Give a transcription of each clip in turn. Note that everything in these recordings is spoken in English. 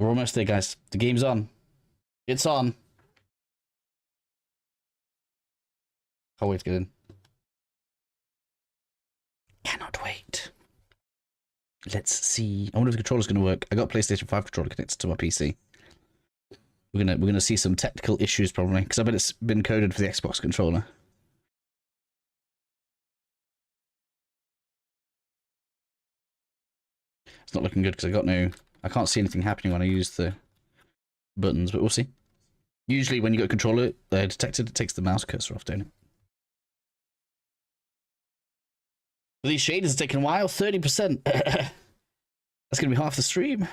We're almost there, guys. The game's on. It's on. Can't wait to get in. Cannot wait. Let's see. I wonder if the controller's going to work. I got a PlayStation 5 controller connected to my PC. We're gonna see some technical issues probably, because I bet it's been coded for the Xbox controller. It's not looking good because I can't see anything happening when I use the buttons, but we'll see. Usually when you got a controller detected, it takes the mouse cursor off, don't it? These shaders are taking a while, 30%. That's gonna be half the stream.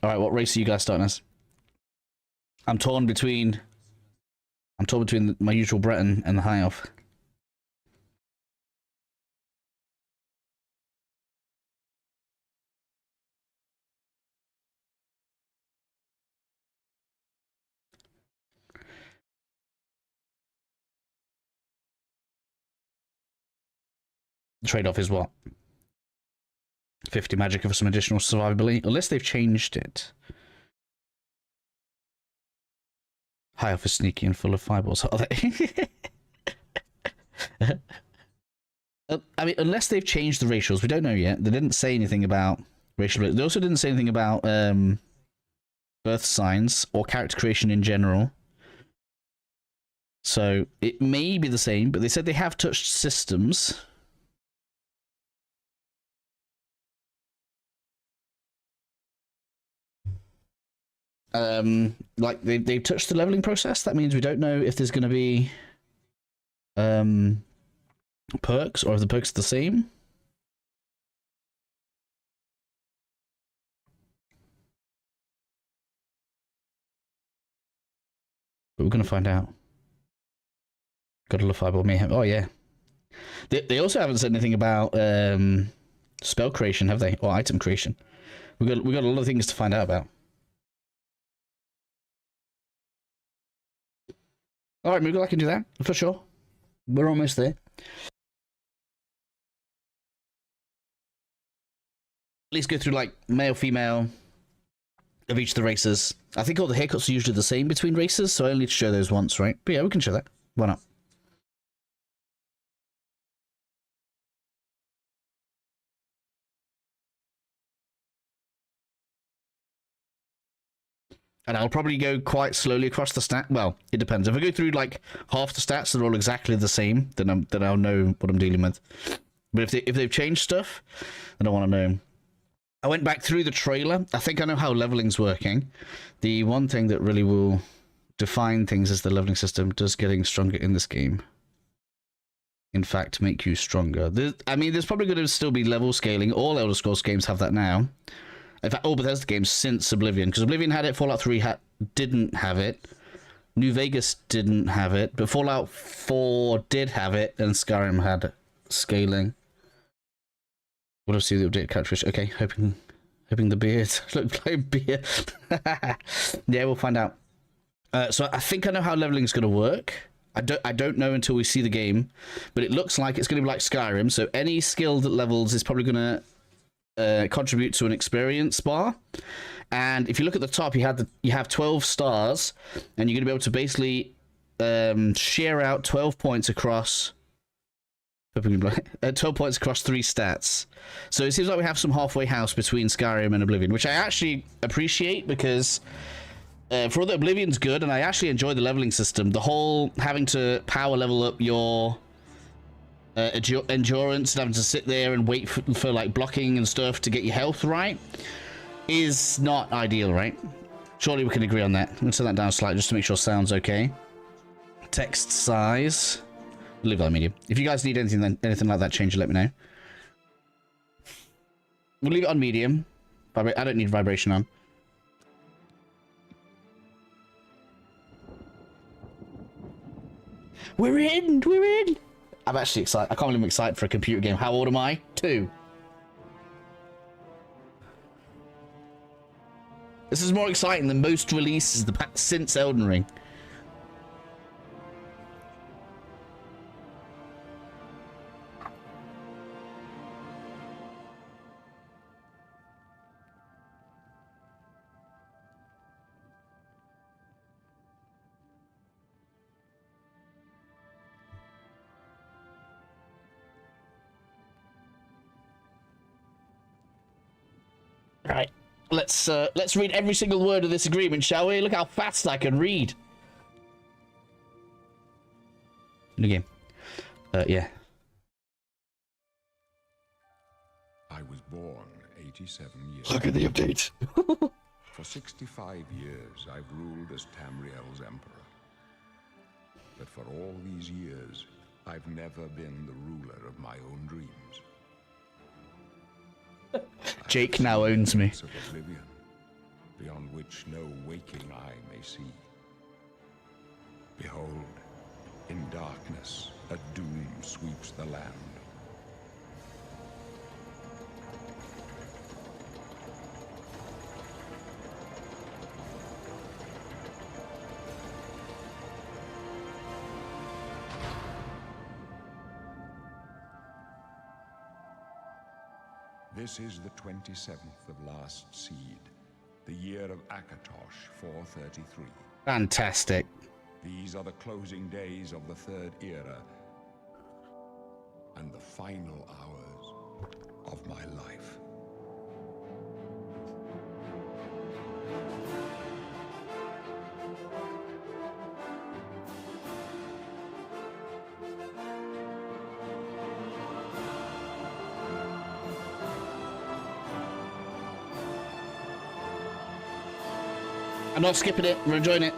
Alright, what race are you guys starting as? I'm torn between my usual Breton and the High Elf. The trade-off is what? 50 magic for some additional survivability, unless they've changed it. High Elf is sneaky and full of fireballs, are they? I mean, unless they've changed the ratios, we don't know yet. They didn't say anything about racial. They also didn't say anything about birth signs or character creation in general. So it may be the same, but they said they have touched systems. Like they've touched the leveling process. That means we don't know if there's going to be perks or if the perks are the same. But we're going to find out. Gotta love Fireball Mayhem. Oh yeah. They also haven't said anything about spell creation, have they? Or item creation. We got a lot of things to find out about. All right, Moogle, I can do that for sure. We're almost there. At least go through like male, female of each of the races. I think all the haircuts are usually the same between races, so I only need to show those once, right? But yeah, we can show that. Why not? And I'll probably go quite slowly across the stat. Well, it depends. If I go through like half the stats that are all exactly the same, then I'll know what I'm dealing with. But if they've changed stuff, I don't want to know. I went back through the trailer. I think I know how leveling's working. The one thing that really will define things is the leveling system. Does getting stronger in this game, in fact, make you stronger? I mean, there's probably going to still be level scaling. All Elder Scrolls games have that now. In fact, all Bethesda games since Oblivion, because Oblivion had it, Fallout 3 didn't have it, New Vegas didn't have it, but Fallout 4 did have it, and Skyrim had scaling. What else do the update catfish? Okay, hoping the beard looked like beard. Yeah, we'll find out. So I think I know how leveling is going to work. I don't know until we see the game, but it looks like it's going to be like Skyrim. So any skill that levels is probably going to contribute to an experience bar, and if you look at the top, you have 12 stars, and you're going to be able to basically share out 12 points across 12 points across 3 stats. So it seems like we have some halfway house between Skyrim and Oblivion, which I actually appreciate, because for all that Oblivion's good, and I actually enjoy the leveling system, the whole having to power level up your endurance and having to sit there and wait for like blocking and stuff to get your health right is not ideal, right? Surely we can agree on that. I'm gonna turn that down slightly just to make sure sound's okay. Text size, leave that medium. If you guys need anything like that change, let me know. We'll leave it on medium. I don't need vibration on. We're in. I'm actually excited. I can't believe I'm excited for a computer game. How old am I? 2. This is more exciting than most releases since Elden Ring. let's read every single word of this agreement, shall we? Look how fast I can read. New game. Yeah. I was born 87 years Look at the update. For 65 years, I've ruled as Tamriel's emperor. But for all these years, I've never been the ruler of my own dreams. Jake now owns me. Of Oblivion, beyond which no waking eye may see. Behold, in darkness, a doom sweeps the land. This is the 27th of last seed, the year of Akatosh 433. Fantastic. These are the closing days of the Third Era and the final hours of my life. I'm not skipping it. We're enjoying it.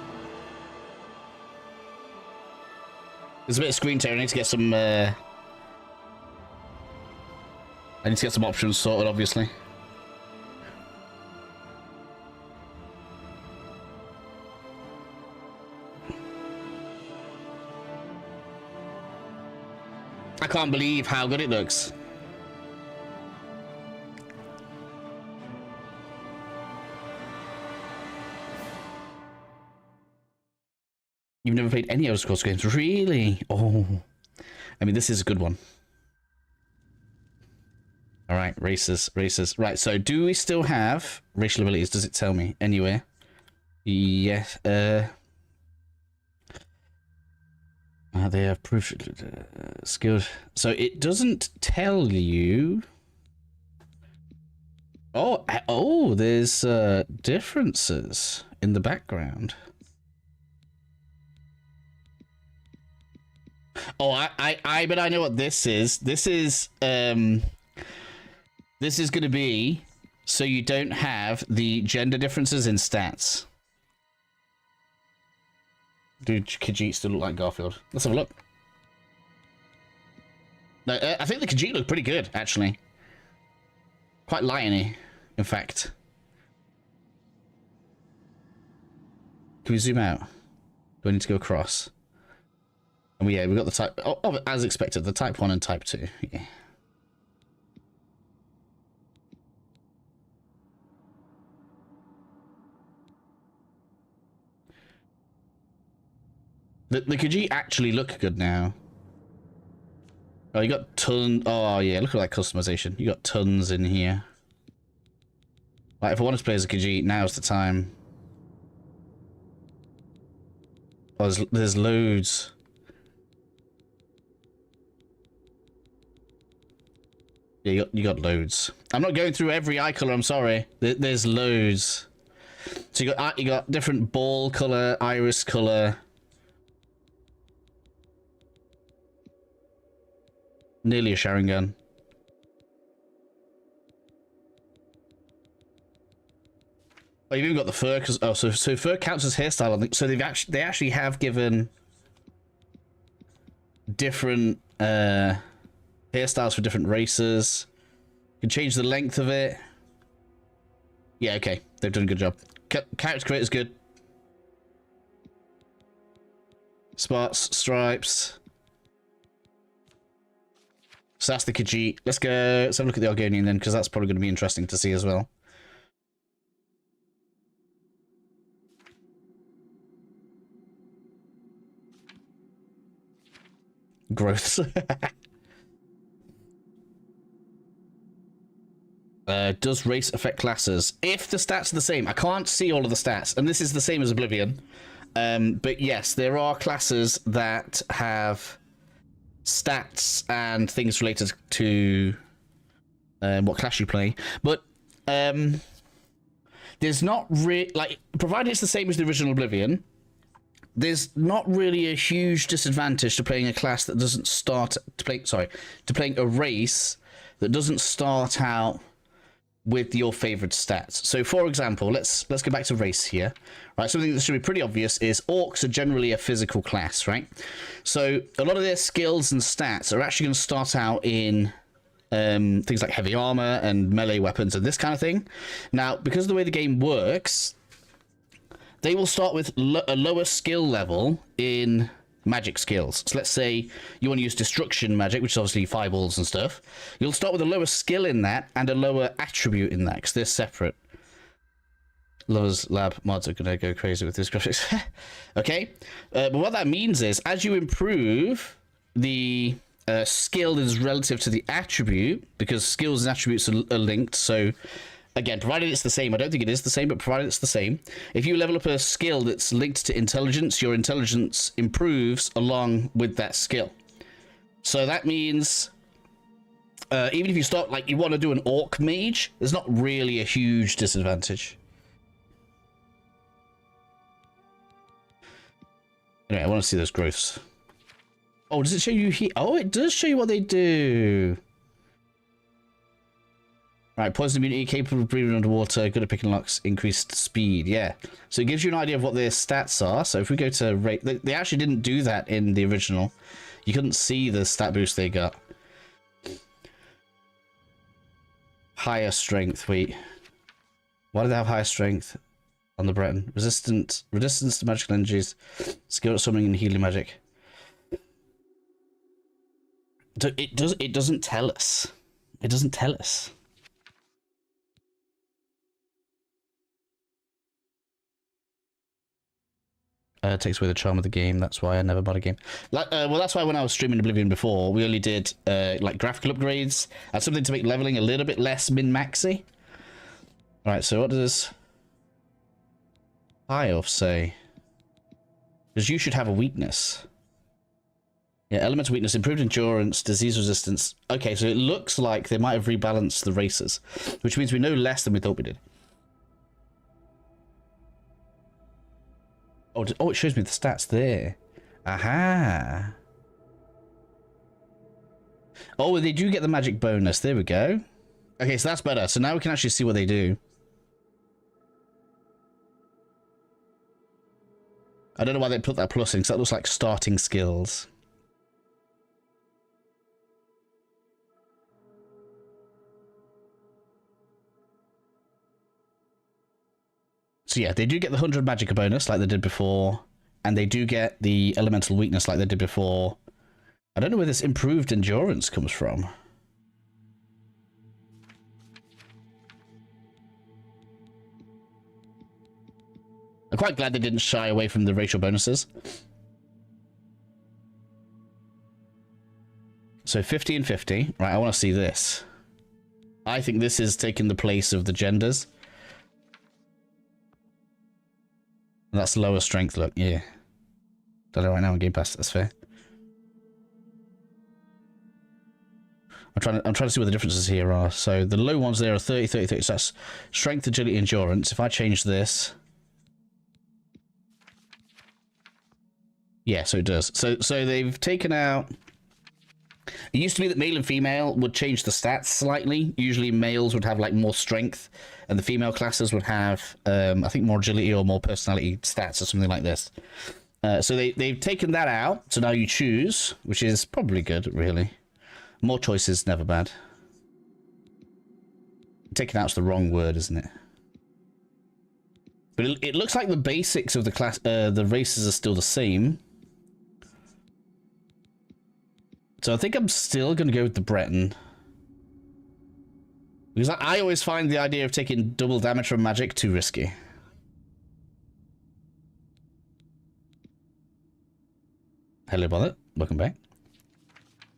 There's a bit of screen tear. I need to get some. I need to get some options sorted, obviously. I can't believe how good it looks. You've never played any Elder Scrolls games? Really? Oh. I mean, this is a good one. Alright, races. Right, so do we still have racial abilities? Does it tell me anywhere? Yes. They have proof skilled. So it doesn't tell you. Oh, there's differences in the background. Oh, but I know what this is. This is going to be so you don't have the gender differences in stats. Dude, Khajiit still look like Garfield. Let's have a look. No, I think the Khajiit look pretty good, actually. Quite liony, in fact. Can we zoom out? Do I need to go across? And yeah, we got the type. Oh, as expected, the type 1 and type 2. Yeah. The Khajiit actually look good now. Oh, you got tons. Oh yeah, look at that customization. You got tons in here. Like, if I wanted to play as a Khajiit, now's the time. Oh, there's loads. Yeah, you got loads. I'm not going through every eye color. I'm sorry. There's loads. So you got different ball color, iris color. Nearly a Sharingan. Oh, you've even got the fur. Cause, oh, so fur counts as hairstyle. I think. So they actually have given different hairstyles for different races. You can change the length of it. Yeah, okay. They've done a good job. Character creator's good. Spots, stripes. So that's the Khajiit. Let's have a look at the Argonian then, because that's probably going to be interesting to see as well. Growths. Does race affect classes? If the stats are the same, I can't see all of the stats, and this is the same as Oblivion. But yes, there are classes that have stats and things related to what class you play. But there's not really, like, provided it's the same as the original Oblivion, there's not really a huge disadvantage to playing a class that doesn't start to playing a race that doesn't start out with your favorite stats. So for example, let's go back to race here. Right, something that should be pretty obvious is orcs are generally a physical class, right? So a lot of their skills and stats are actually going to start out in things like heavy armor and melee weapons and this kind of thing. Now, because of the way the game works, they will start with a lower skill level in magic skills. So let's say you want to use destruction magic, which is obviously fireballs and stuff. You'll start with a lower skill in that and a lower attribute in that, because they're separate. Lovers Lab mods are going to go crazy with this graphics. Okay, but what that means is, as you improve, the skill is relative to the attribute, because skills and attributes are linked. So again, provided it's the same, I don't think it is the same, but provided it's the same, if you level up a skill that's linked to intelligence, your intelligence improves along with that skill. So that means even if you start, like, you want to do an orc mage, there's not really a huge disadvantage. Anyway, I want to see those growths. Oh, does it show you here? Oh, it does show you what they do. Right, poison immunity, capable of breathing underwater, good at picking locks, increased speed. Yeah, so it gives you an idea of what their stats are. So if we go to rate, they actually didn't do that in the original. You couldn't see the stat boost they got. Higher strength. Wait, why do they have higher strength on the Breton? Resistance to magical energies, skill at summoning and healing magic. It doesn't tell us. It doesn't tell us. Takes away the charm of the game. That's why I never bought a game. Well, that's why when I was streaming Oblivion before, we only did like graphical upgrades and something to make leveling a little bit less min-maxy. All right, so what does High-Off say? Because you should have a weakness. Yeah, elemental weakness, improved endurance, disease resistance. Okay, so it looks like they might have rebalanced the races, which means we know less than we thought we did. Oh, it shows me the stats there. Aha. Oh, they do get the magic bonus. There we go. Okay, so that's better. So now we can actually see what they do. I don't know why they put that plus in, because that looks like starting skills. So yeah, they do get the 100 magic bonus like they did before, and they do get the elemental weakness like they did before. I don't know where this improved endurance comes from. I'm quite glad they didn't shy away from the racial bonuses. So 50 and 50. Right, I want to see this. I think this is taking the place of the genders. That's lower strength, look, yeah. Done it right now on Game Pass, that's fair. I'm trying to see what the differences here are. So the low ones there are 30, 30, 30. So that's strength, agility, endurance. If I change this. Yeah, so it does. So they've taken out. It used to be that male and female would change the stats slightly. Usually males would have like more strength, and the female classes would have, I think, more agility or more personality stats or something like this. So they've taken that out. So now you choose, which is probably good, really. More choices, never bad. Taking out's the wrong word, isn't it? But it looks like the basics of the class, the races are still the same. So I think I'm still going to go with the Breton. Because I always find the idea of taking double damage from magic too risky. Hello, Bother. Welcome back.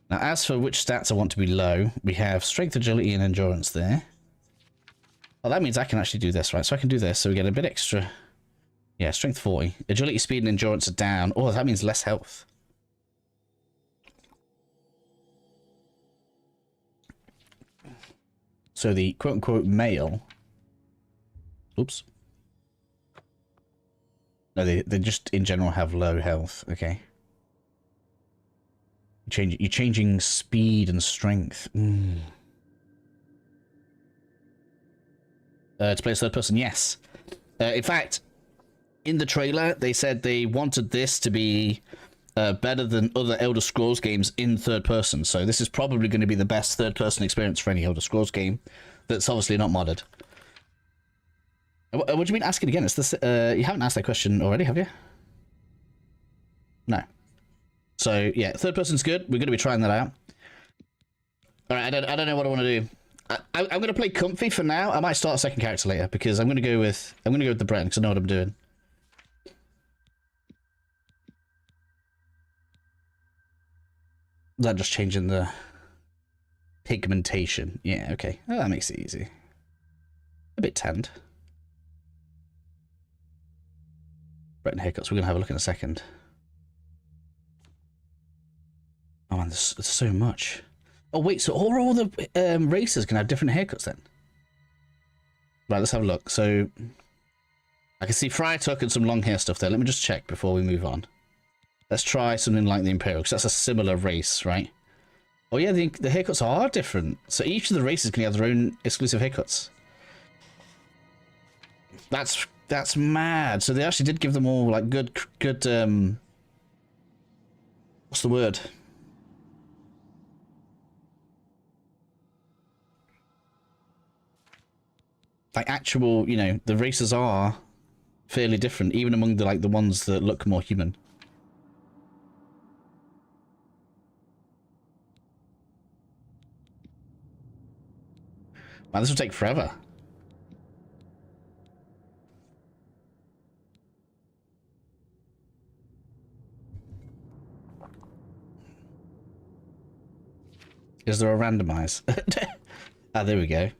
Now, as for which stats I want to be low, we have strength, agility, and endurance there. Oh, that means I can actually do this, right? So I can do this, so we get a bit extra. Yeah, strength 40. Agility, speed, and endurance are down. Oh, that means less health. So the quote-unquote male Oops. No, they just in general have low health. Okay. You're changing speed and strength. To play as third person, yes. In fact, in the trailer, they said they wanted this to be better than other Elder Scrolls games in third person. So this is probably going to be the best third person experience for any Elder Scrolls game that's obviously not modded. What do you mean ask it again? It's this, you haven't asked that question already, have you? No. So yeah, third person's good. We're going to be trying that out. All right, I don't know what I want to do. I'm going to play comfy for now. I might start a second character later because I'm going to go with the Bren because I know what I'm doing. Is that just changing the pigmentation? Yeah, okay. Oh, that makes it easy. A bit tanned. Bretton haircuts. We're going to have a look in a second. Oh man, there's so much. Oh wait, so all the races can have different haircuts then? Right, let's have a look. So I can see Friar Tuck and some long hair stuff there. Let me just check before we move on. Let's try something like the Imperial, because that's a similar race, right? Oh yeah, the haircuts are different. So each of the races can have their own exclusive haircuts. That's mad. So they actually did give them all like good what's the word? Like actual, you know, the races are fairly different, even among the like the ones that look more human. Man, this will take forever. Is there a randomize? Ah, there we go.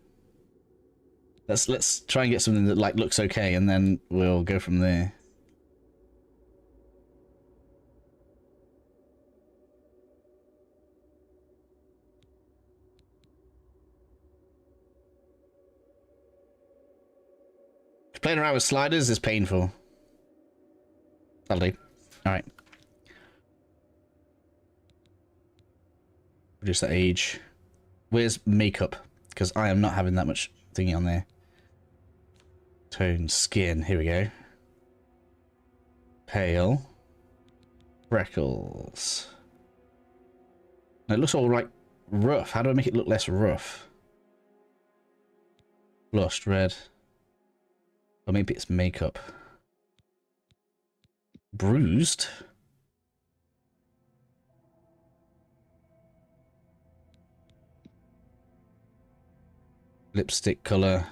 Let's try and get something that like looks okay, and then we'll go from there. Playing around with sliders is painful. That'll do. Alright. Reduce that age. Where's makeup? Because I am not having that much thingy on there. Tone, skin. Here we go. Pale. Freckles. It looks all right rough. How do I make it look less rough? Flushed red. Or maybe it's makeup. Bruised. Lipstick color.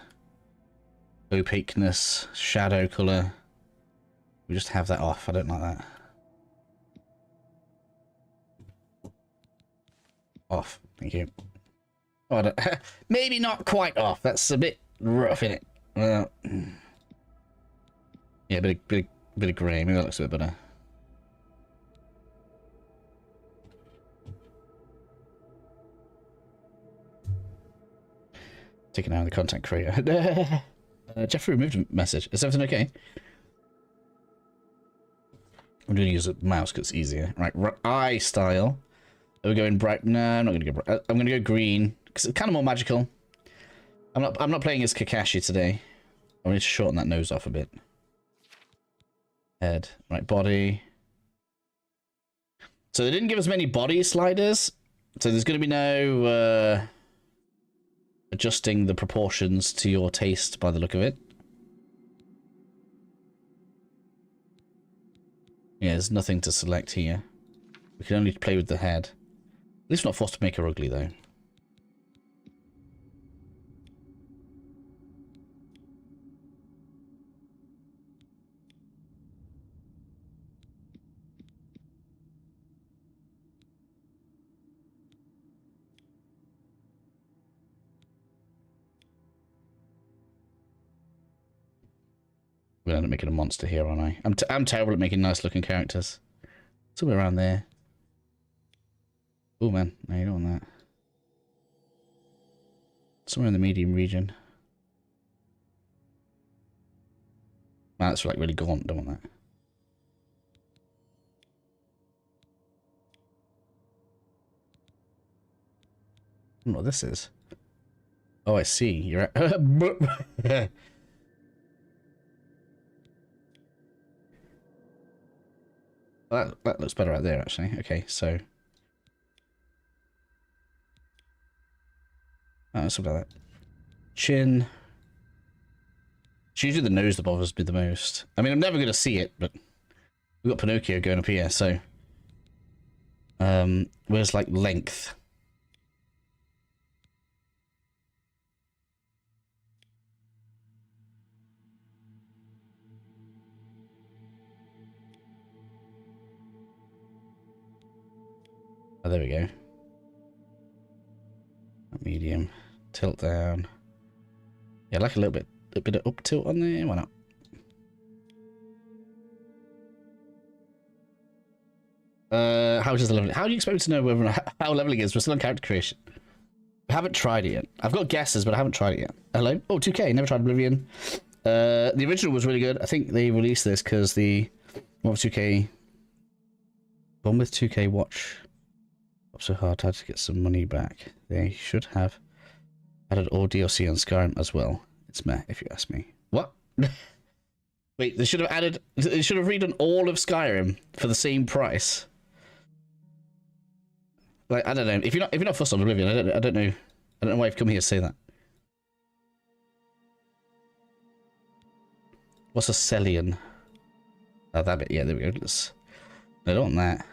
Opaqueness. Shadow color. We just have that off. I don't like that. Off. Thank you. Oh, I don't, maybe not quite off. That's a bit rough, isn't it? Well, yeah, bit of grey. Maybe that looks a bit better. Taking out the content creator. Jeffrey removed a message. Is everything okay? I'm going to use a mouse because it's easier. Right, eye style. Are we going bright? No, I'm not going to go bright. I'm going to go green because it's kind of more magical. I'm not playing as Kakashi today. I need to shorten that nose off a bit. Head. Right, body. So they didn't give us many body sliders. So there's going to be no adjusting the proportions to your taste by the look of it. Yeah, there's nothing to select here. We can only play with the head. At least we're not forced to make her ugly, though. I'm gonna end up making a monster here, aren't I? I'm terrible at making nice looking characters. Somewhere around there. Oh man, no, you don't want that. Somewhere in the medium region. Man, that's like really gaunt, don't want that. I don't know what this is. Oh, I see. You're at... that looks better right there, actually. Okay, so... Oh, something like that. Chin. It's usually the nose that bothers me the most. I mean, I'm never going to see it, but... We've got Pinocchio going up here, so... Where's, like, length? Oh, there we go. Medium. Tilt down. Yeah, like a little bit of up tilt on there. Why not? How does the leveling? How do you expect me to know whether how leveling is? We're still on character creation. I haven't tried it yet. I've got guesses, but I haven't tried it yet. Hello? Oh, 2K. Never tried Oblivion. The original was really good. I think they released this because the one with 2K, one with 2K watch. So hard, had to get some money back. They should have added all DLC on Skyrim as well. It's meh, if you ask me. What? Wait, they should have added. They should have redone all of Skyrim for the same price. Like, I don't know. If you're not fussed on Oblivion, I don't know why you've come here to say that. What's a Celian? Oh, that bit. Yeah, there we go. Let's. I don't want that.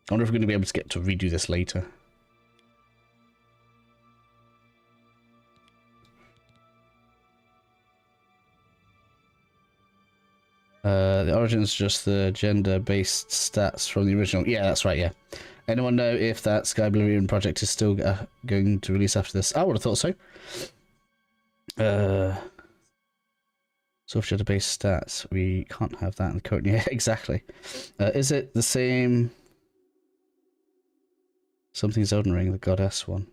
I wonder if we're going to be able to get to redo this later. The origin is just the gender-based stats from the original. Yeah, that's right, yeah. Anyone know if that Sky Oblivion project is still going to release after this? I would have thought so. Soft gender-based stats. We can't have that in the current... Yeah, exactly. Is it the same... Something's Elden Ring, the goddess one.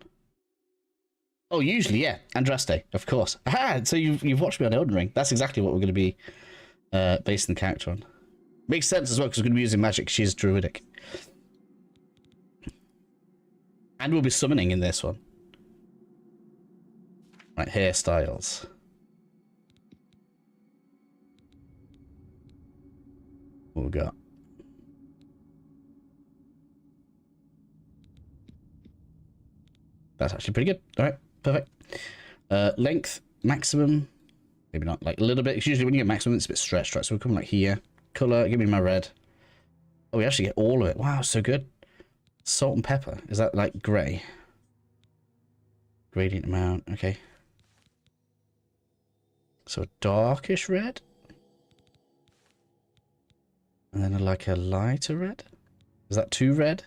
Oh, usually, yeah. Andraste, of course. Aha! So you've watched me on Elden Ring. That's exactly what we're going to be basing the character on. Makes sense as well, because we're going to be using magic. She's druidic. And we'll be summoning in this one. Right, hairstyles. What we got? That's actually pretty good. All right, perfect. Length, maximum. Maybe not, like a little bit. It's usually when you get maximum, it's a bit stretched, right? So we're coming like here. Color, give me my red. Oh, we actually get all of it. Wow, so good. Salt and pepper. Is that like grey? Gradient amount, okay. So a darkish red. And then like a lighter red. Is that too red?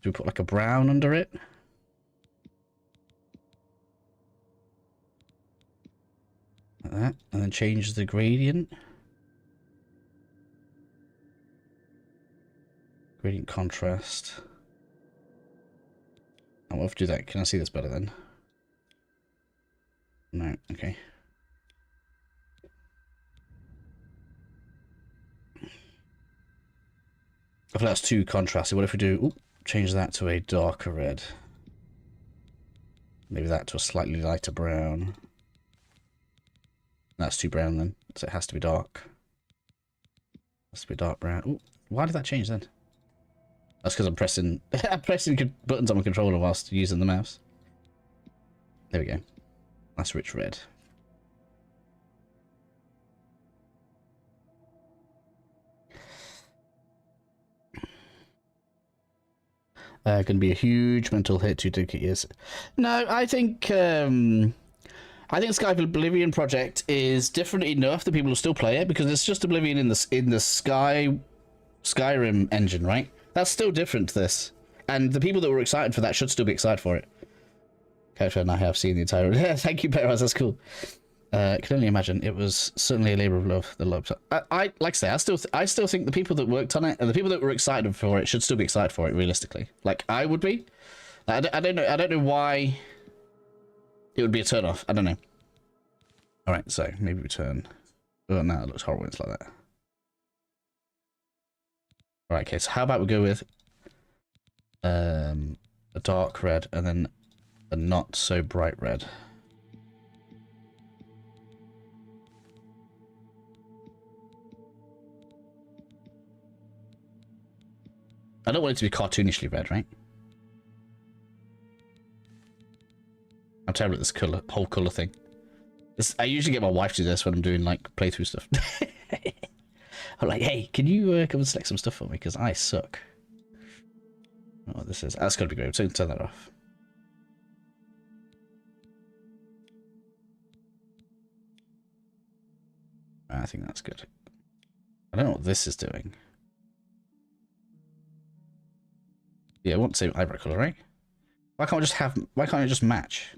Do we put like a brown under it? Like that. And then change the gradient. Gradient contrast. I will have to do that. Can I see this better then? No, okay. I feel that's too contrasty. What if we do change that to a darker red? Maybe that to a slightly lighter brown. That's too brown then, so it has to be dark. Has to be dark brown. Ooh, why did that change then? That's because I'm pressing buttons on my controller whilst using the mouse. There we go. That's rich red. Going to be a huge mental hit to take years. No, I think Sky Oblivion project is different enough that people will still play it because it's just Oblivion in the Skyrim engine, right? That's still different to this, and the people that were excited for that should still be excited for it. Character and I have seen the entire. Yeah, thank you, Perez. That's cool. Can only imagine. It was certainly a labor of love. The love. I like I say, I still think the people that worked on it and the people that were excited for it should still be excited for it. Realistically, like I would be. I don't know. I don't know why it would be a turn off. I don't know. All right, so maybe return. Oh no, it looks horrible. It's like that. All right, okay. So how about we go with a dark red and then a not so bright red. I don't want it to be cartoonishly red, right? I'm terrible at this whole color thing. I usually get my wife to do this when I'm doing like playthrough stuff. I'm like, hey, can you come and select some stuff for me? Because I suck. Oh, this is. That's gotta be great. So turn that off. I think that's good. I don't know what this is doing. Yeah, I want the same eyebrow color, right? Why can't I just match?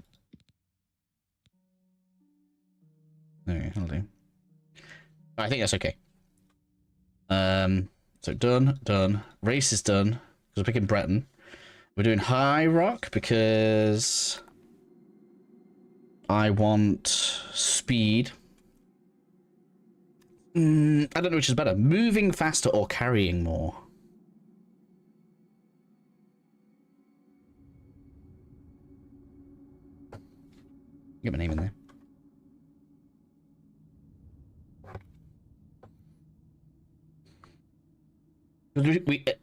Okay, I'll do. I think that's okay. So done. Race is done because we're picking Breton. We're doing High Rock because I want speed. I don't know which is better, moving faster or carrying more. Get my name in there.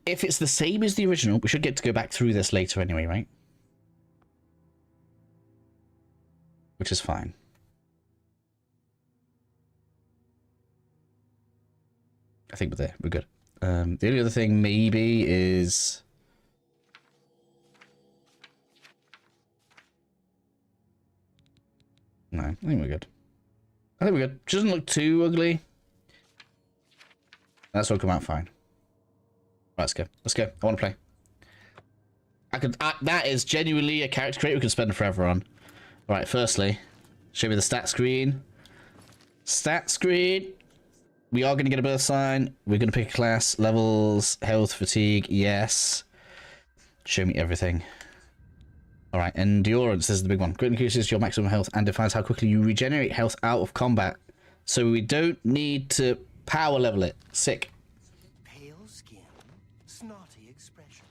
If it's the same as the original, we should get to go back through this later anyway, right? Which is fine. I think we're there. We're good. The only other thing maybe is... No, I think we're good. I think we're good. She doesn't look too ugly. That's all come out fine. Right, let's go. Let's go. I want to play. That is genuinely a character creator we could spend forever on. Right, firstly, show me the stat screen. Stat screen. We are going to get a birth sign. We're going to pick a class. Levels, health, fatigue. Yes. Show me everything. All right, endurance is the big one. Great increases your maximum health and defines how quickly you regenerate health out of combat. So we don't need to power level it. Sick. Pale skin, snotty expression.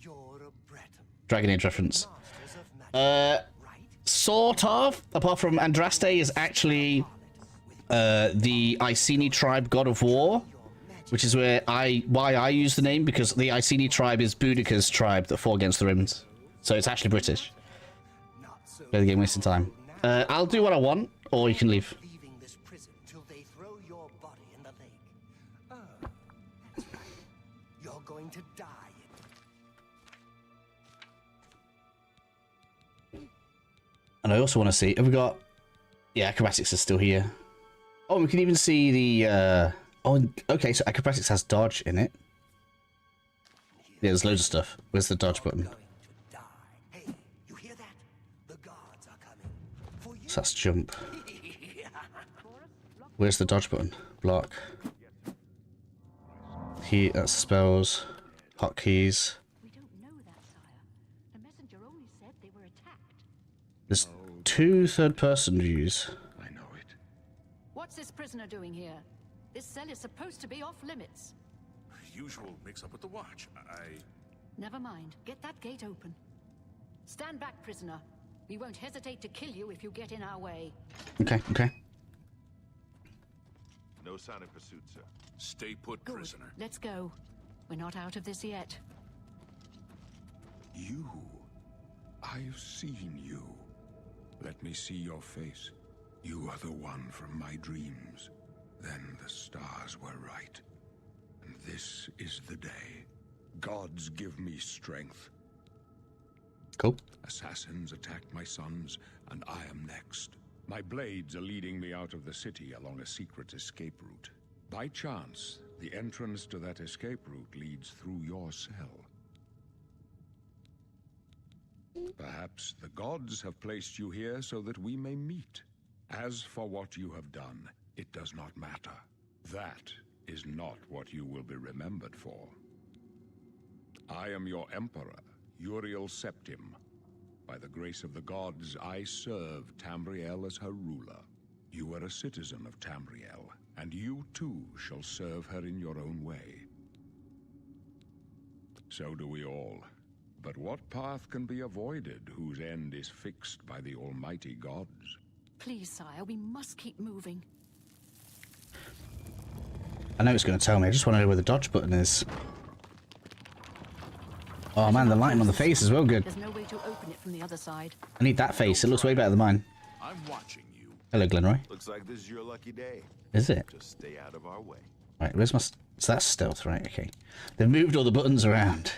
You're a Breton. Dragon Age reference. Sort of. Apart from Andraste is actually the Iceni tribe god of war, which is why I use the name, because the Iceni tribe is Boudica's tribe that fought against the Rimms. So it's actually British. Play the game, wasting time. I'll do what I want, or you can leave. Leaving this prison till they throw your body in the lake. Oh, that's right. You're going to die. And I also want to see, have we got... Yeah, acrobatics is still here. Oh, we can even see the... Oh, okay, so acrobatics has dodge in it. Yeah, there's loads of stuff. Where's the dodge button? Hey, you hear that? The guards are coming. For you. So that's jump. Where's the dodge button? Block. That's spells. Hotkeys. We don't know that, sire. The messenger only said they were attacked. There's 2 third-person views. I know it. What's this prisoner doing here? This cell is supposed to be off limits. Usual mix-up with the watch. Never mind. Get that gate open. Stand back, prisoner. We won't hesitate to kill you if you get in our way. Okay, okay. No sign of pursuit, sir. Stay put, Good. prisoner. Let's go. We're not out of this yet. You. I've seen you. Let me see your face. You are the one from my dreams. Then the stars were right. And this is the day. Gods give me strength. Cool. Assassins attacked my sons, and I am next. My blades are leading me out of the city along a secret escape route. By chance, the entrance to that escape route leads through your cell. Perhaps the gods have placed you here so that we may meet. As for what you have done, it does not matter. That is not what you will be remembered for. I am your emperor, Uriel Septim. By the grace of the gods, I serve Tamriel as her ruler. You are a citizen of Tamriel, and you too shall serve her in your own way. So do we all. But what path can be avoided whose end is fixed by the almighty gods? Please, sire, we must keep moving. I know it's going to tell me. I just want to know where the dodge button is. Oh man, the lighting on the face is well good. There's no way to open it from the other side. I need that face. It looks way better than mine. I'm watching you. Hello, Glenroy. Looks like this is your lucky day. Is it? Just stay out of our way. Right, where's my... So that's stealth, right? Okay. They've moved all the buttons around.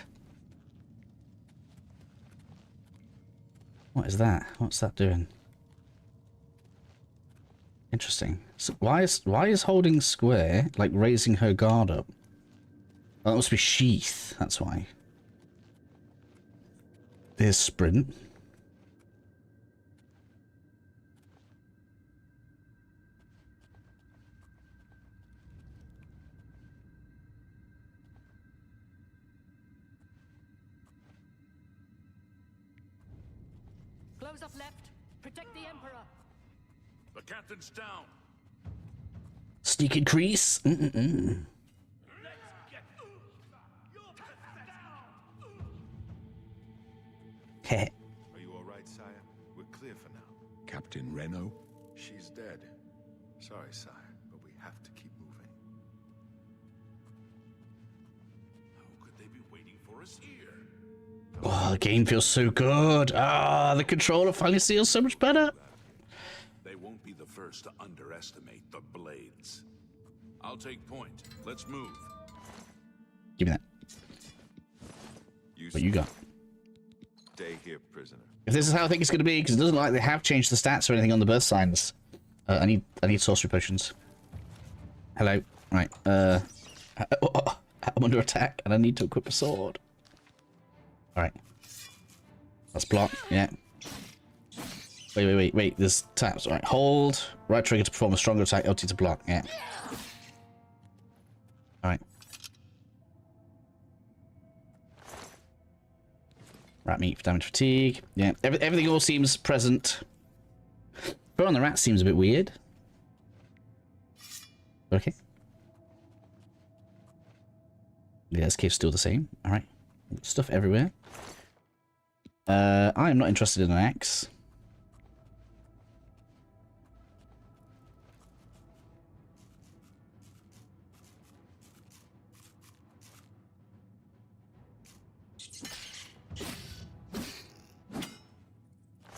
What is that? What's that doing? Interesting. So why is holding square like raising her guard up? Oh, that must be sheath. That's why. There's sprint. Close up left. Protect the Emperor. The captain's down. Sneak increase. Heh. Are you all right, sire? We're clear for now. Captain Reno? She's dead. Sorry, sire, but we have to keep moving. How could they be waiting for us here? Oh, the game feels so good. Ah, the controller finally feels so much better. They won't be the first to underestimate the blades. I'll take point. Let's move. Give me that. What you got? Stay here, prisoner. If this is how I think it's going to be, because it doesn't look like they have changed the stats or anything on the birth signs. I need sorcery potions. Hello. Right. I'm under attack and I need to equip a sword. Alright. Let's block. Yeah. Wait. There's taps. Alright. Hold. Right trigger to perform a stronger attack. LT to block. Yeah. Alright. Rat meat for damage fatigue. Yeah. Everything all seems present. But on the rat seems a bit weird. Okay. Yeah, this cave's still the same. Alright. Stuff everywhere. I am not interested in an axe.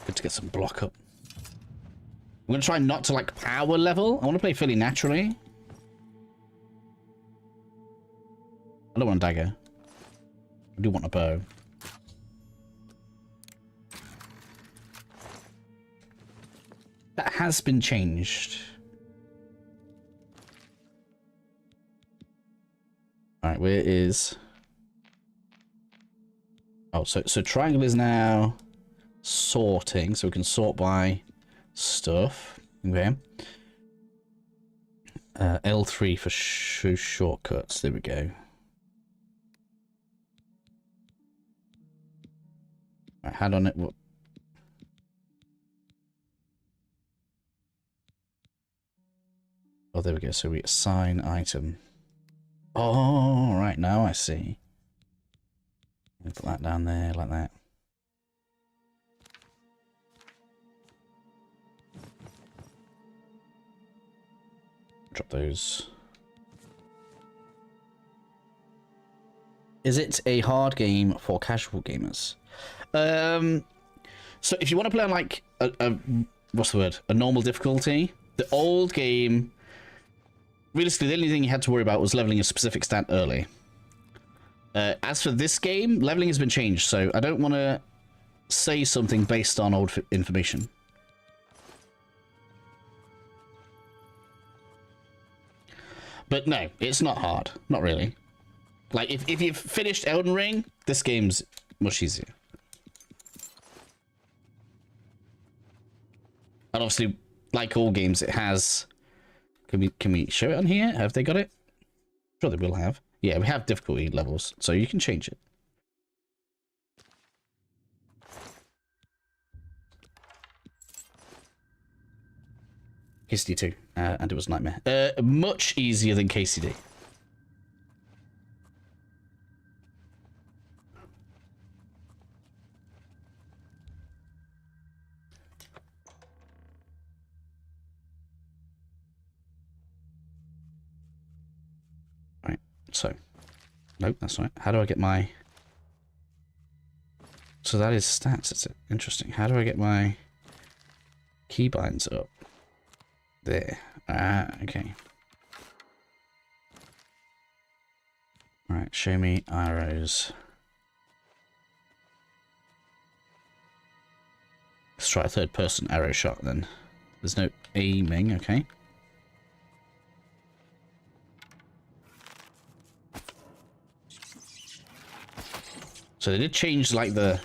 Good to get some block up. I'm gonna try not to like power level. I want to play fairly naturally. I don't want a dagger. I do want a bow. That has been changed. Alright, where is... Oh, so triangle is now sorting, so we can sort by stuff. Okay. L3 for shortcuts. There we go. Right, hand on it. What? Oh, there we go. So we assign item. Oh, right, now I see. Put that down there like that. Drop those. Is it a hard game for casual gamers? So if you want to play on like a what's the word? A normal difficulty, the old game, realistically, the only thing you had to worry about was leveling a specific stat early. As for this game, leveling has been changed, so I don't want to say something based on old information. But no, it's not hard. Not really. Like, if you've finished Elden Ring, this game's much easier. And obviously, like all games, it has. Can we show it on here? Have they got it? Sure, they will have. Yeah, we have difficulty levels, so you can change it. KCD 2, and it was Nightmare. Much easier than KCD. Right, so. Nope, that's right. How do I get my... So that is stats, is it? Interesting. How do I get my keybinds up? There. Ah, okay. Alright, show me arrows. Let's try a third person arrow shot then. There's no aiming, okay. So they did change like the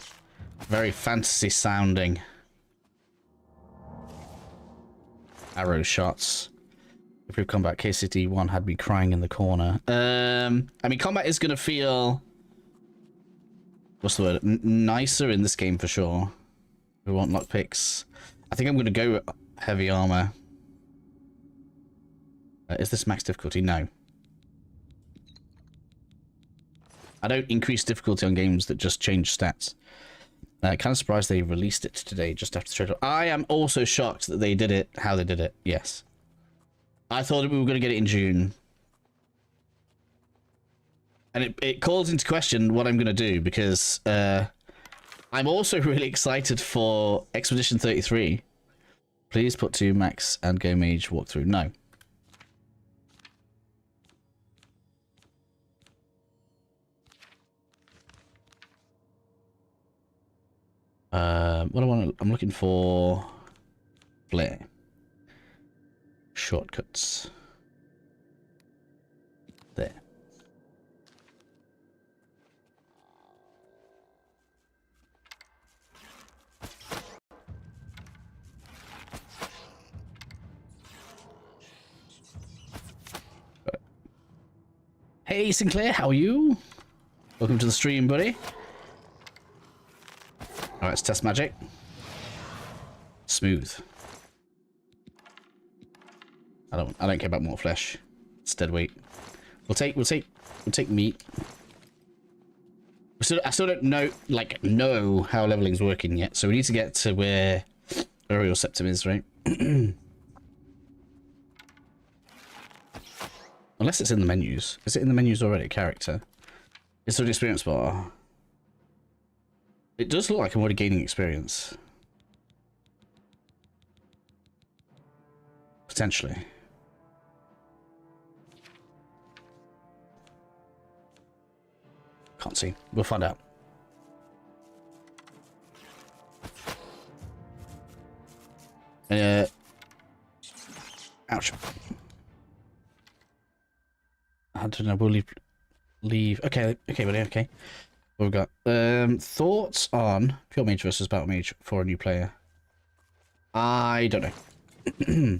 very fantasy sounding arrow shots. Improved combat. KCD 1 had me crying in the corner. I mean, combat is gonna feel, what's the word, nicer in this game for sure. We want lockpicks. I think I'm gonna go with heavy armor. Is this max difficulty? No. I don't increase difficulty on games that just change stats. Kind of surprised they released it today just after the trailer. I am also shocked that they did it how they did it. Yes. I thought we were going to get it in June. And it calls into question what I'm going to do, because I'm also really excited for Expedition 33. Please put 2 max and go mage walkthrough. No. What I want, I'm looking for flare. Shortcuts. There. Hey Sinclair, how are you? Welcome to the stream, buddy. Alright, let's test magic. Smooth. I don't care about more flesh. It's dead weight. We'll take meat. I still don't know how leveling's working yet, so we need to get to where Aerial Septum is, right? Unless it's in the menus. Is it in the menus already? Character. Is there an experience bar? It does look like I'm already gaining experience. Potentially. Can't see. We'll find out. Ouch. I don't know. We'll leave. Okay, buddy. Okay. What we've got? Thoughts on Pure Mage versus Battle Mage for a new player? I don't know.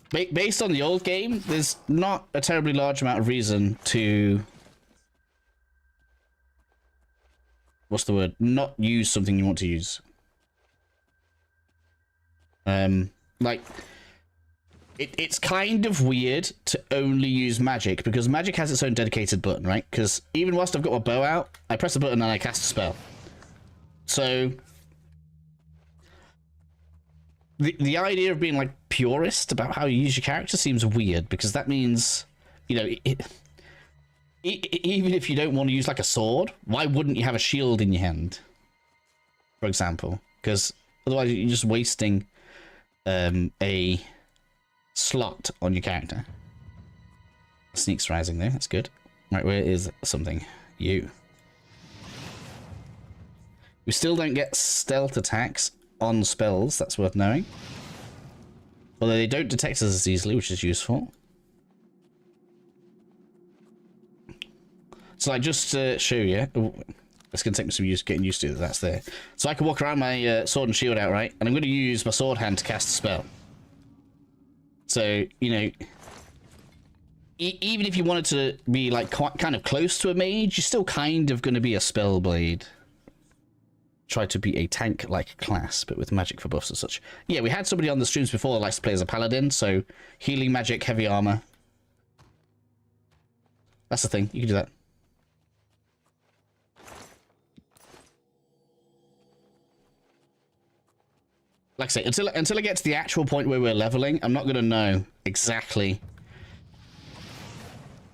Based on the old game, there's not a terribly large amount of reason to... What's the word? Not use something you want to use. Like... It's kind of weird to only use magic, because magic has its own dedicated button, right? Because even whilst I've got my bow out, I press a button and I cast a spell. So... The idea of being, like, purist about how you use your character seems weird, because that means, you know, even if you don't want to use, like, a sword, why wouldn't you have a shield in your hand, for example? Because otherwise you're just wasting a slot on your character. Sneaks rising there, that's good. Right, where is something? You. We still don't get stealth attacks on spells, that's worth knowing. Although they don't detect us as easily, which is useful. So, like, just to show you, It's going to take me some getting used to that that's there. So I can walk around my sword and shield outright, and I'm going to use my sword hand to cast a spell. So, you know, even if you wanted to be like kind of close to a mage, you're still kind of going to be a spell blade. Try to be a tank-like class, but with magic for buffs and such. Yeah, we had somebody on the streams before that likes to play as a paladin, so healing magic, heavy armor. That's the thing, you can do that. Like I say, until I get to the actual point where we're leveling, I'm not going to know exactly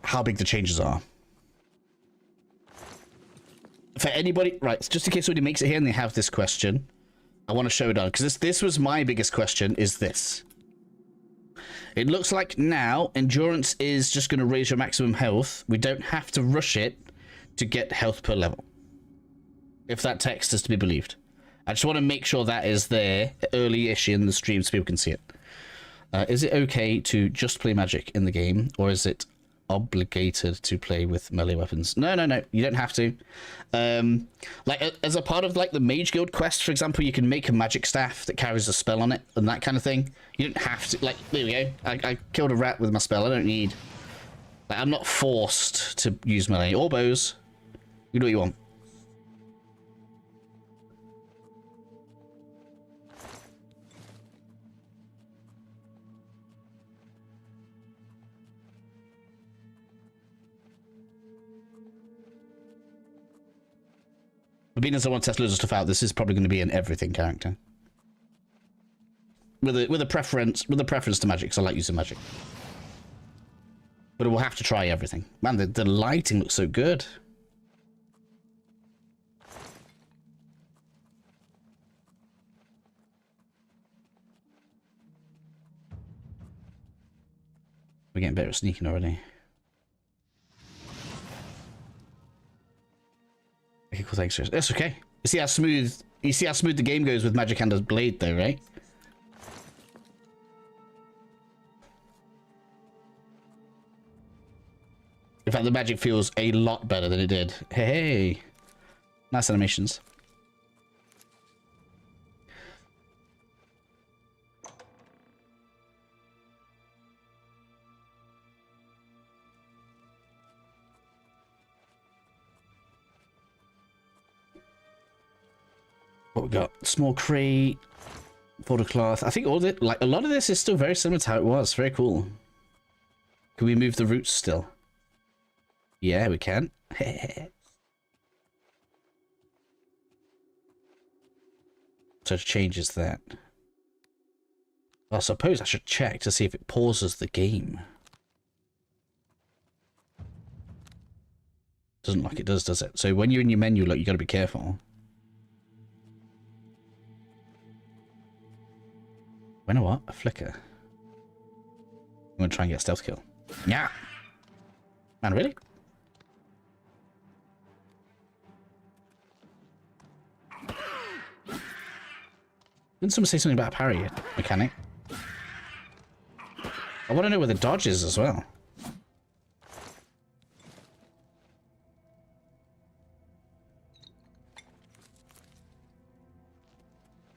how big the changes are. For anybody, right, just in case somebody makes it here and they have this question, I want to show it on, because this was my biggest question, is this. It looks like now endurance is just going to raise your maximum health. We don't have to rush it to get health per level, if that text is to be believed. I just want to make sure that is there early-ish in the stream so people can see it. Is it okay to just play magic in the game, or is it obligated to play with melee weapons? No, you don't have to. Like as a part of like the Mage Guild quest, for example, you can make a magic staff that carries a spell on it and that kind of thing. You don't have to. Like, there we go. I killed a rat with my spell. I don't need, like, I'm not forced to use melee or bows. You do what you want. But being as I want to test loads of stuff out, this is probably going to be an everything character. With a preference to magic, because I like using magic. But we'll have to try everything. Man, the lighting looks so good. We're getting better at sneaking already. Okay, cool, thanks. That's okay. You see how smooth the game goes with magic and a blade, though, right? In fact, the magic feels a lot better than it did. Hey, nice animations. What we got? Small crate, photo cloth. I think all of it, like a lot of this is still very similar to how it was. Very cool. Can we move the roots still? Yeah, we can. So it changes that. I suppose I should check to see if it pauses the game. Doesn't like it does it? So when you're in your menu, look, you got to be careful. When or what? A flicker. I'm gonna try and get a stealth kill. Yeah. Man, really? Didn't someone say something about a parry mechanic? I want to know where the dodge is as well.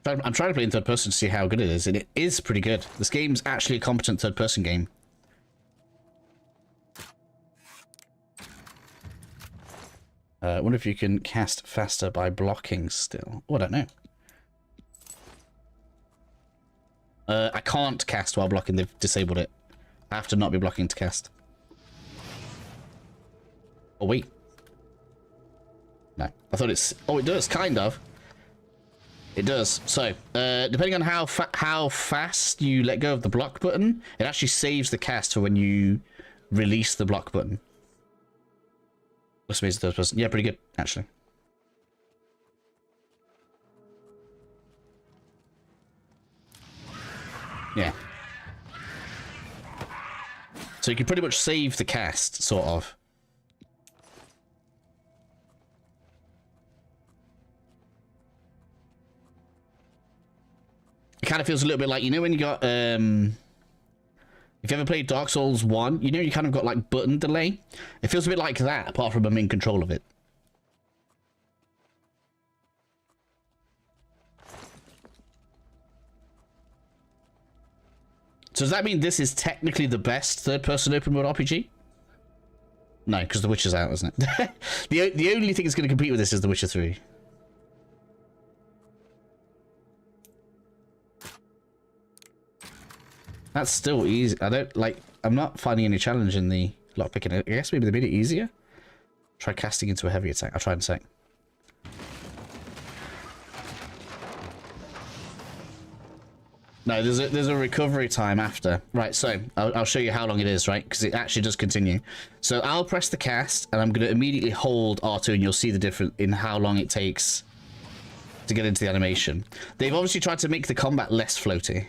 I'm trying to play in third person to see how good it is, and it is pretty good. This game's actually a competent third person game. I wonder if you can cast faster by blocking still. Oh, I don't know. I can't cast while blocking. They've disabled it. I have to not be blocking to cast. Oh, wait. No. I thought it's... Oh, it does, kind of. It does. So, depending on how fast you let go of the block button, it actually saves the cast for when you release the block button. Looks amazing third person. Yeah, pretty good, actually. Yeah. So you can pretty much save the cast, sort of. It kind of feels a little bit like, you know, when you got, if you ever played Dark Souls 1, you know you kind of got, like, button delay? It feels a bit like that, apart from I'm in control of it. So does that mean this is technically the best third-person open world RPG? No, because The Witcher's out, isn't it? the only thing that's going to compete with this is The Witcher 3. That's still easy. I'm not finding any challenge in the lockpicking. I guess maybe they made it easier. Try casting into a heavy attack. I'll try in a sec. No, there's a recovery time after. Right, so I'll show you how long it is, right? Because it actually does continue. So I'll press the cast, and I'm going to immediately hold R2, and you'll see the difference in how long it takes to get into the animation. They've obviously tried to make the combat less floaty.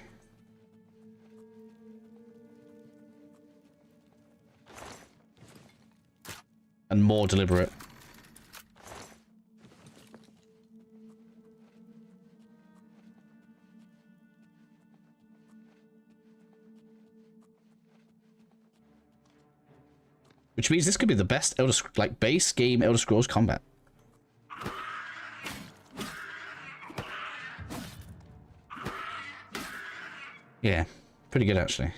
And more deliberate. Which means this could be the best base game Elder Scrolls combat. Yeah, pretty good actually.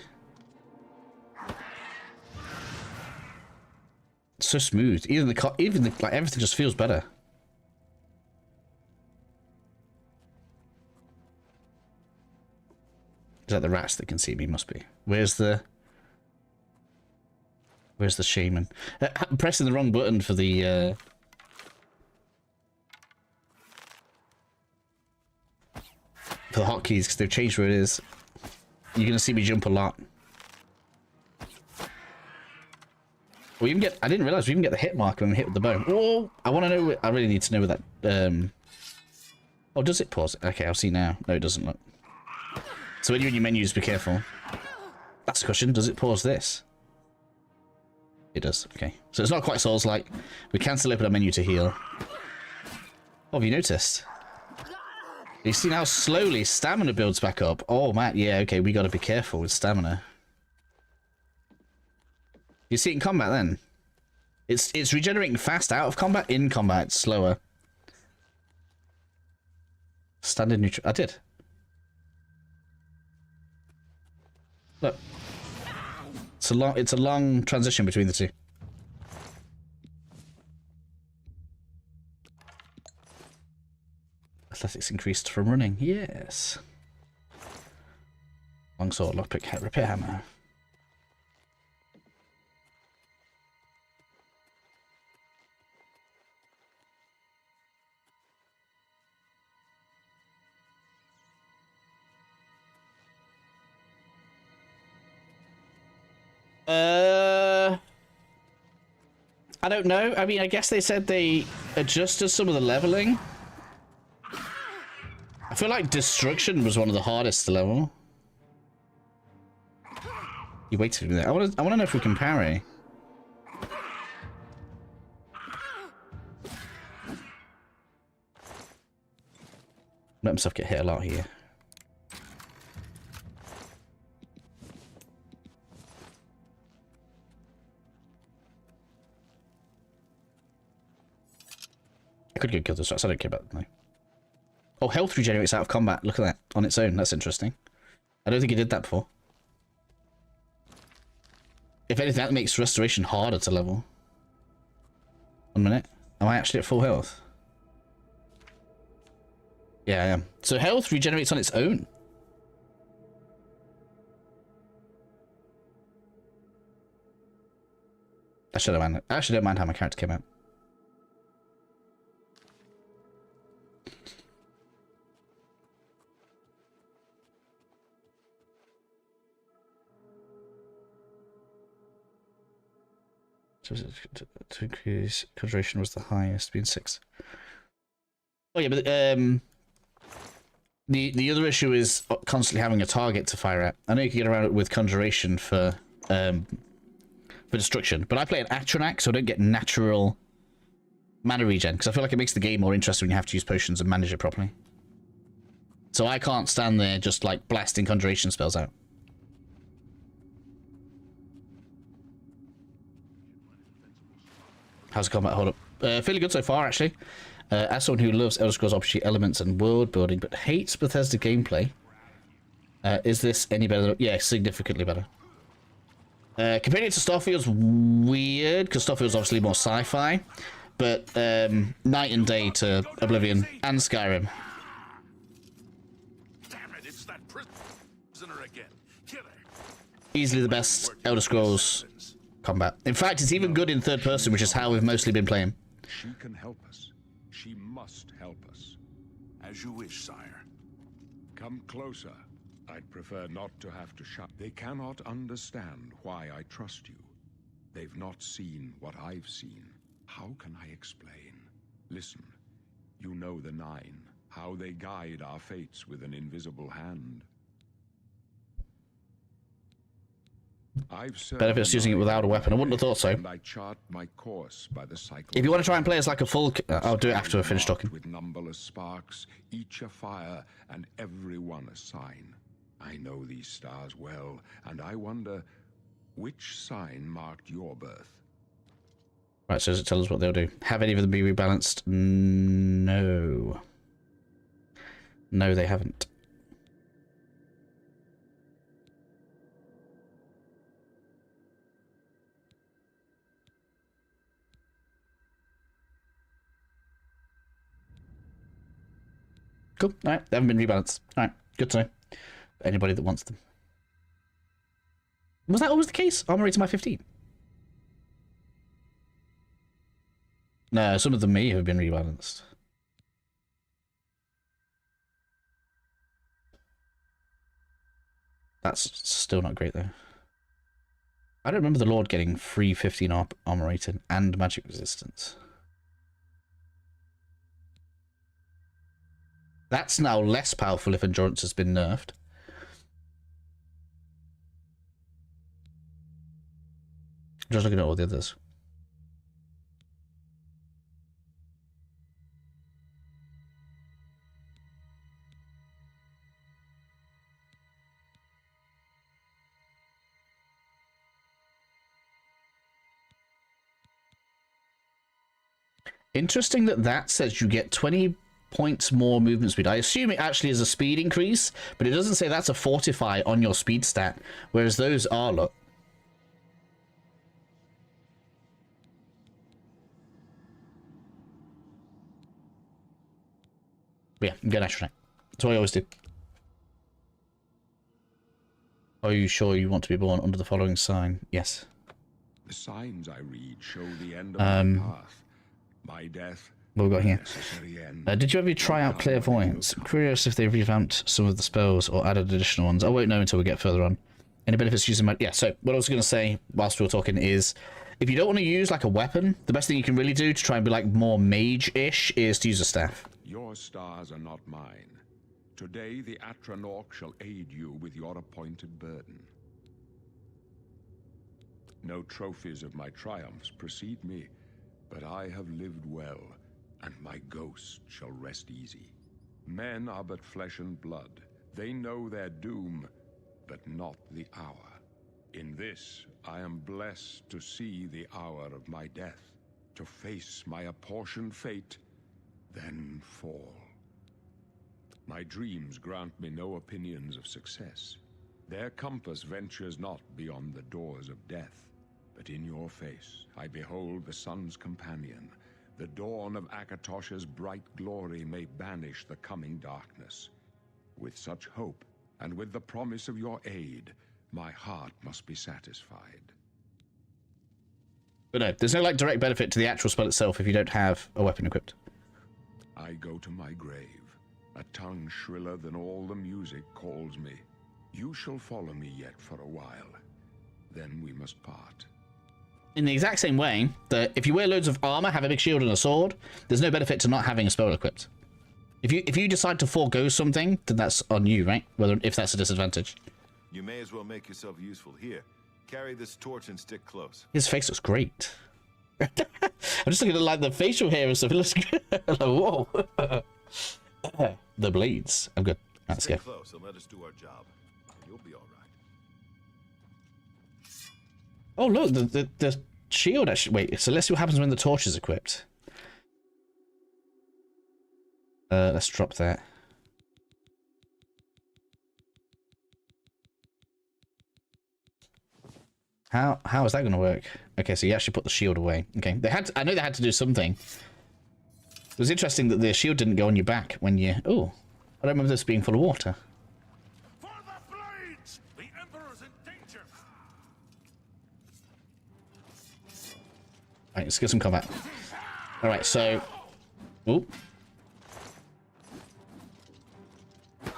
It's so smooth. Even everything just feels better. Is that the rats that can see me? Must be. Where's the shaman? I'm pressing the wrong button for the hotkeys because they've changed where it is. You're gonna see me jump a lot. We even get. I didn't realize we even get the hit marker when we hit with the bow. Oh, I want to know. I really need to know where that. Oh, does it pause? Okay, I'll see now. No, it doesn't. Look. So when you're in your menus, be careful. That's a question. Does it pause this? It does. Okay. So it's not quite Souls-like. We can still open our menu to heal. Oh, have you noticed? You see how slowly stamina builds back up. Oh, man. Yeah. Okay. We got to be careful with stamina. You see it in combat then. It's regenerating fast out of combat. In combat, it's slower. Standard neutral. I did. Look. It's a long transition between the two. Athletics increased from running. Yes. Longsword, lockpick, repair hammer. I don't know. I mean, I guess they said they adjusted some of the leveling. I feel like destruction was one of the hardest to level. You waited for me there. I want to know if we can parry. Let himself get hit a lot here. I could go kill this, so I don't care about that now. Oh, health regenerates out of combat. Look at that. On its own. That's interesting. I don't think he did that before. If anything, that makes restoration harder to level. 1 minute. Am I actually at full health? Yeah, I am. So health regenerates on its own. I actually don't mind how my character came out. To increase conjuration was the highest, being 6. Oh yeah, but the other issue is constantly having a target to fire at. I know you can get around it with conjuration for destruction, but I play an Atronac, so I don't get natural mana regen because I feel like it makes the game more interesting when you have to use potions and manage it properly. So I can't stand there just like blasting conjuration spells out. How's the combat hold up? Fairly good so far, actually. As someone who loves Elder Scrolls RPG elements and world building, but hates Bethesda gameplay, Is this any better? Yeah, significantly better. Comparing it to Starfield's weird, because Starfield's obviously more sci-fi, but night and day to Oblivion and Skyrim. Damn it, it's that prisoner again. Killer. Easily the best Elder Scrolls combat. In fact, it's even good in third person, which is how we've mostly been playing. She can help us. She must help us. As you wish, sire. Come closer. I'd prefer not to have to shut. They cannot understand why I trust you. They've not seen what I've seen. How can I explain? Listen, you know the Nine, how they guide our fates with an invisible hand. Benefits using it without a weapon. I wouldn't have thought so. And I chart my course by the cycle. If you want to try and play as like a full... I'll do it after I finish talking. With numberless sparks, each a fire, and every one a sign. I know these stars well, and I wonder which sign marked your birth. Right, so does it tell us what they'll do? Have any of them be rebalanced? No. No, they haven't. Cool. Alright, they haven't been rebalanced. Alright, good to know. Anybody that wants them. Was that always the case? Armor rating by 15? No, some of them may have been rebalanced. That's still not great though. I don't remember the Lord getting free 15 armor rating and magic resistance. That's now less powerful if endurance has been nerfed. Just looking at all the others. Interesting that that says you get 20 points more movement speed. I assume it actually is a speed increase, but it doesn't say that's a fortify on your speed stat, whereas those are, look. Yeah, I'm going astronaut. That's what I always do. Are you sure you want to be born under the following sign? Yes. The signs I read show the end of my path. My death. What have we got here? Necessary end. Did you ever try out Clairvoyance? I'm curious if they revamped some of the spells or added additional ones. I won't know until we get further on. Any benefits using my... Yeah, so what I was going to say whilst we were talking is, if you don't want to use like a weapon, the best thing you can really do to try and be like more mage-ish is to use a staff. Your stars are not mine. Today the Atronach shall aid you with your appointed burden. No trophies of my triumphs precede me, but I have lived well, and my ghost shall rest easy. Men are but flesh and blood. They know their doom, but not the hour. In this, I am blessed to see the hour of my death, to face my apportioned fate, then fall. My dreams grant me no opinions of success. Their compass ventures not beyond the doors of death. But in your face, I behold the sun's companion. The dawn of Akatosh's bright glory may banish the coming darkness. With such hope, and with the promise of your aid, my heart must be satisfied. But no, there's no like direct benefit to the actual spell itself if you don't have a weapon equipped. I go to my grave. A tongue shriller than all the music calls me. You shall follow me yet for a while. Then we must part. In the exact same way that if you wear loads of armor, have a big shield and a sword, there's no benefit to not having a spell equipped. If you decide to forego something, then that's on you, right? Whether if that's a disadvantage. You may as well make yourself useful here. Carry this torch and stick close. His face looks great. I'm just looking at like the facial hair and stuff. It looks good. Like, whoa. The blades. I'm good. Right, let's Stay go. close and let us do our job. You'll be all right. Oh look, the shield actually. Wait, so let's see what happens when the torch is equipped. Let's drop that. How is that going to work? Okay, so you actually put the shield away. Okay, I know they had to do something. It was interesting that the shield didn't go on your back when you... Oh, I don't remember this being full of water. For the blades! The Emperor's in danger! Right, let's get some combat. Alright, so... Oh. You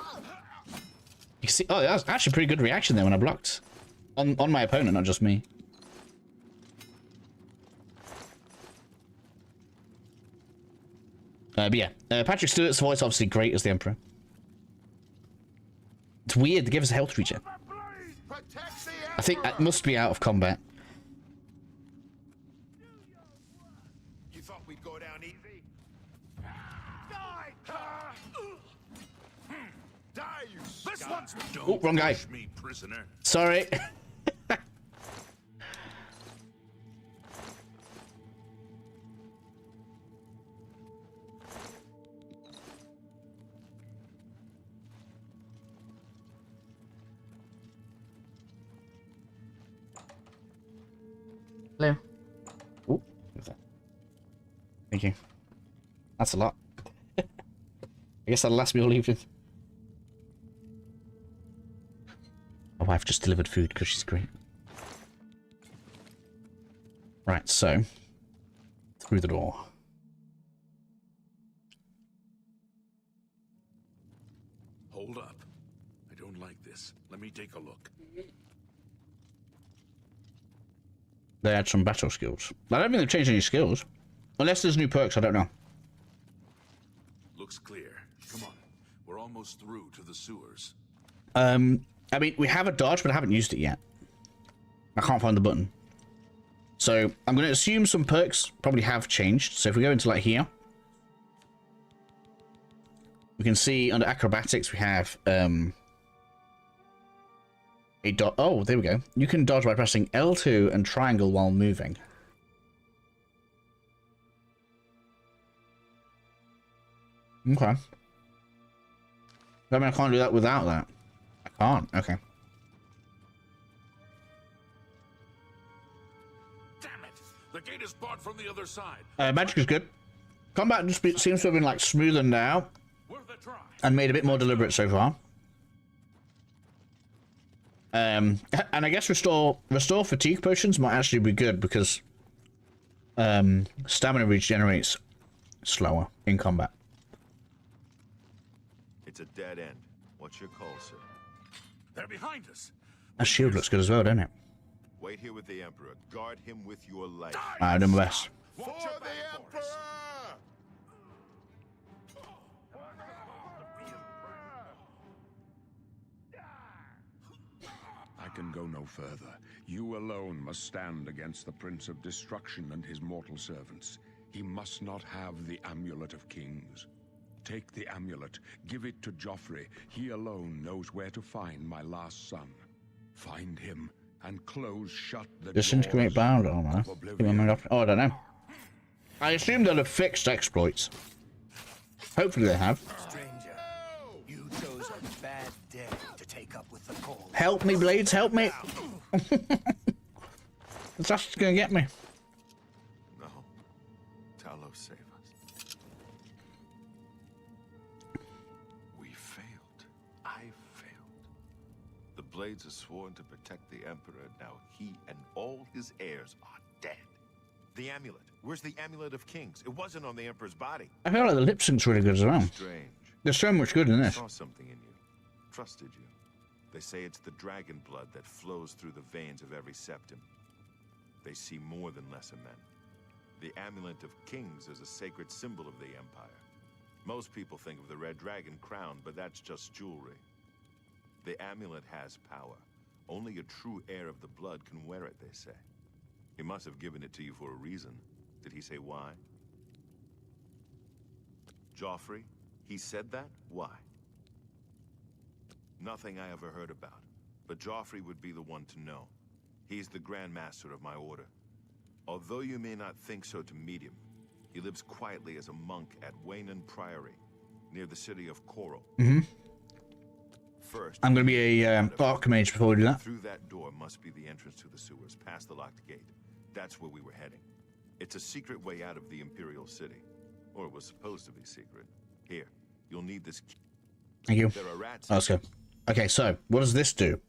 can see... Oh, that was actually a pretty good reaction there when I blocked. On my opponent, not just me. But yeah, Patrick Stewart's voice obviously great as the Emperor. It's weird, they give us a health regen. I think that must be out of combat. You thought we'd go down easy? Die, you This one's... Oh, wrong guy. Push me, prisoner. Sorry. Hello. Oh, thank you. That's a lot. I guess that'll last me all evening. My wife just delivered food because she's great. Right, so through the door. Hold up. I don't like this. Let me take a look. They add some battle skills. I don't think they've changed any skills. Unless there's new perks, I don't know. Looks clear. Come on. We're almost through to the sewers. I mean, we have a dodge, but I haven't used it yet. I can't find the button. So, I'm going to assume some perks probably have changed. So, if we go into, like, here. We can see under acrobatics, we have, oh, there we go. You can dodge by pressing L2 and triangle while moving. Okay. I mean, I can't do that without that. I can't. Okay. Damn it! The gate is barred from the other side. Magic is good. Combat just seems to have been, like, smoothened now Worth a try. and made a bit more deliberate so far. And I guess restore fatigue potions might actually be good because stamina regenerates slower in combat. It's a dead end. What's your call, sir? They're behind us. That shield looks good as well, doesn't it? Wait here with the Emperor. Guard him with your life. I do my best. For the Emperor! I can go no further. You alone must stand against the Prince of Destruction and his mortal servants. He must not have the Amulet of Kings. Take the amulet, give it to Joffrey. He alone knows where to find my last son. Find him and close shut the Disintegrate bound armor. of Oblivion. Oh, I don't know. I assume they'll have fixed exploits. Hopefully they have. Stranger, you chose a bad day to take up with the call. Help me, Blades, help me! It's just gonna get me. No. Talos, save us. We failed. I failed. The Blades are sworn to protect the Emperor. Now he and all his heirs are dead. The amulet. Where's the Amulet of Kings? It wasn't on the Emperor's body. I feel like the lip sync's really good as well. Strange. There's so much good in I this. saw something in you. Trusted you. They say it's the dragon blood that flows through the veins of every septum. They see more than lesser men. The Amulet of Kings is a sacred symbol of the Empire. Most people think of the red dragon crown, but that's just jewelry. The amulet has power. Only a true heir of the blood can wear it, they say. He must have given it to you for a reason. Did he say why? Joffrey? He said that? Why? Nothing I ever heard about. But Joffrey would be the one to know. He's the Grand Master of my order. Although you may not think so to meet him, he lives quietly as a monk at Waynon Priory, near the city of Coral. First, I'm going to be a Archmage before we do that. through that door must be the entrance to the sewers, past the locked gate. That's where we were heading. It's a secret way out of the Imperial City. Or it was supposed to be secret. Here, you'll need this key. Thank you. There are rats. Oh, let's go. Okay, so what does this do?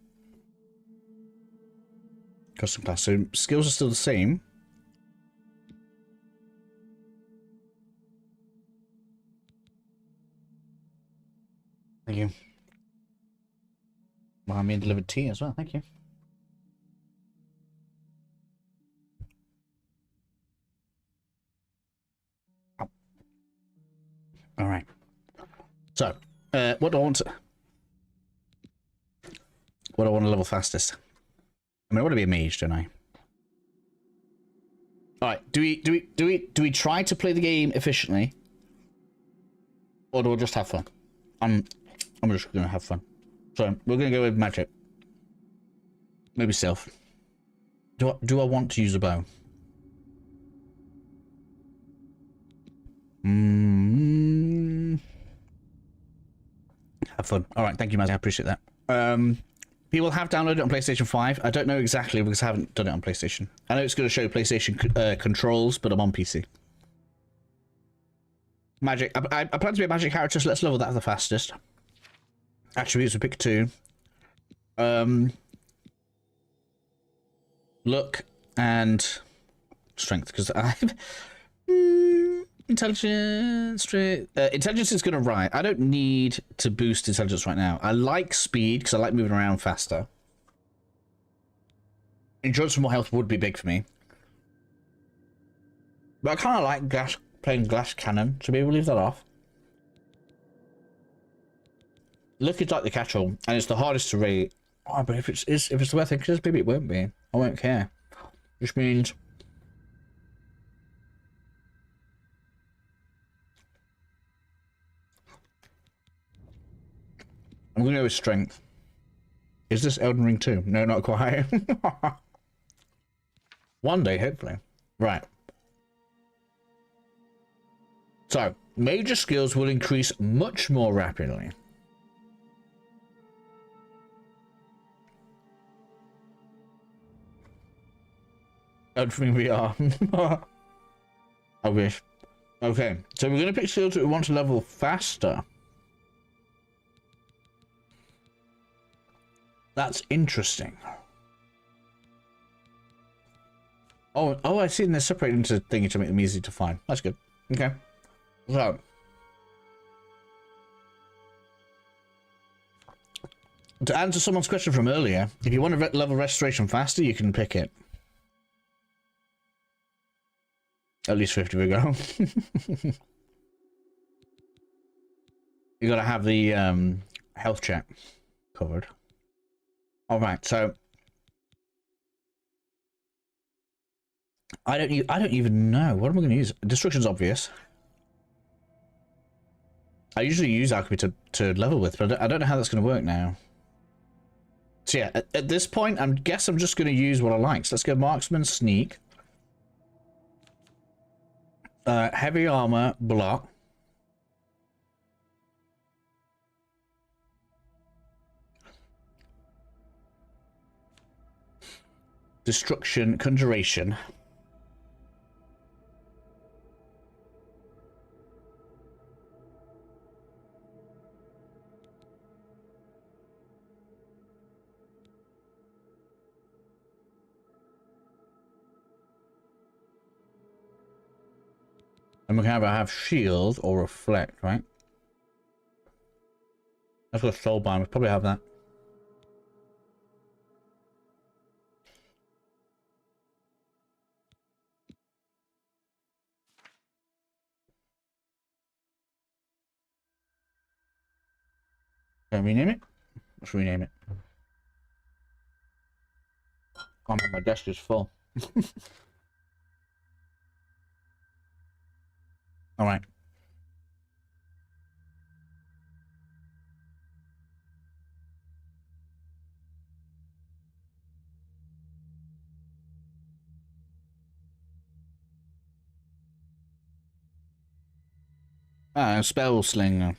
Custom class. So skills are still the same. Thank you. Well, I'm being delivered tea as well. Thank you. Oh. All right. So, what do I want to? What do I want to level fastest? I mean, I want to be a mage, don't I? All right. Do we try to play the game efficiently, or do we just have fun? I'm just gonna have fun. So we're gonna go with magic. Maybe stealth. Do I want to use a bow? Have fun. All right, thank you, Mazzy. I appreciate that. People have downloaded it on PlayStation 5. I don't know exactly because I haven't done it on PlayStation. I know it's going to show PlayStation controls, but I'm on PC. Magic. I plan to be a magic character, so let's level that the fastest. Attributes, we pick 2. Look and strength, because I've intelligence. Intelligence is gonna rise. I don't need to boost intelligence right now. I like speed because I like moving around faster. Endurance for more health would be big for me, but I kind of like playing glass cannon, so maybe we'll leave that off. Look is like the catch-all, and it's the hardest to rate. Oh, but if it's the way I think it is, maybe it won't be. I won't care. Which means I'm gonna go with strength. Is this Elden Ring 2? No, not quite. One day, hopefully. Right. So, major skills will increase much more rapidly. Elden Ring VR. I wish. Okay, so we're going to pick skills that we want to level faster. That's interesting. Oh, I see. They're separated into thingy to make them easy to find. That's good. Okay. So, to answer someone's question from earlier, if you want to level restoration faster, you can pick it. At least 50 we go. You gotta have the health check covered. All right, so I don't even know what am I going to use. Destruction's obvious. I usually use alchemy to level with, but I don't know how that's going to work now. So yeah, at this point, I guess I'm just going to use what I like. So let's go marksman, sneak, heavy armor, block. Destruction, conjuration. And we can either have shield or reflect, right? Let's go soulbind. We probably have that. Can we rename it? Let's rename it. Oh man, my desk is full. All right. Spell slinger.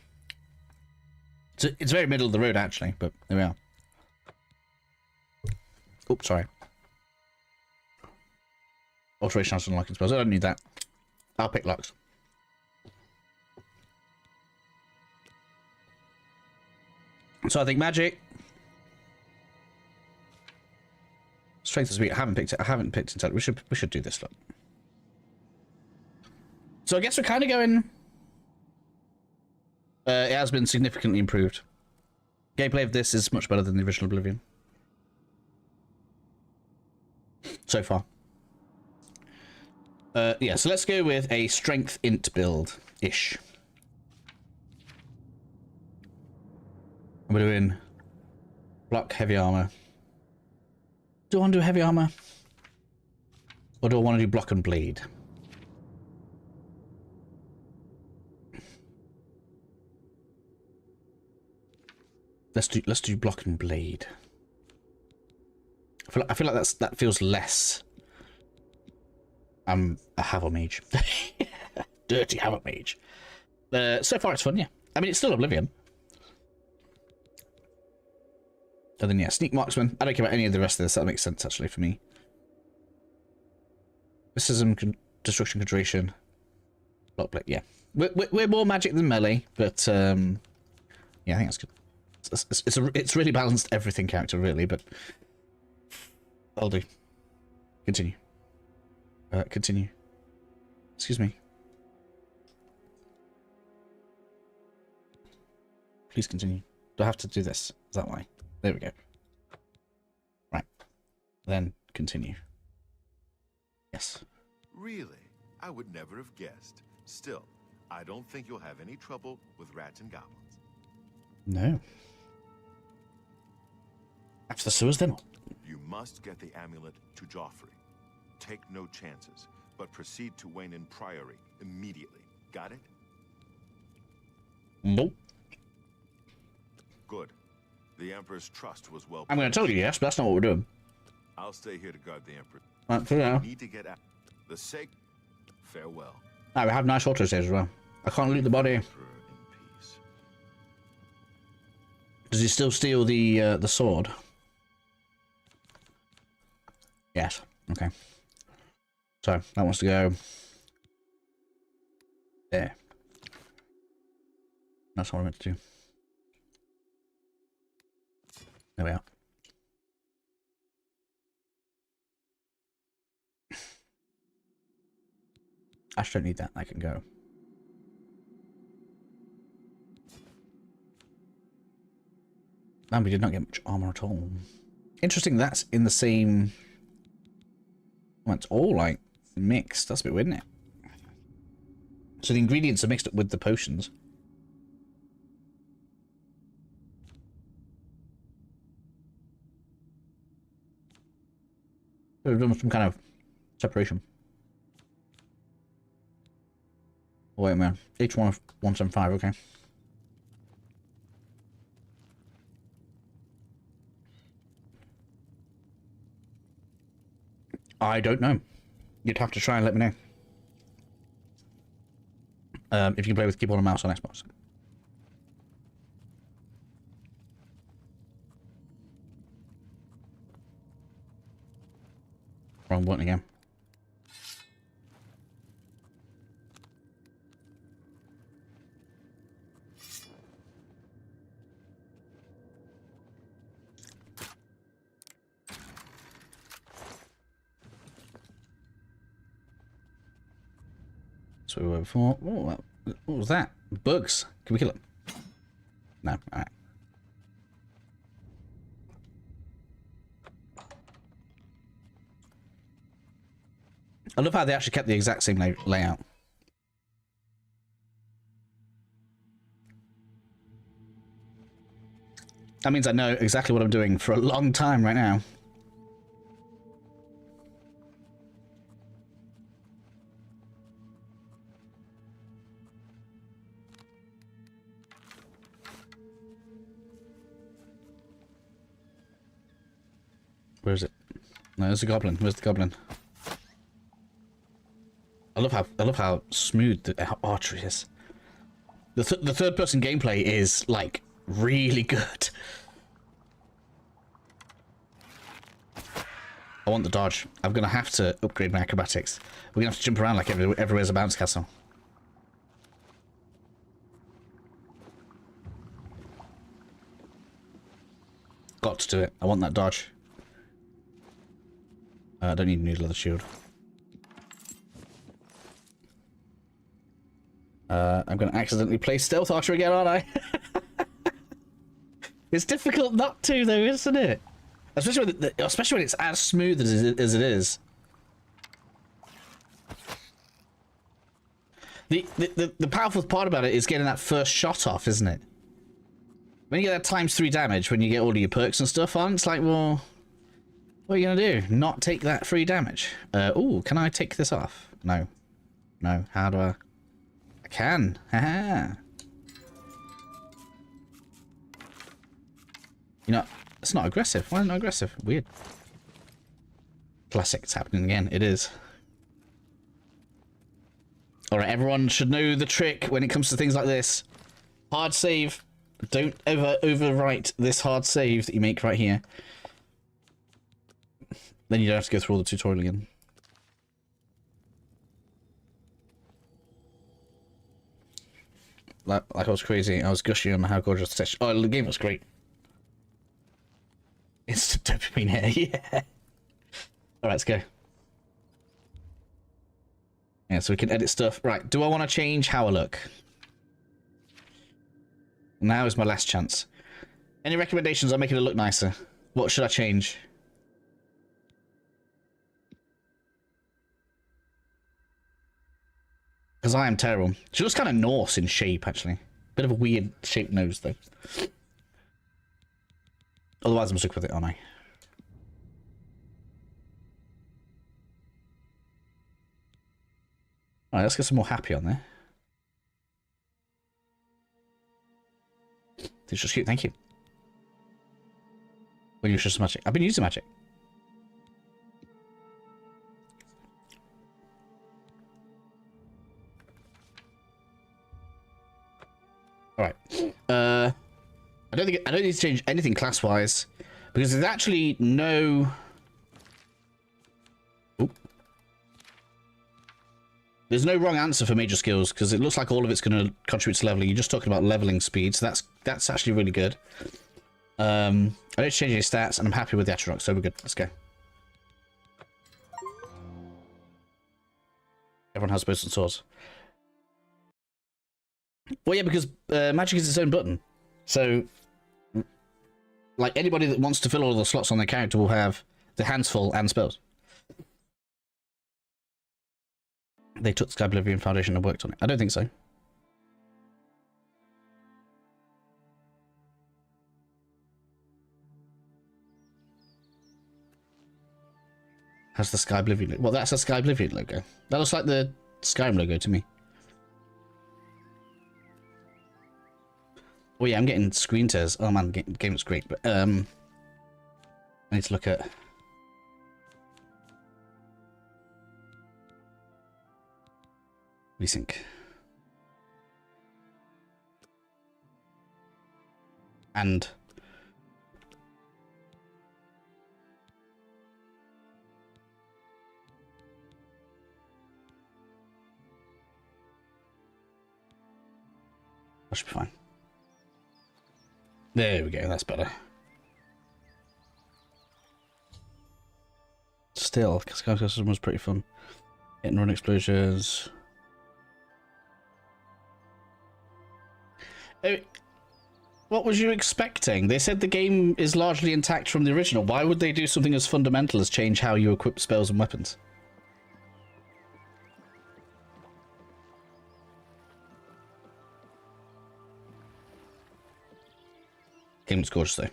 It's very middle of the road, actually, but there we are. Oops, sorry. Alteration has unlocking spells. I don't need that. I'll pick locks. So I think magic. Strength of speed. I haven't picked it. I haven't picked intelligence. We should do this. Look. So I guess we're kind of going. It has been significantly improved. Gameplay of this is much better than the original Oblivion. So far. Yeah, so let's go with a strength int build-ish. We're doing block heavy armor. Do I want to do heavy armor? Or do I want to do block and blade? Let's do block and blade. I feel like that feels less. I'm a Havel Mage. Dirty Havel Mage. So far it's fun, yeah. I mean, it's still Oblivion. And then, yeah, Sneak Marksman. I don't care about any of the rest of this. That makes sense, actually, for me. Mysticism, Destruction, Conjuration. Block Blade, yeah. We're more magic than melee, but, yeah, I think that's good. It's really balanced everything character, really, but... I'll do. Continue. Continue. Excuse me. Please continue. Do I have to do this? Is that why? There we go. Right. Then continue. Yes. Really? I would never have guessed. Still, I don't think you'll have any trouble with rats and goblins. No. After the sewers, then. You must get the amulet to Joffrey. Take no chances, but proceed to Wayne Priory immediately. Got it? Nope. Good. The Emperor's trust was well. I'm going to tell you yes, but that's not what we're doing. I'll stay here to guard the Emperor. Right, for now. Need to get out. The sake. Farewell. Ah, we have nice auto saves as well. I can't loot the body. Emperor in peace. Does he still steal the sword? Yes. Okay. So that wants to go there. That's what I meant to do. There we are. I actually don't need that. I can go. And we did not get much armor at all. Interesting. That's in the same. Well, it's all like mixed. That's a bit weird, isn't it? So the ingredients are mixed up with the potions. We've done some kind of separation. Oh, wait a minute. Each one of 175, okay. I don't know. You'd have to try and let me know. If you can play with keyboard and mouse on Xbox. Wrong button again. So we were before. Oh, what was that? Bugs. Can we kill it? No. Alright. I love how they actually kept the exact same layout. That means I know exactly what I'm doing for a long time right now. Where is it? No, there's a goblin. Where's the goblin? I love how smooth the archery is. The third person gameplay is like really good. I want the dodge. I'm going to have to upgrade my acrobatics. We're going to have to jump around like everywhere's a bounce castle. Got to do it. I want that dodge. I don't need a new leather shield. I'm going to accidentally play Stealth Archer again, aren't I? It's difficult not to, though, isn't it? Especially when it's as smooth as it is. The powerful part about it is getting that first shot off, isn't it? When you get that ×3 damage, when you get all of your perks and stuff on, it's like, well, what are you gonna do? Not take that free damage? Oh, can I take this off? No. No. How do I? I can. Haha. You know, it's not aggressive. Why is it not aggressive? Weird. Classic. It's happening again. It is. Alright, everyone should know the trick when it comes to things like this. Hard save. Don't ever overwrite this hard save that you make right here. Then you don't have to go through all the tutorial again. Like I was crazy. I was gushing on how gorgeous the texture. Oh, the game was great. Instant dopamine here, yeah. Alright, let's go. Yeah, so we can edit stuff. Right, do I want to change how I look? Now is my last chance. Any recommendations on making it look nicer? What should I change? Because I am terrible. She looks kind of Norse in shape, actually. Bit of a weird shaped nose, though. Otherwise, I'm stuck with it, aren't I? Alright, let's get some more happy on there. It's just cute, thank you. When you use just magic. I've been using magic. Alright. I don't need to change anything class-wise because there's actually no. Oop. There's no wrong answer for major skills because it looks like all of it's going to contribute to leveling. You're just talking about leveling speed, so that's actually really good. I don't change any stats, and I'm happy with the Atronach, so we're good. Let's go. Everyone has bows and swords. Well, yeah, because magic is its own button. So, like, anybody that wants to fill all the slots on their character will have the hands full and spells. They took the Sky Oblivion Foundation and worked on it. I don't think so. How's the Sky Oblivion? Well, that's a Sky Oblivion logo. That looks like the Skyrim logo to me. Oh yeah, I'm getting screen tears. Oh man, the game looks great, but I need to look at. Resync. And that should be fine. There we go, that's better. Still, Sky Custom was pretty fun. Hit and run explosions. What was you expecting? They said the game is largely intact from the original. Why would they do something as fundamental as change how you equip spells and weapons? Game was gorgeous though.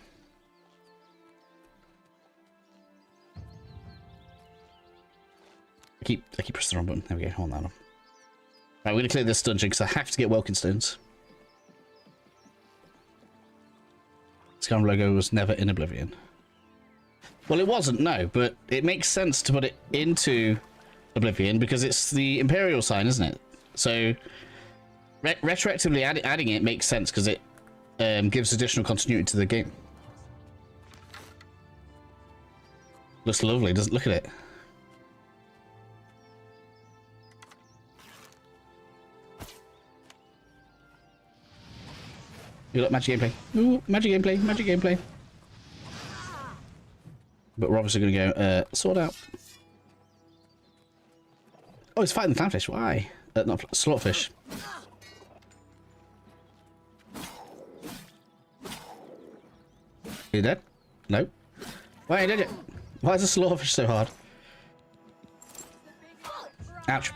I keep pressing the wrong button. There we go. Hold on. Right, we're gonna clear this dungeon because I have to get Welkin Stones. Skyrim logo was never in Oblivion. Well, it wasn't, no, but it makes sense to put it into Oblivion because it's the Imperial sign, isn't it? So retroactively adding it makes sense because it gives additional continuity to the game. Looks lovely, doesn't look at it. You look magic gameplay. Ooh, magic gameplay, magic gameplay. But we're obviously going to go sword out. Oh, he's fighting the clownfish. Why? Not slotfish. You dead? No. Why ain't dead yet? Why is the slotfish so hard? Ouch.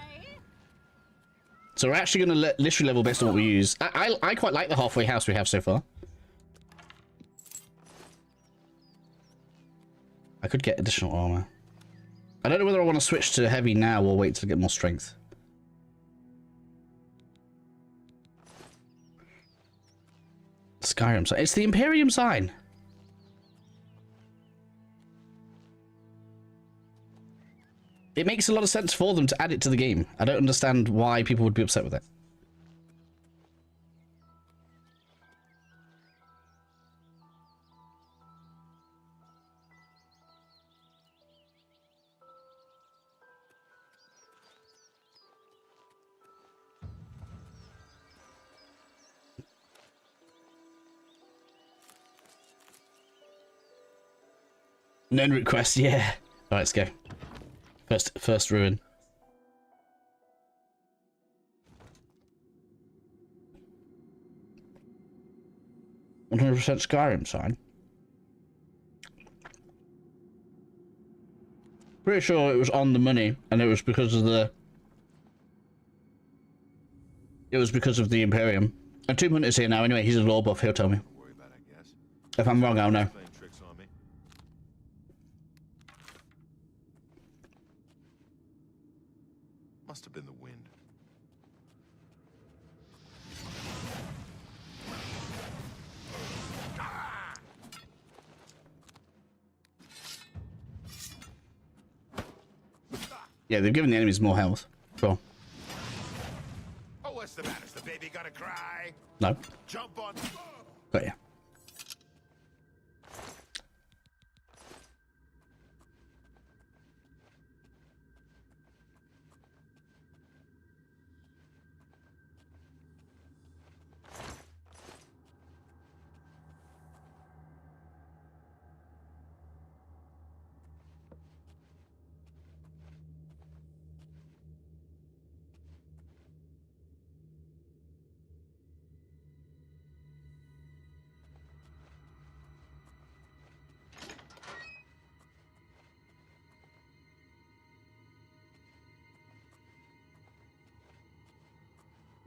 So we're actually going to literally level based on what we use. I quite like the halfway house we have so far. I could get additional armor. I don't know whether I want to switch to heavy now or wait to get more strength. Skyrim sign. It's the Imperium sign. It makes a lot of sense for them to add it to the game. I don't understand why people would be upset with it. Known request, yeah. Alright, let's go. First ruin. $100% Skyrim sign. Pretty sure it was on the money, and it was because of the. It was because of the Imperium. And Tomb Hunter's here now anyway. He's a lore buff. He'll tell me. Worry about, I guess. If I'm wrong, I'll know. Playing tricks on me. Must have been the wind. Yeah, they've given the enemies more health. Cool. Oh, what's the matter? Is the baby gonna cry? No. Jump on. Got ya.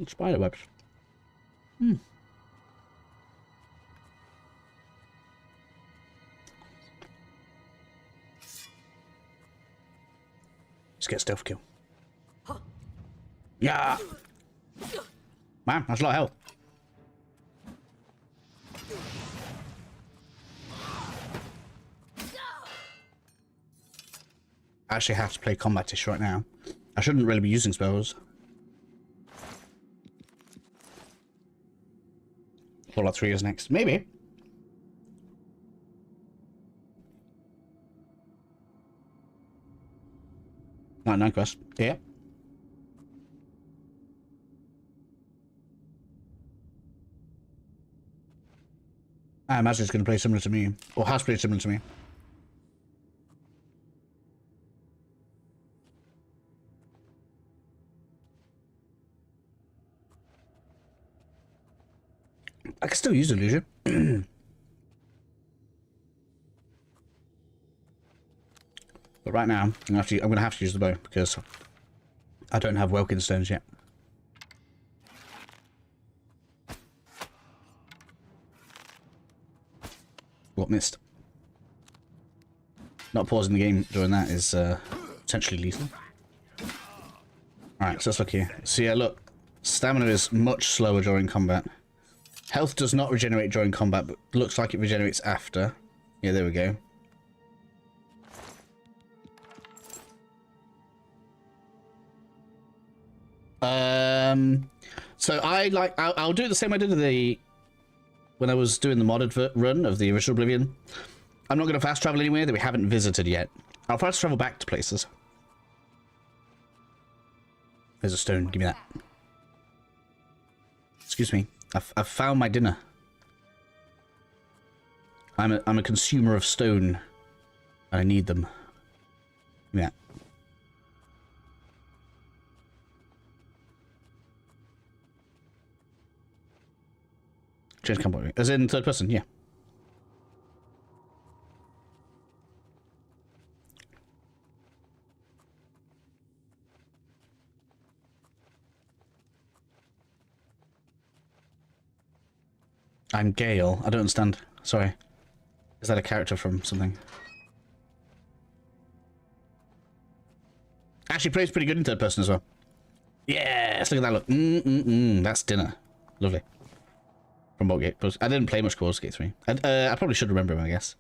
Spider webs. Let's get a stealth kill. Yeah. Man, that's a lot of health. I actually have to play Combatish right now. I shouldn't really be using spells. Fallout 3 is next. Maybe. Nine quest. Yeah. I imagine it's going to play similar to me. Or has played similar to me. I can still use illusion. But right now, I'm gonna have to use the bow because I don't have Welkin stones yet. What missed? Not pausing the game during that is potentially lethal. Alright, so let's look here. So yeah, look. Stamina is much slower during combat. Health does not regenerate during combat, but looks like it regenerates after. Yeah, there we go. So I'll do it the same I did with the when I was doing the modded run of the original Oblivion. I'm not going to fast travel anywhere that we haven't visited yet. I'll fast travel back to places. There's a stone. Give me that. Excuse me. I've found my dinner. I'm a consumer of stone. I need them. Give me that. Change camera. As in third person, yeah. I'm Gale. I don't understand. Sorry. Is that a character from something? Actually, plays pretty good in third person as well. Yes, look at that look. That's dinner. Lovely. From what gate? I didn't play much Baldur's Gate 3. I probably should remember him, I guess.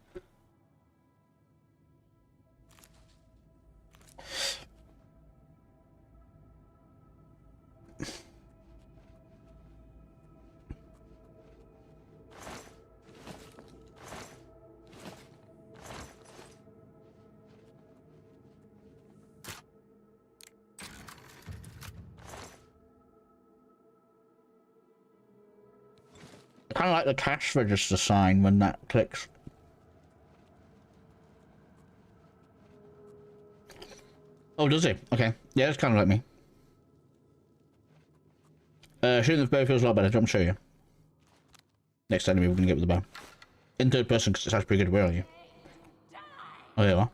Kind of like the cash register sign when that clicks. Oh, does he? Okay. Yeah, it's kind of like me. Shooting the bow feels a lot better. Do you want me to show you? Next enemy we're going to get with the bow. In third person, because it's actually pretty good. Where are you? Oh, there you are.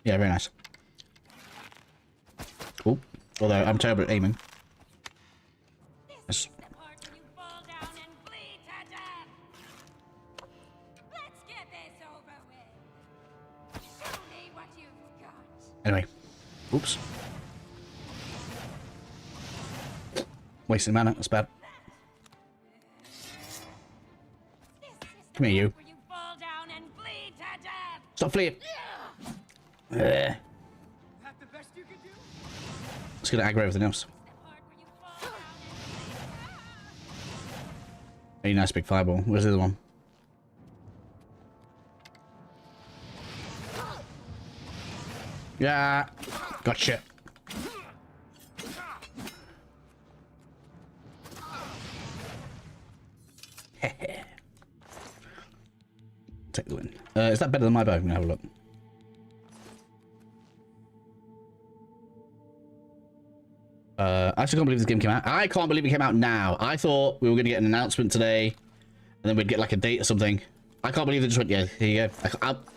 Yeah, very nice. Oh, although I'm terrible at aiming. Yes. Anyway, oops. Wasting mana, that's bad. Come here, you. Stop fleeing. Let's get aggro everything else. A nice big fireball. Where's the other one? Yeah, gotcha. Take the win. Is that better than my bow? I'm gonna have a look. I actually can't believe this game came out. I can't believe it came out now. I thought we were gonna get an announcement today, and then we'd get like a date or something. I can't believe they just went, yeah, here you go.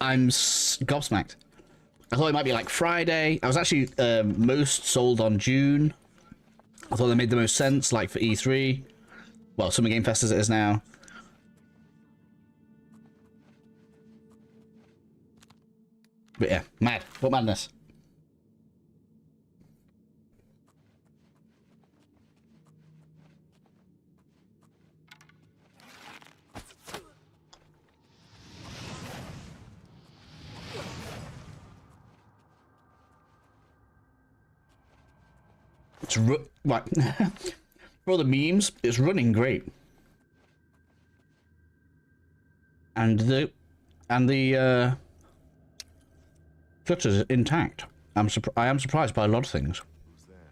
I'm gobsmacked. I thought it might be like Friday. I was actually most sold on June. I thought they made the most sense, like for E3. Well, Summer Game Fest as it is now. But yeah, mad. What madness? It's right. For all the memes, it's running great, and the flutter's intact. I am surprised by a lot of things. Who's there?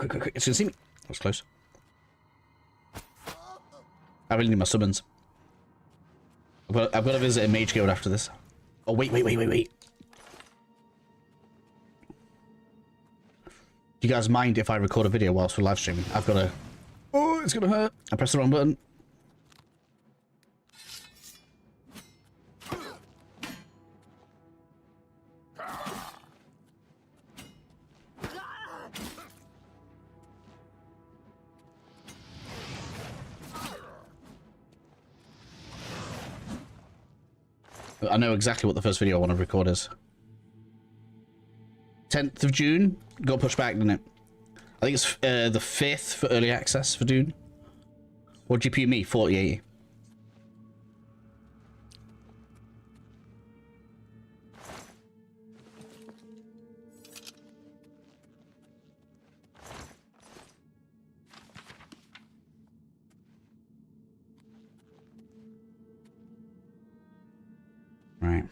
Quick. It's gonna see me. That was close. I really need my summons. I've got to visit a Mage Guild after this. Oh, wait. Do you guys mind if I record a video whilst we're live streaming? I've got to... Oh, it's going to hurt. I pressed the wrong button. I know exactly what the first video I want to record is. 10th of June? Got pushed back, didn't it? I think it's the 5th for early access for Dune. What GPU me? 4080. Right.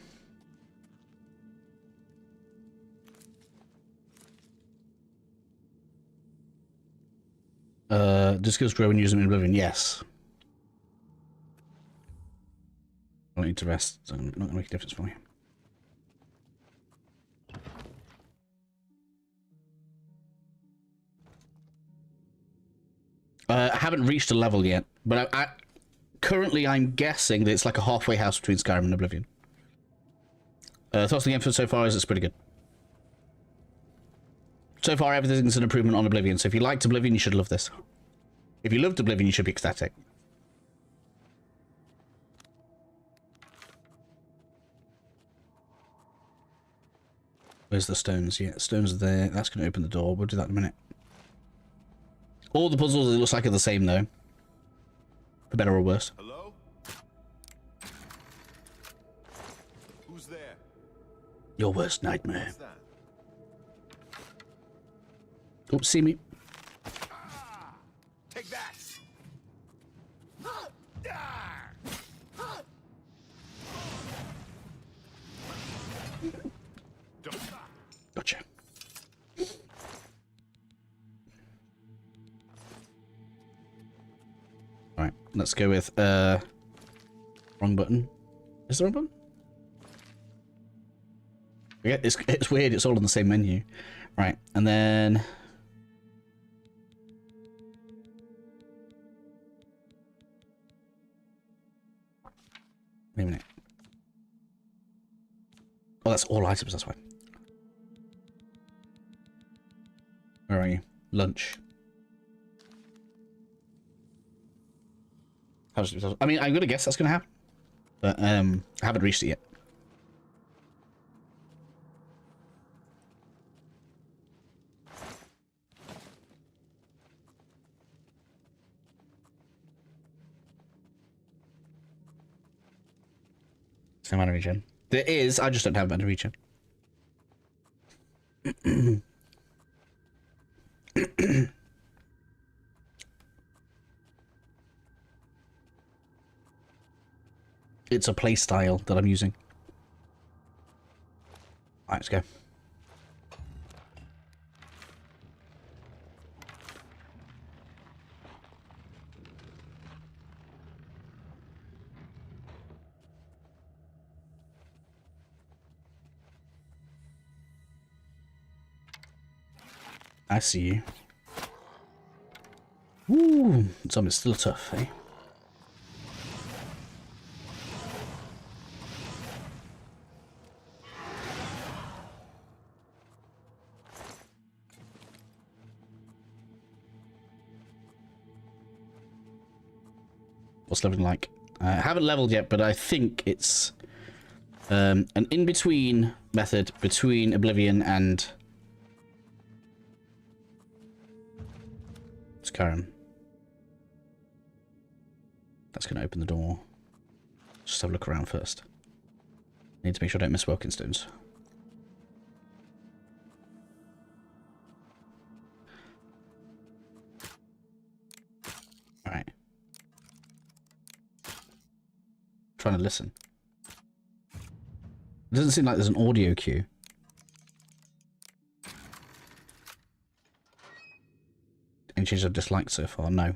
Do skills grow when using Oblivion? Yes. I don't need to rest, so I'm not going to make a difference for me. I haven't reached a level yet, but currently I'm guessing that it's like a halfway house between Skyrim and Oblivion. Thoughts on the game so far is it's pretty good. So far, everything's an improvement on Oblivion, so if you liked Oblivion, you should love this. If you loved Oblivion, you should be ecstatic. Where's the stones? Yeah, stones are there. That's going to open the door. We'll do that in a minute. All the puzzles, it looks like, are the same, though. For better or worse. Hello? Who's there? Your worst nightmare. What's that? Oops, see me. Take that! Gotcha. Alright, let's go with, wrong button. Is there a button? Yeah, it's weird, it's all on the same menu. Right, and then... Wait a minute. Oh, that's all items, that's why. Where are you? Lunch. I mean, I'm gonna guess that's gonna happen. But, I haven't reached it yet. Same mana regen. There is, I just don't have mana regen. It's a playstyle that I'm using. Alright, let's go. I see you. Ooh, zombies still tough, eh? What's leveling like? I haven't leveled yet, but I think it's an in-between method between Oblivion and Skyrim. That's going to open the door. Just have a look around first. Need to make sure I don't miss Welkin stones. Alright. Trying to listen. It doesn't seem like there's an audio cue. Any changes I've disliked so far? No.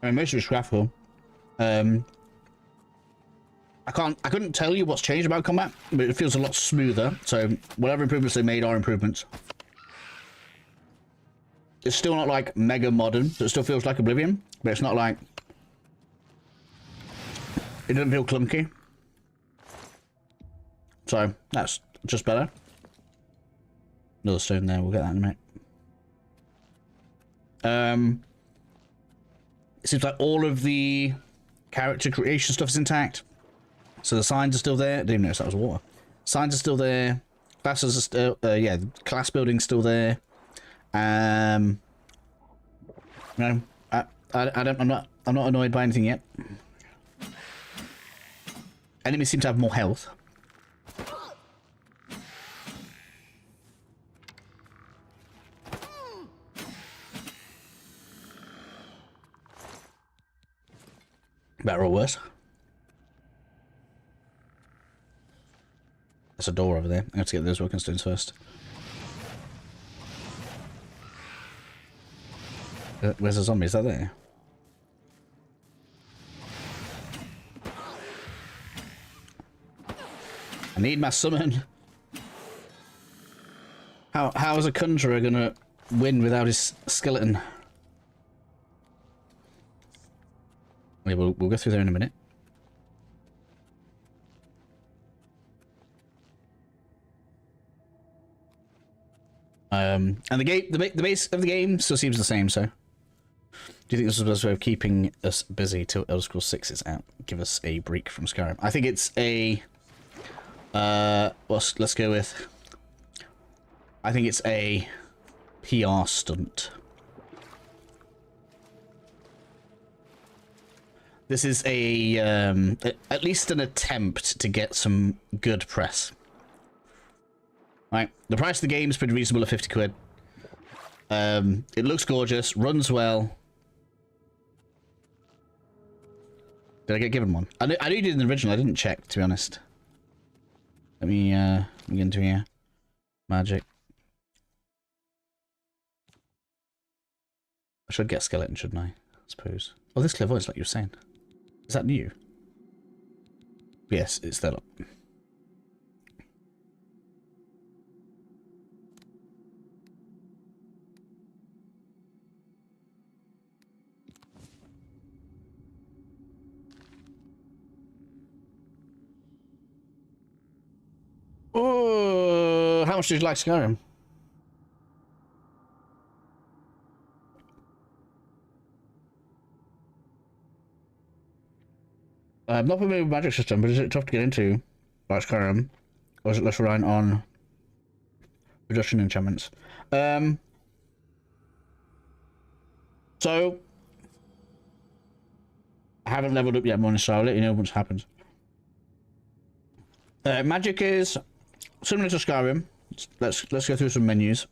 I mean, most of it's graphical. I couldn't tell you what's changed about combat, but it feels a lot smoother. So whatever improvements they made are improvements. It's still not like mega modern, so it still feels like Oblivion, but it's not like... It doesn't feel clunky. So that's just better. Another stone there, we'll get that in a minute. It seems like all of the character creation stuff is intact. So the signs are still there. Didn't even notice that was water. Signs are still there. Classes are still, yeah, class building's still there. No, I'm not annoyed by anything yet. Enemies seem to have more health. Better or worse. There's a door over there. I have to get those working stones first. Where's the zombie? Is that there? I need my summon. How is a conjurer gonna win without his skeleton? Yeah, we'll go through there in a minute. And the base of the game still seems the same. So, do you think this is the best way of keeping us busy till Elder Scrolls 6 is out? Give us a break from Skyrim. I think it's a. Let's go with. I think it's a PR stunt. This is a at least an attempt to get some good press. Right, the price of the game is pretty reasonable at 50 quid. It looks gorgeous, runs well. Did I get given one? I knew you did in the original. I didn't check, to be honest. Let me get into here. Magic. I should get a skeleton, shouldn't I suppose. Oh, this clairvoyance, like you were saying. Is that new? Yes, it's still up. Oh, how much did you like Skyrim? I'm not familiar with the magic system, but is it tough to get into, like Skyrim? Or is it less reliant on reduction enchantments? So, I haven't leveled up yet, Morning, so I'll let you know once it happens. Magic is similar to Skyrim. Let's go through some menus.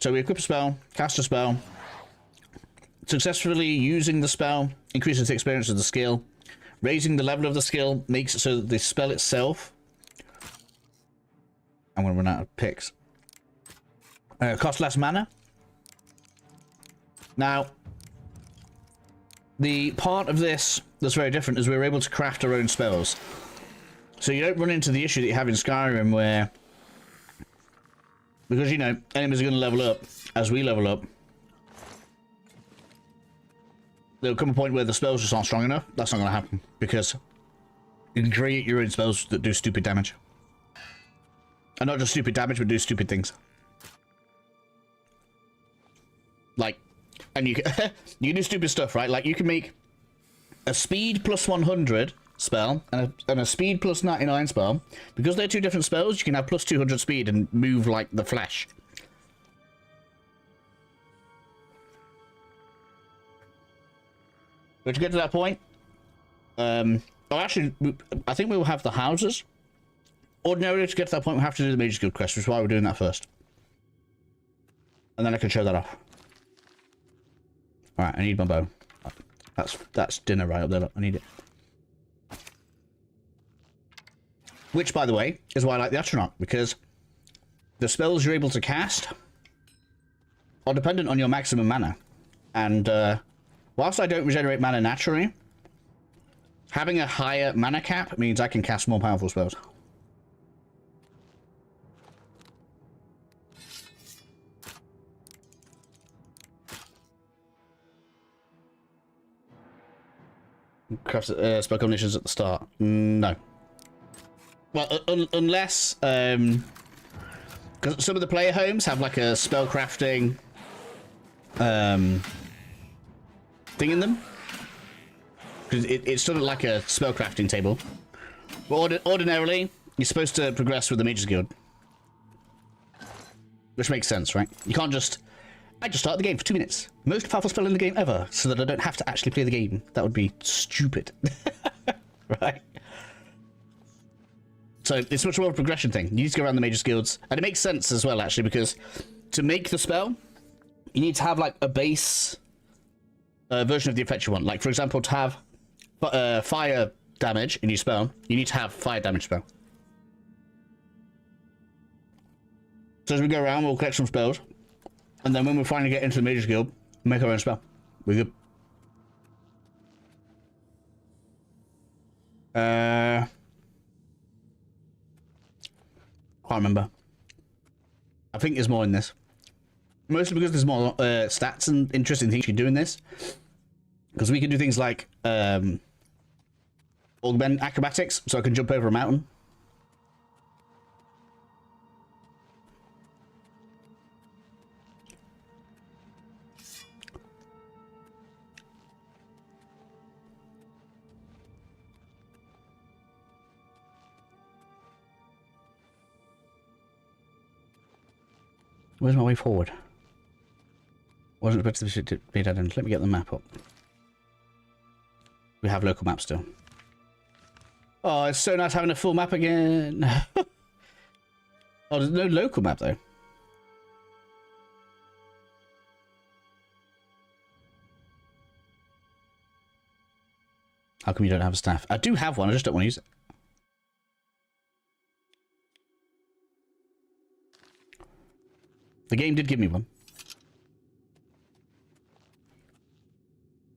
So we equip a spell, cast a spell. Successfully using the spell increases the experience of the skill. Raising the level of the skill makes it so that the spell itself. I'm going to run out of picks. Cost less mana. Now, the part of this that's very different is we're able to craft our own spells. So you don't run into the issue that you have in Skyrim where, because, you know, enemies are going to level up as we level up. There'll come a point where the spells just aren't strong enough. That's not going to happen because you can create your own spells that do stupid damage. And not just stupid damage, but do stupid things. Like, and you can, you can do stupid stuff, right? Like, you can make a speed plus 100 spell and a speed plus 99 spell. Because they're two different spells, you can have plus 200 speed and move like the Flash. But to get to that point, actually, I think we will have the houses. Ordinarily, to get to that point, we have to do the Mage Guild quest, which is why we're doing that first. And then I can show that off. Alright, I need my bow. That's dinner right up there, look, I need it. Which, by the way, is why I like the Astronaut, because the spells you're able to cast are dependent on your maximum mana. And, whilst I don't regenerate mana naturally, having a higher mana cap means I can cast more powerful spells. Craft spell combinations at the start. No. Well, unless because some of the player homes have like a spell crafting thing in them. because it's sort of like a spellcrafting table. But ordinarily, you're supposed to progress with the Mages Guild. Which makes sense, right? You can't just... I just start the game for 2 minutes. Most powerful spell in the game ever, so that I don't have to actually play the game. That would be stupid. Right? So it's much more of a progression thing. You need to go around the Mages Guilds. And it makes sense as well, actually, because to make the spell, you need to have, like, a base version of the effect you want. Like, for example, to have fire damage in your spell, you need to have fire damage spell. So as we go around, we'll collect some spells. And then when we finally get into the Mages Guild, make our own spell. We're good. Can't remember. I think there's more in this. Mostly because there's more stats and interesting things you can do in this. Because we can do things like augment acrobatics, so I can jump over a mountain. Where's my way forward? Wasn't expected to be dead end. Let me get the map up. We have local map still. Oh, it's so nice having a full map again. Oh, there's no local map though. How come you don't have a staff? I do have one, I just don't want to use it. The game did give me one.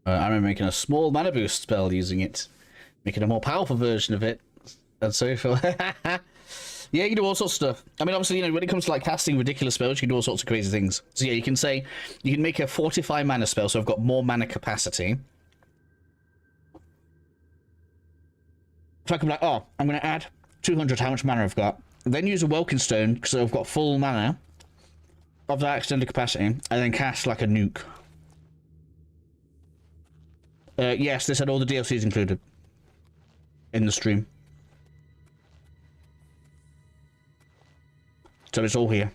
I remember making a small mana boost spell using it. Making a more powerful version of it. And so forth. Yeah, you can do all sorts of stuff. I mean, obviously, you know, when it comes to like casting ridiculous spells, you can do all sorts of crazy things. So yeah, you can say, you can make a fortify mana spell, so I've got more mana capacity. So I can be like, oh, I'm going to add 200 to how much mana I've got. Then use a Welkin Stone, because I've got full mana of that extended capacity, and then cast like a nuke. Yes, they said all the DLCs included in the stream. So it's all here.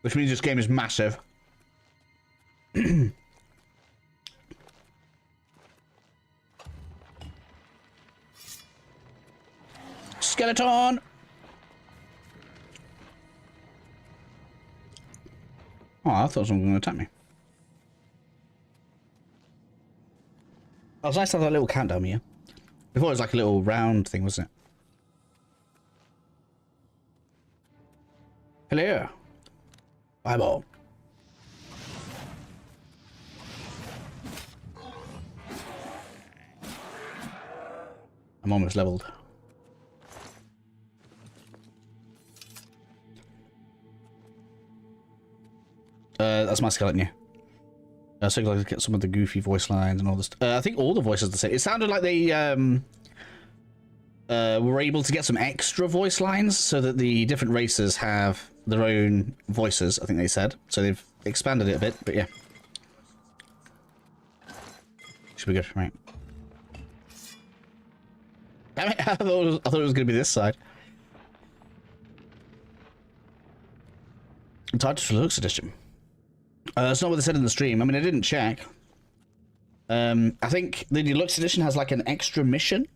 Which means this game is massive. Skeleton! Oh, I thought someone was going to attack me. Oh, it was nice to have that little countdown here. Before it was like a little round thing, wasn't it? Hello. Fireball. I'm almost leveled. That's my skeleton, yeah. So I get some of the goofy voice lines and all this. I think all the voices are the same. It sounded like they were able to get some extra voice lines so that the different races have their own voices, I think they said. So they've expanded it a bit, but yeah. Should be good, right. Damn it, I thought it was going to be this side. It's hard to Deluxe Edition. That's not what they said in the stream. I mean, I didn't check. I think the Deluxe Edition has like an extra mission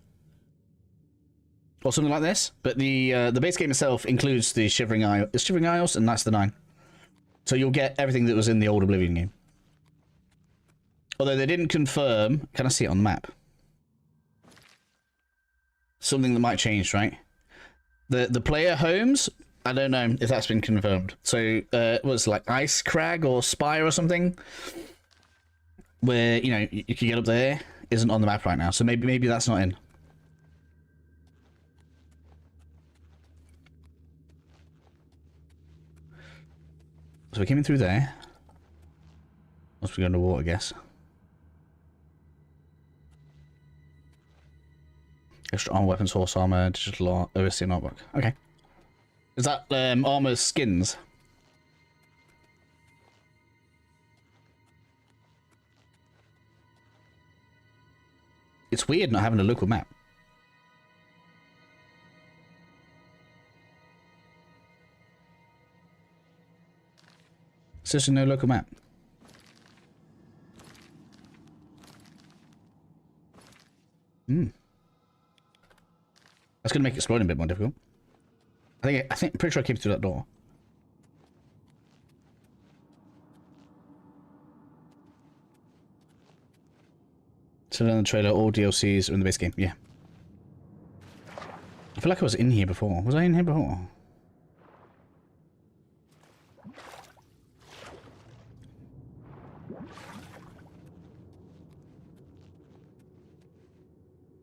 or something like this. But the base game itself includes the Shivering Isles and that's the 9. So you'll get everything that was in the old Oblivion game. Although they didn't confirm. Can I see it on the map? Something that might change, right? The player homes. I don't know if that's been confirmed. So, was it like Ice Crag or Spire or something? Where, you know, you can get up there. Isn't on the map right now. So maybe that's not in. So we came in through there. Must be going to water, I guess. Extra armor, weapons, horse armor, digital OSC and artwork. Okay. Is that armor skins? It's weird not having a local map. Seriously, no local map. That's gonna make exploring a bit more difficult. I'm pretty sure I came through that door. So in the trailer, all DLCs are in the base game. Yeah. I feel like I was in here before. Was I in here before?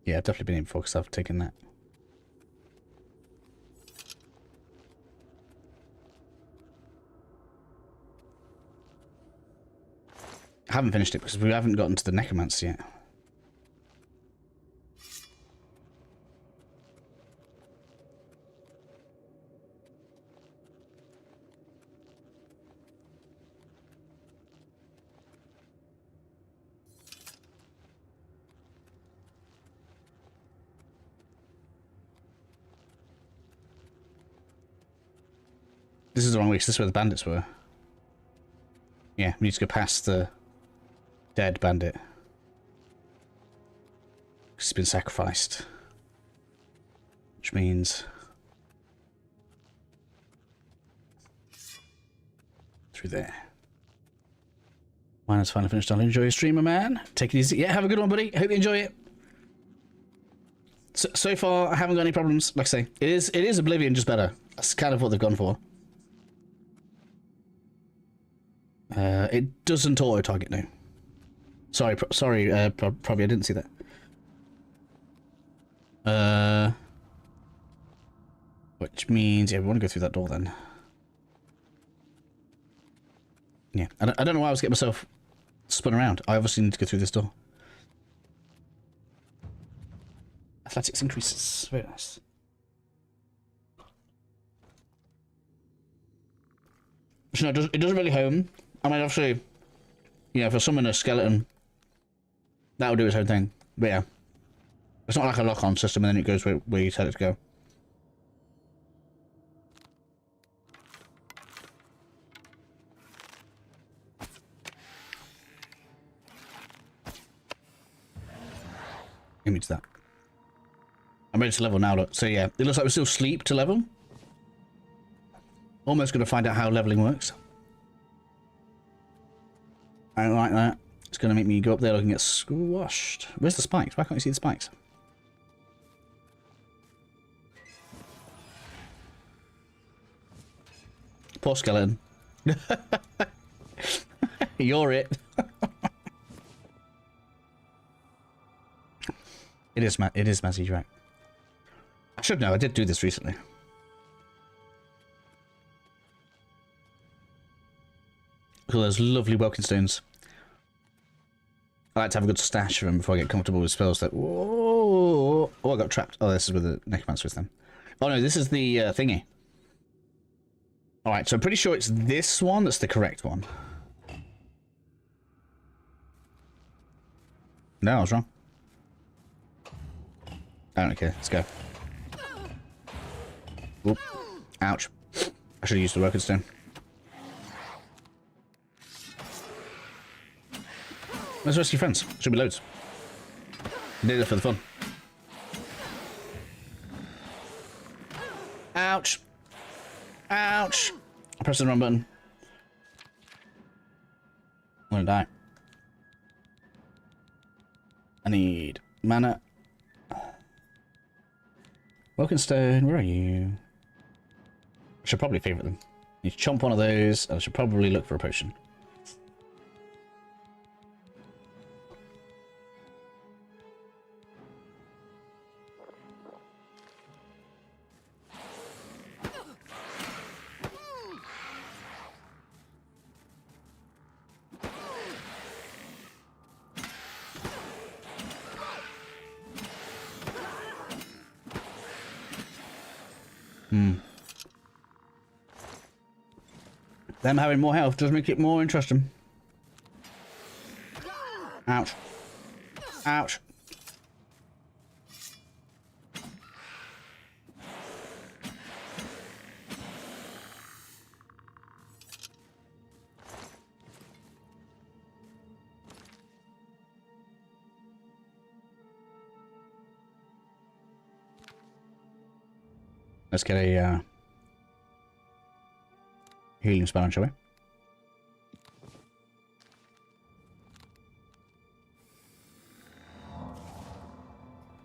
Yeah, I've definitely been in before because I've taken that. I haven't finished it because we haven't gotten to the necromancer yet. This is the wrong way, 'cause this is where the bandits were. Yeah, we need to go past the dead bandit. He's been sacrificed. Which means... through there. Mine is finally finished. I'll enjoy your streamer, man. Take it easy. Yeah, have a good one, buddy. Hope you enjoy it. So far, I haven't got any problems. Like I say, it is Oblivion, just better. That's kind of what they've gone for. It doesn't auto-target now. Sorry, probably I didn't see that. Which means, yeah, we want to go through that door then. Yeah, I don't know why I was getting myself spun around. I obviously need to go through this door. Athletics increases. Very nice. So no, it doesn't really home. I mean, obviously, you know, if I summon a skeleton, that will do its own thing. But yeah, it's not like a lock-on system and then it goes where you tell it to go. Give me to that. I'm ready to level now, look. So yeah, it looks like we still sleep to level. Almost going to find out how leveling works. I don't like that. It's going to make me go up there looking at squashed. Where's the spikes? Why can't you see the spikes? Poor skeleton. You're it. It is Mazzy, right? I should know. I did do this recently. Cool, those lovely Welkin stones. I like to have a good stash of them before I get comfortable with spells that... Whoa! Oh, I got trapped. Oh, this is where the necromancer is then. Oh no, this is the thingy. Alright, so I'm pretty sure it's this one that's the correct one. No, I was wrong. I don't care. Let's go. Oop. Ouch. I should have used the Welkin stone. Let's rescue friends. Should be loads. Did it for the fun. Ouch. Ouch. I pressed the wrong button. I'm gonna die. I need mana. Welkenstone, where are you? I should probably favourite them. Need to chomp one of those, and I should probably look for a potion. Them having more health does make it more interesting. Ouch. Ouch. Let's get a healing spell on, shall we?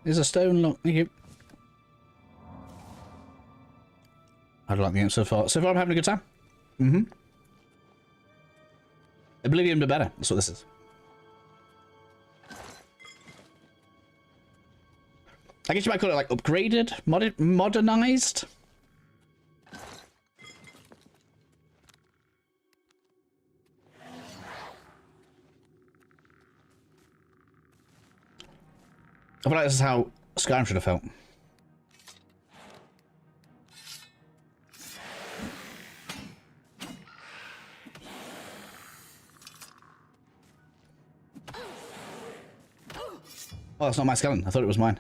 There's a stone lock. Thank you. I like the game so far. So far, I'm having a good time. Mm-hmm. Oblivion but better. That's what this is. I guess you might call it like upgraded, modernized. I feel like this is how Skyrim should have felt. Oh, that's not my skeleton. I thought it was mine.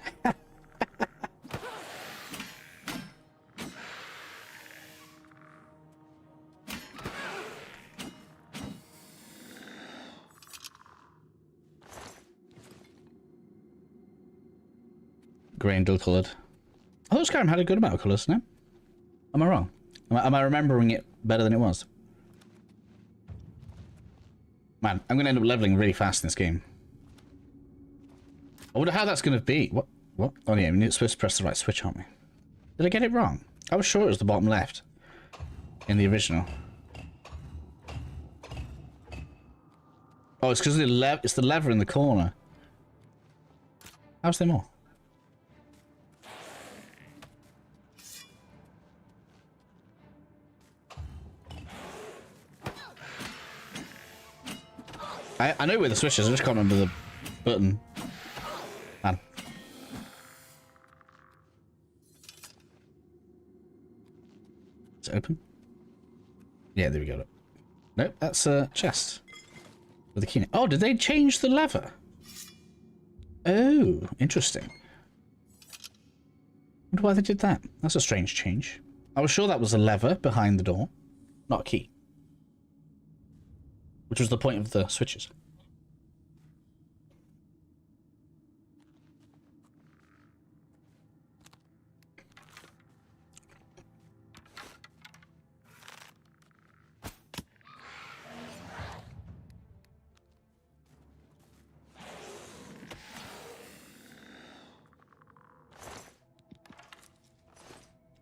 Grey and dull coloured. I thought Skyrim had a good amount of colours, no? Am I wrong? Am I remembering it better than it was? Man, I'm going to end up leveling really fast in this game. I wonder how that's going to be. What? What? Oh yeah, we're supposed to press the right switch, aren't we? Did I get it wrong? I was sure it was the bottom left in the original. Oh, it's because it's the lever in the corner. How's there more? I know where the switch is, I just can't remember the button. Man. Is it open? Yeah, there we go. Nope, that's a chest. With a key in it. Oh, did they change the lever? Oh, interesting. Wonder why they did that. That's a strange change. I was sure that was a lever behind the door, not a key. Which was the point of the switches.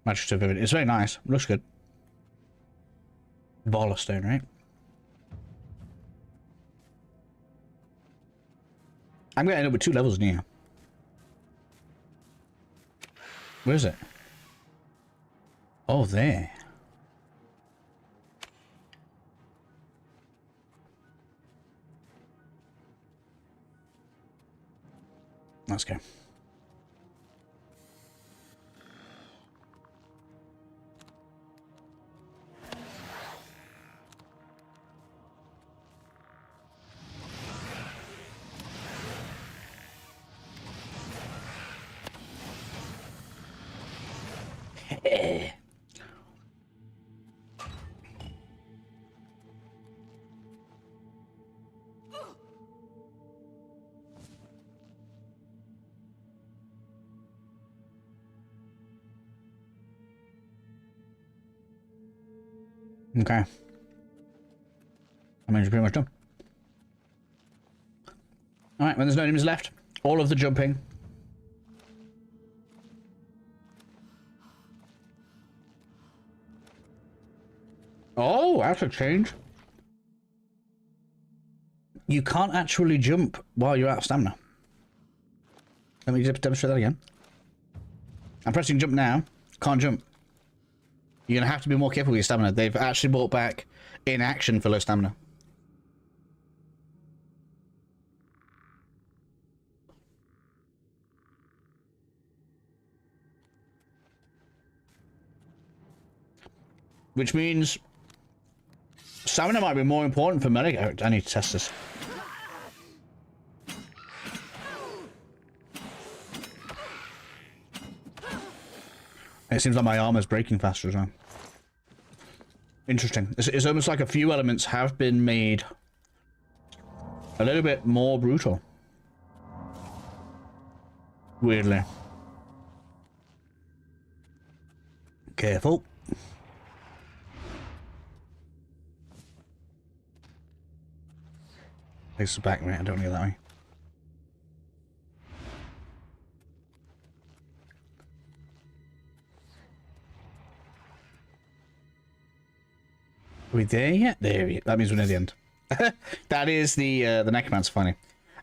Magic Vivid. It's very nice. Looks good. Ball of stone, right? I'm gonna end up with 2 levels in here. Where is it? Oh, there. Let's go. Okay. I mean, it's pretty much done. Alright, when there's no enemies left, all of the jumping. Oh, that's a change. You can't actually jump while you're out of stamina. Let me just demonstrate that again. I'm pressing jump now. Can't jump. You're going to have to be more careful with your stamina. They've actually brought back inaction for low stamina. Which means stamina might be more important for melee. I need to test this. It seems like my armor's breaking faster as well. Interesting. It's almost like a few elements have been made a little bit more brutal. Weirdly. Careful. Place the back, right? I don't want to go that way. Are we there yet? There we go. That means we're near the end. That is the necromancer finally.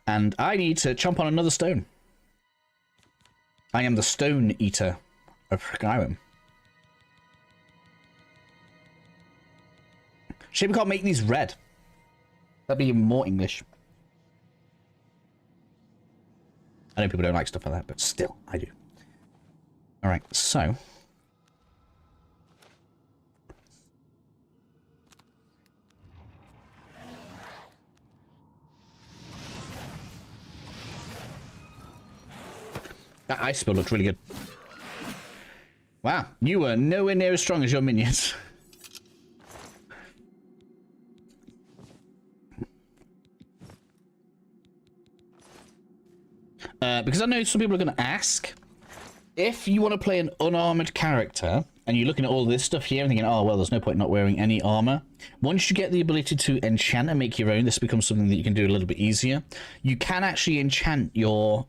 And I need to chomp on another stone. I am the stone eater of Skyrim. Shame we can't make these red. That'd be even more English. I know people don't like stuff like that, but still, I do. Alright, so... that ice spell looks really good. Wow, you were nowhere near as strong as your minions. Because I know some people are going to ask, if you want to play an unarmored character, and you're looking at all this stuff here and thinking, oh, well, there's no point not wearing any armor. Once you get the ability to enchant and make your own, this becomes something that you can do a little bit easier. You can actually enchant your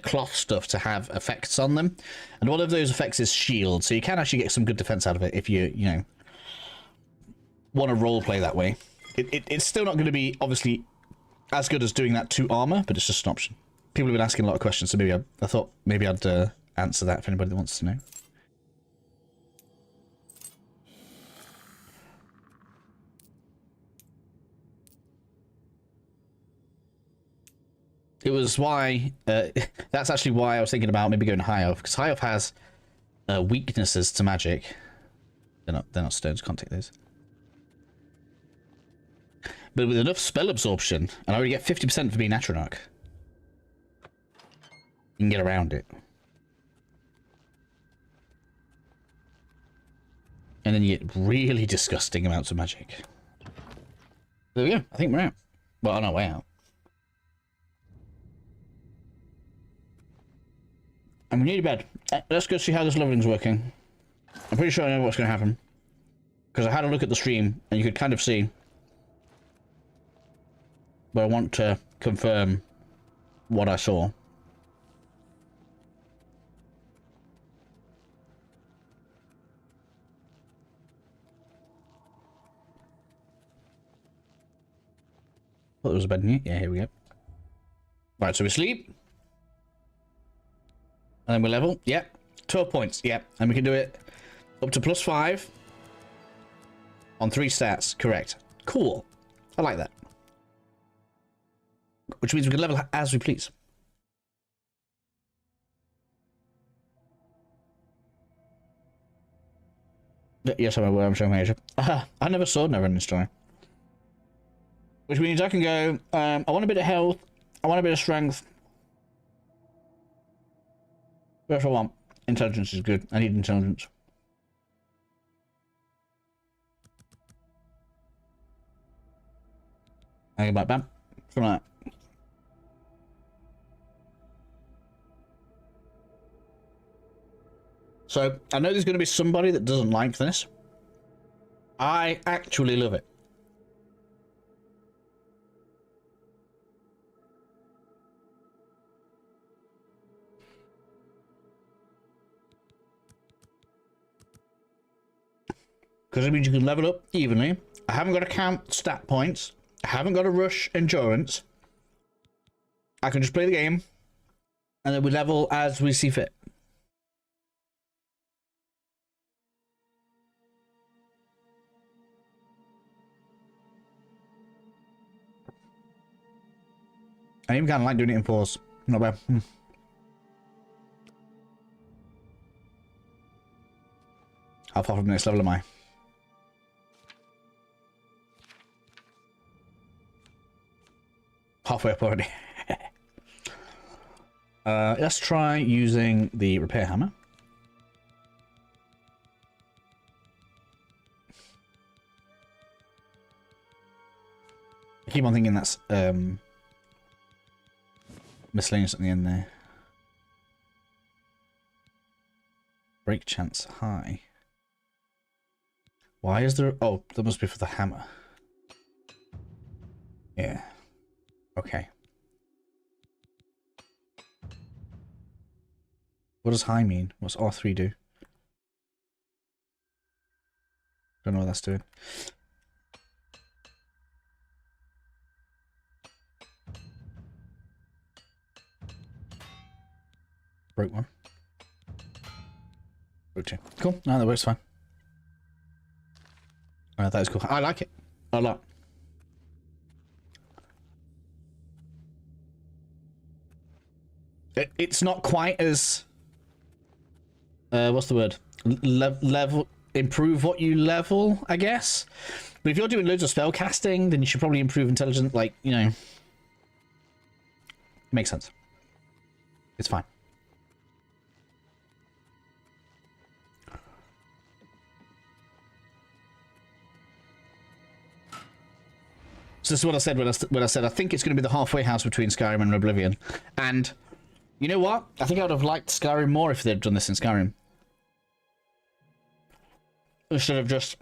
cloth stuff to have effects on them. And one of those effects is shield, so you can actually get some good defense out of it if you know, want to roleplay that way. It's still not going to be, obviously, as good as doing that to armor, but it's just an option. People have been asking a lot of questions, so maybe I thought maybe I'd answer that if anybody wants to know. It was why, that's actually why I was thinking about maybe going High Elf, because High Elf has weaknesses to magic. They're not stones, can't take those. But with enough spell absorption, and I already get 50% for being Atronach, you can get around it. And then you get really disgusting amounts of magic. There we go. I think we're out. Well, on our way out. And we need a bed. Let's go see how this leveling's working. I'm pretty sure I know what's going to happen. Because I had a look at the stream, and you could kind of see. But I want to confirm what I saw. Thought there was a bed in here. Yeah, here we go. Right, so we sleep. And then we level. Yep. 12 points. Yep. And we can do it up to +5 on 3 stats. Correct. Cool. I like that. Which means we can level as we please. Yes, I'm aware I'm showing Asia. I never saw Never Ending Story. Which means I can go, I want a bit of health, I want a bit of strength. What else I want? Intelligence is good. I need intelligence. I go back, bam. Something like that. So, I know there's going to be somebody that doesn't like this. I actually love it. Because it means you can level up evenly. I haven't got to count stat points. I haven't got to rush endurance. I can just play the game. And then we level as we see fit. I even kind of like doing it in 4s. Not bad. How far from the next level am I? Halfway up already. Let's try using the repair hammer. I keep on thinking that's miscellaneous at the end there. Break chance high. Why is there... Oh, that must be for the hammer. Yeah. Okay. What does high mean? What's R3 do? Don't know what that's doing. Broke one. Broke two. Cool. No, that works fine. That is cool. I like it a lot. It's not quite as what's the word? Level, improve what you level, I guess. But if you're doing loads of spell casting, then you should probably improve intelligence. Like, you know, makes sense. It's fine. So this is what I said when I said I think it's going to be the halfway house between Skyrim and Oblivion. And you know what? I think I would have liked Skyrim more if they'd done this in Skyrim. Instead of just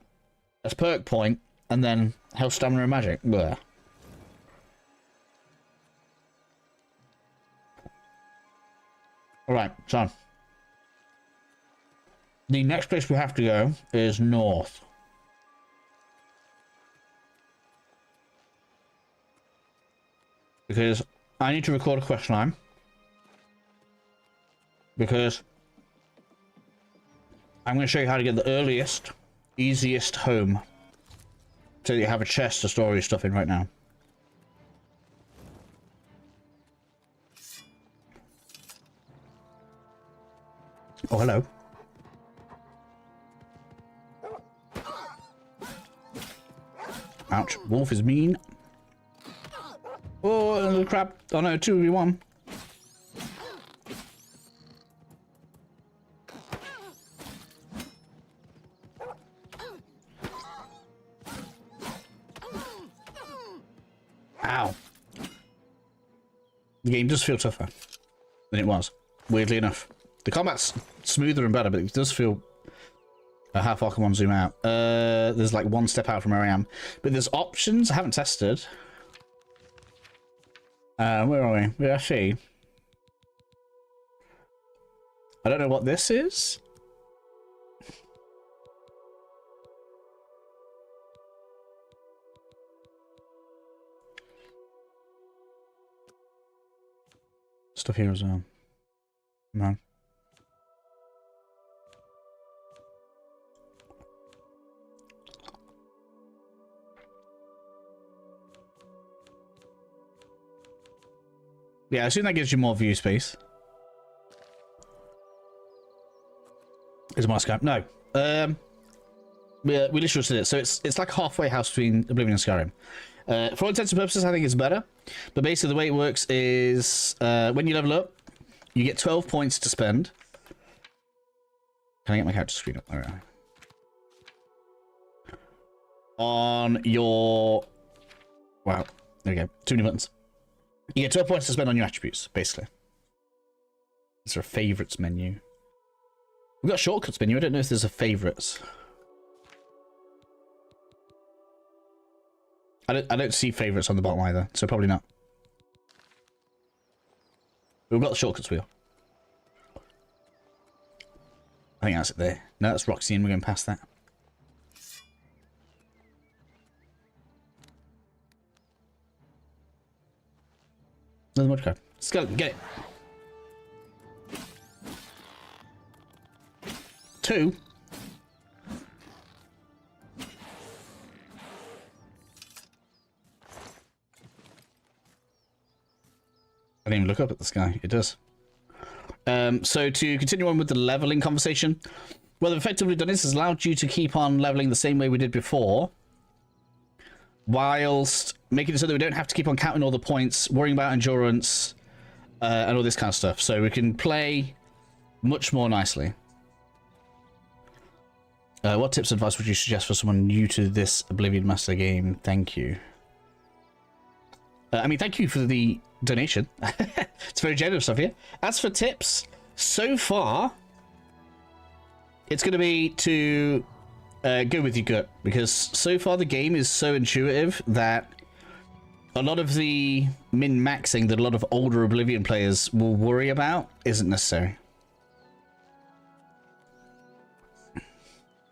as perk point and then health, stamina, and magic. Blech. Alright, so the next place we have to go is north. Because I need to record a quest line. Because I'm going to show you how to get the earliest, easiest home. So that you have a chest to store your stuff in right now. Oh, hello. Ouch. Wolf is mean. Oh, little crap. Oh no, 2v1. Ow. The game does feel tougher than it was, weirdly enough. The combat's smoother and better, but it does feel... how far can one zoom out? There's like one step out from where I am. But there's options I haven't tested. Where are we? Where I see? I don't know what this is. Stuff here as well. No. Yeah, I assume that gives you more view space. Is my Skype? No. We literally just did it. So it's like a halfway house between Oblivion and Skyrim. For all intents and purposes, I think it's better. But basically, the way it works is when you level up, you get 12 points to spend. Can I get my character screen up? All right. On your... Wow. There we go. Too many buttons. You get 12 points to spend on your attributes, basically. Is there a favourites menu? We've got a shortcuts menu. I don't know if there's a favourites. I don't see favourites on the bottom either, so probably not. We've got the shortcuts wheel. I think that's it there. No, that's Roxy, and we're going past that. Another mod card. Skeleton, get it. 2. I didn't even look up at the sky. It does. So to continue on with the leveling conversation, what they've effectively done is allowed you to keep on leveling the same way we did before, whilst making it so that we don't have to keep on counting all the points, worrying about endurance, and all this kind of stuff. So we can play much more nicely. What tips and advice would you suggest for someone new to this Oblivion Master game? Thank you. I mean, thank you for the donation. It's very generous of you. As for tips, so far, it's going to be to go with your gut, because so far the game is so intuitive that a lot of the min-maxing that a lot of older Oblivion players will worry about isn't necessary.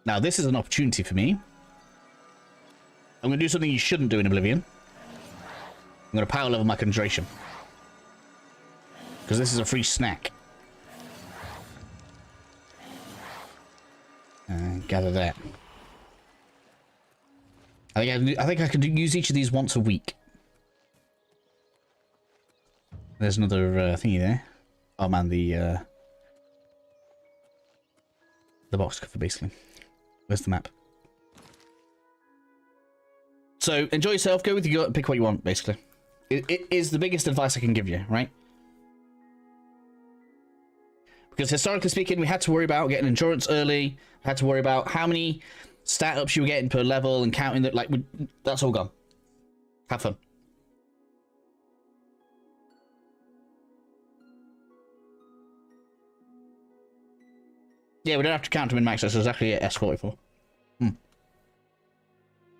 Now, this is an opportunity for me. I'm going to do something you shouldn't do in Oblivion. I'm going to power level my Conjuration. Because this is a free snack. Gather that. I think I could use each of these once a week. There's another thingy there. Oh man, the box cover basically. Where's the map? So enjoy yourself. Go with your gut and pick what you want. Basically, it is the biggest advice I can give you, right? Because historically speaking, we had to worry about getting endurance early. Had to worry about how many stat ups you were getting per level and counting that. Like, that's all gone. Have fun. Yeah, we don't have to count to min-max. That's exactly it. S44. I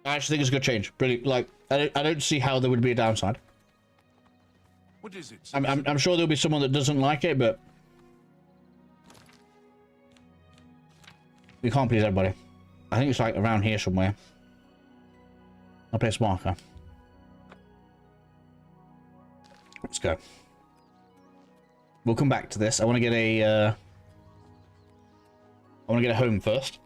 actually think it's a good change. Really, like, I don't see how there would be a downside. What is it? I'm sure there'll be someone that doesn't like it, but we can't please everybody. I think it's like around here somewhere. I'll place marker. Let's go. We'll come back to this. I want to get a home first.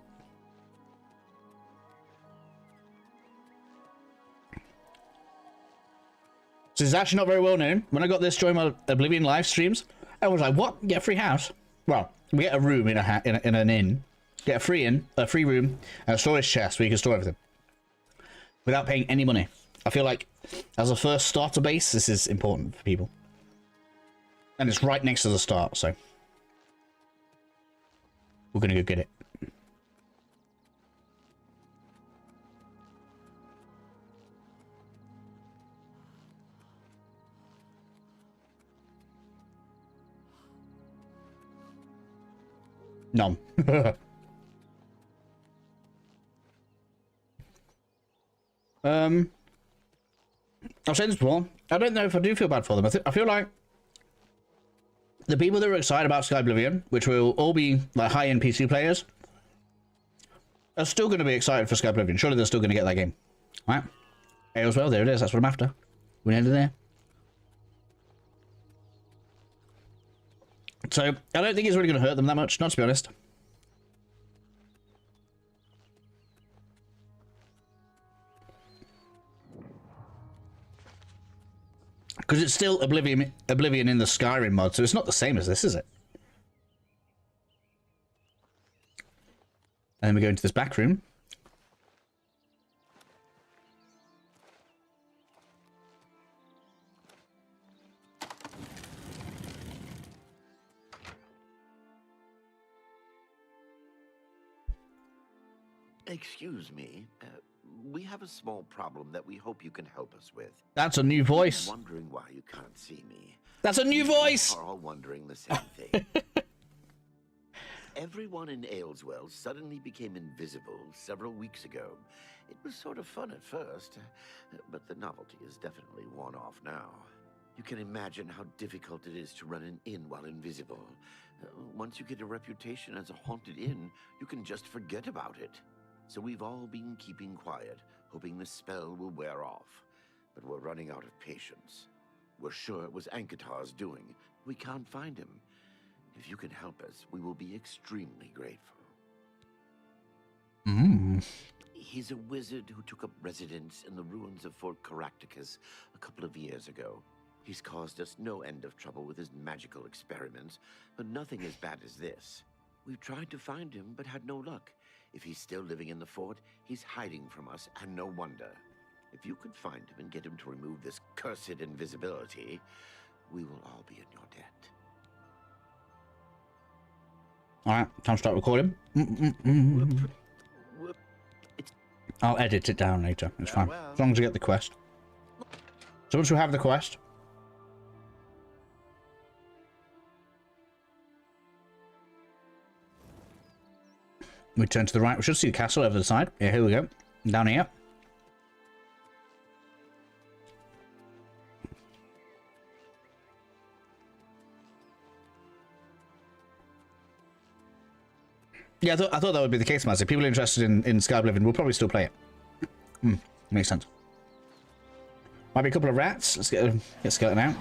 So it's actually not very well known. When I got this during my Oblivion live streams, I was like, "What? Get a free house?" Well, we get a room in an inn. Get a free room, and a storage chest where you can store everything without paying any money. I feel like as a first starter base, this is important for people, and it's right next to the start, so we're gonna go get it. Nom. I've said this before. I don't know if I do feel bad for them. I feel like the people that were excited about Sky Oblivion, which will all be like high-end PC players, are still going to be excited for Sky Oblivion. Surely they're still going to get that game. All right? Hey, as well, there it is. That's what I'm after. We're nearly there. So, I don't think it's really going to hurt them that much, not to be honest. Because it's still Oblivion in the Skyrim mod, so it's not the same as this, is it? And then we go into this back room. Excuse me. We have a small problem that we hope you can help us with. That's a new voice. I'm wondering why you can't see me. That's a new voice. We're all wondering the same thing. Everyone in Ayleswell suddenly became invisible several weeks ago. It was sort of fun at first, but the novelty is definitely worn off now. You can imagine how difficult it is to run an inn while invisible. Once you get a reputation as a haunted inn, you can just forget about it. So we've all been keeping quiet, hoping the spell will wear off. But we're running out of patience. We're sure it was Ankatar's doing. We can't find him. If you can help us, we will be extremely grateful. He's a wizard who took up residence in the ruins of Fort Caractacus a couple of years ago. He's caused us no end of trouble with his magical experiments, but nothing as bad as this. We've tried to find him, but had no luck. If he's still living in the fort, he's hiding from us, and no wonder. If you could find him and get him to remove this cursed invisibility, we will all be in your debt. Alright, time to start recording. I'll edit it down later. It's fine. As long as we get the quest. So once we have the quest, We turn to the right. We should see the castle over the side. Yeah, here we go. Down here. Yeah, I thought that would be the case, Mazzy. People interested in Sky Oblivion will probably still play it. Makes sense. Might be a couple of rats. Let's get Skeleton out.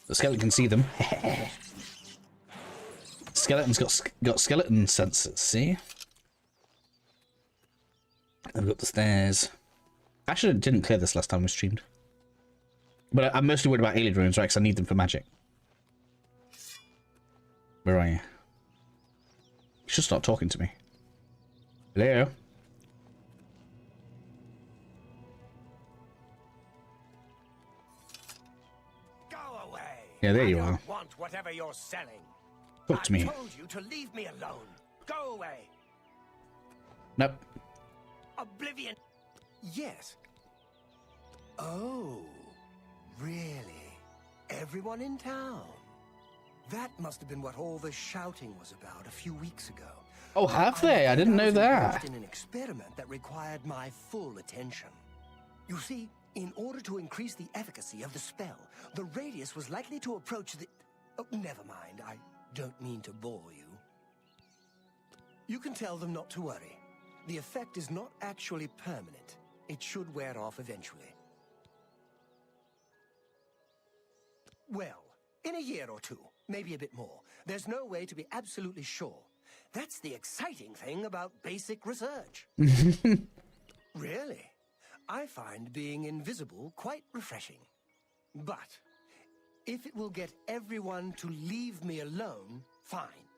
The skeleton can see them. Skeleton's got skeleton sensors, see? I've got the stairs. Actually, I didn't clear this last time we streamed. But I'm mostly worried about alien runes, right? Because I need them for magic. Where are you? You should start talking to me. Hello? Go away. Yeah, there you I are. don't want whatever you're selling. Talk to me. I told you to leave me alone. Go away. Nope. Oblivion. Yes. Oh, really? Everyone in town? That must have been what all the shouting was about a few weeks ago. Oh, have they? I didn't know that. In an experiment that required my full attention. You see, in order to increase the efficacy of the spell, the radius was likely to approach the... Oh, never mind. I don't mean to bore you. You can tell them not to worry. The effect is not actually permanent. It should wear off eventually. Well, in a year or two, maybe a bit more. There's no way to be absolutely sure. That's the exciting thing about basic research. Really? I find being invisible quite refreshing. But if it will get everyone to leave me alone, fine.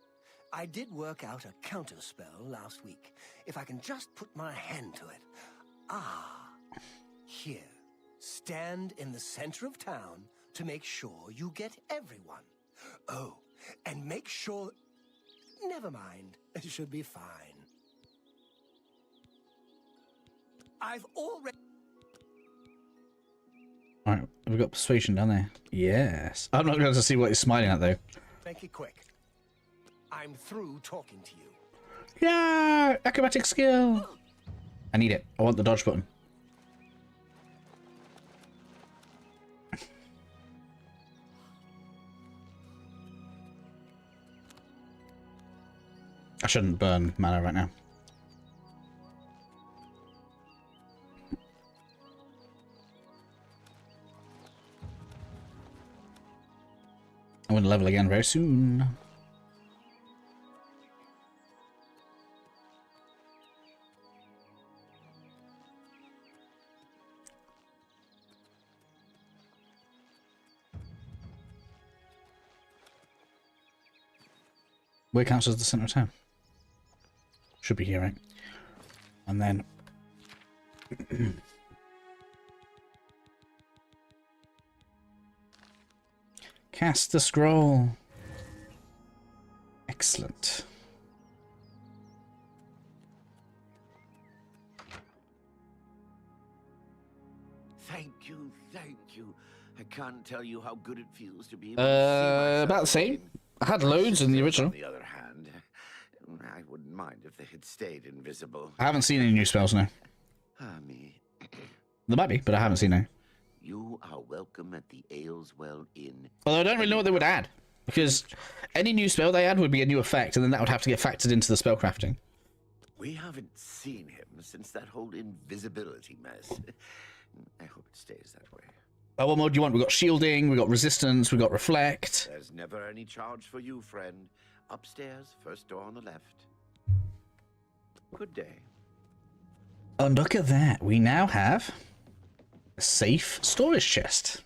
I did work out a counterspell last week. If I can just put my hand to it. Ah, here. Stand in the center of town to make sure you get everyone. Oh, and make sure... Never mind. It should be fine. I've already... Alright, we've got persuasion down there. Yes. I'm not going to see what he's smiling at, though. Make it quick. I'm through talking to you. Yeah! Acrobatic skill! I need it. I want the dodge button. I shouldn't burn mana right now. I'm going to level again very soon. Where counts as the center of town? Should be here, right? And then... Cast the scroll. Excellent. Thank you, thank you. I can't tell you how good it feels to be able to see myself about the same. again. I had loads in the original. On the other hand, I wouldn't mind if they had stayed invisible. I haven't seen any new spells now. Ah, me. There might be, but I haven't seen any. You are welcome at the Ayleswell Inn. Although I don't really know what they would add. Because any new spell they add would be a new effect, and then that would have to get factored into the spell crafting. We haven't seen him since that whole invisibility mess. I hope it stays that way. Oh, what more do you want? We've got shielding, we've got resistance, we've got reflect. There's never any charge for you, friend. Upstairs, first door on the left. Good day. And look at that. We now have a safe storage chest.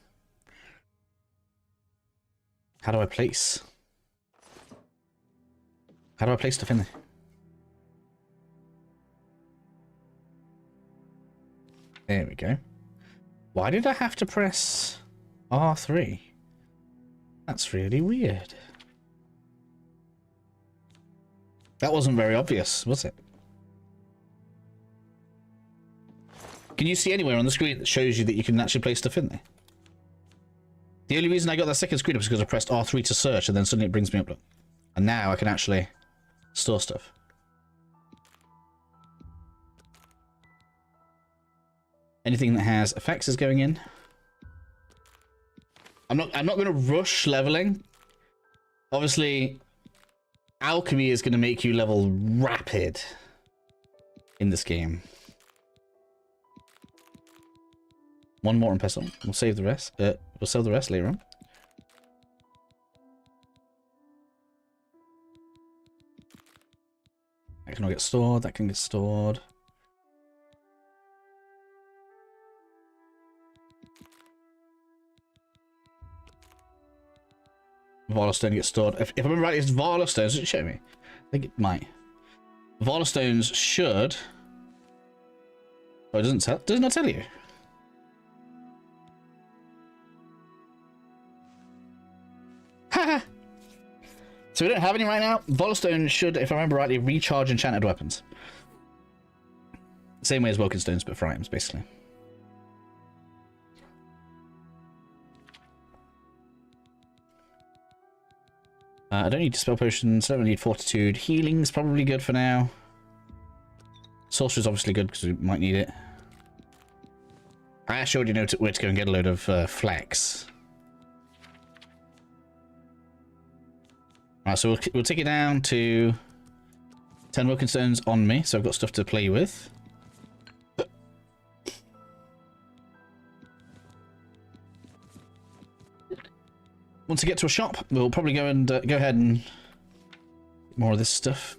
How do I place? How do I place stuff in there? There we go. Why did I have to press R3? That's really weird. That wasn't very obvious, was it? Can you see anywhere on the screen that shows you that you can actually place stuff in there? The only reason I got that second screen up is because I pressed R3 to search, and then suddenly it brings me up. And now I can actually store stuff. Anything that has effects is going in. I'm not going to rush leveling. Obviously, alchemy is going to make you level rapid in this game. One more pestle. We'll save the rest. We'll sell the rest later on. That can all get stored. That can get stored. Valor Stone gets stored. If I remember right, it's Valor Stones. Does it show me? I think it might. Valor Stones should. Oh, it doesn't tell. Does it not tell you? Haha. So we don't have any right now. Valor Stone should, if I remember rightly, recharge enchanted weapons. Same way as Woken Stones, but for items, basically. I don't need Dispel Potions, I don't need Fortitude. Healing's probably good for now. Sorcery's obviously good because we might need it. I actually already know where to go and get a load of flex. Alright, so we'll take it down to 10 Woken Stones on me, so I've got stuff to play with. Once we get to a shop, we'll probably go and go ahead and get more of this stuff,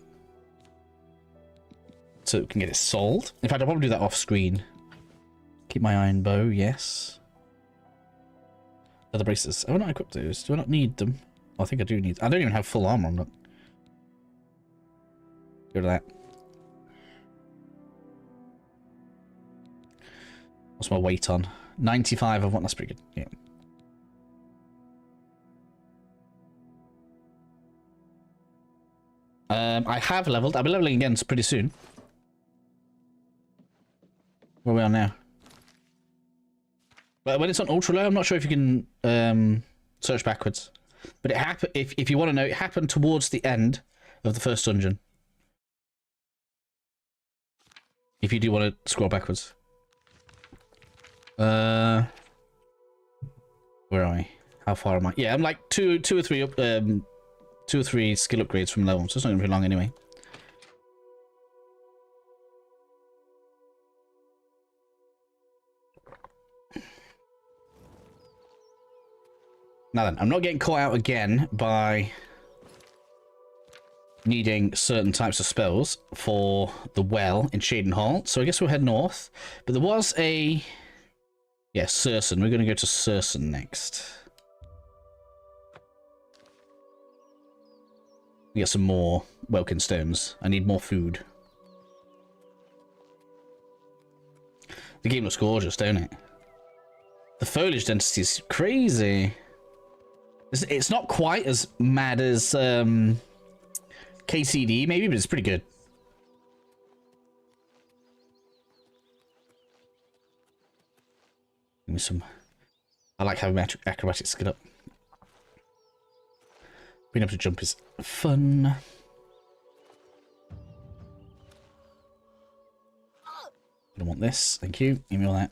so we can get it sold. In fact, I'll probably do that off screen. Keep my iron bow, yes. Other braces. Oh, not equip those. Do I not need them? Oh, I think I do need. I don't even have full armor on them. Go to that. What's my weight on? 95 of one. That's pretty good. Yeah. I have leveled. I'll be leveling again pretty soon. Where are we on now? But when it's on ultra low, I'm not sure if you can search backwards. But it happened. If you want to know, it happened towards the end of the first dungeon. If you do want to scroll backwards. Where are we? How far am I? Yeah, I'm like two or three up. 2 or 3 skill upgrades from level, so it's not going to be long anyway. Now then, I'm not getting caught out again by needing certain types of spells for the well in Shaden Hall, so I guess we'll head north. But there was a... yeah, Sursen. We're going to go to Sursen next. Get some more Welkin Stones. I need more food. The game looks gorgeous, don't it? The foliage density is crazy. It's not quite as mad as KCD, maybe, but it's pretty good. Give me some. I like having my acrobatic skill up. Being able to jump is fun. I don't want this. Thank you. Give me all that.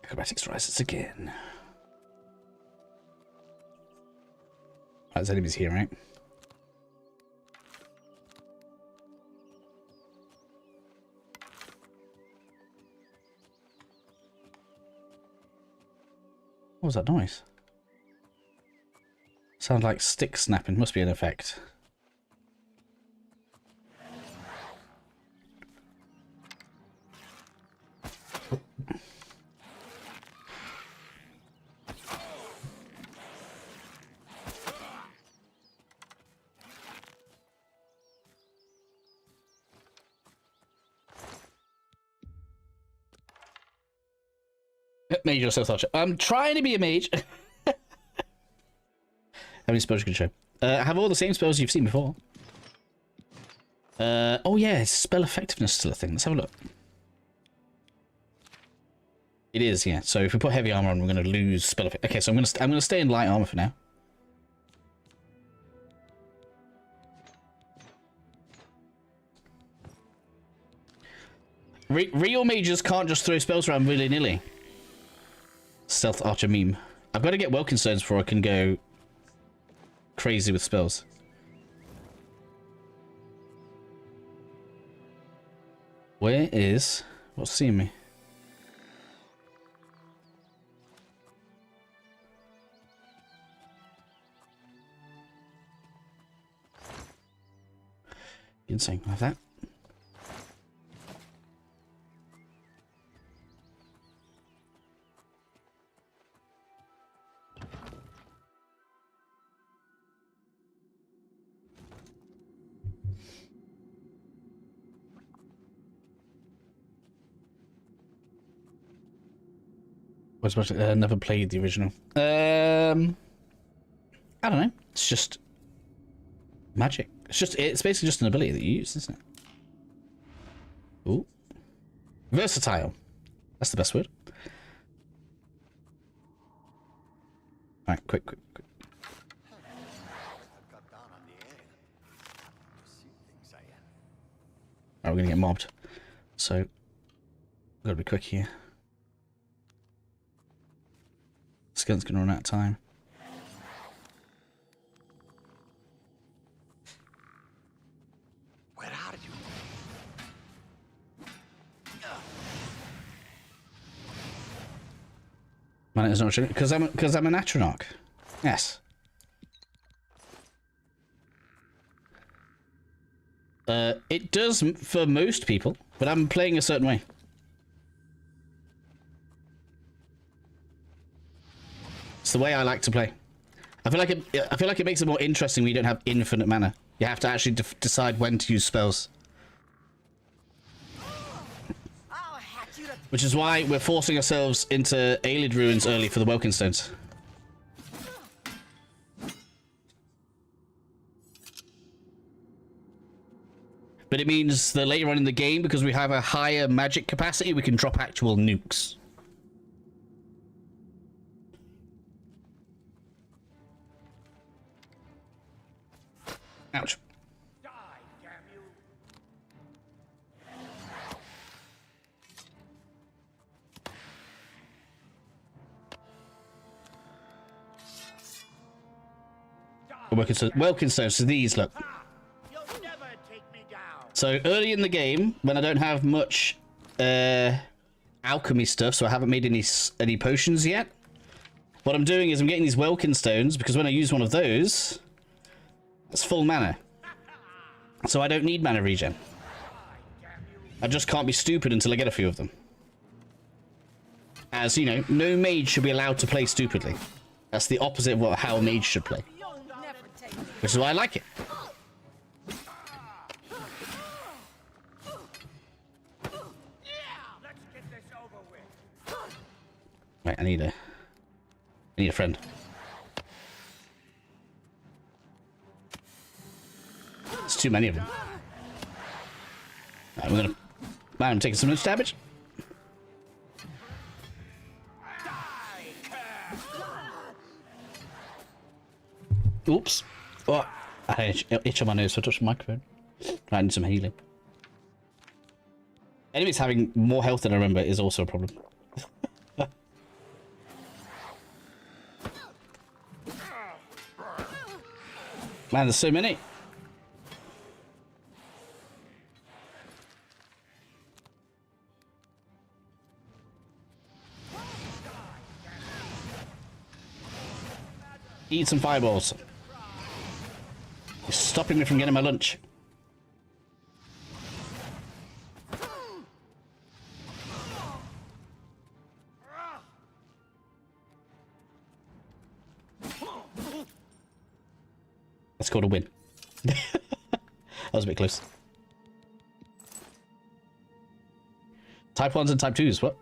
Acrobatics rises again. There's enemies here, right? What was that noise? Sounds like stick snapping. Must be an effect. Mage or self torture. I'm trying to be a mage. How many spells you can show? Have all the same spells you've seen before. Oh yeah, is spell effectiveness still a thing? Let's have a look. It is, yeah. So if we put heavy armor on, we're going to lose spell effect. Okay, so I'm going to stay in light armor for now. Real mages can't just throw spells around willy-nilly. Stealth archer meme. I've got to get Welkin stones before I can go crazy with spells. Where is... What's seeing me? Insane. Have that. Never played the original. I don't know. It's just magic. It's basically just an ability that you use, isn't it? Ooh. Versatile. That's the best word. Alright, quick. Alright, we're gonna get mobbed. So, gotta be quick here. Skeleton's gonna run out of time. Where are you? Man, it's not true because I'm an Atronach. Yes. It does for most people, but I'm playing a certain way. It's the way I like to play. I feel like it makes it more interesting when you don't have infinite mana. You have to actually decide when to use spells. Which is why we're forcing ourselves into Aelid Ruins early for the Welkin stones. But it means that later on in the game, because we have a higher magic capacity, we can drop actual nukes. Ouch. Die, damn you! Welkin stones, so these, look. You'll never take me down. So early in the game, when I don't have much alchemy stuff, so I haven't made any potions yet, what I'm doing is I'm getting these Welkin stones, because when I use one of those, it's full mana. So I don't need mana regen. I just can't be stupid until I get a few of them. As, you know, no mage should be allowed to play stupidly. That's the opposite of how a mage should play. Which is why I like it. Right, I need a friend. There's too many of them. Right, we're gonna... Man, I'm taking some much damage. Oops. Oh, I had an itch on my nose, so I touched the microphone. I need some healing. Enemies having more health than I remember is also a problem. Man, there's so many. Eat some fireballs. You're stopping me from getting my lunch. That's called a win. That was a bit close. Type 1s and Type 2s, what?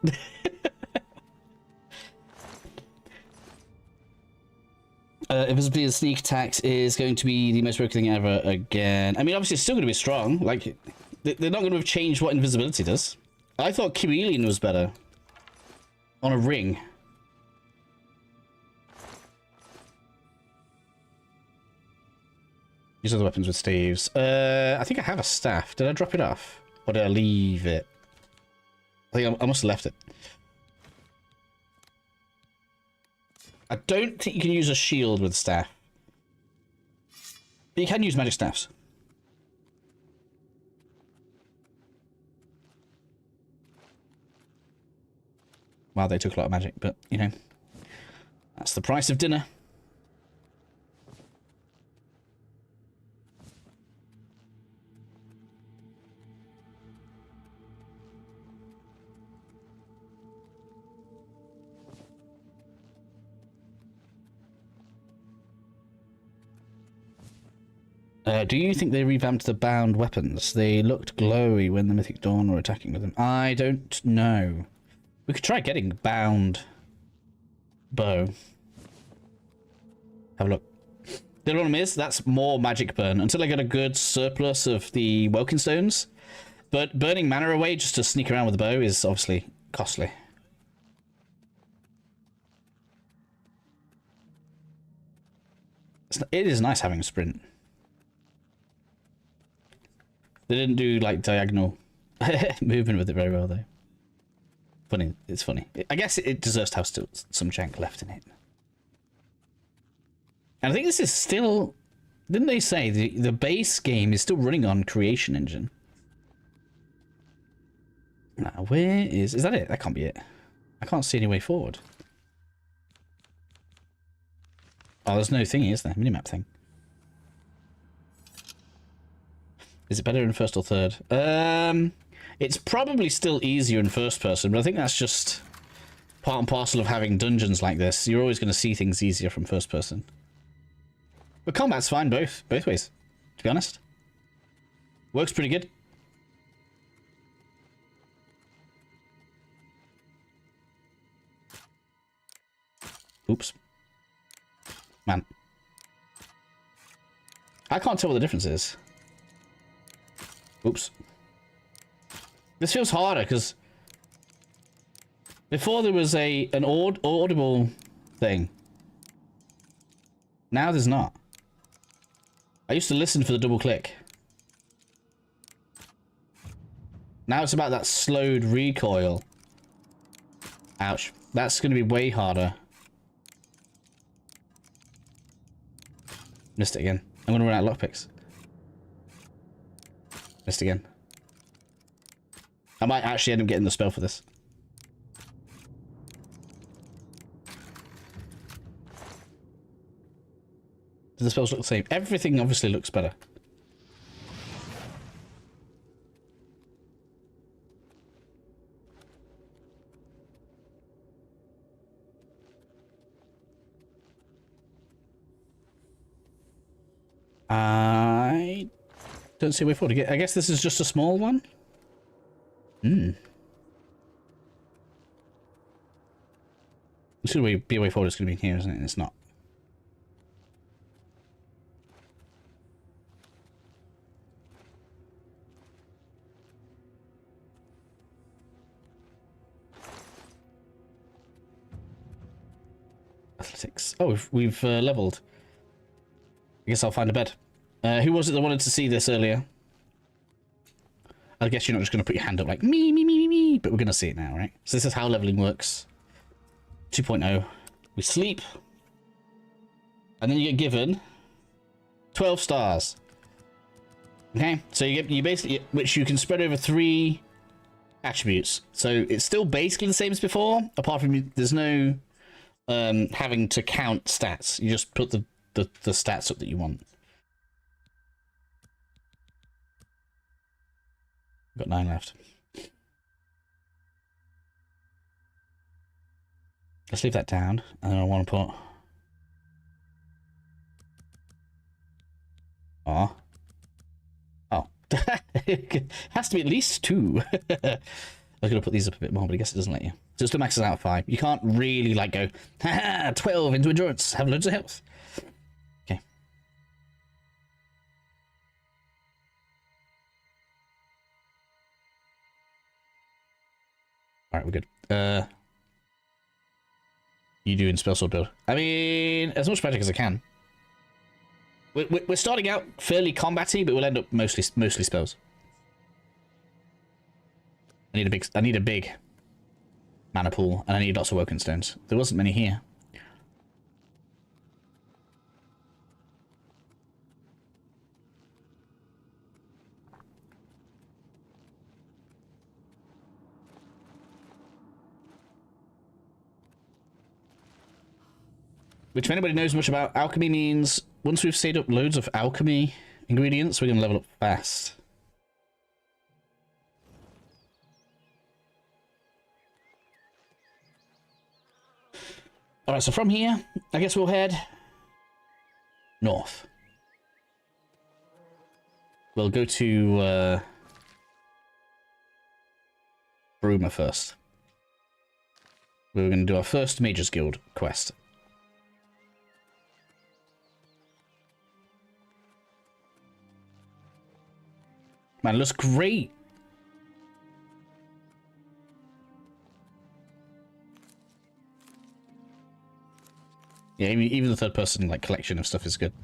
Invisibility and sneak attacks is going to be the most broken thing ever again. I mean, obviously, it's still going to be strong. Like, they're not going to have changed what invisibility does. I thought Chameleon was better. On a ring. Use other weapons with staves. I think I have a staff. Did I drop it off? Or did I leave it? I think I must have left it. I don't think you can use a shield with staff. But you can use magic staffs. Well, they took a lot of magic, but, you know, that's the price of dinner. Do you think they revamped the bound weapons? They looked glowy when the Mythic Dawn were attacking with them. I don't know. We could try getting bound bow. Have a look. The problem is, that's more magic burn. Until I get a good surplus of the Woken Stones. But burning mana away just to sneak around with the bow is obviously costly. It is nice having a sprint. They didn't do, like, diagonal movement with it very well, though. Funny. It's funny. I guess it deserves to have still some jank left in it. And I think this is still... Didn't they say the base game is still running on Creation Engine? Now, where is... Is that it? That can't be it. I can't see any way forward. Oh, there's no thingy, is there? Minimap thing. Is it better in first or third? It's probably still easier in first person, but I think that's just part and parcel of having dungeons like this. You're always going to see things easier from first person. But combat's fine both ways, to be honest. Works pretty good. Oops. Man. I can't tell what the difference is. Oops. This feels harder because before there was an audible thing. Now there's not. I used to listen for the double click. Now it's about that slowed recoil. Ouch. That's going to be way harder. Missed it again. I'm going to run out of lockpicks. Missed again. I might actually end up getting the spell for this. Do the spells look the same? Everything obviously looks better. I don't see a way forward. I guess this is just a small one. There's going to be a way forward. It's going to be here, isn't it? And it's not. Athletics. Oh, we've leveled. I guess I'll find a bed. Who was it that wanted to see this earlier? I guess you're not just going to put your hand up like, me, but we're going to see it now, right? So this is how leveling works. 2.0. We sleep. And then you get given 12 stars. Okay? So you basically, which you can spread over 3 attributes. So it's still basically the same as before, apart from there's no having to count stats. You just put the stats up that you want. Got 9 left. Let's leave that down, and then I want to put... Oh. It has to be at least 2. I was going to put these up a bit more, but I guess it doesn't let you. So it still maxes out at 5. You can't really, like, go, ha 12 into endurance, have loads of health. Alright, we're good. You doing spell sword build? I mean, as much magic as I can. We're starting out fairly combat-y, but we'll end up mostly spells. I need a big mana pool, and I need lots of woken stones. There wasn't many here. Which, if anybody knows much about alchemy, means once we've saved up loads of alchemy ingredients, we're going to level up fast. Alright, so from here, I guess we'll head north. We'll go to Bruma first. We're going to do our first Mages Guild quest. Man, it looks great. Yeah, even the third person like collection of stuff is good.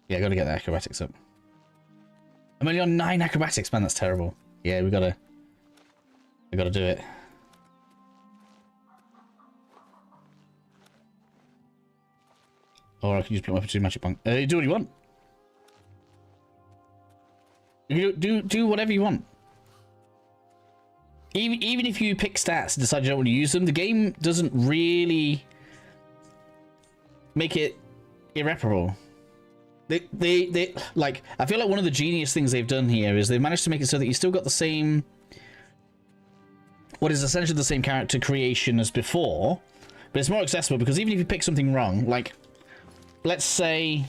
Yeah, I gotta get the acrobatics up. I'm only on 9 acrobatics, man, that's terrible. Yeah, we gotta do it. Or I can use my weapon to do magic bunk. Do what you want. You do whatever you want. Even if you pick stats and decide you don't want to use them, the game doesn't really make it irreparable. They like, I feel like one of the genius things they've done here is they've managed to make it so that you still got the same, what is essentially the same character creation as before, but it's more accessible because even if you pick something wrong, like, let's say,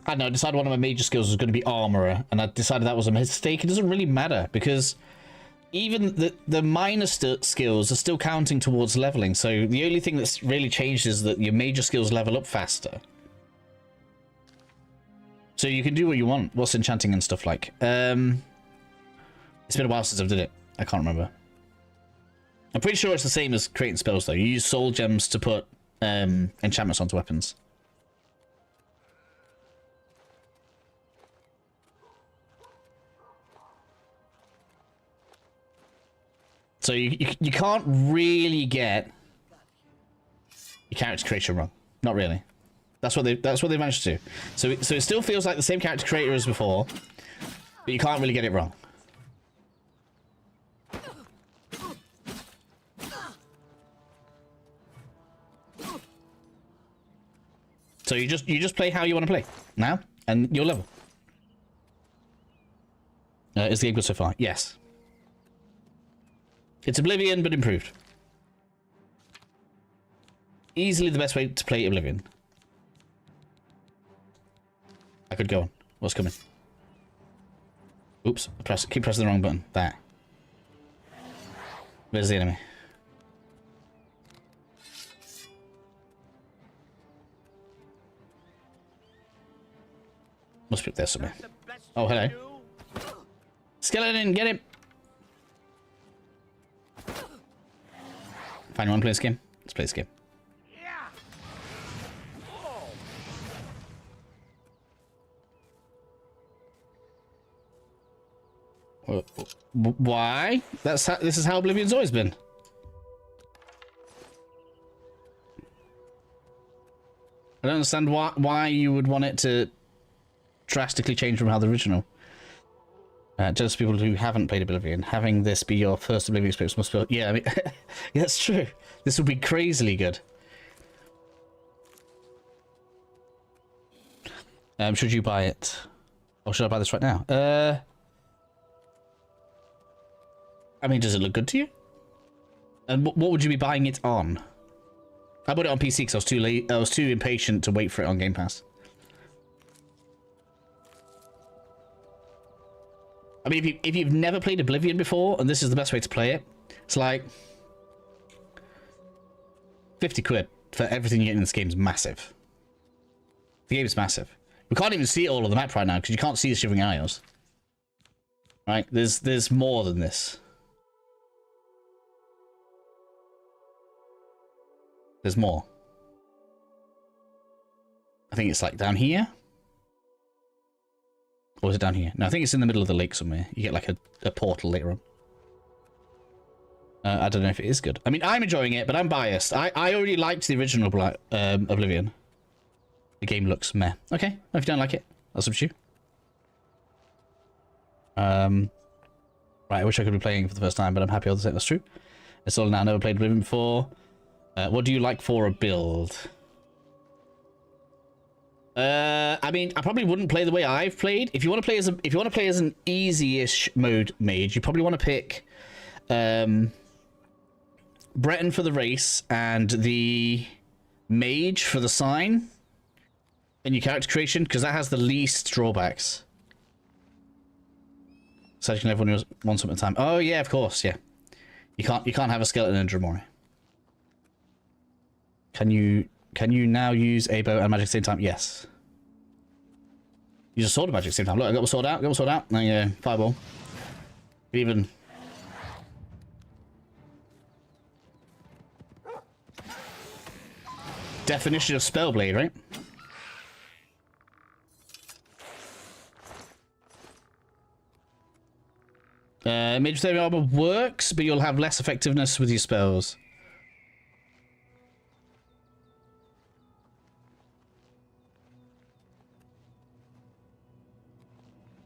I don't know, I decided one of my major skills was going to be armorer, and I decided that was a mistake. It doesn't really matter, because even the minor skills are still counting towards leveling, so the only thing that's really changed is that your major skills level up faster. So you can do what you want. What's enchanting and stuff like? It's been a while since I've did it. I can't remember. I'm pretty sure it's the same as creating spells, though. You use soul gems to put enchantments onto weapons. So you can't really get your character creation wrong. Not really. That's what they managed to do. So it still feels like the same character creator as before, but you can't really get it wrong. So you just play how you want to play now, and you'll level. Is the game good so far? Yes. It's Oblivion, but improved. Easily the best way to play Oblivion. I could go on. What's coming? Oops. Keep pressing the wrong button. There. Where's the enemy? Must be up there somewhere. Oh, hello. Skeleton, get him! Fine, you want to play this game? Let's play this game. Why? This is how Oblivion's always been. I don't understand why you would want it to drastically change from how the original. Just people who haven't played Oblivion, having this be your first Oblivion experience must feel... Yeah, I mean, yeah, that's true. This will be crazily good. Should you buy it? Or should I buy this right now? I mean, does it look good to you? And what would you be buying it on? I bought it on PC because I was too late. I was too impatient to wait for it on Game Pass. I mean, if you've never played Oblivion before, and this is the best way to play it, it's like 50 quid for everything you get in this game is massive. The game is massive. We can't even see all of the map right now because you can't see the Shivering Isles. Right? There's more than this. There's more. I think it's like down here. Or is it down here? No, I think it's in the middle of the lake somewhere. You get like a portal later on. I don't know if it is good. I mean, I'm enjoying it, but I'm biased. I already liked the original Oblivion. The game looks meh. Okay, if you don't like it, that's up to you. Right, I wish I could be playing for the first time, but I'm happy all the same. That's true. It's all now. Never played Oblivion before. What do you like for a build? I mean, I probably wouldn't play the way I've played. If you want to play as an easy-ish mode mage, you probably want to pick Breton for the race and the Mage for the sign in your character creation, because that has the least drawbacks. So you can everyone one something at a time. Oh yeah, of course, yeah. You can't have a skeleton in Dromore. Can you now use a bow and magic at the same time? Yes. Use a sword and magic at the same time. Look, I got my sword out. Got my sword out. There you go. Fireball. Even. Definition of spellblade, right? Mage with heavy armor works, but you'll have less effectiveness with your spells.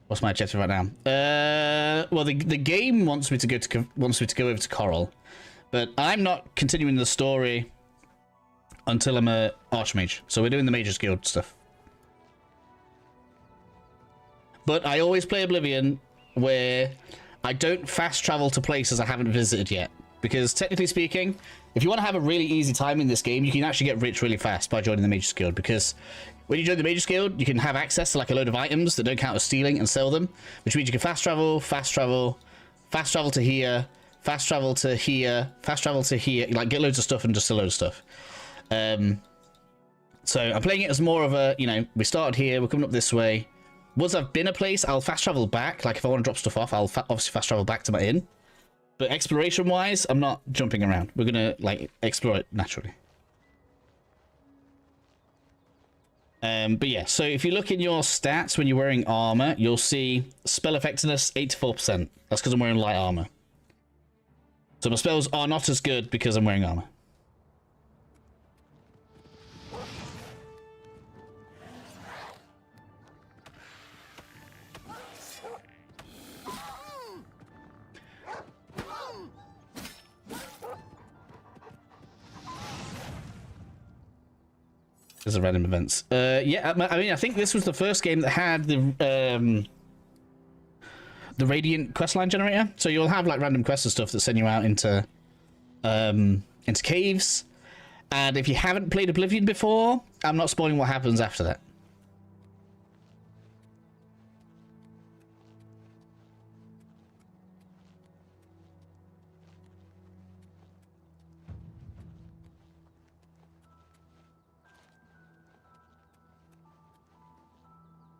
What's my objective right now? Well, the game wants me to go over to Coral, but I'm not continuing the story until I'm a Archmage. So we're doing the Mages Guild stuff. But I always play Oblivion where I don't fast travel to places I haven't visited yet. Because technically speaking, if you want to have a really easy time in this game, you can actually get rich really fast by joining the Mages Guild. Because when you join the Mages Guild, you can have access to like a load of items that don't count as stealing and sell them. Which means you can fast travel to here, fast travel to here, fast travel to here. Like get loads of stuff and just a load of stuff. So I'm playing it as more of a, you know, we started here, we're coming up this way. Once I've been a place, I'll fast travel back. Like if I want to drop stuff off, I'll obviously fast travel back to my inn. But exploration wise, I'm not jumping around. We're gonna like explore it naturally. But yeah, so if you look in your stats when you're wearing armor, you'll see spell effectiveness 84%. That's because I'm wearing light armor. So my spells are not as good because I'm wearing armor. There's a random events. Yeah, I mean, I think this was the first game that had the Radiant questline generator. So you'll have like random quests and stuff that send you out into caves. And if you haven't played Oblivion before, I'm not spoiling what happens after that.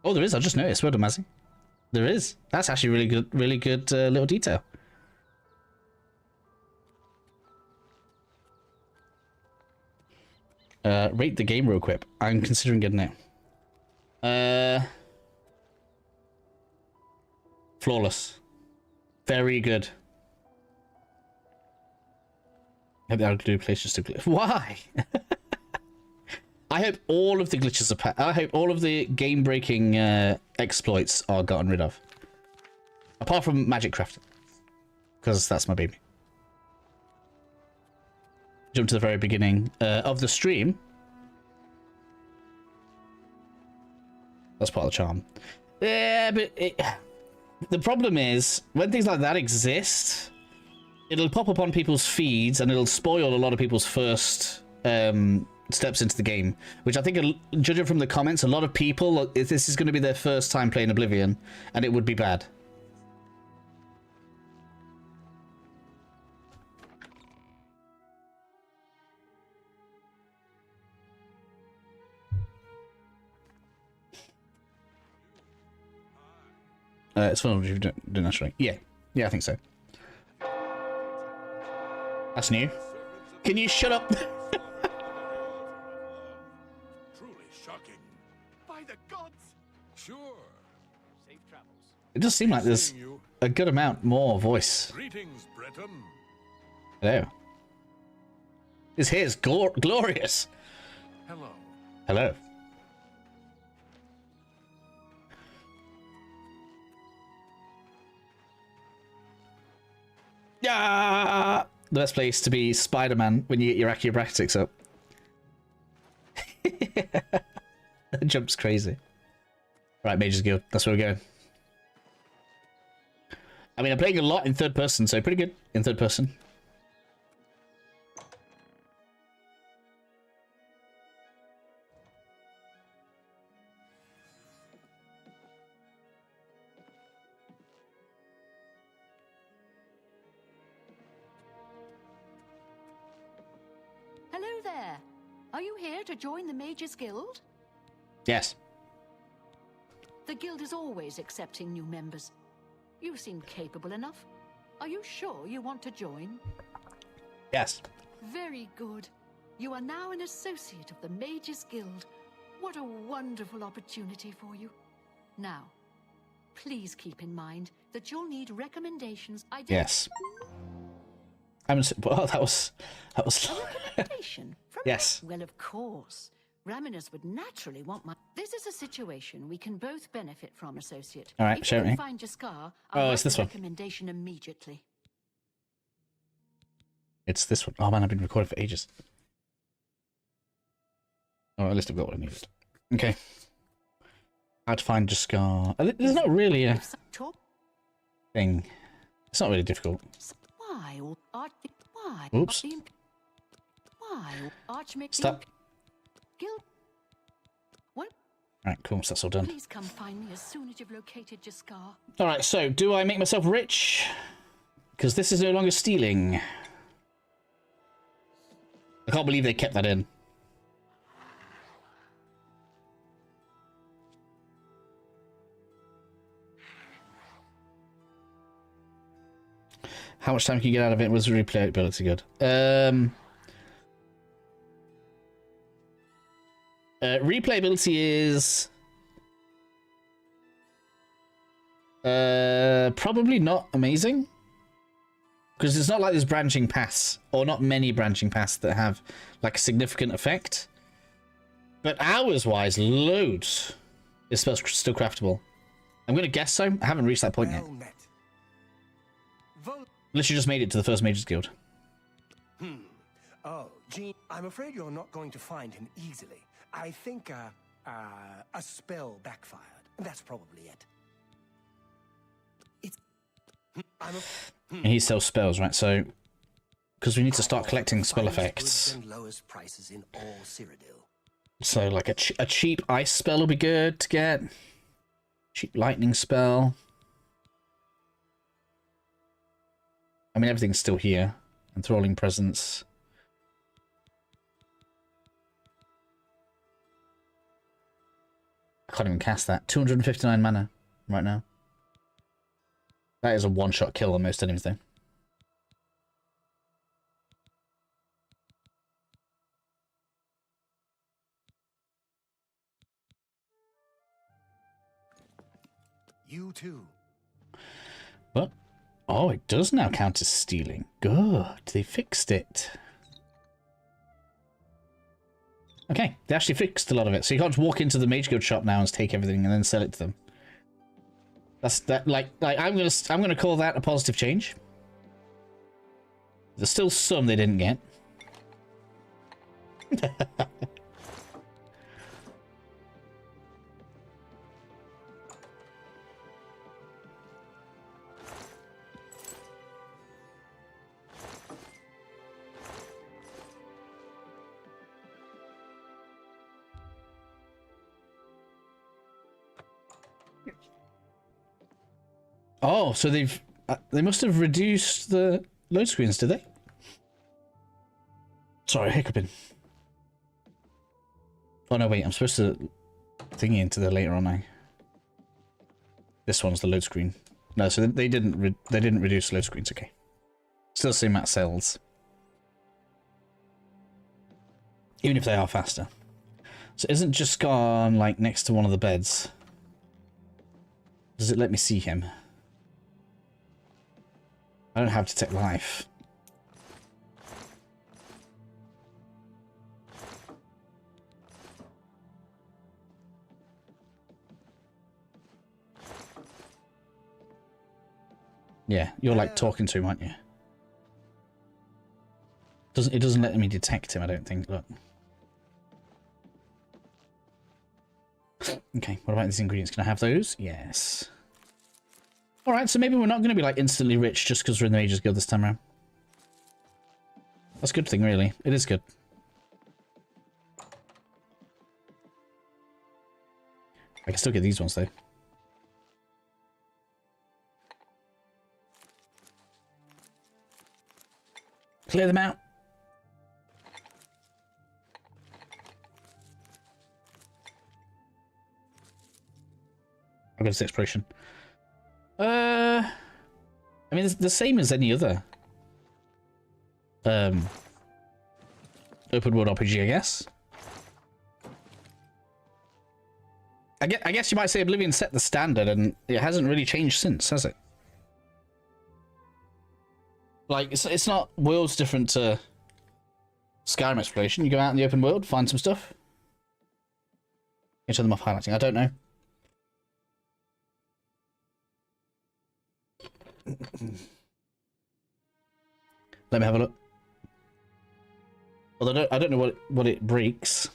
Oh, there is. I just noticed. Well done, Mazzy. There is. That's actually really good little detail. Rate the game real quick. I'm considering getting it. Flawless. Very good. I hope they'll do places to glitch. Why? I hope all of the glitches are I hope all of the game-breaking exploits are gotten rid of. Apart from magic crafting. Because that's my baby. Jump to the very beginning of the stream. That's part of the charm. Yeah, but the problem is, when things like that exist, it'll pop up on people's feeds and it'll spoil a lot of people's first steps into the game, which I think, judging from the comments, a lot of people, this is going to be their first time playing Oblivion, and it would be bad. It's fun if you don't naturally. Yeah. Yeah, I think so. That's new. Can you shut up? Truly shocking. By the gods. Sure. Safe travels. It does seem like there's a good amount more voice. Greetings, Breton. Hello. His hair's glorious. Hello. Hello. Yeah. The best place to be Spider-Man when you get your acrobatics up. That jump's crazy. Right, Mage's Guild. That's where we're going. I mean, I'm playing a lot in third person, so pretty good in third person. Hello there. Are you here to join the Mages Guild? Yes. The guild is always accepting new members. You seem capable enough. Are you sure you want to join? Yes. Very good. You are now an associate of the Mages Guild. What a wonderful opportunity for you. Now, please keep in mind that you'll need recommendations. Yes. Well, that was. A recommendation from Yes. Well, of course. Raminus would naturally want my. This is a situation we can both benefit from, associate. All right, if show you can me. find Jaskar, Oh, I'll it's write this the one. recommendation immediately. It's this one. Oh man, I've been recording for ages. Oh, at least I've got what I needed. Okay. How to find Jaskar. There's not really a thing. It's not really difficult. Why? Why? Oops. Why? Archmage. Stop. Guild. What? Alright, cool. So that's all done. Please come find me as soon as you've located Jaskar. Alright, so do I make myself rich? Because this is no longer stealing. I can't believe they kept that in. How much time can you get out of it? Was replayability good? Replayability is probably not amazing, because it's not like there's branching paths, or not many branching paths that have like a significant effect. But hours-wise, loads is still craftable. I'm gonna guess so. I haven't reached that point yet. Well met. Literally just made it to the first Mages Guild. Oh, Jean, I'm afraid you're not going to find him easily. I think a spell backfired. That's probably it. It's. And he sells spells, right? So, because we need to start collecting spell Finest effects. goods and lowest prices in all Cyrodiil. So, like a cheap ice spell will be good to get. Cheap lightning spell. I mean, everything's still here. Enthralling Presence. I can't even cast that. 259 mana right now. That is a one-shot kill on most anything. You too. What? Oh, it does now count as stealing. Good. They fixed it. Okay, they actually fixed a lot of it. So you can't just walk into the Mage Guild shop now and take everything and then sell it to them. That's that. Like I'm gonna call that a positive change. There's still some they didn't get. Oh, so they must have reduced the load screens, did they? Sorry, hiccuping. Oh no, wait, I'm supposed to thingy into there later, aren't I? This one's the load screen. No, so they didn't reduce load screens. Okay, still the same amount of cells, even if they are faster. So isn't just gone like next to one of the beds? Does it let me see him? I don't have detect life. Yeah, you're like talking to him, aren't you? It doesn't let me detect him, I don't think. Look. Okay, what about these ingredients? Can I have those? Yes. Alright, so maybe we're not going to be like instantly rich just because we're in the Mages Guild this time around. That's a good thing, really. It is good. I can still get these ones, though. Clear them out. I'll go to exploration. I mean, it's the same as any other open world RPG, I guess. I guess you might say Oblivion set the standard, and it hasn't really changed since, has it? Like, it's not worlds different to Skyrim exploration. You go out in the open world, find some stuff. You turn them off highlighting. I don't know. Let me have a look. Although I don't know what it breaks.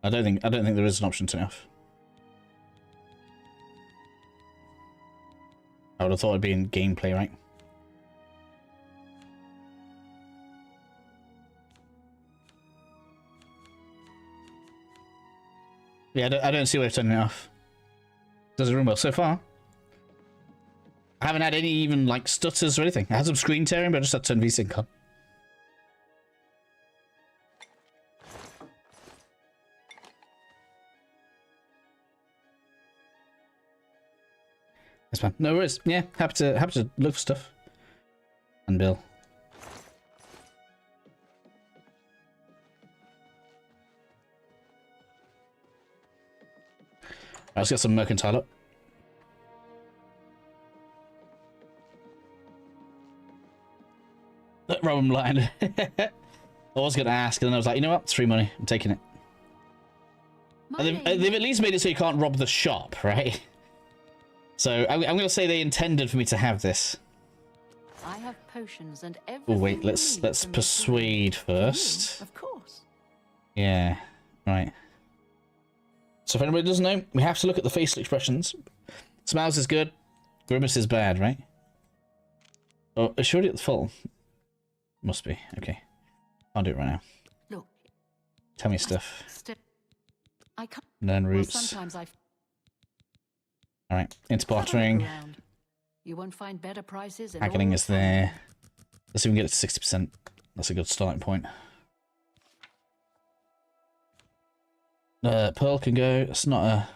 I don't think there is an option to enough. I would have thought it'd be in gameplay, right? Yeah, I don't see why I've turned it off. Does it run well so far? I haven't had any even like stutters or anything. I had some screen tearing, but I just had to turn VSync on. That's fine. No worries. Yeah, happy to look for stuff. And Bill. Right, let's get some mercantile up. Rob, I'm lying. I was going to ask, and then I was like, you know what? It's free money. I'm taking it. They've at least made it so you can't rob the shop, right? So I'm going to say they intended for me to have this. I have potions and Oh everything. wait, let's persuade first. Of course. Yeah, right. So if anybody doesn't know, we have to look at the facial expressions. Smiles is good, grimace is bad, right? Oh, it's already at the full. Must be. Okay. I'll do it right now. Look. Tell me stuff. I can't. Learn Well, roots. sometimes I. Alright, into bartering. You won't find better prices. Haggling is there. Let's see if we can get it to 60%. That's a good starting point. Pearl can go. It's not a...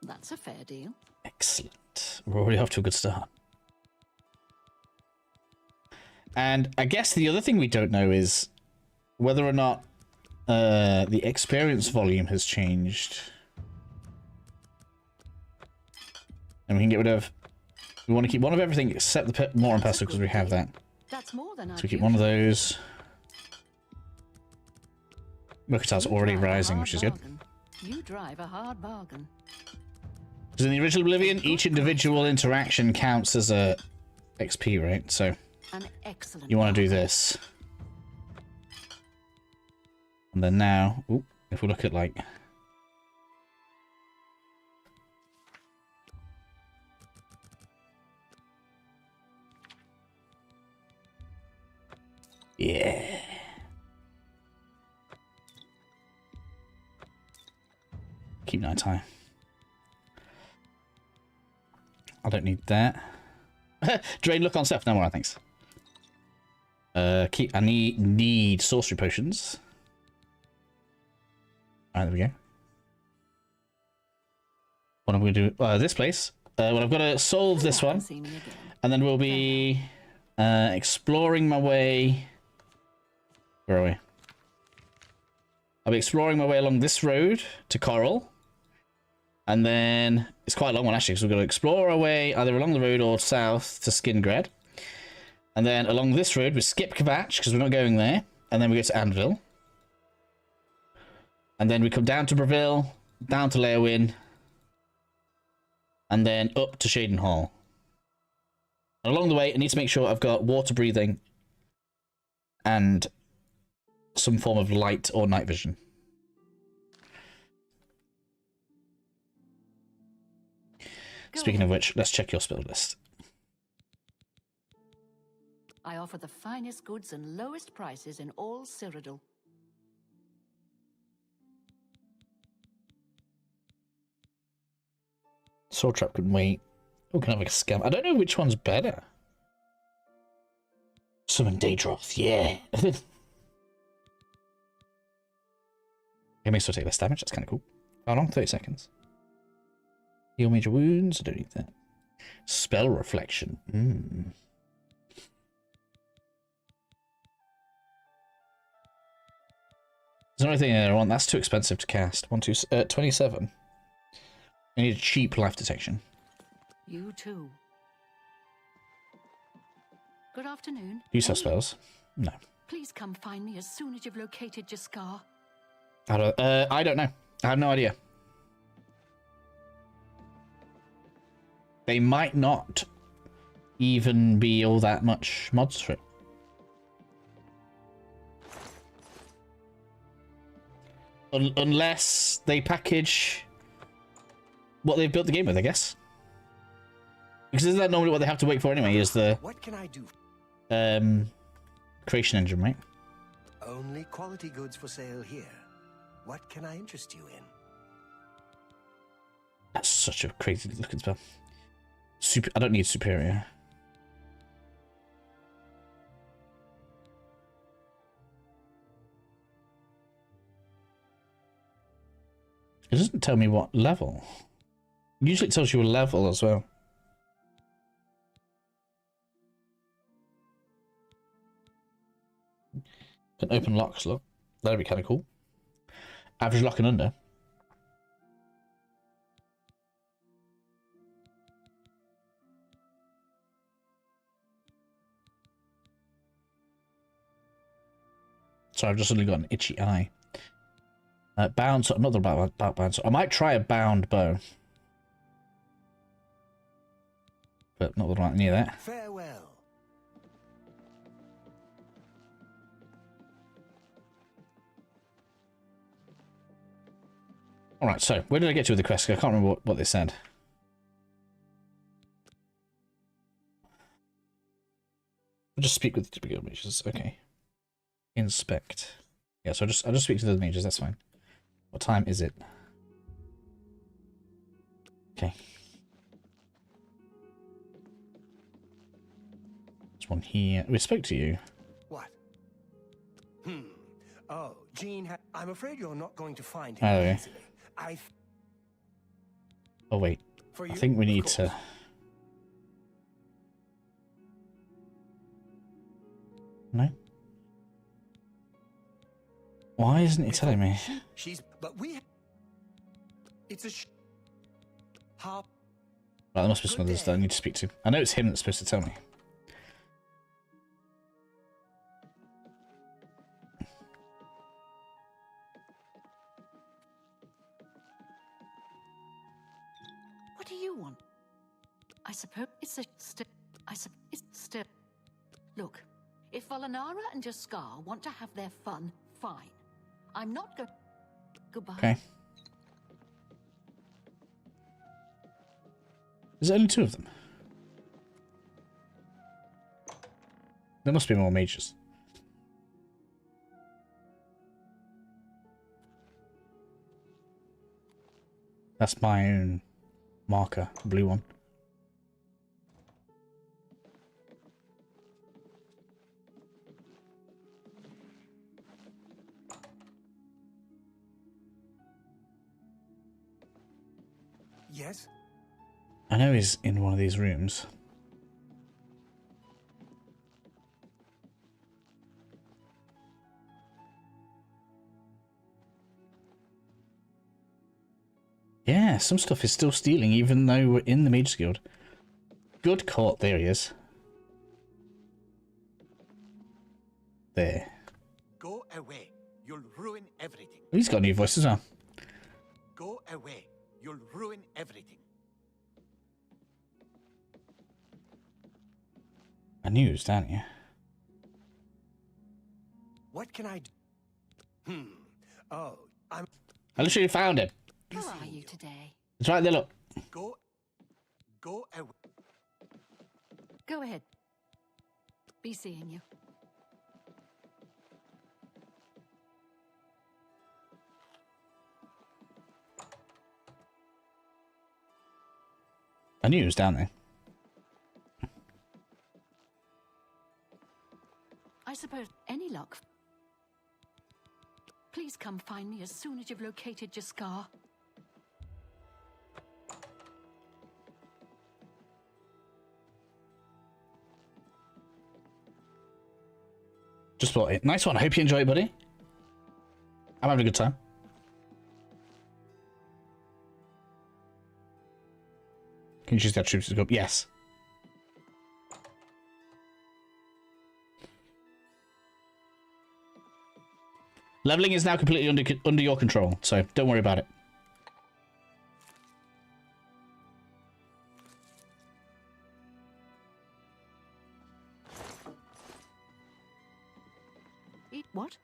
That's a fair deal. Excellent. We're already off to a good start. And I guess the other thing we don't know is whether or not the experience volume has changed. And we can get rid of... We want to keep one of everything except the War and Pestle because we have that. That's more than So we keep one of those. Mercantile's already rising, which is good. You drive a hard bargain. Because in the original Oblivion, each individual interaction counts as a XP, right? So An excellent you want to do this. And then now, ooh, if we look at like... Yeah. Keep night time. I don't need that. Drain look on stuff. No more, thanks. I need sorcery potions. Alright, there we go. What am I going to do? This place. Well, I've got to solve this one. And then we'll be exploring my way... Where are we? I'll be exploring my way along this road to Coral. And then... It's quite a long one, actually, because we're going to explore our way either along the road or south to Skingred. And then along this road, we skip Kvatch, because we're not going there. And then we go to Anvil. And then we come down to Breville, down to Leowin, and then up to Shaden Hall. And along the way, I need to make sure I've got water breathing and some form of light or night vision. Speaking of which, let's check your spell list. I offer the finest goods and lowest prices in all Cyrodiil. Sword Trap can wait. Oh, can I have like a scam? I don't know which one's better. Summon Daedroth, yeah. It makes her take less damage, that's kind of cool. How long? 30 seconds. Heal major wounds, I don't need that. Spell Reflection. There's the only thing I want, that's too expensive to cast. 27. I need a cheap life detection. You too. Good afternoon. Do you have spells? No. Please come find me as soon as you've located your scar. I don't know. I have no idea. They might not even be all that much mods for it. Unless they package what they've built the game with, I guess. Because isn't that normally what they have to wait for anyway, is the What can I do? creation engine, right? Only quality goods for sale here. What can I interest you in? That's such a crazy looking spell. I don't need superior. It doesn't tell me what level. Usually it tells you a level as well. Can open locks, look. That'd be kind of cool. Average lock and under. Sorry, I've just suddenly got an itchy eye. Bound, another bound. I might try a bound bow. But not right near that. Farewell. Alright, so where did I get to with the quest? I can't remember what they said. I'll just speak with the guild mages, okay. Inspect. Yeah, so I'll just speak to the mages, that's fine. What time is it? Okay. There's one here. We spoke to you. What? Oh, Jean, I'm afraid you're not going to find Oh, him yeah. easily. Oh wait, For I you, think we of need course. to... No? Why isn't he telling me? But we... It's a harp. Right, there must be some others that I need to speak to. I know it's him that's supposed to tell me. What do you want? I suppose it's still. Look, if Valinara and Jaskar want to have their fun, fine. I'm not going. Goodbye. Okay. There's only two of them. There must be more mages. That's my own marker, blue one. Yes? I know he's in one of these rooms. Yeah, some stuff is still stealing even though we're in the Mage Guild. Good caught. There he is. There. Go away. You'll ruin everything. He's got a new voice as well. Go away. You'll ruin everything. I knew he was down here. What can I do? Oh, I literally found him. How are you today? It's right there, look. Go away. Go ahead. Be seeing you. I knew he was down there. I suppose any luck. Please come find me as soon as you've located your scar. Just bought it. Nice one. I hope you enjoy it, buddy. I'm having a good time. Can you choose the attributes to go up? Yes. Leveling is now completely under your control, so don't worry about it. What?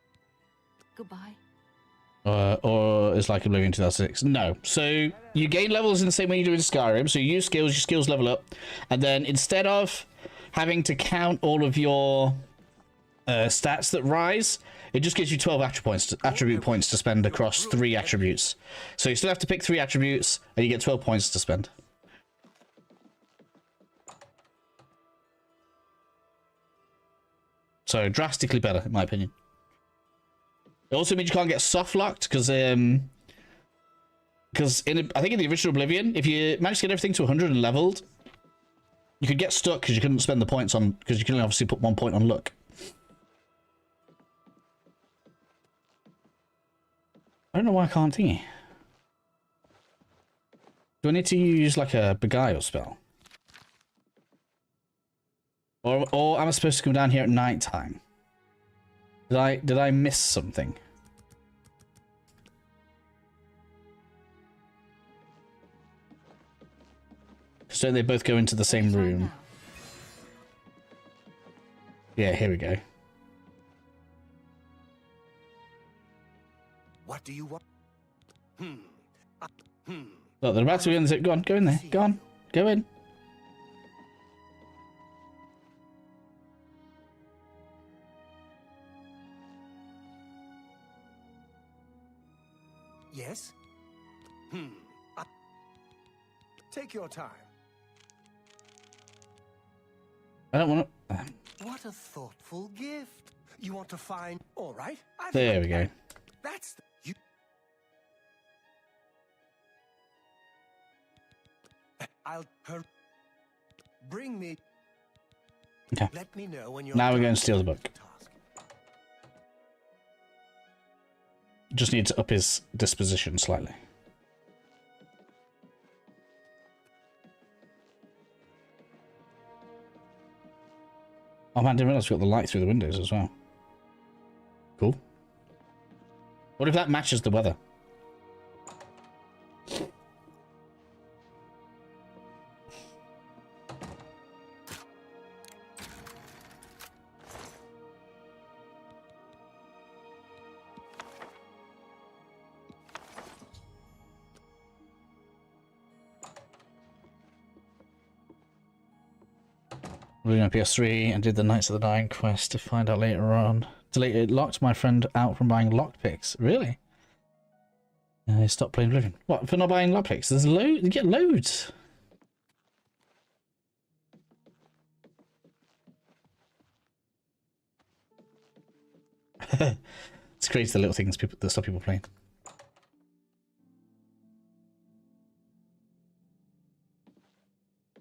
Goodbye. Or it's like Oblivion 2006. No. So you gain levels in the same way you do in Skyrim. So you use skills, your skills level up. And then instead of having to count all of your stats that rise, it just gives you 12 attribute points to spend across 3 attributes. So you still have to pick 3 attributes and you get 12 points to spend. So drastically better, in my opinion. It also means you can't get soft locked because I think in the original Oblivion, if you managed to get everything to 100 and leveled, you could get stuck because you couldn't spend the points on, because you can obviously put 1 point on luck. I don't know why I can't thingy. Do I need to use like a beguile spell? Or am I supposed to come down here at night time? Did I miss something? Because don't they both go into the same room? Yeah, here we go. What do you want? Look, they're about to be in the... Go on, go in there. Go on, go in. Yes? Take your time. I don't want to... What a thoughtful gift. You want to find... All right. There we go. That's... You... I'll... Bring me... Okay. Let me know when you're... Now we're going to steal the book. Just need to up his disposition slightly. Oh man, I didn't realise we got the light through the windows as well. Cool. What if that matches the weather? Oblivion PS3 and did the Knights of the Dying quest to find out later on. It locked my friend out from buying lockpicks. Really? I stopped playing Oblivion. What, for not buying lockpicks? There's loads. You get loads. It's crazy the little things that stop people playing.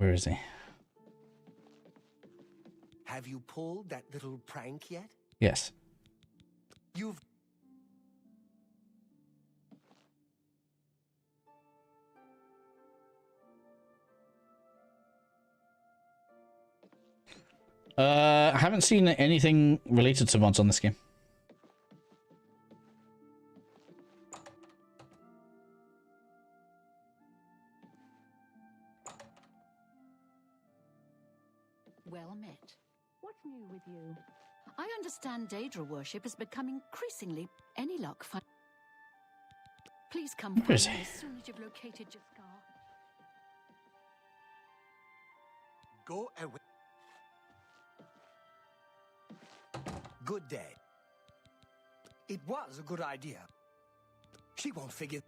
Where is he? Have you pulled that little prank yet? Yes. You've... I haven't seen anything related to mods on this game. Well met. What's new with you? I understand Daedra worship is becoming increasingly any luck. Please come Where is find he? me as soon as you've located Jaskar. Go away. Good day. It was a good idea. She won't figure...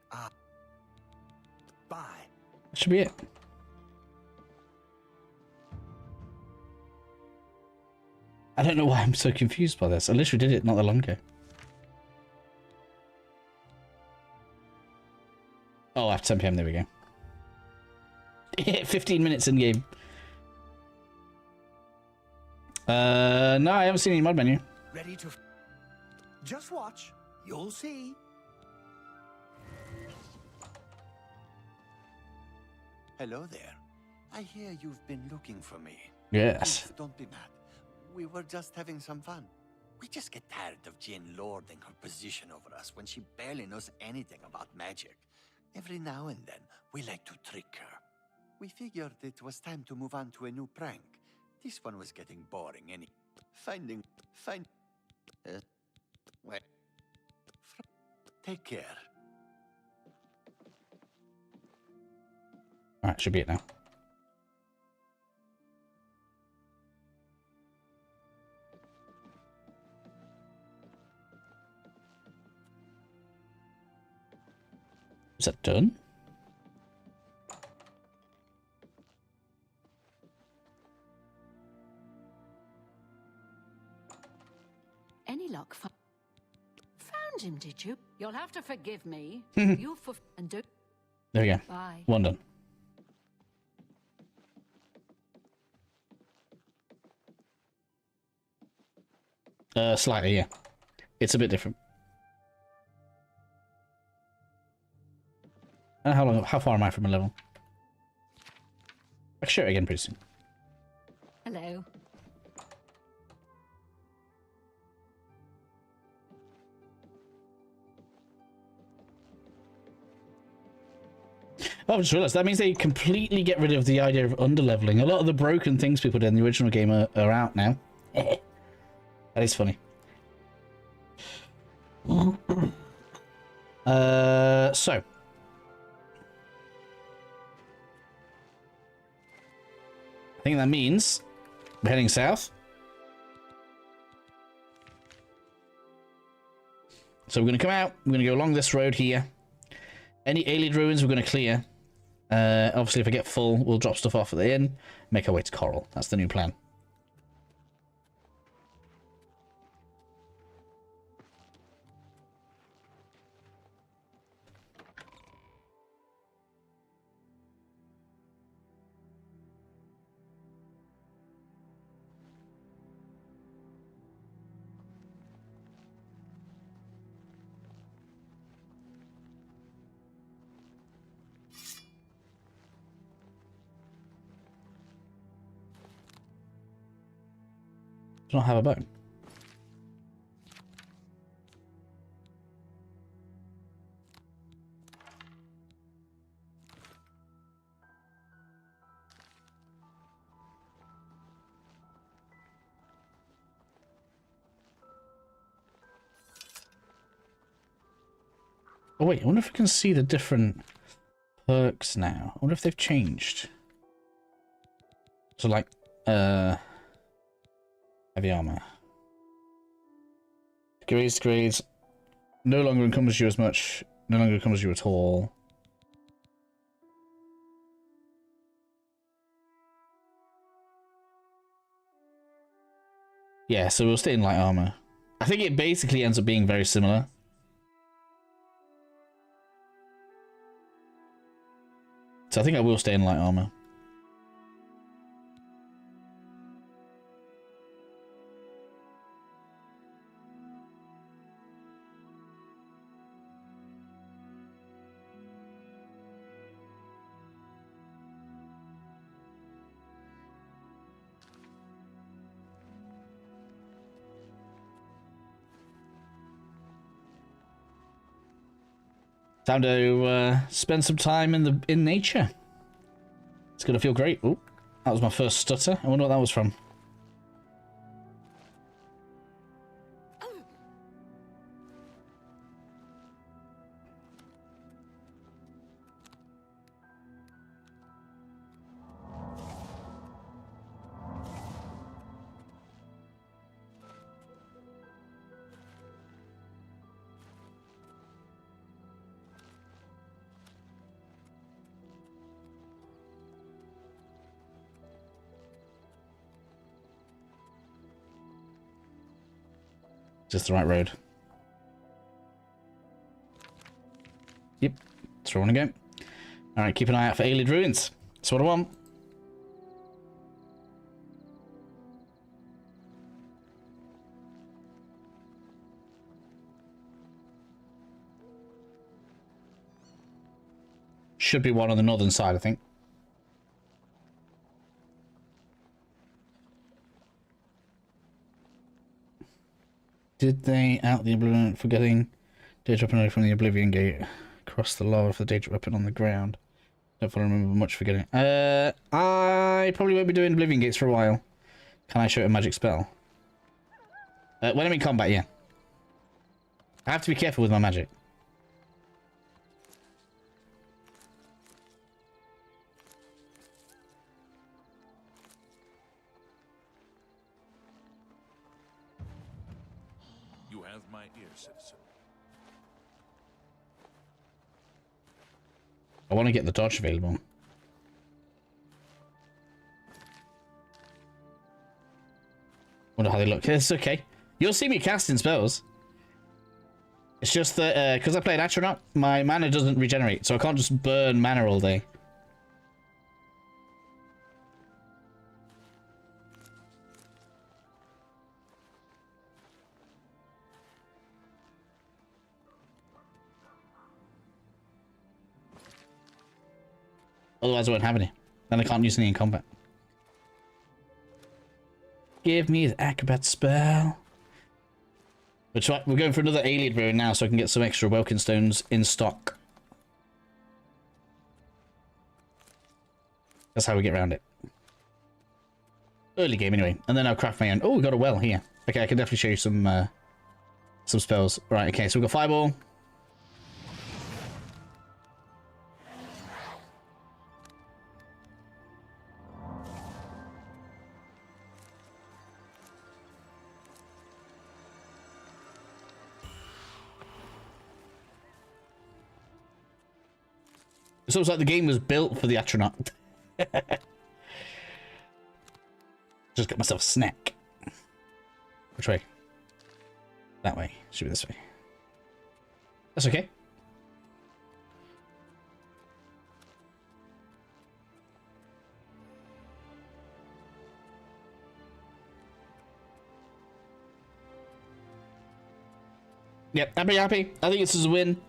Bye. That should be it. I don't know why I'm so confused by this. I literally did it not that long ago. Oh, after 10 PM, there we go. 15 minutes in game. No, I haven't seen any mod menu. Ready to... Just watch. You'll see. Hello there. I hear you've been looking for me. Yes. Please, don't be mad. We were just having some fun. We just get tired of Jane lording her position over us when she barely knows anything about magic. Every now and then, we like to trick her. We figured it was time to move on to a new prank. This one was getting boring Wait. Take care. Alright, should be it now. Is that done? Any luck? Found him, did you? You'll have to forgive me. You and don't. There we go. Bye. One done. Slightly, yeah. It's a bit different. How far am I from a level? I'll show it again pretty soon. Hello. Oh, I just realised that means they completely get rid of the idea of underleveling. A lot of the broken things people did in the original game are out now. That is funny. So. I think that means we're heading south. So we're going to come out, we're going to go along this road here. Any alien ruins we're going to clear. Obviously, if I get full, we'll drop stuff off at the inn, make our way to Coral. That's the new plan. Do not have a bow. Oh wait, I wonder if I can see the different perks now. I wonder if they've changed. So like, heavy armor. Grades. No longer encumbers you as much. No longer encumbers you at all. Yeah, so we'll stay in light armor. I think it basically ends up being very similar. So I think I will stay in light armor. Time to spend some time in nature. It's gonna feel great. Oh, that was my first stutter. I wonder what that was from. Just the right road. Yep, that's where I want to go. Alright, keep an eye out for Alien Ruins. That's what I want. Should be one on the northern side, I think. Did they out the Oblivion for getting data weapon away from the Oblivion gate across the lava for the data weapon on the ground? Don't fully remember much for getting. I probably won't be doing Oblivion gates for a while. Can I show a magic spell? When I'm in combat, yeah. I have to be careful with my magic. Have my ear, citizen. I want to get the dodge available. Wonder how they look. It's okay. You'll see me casting spells. It's just that because I played Astronaut, my mana doesn't regenerate, so I can't just burn mana all day. Otherwise I won't have any. Then I can't use any in combat. Give me the acrobat spell. We're going for another alien ruin now so I can get some extra Welkin stones in stock. That's how we get around it. Early game anyway. And then I'll craft my own. Oh, we got a well here. Okay, I can definitely show you some spells. Right, okay, so we've got Fireball. It's almost like the game was built for the Astronaut. Just got myself a snack. Which way? That way. Should be this way. That's okay. Yep, happy. I think this is a win.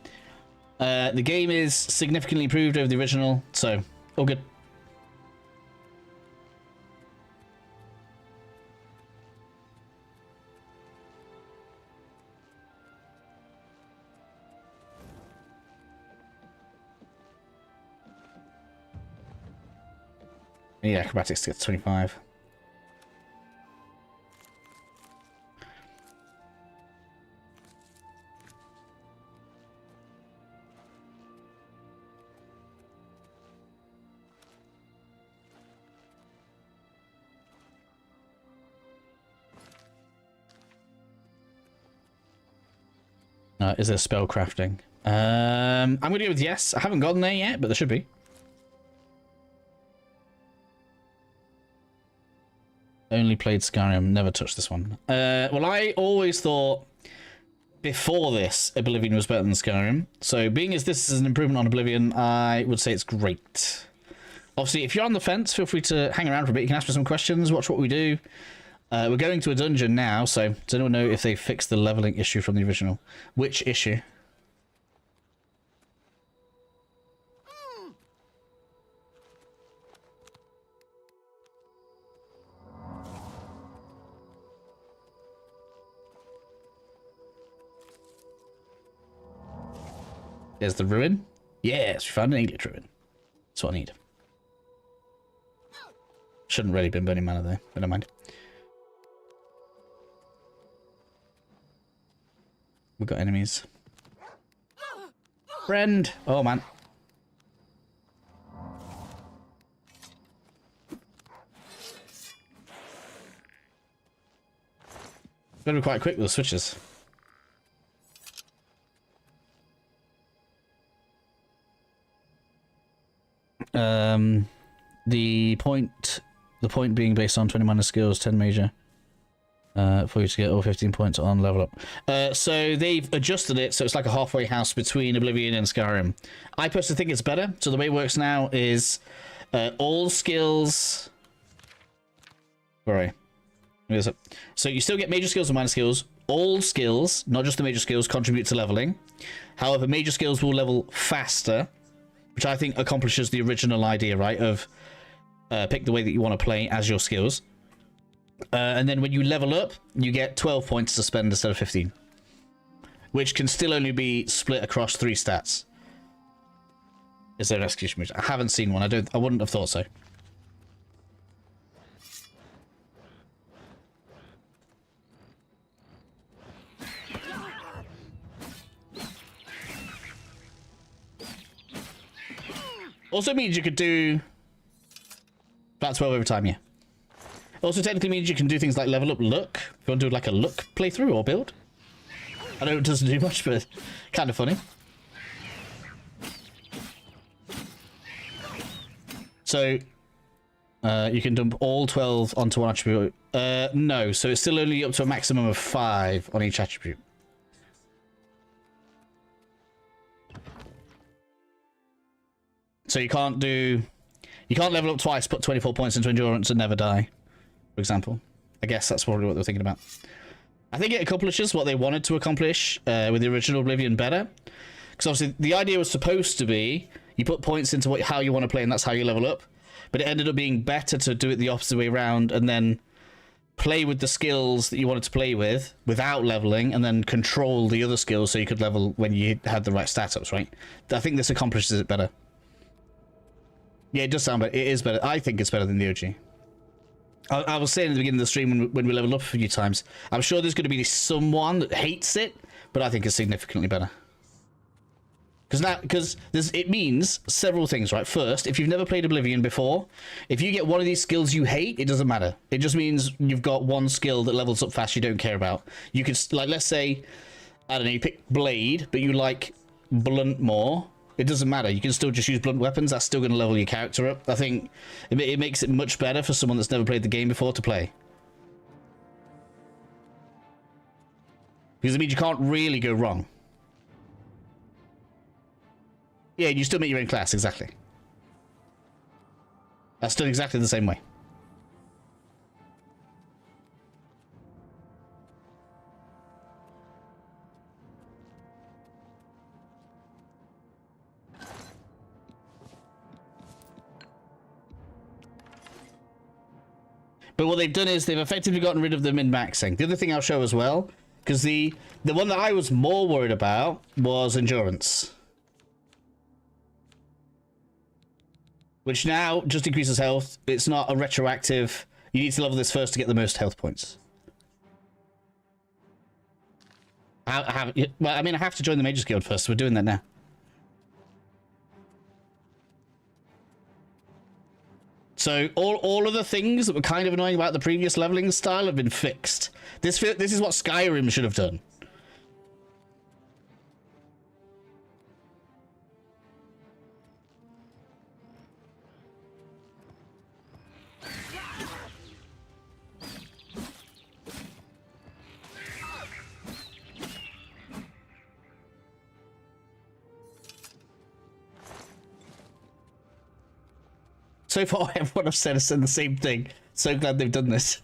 The game is significantly improved over the original, so all good. Yeah, acrobatics to get to 25. Is there spell crafting? I'm gonna go with yes. I haven't gotten there yet, but there should be. Only played Skyrim, never touched this one. Well, I always thought before this Oblivion was better than Skyrim. So being as this is an improvement on Oblivion, I would say it's great. Obviously, if you're on the fence, feel free to hang around for a bit. You can ask me some questions, watch what we do. We're going to a dungeon now, so does anyone know if they fixed the leveling issue from the original? Which issue? There's the ruin. Yes, we found an English ruin. That's what I need. Shouldn't really been burning mana though, but never mind. We've got enemies. Friend! Oh man. Gotta be quite quick with the switches. The point being based on 20 minor skills, 10 major. For you to get all 15 points on level up. So they've adjusted it so it's like a halfway house between Oblivion and Skyrim. I personally think it's better. So the way it works now is all skills. Sorry. So you still get major skills and minor skills. All skills, not just the major skills, contribute to leveling. However, major skills will level faster, which I think accomplishes the original idea, right? Of pick the way that you want to play as your skills. And then when you level up, you get 12 points to spend instead of 15. Which can still only be split across 3 stats. Is there an execution move? I haven't seen one. I wouldn't have thought so. Also means you could do about 12 over time, yeah. Also technically means you can do things like level up look. If you want to do like a look playthrough or build. I know it doesn't do much, but kind of funny. So you can dump all 12 onto one attribute. No, so it's still only up to a maximum of 5 on each attribute. So you can't level up twice, put 24 points into endurance and never die, for example. I guess that's probably what they're thinking about. I think it accomplishes what they wanted to accomplish with the original Oblivion better. Because obviously the idea was supposed to be you put points into how you want to play and that's how you level up. But it ended up being better to do it the opposite way around and then play with the skills that you wanted to play with without leveling and then control the other skills so you could level when you had the right stat ups, right? I think this accomplishes it better. Yeah, it does sound better. It is better. I think it's better than the OG. I was saying at the beginning of the stream when we leveled up a few times, I'm sure there's going to be someone that hates it, but I think it's significantly better. Because it means several things, right? First, if you've never played Oblivion before, if you get one of these skills you hate, it doesn't matter. It just means you've got one skill that levels up fast you don't care about. You could, like, let's say, I don't know, you pick Blade, but you like Blunt more. It doesn't matter. You can still just use blunt weapons. That's still going to level your character up. I think it makes it much better for someone that's never played the game before to play. Because it means you can't really go wrong. Yeah, you still make your own class, exactly. That's done exactly the same way. But what they've done is they've effectively gotten rid of the min-maxing. The other thing I'll show as well, because the one that I was more worried about was endurance. Which now just increases health. It's not a retroactive. You need to level this first to get the most health points. Well, I mean, I have to join the Mages Guild first, so we're doing that now. So all of the things that were kind of annoying about the previous leveling style have been fixed. This is what Skyrim should have done. So far, everyone I've said has said the same thing. So glad they've done this.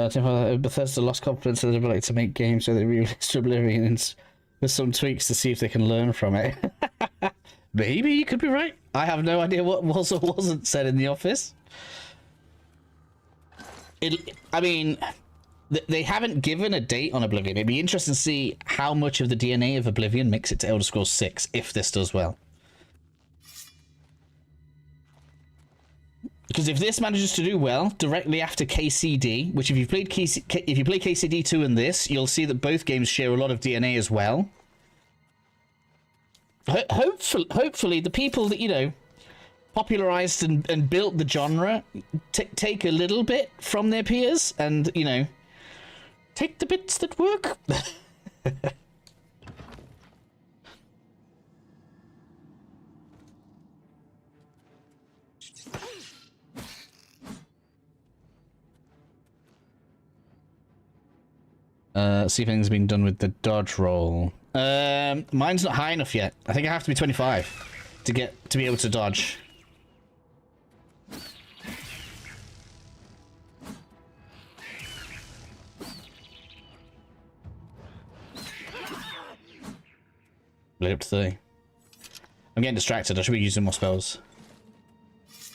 Bethesda lost confidence in their ability to make games, so they released Oblivion with some tweaks to see if they can learn from it. Maybe you could be right. I have no idea what was or wasn't said in the office. I mean, they haven't given a date on Oblivion. It'd be interesting to see how much of the DNA of Oblivion makes it to Elder Scrolls 6 if this does well. Because if this manages to do well directly after KCD, which if you play KCD 2 and this, you'll see that both games share a lot of DNA as well. Hopefully the people that, you know, popularized and built the genre take a little bit from their peers and, you know, take the bits that work. See if anything's been done with the dodge roll. Mine's not high enough yet. I think I have to be 25 to be able to dodge. Blade up to 30. I'm getting distracted. I should be using more spells.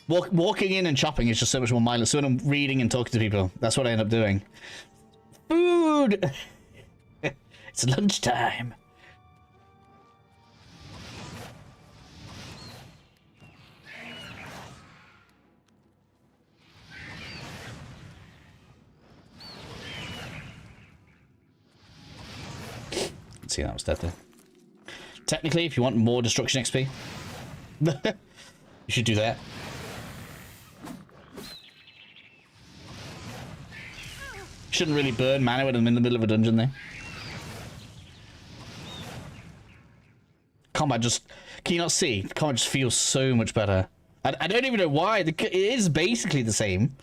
Walking in and chopping is just so much more mindless. So when I'm reading and talking to people, that's what I end up doing. Food! It's lunchtime. Let's see, that was deadly. Technically, if you want more destruction XP, you should do that. Shouldn't really burn mana when I'm in the middle of a dungeon there. Combat just... Can you not see? Combat just feels so much better. I don't even know why. It is basically the same.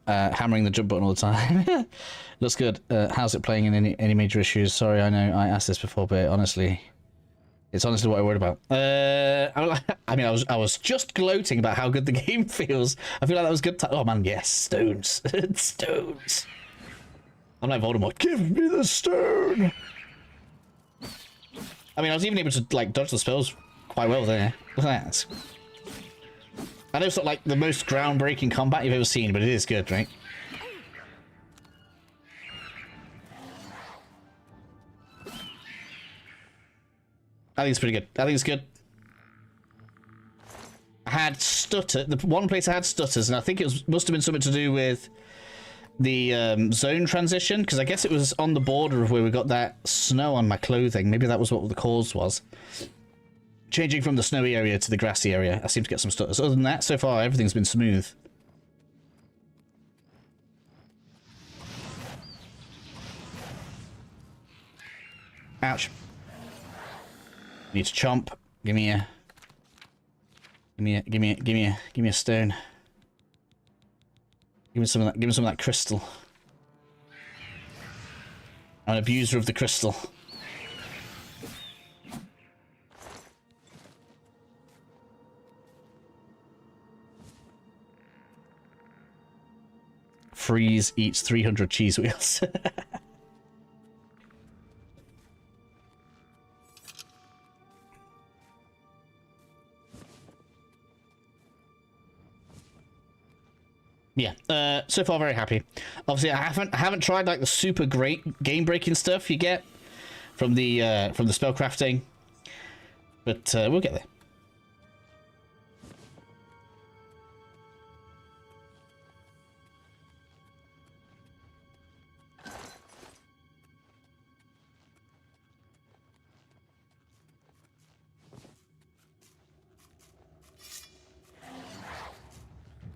Hammering the jump button all the time. Looks good. How's it playing in any major issues? Sorry, I know I asked this before, but honestly... It's honestly what I worried about. I mean, I was just gloating about how good the game feels. I feel like that was good. Oh man, yes, stones, stones. I'm like Voldemort. Give me the stone. I mean, I was even able to like dodge the spells quite well there. Look at that. I know it's not like the most groundbreaking combat you've ever seen, but it is good, right? I think it's pretty good. I think it's good. I had stutter. The one place I had stutters, and I think it must have been something to do with the zone transition, because I guess it was on the border of where we got that snow on my clothing. Maybe that was what the cause was. Changing from the snowy area to the grassy area, I seem to get some stutters. Other than that, so far, everything's been smooth. Ouch. Need to chomp. Give me a stone. Give me some of that crystal. I'm an abuser of the crystal. Freeze eats 300 cheese wheels. Yeah, so far very happy. Obviously, I haven't tried like the super great game breaking stuff you get from the spellcrafting, but we'll get there.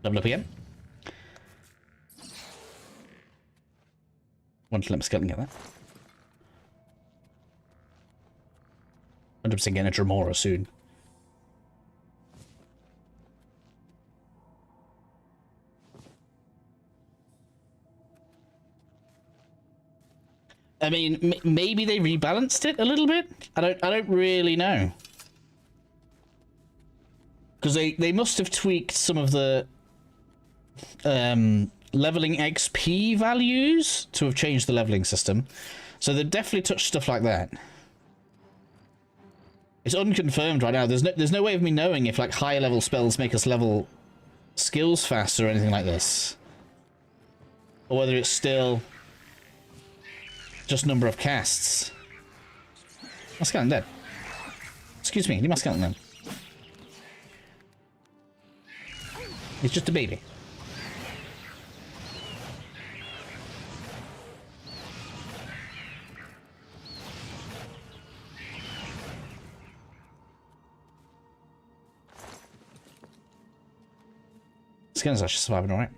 Level up again. Want to let my skeleton get that. 100% getting a Dremora soon. I mean, maybe they rebalanced it a little bit. I don't really know, because they must have tweaked some of the leveling XP values to have changed the leveling system. So they've definitely touched stuff like that. It's unconfirmed right now. There's no way of me knowing if like higher level spells make us level skills faster or anything like this. Or whether it's still just number of casts. My skeleton dead. Excuse me, leave my skeleton then. It's just a baby. Skeletons actually surviving alright.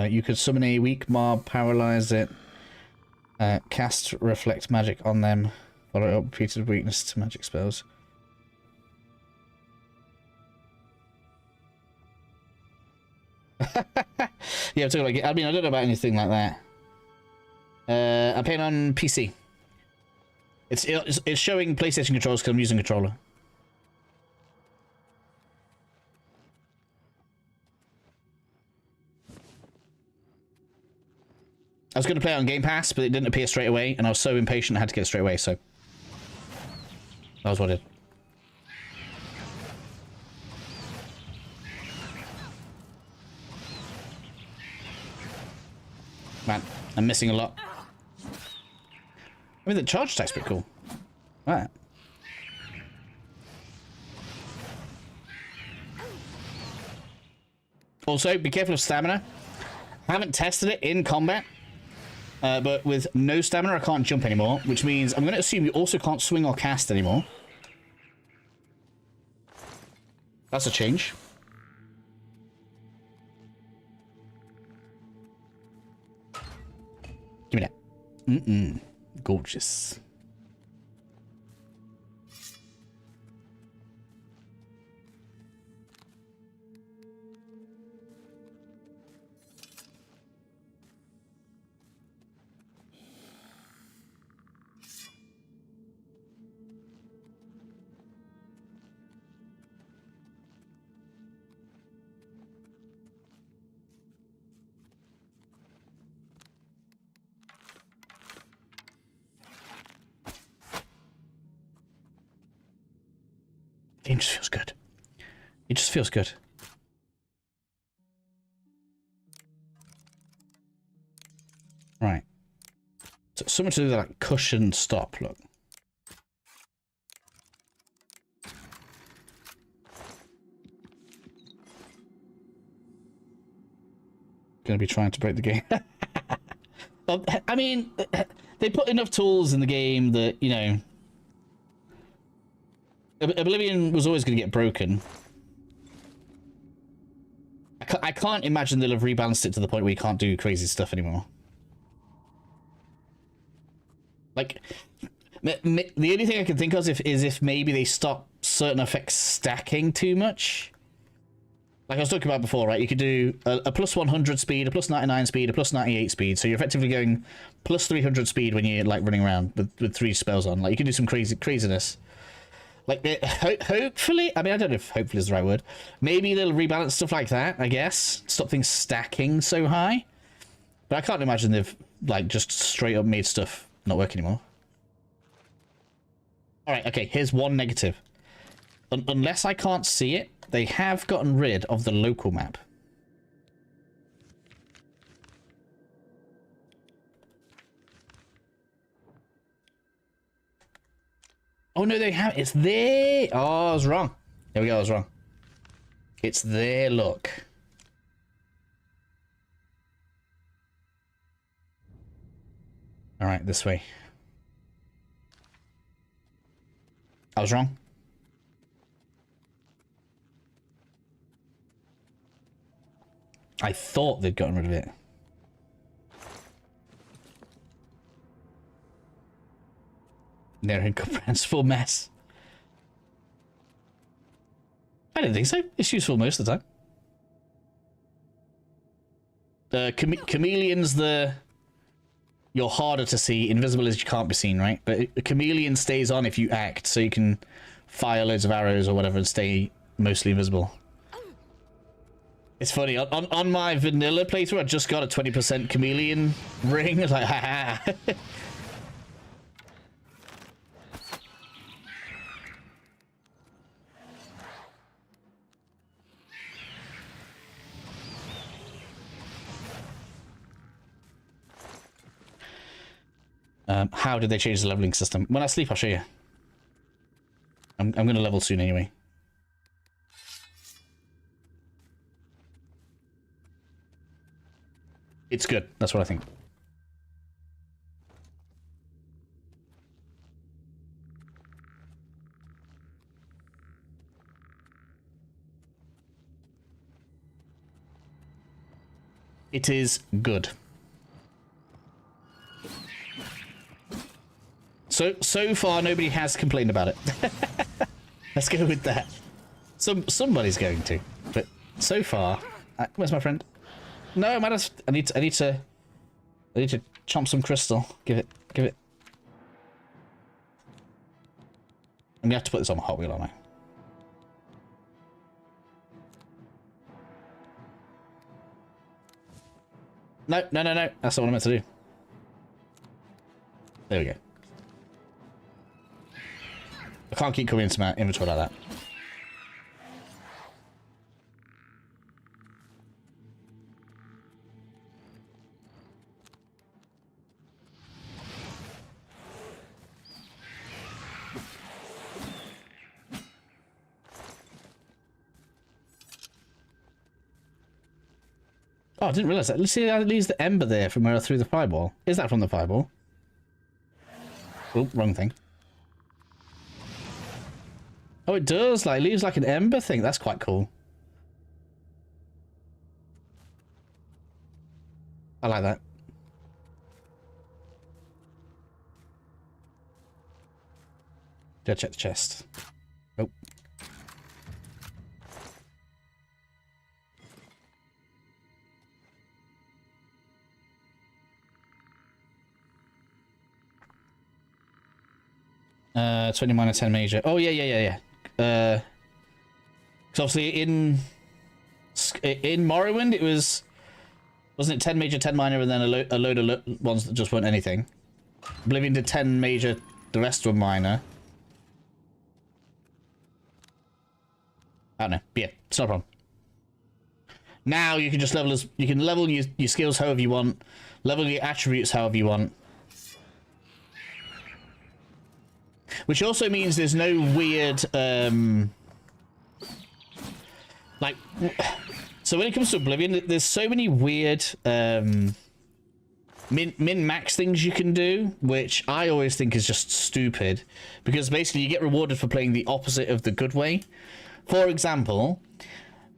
You could summon a weak mob, paralyze it, cast reflect magic on them, follow up repeated weakness to magic spells. Yeah, I'm talking like, I mean, I don't know about anything like that. I'm playing on PC. It's showing PlayStation controls because I'm using a controller. I was going to play it on Game Pass, but it didn't appear straight away, and I was so impatient I had to get it straight away, so... that was what I did. Man, I'm missing a lot. I mean, the charge attack's pretty cool. Right. Also, be careful of stamina. I haven't tested it in combat. But with no stamina, I can't jump anymore, which means I'm going to assume you also can't swing or cast anymore. That's a change. Give me that. Gorgeous. Game just feels good. It just feels good. Right. So something to do with that cushion stop, look. Gonna be trying to break the game. Well, I mean, they put enough tools in the game that, you know, Oblivion was always going to get broken. I can't imagine they'll have rebalanced it to the point where you can't do crazy stuff anymore. Like, the only thing I can think of is if maybe they stop certain effects stacking too much. Like I was talking about before, right? You could do a plus 100 speed, a plus 99 speed, a plus 98 speed. So you're effectively going plus 300 speed when you're like running around with 3 spells on. Like you can do some craziness. Like, hopefully, I mean, I don't know if hopefully is the right word. Maybe they'll rebalance stuff like that, I guess. Stop things stacking so high. But I can't imagine they've, like, just straight up made stuff not work anymore. Alright, okay, here's one negative. Unless I can't see it, they have gotten rid of the local map. Oh, no, they have. It's there. Oh, I was wrong. There we go, I was wrong. It's there, look. All right, this way. I was wrong. I thought they'd gotten rid of it. They're an incomprehensible mess. I don't think so. It's useful most of the time. Chameleon's the you're harder to see. Invisible is you can't be seen, right? But a chameleon stays on if you act, so you can fire loads of arrows or whatever and stay mostly invisible. It's funny, on my vanilla playthrough, I just got a 20% chameleon ring. It's like, haha. How did they change the leveling system? When I sleep, I'll show you. I'm going to level soon anyway. It's good. That's what I think. It is good. So far, nobody has complained about it. Let's go with that. Somebody's going to, but so far, where's my friend? No, I need to chomp some crystal. Give it. I'm gonna have to put this on a Hot Wheel, aren't I? No. That's not what I meant to do. There we go. I can't keep coming into my inventory like that. Oh, I didn't realize that. Let's see how it leaves the ember there from where I threw the fireball. Is that from the fireball? Oh, wrong thing. Oh, it does. Like, leaves like an ember thing. That's quite cool. I like that. Gotta check the chest. Nope. Uh, 20 minus 10 major. Oh, yeah. Because obviously in Morrowind it wasn't it 10 major, 10 minor, and then a load of ones that just weren't anything. Oblivion did 10 major, the rest were minor. I don't know. But yeah, it's not a problem. Now you can just level your skills however you want, level your attributes however you want. Which also means there's no weird, like, so when it comes to Oblivion, there's so many weird, min-max things you can do, which I always think is just stupid, because basically you get rewarded for playing the opposite of the good way. For example,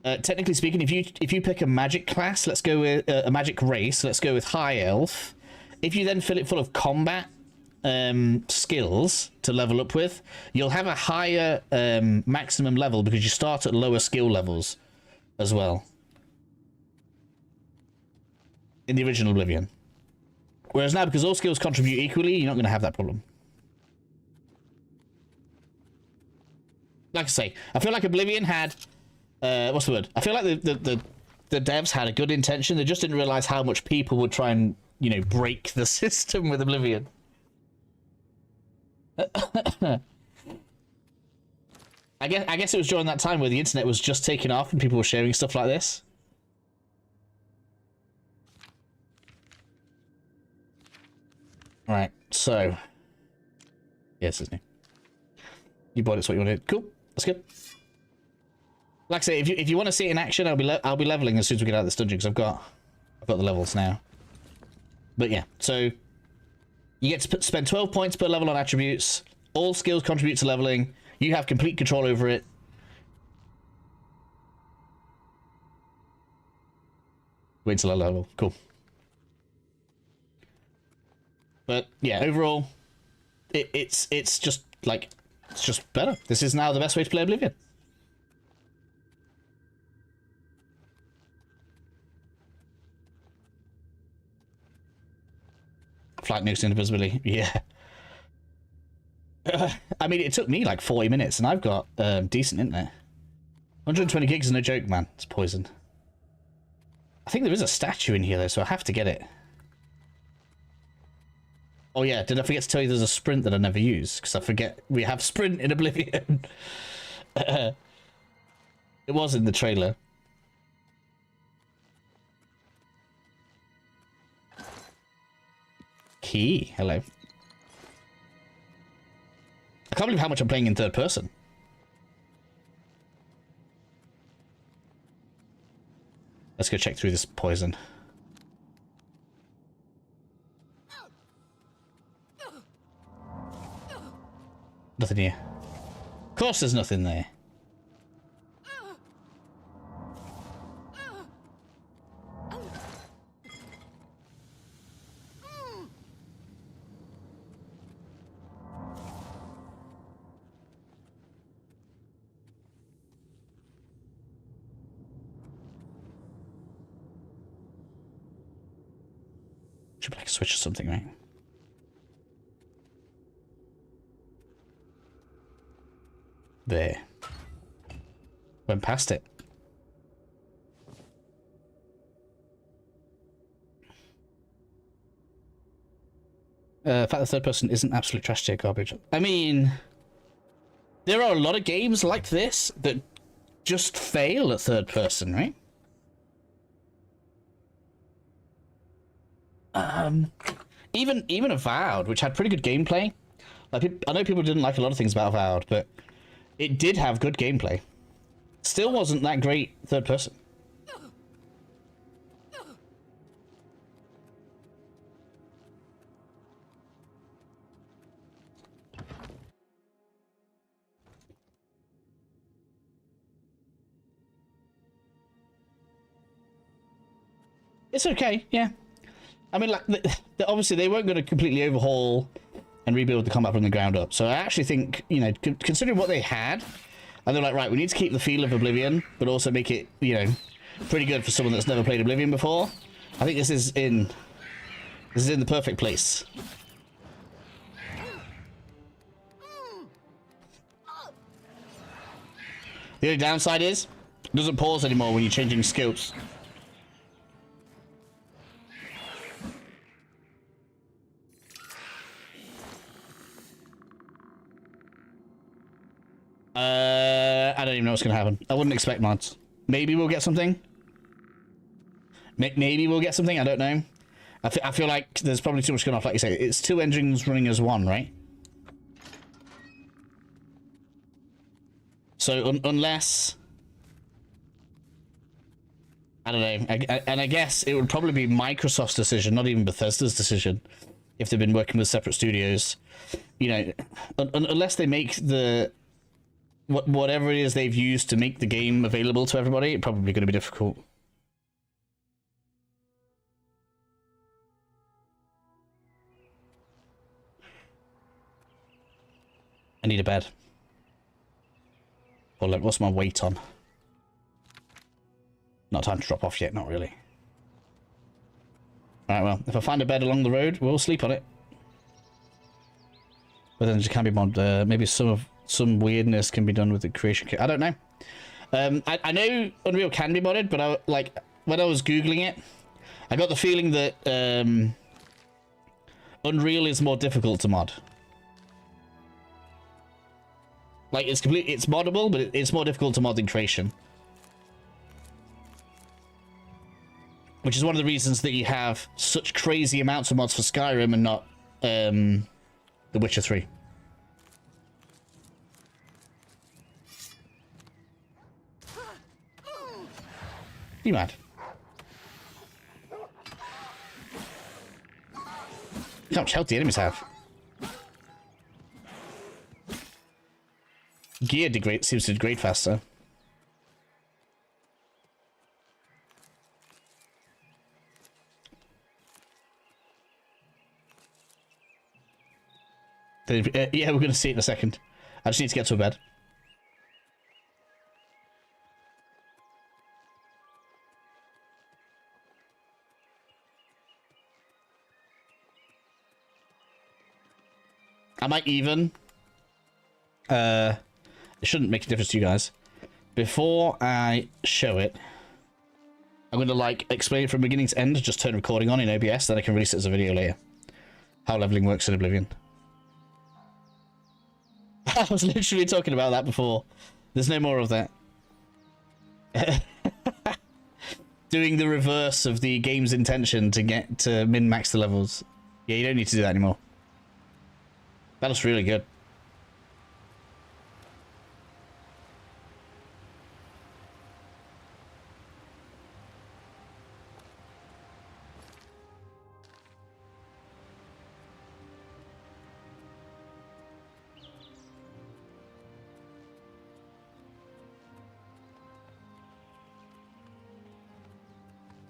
technically speaking, if you pick a magic class, let's go with a magic race, let's go with High Elf, if you then fill it full of combat skills to level up with, you'll have a higher maximum level because you start at lower skill levels as well in the original Oblivion. Whereas now, because all skills contribute equally, you're not going to have that problem. Like I say, I feel like Oblivion had what's the word? I feel like the devs had a good intention. They just didn't realize how much people would try and, you know, break the system with Oblivion. I guess it was during that time where the internet was just taking off and people were sharing stuff like this. Right, so yes, isn't it? You bought it, so what you wanted. Cool, that's good. Like I say, if you want to see it in action, I'll be leveling as soon as we get out of this dungeon because I've got the levels now. But yeah, so you get to spend 12 points per level on attributes. All skills contribute to leveling. You have complete control over it. Wait until I level. Cool. But yeah, overall, it's just like, it's just better. This is now the best way to play Oblivion. flight nukes and invisibility. Yeah. I mean, it took me like 40 minutes, and I've got decent internet. 120 gigs is no joke, man. It's poison. I think there is a statue in here, though, so I have to get it. Oh, yeah. Did I forget to tell you there's a sprint that I never use? Because I forget we have sprint in Oblivion. It was in the trailer. Key. Hello. I can't believe how much I'm playing in third person. Let's go check through this poison. Nothing here. Of course there's nothing there. Should be like a switch or something, right? There. Went past it. The fact the third person isn't absolute trash tier garbage. I mean, there are a lot of games like this that just fail at third person, right? Even Avowed, which had pretty good gameplay. Like, I know people didn't like a lot of things about Avowed, but it did have good gameplay. Still wasn't that great third person. It's okay, yeah. I mean, like, obviously they weren't going to completely overhaul and rebuild the combat from the ground up. So I actually think, you know, considering what they had, and they're like, right, we need to keep the feel of Oblivion, but also make it, you know, pretty good for someone that's never played Oblivion before. I think this is in the perfect place. The only downside is, it doesn't pause anymore when you're changing skills. I don't even know what's going to happen. I wouldn't expect mods. Maybe we'll get something. Maybe we'll get something. I don't know. I feel like there's probably too much going off. Like you say, it's two engines running as one, right? So unless... I don't know. And I guess it would probably be Microsoft's decision, not even Bethesda's decision, if they've been working with separate studios. You know, unless they make the... whatever it is they've used to make the game available to everybody, it's probably going to be difficult. I need a bed. Well, what's my weight on? Not time to drop off yet, not really. Alright, well, if I find a bed along the road, we'll sleep on it. But then it can be mod. Maybe some weirdness can be done with the creation kit. I don't know. I know Unreal can be modded, but when I was googling it, I got the feeling that Unreal is more difficult to mod. Like, it's moddable, but it's more difficult to mod than creation. Which is one of the reasons that you have such crazy amounts of mods for Skyrim and not The Witcher 3. You mad? Look how much health the enemies have. Gear seems to degrade faster. Yeah, we're going to see it in a second. I just need to get to a bed. I might even... it shouldn't make a difference to you guys. Before I show it, I'm going to, like, explain it from beginning to end, just turn recording on in OBS, then I can release it as a video later. How leveling works in Oblivion. I was literally talking about that before. There's no more of that. Doing the reverse of the game's intention to get to min-max the levels. Yeah, you don't need to do that anymore. That looks really good.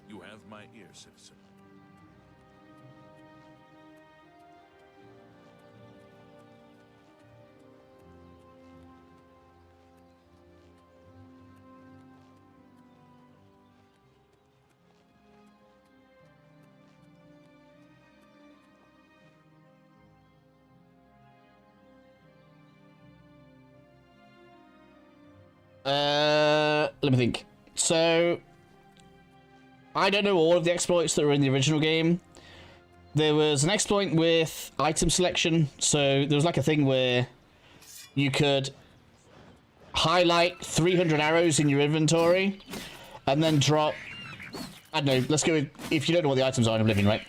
You have my ear, citizen. Let me think. So, I don't know all of the exploits that were in the original game. There was an exploit with item selection. So there was like a thing where you could highlight 300 arrows in your inventory and then drop, I don't know, let's go with, if you don't know what the items are in Oblivion, right?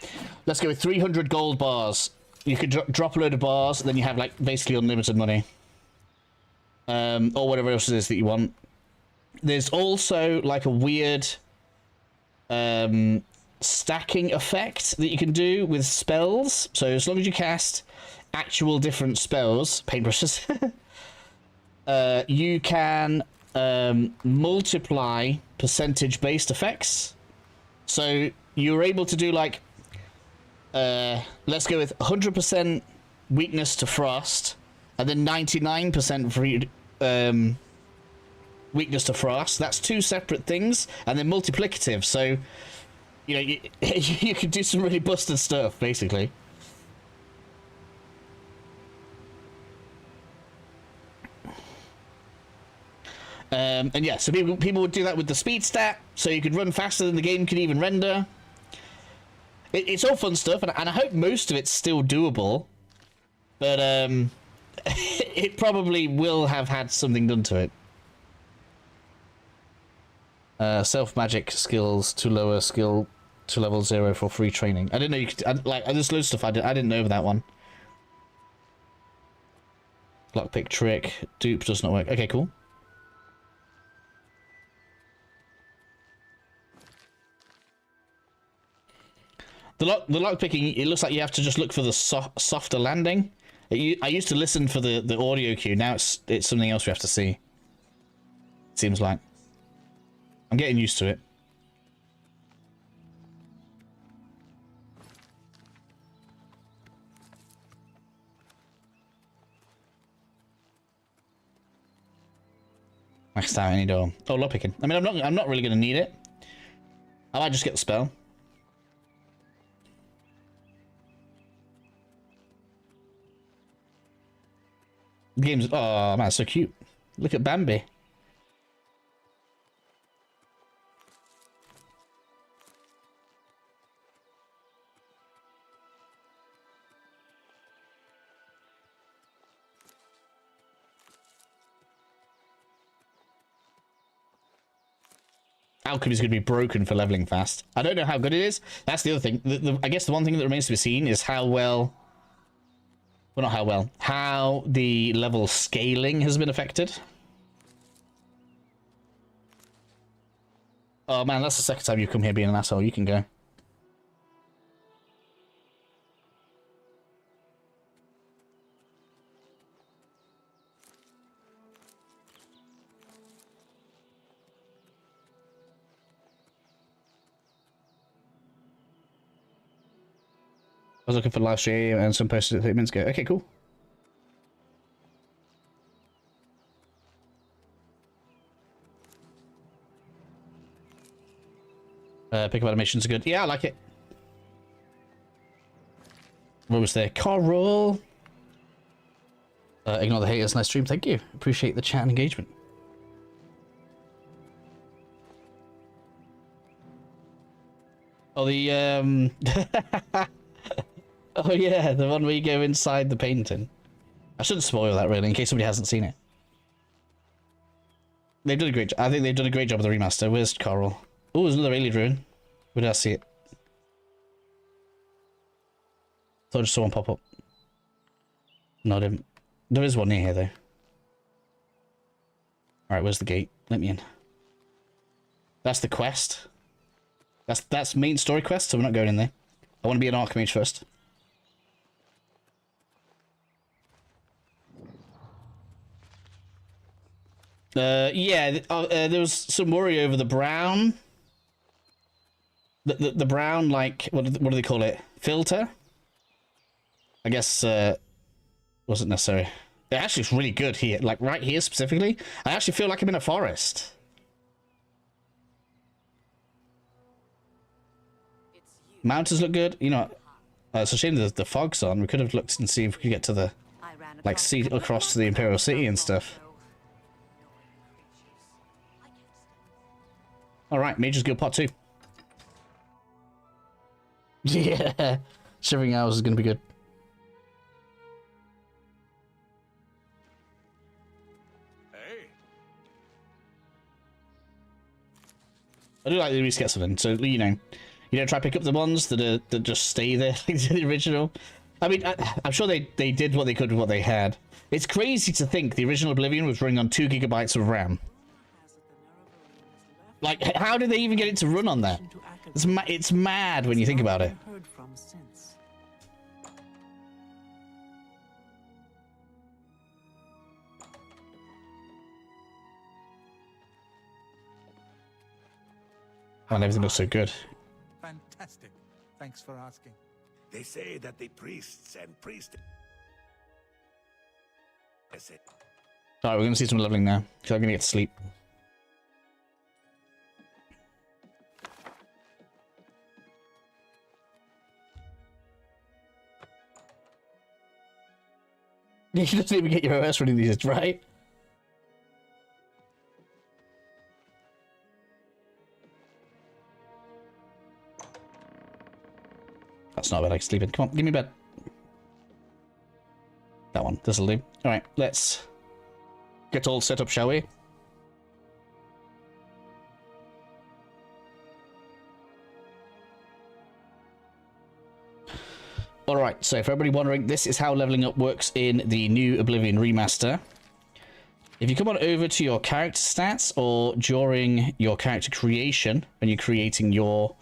Let's go with 300 gold bars. You could drop a load of bars, and then you have like basically unlimited money. Or whatever else it is that you want. There's also like a weird stacking effect that you can do with spells. So as long as you cast actual different spells, paintbrushes, you can multiply percentage-based effects. So you're able to do like, let's go with 100% weakness to frost, and then 99% weakness to frost. That's two separate things, and they're multiplicative. So, you know, you can do some really busted stuff, basically. And yeah, so people would do that with the speed stat, so you could run faster than the game could even render. It's all fun stuff, and I hope most of it's still doable. But it probably will have had something done to it. Self-magic skills to lower skill to level 0 for free training. I didn't know you could... there's loads of stuff I didn't know that one. Lockpick trick. Dupe does not work. Okay, cool. The lockpicking, it looks like you have to just look for the softer landing. I used to listen for the audio cue. Now it's something else we have to see. It seems like. I'm getting used to it. Maxed out any door. Oh, lockpicking. I mean, I'm not really going to need it. I might just get the spell. The game's... Oh, man, it's so cute. Look at Bambi. Alchemy is going to be broken for leveling fast. I don't know how good it is. That's the other thing. I guess the one thing that remains to be seen is how well... Well, not how well. How the level scaling has been affected. Oh man, that's the second time you've come here being an asshole. You can go. I was looking for live stream and some posted 8 minutes ago. Okay, cool. Pick up animations are good. Yeah, I like it. What was there? Coral. Ignore the haters. Nice stream. Thank you. Appreciate the chat and engagement. Oh, the oh yeah, the one where you go inside the painting. I shouldn't spoil that really, in case somebody hasn't seen it. They've done a great job. I think they've done a great job with the remaster. Where's Coral? Oh, there's another alien ruin. Where did I see it? Thought I just saw one pop up. No, I didn't. There is one near here, though. Alright, where's the gate? Let me in. That's the quest. That's main story quest, so we're not going in there. I want to be an Archmage first. Yeah, there was some worry over the brown. The brown, like, what do they call it? Filter? I guess, wasn't necessary. It actually is really good here, like right here specifically. I actually feel like I'm in a forest. Mountains look good. You know, it's a shame the fog's on. We could have looked and see if we could get to the, like, see across to the Imperial City and stuff. Alright, Mage's Guild Part 2. Yeah, Shivering Hours is going to be good. I do like the reset something, so you know, you don't try to pick up the ones that just stay there like the original. I mean, I'm sure they did what they could with what they had. It's crazy to think the original Oblivion was running on 2 GB of RAM. Like, how did they even get it to run on that? It's mad when you think about it. And everything looks so good. Fantastic. Thanks for asking. They say that the priests and priestesses. Alright, we're going to see some leveling now, because I'm going to get to sleep. You doesn't even get your OS running these days, right? That's not bad, I can sleep in. Come on, give me a bed. That one, this'll do. Alright, let's get all set up, shall we? Alright, so for everybody wondering, this is how leveling up works in the new Oblivion Remaster. If you come on over to your character stats, or during your character creation, when you're creating your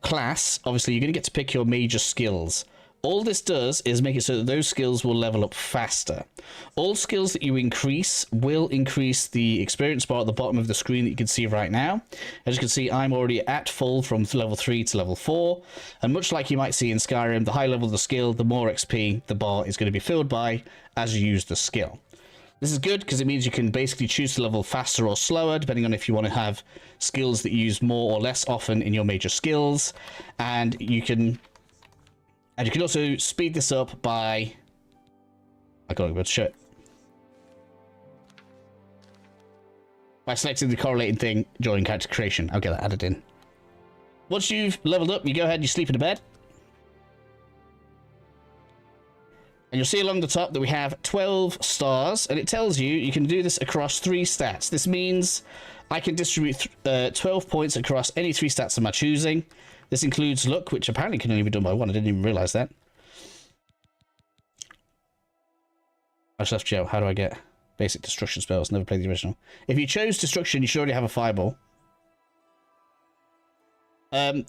class, obviously you're going to get to pick your major skills. All this does is make it so that those skills will level up faster. All skills that you increase will increase the experience bar at the bottom of the screen that you can see right now. As you can see, I'm already at full from level 3 to level 4. And much like you might see in Skyrim, the higher level the skill, the more XP the bar is going to be filled by as you use the skill. This is good because it means you can basically choose to level faster or slower, depending on if you want to have skills that you use more or less often in your major skills. And you can also speed this up by... I got to show it. By selecting the correlating thing during character creation. I'll get that added in. Once you've leveled up, you go ahead and you sleep in a bed. And you'll see along the top that we have 12 stars, and it tells you you can do this across 3 stats. This means I can distribute 12 points across any 3 stats of my choosing. This includes luck, which apparently can only be done by 1. I didn't even realize that. I just left you out. How do I get basic destruction spells? Never played the original. If you chose destruction, you should already have a fireball.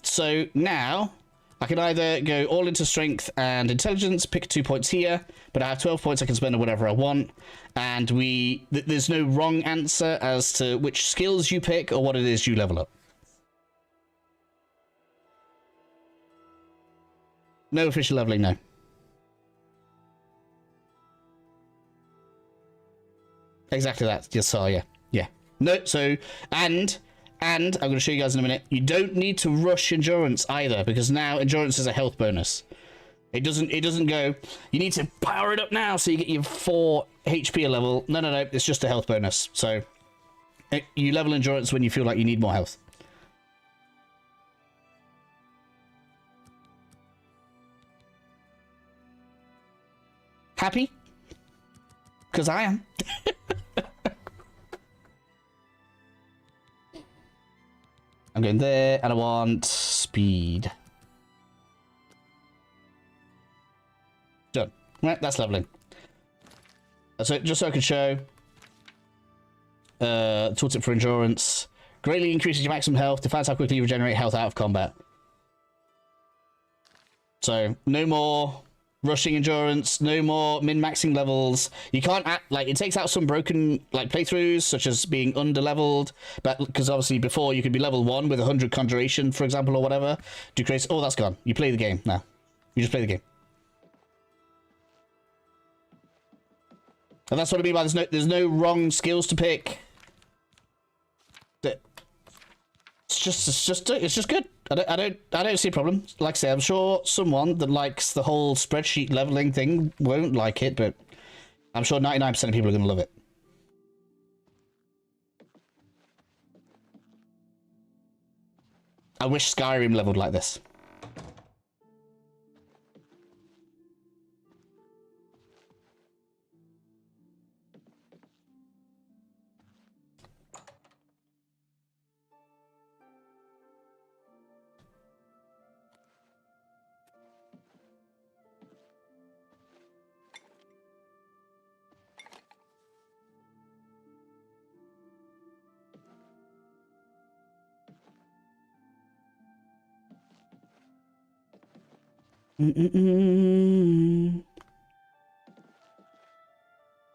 So now I can either go all into strength and intelligence, pick 2 points here, but I have 12 points I can spend on whatever I want. And there's no wrong answer as to which skills you pick or what it is you level up. No official leveling, no. Exactly that. Yes, so yeah. Yeah. No, so, and I'm going to show you guys in a minute, you don't need to rush endurance either, because now endurance is a health bonus. It doesn't go, you need to power it up now so you get your 4 HP a level. No, it's just a health bonus. So you level endurance when you feel like you need more health. Happy? Because I am. I'm going there, and I want speed. Done. Right, that's leveling. So just so I can show. Tooltip for endurance. Greatly increases your maximum health. Defines how quickly you regenerate health out of combat. So no more rushing endurance, no more min-maxing levels. You can't act, like, it takes out some broken like playthroughs, such as being under-leveled, but because obviously before you could be level 1 with 100 conjuration, for example, or whatever. Do crazy. Oh, that's gone. You play the game now. You just play the game. And that's what I mean by there's no wrong skills to pick. It's just good. I don't see a problem. Like I say, I'm sure someone that likes the whole spreadsheet leveling thing won't like it, but I'm sure 99% of people are going to love it. I wish Skyrim leveled like this.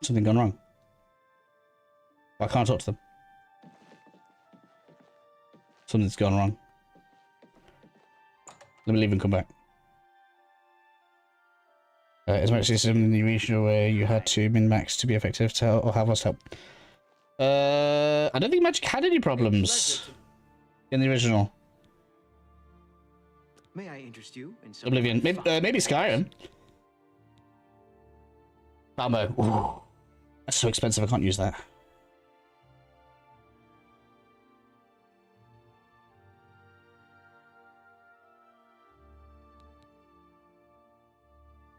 Something gone wrong. I can't talk to them. Something's gone wrong. Let me leave and come back. As much as in the original where you had to min-max to be effective to help, or have us help. I don't think Magic had any problems in the original. May I interest you in some Oblivion. Maybe Skyrim. Balmo. Ooh. That's so expensive, I can't use that.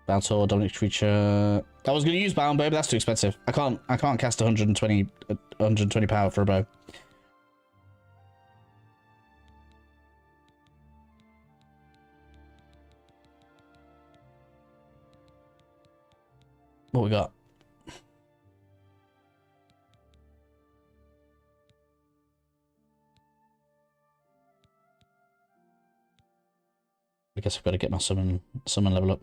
Bouncer, Dominic Creature. I was going to use Bound Bow, but that's too expensive. I can't cast 120 power for a bow. What we got? I guess I've got to get my summon level up.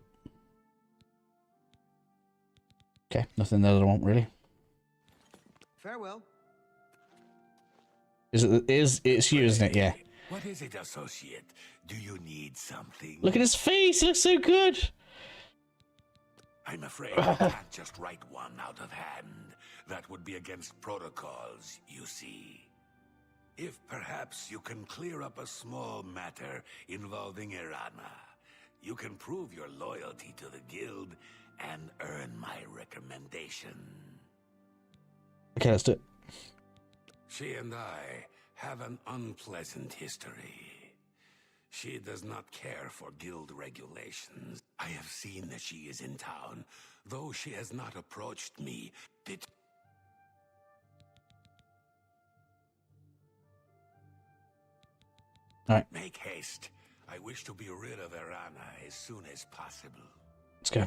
Okay, nothing there that I want really. Farewell. It's you, isn't it? Yeah. What is it, associate? Do you need something? Look at his face. He looks so good. I'm afraid I can't just write one out of hand. That would be against protocols, you see. If perhaps you can clear up a small matter involving Irana, you can prove your loyalty to the guild and earn my recommendation. Okay, let's do it. She and I have an unpleasant history. She does not care for guild regulations. I have seen that she is in town, though she has not approached me. All right. Make haste. I wish to be rid of Irana as soon as possible. Let's go.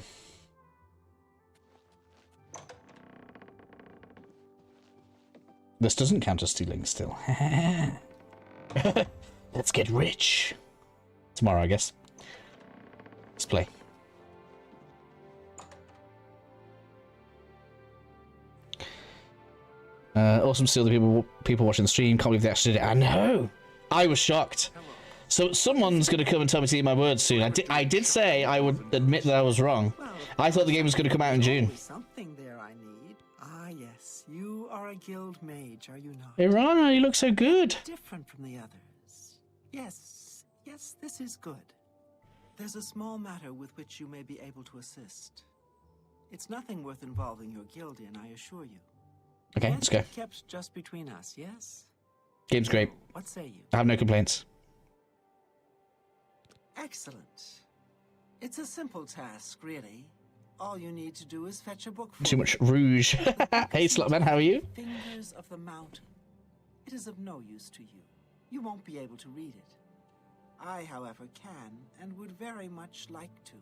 This doesn't count as stealing still. Let's get rich. Tomorrow, I guess. Let's play. Awesome to see all the people watching the stream. Can't believe they actually did it. I know. I was shocked. So someone's going to come and tell me to eat my words soon. I did say I would admit that I was wrong. I thought the game was going to come out in June. Something there I need. Ah, yes. You are a guild mage, are you not? Irana, you look so good. Different from the others. Yes, this is good. there's a small matter with which you may be able to assist. It's nothing worth involving your guild in, I assure you. Okay, let's go. Kept just between us, yes? Game's great. What say you? I have no complaints. Excellent. It's a simple task, really. All you need to do is fetch a book for Too much rouge. Hey, Slotman, how are you? Fingers of the Mountain. It is of no use to you. You won't be able to read it. I, however, can and would very much like to.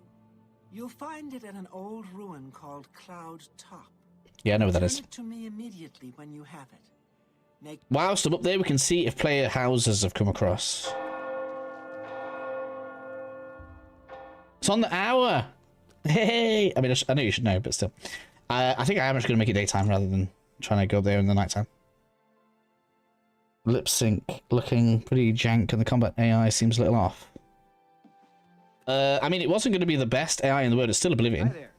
You'll find it at an old ruin called Cloud Top. Yeah, I know what that is. Turn it to me immediately when you have it. Whilst I'm up there, we can see if player houses have come across. It's on the hour. Hey, I mean, I know you should know, but still. I think I am just going to make it daytime rather than trying to go up there in the nighttime. Lip sync looking pretty jank, and the combat AI seems a little off. I mean, it wasn't going to be the best AI in the world. It's still Oblivion. Hi there.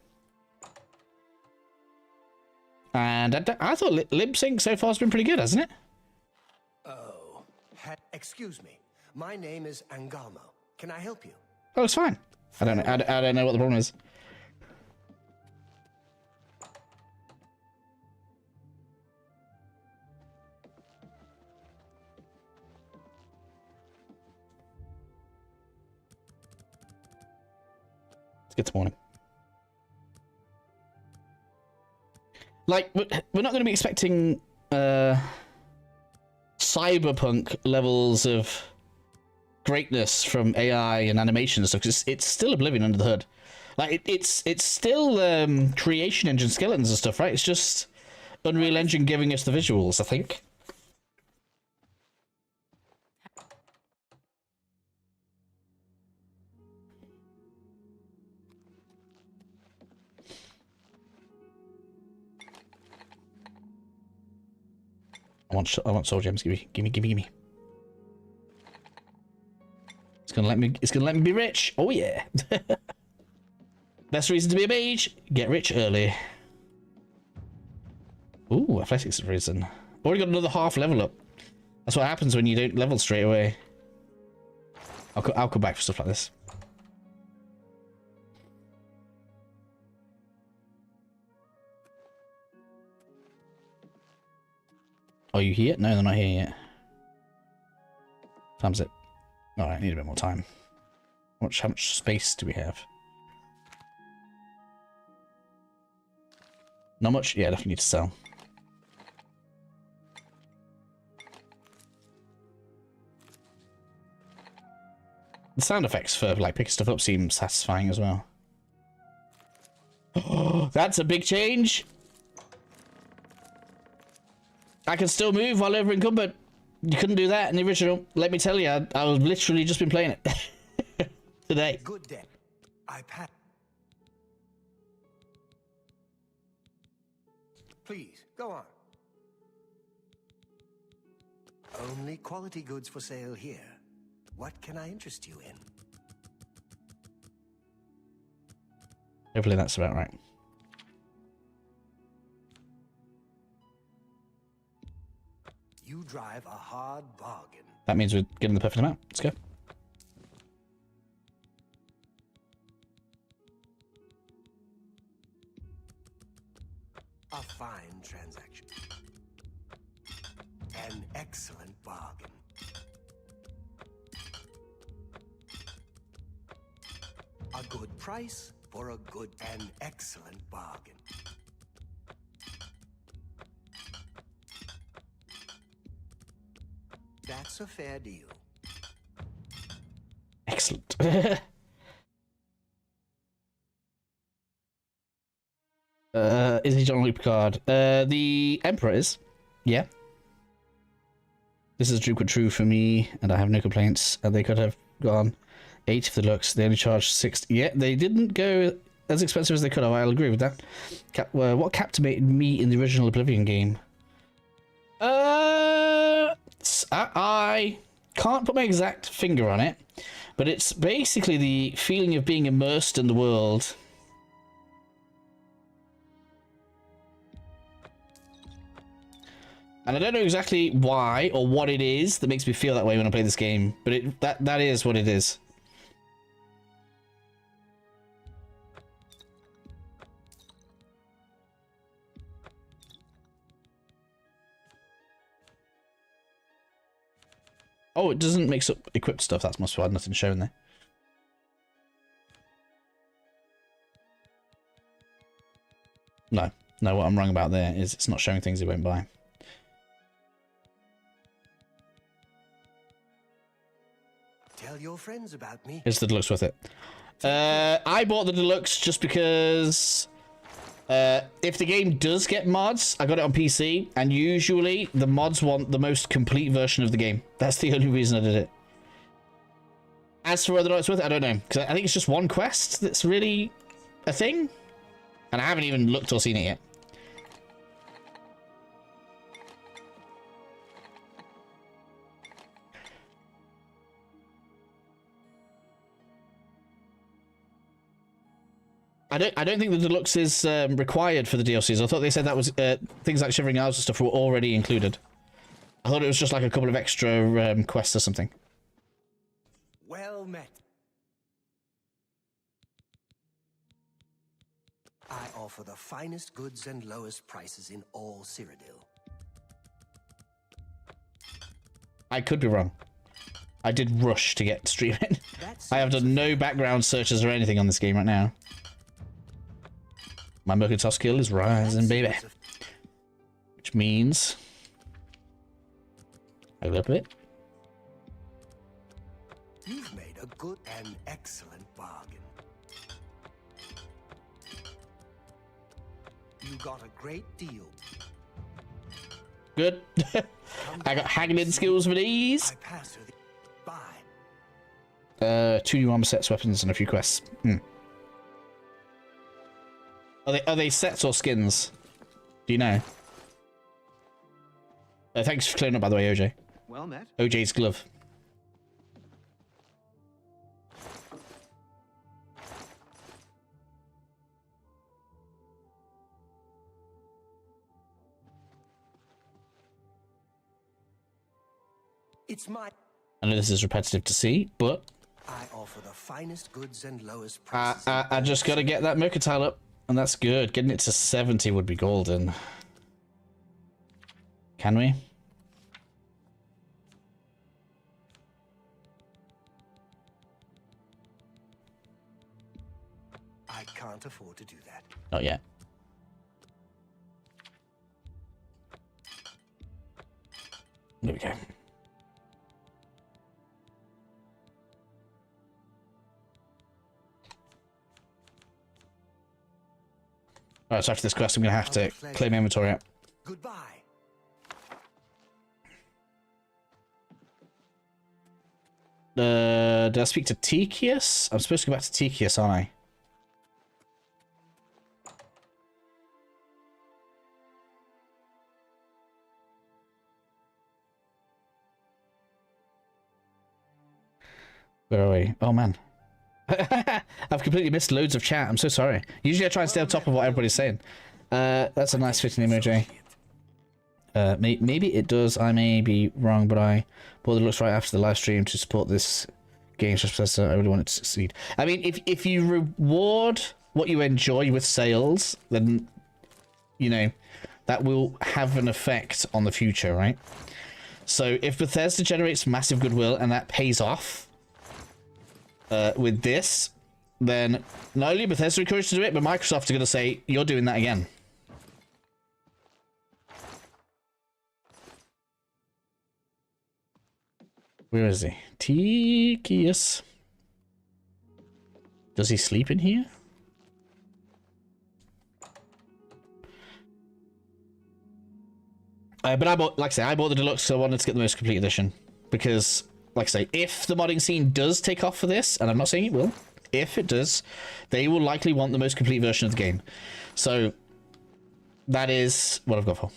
And I thought lip sync so far has been pretty good, hasn't it? Oh, excuse me. My name is Angalmo. Can I help you? Oh, it's fine. I don't know. I don't know what the problem is. Let's get to morning. Like, we're not going to be expecting cyberpunk levels of greatness from AI and animation and stuff, because it's still Oblivion under the hood. Like, it's still creation engine skeletons and stuff, right? It's just Unreal Engine giving us the visuals, I think. I want soul gems. Gimme. It's gonna let me be rich. Oh yeah. Best reason to be a mage: get rich early. Ooh, athletics have risen. Already got another half level up. That's what happens when you don't level straight away. I'll come back for stuff like this. Are you here? No, they're not here yet. Time's it. Alright, I need a bit more time. How much space do we have? Not much? Yeah, definitely need to sell. The sound effects for like picking stuff up seem satisfying as well. Oh, that's a big change! I can still move while over encumbered. You couldn't do that in the original. Let me tell you, I was literally just been playing it today. Good day. Please, go on. Only quality goods for sale here. What can I interest you in? Hopefully that's about right. You drive a hard bargain. That means we're getting the perfect amount. Let's go. A fine transaction. An excellent bargain. A good price for a good and excellent bargain. That's a fair deal. Excellent. Is he John Luke Picard? The Emperor is. Yeah. This is true but true for me, and I have no complaints. And they could have gone 8 for the looks. They only charged 60. Yeah, they didn't go as expensive as they could have. I'll agree with that. What captivated me in the original Oblivion game? I can't put my exact finger on it, but it's basically the feeling of being immersed in the world. And I don't know exactly why or what it is that makes me feel that way when I play this game, but that is what it is. Oh, it doesn't mix up equipped stuff. That must have had nothing showing there. No, what I'm wrong about there is it's not showing things it won't buy. Tell your friends about me. Is the deluxe worth it? I bought the deluxe just because if the game does get mods, I got it on PC, and usually the mods want the most complete version of the game. That's the only reason I did it. As for whether or not it's worth it, I don't know, because I think it's just one quest that's really a thing, and I haven't even looked or seen it yet. I don't think the deluxe is required for the DLCs. I thought they said that was things like Shivering Isles and stuff were already included. I thought it was just like a couple of extra quests or something. Well met. I offer the finest goods and lowest prices in all Cyrodiil. I could be wrong. I did rush to get streaming. I have done no background searches or anything on this game right now. My mercantile skill is rising, baby. Which means a little bit. You've made a good and excellent bargain. You got a great deal. Good. I got haggling skills for these. Bye. 2 new armor sets, weapons, and a few quests. Are they sets or skins? Do you know? Thanks for clearing up, by the way, OJ. Well met. OJ's glove. It's my. I know this is repetitive to see, but I offer the finest goods and lowest prices. I just gotta get that mercantile up, and that's good. Getting it to 70 would be golden. Can we? I can't afford to do that. Not yet. There we go. Alright, so after this quest, I'm going to have to clear my inventory out. Goodbye. Did I speak to TES? I'm supposed to go back to TES, aren't I? Where are we? Oh, man. I've completely missed loads of chat. I'm so sorry. Usually I try and stay on top of what everybody's saying. That's a nice fitting emoji. Maybe it does. I may be wrong, but I bought the looks right after the live stream to support this game. Just because I really want it to succeed. I mean, if you reward what you enjoy with sales, then, you know, that will have an effect on the future, right? So if Bethesda generates massive goodwill and that pays off, with this, then not only Bethesda encouraged to do it, but Microsoft are going to say, you're doing that again. Where is he? TES. Does he sleep in here? But I bought, like I say, I bought the deluxe, so I wanted to get the most complete edition. Because, like I say, if the modding scene does take off for this, and I'm not saying it will, if it does, they will likely want the most complete version of the game. So, that is what I've got for.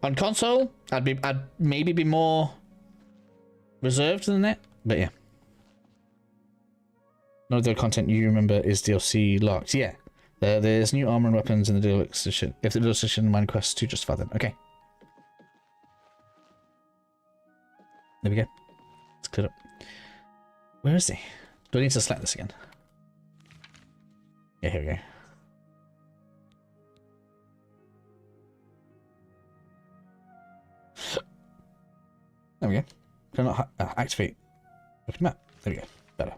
On console, I'd maybe be more reserved than that, but yeah. None of the content you remember is DLC locked. Yeah, there's new armor and weapons in the deluxe edition. If the deluxe edition mine quests to justify them. Okay. There we go. Let's clear up. Where is he? Do I need to select this again? Yeah, here we go. There we go. Can I not activate? Open map. There we go. Better.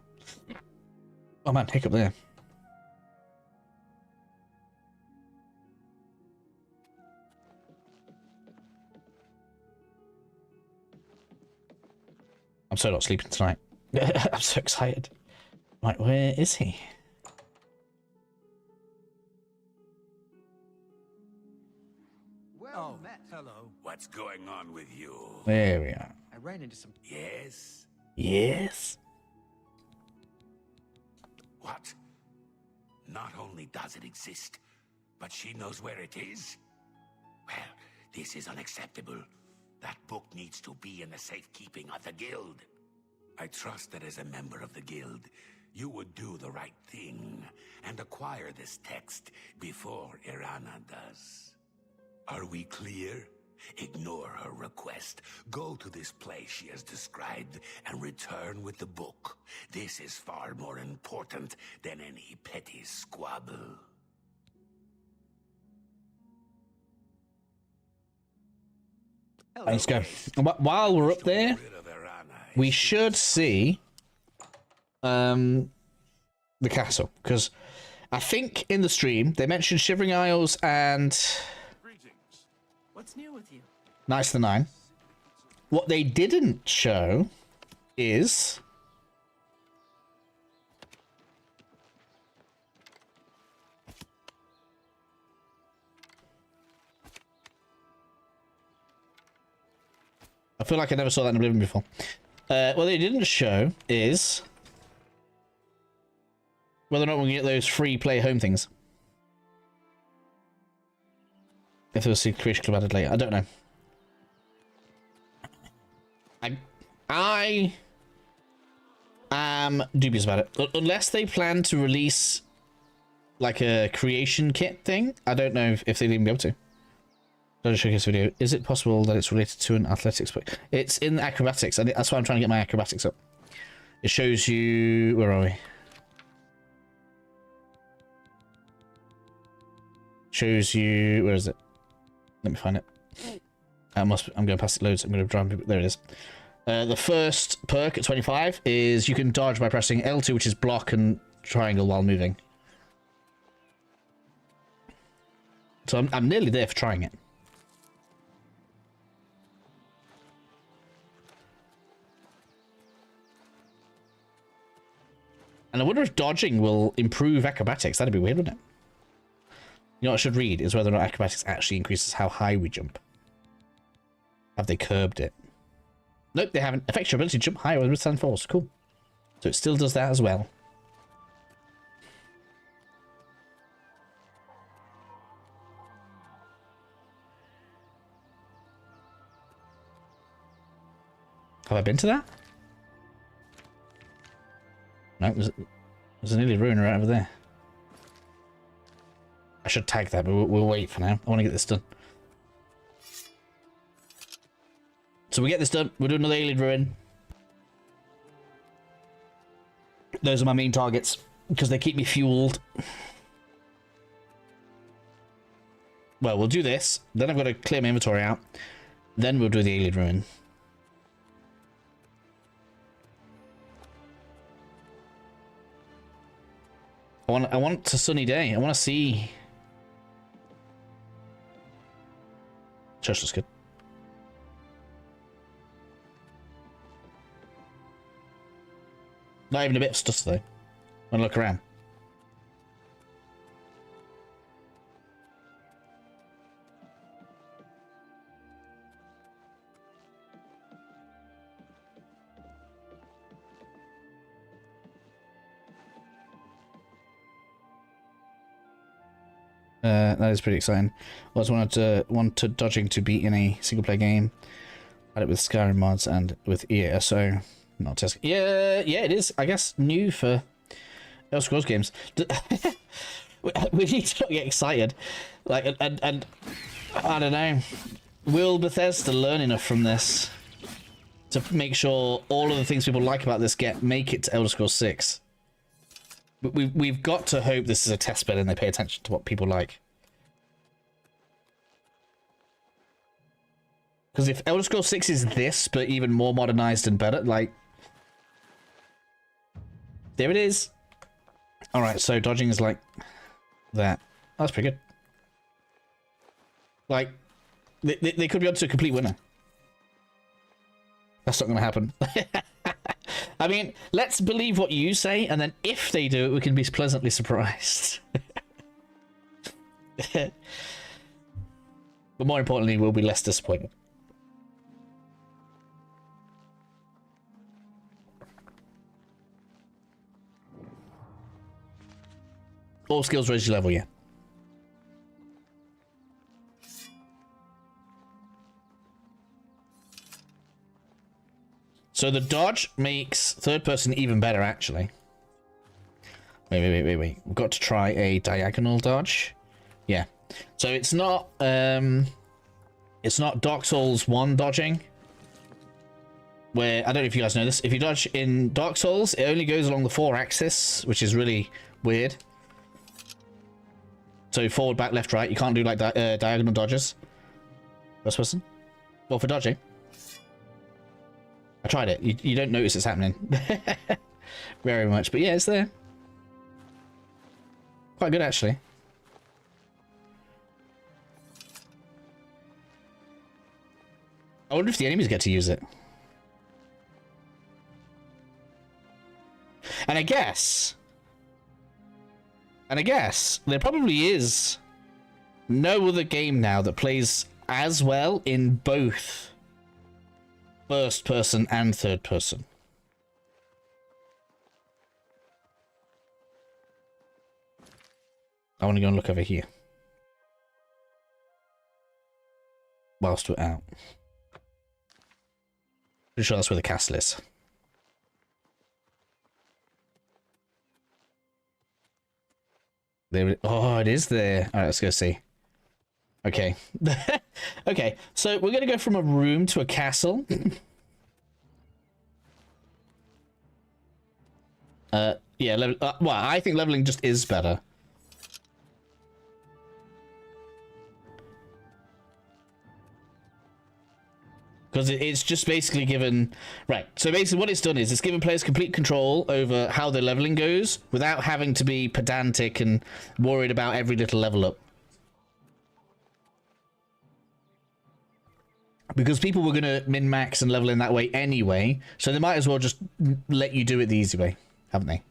Oh man, hiccup there. I'm so not sleeping tonight. I'm so excited. Right, where is he? Well met. Hello. What's going on with you? There we are. I ran into some. Yes? Yes. What? Not only does it exist, but she knows where it is? Well, this is unacceptable. That book needs to be in the safekeeping of the guild. I trust that as a member of the guild, you would do the right thing and acquire this text before Irana does. Are we clear? Ignore her request. Go to this place she has described and return with the book. This is far more important than any petty squabble. Let's go. While we're up there, we should see the castle, because I think in the stream they mentioned Shivering Isles and What's new with you? Knights of the Nine. What they didn't show is I feel like I never saw that in Oblivion before. What they didn't show is whether or not we can get those free play home things. If there was a creation club added later, I don't know. I am dubious about it. Unless they plan to release like a creation kit thing, I don't know if they'd even be able to. Don't showcase video. Is it possible that it's related to an athletics book? It's in acrobatics, and that's why I'm trying to get my acrobatics up. It shows you. Where are we? Shows you. Where is it? Let me find it. I'm going past it loads. I'm going to drive. There it is. The first perk at 25 is you can dodge by pressing L2, which is block and triangle while moving. So I'm nearly there for trying it. And I wonder if dodging will improve acrobatics. That'd be weird, wouldn't it? You know what I should read is whether or not acrobatics actually increases how high we jump. Have they curbed it? Nope, they haven't. Affects your ability to jump higher with withstand force. Cool. So it still does that as well. Have I been to that? No, there's a nearly ruiner right over there. I should tag that, but we'll wait for now. I want to get this done. So we get this done. We'll do another alien ruin. Those are my main targets because they keep me fueled. Well, we'll do this. Then I've got to clear my inventory out. Then we'll do the alien ruin. I want a sunny day. I want to see. Church looks good. Not even a bit of stuff though. Want to look around. That is pretty exciting. I always wanted dodging to be in a single player game. Had it with Skyrim mods and with ESO. Not test. Yeah, it is. I guess new for Elder Scrolls games. We need to not get excited. Like and I don't know. Will Bethesda learn enough from this to make sure all of the things people like about this make it to Elder Scrolls 6? We've got to hope this is a test bed and they pay attention to what people like. Because if Elder Scrolls 6 is this, but even more modernized and better, like... There it is. Alright, so dodging is like that. That's pretty good. Like, they could be on to a complete winner. That's not going to happen. I mean, let's believe what you say, and then if they do it, we can be pleasantly surprised. But more importantly, we'll be less disappointed. All skills raise your level, yeah. So the dodge makes third person even better, actually. Wait. We've got to try a diagonal dodge. Yeah. So it's not Dark Souls 1 dodging. Where, I don't know if you guys know this, if you dodge in Dark Souls, it only goes along the 4-axis, which is really weird. So forward, back, left, right. You can't do like diagonal dodges. First person. Well, for dodging. I tried it. You don't notice it's happening. Very much. But yeah, it's there. Quite good, actually. I wonder if the enemies get to use it. And I guess there probably is no other game now that plays as well in both first person and third person. I want to go and look over here whilst we're out. Pretty sure that's where the castle is. There, oh, it is there. All right, let's go see. Okay. Okay, so we're going to go from a room to a castle. Yeah, well, I think leveling just is better. Because it's just basically given... Right, so basically what it's done is it's given players complete control over how their leveling goes without having to be pedantic and worried about every little level up. Because people were going to min-max and level in that way anyway, so they might as well just let you do it the easy way, haven't they?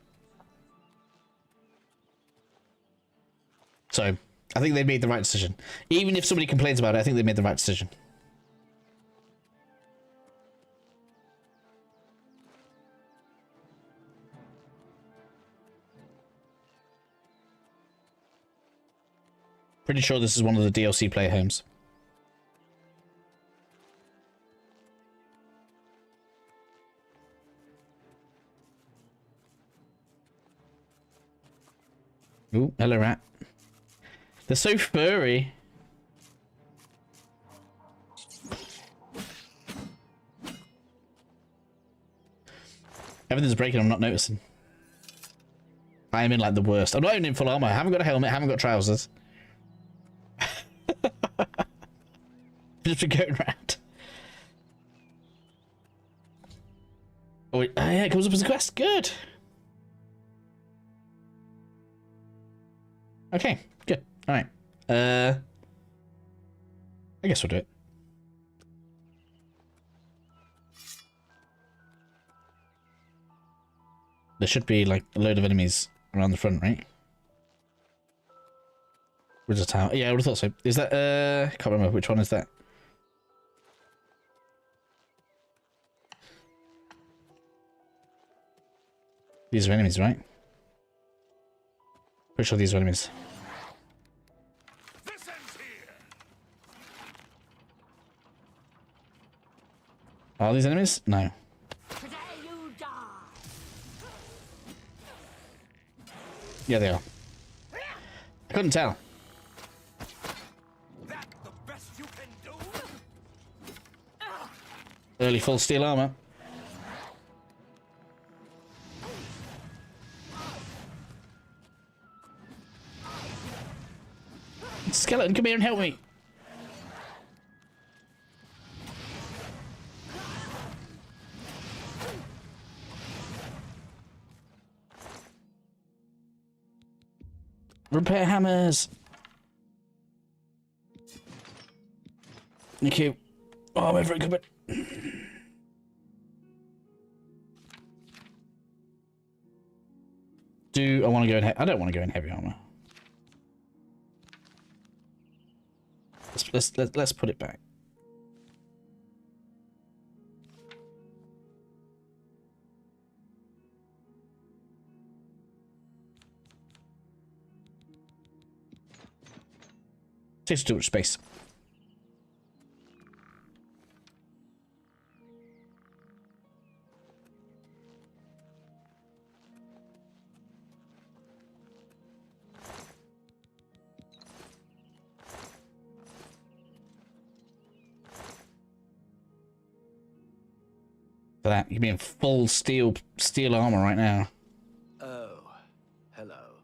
So, I think they made the right decision. Even if somebody complains about it, I think they made the right decision. Pretty sure this is one of the DLC player homes. Ooh, hello rat. They're so furry. Everything's breaking, I'm not noticing. I am in like the worst. I'm not even in full armor. I haven't got a helmet, I haven't got trousers. Just been going around. Oh, yeah, it comes up as a quest. Good. Okay, good. All right. I guess we'll do it. There should be like a load of enemies around the front, right? Where's the tower? Yeah, I would have thought so. Is that can't remember which one is that. These are enemies, right? Pretty sure these are enemies. Are these enemies? No. Yeah, they are. I couldn't tell. Early full steel armor. Skeleton, come here and help me. Repair hammers. Thank you. Oh, I'm over it. Do I want to go in? I don't want to go in heavy armor. Let's put it back. Takes too much space. For that, you'd be in full steel armor right now. Oh, hello.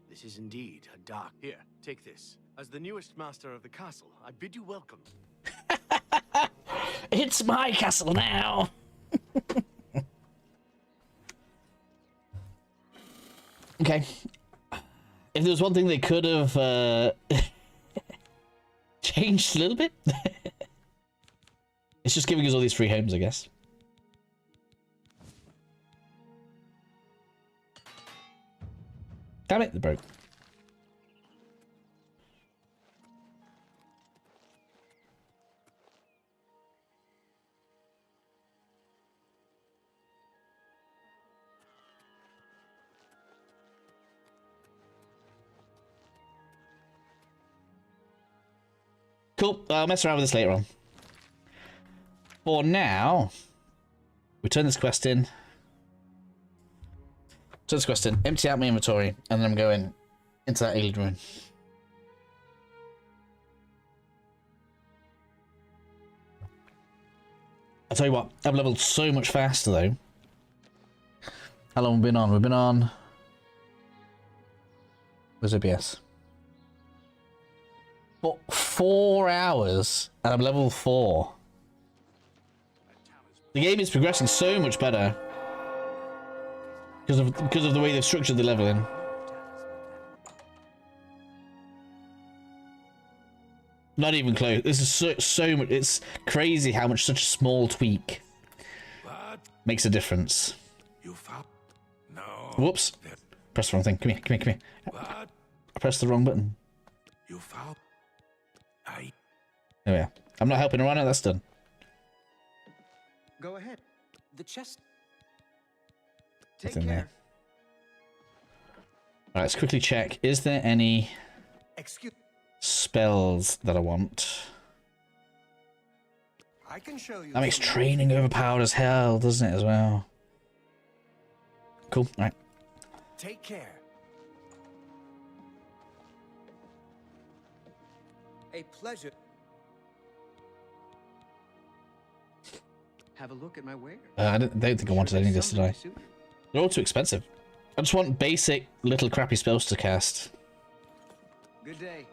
This is indeed a dark... Here, take this. As the newest master of the castle, I bid you welcome. It's my castle now! Okay. If there was one thing they could have changed a little bit, it's just giving us all these free homes, I guess. Damn it, they broke. Cool, I'll mess around with this later on. For now, we turn this quest in. Turn this quest in, empty out my inventory, and then I'm going into that alien ruin. I'll tell you what, I've leveled so much faster though. How long have we been on? We've been on... Where's OBS? For 4 hours, and I'm level 4. The game is progressing so much better because of the way they've structured the leveling. Not even close. This is so much. It's crazy how much such a small tweak makes a difference. You found? No. Whoops. Press the wrong thing. Come here. Come here. Come here. I pressed the wrong button. You found? There we are. I'm not helping her on it. That's done. Go ahead. The chest. It's Take in care. there. All right, let's quickly check. Is there any spells that I want? I can show you. That makes training overpowered as hell, doesn't it, as well? Cool. All right. Take care. A pleasure. Have a look at my wares. I don't think I wanted any of this, did I? They're all too expensive. I just want basic little crappy spells to cast. Good day.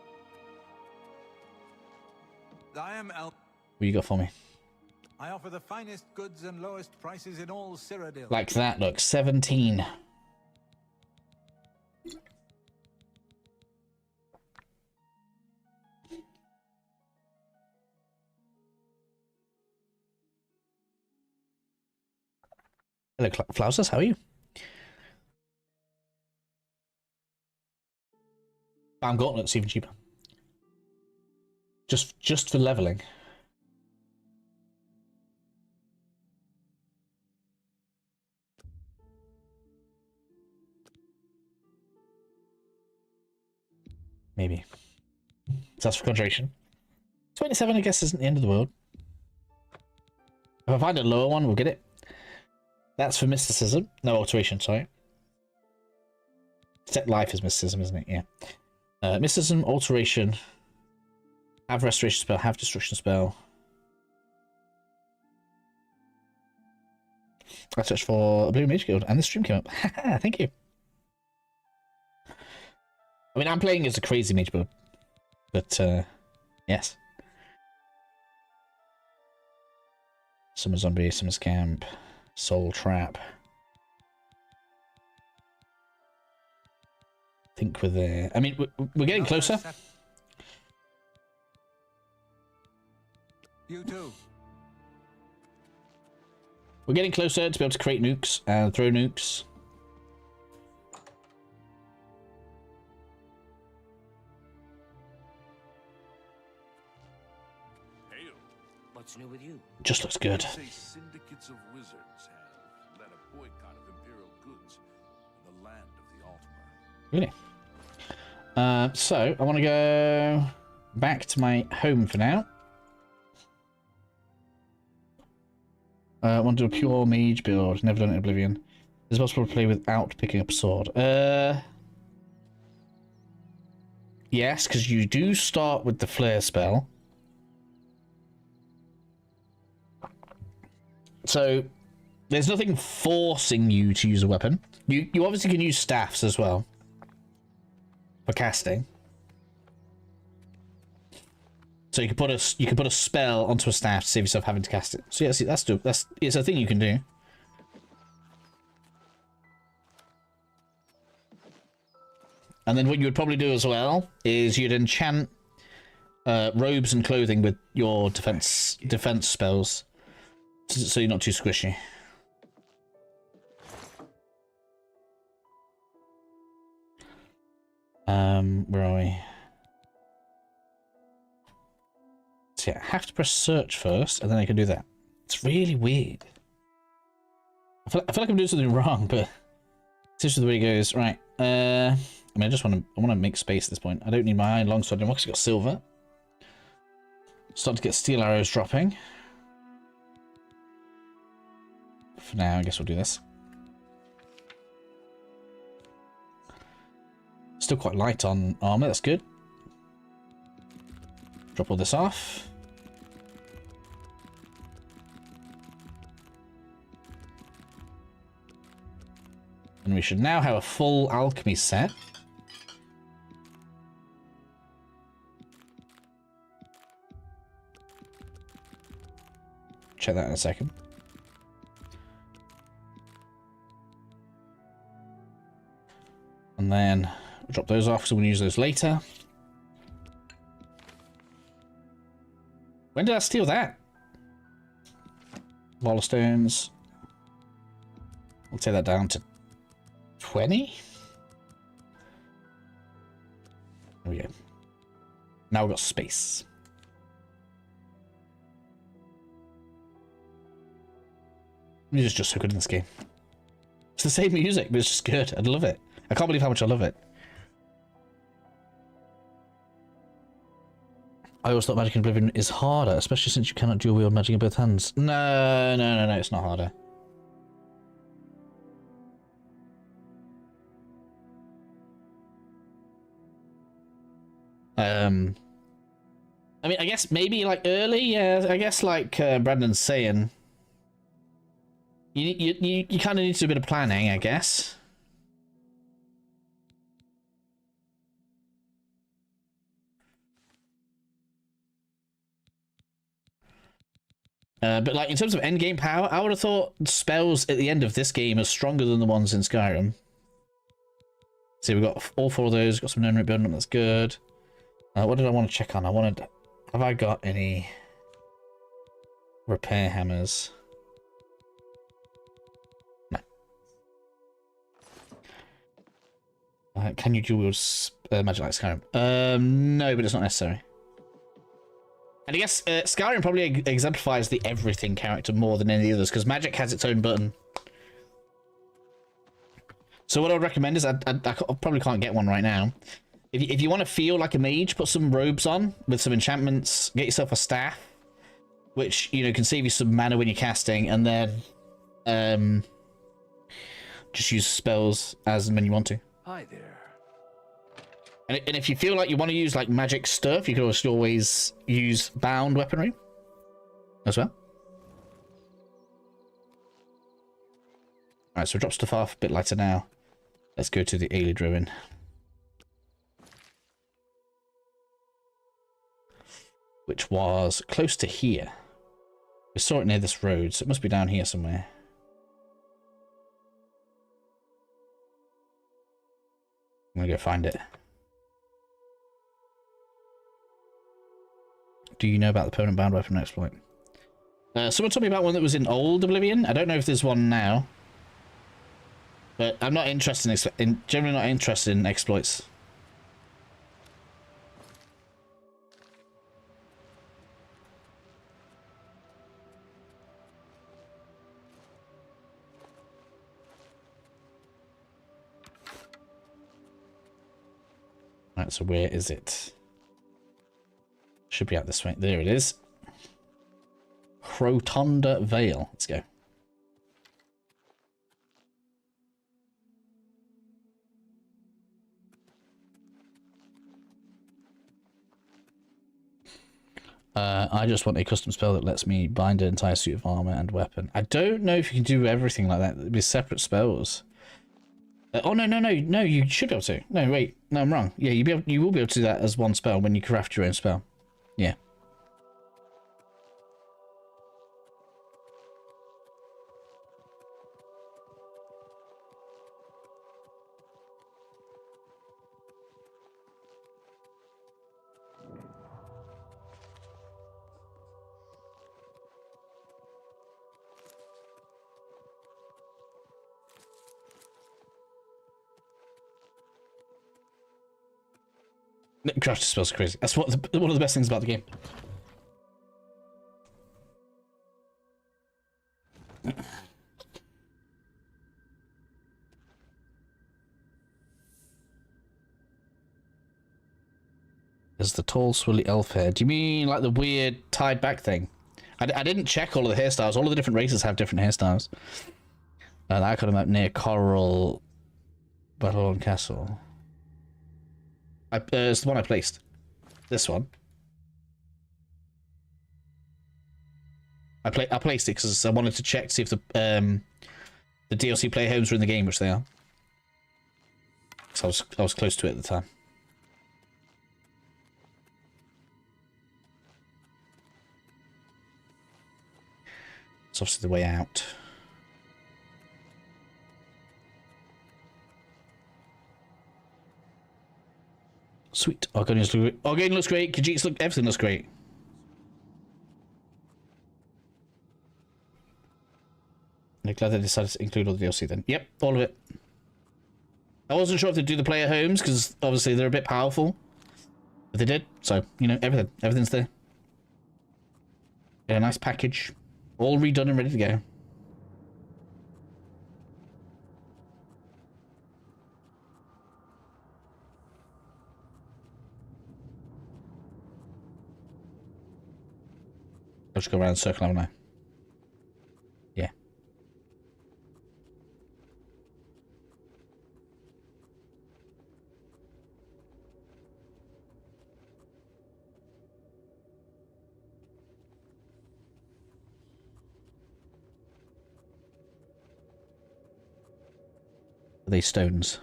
I am Al. What you got for me? I offer the finest goods and lowest prices in all Cyrodiil. Like that, look. 17. Hello, Flausers, how are you? Bam Gauntlet's even cheaper. Just for leveling. Maybe. So that's for conjuration. 27, I guess, isn't the end of the world. If I find a lower one, we'll get it. That's for mysticism. No, alteration, sorry. Set life is mysticism, isn't it? Yeah. Mysticism, alteration. Have restoration spell, have destruction spell. I searched for Oblivion Mage Guild, and the stream came up. Thank you. I mean, I'm playing as a crazy mage build, but yes. Summer Zombie, Summer's Camp, Soul Trap. think we're there. I mean, we're getting closer. You too. We're getting closer to be able to create nukes and throw nukes. What's new with you? Just looks good. They say syndicates of wizards have led a boycott of imperial goods in the land of the Altmer. Really? So I want to go back to my home for now. I want to do a pure mage build. Never done it in Oblivion. Is it possible to play without picking up a sword? Yes, because you do start with the flare spell. So there's nothing forcing you to use a weapon. You obviously can use staffs as well for casting. So you can put a spell onto a staff to save yourself having to cast it. So yeah, that's it's a thing you can do. And then what you would probably do as well is you'd enchant robes and clothing with your defense spells, so you're not too squishy. Where are we? So yeah, I have to press search first, and then I can do that. It's really weird. I feel like I'm doing something wrong, but it's just the way it goes. Right. I mean, I want to make space at this point. I don't need my iron longsword anymore because I've got silver. Starting to get steel arrows dropping. For now, I guess we'll do this. Still quite light on armor, that's good. Drop all this off. And we should now have a full alchemy set. Check that in a second. And then we'll drop those off, so we'll use those later. When did I steal that? Wall of stones. We'll take that down to 20. There we go. Now we've got space. Music's just so good in this game. It's the same music, but it's just good. I love it. I can't believe how much I love it. I always thought Magic in Oblivion is harder, especially since you cannot dual wield magic in both hands. No, it's not harder. I mean, I guess maybe like early, yeah. I guess like Brandon's saying, you kind of need to do a bit of planning, I guess. But like in terms of endgame power, I would have thought spells at the end of this game are stronger than the ones in Skyrim. See, we've got all four of those. Got some memory building up. That's good. What did I want to check on? Have I got any repair hammers? No. Can you dual wield magic like Skyrim? No, but it's not necessary. And I guess Skyrim probably exemplifies the everything character more than any of the others, because magic has its own button. So what I would recommend is, I probably can't get one right now. If you want to feel like a mage, put some robes on with some enchantments, get yourself a staff, which, you know, can save you some mana when you're casting, and then just use spells as and when you want to. Hi there. And if you feel like you want to use like magic stuff, you can also always use bound weaponry as well. Alright, so drop stuff off a bit lighter now. Let's go to the Ayleid Ruin. Which was close to here. We saw it near this road, so it must be down here somewhere. I'm gonna go find it. Do you know about the permanent bound weapon exploit? Someone told me about one that was in old Oblivion. I don't know if there's one now. But I'm not interested generally not interested in exploits. Right, so where is it? Should be out this way. There it is. Crotonda Vale. Let's go. I just want a custom spell that lets me bind an entire suit of armor and weapon. I don't know if you can do everything like that. It'd be separate spells. Oh no, you should be able to. No, wait, no, I'm wrong. Yeah, you will be able to do that as one spell when you craft your own spell. Yeah. Crafting spells are crazy. That's one of the best things about the game. There's the tall, swirly elf hair. Do you mean like the weird tied back thing? I didn't check all of the hairstyles. All of the different races have different hairstyles. I got him up near Coral Battlelord Castle. It's the one I placed. This one. I placed it because I wanted to check to see if the DLC player homes were in the game, which they are. So I was close to it at the time. It's obviously the way out. Sweet. Arcane looks great. Arcane looks great. Khajiits look. Everything looks great. I'm glad they decided to include all the DLC then. Yep, all of it. I wasn't sure if they'd do the player homes because obviously they're a bit powerful. But they did. So, you know, everything. Everything's there. Get a nice package. All redone and ready to go. I'll just go around the circle, haven't I? Yeah. Are they stones?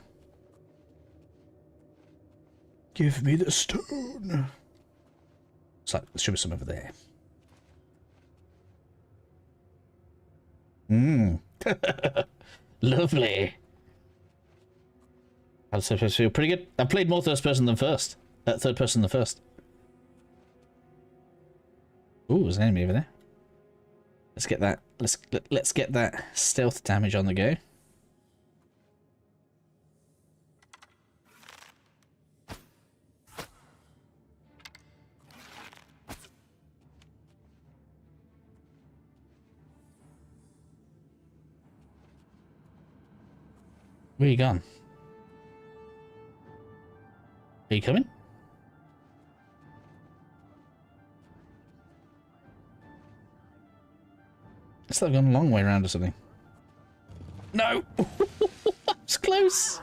Give me the stone. It's like, there should be some over there. Lovely. I'd say I feel pretty good. I played more third person than first. Third person than first. Ooh, there's an enemy over there. Let's get that. Let's get that stealth damage on the go. Where are you gone? Are you coming? It's like gone a long way around or something. No! It's close!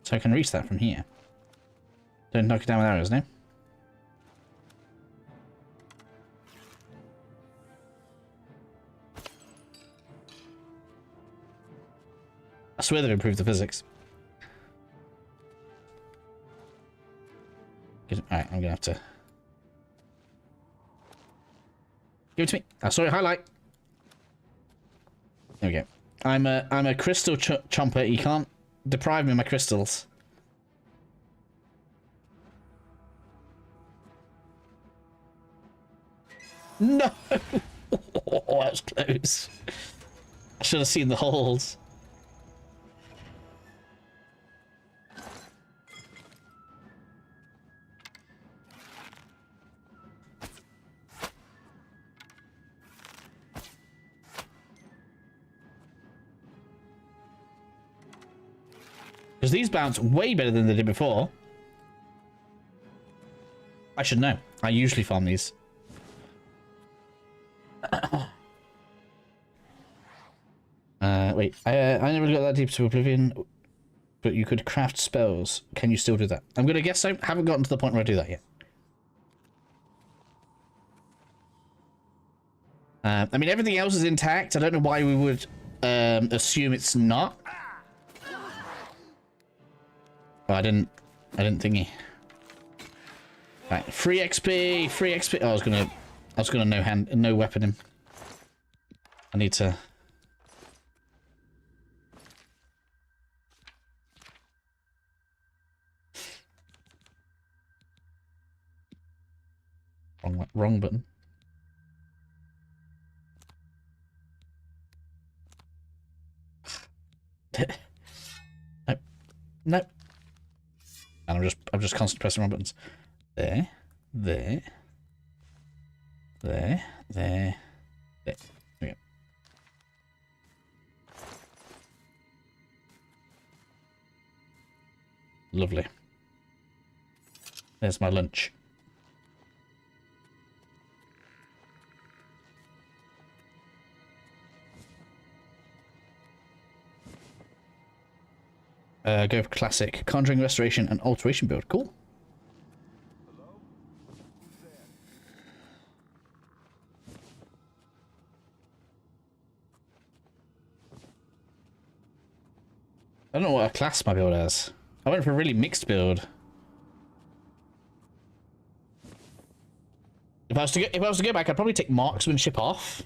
So I can reach that from here. Don't knock it down with arrows, no? I swear they've improved the physics. Alright, I'm gonna have to... Give it to me. Sorry, highlight. There we go. I'm a crystal chomper. You can't deprive me of my crystals. No! Oh, that was close. I should have seen the holes. Because these bounce way better than they did before. I should know. I usually farm these. Wait. I never got that deep to Oblivion, but you could craft spells. Can you still do that? I'm gonna guess so. Haven't gotten to the point where I do that yet. I mean, everything else is intact. I don't know why we would assume it's not. Oh, I didn't thingy. Right, free XP, free XP. Oh, I was gonna no weapon him. I need to. Wrong button. Nope. Nope. And I'm just constantly pressing wrong buttons. There. There. There. There. There. We go. Lovely. There's my lunch. Go for classic. Conjuring, restoration, and alteration build. Cool. I don't know what a class my build has. I went for a really mixed build. If I was to go back, I'd probably take marksmanship off.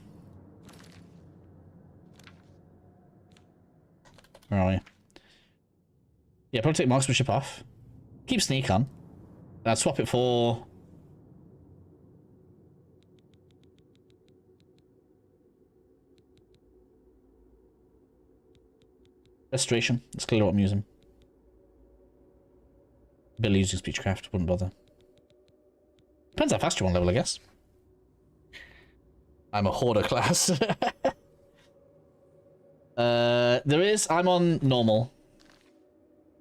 Where are we? Yeah, probably take marksmanship off. Keep sneak on. I'd swap it for... restoration. That's clearly what I'm using. Barely using speechcraft, wouldn't bother. Depends how fast you want level, I guess. I'm a hoarder class. I'm on normal.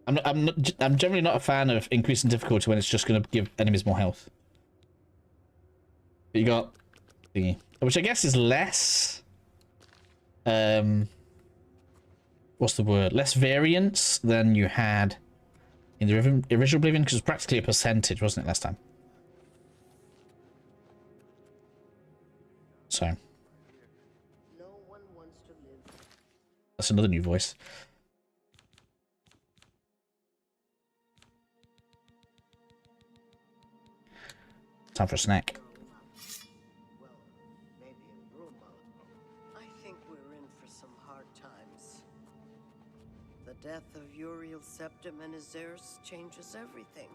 I'm generally not a fan of increasing difficulty when it's just going to give enemies more health. But you got thingy, which I guess is less. What's the word? Less variance than you had in the original Oblivion, because it was practically a percentage, wasn't it, last time? So. No one wants to live. That's another new voice. Time for a snack. Well, maybe in Bruma. I think we're in for some hard times. The death of Uriel's septum and his heirs changes everything.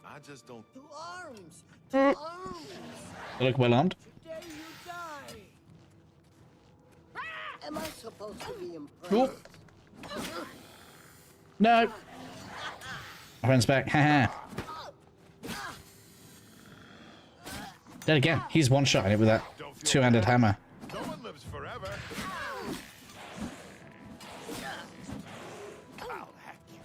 I just don't... To arms! To arms! You look well armed. Today you die! Am I supposed to be impressed? Cool. No! My friend's back. Haha. Dead again. He's one-shotting it with that two-handed hammer. No one lives forever. I'll hack you.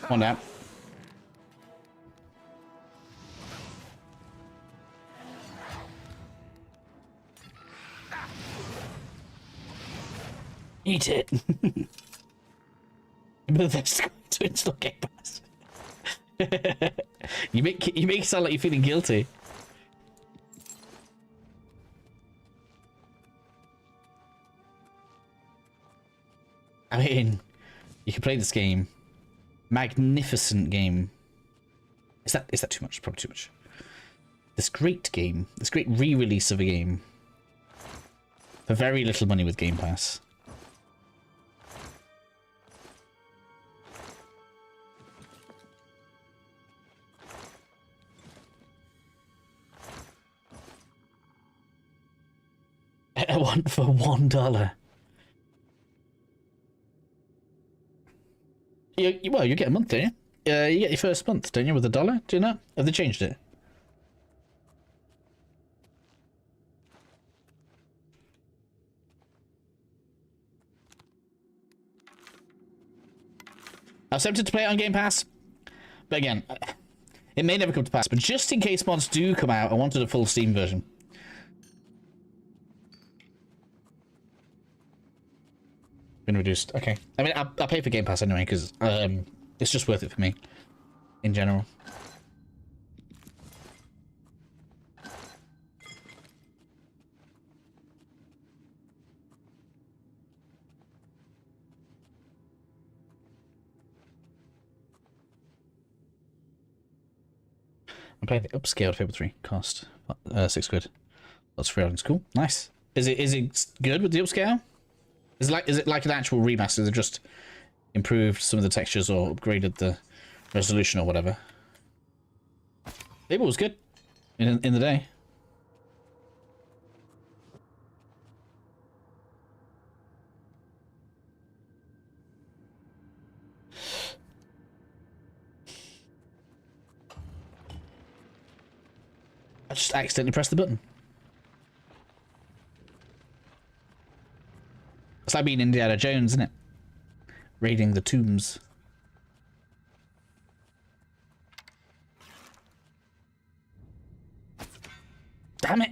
One down. Eat it. But that's to install Game Pass. You make it sound like you're feeling guilty. I mean, you can play this game. Magnificent game. Is that too much? Probably too much. This great game. This great re-release of a game. For very little money with Game Pass. I want for $1. Well, you get a month, don't you? You get your first month, don't you, with $1? Do you know? Have they changed it? I was tempted to play it on Game Pass, but again, it may never come to pass. But just in case mods do come out, I wanted a full Steam version. Been reduced. Okay. I mean, I'll pay for Game Pass anyway, because it's just worth it for me, in general. I'm playing the upscaled Fable 3. Cost £6. That's free. It's cool. Nice. Is it good with the upscale? Is it like an actual remaster? They've just improved some of the textures or upgraded the resolution or whatever. Fable was good in the day. I just accidentally pressed the button. It's like being Indiana Jones, isn't it? Raiding the tombs. Damn it!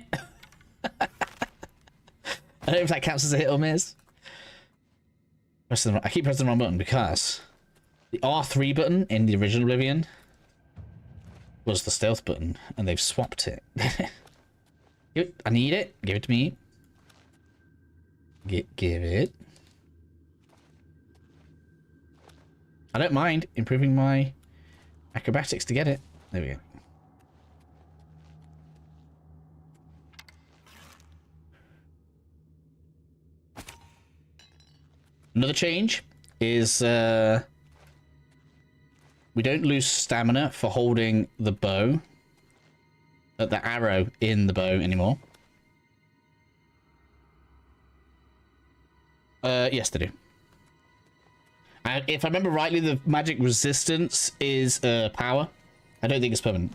I don't know if that counts as a hit or miss. I keep pressing the wrong button because the R3 button in the original Oblivion was the stealth button, and they've swapped it. I need it. Give it to me. Give it. I don't mind improving my acrobatics to get it. There we go. Another change is we don't lose stamina for holding the bow, the arrow in the bow anymore. Yes, they do. And if I remember rightly, the magic resistance is power. I don't think it's permanent.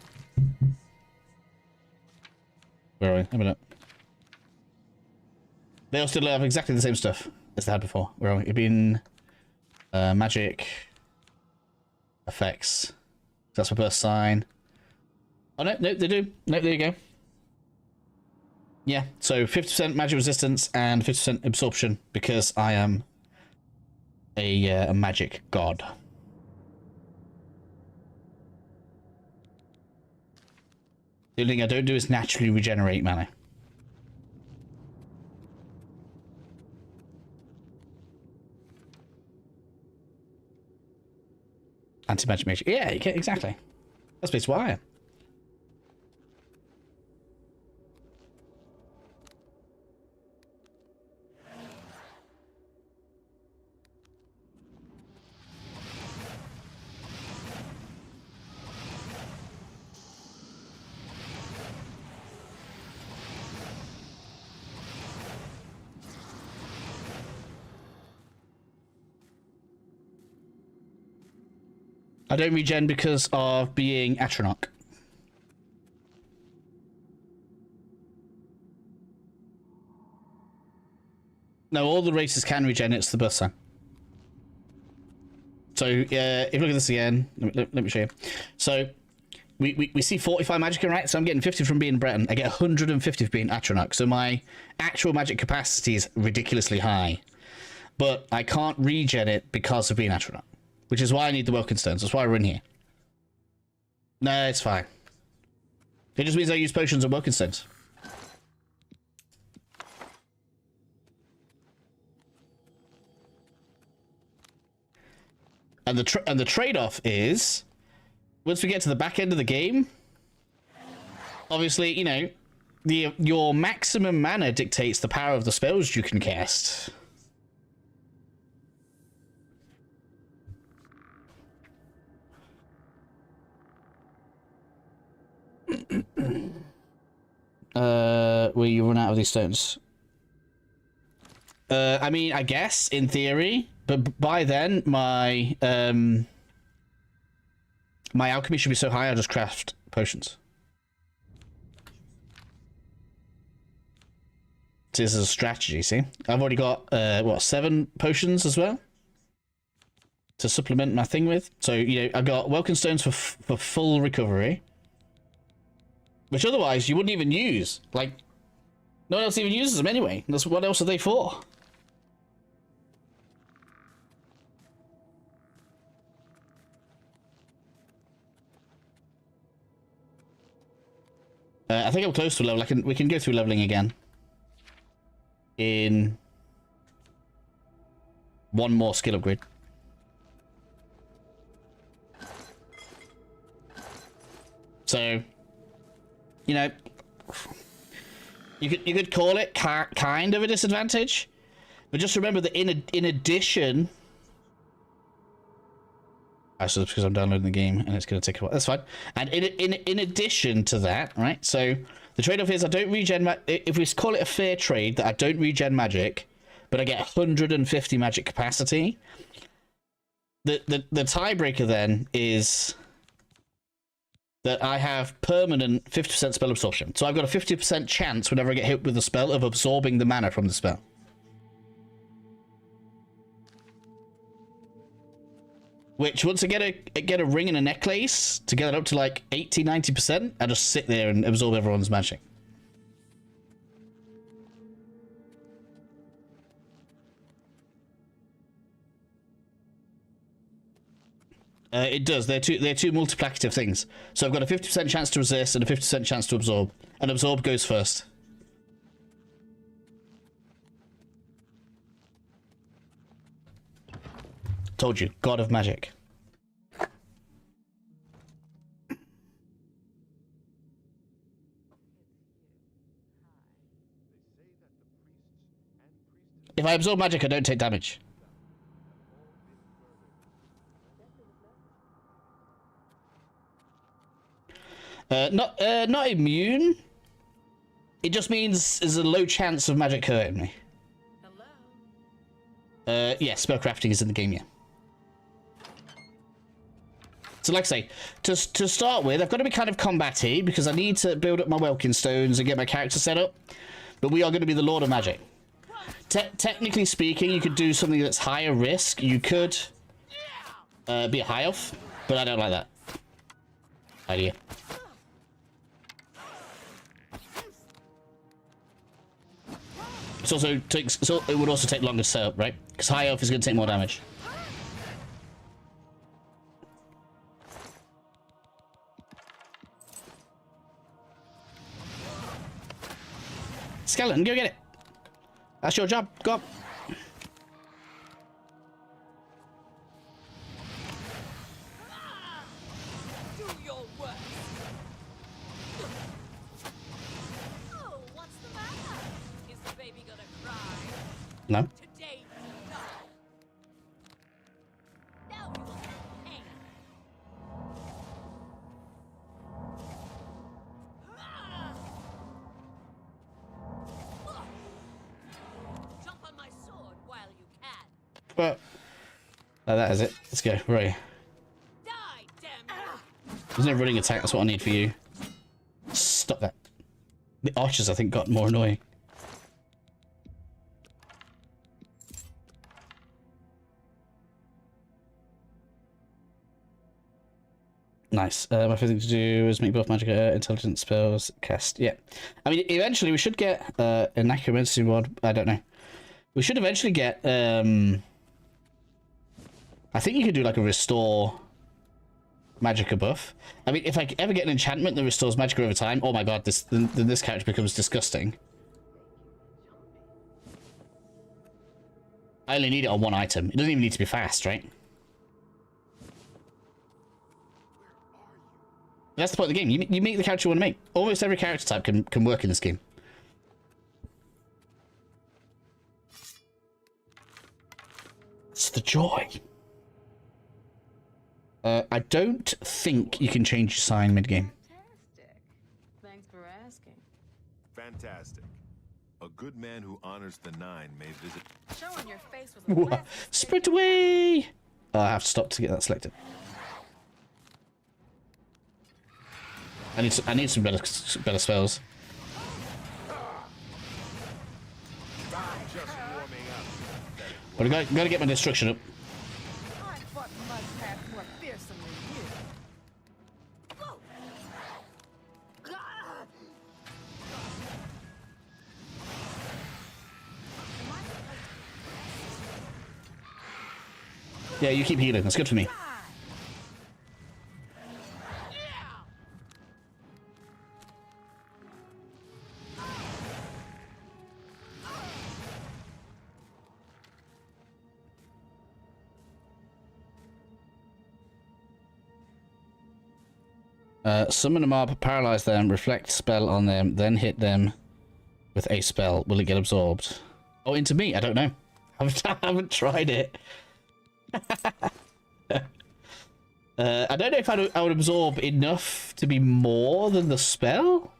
Where are we? Have a look. They all still have exactly the same stuff as they had before. Where are we? It'd been magic effects. That's my burst sign. Oh no, they do. No, there you go. Yeah, so 50% magic resistance and 50% absorption because I am a magic god. The only thing I don't do is naturally regenerate mana. Anti-magic mage. Yeah, exactly. That's basically what I am. I don't regen because of being Atronach. No, all the races can regen, it's the Birthsign. So, if you look at this again, let me show you. So, we see 45 magic, right? So I'm getting 50 from being Breton. I get 150 for being Atronach. So my actual magic capacity is ridiculously high. But I can't regen it because of being Atronach. Which is why I need the Welkin Stones. That's why we're in here. No, it's fine. It just means I use potions and working stones. And the trade-off is, once we get to the back end of the game, obviously, you know, your maximum mana dictates the power of the spells you can cast. Will you run out of these stones? I mean, I guess in theory, but by then my my alchemy should be so high I'll just craft potions. This is a strategy. See, I've already got what, 7 potions as well to supplement my thing with. So you know, I've got welcome stones for full recovery, which otherwise you wouldn't even use. Like, no one else even uses them anyway. That's what else are they for? I think I'm close to level. We can go through leveling again in one more skill upgrade. So, you know, you could call it kind of a disadvantage, but just remember that in addition. So that's because I'm downloading the game and it's going to take a while. That's fine. And in addition to that, right? So the trade-off is I don't regen. If we call it a fair trade, that I don't regen magic, but I get 150 magic capacity. The tiebreaker then is that I have permanent 50% spell absorption. So I've got a 50% chance whenever I get hit with a spell of absorbing the mana from the spell. Which, once I get a ring and a necklace to get it up to like 80-90%, I just sit there and absorb everyone's magic. It does. They're two multiplicative things. So I've got a 50% chance to resist and a 50% chance to absorb. And absorb goes first. Told you, God of Magic. If I absorb magic, I don't take damage. Not immune. It just means there's a low chance of magic hurting me. Hello? Yeah, spellcrafting is in the game, yeah. So like I say, to start with, I've got to be kind of combat-y because I need to build up my Welkin Stones and get my character set up. But we are going to be the Lord of Magic. Technically speaking, you could do something that's higher risk. You could be a high elf, but I don't like that idea. It would also take longer to set up, right? Because high elf is going to take more damage. Skeleton, go get it. That's your job. Go on. Do your worst. Oh, what's the matter? Is the baby gonna cry? No. Today, no. Now you will feel pain. Jump on my sword while you can. But that is it. Let's go. Right. Die, damn you. There's no running attack. That's what I need for you. Stop that. The archers, I think, got more annoying. Nice. My favorite thing to do is make both magic intelligent spells cast. Yeah. I mean, eventually we should get a necromancy mod. I don't know. We should eventually get... I think you could do like a restore magicka buff. I mean, if I ever get an enchantment that restores magicka over time, oh my god, then this character becomes disgusting. I only need it on one item. It doesn't even need to be fast, right? That's the point of the game. You make the character you want to make. Almost every character type can work in this game. It's the joy. I don't think you can change your sign mid-game. Fantastic. Thanks for asking. Fantastic. A good man who honors the nine may visit. Showing your face was a blast. Sprint away! Oh, I have to stop to get that selected. I need some better spells. But I gotta get my destruction up. Yeah, you keep healing. That's good for me. Summon a mob, paralyze them, reflect spell on them, then hit them with a spell. Will it get absorbed? Oh, into me? I don't know. I haven't tried it. I don't know if I would absorb enough to be more than the spell.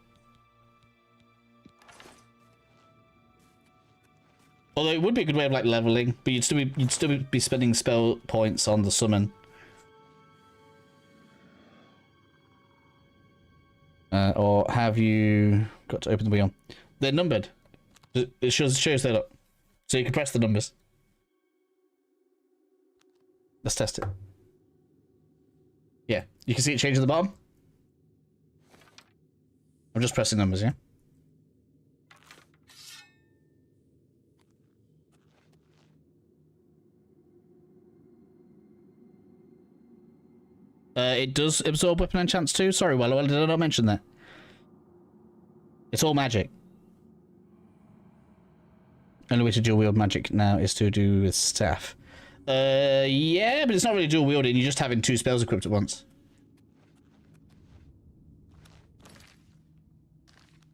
Although it would be a good way of like leveling, but you'd still be spending spell points on the summon. Or have you got to open the wheel? They're numbered. It shows that up. So you can press the numbers. Let's test it. Yeah, you can see it change at the bottom. I'm just pressing numbers, yeah? It does absorb weapon enchants too. Sorry, well, did I not mention that? It's all magic. Only way to dual wield magic now is to do with staff. Yeah, but it's not really dual wielding. You're just having two spells equipped at once.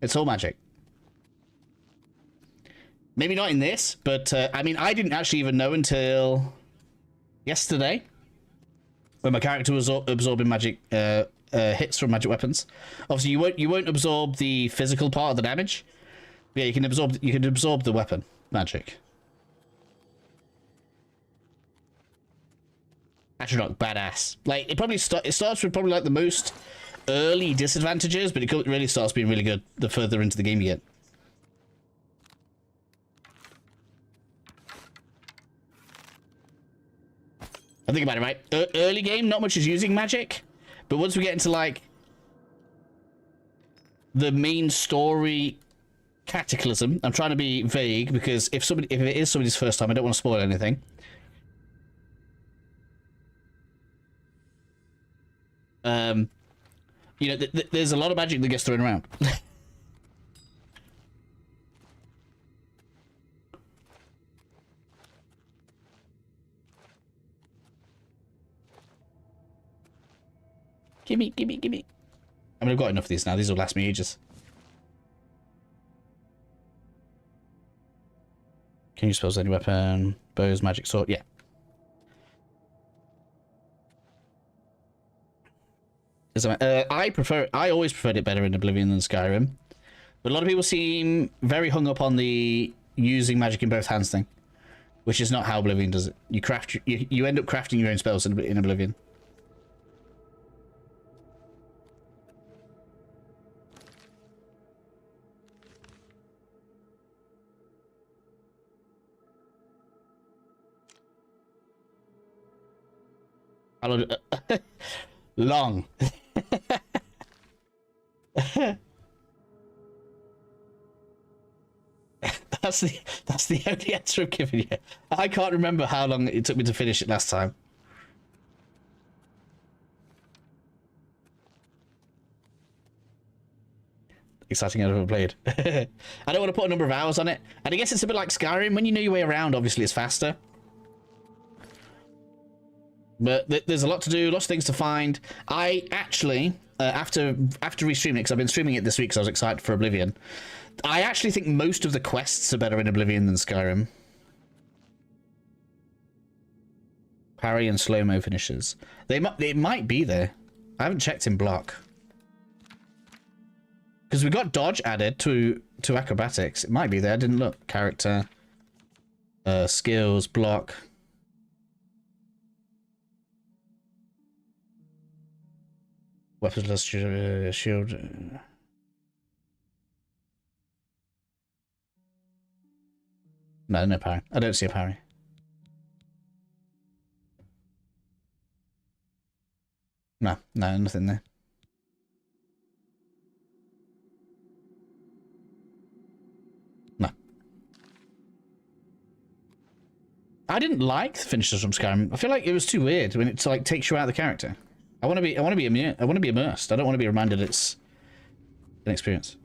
It's all magic. Maybe not in this, but I mean, I didn't actually even know until yesterday when my character was absorbing magic hits from magic weapons. Obviously, you won't absorb the physical part of the damage. But yeah, you can absorb the weapon magic. Atronach, badass. Like it starts with probably like the most early disadvantages, but it really starts being really good the further into the game you get. I think about it, right? Early game, not much is using magic, but once we get into like the main story cataclysm, I'm trying to be vague because if it is somebody's first time, I don't want to spoil anything. You know, there's a lot of magic that gets thrown around. Gimme. I mean, I've got enough of these now. These will last me ages. Can you spells any weapon? Bows, magic, sword? Yeah. I always preferred it better in Oblivion than Skyrim. But a lot of people seem very hung up on the using magic in both hands thing. Which is not how Oblivion does it. You end up crafting your own spells in Oblivion. Long. That's the only answer I've given you. I can't remember how long it took me to finish it last time. exciting I've ever played. I don't want to put a number of hours on it. And I guess it's a bit like Skyrim. When you know your way around, obviously it's faster. But there's a lot to do, lots of things to find. I actually, after restreaming it, because I've been streaming it this week because I was excited for Oblivion, I actually think most of the quests are better in Oblivion than Skyrim. Parry and slow-mo finishes. It might be there. I haven't checked in block. Because we got dodge added to acrobatics. It might be there. I didn't look. Character. Skills. Block. Weapons less shield. No parry. I don't see a parry. No, nothing there. No. I didn't like the finishes from Skyrim. I feel like it was too weird when it like takes you out of the character. I want to be immersed. I don't want to be reminded it's an experience.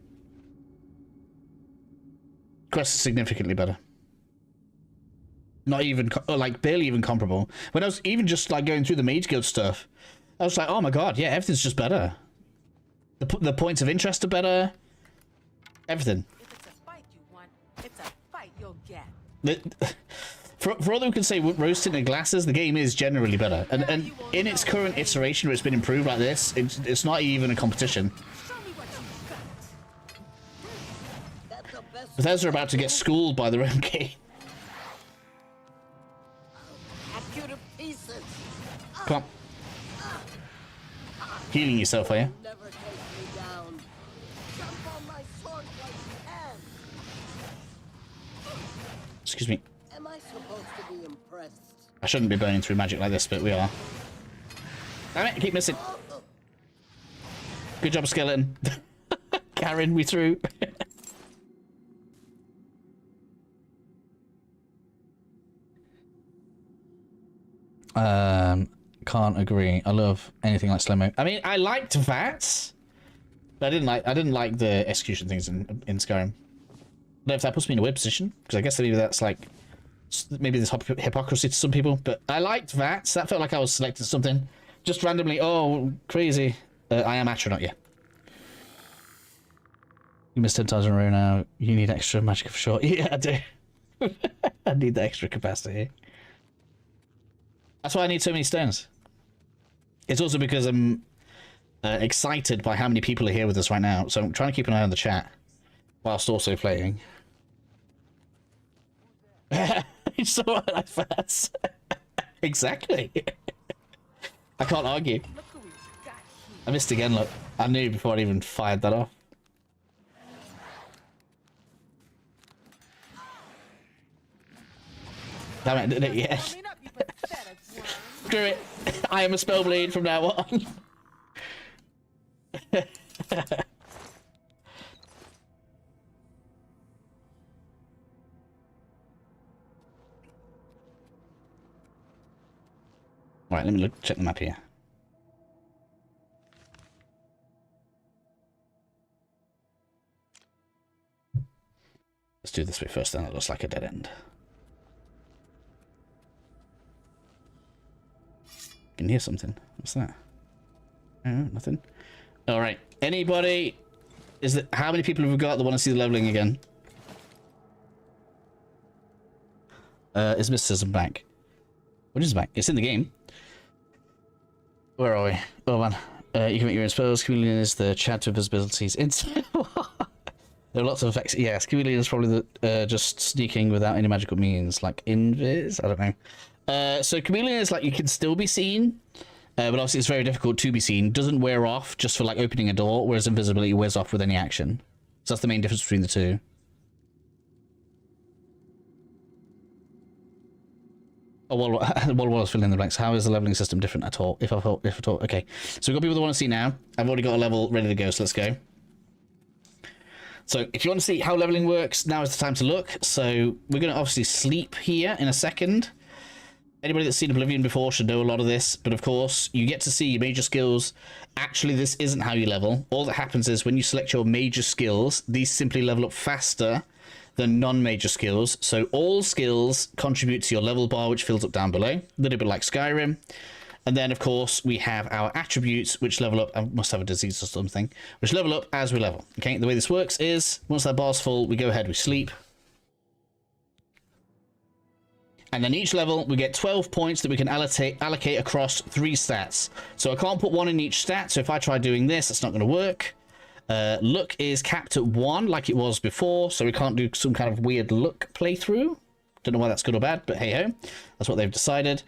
Quest is significantly better. Not even like barely even comparable. When I was even just like going through the Mage Guild stuff, I was like, oh my god, yeah, everything's just better. The points of interest are better. Everything. If it's a fight you want, it's a fight you'll get. For all that we can say, rose tinted glasses, the game is generally better. And in its current iteration where it's been improved like this, it's not even a competition. Bethesda are about to get schooled by their own game. Come on. Healing yourself, are you? Excuse me. Am I supposed to be impressed? I shouldn't be burning through magic like this, but we are. Damn it, I keep missing. Good job, skeleton. Karen, we through. Can't agree. I love anything like slow-mo. I mean, I liked VATS, but I didn't like the execution things in Skyrim. I don't know if that puts me in a weird position, because I guess maybe that's like, maybe there's hypocrisy to some people, but I liked VATS. That felt like I was selecting something just randomly. Oh, crazy. I am astronaut, yeah. You missed 10 times in a row now. You need extra magic for sure. Yeah, I do. I need the extra capacity. That's why I need so many stones. It's also because I'm excited by how many people are here with us right now, so I'm trying to keep an eye on the chat whilst also playing. It's so like that. Exactly. I can't argue. I missed again, look. I knew before I even fired that off. Damn it, didn't it? Yeah. Screw it. I am a spellblade from now on. Right, let me check the map here. Let's do this bit first, then it looks like a dead end. I can hear something. What's that? No, nothing. Alright. Anybody? How many people have we got that want to see the leveling again? Is Mysticism back? What is back? It's in the game. Where are we? Oh man. You can make your own spells. Chameleon is the chat of visibilities. There are lots of effects. Yes, Chameleon is probably the just sneaking without any magical means, like invis. I don't know. So Chameleon is like you can still be seen, but obviously it's very difficult to be seen. Doesn't wear off just for like opening a door, whereas invisibility wears off with any action. So that's the main difference between the two. Oh, while I was filling in the blanks, how is the leveling system different at all? If at all, okay. So we've got people that want to see now. I've already got a level ready to go, so let's go. So if you want to see how leveling works, now is the time to look. So we're going to obviously sleep here in a second. Anybody that's seen Oblivion before should know a lot of this, but of course, you get to see your major skills. Actually, this isn't how you level. All that happens is when you select your major skills, these simply level up faster than non-major skills. So all skills contribute to your level bar, which fills up down below, a little bit like Skyrim. And then, of course, we have our attributes, which level up. I must have a disease or something, which level up as we level. Okay, the way this works is, once that bar's full, we go ahead, we sleep. And then each level, we get 12 points that we can allocate across 3 stats. So I can't put 1 in each stat, so if I try doing this, it's not going to work. Luck is capped at 1, like it was before, so we can't do some kind of weird luck playthrough. Don't know why that's good or bad, but hey-ho. That's what they've decided.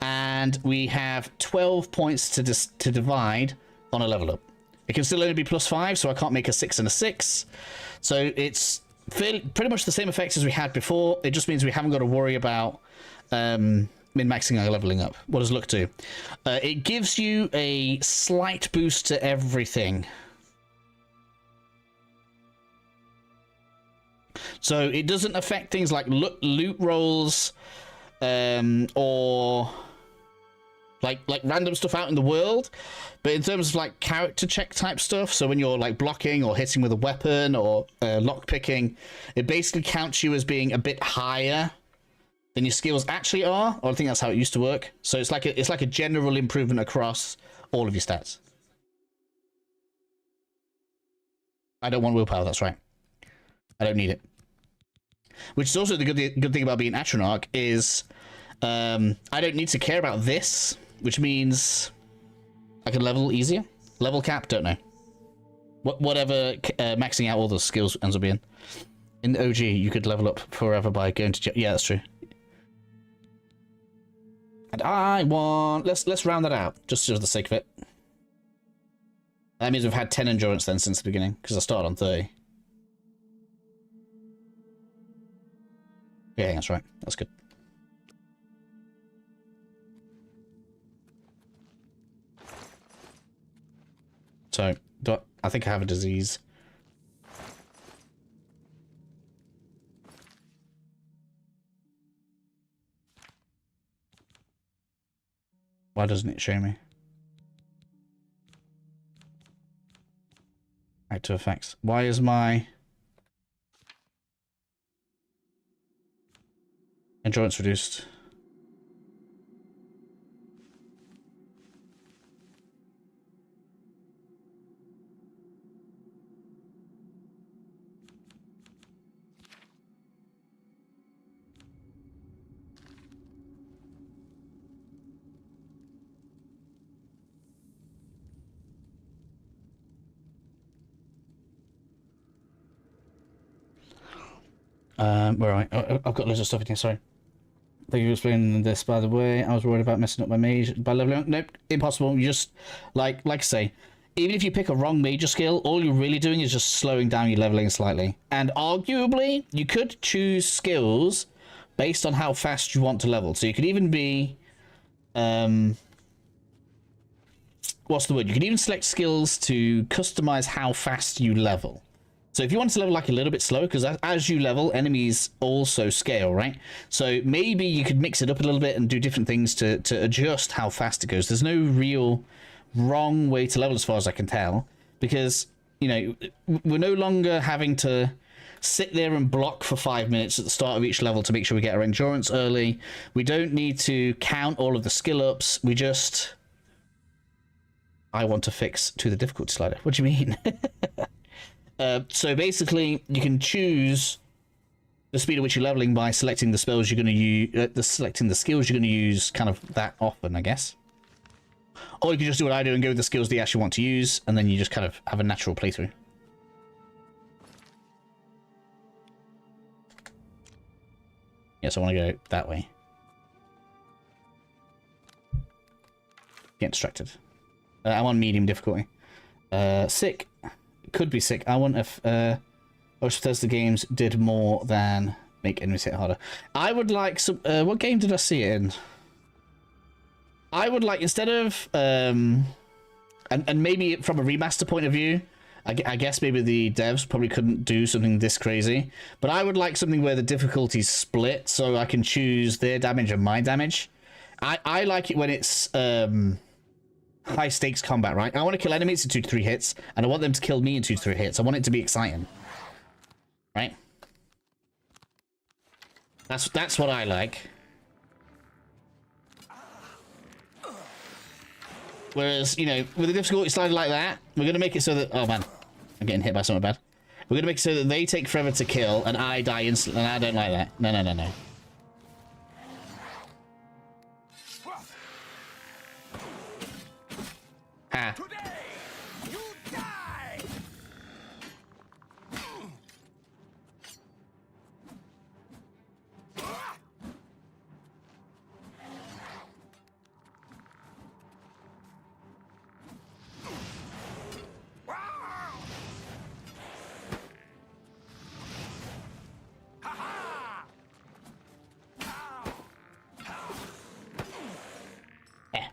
And we have 12 points to divide on a level up. It can still only be +5, so I can't make a 6 and a 6. So it's pretty much the same effects as we had before. It just means we haven't got to worry about min-maxing our leveling up. What does luck do? It gives you a slight boost to everything. So it doesn't affect things like loot rolls or like random stuff out in the world, but in terms of like character check type stuff, so when you're like blocking or hitting with a weapon or lock picking, it basically counts you as being a bit higher than your skills actually are. Or I think that's how it used to work. So it's like a general improvement across all of your stats. I don't want willpower, that's right. I don't need it. Which is also the good thing about being Atronach is I don't need to care about this, which means I can level easier. Level cap, don't know. Whatever maxing out all the skills ends up being. In OG, you could level up forever by going to... Yeah, that's true. And I want... Let's round that out, just for the sake of it. That means we've had 10 endurance then since the beginning, because I started on 30. Yeah, that's right. That's good. So, I think I have a disease. Why doesn't it show me? Active effects. Why is my endurance reduced? Where am I? I've got loads of stuff in here, sorry. Thank you for explaining this, by the way. I was worried about messing up my mage by leveling up. Nope, impossible. You just, like I say, even if you pick a wrong major skill, all you're really doing is just slowing down your leveling slightly. And arguably, you could choose skills based on how fast you want to level. So you could even be, what's the word? You could even select skills to customize how fast you level. So if you want to level like a little bit slower, because as you level, enemies also scale, right? So maybe you could mix it up a little bit and do different things to adjust how fast it goes. There's no real wrong way to level as far as I can tell, because, you know, we're no longer having to sit there and block for 5 minutes at the start of each level to make sure we get our endurance early. We don't need to count all of the skill ups. We just... I want to fix to the difficulty slider. What do you mean? So basically, you can choose the speed at which you're leveling by selecting the spells you're going to use, selecting the skills you're going to use kind of that often, I guess. Or you can just do what I do and go with the skills that you actually want to use, and then you just kind of have a natural playthrough. Yes, I want to go that way. Get distracted. I'm on medium difficulty. Sick. Could be sick. I want if Bethesda games did more than make enemies hit harder. I would like some... what game did I see it in? I would like, instead of... and maybe from a remaster point of view, I guess maybe the devs probably couldn't do something this crazy, but I would like something where the difficulty's split, so I can choose their damage and my damage. I like it when it's high stakes combat, right? I want to kill enemies in 2 to 3 hits, and I want them to kill me in 2 to 3 hits. I want it to be exciting, right? That's what I like. Whereas, you know, with a difficulty slider like that, we're gonna make it so that, oh man, I'm getting hit by something bad. We're gonna make it so that they take forever to kill, and I die instantly, and I don't like that. No, no, no, no. Ha.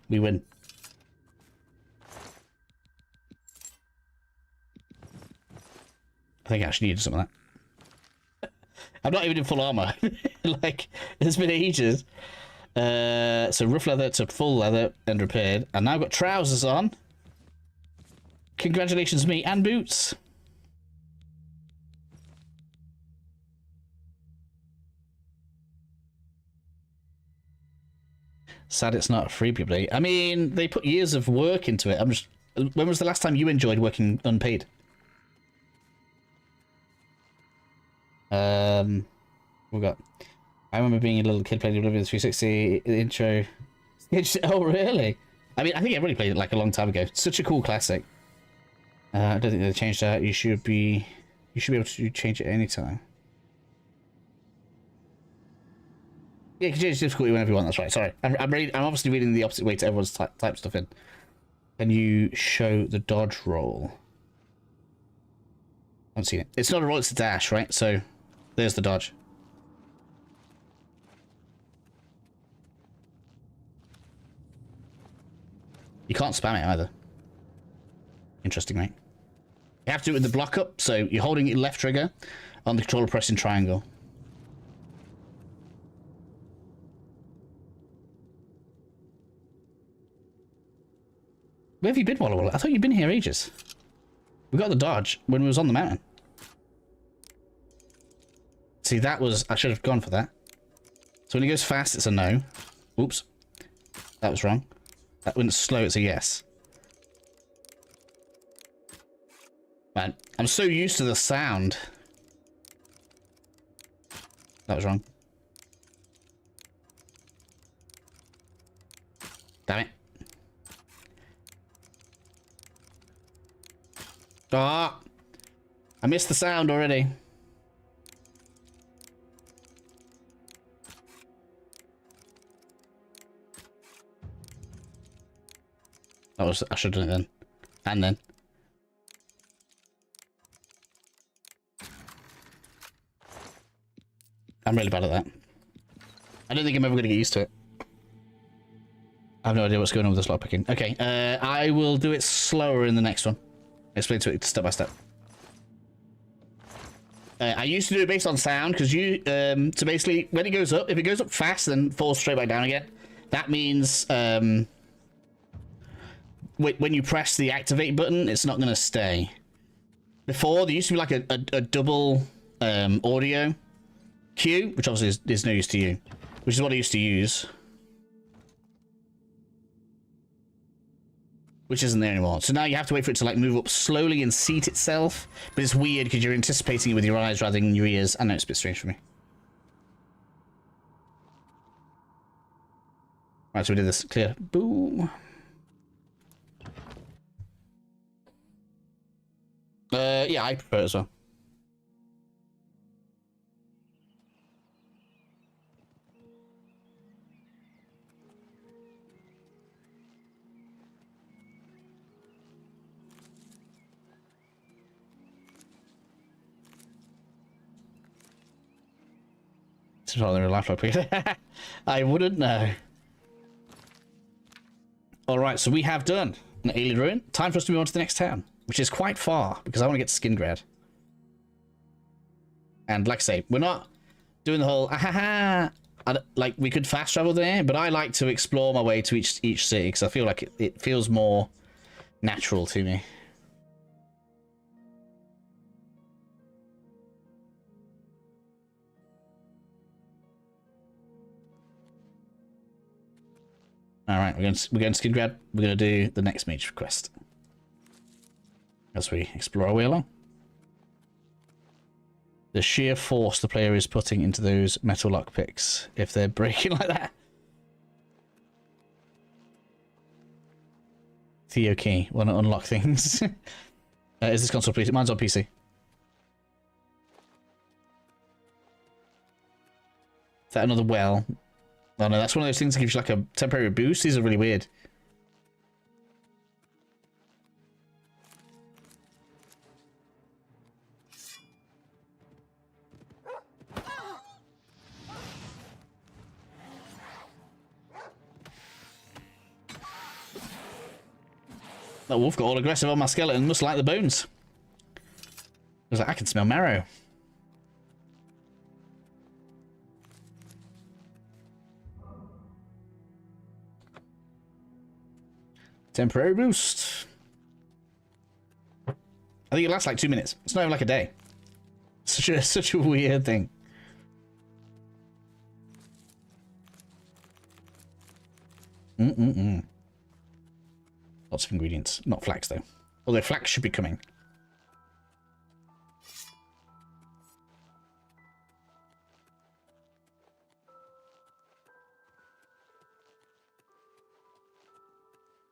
We win. I think I actually needed some of that. I'm not even in full armor. Like, it's been ages. So rough leather to full leather and repaired. And now I've got trousers on. Congratulations, me, and boots. Sad it's not a freebie update. I mean, they put years of work into it. I'm just... When was the last time you enjoyed working unpaid? We got... I remember being a little kid playing Oblivion 360 intro. Oh, really? I mean, I think everybody played it like a long time ago. It's such a cool classic. I don't think they changed that. You should be able to change it anytime. Yeah, you can change difficulty whenever you want. That's right. Sorry, I'm obviously reading the opposite way to everyone's type stuff in. Can you show the dodge roll? I haven't seen it. It's not a roll; it's a dash, right? So there's the dodge. You can't spam it either. Interesting, right? You have to do it with the block up. So you're holding your left trigger on the controller, pressing triangle. Where have you been, Walla Walla? I thought you'd been here ages. We got the dodge when we was on the mountain. See, that was... I should have gone for that. So when he goes fast, it's a no. Oops. That was wrong. When it's slow, it's a yes. Man, I'm so used to the sound. That was wrong. Damn it. Ah! I missed the sound already. I should have done it then. And then. I'm really bad at that. I don't think I'm ever going to get used to it. I have no idea what's going on with this lockpicking. Okay, I will do it slower in the next one. Explain to it step by step. I used to do it based on sound, because you, so basically, when it goes up, if it goes up fast, then falls straight back down again. That means, when you press the activate button, it's not going to stay. Before, there used to be like a double audio cue, which obviously is no use to you, which is what I used to use. Which isn't there anymore. So now you have to wait for it to like move up slowly and seat itself. But it's weird because you're anticipating it with your eyes rather than your ears. I know it's a bit strange for me. Right, so we did this. Clear. Boom. Yeah, I prefer it as well. It's probably a life like I wouldn't know. Alright, so we have done an alien ruin. Time for us to move on to the next town, which is quite far, because I want to get to Skingrad. And like I say, we're not doing the whole, like we could fast travel there, but I like to explore my way to each city because I feel like it feels more natural to me. All right, we're going to Skidgrad. We're going to do the next mage quest as we explore our way along. The sheer force the player is putting into those metal lockpicks if they're breaking like that. Theo key. Want to unlock things? Is this console PC? Mine's on PC. Is that another well? Oh no, that's one of those things that gives you like a temporary boost. These are really weird. That wolf got all aggressive on my skeleton. Must like the bones. I was like, I can smell marrow. Temporary boost. I think it lasts like 2 minutes. It's not even like a day. Such a weird thing. Lots of ingredients. Not flax though. Although flax should be coming.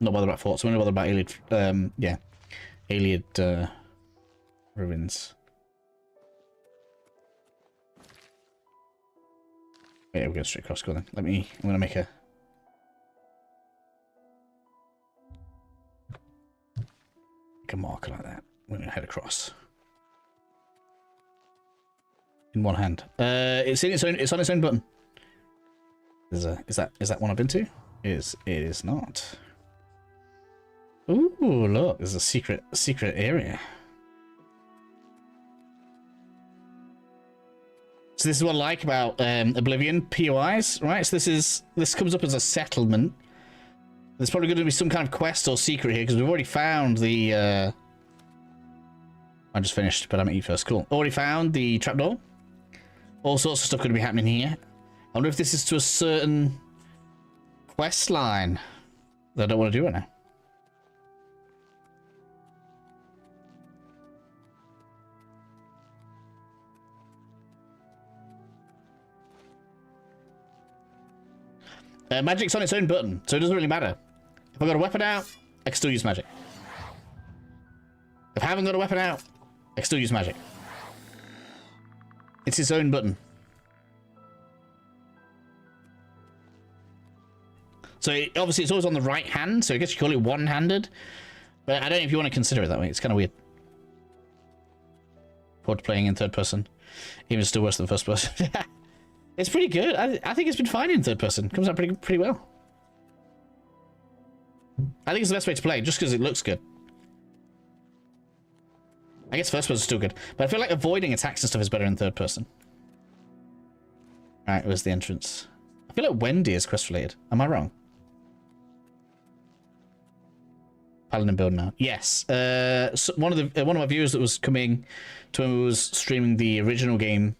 Not bothered about forts. I'm only bothered about Iliad. Yeah, Iliad ruins. Yeah, we'll go straight across. Go then. I'm gonna make a marker like that. We're gonna head across. In one hand. It's in its own. It's on its own button. Is that one I've been to? It is not. Ooh, look, there's a secret area. So this is what I like about Oblivion POIs, right? So this comes up as a settlement. There's probably going to be some kind of quest or secret here because we've already found the. I just finished, but I'm at you first. Cool. Already found the trapdoor. All sorts of stuff going to be happening here. I wonder if this is to a certain quest line that I don't want to do right now. Magic's on its own button, so it doesn't really matter. If I've got a weapon out, I can still use magic. If I haven't got a weapon out, I can still use magic. It's its own button. So obviously it's always on the right hand, so I guess you call it one-handed. But I don't know if you want to consider it that way. It's kind of weird. Forward to playing in third person. Even still worse than first person. It's pretty good. I think it's been fine in third person. Comes out pretty well. I think it's the best way to play, just because it looks good. I guess first person is still good, but I feel like avoiding attacks and stuff is better in third person. Alright, where's the entrance? I feel like Wendy is quest related. Am I wrong? Paladin build now. Yes. So one of my viewers that was coming to when we was streaming the original game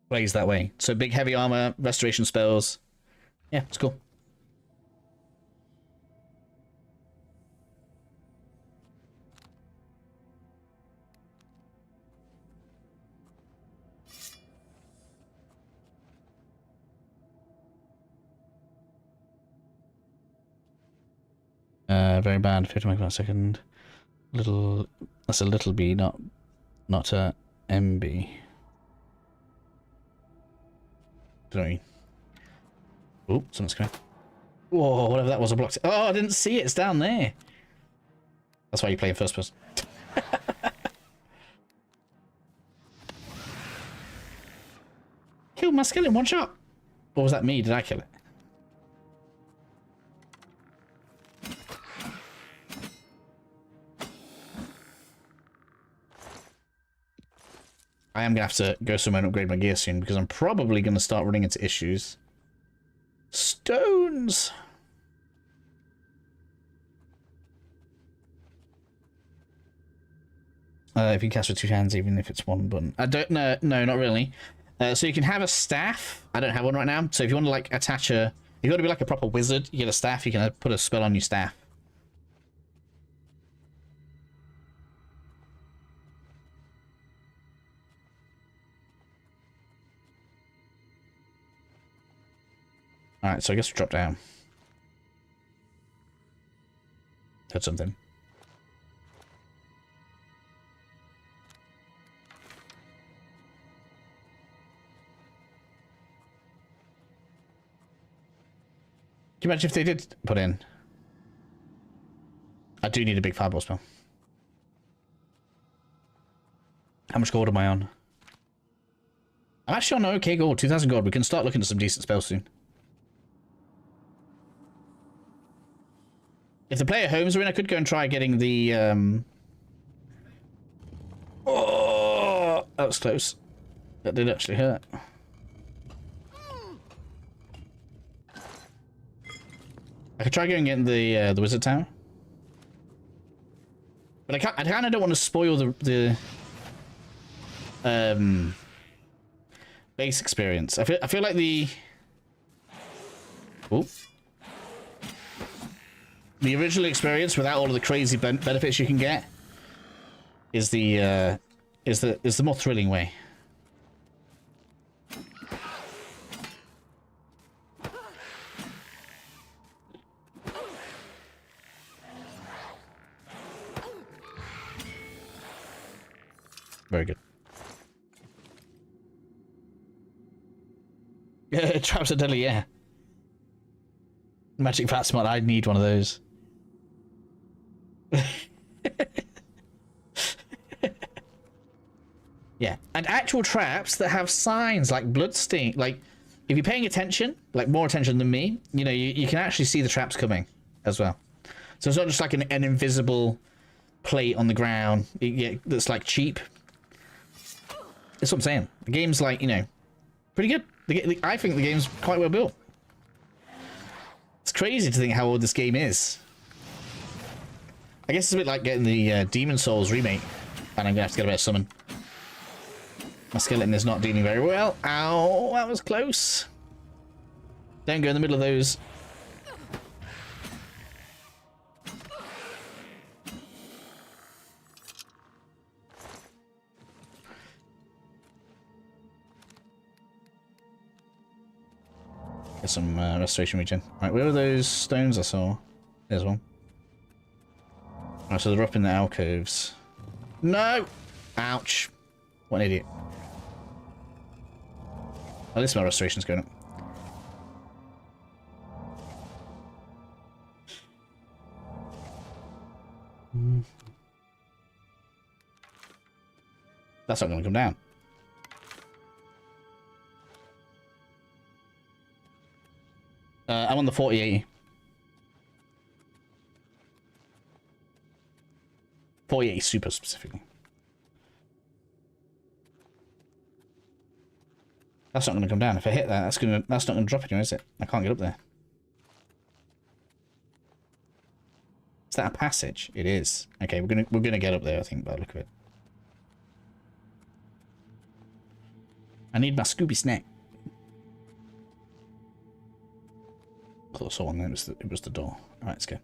plays that way. So big heavy armor, restoration spells. Yeah, it's cool. Very bad. 50 microns per second. Little. That's a little B, not a MB. Sorry. Oh, someone's coming. Whoa, whatever that was, I blocked it. Oh, I didn't see it. It's down there. That's why you play in first person. Killed my skeleton one shot. Or was that me? Did I kill it? I am going to have to go somewhere and upgrade my gear soon, because I'm probably going to start running into issues. Stones! If you cast with 2 hands, even if it's one button. I don't know. No, not really. So you can have a staff. I don't have one right now. So if you want to like attach a... If you want to be like a proper wizard, you get a staff. You can put a spell on your staff. Alright, so I guess we drop down. Heard something. Can you imagine if they did put in? I do need a big fireball spell. How much gold am I on? I'm actually on okay gold, 2,000 gold. We can start looking at some decent spells soon. If the player homes are in, I could go and try getting the, Oh! That was close. That did actually hurt. I could try going and getting the wizard tower. But I kind of don't want to spoil the base experience. I feel like the... Ooh. The original experience, without all of the crazy benefits you can get, is the more thrilling way. Very good. Traps are deadly, yeah. Magic Fat Smart, I'd need one of those. Yeah, and actual traps that have signs like bloodstain. Like, if you're paying attention, like more attention than me, you know, you can actually see the traps coming as well. So it's not just like an invisible plate on the ground that's like cheap. That's what I'm saying. The game's like, you know, pretty good. I think the game's quite well built. It's crazy to think how old this game is. I guess it's a bit like getting the Demon Souls remake. And I'm going to have to get a better summon. My skeleton is not dealing very well. Ow, that was close. Don't go in the middle of those. Get some restoration regen. Right, where were those stones I saw? There's one. Right, so they're up in the alcoves. No! Ouch. What an idiot. At least my restoration's going up. That's not going to come down. I'm on the 4080. 4080 super specifically. That's not going to come down. If I hit that, that's not going to drop anywhere, is it? I can't get up there. Is that a passage? It is. Okay, we're gonna get up there, I think, by the look of it. I need my Scooby snack. I thought I saw one there. It was the door. All right, let's go.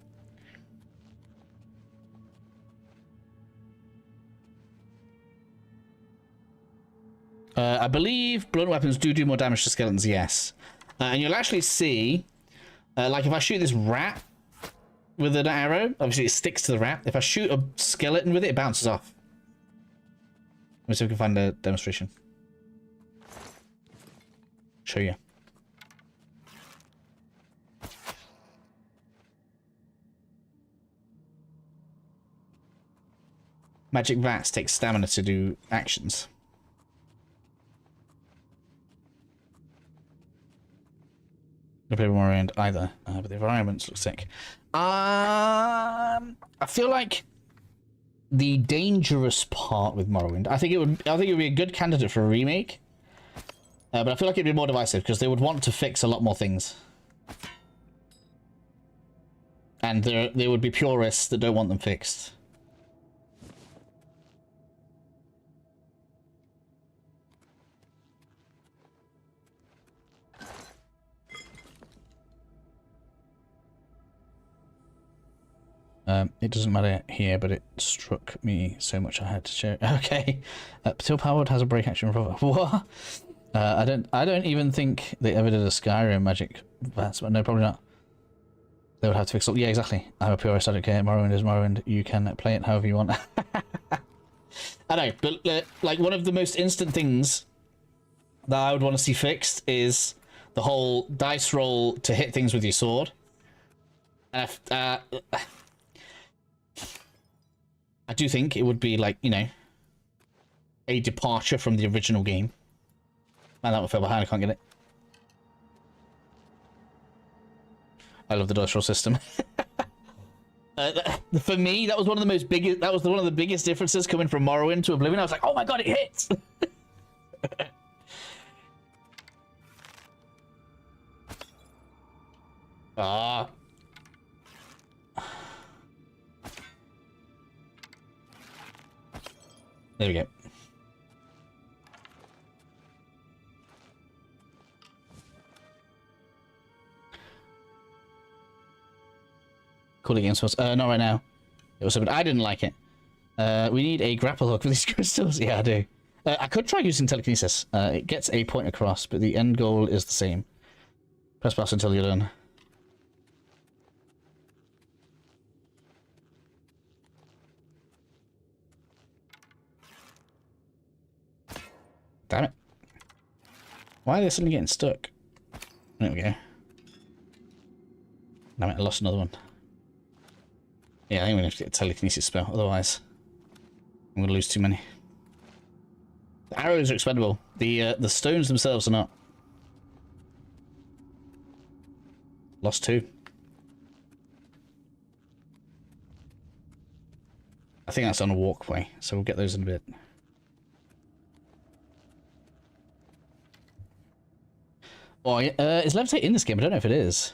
I believe blunt weapons do more damage to skeletons, yes. And you'll actually see, like if I shoot this rat with an arrow, obviously it sticks to the rat. If I shoot a skeleton with it, it bounces off. Let me see if we can find a demonstration. Show you. Magic Vats take stamina to do actions. No play more around either, but the environments look sick. I feel like the dangerous part with Morrowind. I think it would be a good candidate for a remake. But I feel like it'd be more divisive because they would want to fix a lot more things. And there would be purists that don't want them fixed. It doesn't matter here, but it struck me so much I had to share it. Okay. Steel Powered has a break action revolver. What? I don't even think they ever did a Skyrim magic vats, but no, probably not. They would have to fix it. Yeah, exactly. I'm a purist, I don't care. Morrowind is Morrowind. You can play it however you want. I know, but like one of the most instant things that I would want to see fixed is the whole dice roll to hit things with your sword. I do think it would be like, you know, a departure from the original game. Man, that one fell behind, I can't get it. I love the dice roll system. For me, that was one of the biggest differences coming from Morrowind to Oblivion. I was like, oh my god, it hits! Ah. There we go. Cool game source. Not right now. It was, but I didn't like it. We need a grapple hook for these crystals. Yeah, I do. I could try using telekinesis. It gets a point across, but the end goal is the same. Press pass until you're done. Damn it. Why are they suddenly getting stuck? There we go. Damn it, I lost another one. Yeah, I think we're going to have to get a telekinesis spell, otherwise I'm going to lose too many. The arrows are expendable. The stones themselves are not. Lost 2. I think that's on a walkway, so we'll get those in a bit. Oh, is levitate in this game? I don't know if it is.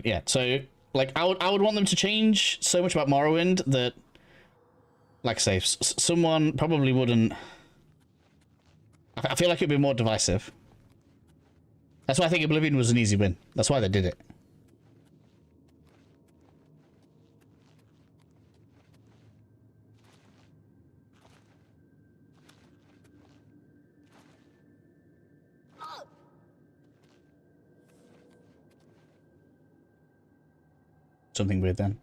Yeah, so like I would want them to change so much about Morrowind that, like I say, someone probably wouldn't. I feel like it'd be more divisive. That's why I think Oblivion was an easy win. That's why they did it. Something weird then.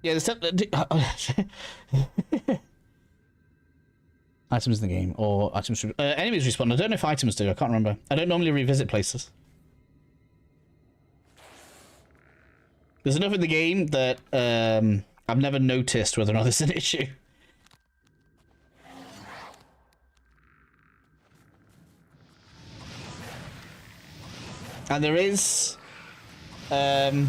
Yeah, there's items in the game, or items enemies respawn. I don't know if items do. I can't remember. I don't normally revisit places. There's enough in the game that I've never noticed whether or not there's an issue. And there is, there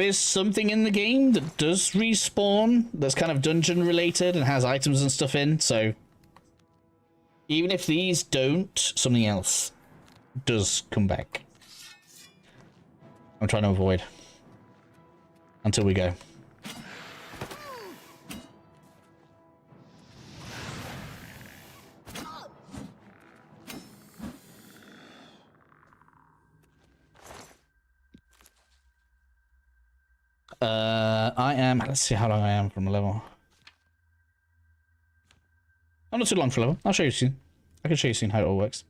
is something in the game that does respawn that's kind of dungeon related and has items and stuff in, so even if these don't, something else does come back. I'm trying to avoid until we go. I am, let's see how long I am from a level. I'm not too long for a level. I'll show you soon. I can show you soon how it all works.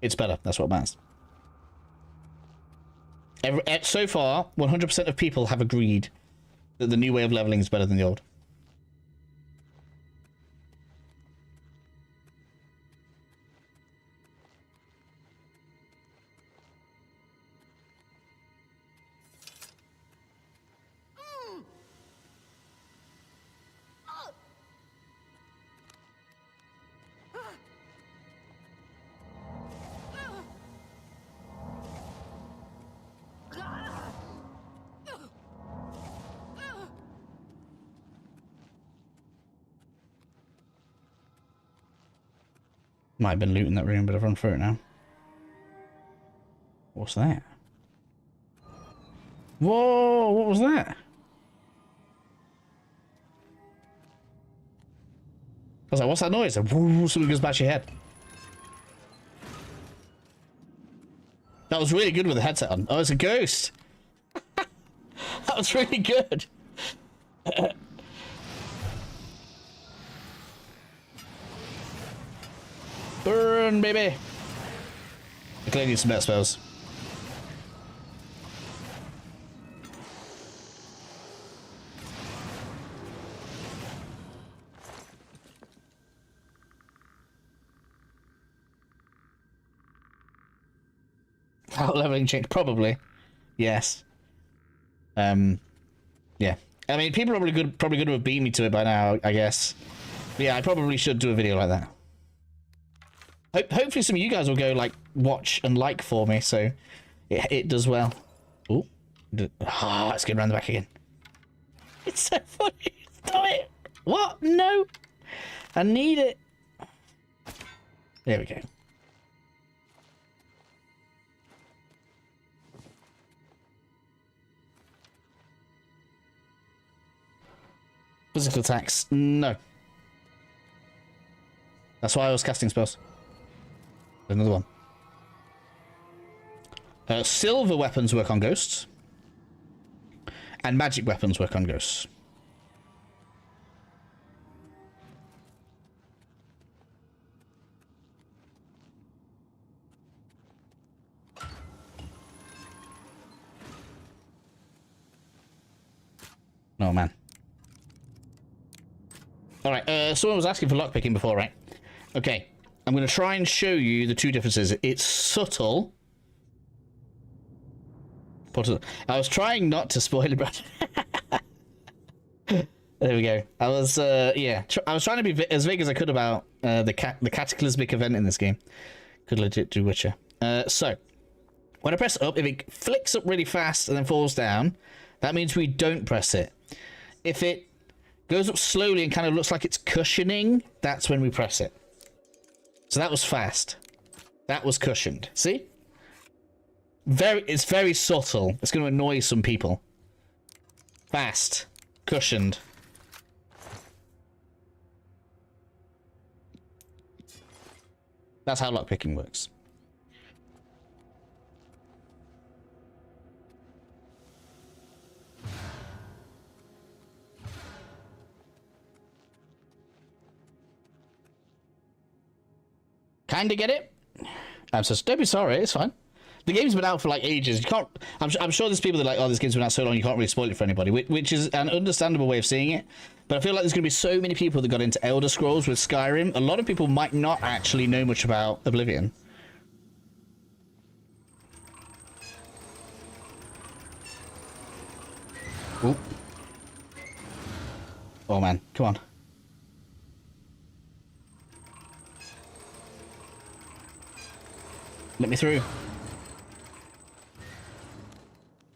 It's better. That's what matters. So far, 100% of people have agreed that the new way of leveling is better than the old. Might have been loot in that room, but I've run through it now. What's that? Whoa, what was that? I was like, what's that noise? And whoo, something goes back your head. That was really good with the headset on. Oh, it's a ghost. That was really good. Burn, baby. I clearly need some better spells. How leveling change? Probably. Yes. Yeah. I mean, people are probably going to have beat me to it by now, I guess. But yeah, I probably should do a video like that. Hopefully some of you guys will go, like, watch and like for me, so it does well. Oh. Let's get around the back again. It's so funny. Stop it. What? No. I need it. There we go. Physical attacks, no. That's why I was casting spells. Another one. Silver weapons work on ghosts. And magic weapons work on ghosts. Oh, man. Alright, someone was asking for lockpicking before, right? Okay, I'm going to try and show you the two differences. It's subtle. I was trying not to spoil it, but... There we go. I was, yeah. I was trying to be as vague as I could about the cataclysmic event in this game. Could legit do Witcher. So, when I press it up, if it flicks up really fast and then falls down, that means we don't press it. If it goes up slowly and kind of looks like it's cushioning, that's when we press it. So that was fast. That was cushioned. See? It's very subtle. It's going to annoy some people. Fast. Cushioned. That's how lockpicking works. Kinda get it. I'm so don't be sorry. It's fine. The game's been out for like ages. You can't. I'm sure there's people that are like, oh, this game's been out so long, you can't really spoil it for anybody, which is an understandable way of seeing it. But I feel like there's going to be so many people that got into Elder Scrolls with Skyrim. A lot of people might not actually know much about Oblivion. Ooh. Oh man, come on. Let me through.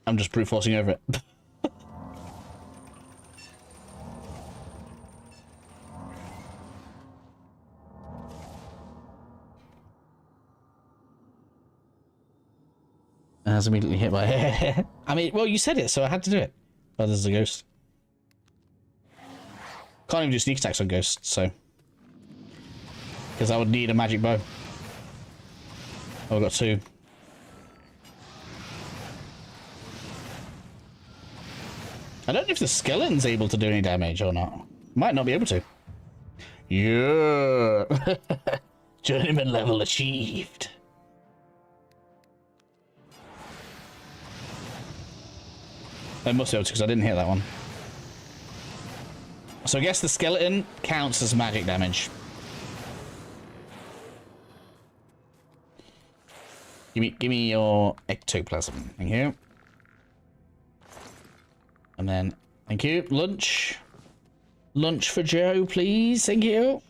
I'm just brute forcing over it. And I was immediately hit by it. I mean, well, you said it, so I had to do it. Oh, there's a ghost. Can't even do sneak attacks on ghosts, so. Because I would need a magic bow. Oh, I've got two. I don't know if the skeleton's able to do any damage or not. Might not be able to. Yeah. Journeyman level achieved. I must be able to because I didn't hit that one. So I guess the skeleton counts as magic damage. Give me your ectoplasm. Thank you. And then, thank you. Lunch. Lunch for Joe, please. Thank you.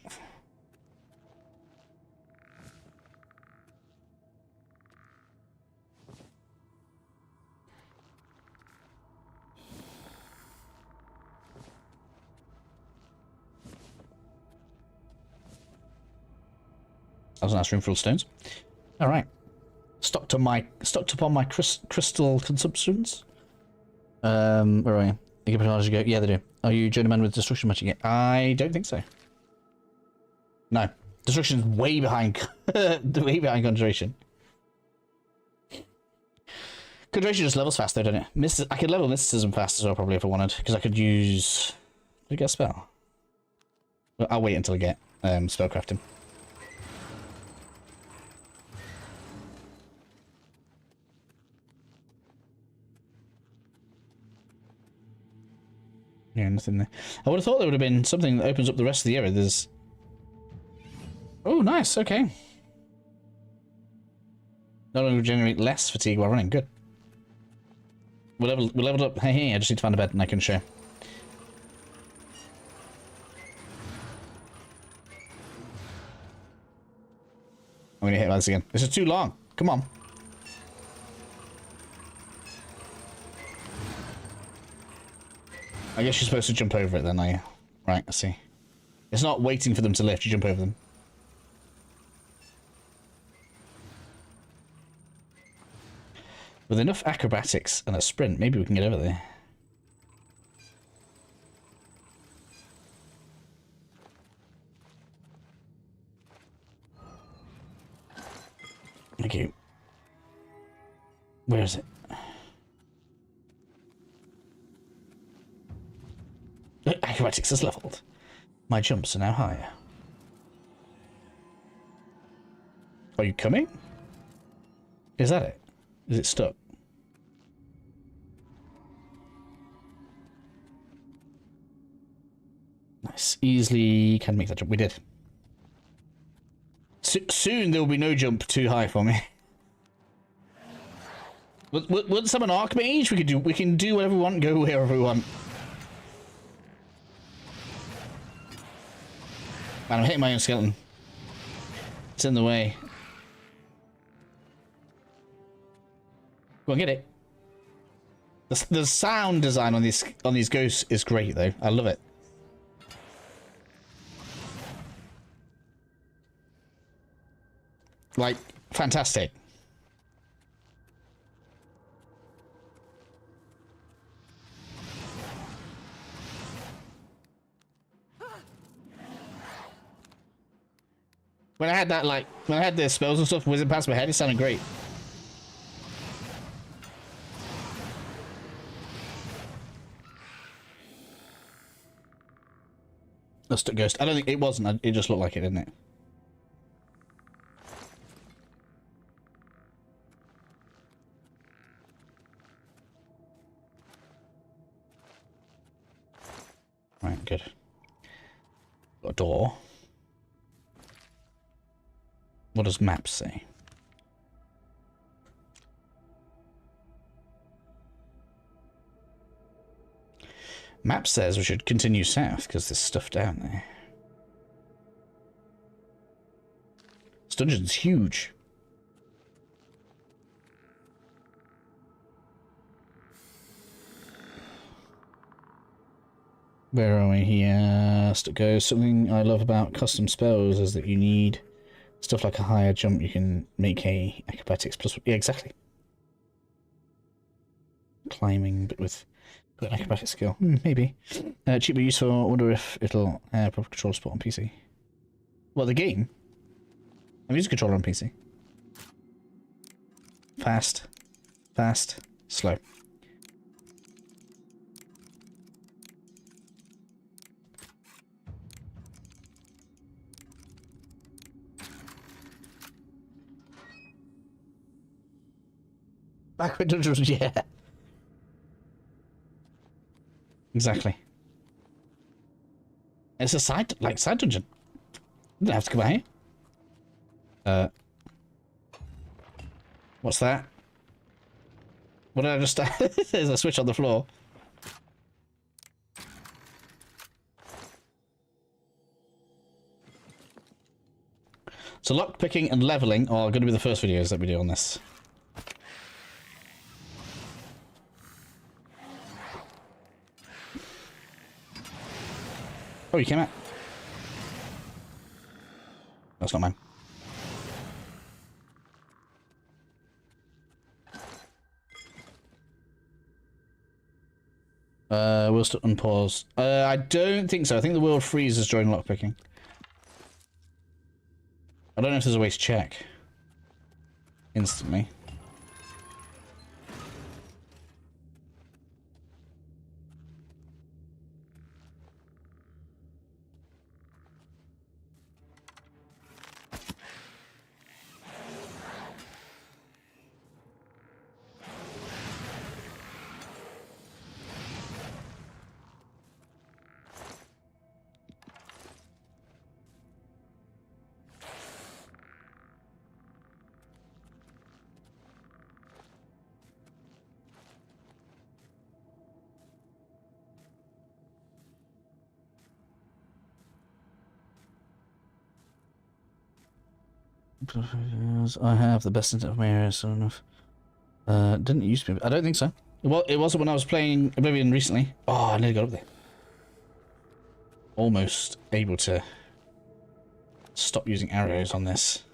That was a nice room full of stones. All right. Stocked upon my crystal consumptions. Where are you? You can go. Yeah, they do. Are you journeyman with destruction matching it? I don't think so. No, destruction's way behind. Way behind conjuration. Conjuration just levels fast though, don't it? I could level mysticism fast as well, probably, if I wanted, because I could use. Did I get a spell? Well, I'll wait until I get spellcrafting. Yeah, nothing there. I would have thought there would have been something that opens up the rest of the area. There's... Oh, nice, okay. Not only generate less fatigue while running, good. We leveled up. Hey, I just need to find a bed and I can share. I'm gonna hit this again. This is too long. Come on. I guess you're supposed to jump over it then, are you? Right, I see. It's not waiting for them to lift, you jump over them. With enough acrobatics and a sprint, maybe we can get over there. Thank you. Where is it? Acrobatics is leveled. My jumps are now higher. Are you coming? Is that it? Is it stuck? Nice. Easily can make that jump. We did. Soon there will be no jump too high for me. Once I'm an Archmage, we can do whatever we want, go wherever we want. Man, I'm hitting my own skeleton. It's in the way. Go on, get it. The sound design on these ghosts is great though. I love it. Like, fantastic. When I had that, like, when I had the spells and stuff whizzing past my head, it sounded great. A stuck ghost. I don't think it wasn't. It just looked like it, didn't it? Right, good. Got a door. What does map say? Map says we should continue south because there's stuff down there. This dungeon's huge. Where are we here? Something I love about custom spells is that you need stuff like a higher jump. You can make a acrobatics plus. Yeah, exactly. Climbing, but with an acrobatic skill. Maybe. Cheap but useful. I wonder if it'll proper control support on PC. Well, the game. I'm using controller on PC. Fast. Fast. Slow. Backward dungeons, yeah. Exactly. It's a side dungeon. You don't have to come out here. What's that? What did I just... There's a switch on the floor. So lockpicking and leveling are going to be the first videos that we do on this. Oh, you came out. That's not mine. We'll still unpause. I don't think so. I think the world freezes during lockpicking. I don't know if there's a way to check instantly. I have the best internet of my area, so enough. Didn't it used to be? I don't think so. Well, it wasn't when I was playing Oblivion recently. Oh, I nearly got up there. Almost able to stop using arrows on this.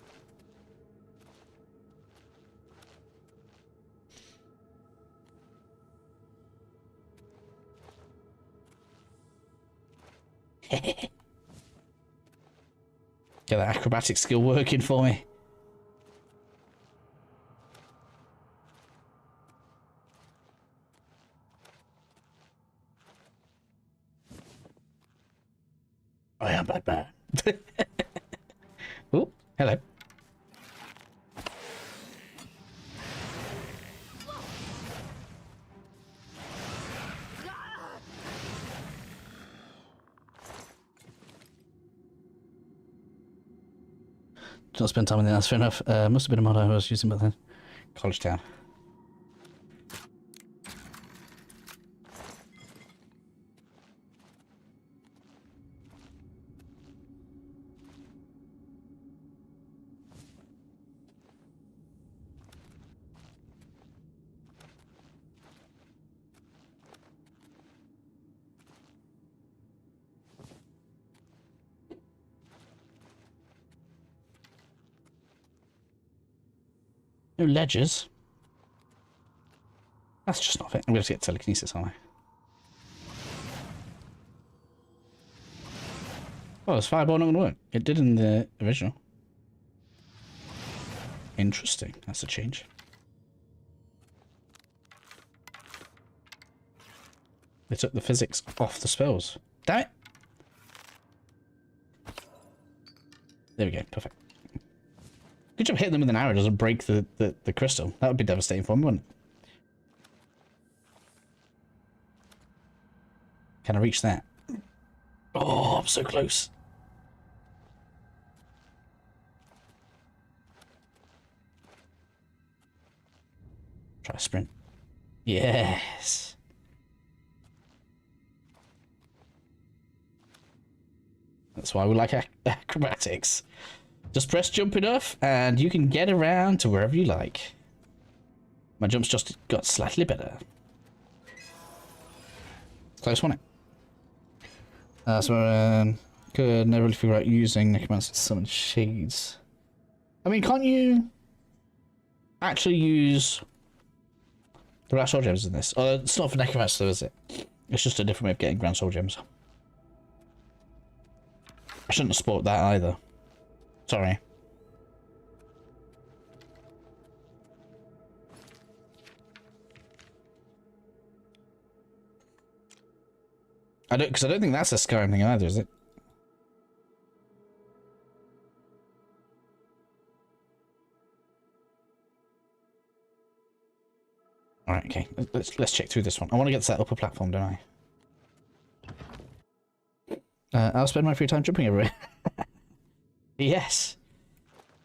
Get that acrobatic skill working for me. I am Batman. Oh, hello. Don't spend time in there, that's fair enough. Must have been a mod I was using back then. College Town. No ledgers. That's just not it. I'm going to get telekinesis, aren't I? Oh, is Fireball not going to work? It did in the original. Interesting. That's a change. They took the physics off the spells. Damn it! There we go. Perfect. Good job hitting them with an arrow doesn't break the crystal. That would be devastating for them, wouldn't it? Can I reach that? Oh, I'm so close. Try a sprint. Yes. That's why we like acrobatics. Just press jump enough, and you can get around to wherever you like. My jump's just got slightly better. Close, wasn't it? So, could never really figure out using Necromancer to summon shades. I mean, can't you actually use the Grand Soul Gems in this? Oh, it's not for Necromancer, though, is it? It's just a different way of getting Grand Soul Gems. I shouldn't have spoiled that either. Sorry. I don't think that's a Skyrim thing either, is it? All right, okay. Let's check through this one. I want to get to that upper platform, don't I? I'll spend my free time jumping everywhere. Yes,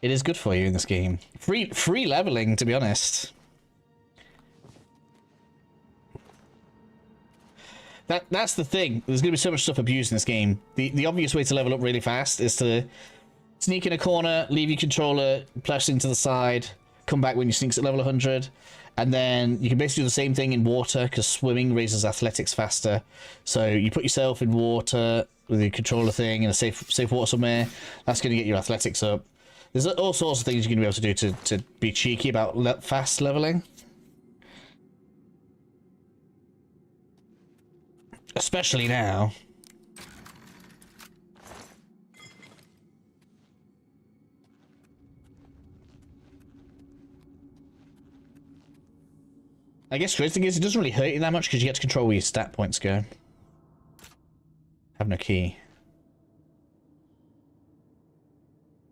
it is good for you in this game. Free leveling, to be honest. That's the thing. There's going to be so much stuff abused in this game. The obvious way to level up really fast is to sneak in a corner, leave your controller, pressing to the side, come back when you sneak at level 100, and then you can basically do the same thing in water because swimming raises athletics faster. So you put yourself in water with your controller thing in a safe water somewhere. That's going to get your athletics up. There's all sorts of things you're going to be able to do to be cheeky about fast leveling. Especially now. I guess the thing is, it doesn't really hurt you that much because you get to control where your stat points go. Have no key.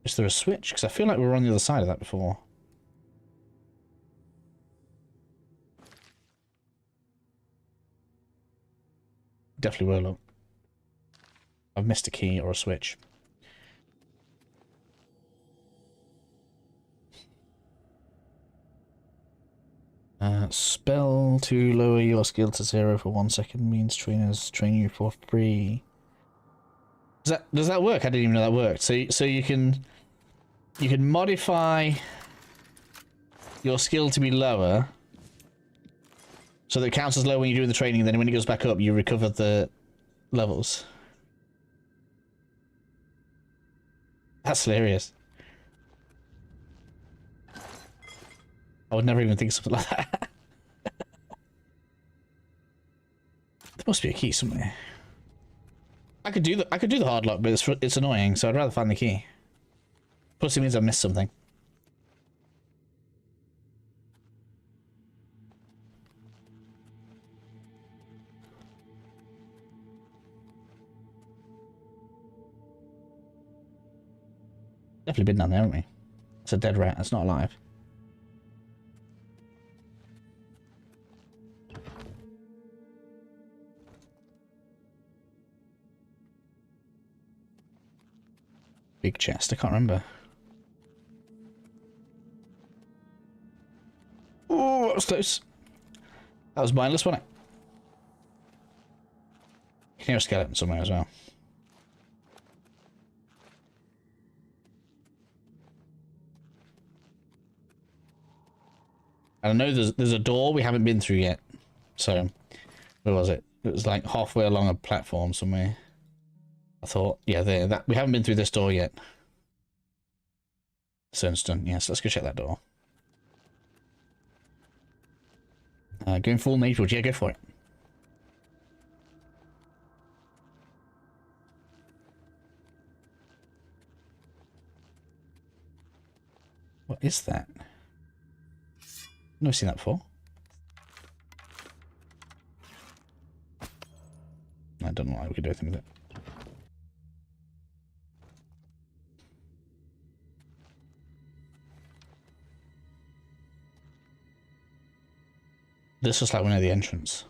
Is there a switch? Because I feel like we were on the other side of that before. Definitely will. Look. I've missed a key or a switch. Spell to lower your skill to 0 for 1 second means trainers train you for free. Does that work? I didn't even know that worked. So you can modify your skill to be lower, so that it counts as low when you do the training. And then when it goes back up, you recover the levels. That's hilarious. I would never even think of something like that. There must be a key somewhere. I could do the hard lock, but it's annoying, so I'd rather find the key. Plus, it means I missed something. Definitely been down there, haven't we? It's a dead rat. It's not alive. Big chest. I can't remember. Oh, that was close. That was mindless, wasn't it? You can hear a skeleton somewhere as well. I know there's a door we haven't been through yet. So, where was it? It was like halfway along a platform somewhere. I thought, yeah, there. That we haven't been through this door yet. Cernstone, yes. Let's go check that door. Going full mage mode, yeah, go for it. What is that? Never seen that before. I don't know why we could do anything with it. This was like one of the entrance.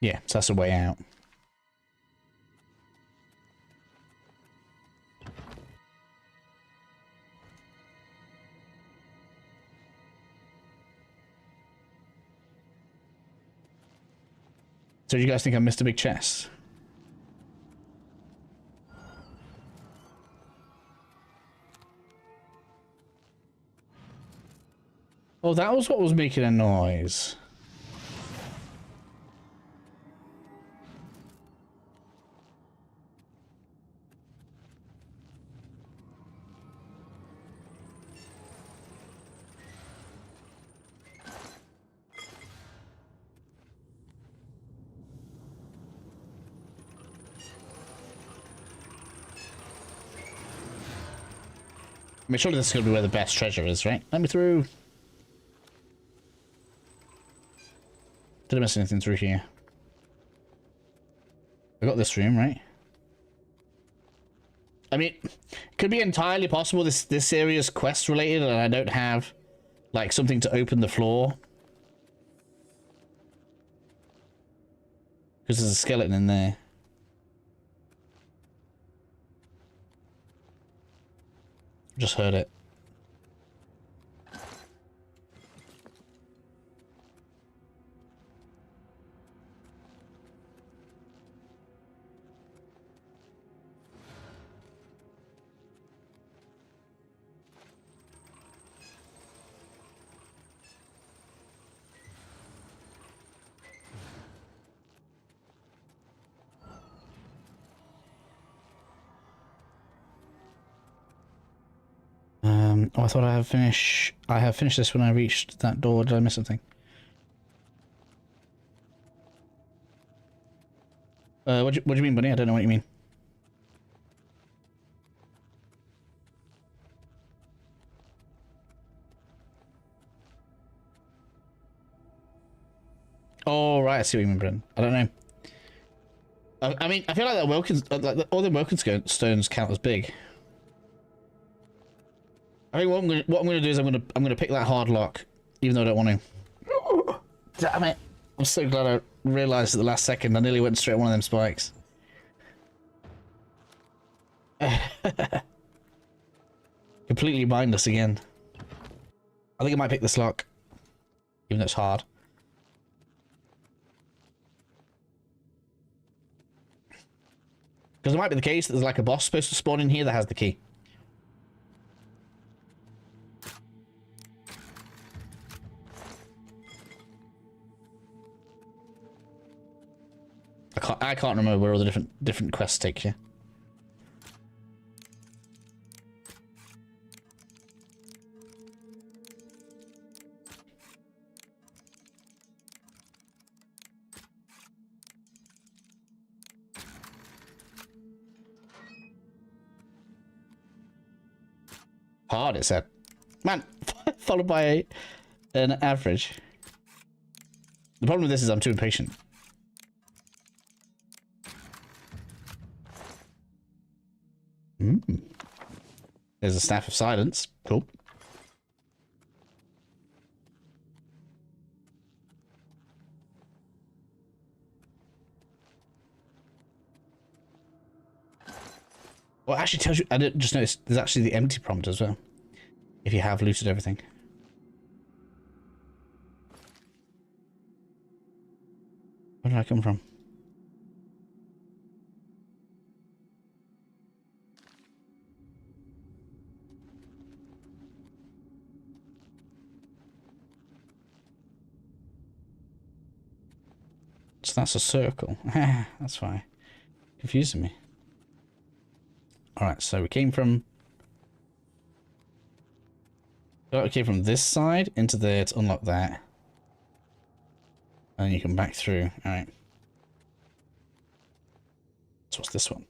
Yeah, so that's a way out. So do you guys think I missed a big chest? Oh, that was what was making a noise. I mean, surely this is going to be where the best treasure is, right? Let me through. Did I miss anything through here? I got this room, right? I mean, it could be entirely possible this area is quest related and I don't have, like, something to open the floor. Because there's a skeleton in there. Just heard it. Oh, I thought I have finished this when I reached that door. Did I miss something? What do you mean, Bunny? I don't know what you mean. Oh, right. I see what you mean, Bren. I don't know. I mean, I feel like that all the Welkin stones count as big. I think what I'm gonna do is I'm gonna pick that hard lock, even though I don't want to. Damn it! I'm so glad I realised at the last second. I nearly went straight at one of them spikes. Completely mindless again. I think I might pick this lock, even though it's hard. Because it might be the case that there's like a boss supposed to spawn in here that has the key. I can't remember where all the different quests take you. Hard, it said. Man, followed by an average. The problem with this is I'm too impatient. There's a Staff of Silence. Cool. Well, it actually tells you. I didn't just notice there's actually the empty prompt as well. If you have looted everything. Where did I come from? So that's a circle. That's fine. Confusing me. Alright, so we came from... Okay, from this side into there to unlock that. And then you come back through. Alright. So what's this one?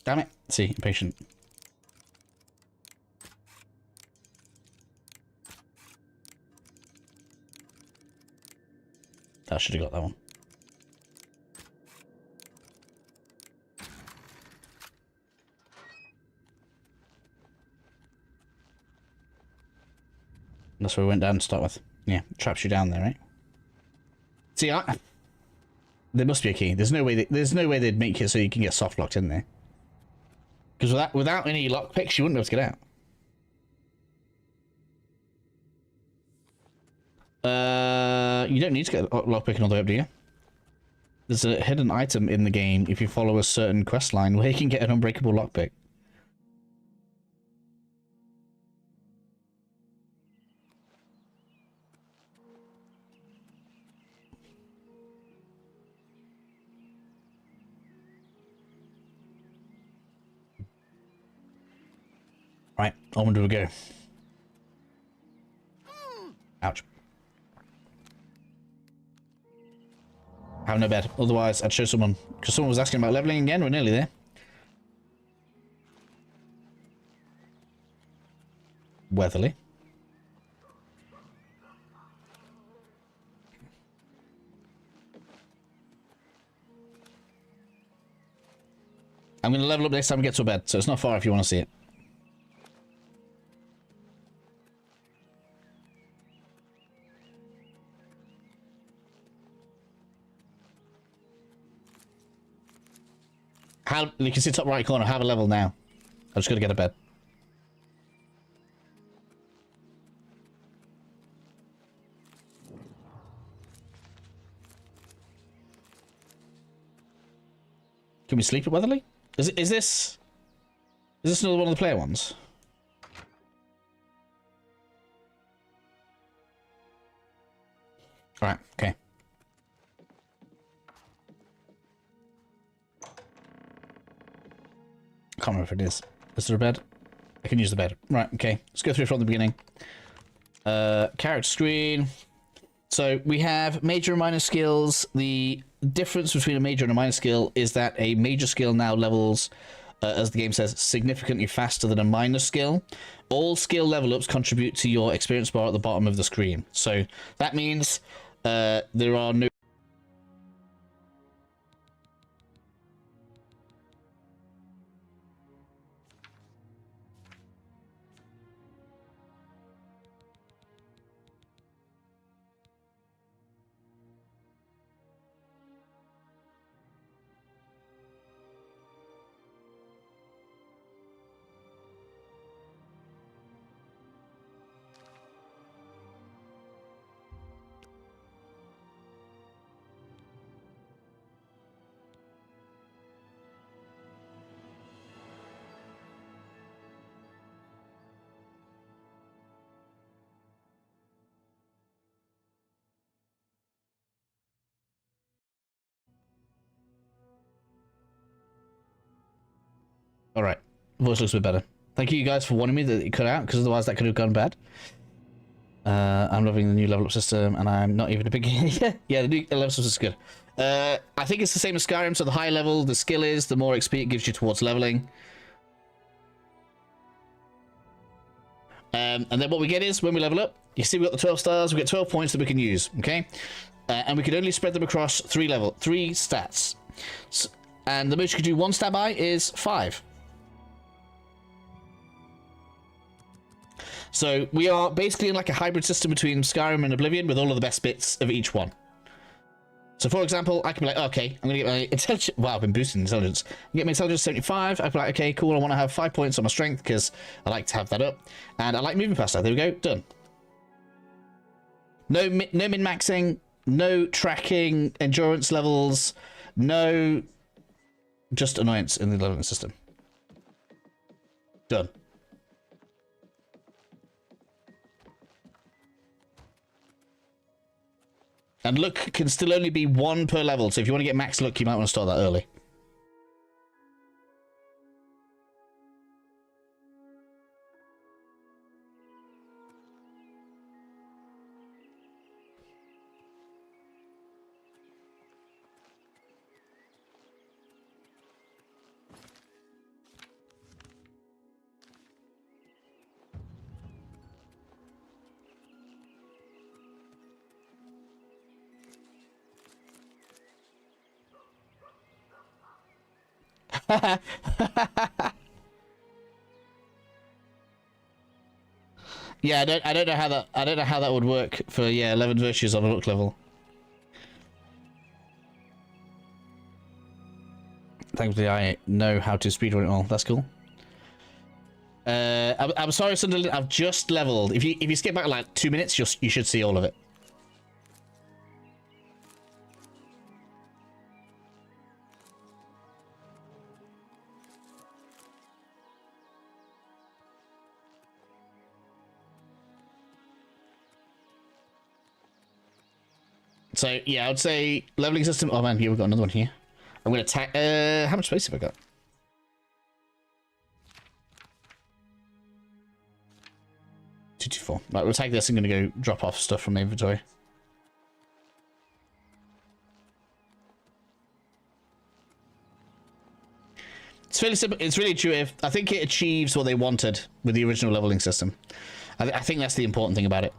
Damn it. See, impatient. I should have got that one. That's where we went down to start with. Yeah, traps you down there, right? See, there must be a key. There's no way they'd make it so you can get soft locked in there. Because without any lockpicks, you wouldn't be able to get out. You don't need to get lockpicking all the way up, do you? There's a hidden item in the game if you follow a certain quest line where you can get an unbreakable lockpick. Right, on do we go? Ouch. Have no bed. Otherwise, I'd show someone. Because someone was asking about leveling again. We're nearly there. Weatherly. I'm going to level up next time we get to a bed. So it's not far if you want to see it. You can see top right corner, have a level now. I'm just going to get a bed. Can we sleep at Weatherly? Is this another one of the player ones? Alright, okay. Can't remember if it is. Is there a bed? I can use the bed. Right, okay. Let's go through from the beginning. Character screen. So we have major and minor skills. The difference between a major and a minor skill is that a major skill now levels, as the game says, significantly faster than a minor skill. All skill level ups contribute to your experience bar at the bottom of the screen. So that means there are no... All right, voice looks a bit better. Thank you guys for warning me that it cut out, because otherwise that could have gone bad. I'm loving the new level up system, and I'm not even a big... yeah, the new level system is good. I think it's the same as Skyrim, so the higher level the skill is, the more XP it gives you towards leveling. And then what we get is, when we level up, you see we got the 12 stars, we get 12 points that we can use, okay? And we can only spread them across 3 stats. So, and the most you can do 1 stat by is 5. So we are basically in like a hybrid system between Skyrim and Oblivion with all of the best bits of each one. So for example, I can be like, okay, I'm going to get my intelligence... Wow, I've been boosting intelligence. Get my intelligence 75. I can be like, okay, cool, I want to have 5 points on my strength because I like to have that up. And I like moving faster. There we go, done. No min-maxing, no tracking endurance levels, no... just annoyance in the leveling system. Done. And luck can still only be 1 per level, so if you want to get max luck, you might want to start that early. Yeah, I don't know how that would work for 11 virtues on a look level. Thankfully, I know how to speedrun it all. That's cool. I'm sorry, Sunderland. I've just leveled. If you skip back like 2 minutes, you should see all of it. So yeah, I would say leveling system. Oh man, here we've got another one here. I'm gonna attack. How much space have I got? $224. Right, we'll take this. I'm gonna go drop off stuff from my inventory. It's fairly simple. It's really intuitive. I think it achieves what they wanted with the original leveling system. I think that's the important thing about it.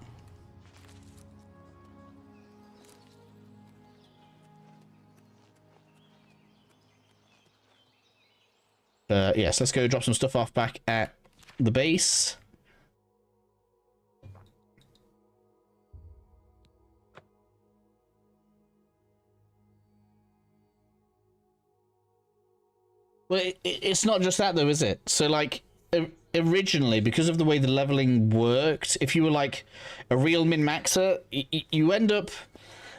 Yes, let's go drop some stuff off back at the base. Well, it's not just that though, is it? So like originally, because of the way the leveling worked, if you were like a real min-maxer, you end up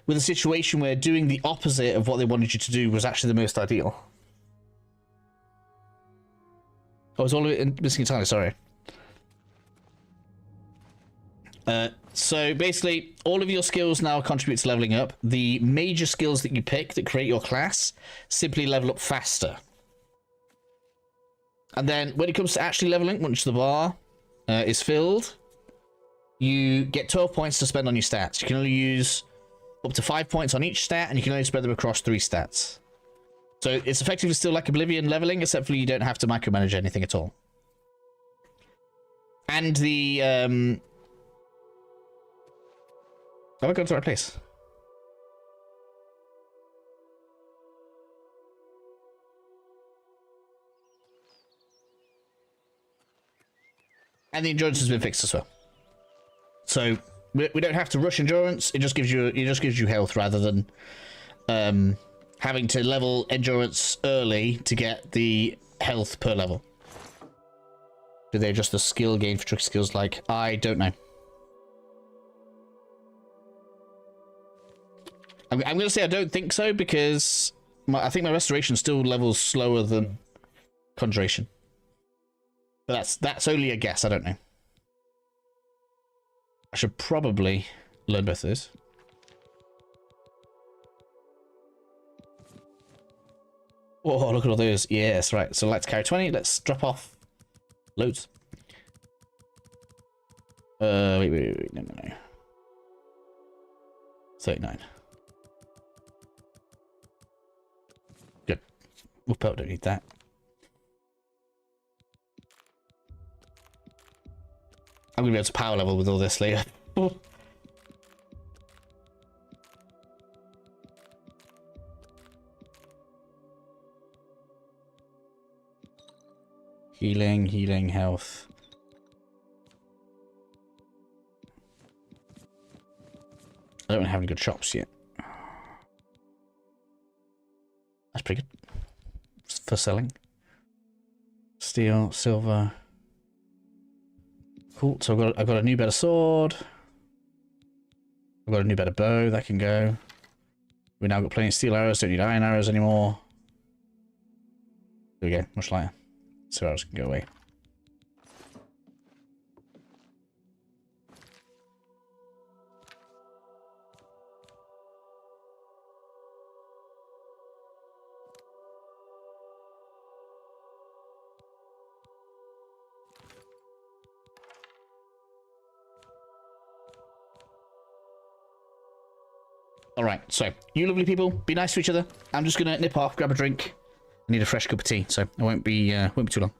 with a situation where doing the opposite of what they wanted you to do was actually the most ideal. I was all of it missing entirely, sorry. So basically, all of your skills now contribute to leveling up. The major skills that you pick that create your class simply level up faster. And then when it comes to actually leveling, once the bar is filled, you get 12 points to spend on your stats. You can only use up to 5 points on each stat, and you can only spread them across 3 stats. So it's effectively still like Oblivion leveling, except for you don't have to micromanage anything at all. And the have I gone to the right place? And the endurance has been fixed as well. So we don't have to rush endurance. It just gives you health rather than having to level endurance early to get the health per level. Do they adjust the skill gain for trick skills? Like, I don't know. I'm going to say I don't think so, because I think my restoration still levels slower than conjuration. But that's only a guess. I don't know. I should probably learn both of those. Oh, look at all those. Yes, right. So let's carry 20. Let's drop off loads. Wait. No. 39. Good. Whoop out, don't need that. I'm gonna be able to power level with all this later. Healing, health. I don't have any good shops yet. That's pretty good for selling. Steel, silver. Cool. So I've got a new better sword. I've got a new better bow that can go. We now got plenty of steel arrows. Don't need iron arrows anymore. There we go. Much lighter. So arrows can go away. Alright, so, you lovely people, be nice to each other. I'm just gonna nip off, grab a drink. I need a fresh cup of tea, so it won't be too long.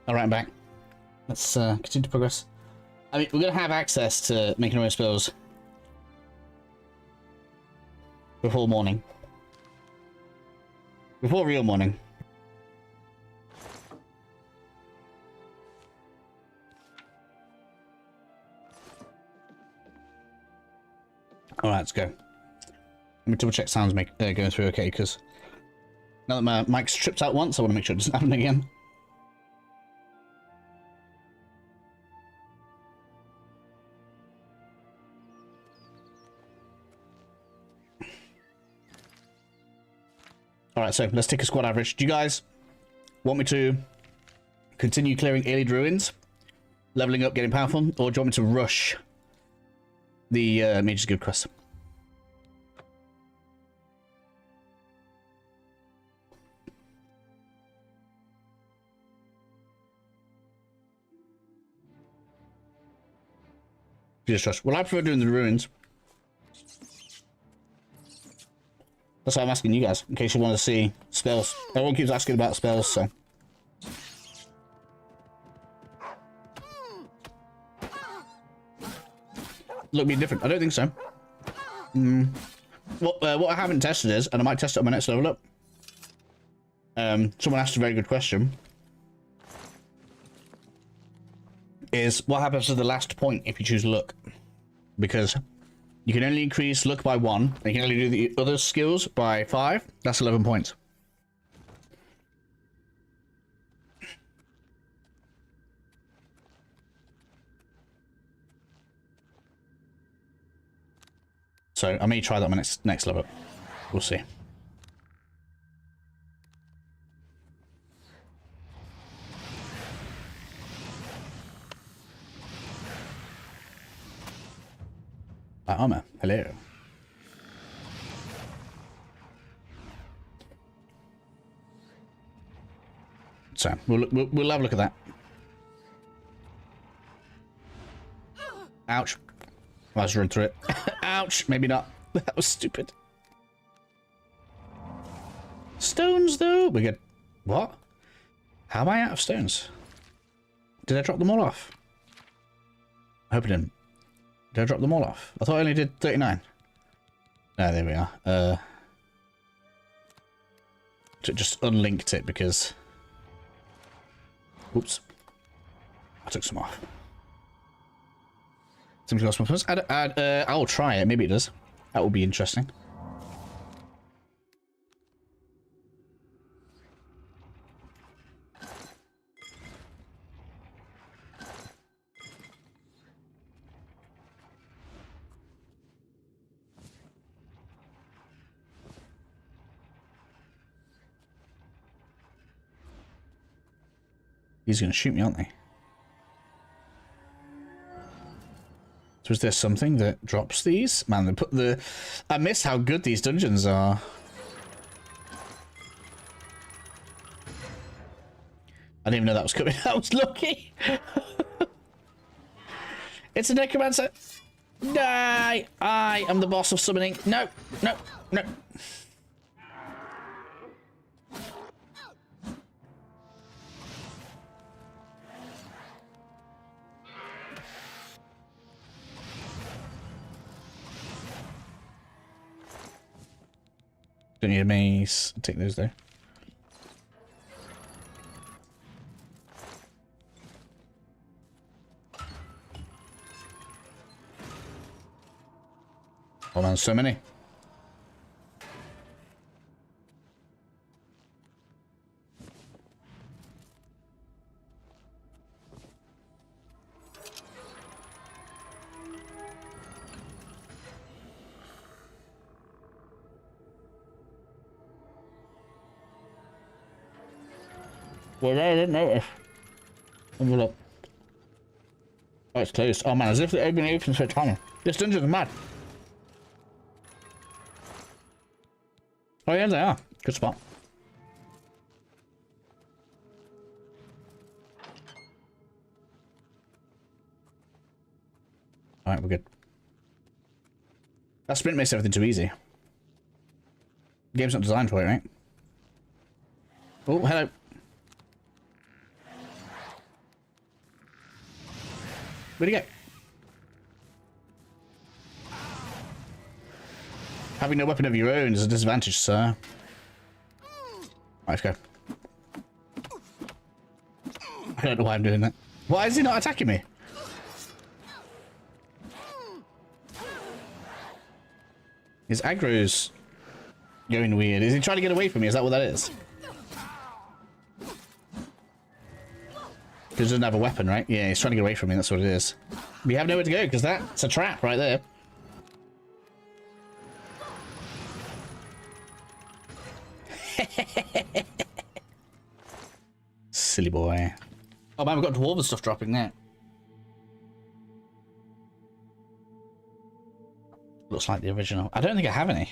Alright, I'm back. Let's continue to progress. I mean, we're going to have access to making our own spells before morning. Before real morning. Alright, let's go. Let me double check sounds going through okay, because now that my mic's tripped out once, I want to make sure it doesn't happen again. Alright, so let's take a squad average. Do you guys want me to continue clearing Alien Ruins, leveling up, getting powerful, or do you want me to rush the Mage's Guild quest? Jesus trust. Well, I prefer doing the ruins. That's why I'm asking you guys, in case you want to see spells. Everyone keeps asking about spells, so. Look, be different. I don't think so. What I haven't tested is, and I might test it on my next level up. Someone asked a very good question. Is what happens to the last point if you choose luck? Because you can only increase luck by 1, and you can only do the other skills by 5. That's 11 points. So I may try that on my next level. We'll see. Armor. Hello. So we'll have a look at that. Ouch. I'll just run through it. Ouch. Maybe not. That was stupid. Stones though. We're good. What? How am I out of stones? Did I drop them all off? I hope I didn't. Did I drop them all off? I thought I only did 39. Ah, there we are. Just unlinked it because... Oops. I took some off. Something lost my purse. I'll try it. Maybe it does. That will be interesting. He's going to shoot me, aren't they? So is there something that drops these? Man, they put the... I miss how good these dungeons are. I didn't even know that was coming. I was lucky. It's a necromancer. Die! I am the boss of summoning. No, no, no. Don't need a mace. I'll take those though. Oh man, so many. Well, I didn't notice. Have a look. Oh, it's closed. Oh man, as if they've been open for a time. This dungeon is mad. Oh yeah, they are. Good spot. Alright, we're good. That sprint makes everything too easy. The game's not designed for it, right? Oh, hello. Where'd he go? Having no weapon of your own is a disadvantage, sir. Right, let's go. I don't know why I'm doing that. Why is he not attacking me? His aggro's going weird. Is he trying to get away from me? Is that what that is? Because he doesn't have a weapon, right? Yeah, he's trying to get away from me. That's what it is. We have nowhere to go because that's a trap right there. Silly boy. Oh man, we've got dwarven stuff dropping there. Looks like the original. I don't think I have any.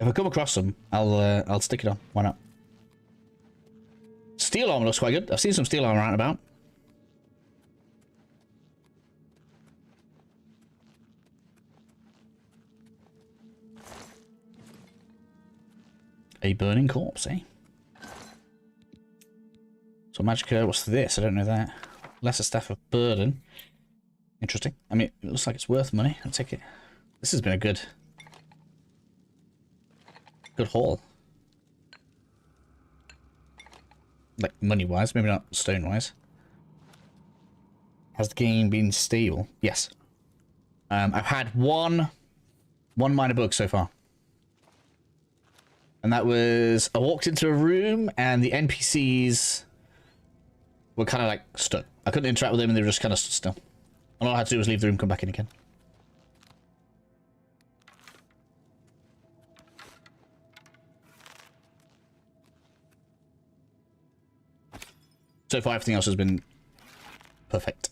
If I come across them, I'll stick it on. Why not? Steel armor looks quite good. I've seen some steel armor out and about. A burning corpse, eh? So Magica, what's this? I don't know that. Lesser Staff of Burden. Interesting. I mean, it looks like it's worth money. I'll take it. This has been a good haul. Like, money-wise, maybe not stone-wise. Has the game been stable? Yes. I've had one minor bug so far. And that was, I walked into a room and the NPCs were kind of like stuck. I couldn't interact with them and they were just kind of stood still. And all I had to do was leave the room, come back in again. So far, everything else has been perfect.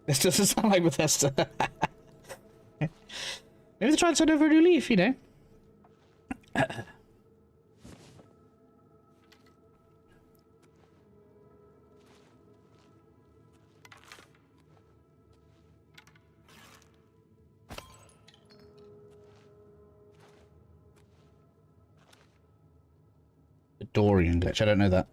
This doesn't sound like Bethesda. Maybe they're trying to turn over a new leaf, you know? The Dorian glitch, I don't know that.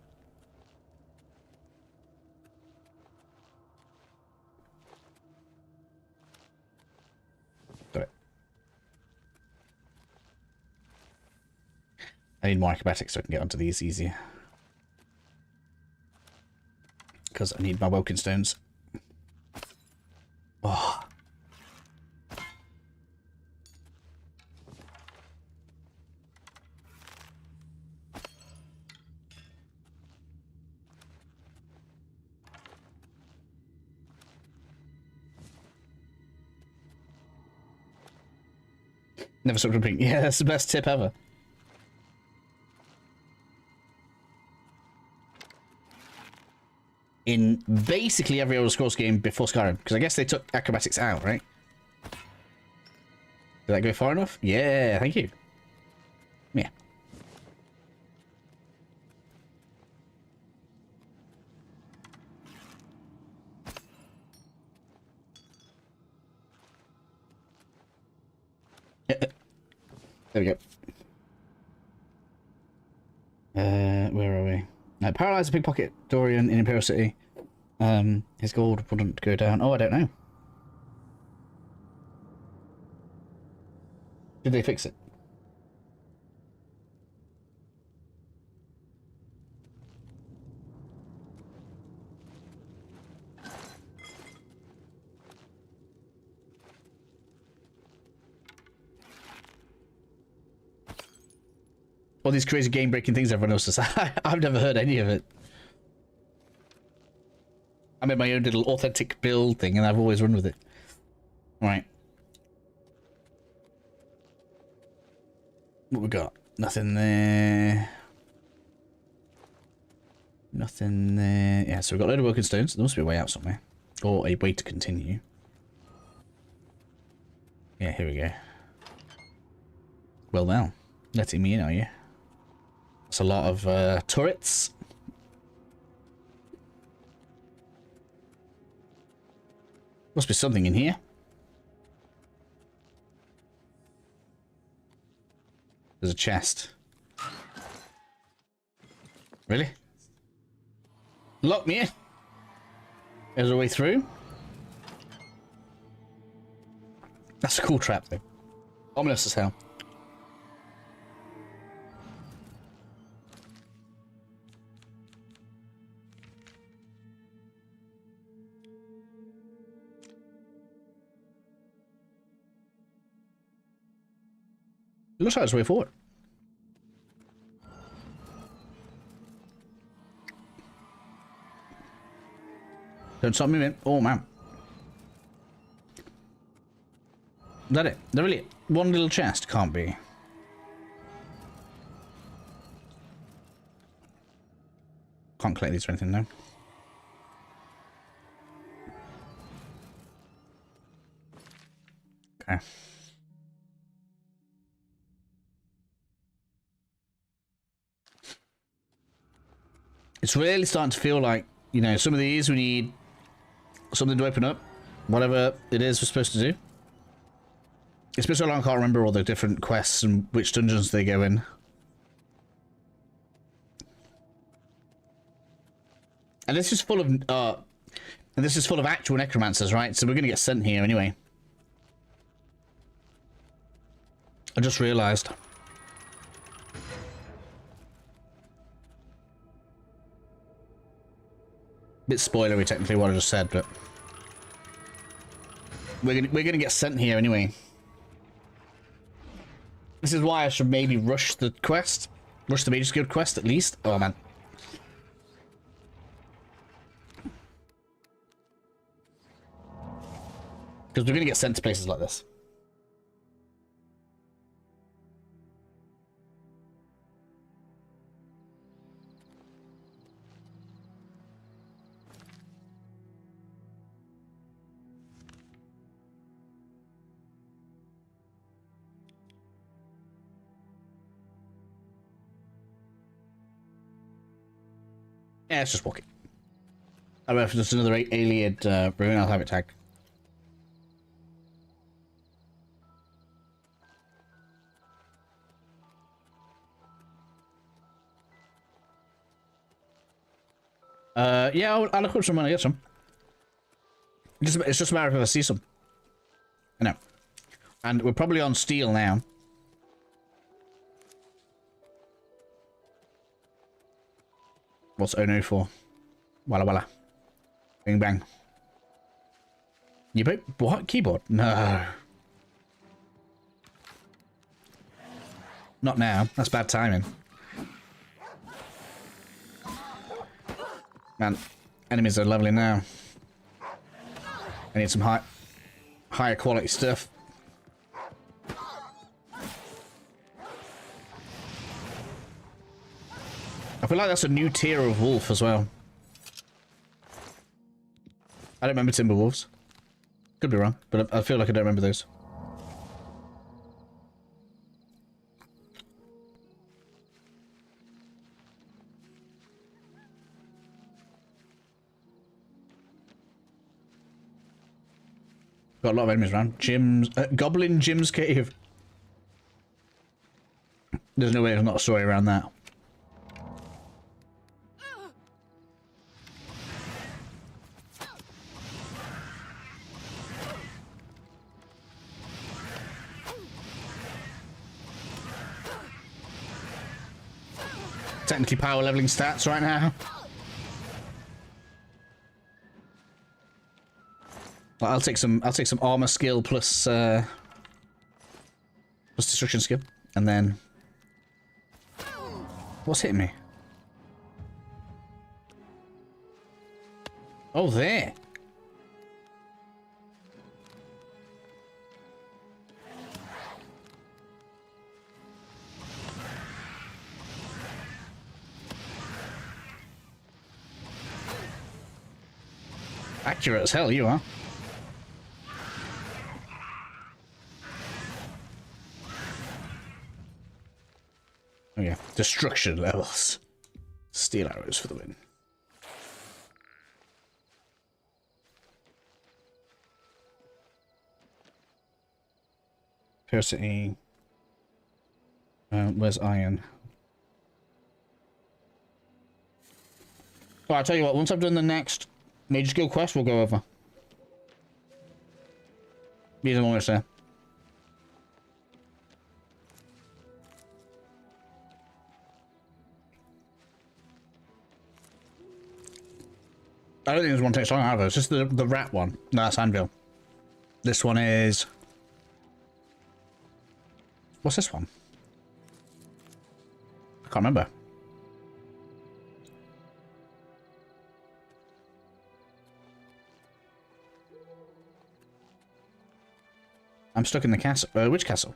I need more acrobatics so I can get onto these easier. Because I need my Woken Stones. Oh. Never stopped repeating. Yeah, that's the best tip ever. In basically every Elder Scrolls game before Skyrim, because I guess they took acrobatics out, right? Did that go far enough? Yeah, thank you. Yeah. There we go. Where are we? Paralyze a pickpocket Dorian in Imperial City. His gold wouldn't go down. Oh, I don't know. Did they fix it? All these crazy game-breaking things everyone else does. I've never heard any of it. I made my own little authentic build thing, and I've always run with it. Right. What we got? Nothing there. Nothing there. Yeah, so we've got a load of Woken Stones. There must be a way out somewhere. Or a way to continue. Yeah, here we go. Well, now. Letting me in, are you? That's a lot of turrets. Must be something in here. There's a chest. Really? Lock me in. There's a way through. That's a cool trap, though. Ominous as hell. It looks like it's way forward. Don't stop moving. Oh, man. Is that it? There really one little chest? Can't be. Can't collect these or anything, no. Okay. It's really starting to feel like, you know, some of these we need something to open up. Whatever it is we're supposed to do. It's been so long I can't remember all the different quests and which dungeons they go in. And this is full of actual necromancers, right? So we're gonna get sent here anyway. I just realized. Bit spoilery technically what I just said, but we're gonna get sent here anyway. This is why I should maybe rush the quest. Rush the Mage Guild quest at least. Oh man. Because we're gonna get sent to places like this. Yeah, let's just walk it. I don't know if there's another alien ruin, I'll have it tagged. Yeah, I'll look up some when I get some. It's just a matter of if I see some. I know. And we're probably on steel now. What's oh no for? Walla walla. Bing bang. You both what? Keyboard? No. Not now. That's bad timing. Man, enemies are lovely now. I need some higher quality stuff. I feel like that's a new tier of wolf as well. I don't remember Timberwolves. Could be wrong, but I feel like I don't remember those. Got a lot of enemies around. Jim's Goblin Jim's cave. There's no way there's not a story around that. Technically power leveling stats right now. Well, I'll take some armor skill plus destruction skill, and then what's hitting me? Oh, there. Accurate as hell, you are. Oh yeah, destruction levels. Steel arrows for the win. Ferocity. Where's iron? Well, I'll tell you what, once I've done the next Mage Guild quest, we'll go over. These are almost there. I don't think this one takes long either. It's just the rat one. No, that's Anvil. This one is... What's this one? I can't remember. I'm stuck in the castle. Which castle?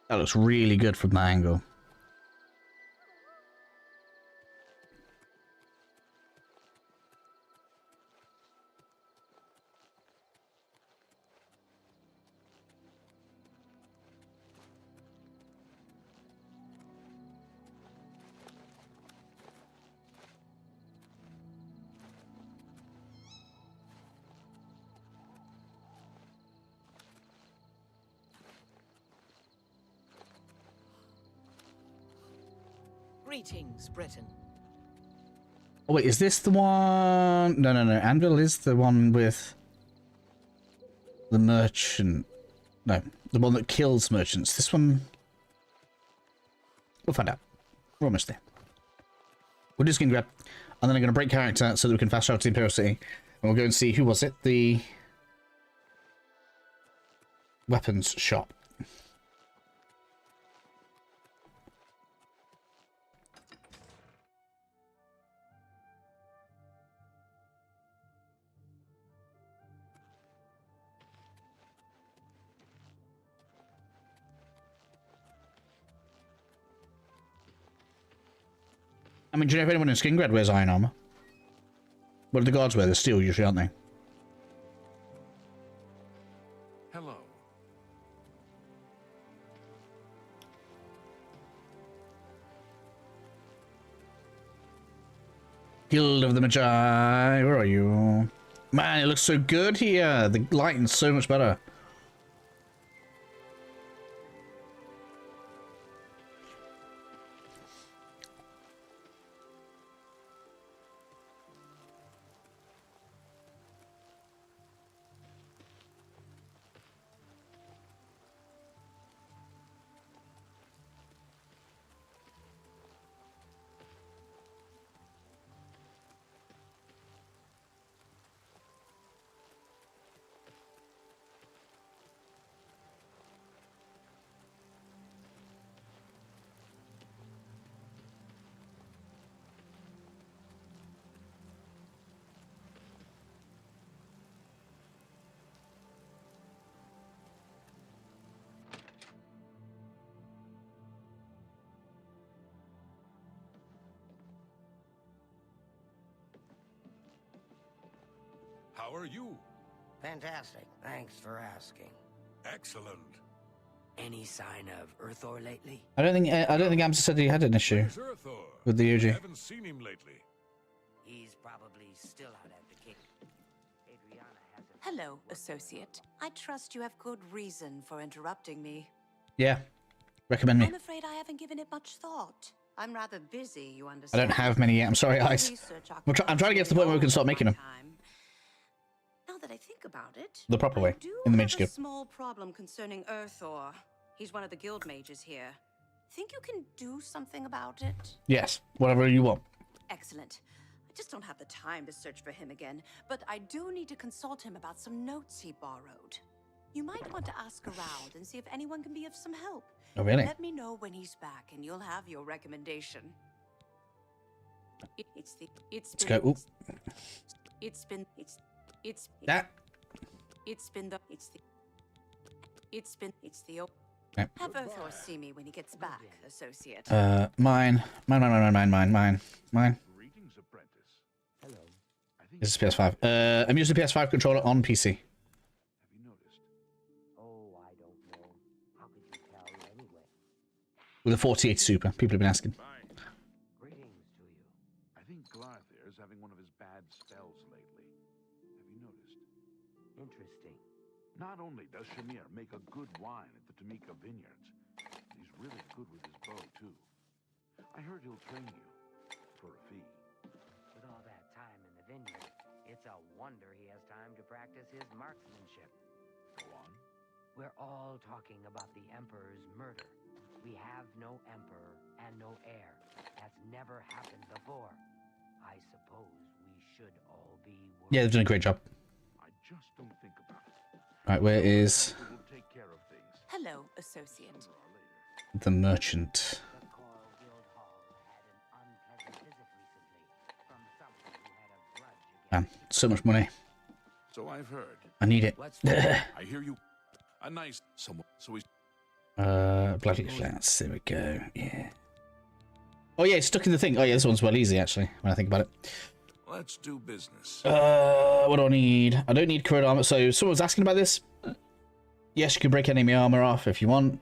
That looks really good from that angle. Greetings, Britain. Oh wait, is this the one? No, Anvil is the one with the merchant. No, the one that kills merchants. This one... We'll find out. We're almost there. We'll do skin grab, and then I'm going to break character so that we can fast travel to the Imperial City. And we'll go and see, who was it? The weapons shop. I mean, do you know if anyone in Skingrad wears iron armor? What do the guards wear? They're steel usually, aren't they? Hello. Guild of the Magi, where are you? Man, it looks so good here. The lighting's so much better. How are you? Fantastic. Thanks for asking. Excellent. Any sign of Earthor lately? I don't think Amsa said he had an issue Where's Earthor? with the I UG. haven't seen him lately. He's probably still out at the king. Adriana has a... Hello, associate. I trust you have good reason for interrupting me. Yeah, recommend me. I'm afraid I haven't given it much thought. I'm rather busy, you I understand. don't have many yet. I'm sorry, Ice. I'm trying to get to the point where we can start making them Now that I think about it, the proper way I do in the have Mage a Guild. small problem concerning Earthor. He's one of the guild mages here. Think you can do something about it? Yes, whatever you want. Excellent. I just don't have the time to search for him again, but I do need to consult him about some notes he borrowed. You might want to ask around and see if anyone can be of some help. Oh, really? Let me know when he's back, and you'll have your recommendation. Let's go. Oop. It's been Yep. Have Earthor see me when he gets back, associate. Mine. Greetings, apprentice. Hello. I This is PS5. I'm using the PS5 controller on PC. With a 4080 Super. People have been asking. I think Glarthir is having one of his bad spells lately. Have you noticed? Interesting. Not only does Shamir make a good wine at the Tamika Vineyards, he's really good with his bow, too. I heard he'll train you for a fee. With all that time in the vineyard, it's a wonder he has time to practice his marksmanship. Go on. We're all talking about the Emperor's murder. We have no Emperor and no heir. That's never happened before. I suppose we should all be worried. Yeah, they've done a great job. I just don't think about it. Right, where is We'll take care of things. Hello, associate. the merchant? The Coral Guild Hall had an unpleasant visit recently from someone who had a grudge Man, so much money. So I've heard. I need it. I hear you. A nice someone. So he's. Bloody flats. There we go. Yeah. Oh yeah, it's stuck in the thing. Oh yeah, this one's well easy actually. When I think about it. Let's do business. What do I need? I don't need corrode armor. So someone was asking about this. Yes, you can break enemy armor off if you want.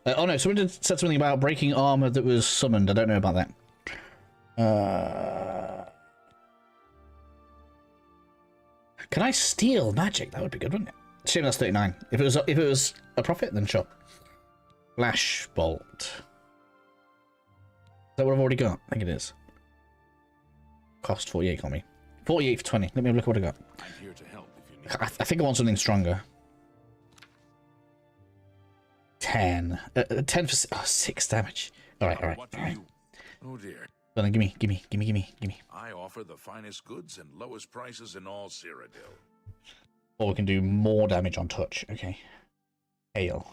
Oh no, someone said something about breaking armor that was summoned. I don't know about that. Can I steal magic? That would be good, wouldn't it? Shame that's 39. If it was a profit, then sure. Flash bolt. Is that what I've already got? I think it is. Cost 48 on me. 48 for 20. Let me have a look at what I got. I'm here to help if you need. I think I want something stronger. 10. 10 for 6 damage. Alright. Oh dear. Well, then gimme. I offer the finest goods and lowest prices in all Cyrodiil. Or we can do more damage on touch. Okay. Hail.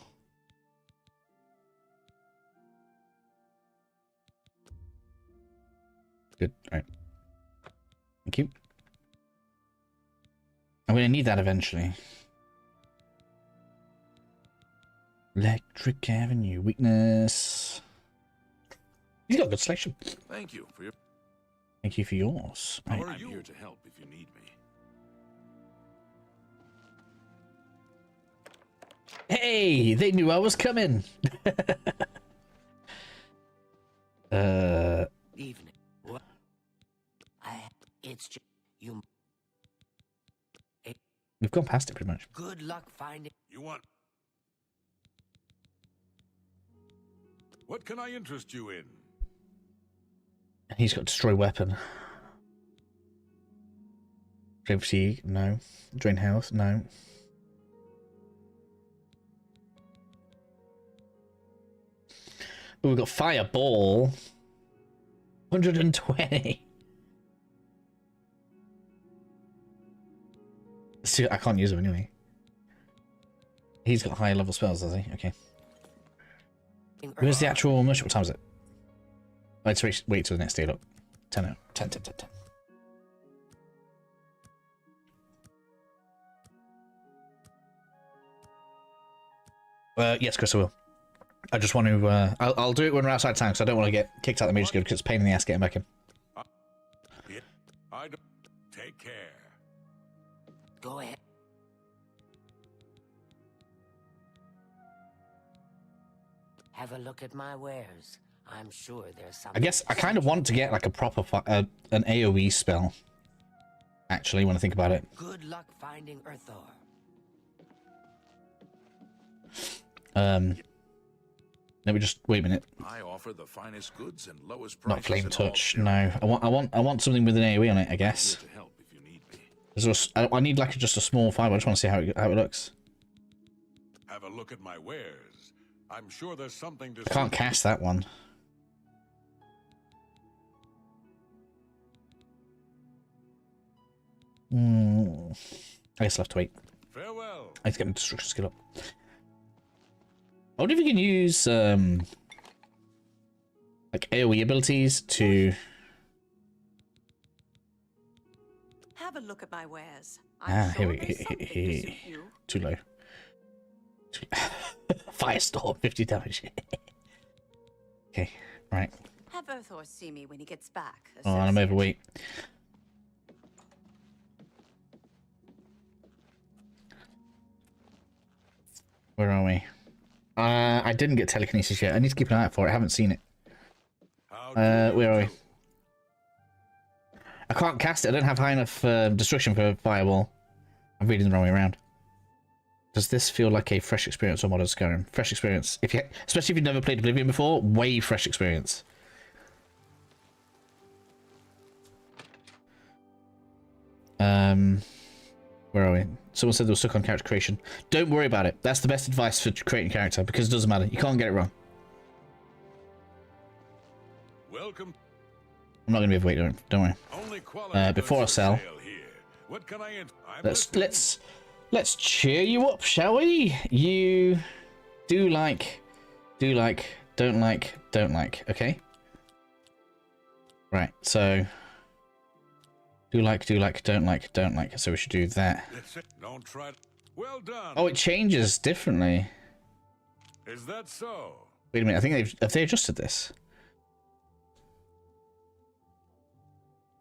Good. Alright. Thank you. I'm going to need that eventually. Electric Avenue. Weakness. He's got a good selection. Thank you for your. Thank you for yours. Right. I'm here to help if you need me. Hey, they knew I was coming. Evening. What? It's just you. We've gone past it pretty much. Good luck finding. You want? What can I interest you in? He's got destroy weapon. Drain fatigue, no. Drain health, no. Ooh, we've got fireball. 120. See, I can't use him anyway. He's got higher level spells, does he? Okay. Where's the actual merchant? What time is it? Let's wait till the next day. Look, 10. Yes, Chris, I will. I just want to. I'll do it when we're outside town because I don't want to get kicked out of the Mage Guild because it's a pain in the ass getting back in. I don't. Take care. Go ahead. Have a look at my wares. I'm sure there's something. I guess I kind of want to get like a proper an AoE spell. Actually, when I think about it. Good luck finding Earthor. Let me just wait a minute. I offer the finest goods and lowest prices. Not flame in touch. all No, I want something with an AoE on it. I guess. Here to help if you need me. I need like just a small fiber. I just want to see how it looks. Have a look at my wares. I'm sure there's something to. I can't cast that one. I guess I'll have to wait. Farewell. I need to get my destruction skill up. I wonder if you can use like AoE abilities to. Have a look at my wares. Here we go. Too low. Firestorm, 50 damage. Okay, right. Have Earthor see me when he gets back. Oh, I'm overweight. Where are we? I didn't get telekinesis yet. I need to keep an eye out for it. I haven't seen it. Where are we? I can't cast it. I don't have high enough destruction for Fireball. I'm reading the wrong way around. Does this feel like a fresh experience on Modern Skyrim? Fresh experience. Especially if you've never played Oblivion before, way fresh experience. Where are we? Someone said they were stuck on character creation. Don't worry about it. That's the best advice for creating a character, because it doesn't matter. You can't get it wrong. Welcome. I'm not going to be able to wait, don't worry. Before I sell, let's cheer you up, shall we? You do like, don't like, okay? Right, so do like, don't like. So we should do that. Don't try. Well done. Oh, it changes differently. Is that so? Wait a minute, I think have they adjusted this?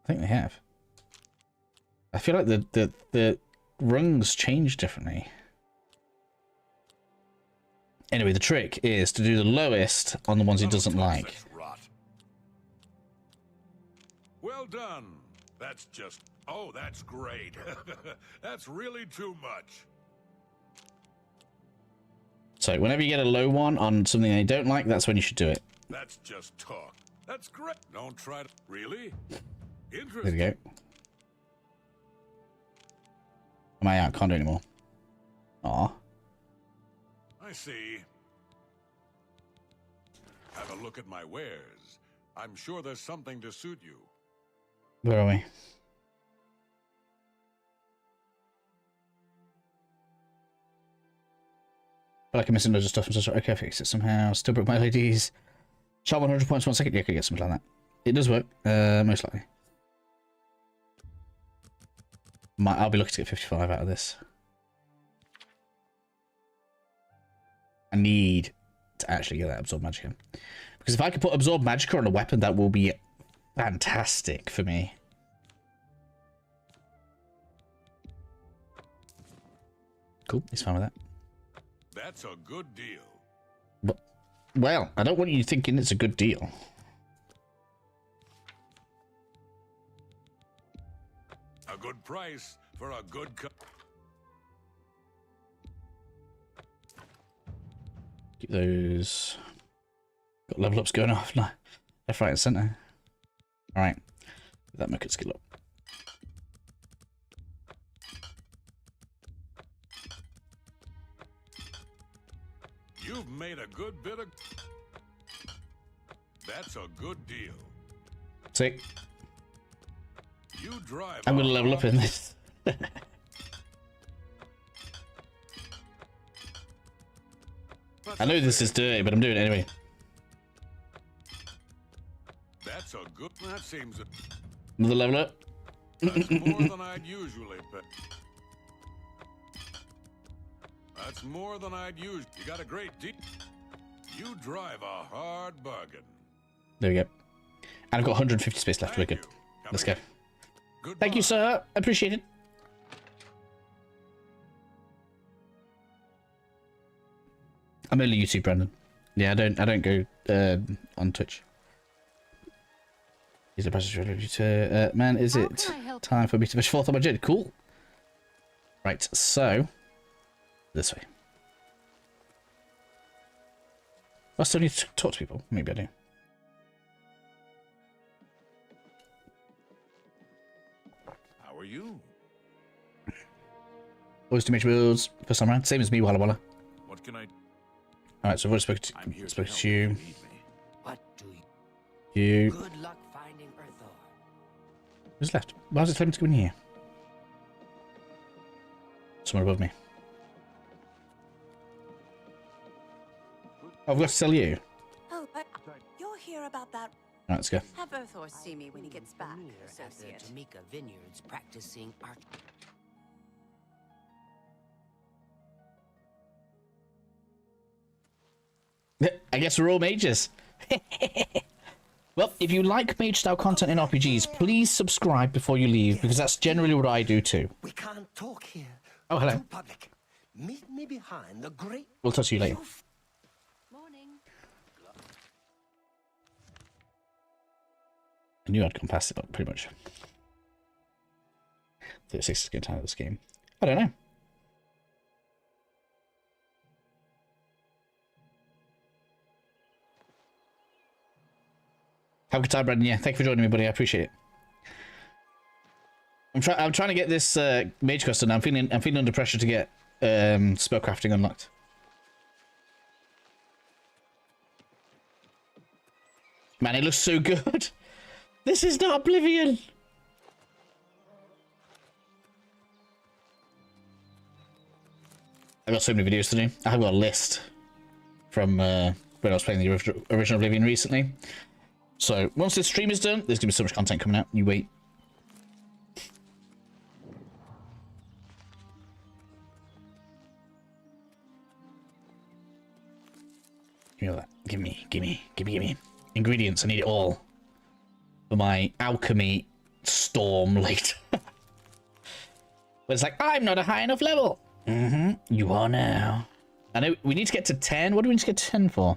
I think they have. I feel like the rungs change differently. Anyway, the trick is to do the lowest on the ones he doesn't like. Well done. That's just... Oh, that's great. That's really too much. So whenever you get a low one on something they don't like, that's when you should do it. That's just talk. That's great. Don't try to... Really? Interesting. There we go. Am I out? Can't do anymore. Aw. I see. Have a look at my wares. I'm sure there's something to suit you. Where are we? I feel like I'm missing loads of stuff. I'm so sorry. Okay, I fixed it somehow. Still broke my LEDs. Shot 100 points 1 second. Yeah, I could get something like that. It does work. Most likely. I'll be looking to get 55 out of this. I need to actually get that Absorb Magicka. Because if I could put Absorb Magicka on a weapon, that will be fantastic for me. Cool, he's fine with that. That's a good deal. But, well, I don't want you thinking it's a good deal. A good price for a good Keep those. Got level ups going off now. Left, right, and center. Alright. That make it skill up. You've made a good bit of... That's a good deal. See? You drive. I'm gonna level up in this. I know this is dirty, but I'm doing it anyway. That's a good... That seems... Another level up. That's more than I'd usually pay. That's more than I'd use. You got a great deal. You drive a hard bargain. There we go. And I've got 150 space left. We're good. Let's go. Thank you, sir. Appreciate it. I'm only YouTube, Brandon. Yeah, I don't go on Twitch. Is the passage to man? Is it time for me to push forth on my journey? Cool. Right, so this way. I still need to talk to people. Maybe I do. How are you? Always do Mage builds first time around. Same as me, Walla Walla. What can I? Alright, so I've already spoken to you. What do You. Good luck finding Earthor. Who's left? Why is it claiming to go in here? Someone above me. Oh, I've got to sell you. Oh, but you're here about that. Alright, let's go. Have Earthor see me when he gets back, At the associate. Tamika Vineyards practicing art. I guess we're all mages. Well, if you like mage-style content in RPGs, please subscribe before you leave, because that's generally what I do too. We can't talk here. Oh, hello. Too public. Meet me behind the great... We'll touch you later. Morning. I knew I'd gone past it, but pretty much. 36 is a good time of this game. I don't know. Have a good time, Brendan. Yeah, thank you for joining me, buddy. I appreciate it. I'm trying to get this mage custom. I'm feeling under pressure to get spellcrafting unlocked. Man, it looks so good. This is not Oblivion. I've got so many videos to do. I've got a list from when I was playing the original Oblivion recently. So once this stream is done, there's gonna be so much content coming out. You wait. Give me all that. Give me. Ingredients, I need it all. For my alchemy storm later. But it's like, I'm not a high enough level. You are now. I know we need to get to 10. What do we need to get to 10 for?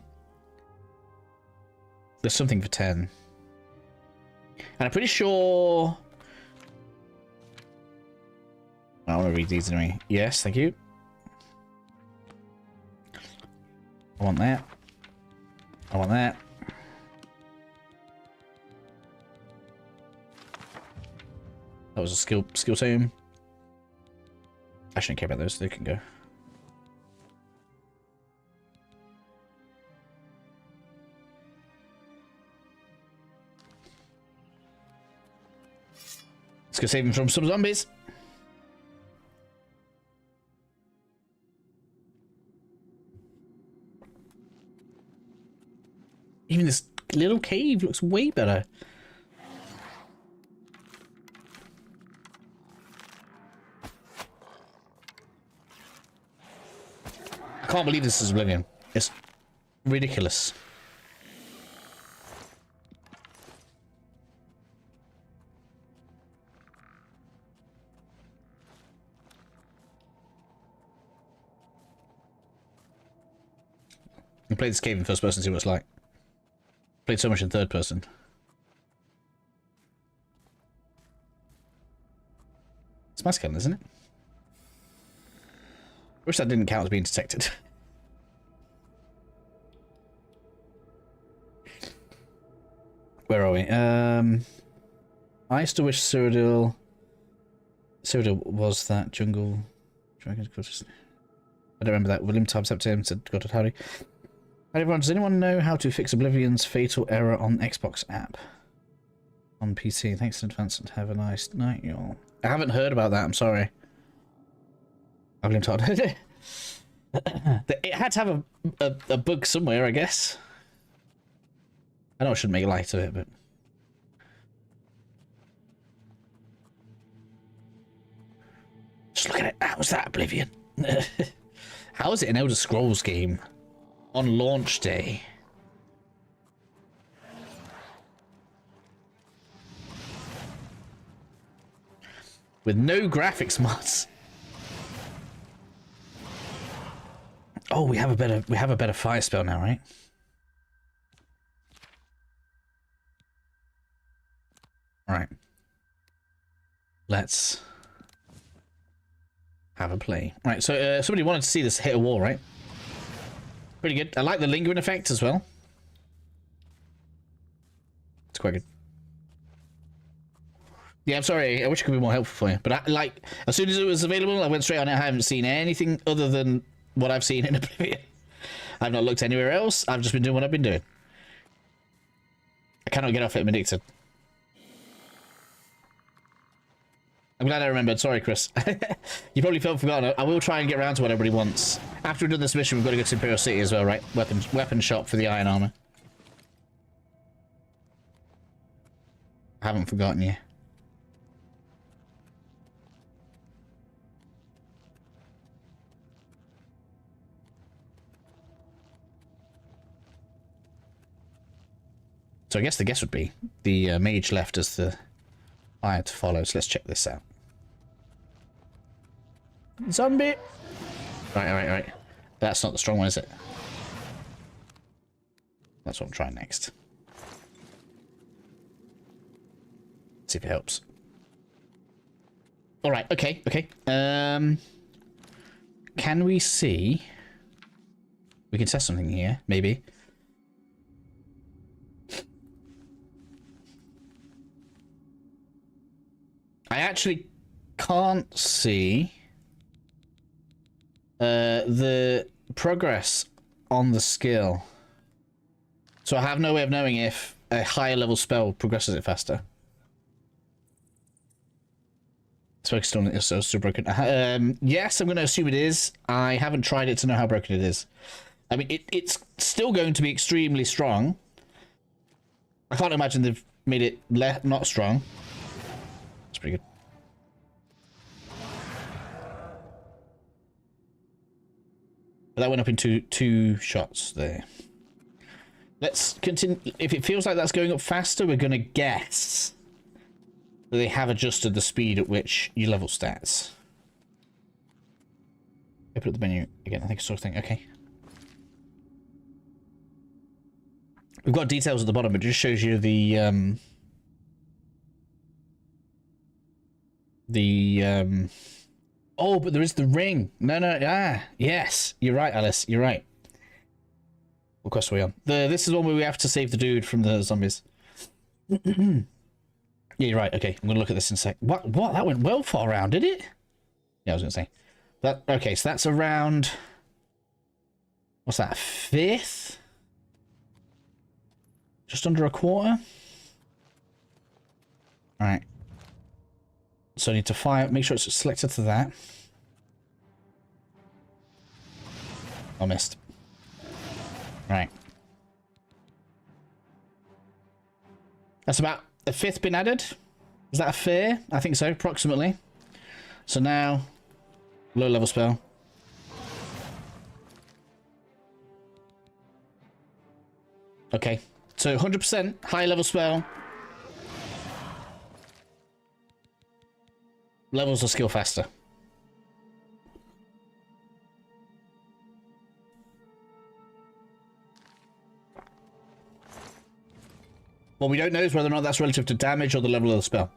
There's something for 10. And I'm pretty sure... I want to read these anyway. Yes, thank you. I want that. I want that. That was a skill tome. I shouldn't care about those. They can go. Let's go save him from some zombies. Even this little cave looks way better. I can't believe this is Oblivion. It's ridiculous. I played this game in first person to see what it's like. Played so much in third person. It's my skeleton, isn't it? Wish that didn't count as being detected. Where are we? I used to wish Cyrodiil was that jungle dragon. I don't remember that. William Time September said, "God, howdy." Hi everyone, does anyone know how to fix Oblivion's fatal error on Xbox app? On PC. Thanks in advance and have a nice night, y'all. I haven't heard about that, I'm sorry. I've been told. It had to have a bug somewhere, I guess. I know I shouldn't make light of it, but... Just look at it. How's that Oblivion? How is it an Elder Scrolls game? On launch day. With no graphics mods. Oh, we have a better fire spell now, right? All right. Let's have a play. All right, so somebody wanted to see this hit a wall, right? Pretty good. I like the lingering effect as well. It's quite good. Yeah, I'm sorry. I wish I could be more helpful for you. But as soon as it was available, I went straight on it. I haven't seen anything other than what I've seen in Oblivion. I've not looked anywhere else. I've just been doing what I've been doing. I cannot get off it. I'm addicted. I'm glad I remembered. Sorry, Chris. You probably felt forgotten. I will try and get around to what everybody wants. After we've done this mission, we've got to go to Imperial City as well, right? Weapon shop for the iron armor. I haven't forgotten you. So I guess the guess would be the mage left as the fire to follow. So let's check this out. Zombie! Right. That's not the strong one, is it? That's what I'm trying next. See if it helps. All right. Okay. Can we see? We can test something here, maybe. I actually can't see the progress on the skill. So I have no way of knowing if a higher level spell progresses it faster. It's still broken. Yes, I'm going to assume it is. I haven't tried it to know how broken it is. I mean, it's still going to be extremely strong. I can't imagine they've made it not strong. It's pretty good. But that went up into 2 shots there. Let's continue. If it feels like that's going up faster, we're going to guess that they have adjusted the speed at which you level stats. Open up the menu again. I think it's sort of thing. Okay. We've got details at the bottom. It just shows you the oh, but there is the ring. No. Yes. You're right, Alice. You're right. What quest are we on? This is one where we have to save the dude from the zombies. Yeah, you're right. Okay, I'm gonna look at this in a sec. What? That went well far around, did it? Yeah, I was gonna say. That okay, so that's around. What's that? 5th? Just under a quarter. All right. So I need to fire. Make sure it's selected to that. I missed. Right. That's about a 5th been added. Is that fair? I think so, approximately. So now, low level spell. Okay. So 100% high level spell. Levels the skill faster. What we don't know is whether or not that's relative to damage or the level of the spell.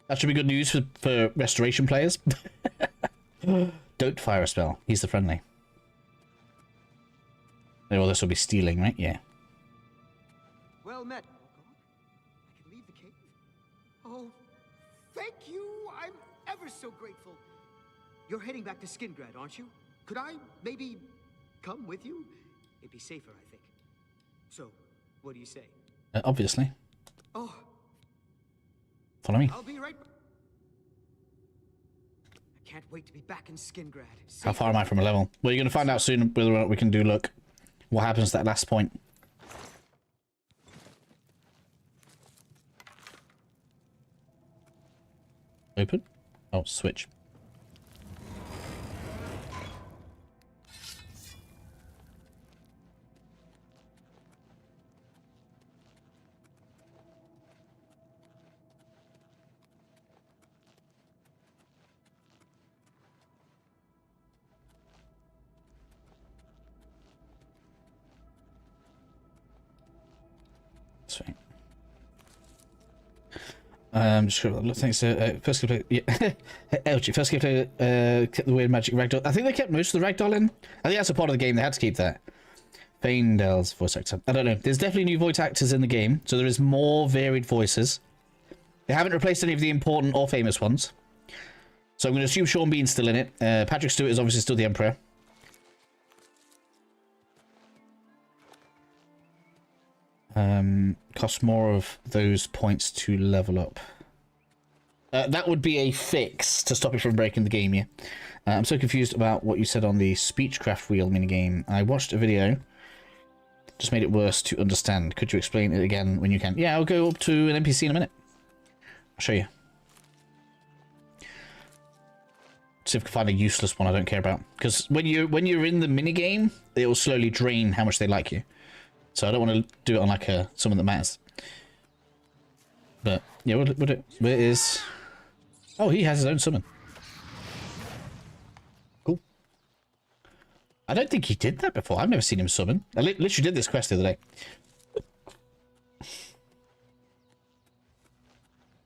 That should be good news for restoration players. Don't fire a spell. He's the friendly. Oh, well, this will be stealing, right? Yeah. Well met. I can leave the cave. Oh, thank you. I'm ever so grateful. You're heading back to Skingrad, aren't you? Could I maybe come with you? It'd be safer, I think. So, what do you say? Obviously. Oh. Follow me. I'll be right back. I can't wait to be back in Skingrad. How far am I from a level? Well, you're going to find out soon whether or not we can do look. What happens at that last point? Open? Oh, switch. Sweet. Just look. Thanks. First play. Yeah. LG. First play. Kept the weird magic ragdoll. I think they kept most of the ragdoll in. I think that's a part of the game. They had to keep that. Faindel's voice actor. I don't know. There's definitely new voice actors in the game, so there is more varied voices. They haven't replaced any of the important or famous ones. So I'm going to assume Sean Bean's still in it. Patrick Stewart is obviously still the Emperor. Costs more of those points to level up. That would be a fix to stop it from breaking the game, yeah. I'm so confused about what you said on the Speechcraft wheel minigame. I watched a video just made it worse to understand. Could you explain it again when you can? Yeah, I'll go up to an NPC in a minute. I'll show you. See if I can find a useless one I don't care about. Because when you're in the minigame, it will slowly drain how much they like you. So I don't want to do it on like someone that matters. But yeah, where is? Oh, he has his own summon. Cool. I don't think he did that before. I've never seen him summon. I literally did this quest the other day.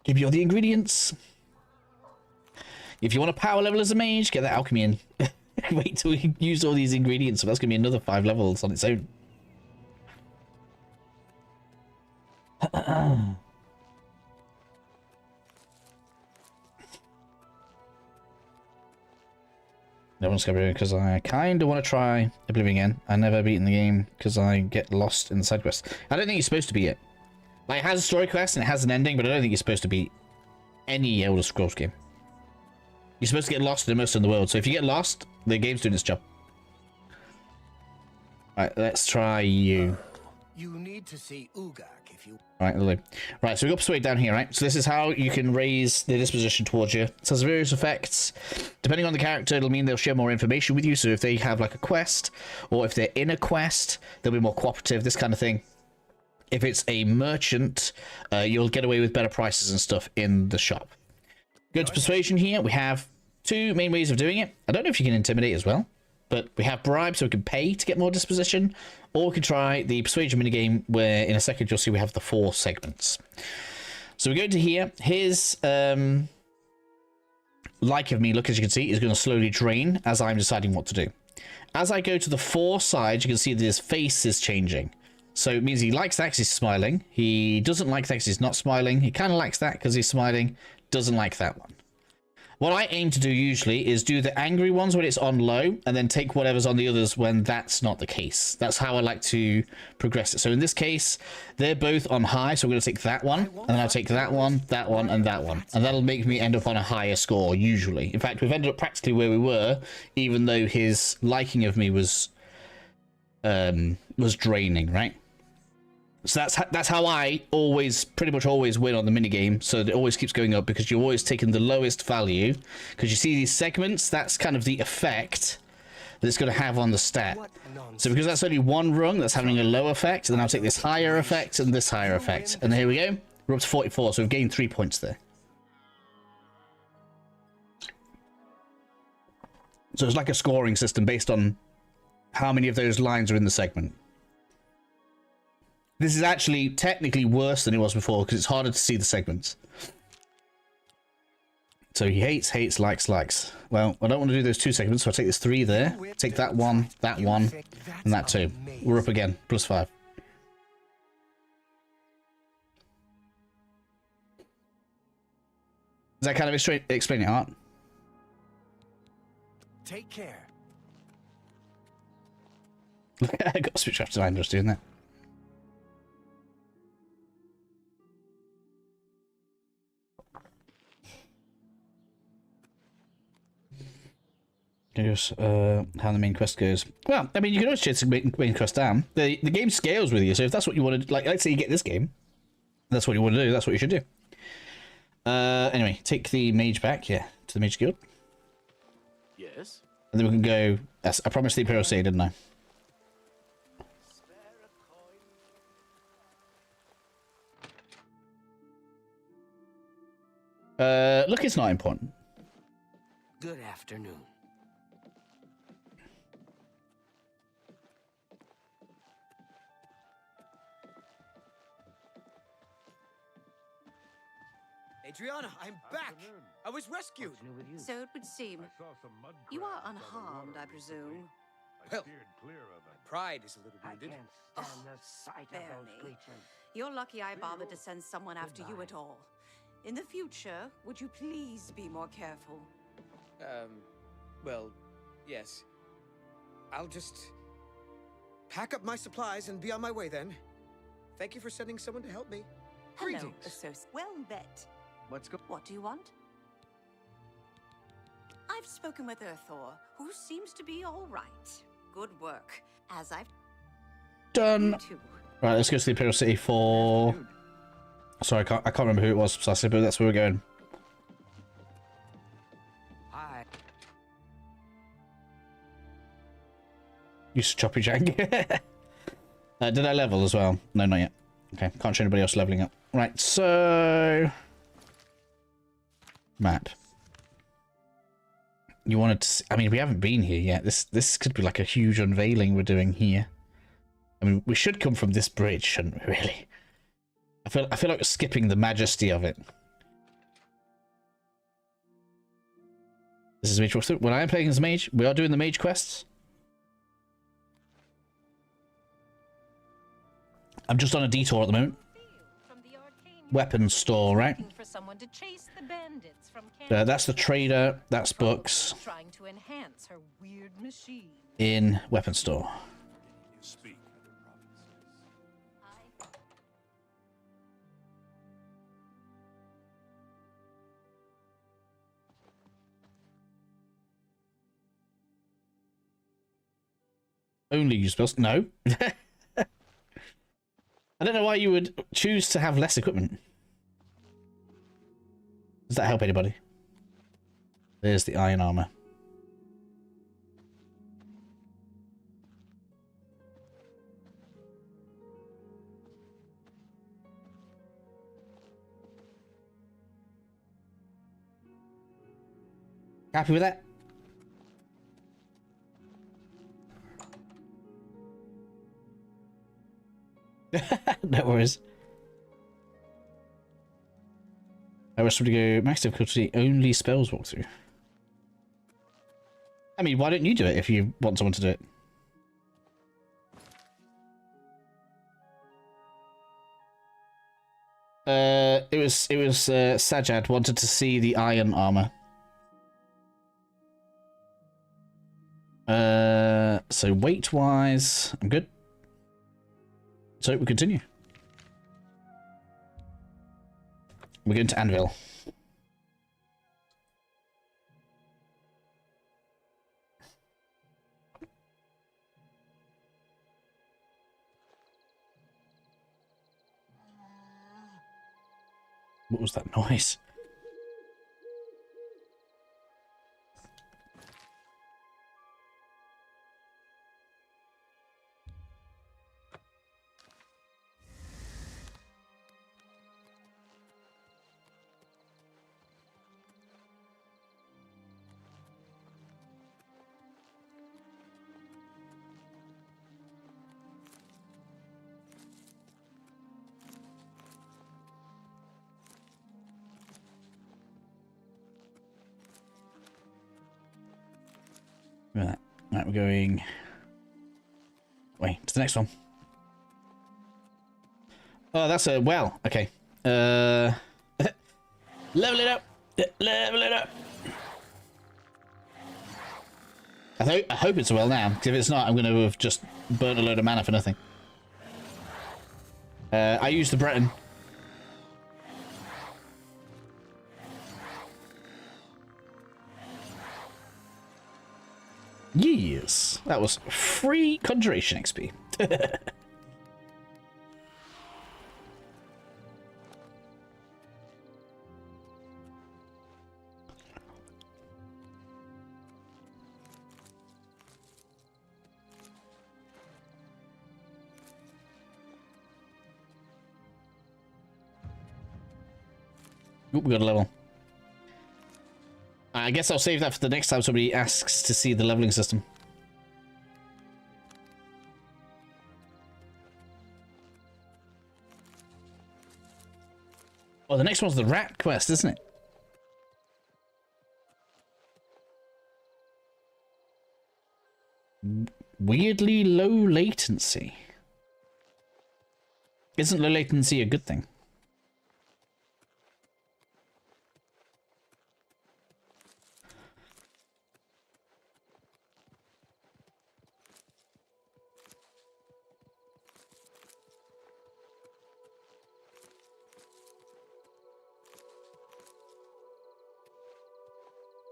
Give you all the ingredients. If you want a power level as a mage, get that alchemy in. Wait till we use all these ingredients, so that's going to be another 5 levels on its own. No one's going to be because I kind of want to try Oblivion again. I've never beaten the game because I get lost in the side quest. I don't think you're supposed to beat it. Like, it has a story quest and it has an ending, but I don't think you're supposed to beat any Elder Scrolls game. You're supposed to get lost in most of the world, so if you get lost, the game's doing its job. Alright, let's try you. You need to see Ugak if you... Right, lovely. Right, so we got Persuade down here, right? So this is how you can raise the disposition towards you. It has various effects. Depending on the character, it'll mean they'll share more information with you. So if they have like a quest, or if they're in a quest, they'll be more cooperative, this kind of thing. If it's a merchant, you'll get away with better prices and stuff in the shop. Go to Persuasion here. We have 2 main ways of doing it. I don't know if you can intimidate as well, but we have bribe, so we can pay to get more disposition, or we can try the Persuasion minigame, where in a second you'll see we have the 4 segments. So we go to here. His like of me, look, as you can see, is going to slowly drain as I'm deciding what to do. As I go to the 4 sides, you can see that his face is changing. So it means he likes that because he's smiling. He doesn't like that because he's not smiling. He kind of likes that because he's smiling. Doesn't like that one. What I aim to do usually is do the angry ones when it's on low, and then take whatever's on the others when that's not the case. That's how I like to progress it. So in this case, they're both on high, so we're going to take that one, and then I'll take that one, and that one. And that'll make me end up on a higher score, usually. In fact, we've ended up practically where we were, even though his liking of me was draining, right? So that's how I pretty much always win on the minigame. So it always keeps going up because you're always taking the lowest value. Because you see these segments, that's kind of the effect that it's going to have on the stat. So because that's only 1 rung, that's having a low effect. And then I'll take this higher effect and this higher effect. And here we go. We're up to 44, so we've gained 3 points there. So it's like a scoring system based on how many of those lines are in the segment. This is actually technically worse than it was before because it's harder to see the segments. So he hates, likes. Well, I don't want to do those 2 segments, so I'll take this 3 there. Take that one, and that 2. We're up again, +5. Does that kind of explain it, Art? Take care. I got to switch off to just doing that. Here's how the main quest goes. Well, I mean, you can always chase the main quest down. The game scales with you, so if that's what you want to... Like, let's say you get this game. That's what you want to do. That's what you should do. Anyway, take the mage back, to the Mage Guild. Yes? And then we can go... I promised the Imperial Sea, didn't I? Look, it's not important. Good afternoon. Adriana, I'm back! I was rescued! So it would seem. You are unharmed, I presume. Well, my pride is a little wounded. Spare me. You're lucky I bothered to send someone after you at all. In the future, would you please be more careful? Well, yes. I'll just pack up my supplies and be on my way then. Thank you for sending someone to help me. Hello, Greetings. associate. Well met. What do you want? I've spoken with Earthor, who seems to be all right. Good work. As I've... done. Right, let's go to the Imperial City for... Sorry, I can't remember who it was precisely, but that's where we're going. Hi. Use choppy jack. Did I level as well? No, not yet. Okay, can't show anybody else leveling up. Right, so... Map. You wanted to see... I mean, we haven't been here yet. This could be like a huge unveiling we're doing here. I mean, we should come from this bridge, shouldn't we, really? I feel like we're skipping the majesty of it. This is Mage walkthrough. When I am playing as Mage, we are doing the Mage quests. I'm just on a detour at the moment. Weapons store, right? That's the trader. That's books. Trying to enhance her weird machine. In weapon store. Only use spells? No. I don't know why you would choose to have less equipment. Does that help anybody? There's the iron armor. Happy with that? No worries. I was to go max difficulty, only spells walk through. I mean, why don't you do it if you want someone to do it? It was Sajad wanted to see the iron armor. So weight wise, I'm good. So we continue. We're going to Anvil. What was that noise? Right, we're going... Wait, to the next one. Oh, that's a well. Okay. Level it up. Level it up. I hope it's a well now, because if it's not, I'm going to have just burnt a load of mana for nothing. I used the Breton. Yes, that was free conjuration XP. Oop, we got a level. I guess I'll save that for the next time somebody asks to see the leveling system. Oh, the next one's the rat quest, isn't it? Weirdly low latency. Isn't low latency a good thing?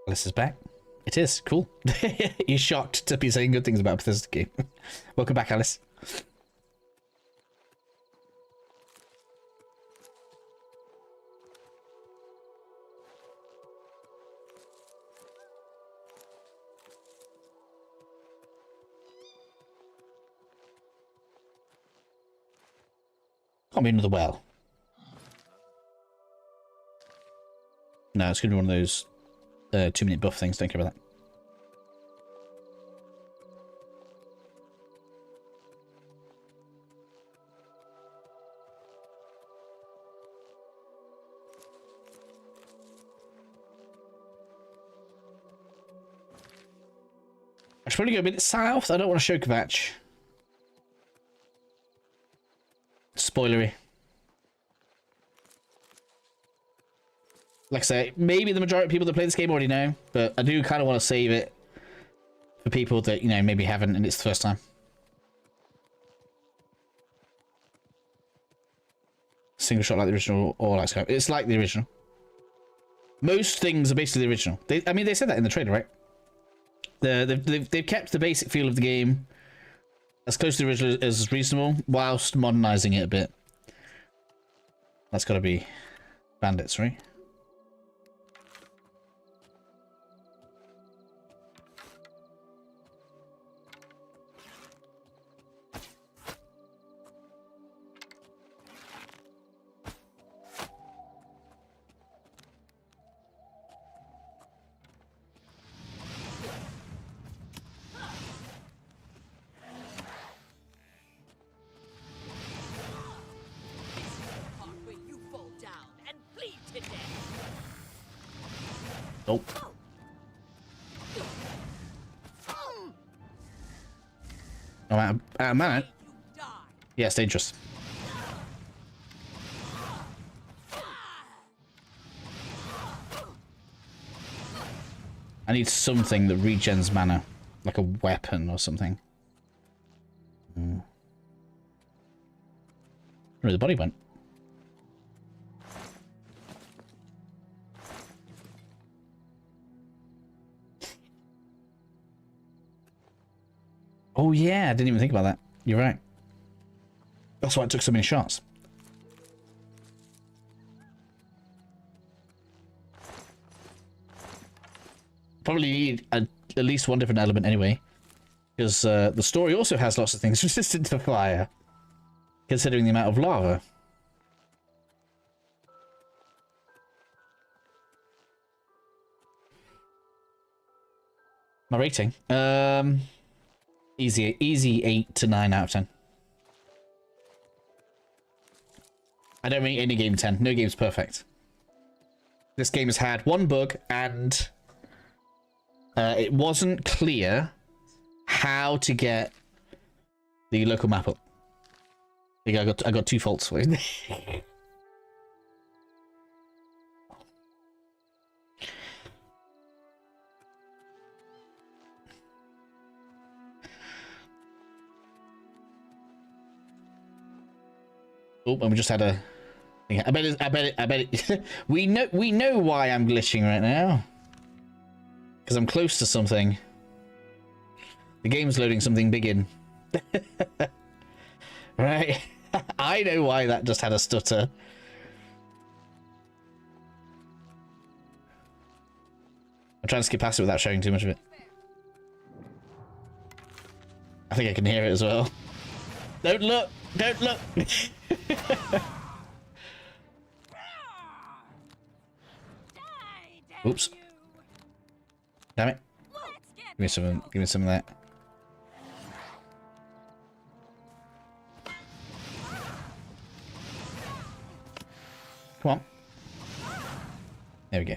Alice is back. It is. Cool. You're shocked to be saying good things about Bethesda game. Welcome back, Alice. Can't be another well. No, it's going to be one of those 2-minute buff things. Don't care about that. I should probably go a bit south. I don't want to show Kvatch. Spoilery. Like I say, maybe the majority of people that play this game already know, but I do kind of want to save it for people that, you know, maybe haven't and it's the first time. Single shot like the original or like Skype. It's like the original. Most things are basically the original. I mean, they said that in the trailer, right? They've kept the basic feel of the game as close to the original as reasonable, whilst modernizing it a bit. That's got to be bandits, right? Nope. Oh, out of mana? Yeah, it's dangerous. I need something that regens mana. Like a weapon or something. Where the body went? Oh yeah, I didn't even think about that. You're right. That's why it took so many shots. Probably need at least one different element anyway. Because the story also has lots of things resistant to fire. Considering the amount of lava. My rating? Easy 8 to 9 out of 10. I don't rate any game 10. No game's perfect. This game has had one bug, and it wasn't clear how to get the local map up. I think I got 2 faults for it. Oh, and we just had a thing. I bet it. we know why I'm glitching right now. Because I'm close to something. The game's loading something big in. Right? I know why that just had a stutter. I'm trying to skip past it without showing too much of it. I think I can hear it as well. Don't look! Don't look! Oops. Damn it. Give me some of that. Come on. There we go.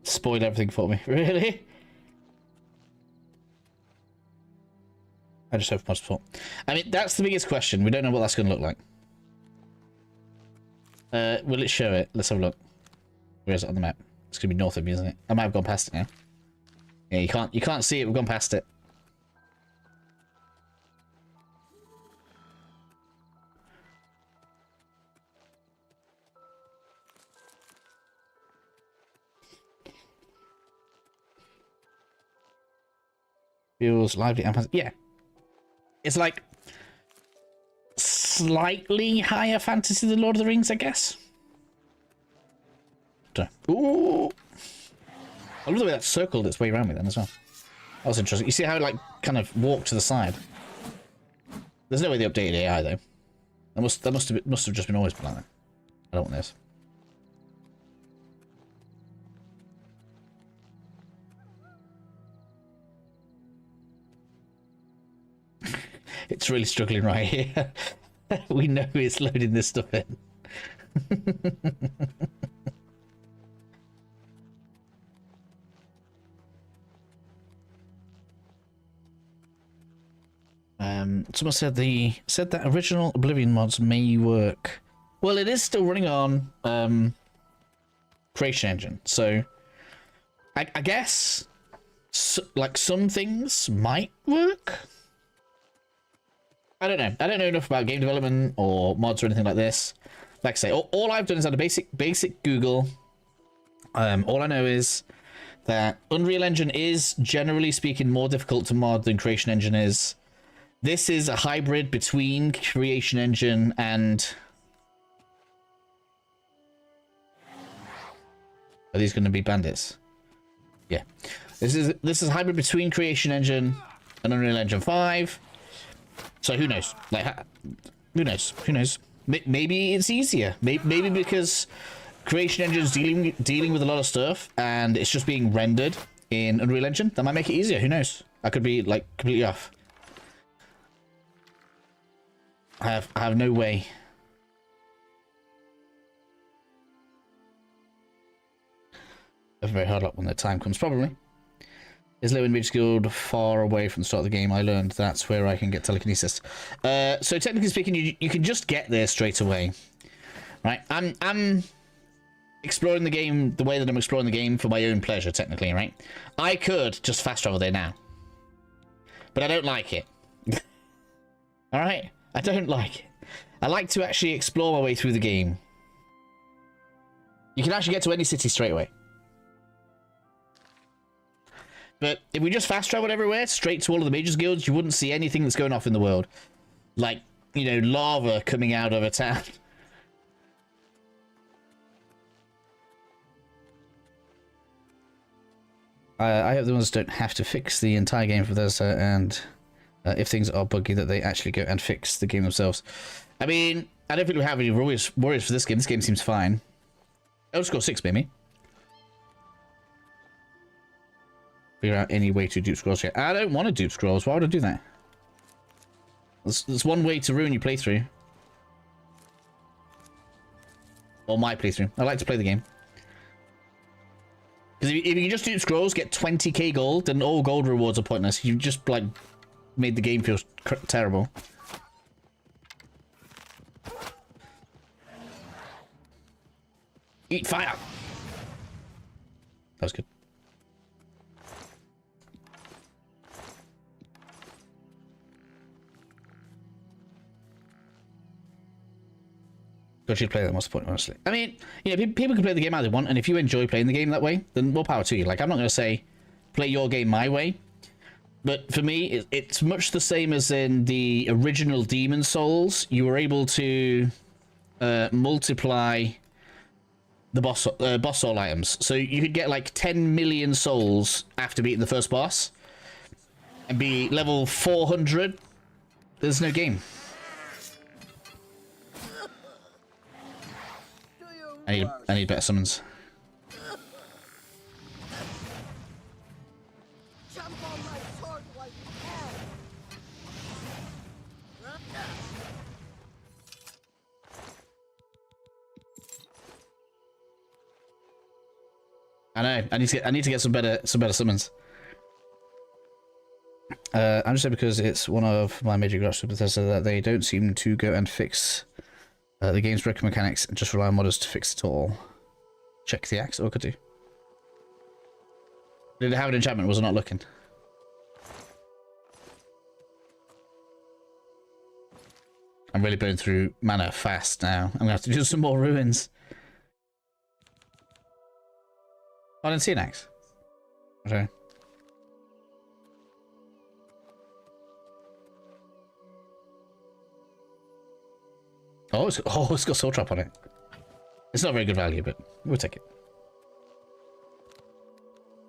Spoiled everything for me. Really? I just hope most support. I mean, that's the biggest question. We don't know what that's going to look like. Will it show it? Let's have a look. Where is it on the map? It's going to be north of me, isn't it? I might have gone past it now. Yeah, you can't see it. We've gone past it. Feels lively and yeah. It's like slightly higher fantasy than Lord of the Rings, I guess. after. Ooh! I love the way that circled its way around me then as well. That was interesting. You see how it like kind of walked to the side? There's no way they updated AI though. That must have just been always been like that. I don't want this. It's really struggling right here. We know it's loading this stuff in. Someone said that original Oblivion mods may work. Well, it is still running on Creation Engine, so I guess like some things might work. I don't know. I don't know enough about game development or mods or anything like this. Like I say, all I've done is had a basic Google. All I know is that Unreal Engine is, generally speaking, more difficult to mod than Creation Engine is. This is a hybrid between Creation Engine and... Are these going to be bandits? Yeah. This is a hybrid between Creation Engine and Unreal Engine 5. So who knows? Like, who knows? Who knows? Maybe it's easier. Maybe because Creation Engine is dealing with a lot of stuff, and it's just being rendered in Unreal Engine. That might make it easier. Who knows? I could be like completely off. I have no way. A very hard luck when the time comes, probably. Is living Mage Guild far away from the start of the game? I learned that's where I can get telekinesis. So technically speaking, you can just get there straight away, right? I'm exploring the game the way that I'm exploring the game for my own pleasure, technically, right? I could just fast travel there now, but I don't like it. All right, I don't like it. I like to actually explore my way through the game. You can actually get to any city straight away. But if we just fast traveled everywhere, straight to all of the Mages Guilds, you wouldn't see anything that's going off in the world. Like, you know, lava coming out of a town. I hope the ones don't have to fix the entire game for this, and if things are buggy, that they actually go and fix the game themselves. I mean, I don't think we have any worries for this game. This game seems fine. I'll just go 6, maybe. Figure out any way to dupe scrolls here. I don't want to dupe scrolls. Why would I do that? There's one way to ruin your playthrough. Or my playthrough. I like to play the game. Because if you can just dupe scrolls, get 20k gold, then all gold rewards are pointless. You've just, like, made the game feel terrible. Eat fire! That was good. Should play that. What's the point, honestly? I mean, you know, people can play the game how they want, and if you enjoy playing the game that way, then more power to you. Like, I'm not going to say play your game my way, but for me, it's much the same as in the original Demon Souls. You were able to multiply the boss soul items, so you could get like 10 million souls after beating the first boss, and be level 400. There's no game. I need better summons. Jump on my sword like hell. I know. I need to get some better summons. I'm just saying because it's one of my major gripes with Bethesda that they don't seem to go and fix the game's broken mechanics and just rely on modders to fix it all. Check the axe. Oh, could do. Did it have an enchantment? Was I not looking? I'm really burning through mana fast now. I'm gonna have to do some more ruins. I didn't see an axe. Okay. Oh, it's got Soul Trap on it. It's not very good value, but we'll take it.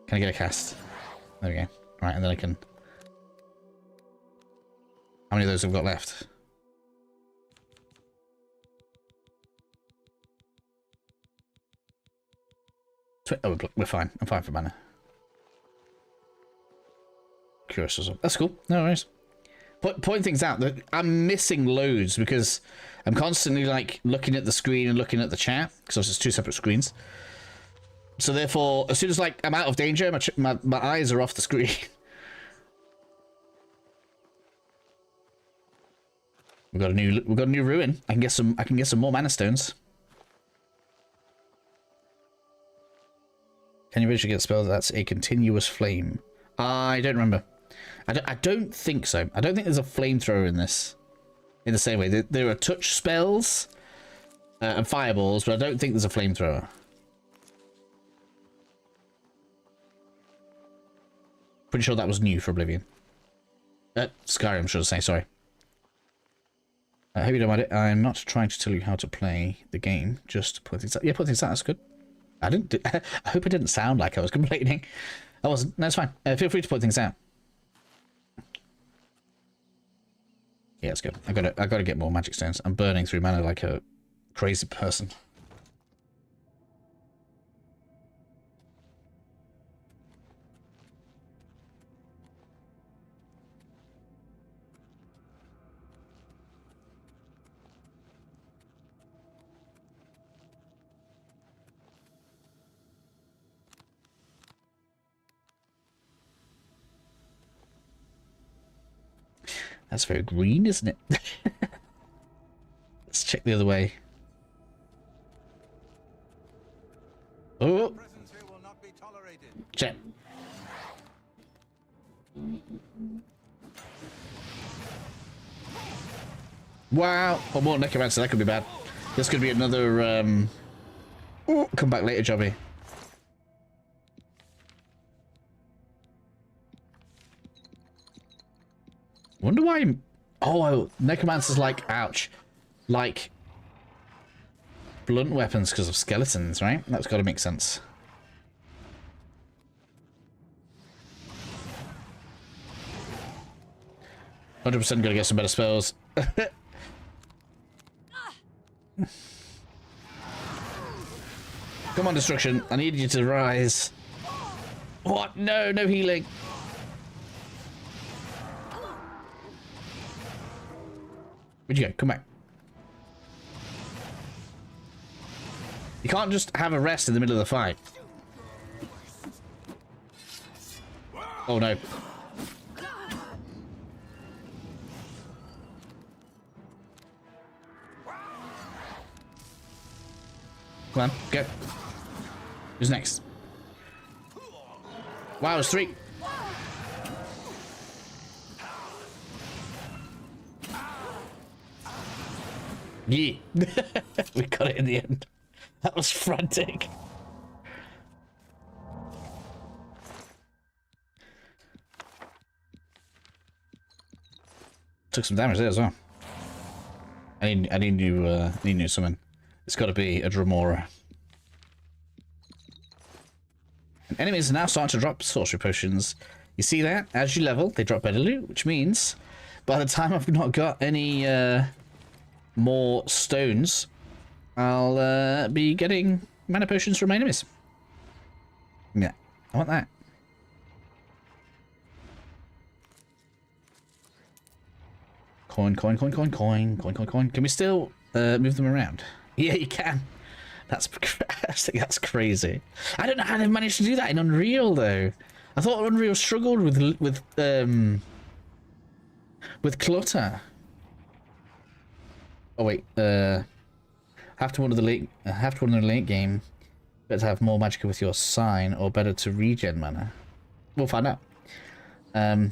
Can I get a cast? There we go. Right, and then I can... How many of those have we got left? Oh, we're fine. I'm fine for mana. Curious as well. That's cool. No worries. Point things out. That I'm missing loads because I'm constantly like looking at the screen and looking at the chat because it's two separate screens. So therefore, as soon as like I'm out of danger, my eyes are off the screen. We've got a new ruin. I can get some more mana stones. Can you eventually get spells that's a continuous flame? I don't remember. I don't think so. I don't think there's a flamethrower in this. In the same way, there are touch spells and fireballs, but I don't think there's a flamethrower. Pretty sure that was new for Oblivion. Skyrim, should I say? Sorry. I hope you don't mind it. I'm not trying to tell you how to play the game. Just put things out. Yeah, put things out. That's good. I hope it didn't sound like I was complaining. I wasn't. No, it's fine. Feel free to put things out. Yeah, it's good. I gotta get more magic stones. I'm burning through mana like a crazy person. That's very green, isn't it? Let's check the other way. Oh! Check. Wow! Oh, more necromancer. That could be bad. This could be another come back later jobby. Wonder why I'm... Oh, necromancer's like, ouch. Like, blunt weapons because of skeletons, right? That's got to make sense. "100% gotta get some better spells." Come on, destruction. I need you to rise. What? No, no healing. Where'd you go? Come back. You can't just have a rest in the middle of the fight. Oh no. Come on, go. Who's next? Wow, there's 3. Yeah. We got it in the end. That was frantic. Took some damage there as well. I need new summon. It's got to be a Dremora. And enemies are now starting to drop sorcery potions. You see that? As you level, they drop better loot, which means by the time I've not got any more stones, I'll be getting mana potions from my enemies. Yeah, I want that. Coin, coin, coin, coin, coin, coin, coin, coin. Can we still move them around? Yeah, you can. I think that's crazy. I don't know how they've managed to do that in Unreal though. I thought Unreal struggled with clutter. Oh wait, have to win the late game. Better to have more magicka with your sign, or better to regen mana. We'll find out. But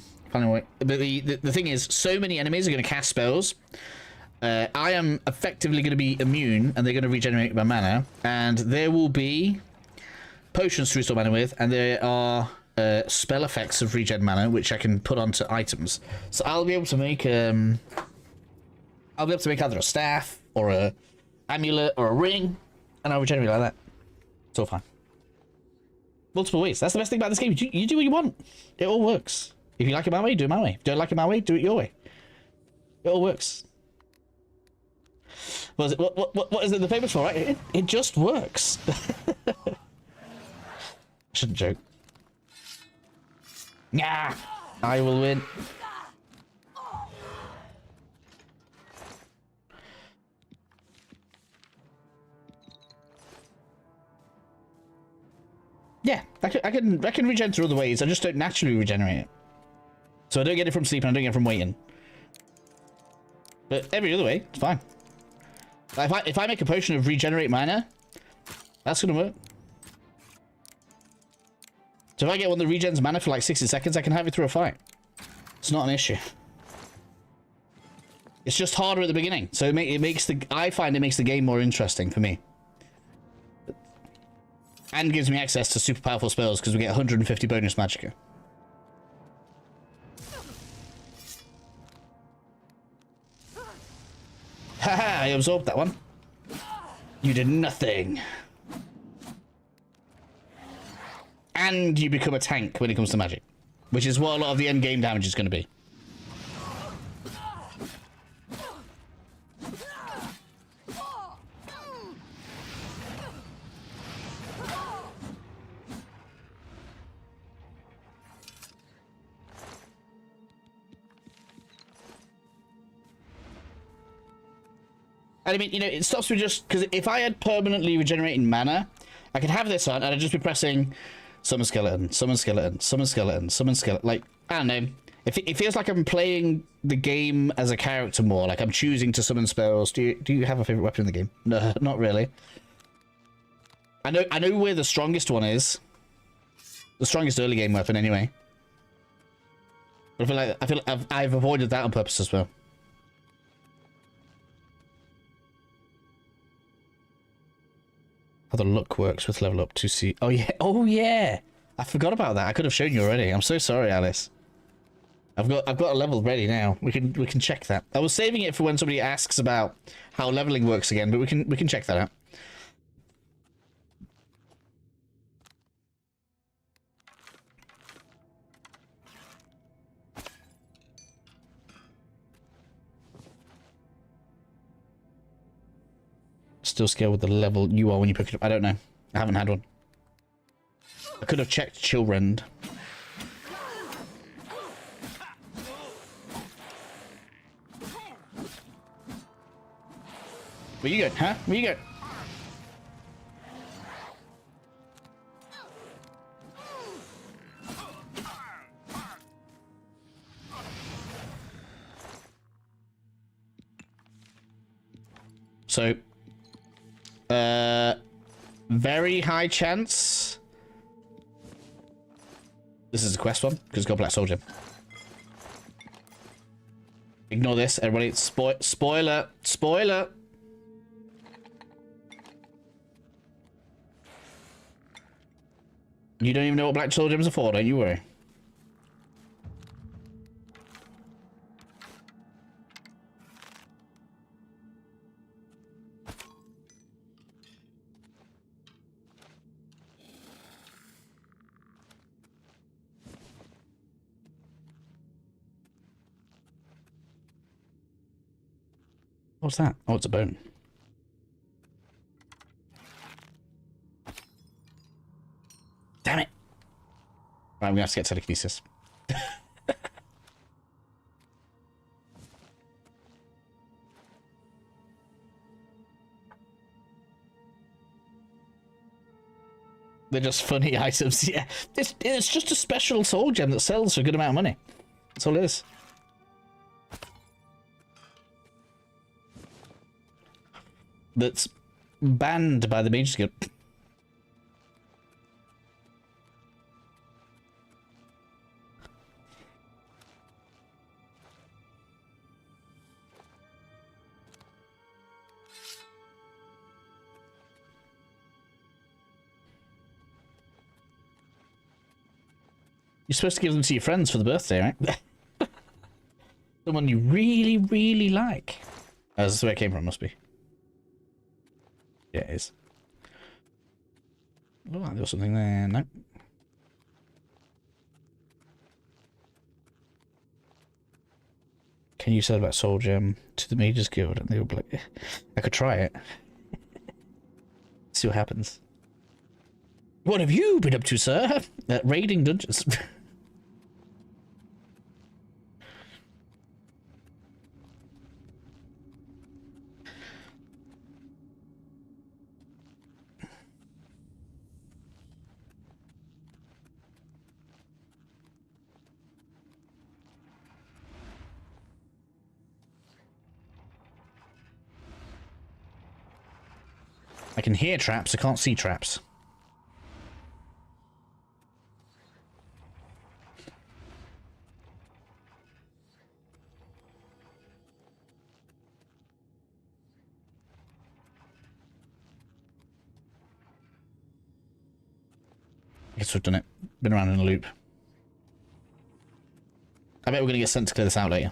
the thing is, so many enemies are going to cast spells. I am effectively going to be immune, and they're going to regenerate my mana. And there will be potions to restore mana with, and there are spell effects of regen mana, which I can put onto items. So I'll be able to make either a staff or a amulet or a ring, and I'll regenerate like that. It's all fine. multiple ways. That's the best thing about this game. You do what you want. It all works. If you like it my way, do it my way. If you don't like it my way, do it your way. It all works. What is it the famous for, right? It just works. Shouldn't joke. Nah, I will win. Yeah, I can regen through other ways. I just don't naturally regenerate it. So I don't get it from sleep and I don't get it from waiting. But every other way, it's fine. If I make a potion of regenerate mana, that's gonna work. So if I get one that regens mana for like 60 seconds, I can have it through a fight. It's not an issue. It's just harder at the beginning, so I find it makes the game more interesting for me. And gives me access to super powerful spells because we get 150 bonus magicka. Haha, I absorbed that one. You did nothing. And you become a tank when it comes to magic, which is what a lot of the end game damage is going to be. And I mean, you know, it stops me just because if I had permanently regenerating mana, I could have this on and I'd just be pressing summon skeleton, summon skeleton, summon skeleton, summon skeleton. Like, I don't know. It feels like I'm playing the game as a character more. Like I'm choosing to summon spells. Do you have a favorite weapon in the game? No, not really. I know where the strongest one is. The strongest early game weapon, anyway. But I feel like I've avoided that on purpose as well. How the luck works with level up to see. Oh yeah, I forgot about that. I could have shown you already. I'm so sorry, Alice. I've got a level ready now. We can check that. I was saving it for when somebody asks about how leveling works again, but we can check that out. Still scale with the level you are when you pick it up. I don't know. I haven't had one. I could have checked Chillrend. Where you go, huh? Where you go? So, very high chance. This is a quest one because it's got Black Soldier. Ignore this, everybody. Spoiler. Spoiler. You don't even know what Black Soldier are for, don't you worry. What's that? Oh, it's a bone. Damn it! Right, we have to get telekinesis. They're just funny items, yeah. It's just a special soul gem that sells for a good amount of money. That's all it is. That's banned by the Mage Guild. You're supposed to give them to your friends for the birthday, right? Someone you really, really like. Oh, that's where it came from, must be. Yeah, it is. Oh, there was something there. No. can you sell that soul gem to the Mages Guild? And they were like, I could try it. See what happens. What have you been up to, sir? Raiding dungeons. I can hear traps, I can't see traps. I guess we've done it. Been around in a loop. I bet we're gonna get sent to clear this out later.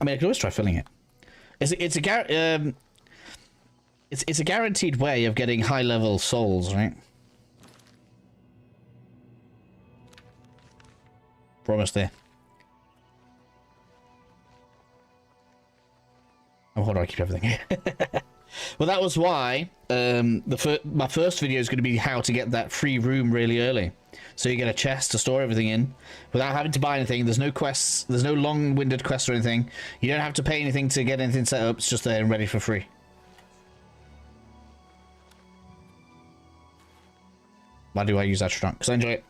I mean, I could always try filling it. It's a guaranteed way of getting high level souls, right? We're almost there. Oh, hold on, I keep everything. Well, that was why my first video is going to be how to get that free room really early. So you get a chest to store everything in without having to buy anything. There's no quests. There's no long-winded quests or anything. You don't have to pay anything to get anything set up. It's just there and ready for free. Why do I use astronaut? Because I enjoy it.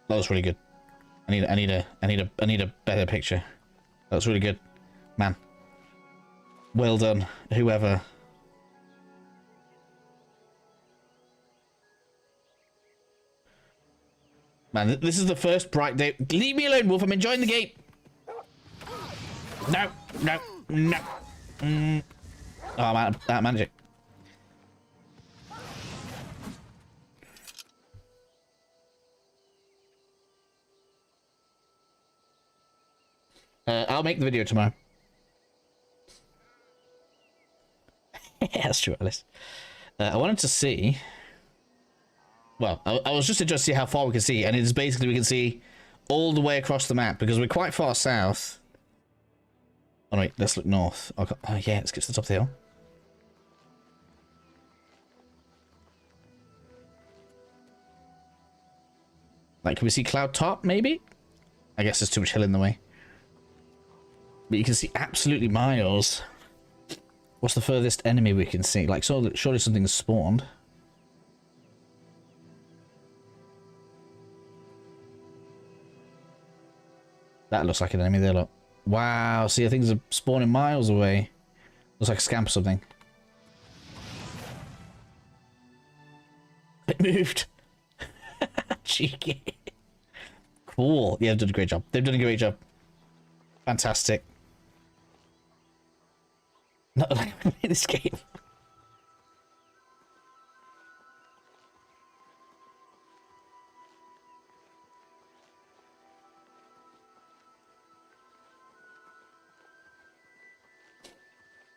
That was really good. I need a better picture. That was really good, man. Well done, whoever. Man, this is the first bright day. Leave me alone, Wolf. I'm enjoying the game. No, no, no. Oh, man, that magic. I'll make the video tomorrow. That's true, Alice. I wanted to see... Well, I was just interested to see how far we can see, and it is basically we can see all the way across the map, because we're quite far south. Oh, wait, let's look north. Oh, yeah, let's get to the top of the hill. Like, can we see Cloud Top, maybe? I guess there's too much hill in the way. But you can see absolutely miles. What's the furthest enemy we can see? Like, so surely something's spawned. That looks like an enemy there, look. Wow, see, things are spawning miles away. Looks like a scamp or something. It moved. Cheeky. Cool. Yeah, they've done a great job. They've done a great job. Fantastic. Not like in this game.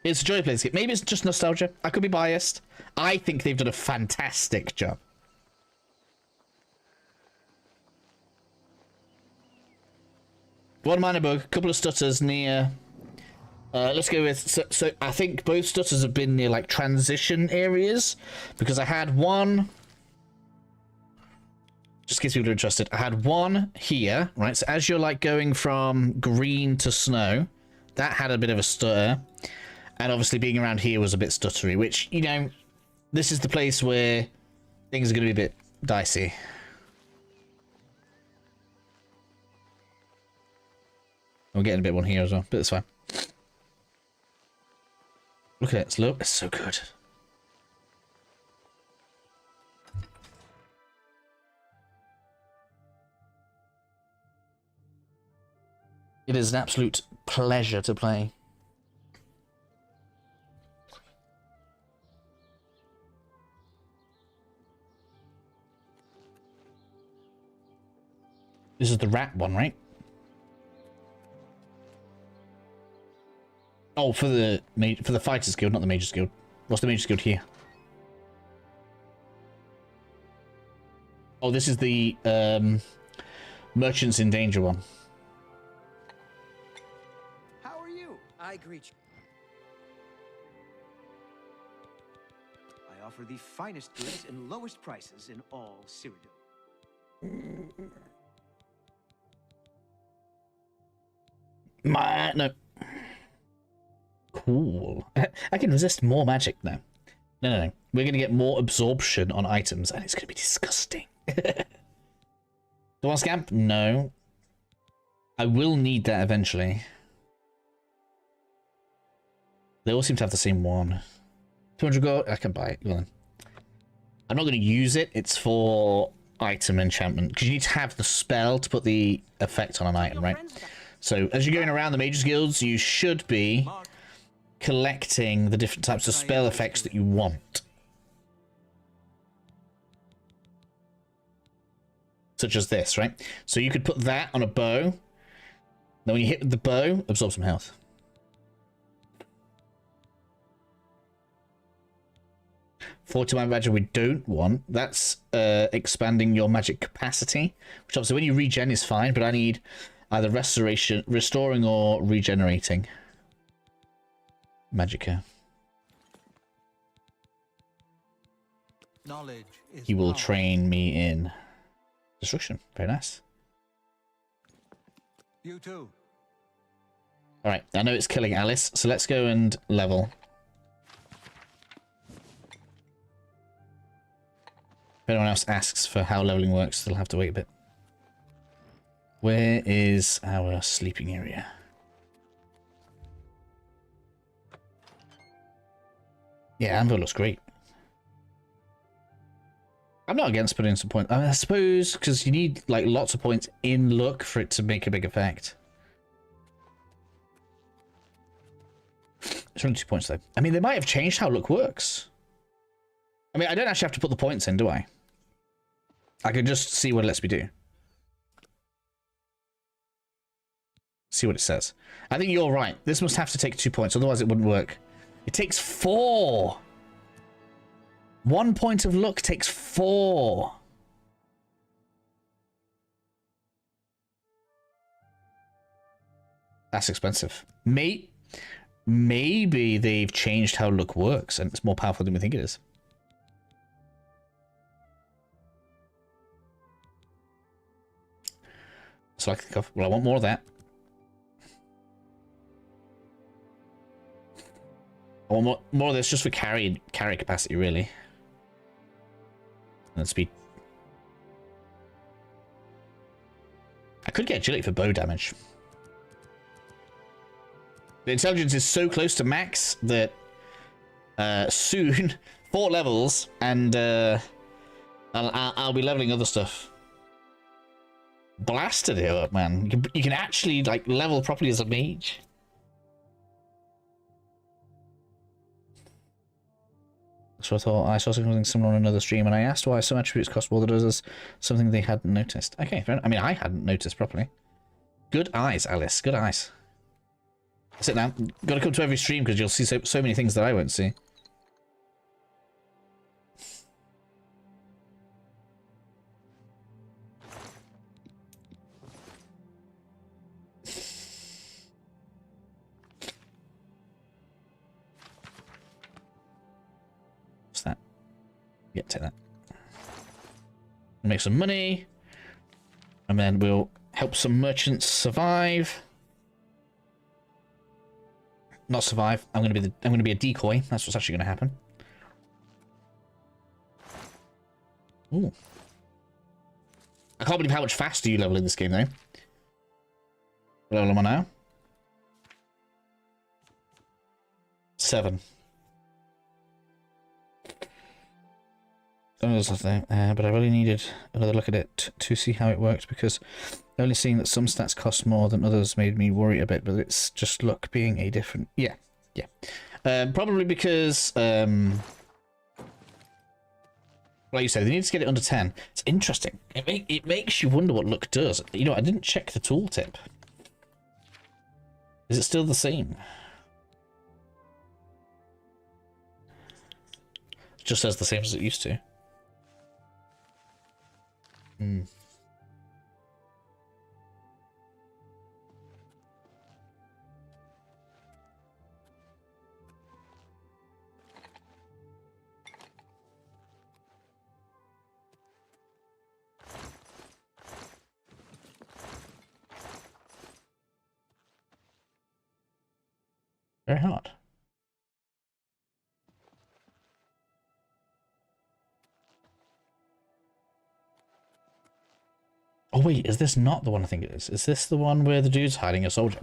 It's a joy to play this game. Maybe it's just nostalgia. I could be biased. I think they've done a fantastic job. One minor bug, a couple of stutters near... let's go with... So I think both stutters have been near, like, transition areas. Because I had one... Just in case people are interested. I had one here, right? So as you're, like, going from green to snow, that had a bit of a stutter. And obviously being around here was a bit stuttery, which, you know, this is the place where things are going to be a bit dicey. I'm getting a bit one here as well, but it's fine. Look at it, look, it's so good. It is an absolute pleasure to play. This is the rat one, right? Oh, for the Fighters Guild, not the Mages Guild. What's the Mages Guild here? Oh, this is the Merchants in Danger one. How are you? I greet you. I offer the finest goods and lowest prices in all Cyrodiil. No. Cool. I can resist more magic now. No. We're going to get more absorption on items, and it's going to be disgusting. Do I want scamp? No. I will need that eventually. They all seem to have the same one. 200 gold? I can buy it. Go on. I'm not going to use it. It's for item enchantment, because you need to have the spell to put the effect on an item, right? So as you're going around the Mages Guilds, you should be collecting the different types of spell effects that you want. Such as this, right? So you could put that on a bow. Then when you hit with the bow, absorb some health. Fortify magic we don't want. That's expanding your magic capacity. Which obviously when you regen is fine, but I need either restoring or regenerating magicka. Knowledge is He will power. train me in destruction. Very nice. You too. Alright, I know it's killing Alice, so let's go and level. If anyone else asks for how leveling works, they'll have to wait a bit. Where is our sleeping area? Yeah, Anvil looks great. I'm not against putting some points. I suppose because you need like lots of points in look for it to make a big effect. It's only 2 points though. I mean, they might have changed how look works. I mean, I don't actually have to put the points in, do I? I can just see what it lets me do. See what it says. I think you're right. This must have to take 2 points, otherwise it wouldn't work. It takes 4. 1 point of luck takes 4. That's expensive. Maybe they've changed how luck works and it's more powerful than we think it is. So well, I want more of that. I want more of this just for carry capacity, really. And speed. I could get agility for bow damage. The intelligence is so close to max that soon, 4 levels, and I'll be leveling other stuff. Blasted it up, man. You can actually like level properly as a mage. So I saw something similar on another stream, and I asked why some attributes cost more than others, something they hadn't noticed. Okay, fair enough. I mean, I hadn't noticed properly. Good eyes, Alice. Good eyes. That's it now. Got to come to every stream because you'll see so many things that I won't see. What's that? Yeah, take that. Make some money, and then we'll help some merchants survive. Not survive. I'm gonna be a decoy. That's what's actually gonna happen. Ooh. I can't believe how much faster you level in this game, though. What level am I now? 7. But I really needed another look at it to see how it worked, because only seeing that some stats cost more than others made me worry a bit, but it's just luck being a different... Yeah. Probably because, like you said, they need to get it under 10. It's interesting. It makes you wonder what luck does. You know, I didn't check the tooltip. Is it still the same? just says the same as it used to. Hmm. Very hard. Oh wait, is this not the one I think it is? Is this the one where the dude's hiding a soldier?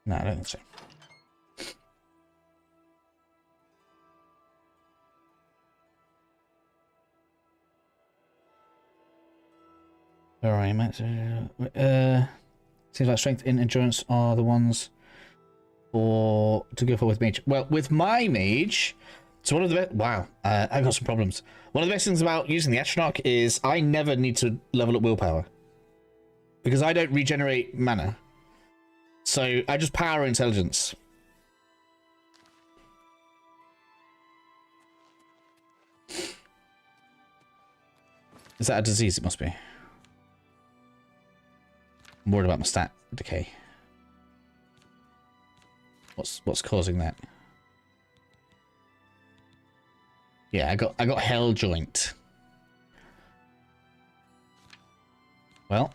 No, I don't think so. Alright, seems like strength and endurance are the ones to go for with mage. Well, with my mage, so one of the wow, I got some problems. One of the best things about using the astronaut is I never need to level up willpower because I don't regenerate mana, so I just power intelligence. Is that a disease? It must be. I'm worried about my stat decay. What's causing that? Yeah, I got hell joint. Well,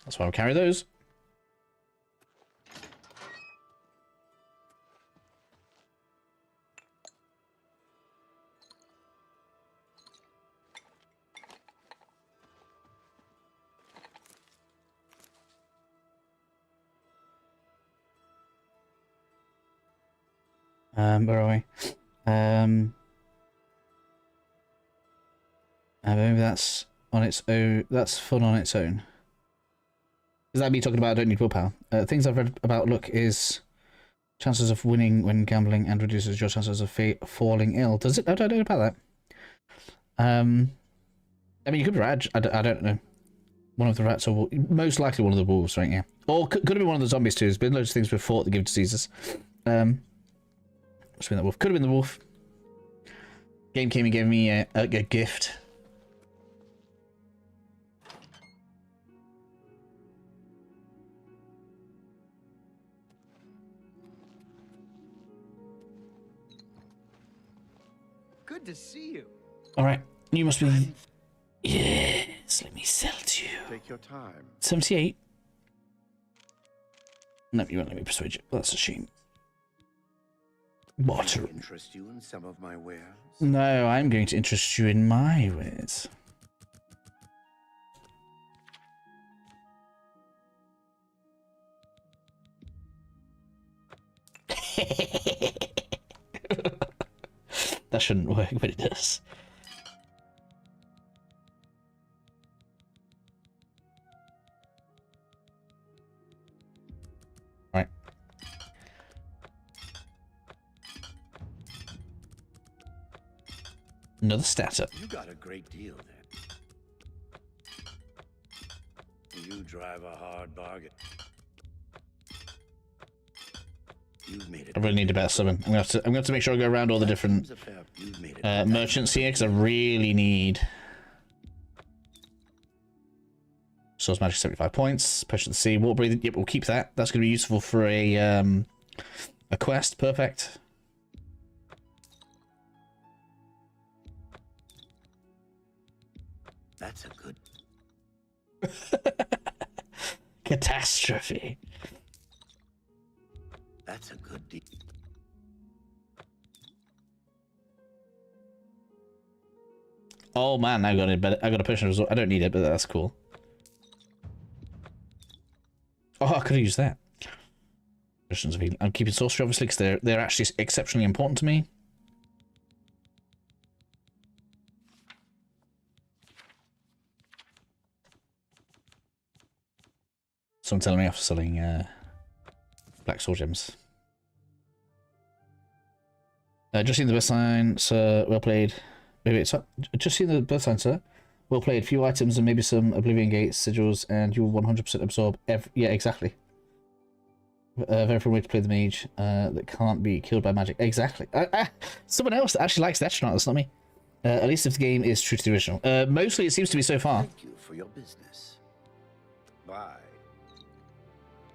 that's why I'll carry those. Where are we? Maybe that's on its own. That's fun on its own. Is that me talking about I don't need willpower? Things I've read about luck is chances of winning when gambling and reduces your chances of falling ill. Does it? I don't know about that. I mean, you could be right. I don't know. One of the rats, or most likely one of the wolves, right? Yeah. Or could have been one of the zombies too. There's been loads of things we've fought that give diseases. Must have been the wolf. Could have been the wolf. Game came and gave me a gift. Good to see you. All right, you must be. Yes, let me sell to you. Take your time. 78. No, you won't let me persuade you. Well, that's a shame. Water. Interest you in some of my wares? No, I'm going to interest you in my ways. That shouldn't work, but it does. Right. Another stat up. You got a great deal then. You drive a hard bargain. You've made it. I really need a better summon. I'm gonna have to make sure I go around all the different merchants here because I really need. Source magic 75 points. Pressure the sea, water breathing. Yep, we'll keep that. That's gonna be useful for a quest. Perfect. That's a good catastrophe. That's a good deal. Oh man, I got a potion resort. I don't need it, but that's cool. Oh, I could have used that. Potions of healing. I'm keeping sorcery obviously because they're actually exceptionally important to me. Someone telling me off selling black soul gems. Just seen the Birthsigns, sir. Well played. Wait, so, just seen the Birthsigns, sir. Well played. Few items and maybe some Oblivion Gates, sigils, and you'll 100% absorb every... Yeah, exactly. Very fun way to play the mage that can't be killed by magic. Exactly. Someone else that actually likes the astronaut, that's not me. At least if the game is true to the original. Mostly it seems to be so far. Thank you for your business. Bye.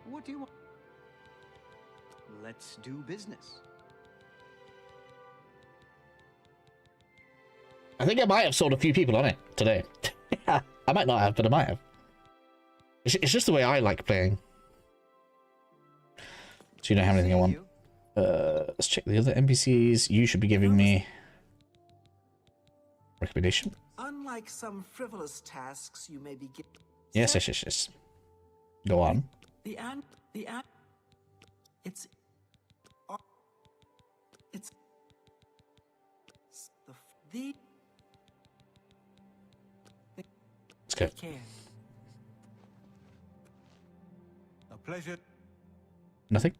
What do you want? Let's do business. I think I might have sold a few people on it today. I might not have, but I might have. It's just the way I like playing. So you don't have anything I want. Let's check the other NPCs. You should be giving me recommendation. Unlike some frivolous tasks you may be given. Yes, yes, yes, yes. Go on. It's Let's go. A pleasure. Nothing?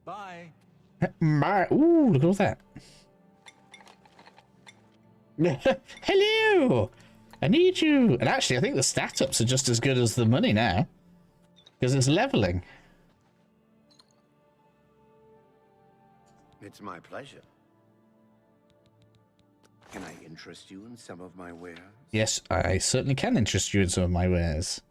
Bye. Bye. Ooh, look at all that. Hello! I need you. And actually, I think the stat ups are just as good as the money now. Because it's leveling. It's my pleasure. Can I interest you in some of my wares? Yes, I certainly can interest you in some of my wares.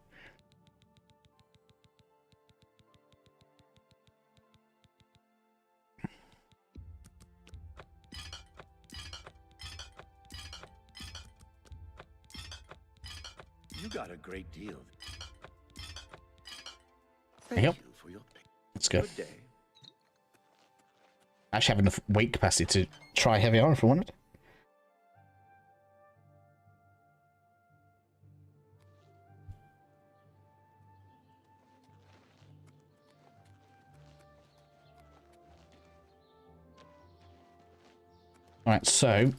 You got a great deal. Thank you for your pick. Let's go. Good day. I actually have enough weight capacity to try heavy armor if I wanted. Alright, so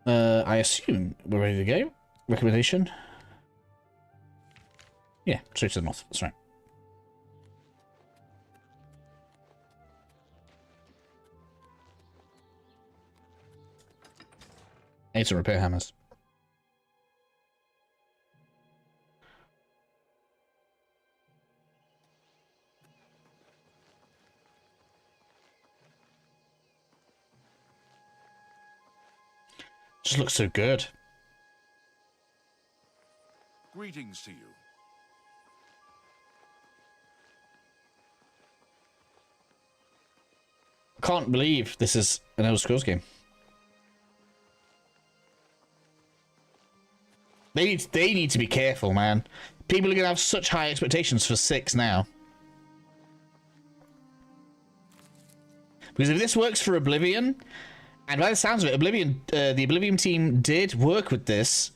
I assume we're ready to go. Recommendation? Yeah, straight to the north, that's right. I need to repair hammers. Just looks so good. Greetings to you. I can't believe this is an Elder Scrolls game. They need to be careful, man. People are going to have such high expectations for 6 now. Because if this works for Oblivion, and by the sounds of it, Oblivion, the Oblivion team did work with this.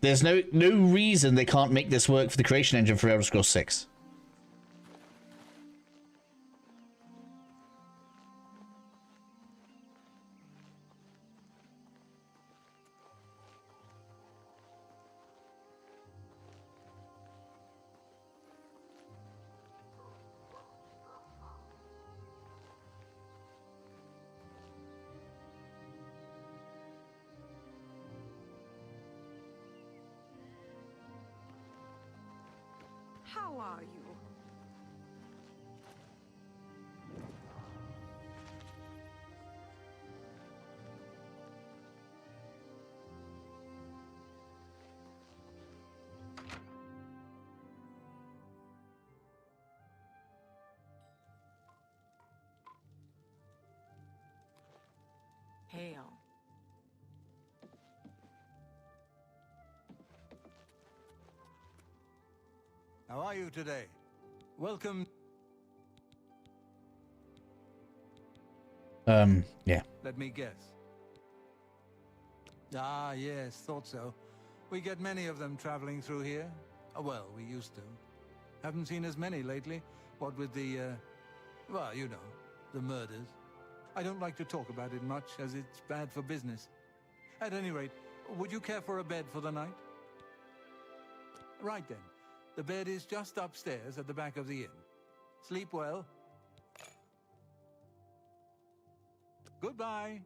There's no reason they can't make this work for the creation engine for Elder Scrolls 6. How are you? Hail. How are you today? Welcome. Yeah. Let me guess. Ah, yes, thought so. We get many of them traveling through here. Well, we used to. Haven't seen as many lately. What with the, well, you know, the murders. I don't like to talk about it much, as it's bad for business. At any rate, would you care for a bed for the night? Right then. The bed is just upstairs at the back of the inn. Sleep well. Goodbye.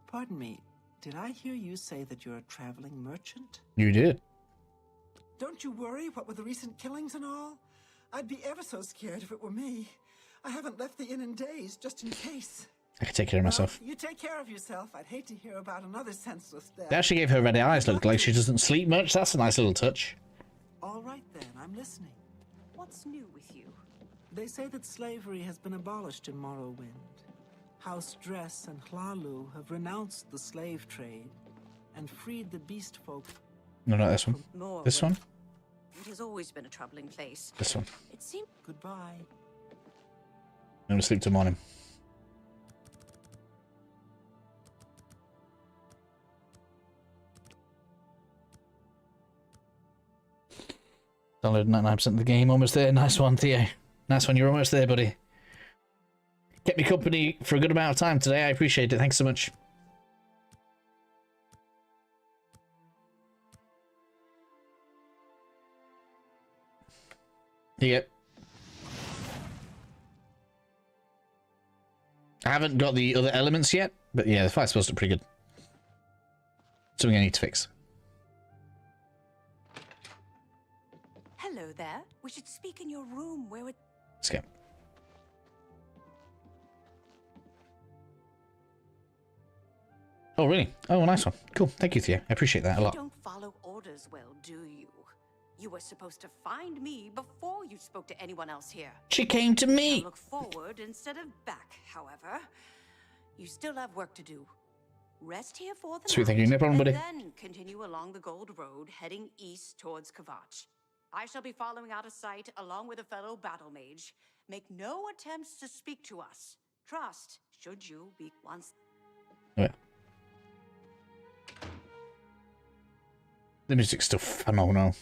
Pardon me, did I hear you say that you're a traveling merchant? You did. Don't you worry, what with the recent killings and all? I'd be ever so scared if it were me. I haven't left the inn in days, just in case. I can take care of myself. You take care of yourself. I'd hate to hear about another senseless death. They actually gave her red eyes. Looked like she doesn't sleep much. That's a nice little touch. All right then, I'm listening. What's new with you? They say that slavery has been abolished in Morrowind. House Dress and Hlalu have renounced the slave trade and freed the beast folk. No, not this one. Morrowind. This one. It has always been a troubling place. This one. It seemed. Goodbye. I'm gonna sleep till morning. Downloaded 99% of the game. Almost there. Nice one, Theo. Nice one. You're almost there, buddy. Kept me company for a good amount of time today. I appreciate it. Thanks so much. Yeah. I haven't got the other elements yet, but yeah, the fight's supposed to look pretty good. Something I need to fix. Hello there. We should speak in your room where it. Let's go. Oh, really? Oh, nice one. Cool. Thank you, Theo. I appreciate that a lot. You don't follow orders well, do you? You were supposed to find me before you spoke to anyone else here. She came to me. Now look forward instead of back, however. You still have work to do. Rest here for the Sweet, night, thank you. No problem, buddy. and then continue along the Gold Road, heading east towards Kvatch. I shall be following out of sight along with a fellow battle mage. Make no attempts to speak to us. Trust, should you be once. Oh, yeah. The music's still phenomenal.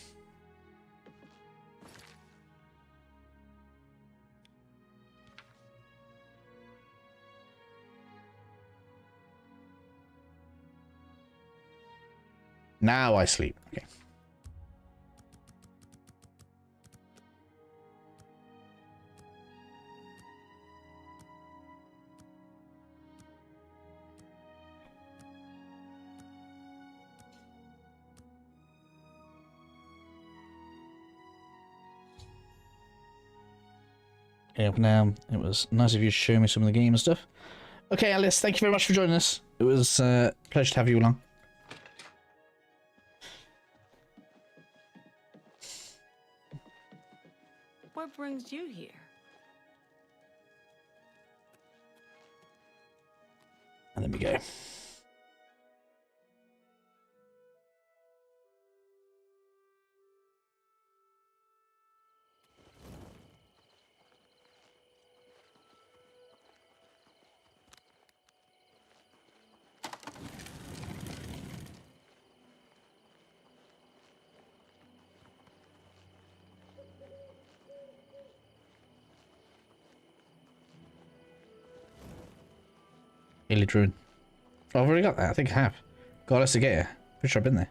Now I sleep. Okay. Yeah, now it was nice of you to show me some of the game and stuff. Okay, Alice, thank you very much for joining us. It was a pleasure to have you along. What brings you here? And then we go. Haley Druid. Oh, I've already got that. I think I have. God, let's get here. Pretty sure I've been there.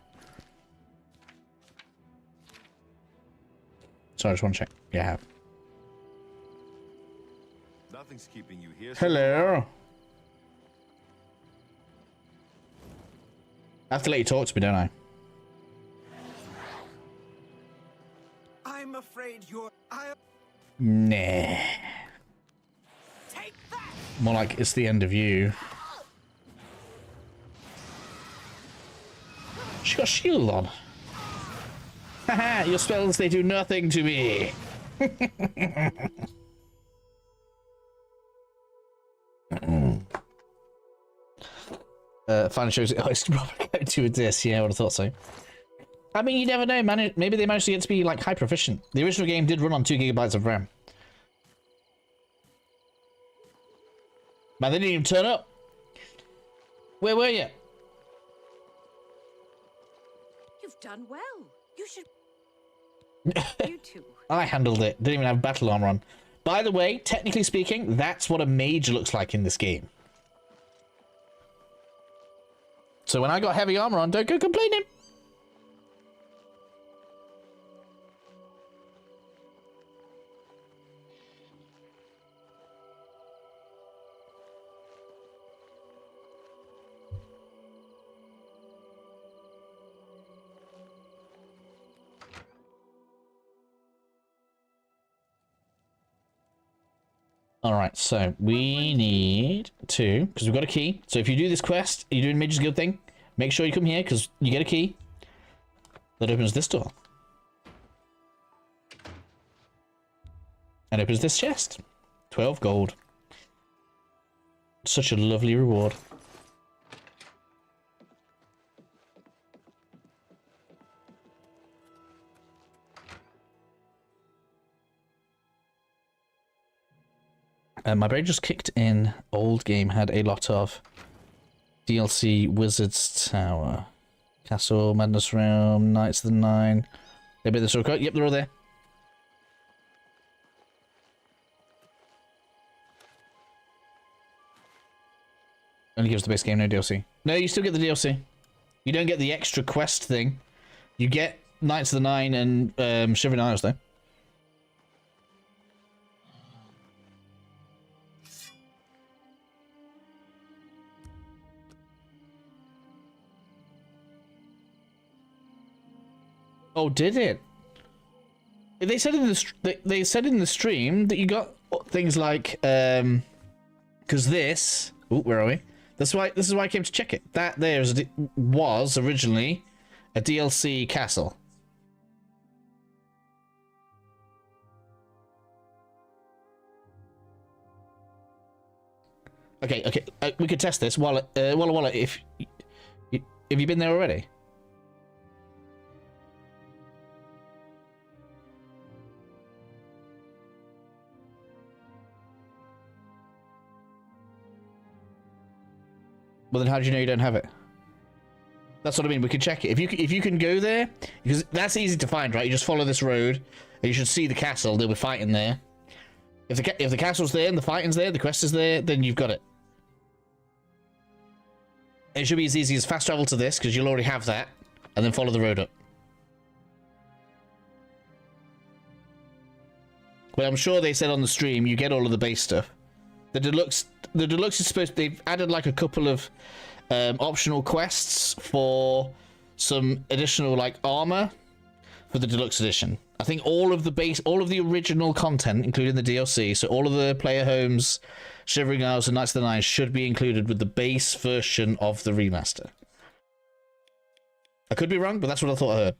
Sorry, I just want to check. Yeah, I have. Nothing's keeping you here. Hello. I have to let you talk to me, don't I? I'm afraid you're. Nah. More like it's the end of you. She got a shield on. Haha, your spells, they do nothing to me. Finally shows it. Oh, it's probably going to a disc. Yeah, I would have thought so. I mean, you never know, man. Maybe they managed to get to be like high proficient. The original game did run on 2 GB of RAM. Man, they didn't even turn up. Where were you? You've done well. You should. You too. I handled it. Didn't even have battle armor on. By the way, technically speaking, that's what a mage looks like in this game. So when I got heavy armor on, don't go complaining. Alright, so we need to, because we've got a key. So if you do this quest, you're doing Mage's Guild thing, make sure you come here, because you get a key that opens this door. And opens this chest. 12 gold. Such a lovely reward. My brain just kicked in. Old game had a lot of DLC. Wizard's Tower, Castle, Madness Realm, Knights of the Nine. They made the shortcut. Yep, they're all there. Only gives the base game, no DLC. No, you still get the DLC. You don't get the extra quest thing. You get Knights of the Nine and Shivering Isles though. Oh, did it? They said in the stream that you got things like because this. Oh, where are we? This is why I came to check it. That there was originally a DLC castle. Okay, we could test this. Walla, if have you been there already? Well, then how do you know you don't have it? That's what I mean. We can check it. If you can go there, because that's easy to find, right? You just follow this road, and you should see the castle. They'll be fighting there. If the castle's there and the fighting's there, the quest is there, then you've got it. It should be as easy as fast travel to this, because you'll already have that, and then follow the road up. But I'm sure they said on the stream you get all of the base stuff. The deluxe is supposed. They've added like a couple of optional quests for some additional like armor for the deluxe edition. I think all of the original content, including the DLC, so all of the player homes, Shivering Isles, and Knights of the Nine should be included with the base version of the remaster. I could be wrong, but that's what I thought I heard.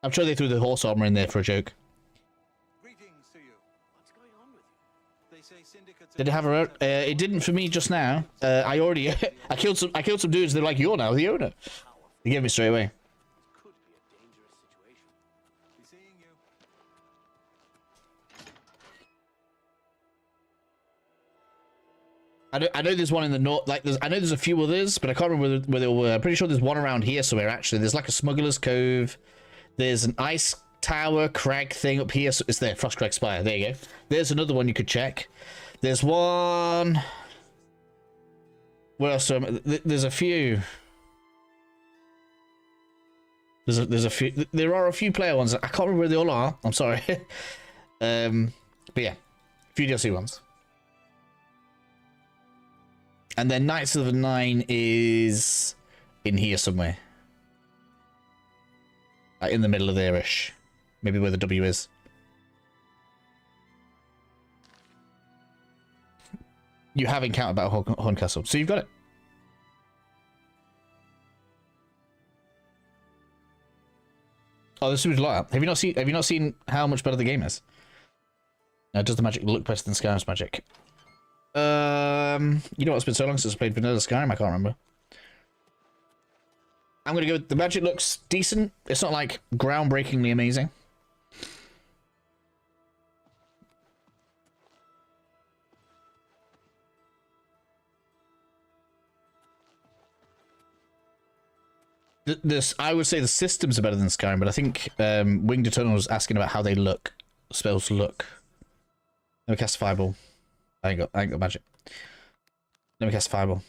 I'm sure they threw the horse armor in there for a joke. Greetings to you. What's going on with you? They say syndicates. Did it have a? It didn't for me just now. I already I killed some dudes. They're like, you're now the owner. They gave me straight away. Could be a dangerous situation. Be seeing you. I know there's one in the north. Like I know there's a few others, but I can't remember where they were. I'm pretty sure there's one around here somewhere. Actually, there's like a Smuggler's Cove. There's an ice tower crag thing up here. So it's there, Frost Crag Spire. There you go. There's another one you could check. There's one. Where else? There's a few. There's a few. There are a few player ones. I can't remember where they all are. I'm sorry. But yeah, a few DLC ones. And then Knights of the Nine is in here somewhere. Like in the middle of there-ish. Maybe where the W is. You have encountered Battle Horncastle, so you've got it. Oh, this is a lot. Have you not seen how much better the game is? Does the magic look better than Skyrim's magic? You know what? It's been so long since I played vanilla Skyrim, I can't remember. I'm gonna go. The magic looks decent. It's not like groundbreakingly amazing. I would say the systems are better than Skyrim, but I think Winged Eternal was asking about how they look. Spells look. Let me cast Fireball. I ain't got magic. Let me cast Fireball.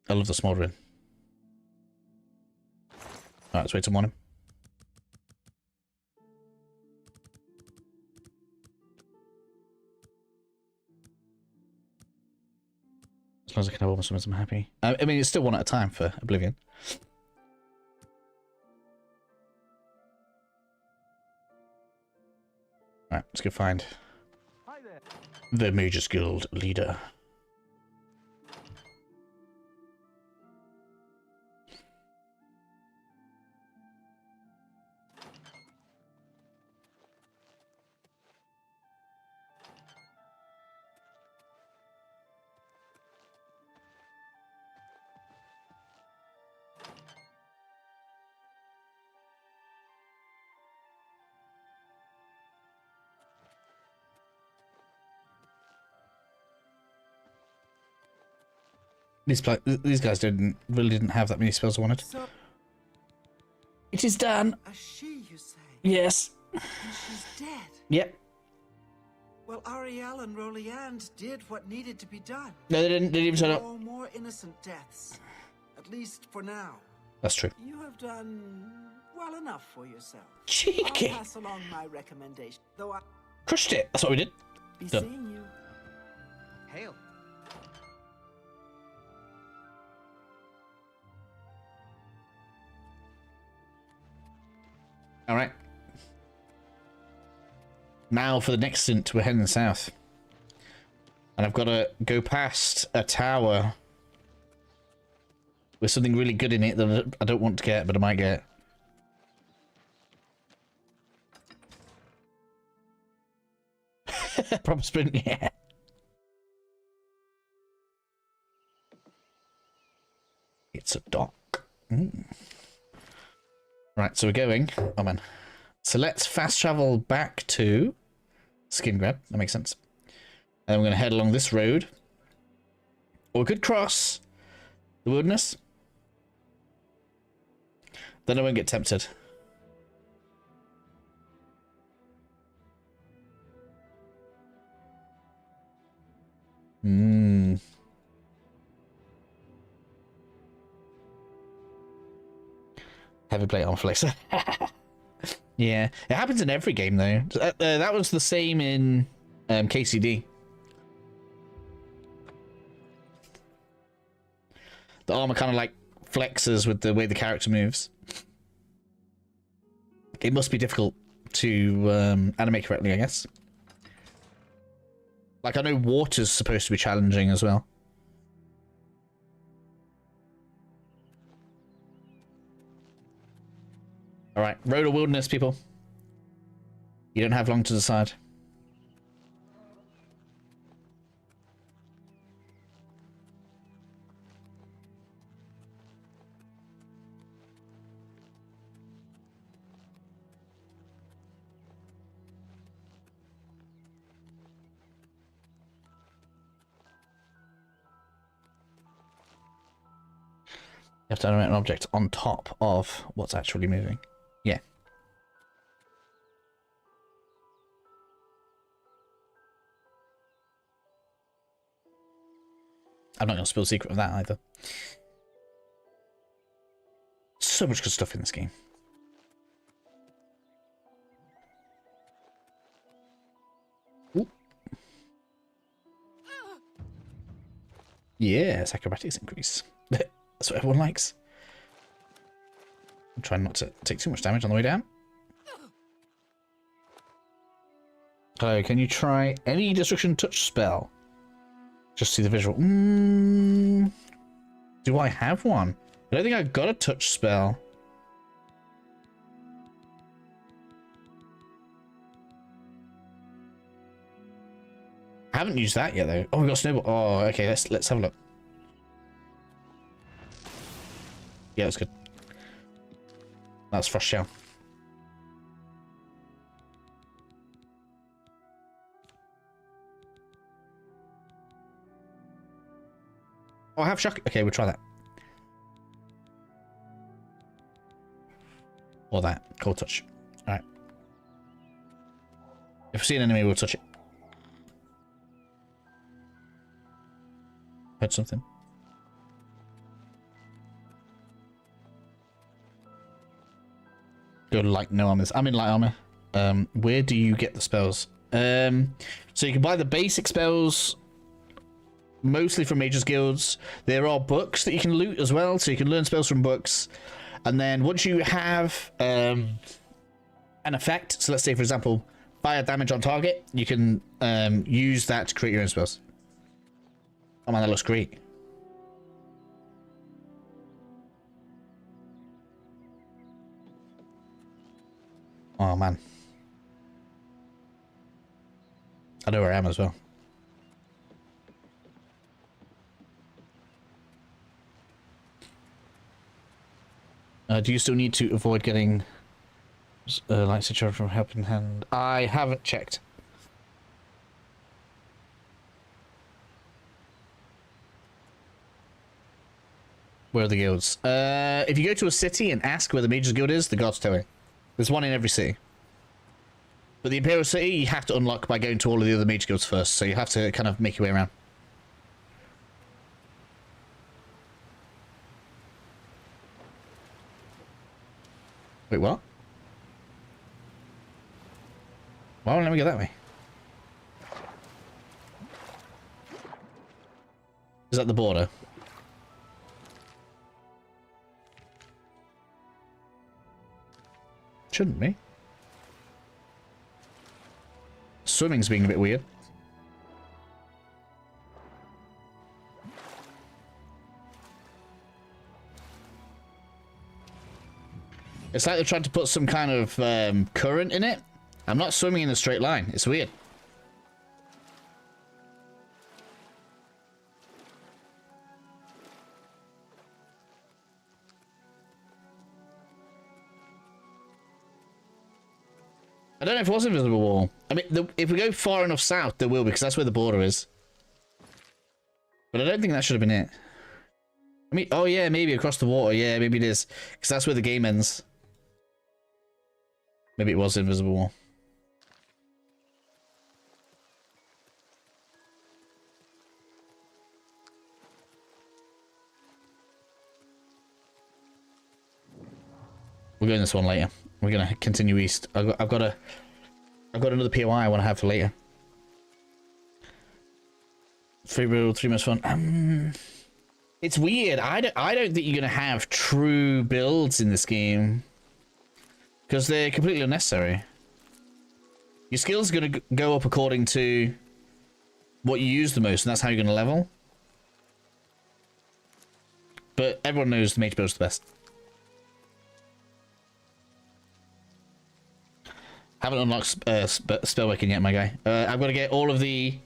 I love the smoldering. Alright, let's wait till morning. As long as I can have all my summons, I'm happy. I mean, it's still one at a time for Oblivion. Alright, let's go find the Mage's Guild leader. These guys really didn't have that many spells I wanted. So, it is done. a she, you say? Yes. And she's dead. Yep. Well, Ariel and Roliand did what needed to be done. No, they didn't even turn up. No more innocent deaths. At least for now. That's true. You have done well enough for yourself. Cheeky. I'll pass along my recommendation, though I Crushed it. That's what we did. be Done. seeing you. Hail. All right. Now for the next stint, we're heading south. And I've got to go past a tower with something really good in it that I don't want to get, but I might get. Proper sprint, yeah. It's a dock. Right, so we're going. Oh man. So let's fast travel back to Skingrad. That makes sense. And we're going to head along this road. Or we could cross the wilderness. Then I won't get tempted. Heavy plate on flex. Yeah, it happens in every game though. That was the same in KCD. The armor kind of like flexes with the way the character moves. It must be difficult to animate correctly, I guess. Like, I know water's supposed to be challenging as well. Alright, road or wilderness, people. You don't have long to decide. You have to animate an object on top of what's actually moving. Yeah. I'm not going to spill the secret of that either. So much good stuff in this game. Ooh. Yes, acrobatics increase. That's what everyone likes. I'm trying not to take too much damage on the way down. Hello, can you try any destruction touch spell? Just see the visual. Do I have one? I don't think I got a touch spell. I haven't used that yet though. Oh, we got snowball. Oh, okay. Let's have a look. Yeah, that's good. That's frost shell. Oh, I have shock. Okay, we'll try that. Or that. Cold touch. Alright. If we see an enemy, we'll touch it. Heard something. Go light no armor. I'm in light armor. Where do you get the spells? So you can buy the basic spells mostly from Mages Guilds. There are books that you can loot as well, so you can learn spells from books. And then once you have an effect, so let's say, for example, fire damage on target, you can use that to create your own spells. Oh man, that looks great. Oh man. I know where I am as well. Do you still need to avoid getting light situation from helping hand? I haven't checked. Where are the guilds? If you go to a city and ask where the Mages Guild is, the guards tell you. There's one in every city. But the Imperial City, you have to unlock by going to all of the other Mage Guilds first, so you have to kind of make your way around. Wait, what? Why won't let me go that way? Is that the border? Shouldn't be. Swimming's being a bit weird. It's like they're trying to put some kind of current in it. I'm not swimming in a straight line. It's weird. I don't know if it was an invisible wall. I mean, if we go far enough south, there will be, because that's where the border is. But I don't think that should have been it. I mean, oh yeah, maybe across the water. Yeah, maybe it is. Because that's where the game ends. Maybe it was invisible wall. We're going this one later. We're gonna continue east. I've got another POI I want to have for later. Free build, 3 months fun. It's weird. I don't think you're gonna have true builds in this game because they're completely unnecessary. Your skills are gonna go up according to what you use the most, and that's how you're gonna level. But everyone knows the mage build's the best. Haven't unlocked spellmaking yet, my guy. I've got to get all of the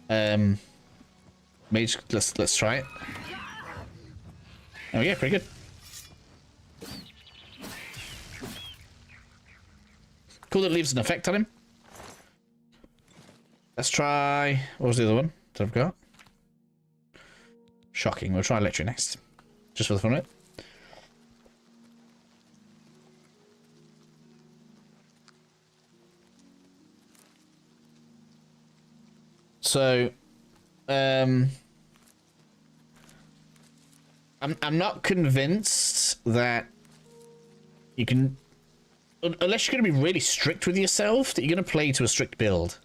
mage. Let's try it. Oh yeah, pretty good. Cool that it leaves an effect on him. Let's try. What was the other one that I've got? Shocking. We'll try electric next, just for the fun of it. So, I'm not convinced that you can, unless you're going to be really strict with yourself, that you're going to play to a strict build.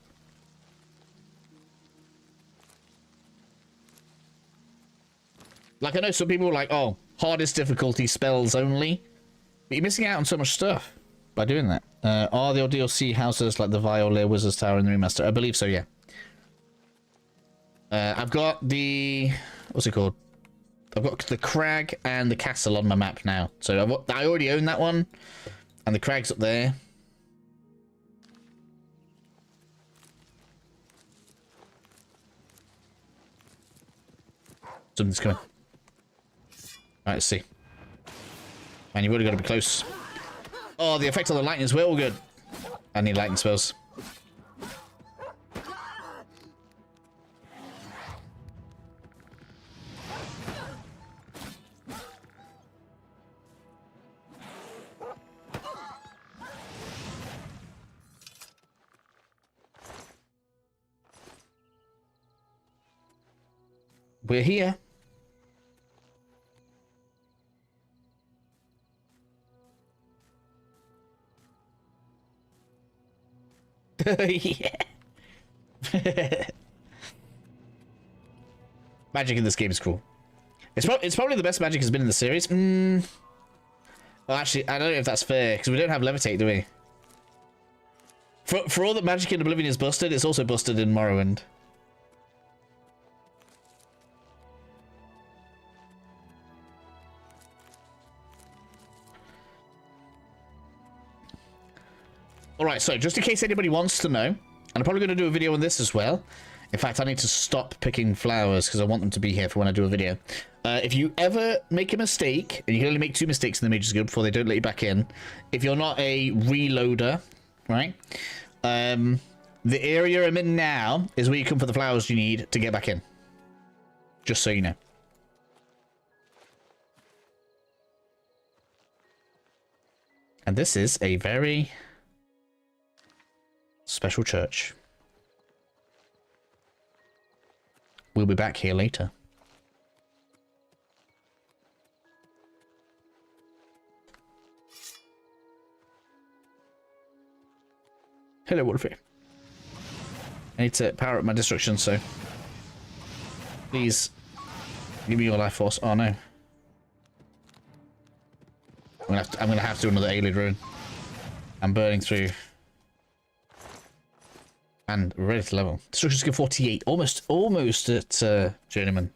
Like, I know some people are like, oh, hardest difficulty, spells only. But you're missing out on so much stuff by doing that. Are there DLC houses like the Viola Wizard's Tower in the Remaster? I believe so, yeah. I've got the... what's it called? I've got the crag and the castle on my map now. So I already own that one. And the crag's up there. Something's coming. Alright, let's see. Man, you've really got to be close. Oh, the effect on the lightning is well good. I need lightning spells. We're here. Yeah. Magic in this game is cool. It's probably the best magic has been in the series. Well, actually, I don't know if that's fair, because we don't have Levitate, do we? For all that magic in Oblivion is busted, it's also busted in Morrowind. Alright, so just in case anybody wants to know, and I'm probably going to do a video on this as well. In fact, I need to stop picking flowers because I want them to be here for when I do a video. If you ever make a mistake, and you can only make 2 mistakes in the Mage's Guild before they don't let you back in, if you're not a reloader, right? The area I'm in now is where you come for the flowers you need to get back in. Just so you know. And this is a very special church. We'll be back here later. Hello, Wolfie. I need to power up my destruction, so please give me your life force. Oh no. I'm gonna have to do another Aelid rune. I'm burning through. And we're ready to level. Destruction skill 48. Almost at Journeyman.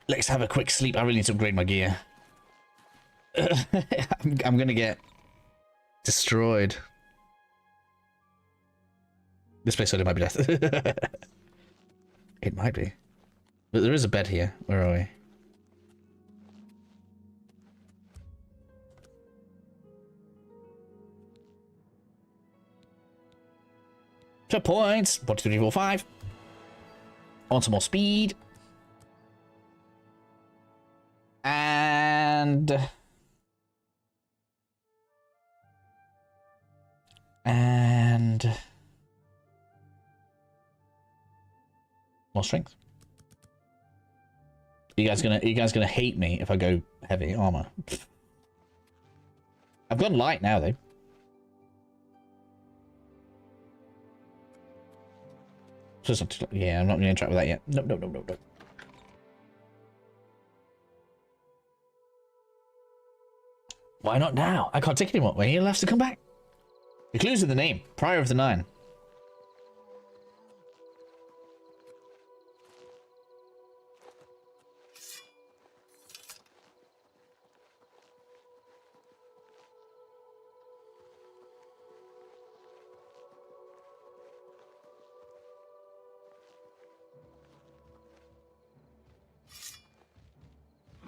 Let's have a quick sleep. I really need to upgrade my gear. I'm gonna get destroyed. This place only might be death. It might be. But there is a bed here. Where are we? To points. 1, 2, 3, 4, 5. On some more speed. And more strength. You guys gonna hate me if I go heavy armor. I've gone light now though. Yeah, I'm not gonna interact with that yet. No. Why not now? I can't take anymore. He'll have to come back. The clue's in the name. Prior of the Nine.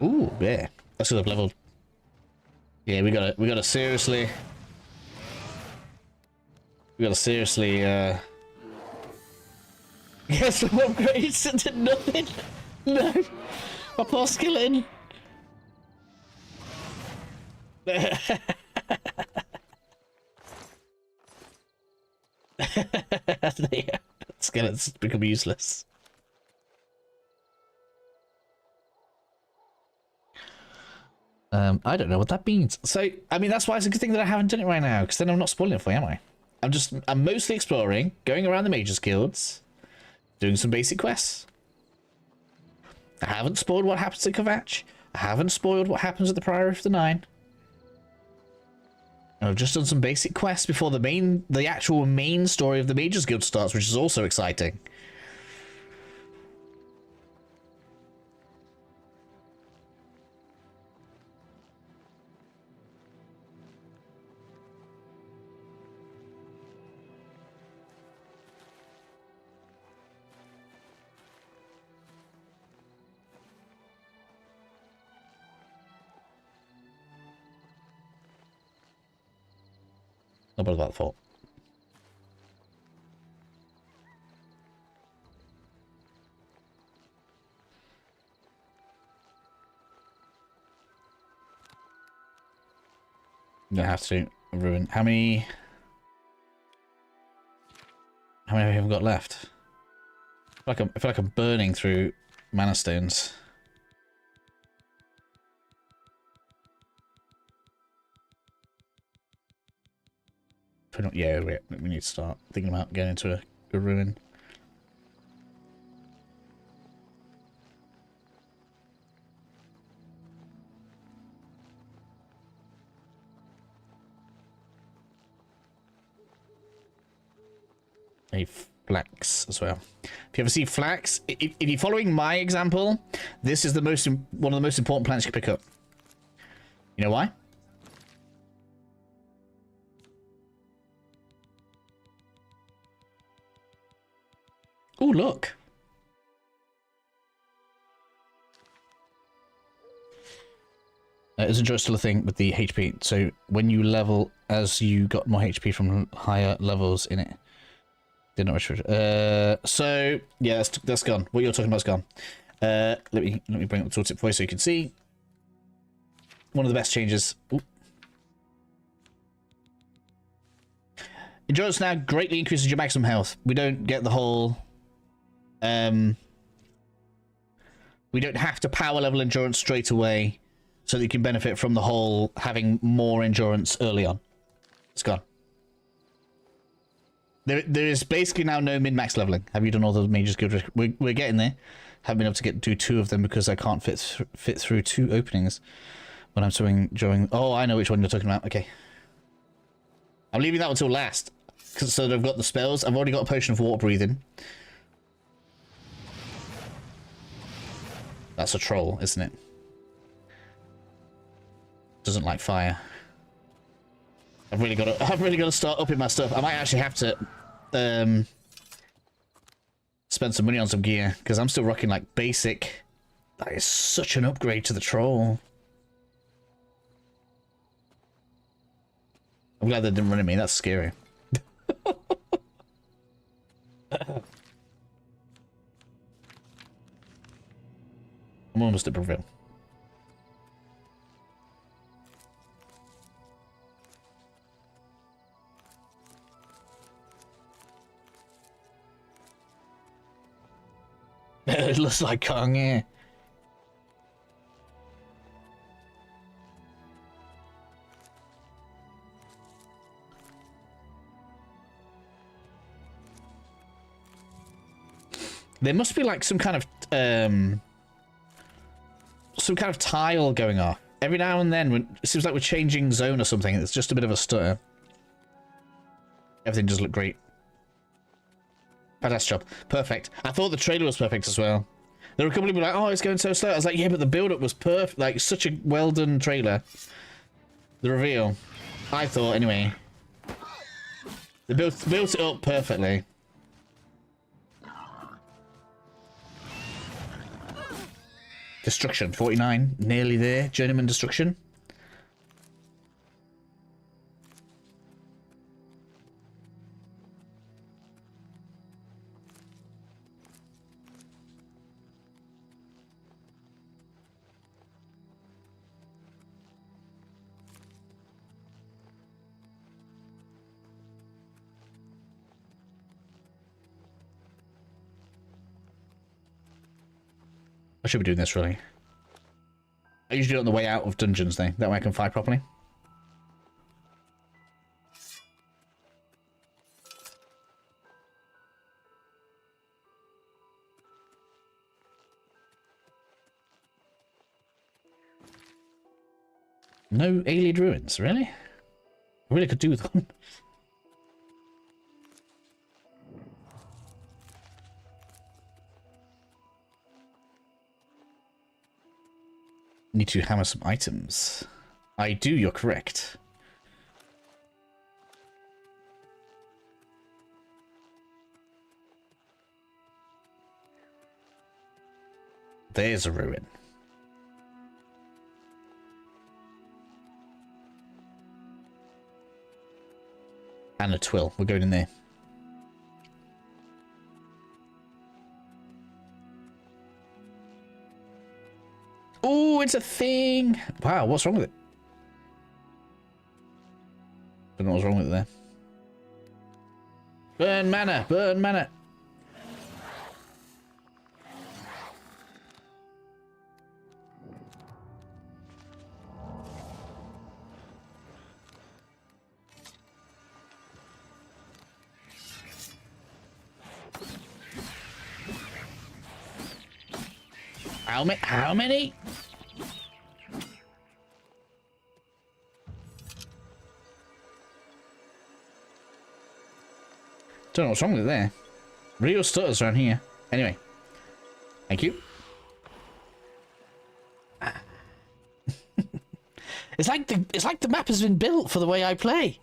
Ooh, yeah. I should have leveled. Yeah, we gotta seriously. Get some upgrades into nothing. No, my poor skeleton. Skeletons become useless. I don't know what that means. So, I mean, that's why it's a good thing that I haven't done it right now, because then I'm not spoiling it for you, am I? I'm mostly exploring, going around the Mage's Guilds, doing some basic quests. I haven't spoiled what happens at Kvatch. I haven't spoiled what happens at the Priory of the Nine. And I've just done some basic quests before the actual main story of the Mage's Guild starts, which is also exciting. Not bad about the fault. I'm gonna have to ruin. How many have we got left? I feel like I'm burning through mana stones. Yeah, we need to start thinking about getting into a ruin. a flax as well. If you ever see flax, if you're following my example, this is one of the most important plants you can pick up. You know why? Oh, look. Isn't just still a thing with the HP? So when you level, as you got more HP from higher levels in it. Did not restrict. So yeah, that's gone. What you're talking about is gone. Let me bring up the tooltip for you so you can see. One of the best changes. Ooh. Endurance now greatly increases your maximum health. We don't get the whole. We don't have to power level endurance straight away, so that you can benefit from the whole having more endurance early on. It's gone. There is basically now no min-max leveling. Have you done all the Mage's Guild? We're getting there. Haven't been able to do 2 of them because I can't fit through 2 openings when I'm swimming during. Oh, I know which one you're talking about. Okay, I'm leaving that one till last, so that I've got the spells. I've already got a potion of water breathing. That's a troll, isn't it? Doesn't like fire. I've really got to start upping my stuff. I might actually have to spend some money on some gear because I'm still rocking like basic. That is such an upgrade to the troll. I'm glad they didn't run at me. That's scary. I'm almost at Breville. It looks like Kong, yeah. There must be like some kind of tile going off. Every now and then, when it seems like we're changing zone or something, it's just a bit of a stutter. Everything does look great. Fantastic job. Perfect. I thought the trailer was perfect as well. There were a couple of people like, oh, it's going so slow. I was like, yeah, but the build-up was perfect. Like, such a well-done trailer. The reveal. I thought, anyway. They built it up perfectly. Destruction, 49. Nearly there. Journeyman Destruction. I should be doing this, really. I usually do it on the way out of dungeons, though. That way I can fight properly. No alien ruins, really? I really could do with one. Need to hammer some items. I do, you're correct. There's a ruin. And a twill. We're going in there. Oh, it's a thing. Wow, what's wrong with it? Don't know what's wrong with it there. Burn mana, burn mana. How many? Don't know what's wrong with it there. Real stutters around here. Anyway. Thank you. It's like the map has been built for the way I play.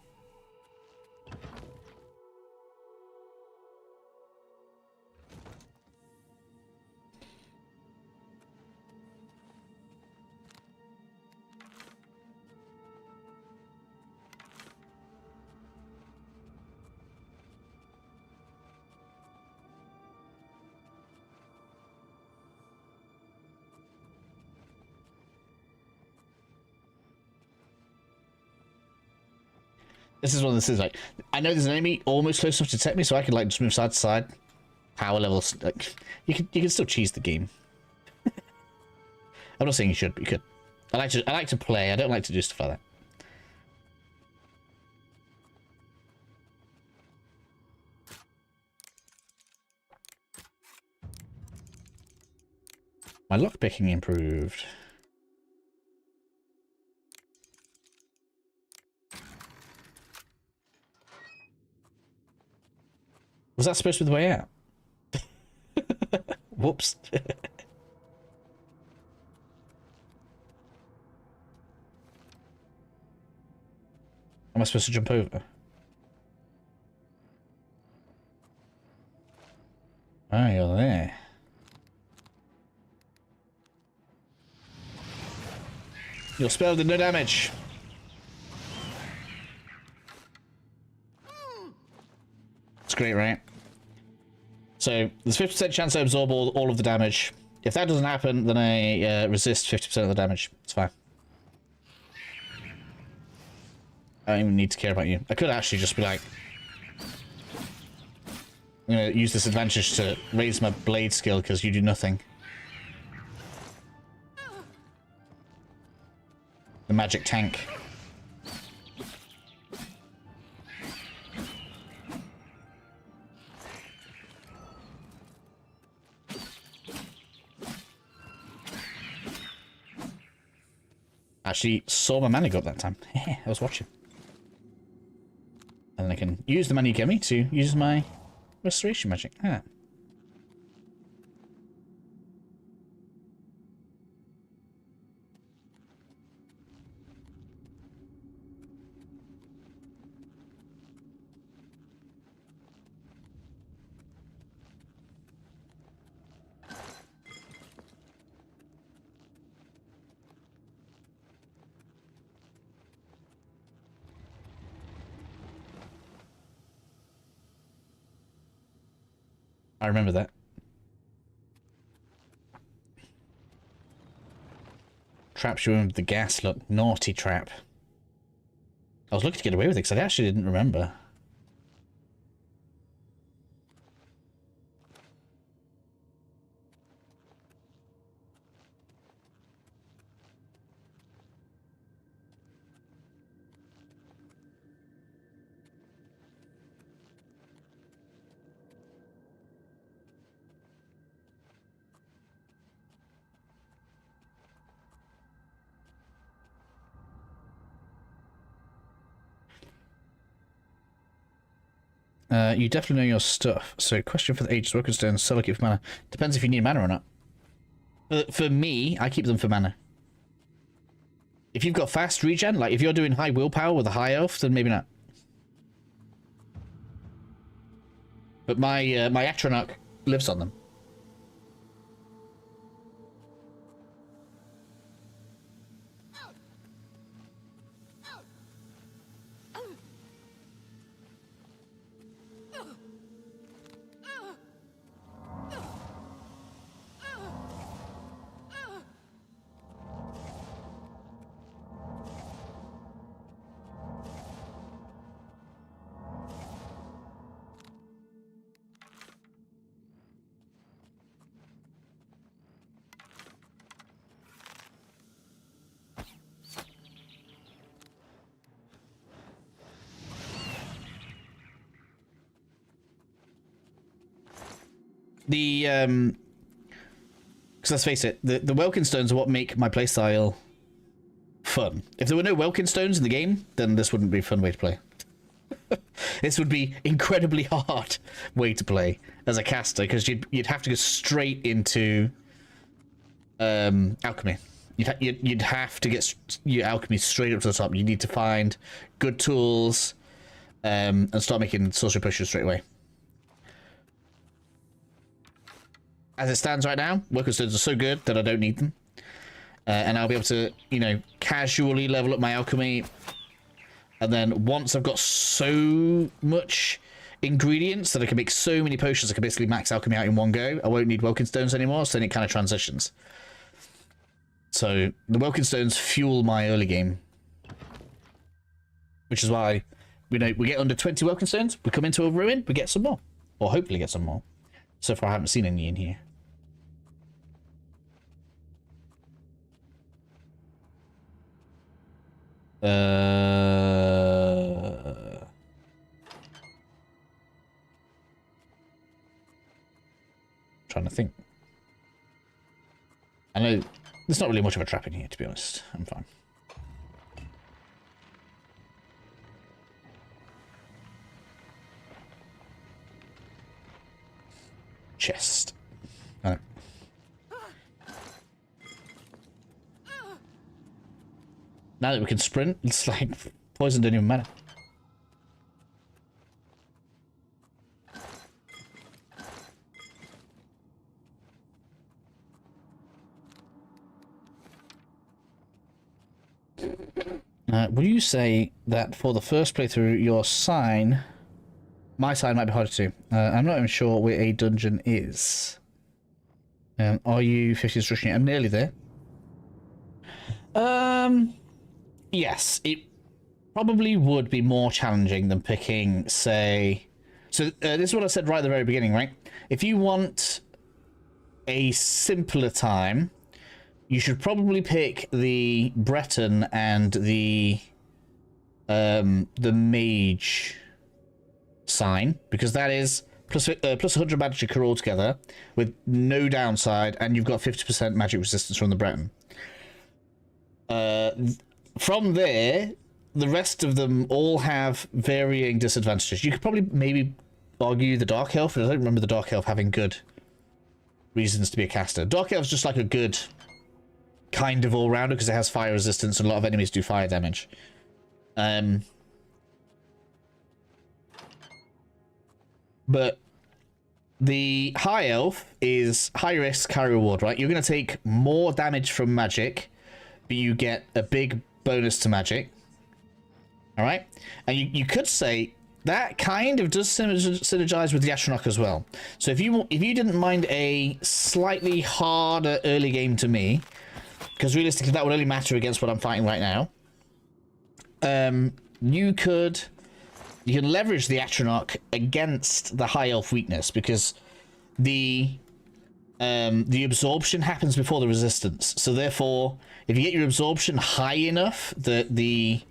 This is one of the things, like, I know there's an enemy almost close enough to detect me, so I can, like, just move side to side. Power levels, like, you can still cheese the game. I'm not saying you should, but you could. I like to play, I don't like to do stuff like that. My lockpicking improved. Was that supposed to be the way out? Whoops. Am I supposed to jump over? Ah, you're there. Your spell did no damage. It's great, right? So there's 50% chance I absorb all of the damage. If that doesn't happen, then I resist 50% of the damage. It's fine. I don't even need to care about you. I could actually just be like, I'm gonna use this advantage to raise my blade skill because you do nothing. The magic tank. Actually saw my mana go up that time. I was watching. And then I can use the mana you give me to use my restoration magic. Ah. I remember that. Traps you in with the gas, look. Naughty trap. I was looking to get away with it because I actually didn't remember. You definitely know your stuff. So, question for the ages. Working stones, sell keep for mana. Depends if you need mana or not. For me, I keep them for mana. If you've got fast regen, like if you're doing high willpower with a high elf, then maybe not. But my Atronach lives on them. Because let's face it, the Welkin stones are what make my playstyle fun. If there were no Welkin stones in the game, then this wouldn't be a fun way to play. This would be incredibly hard way to play as a caster, because you'd have to go straight into alchemy. You'd have to get your alchemy straight up to the top. You need to find good tools and start making sorcery potions straight away. As it stands right now, worker stones are so good that I don't need them. And I'll be able to, you know, casually level up my alchemy. And then once I've got so much ingredients that I can make so many potions, I can basically max alchemy out in one go. I won't need Welkin stones anymore, so then it kind of transitions. So the Welkin stones fuel my early game. Which is why, you know, we get under 20 Welkin stones, we come into a ruin, we get some more. Or hopefully get some more. So far I haven't seen any in here. Trying to think. I know there's not really much of a trap in here, to be honest. I'm fine. Chest. Oh. Now that we can sprint, it's like poison doesn't even matter. Would you say that for the first playthrough, your sign, my sign might be harder to? I'm not even sure where a dungeon is. Are you 50 instruction yet? I'm nearly there. Yes, it probably would be more challenging than picking, say... So this is what I said right at the very beginning, right? If you want a simpler time, you should probably pick the Breton and the Mage sign, because that is plus 100 magic all together with no downside, and you've got 50% magic resistance from the Breton. From there, the rest of them all have varying disadvantages. You could probably maybe argue the Dark Elf, but I don't remember the Dark Elf having good reasons to be a caster. Dark Elf's just like a good kind of all-rounder because it has fire resistance and a lot of enemies do fire damage. But the High Elf is high risk, high reward, right? You're going to take more damage from magic, but you get a big bonus to magic. All right? And you could say that kind of does synergize with the Atronach as well. So if you didn't mind a slightly harder early game to me, because realistically that would only matter against what I'm fighting right now, you can leverage the Atronach against the High Elf weakness, because the absorption happens before the resistance. So therefore, if you get your absorption high enough that the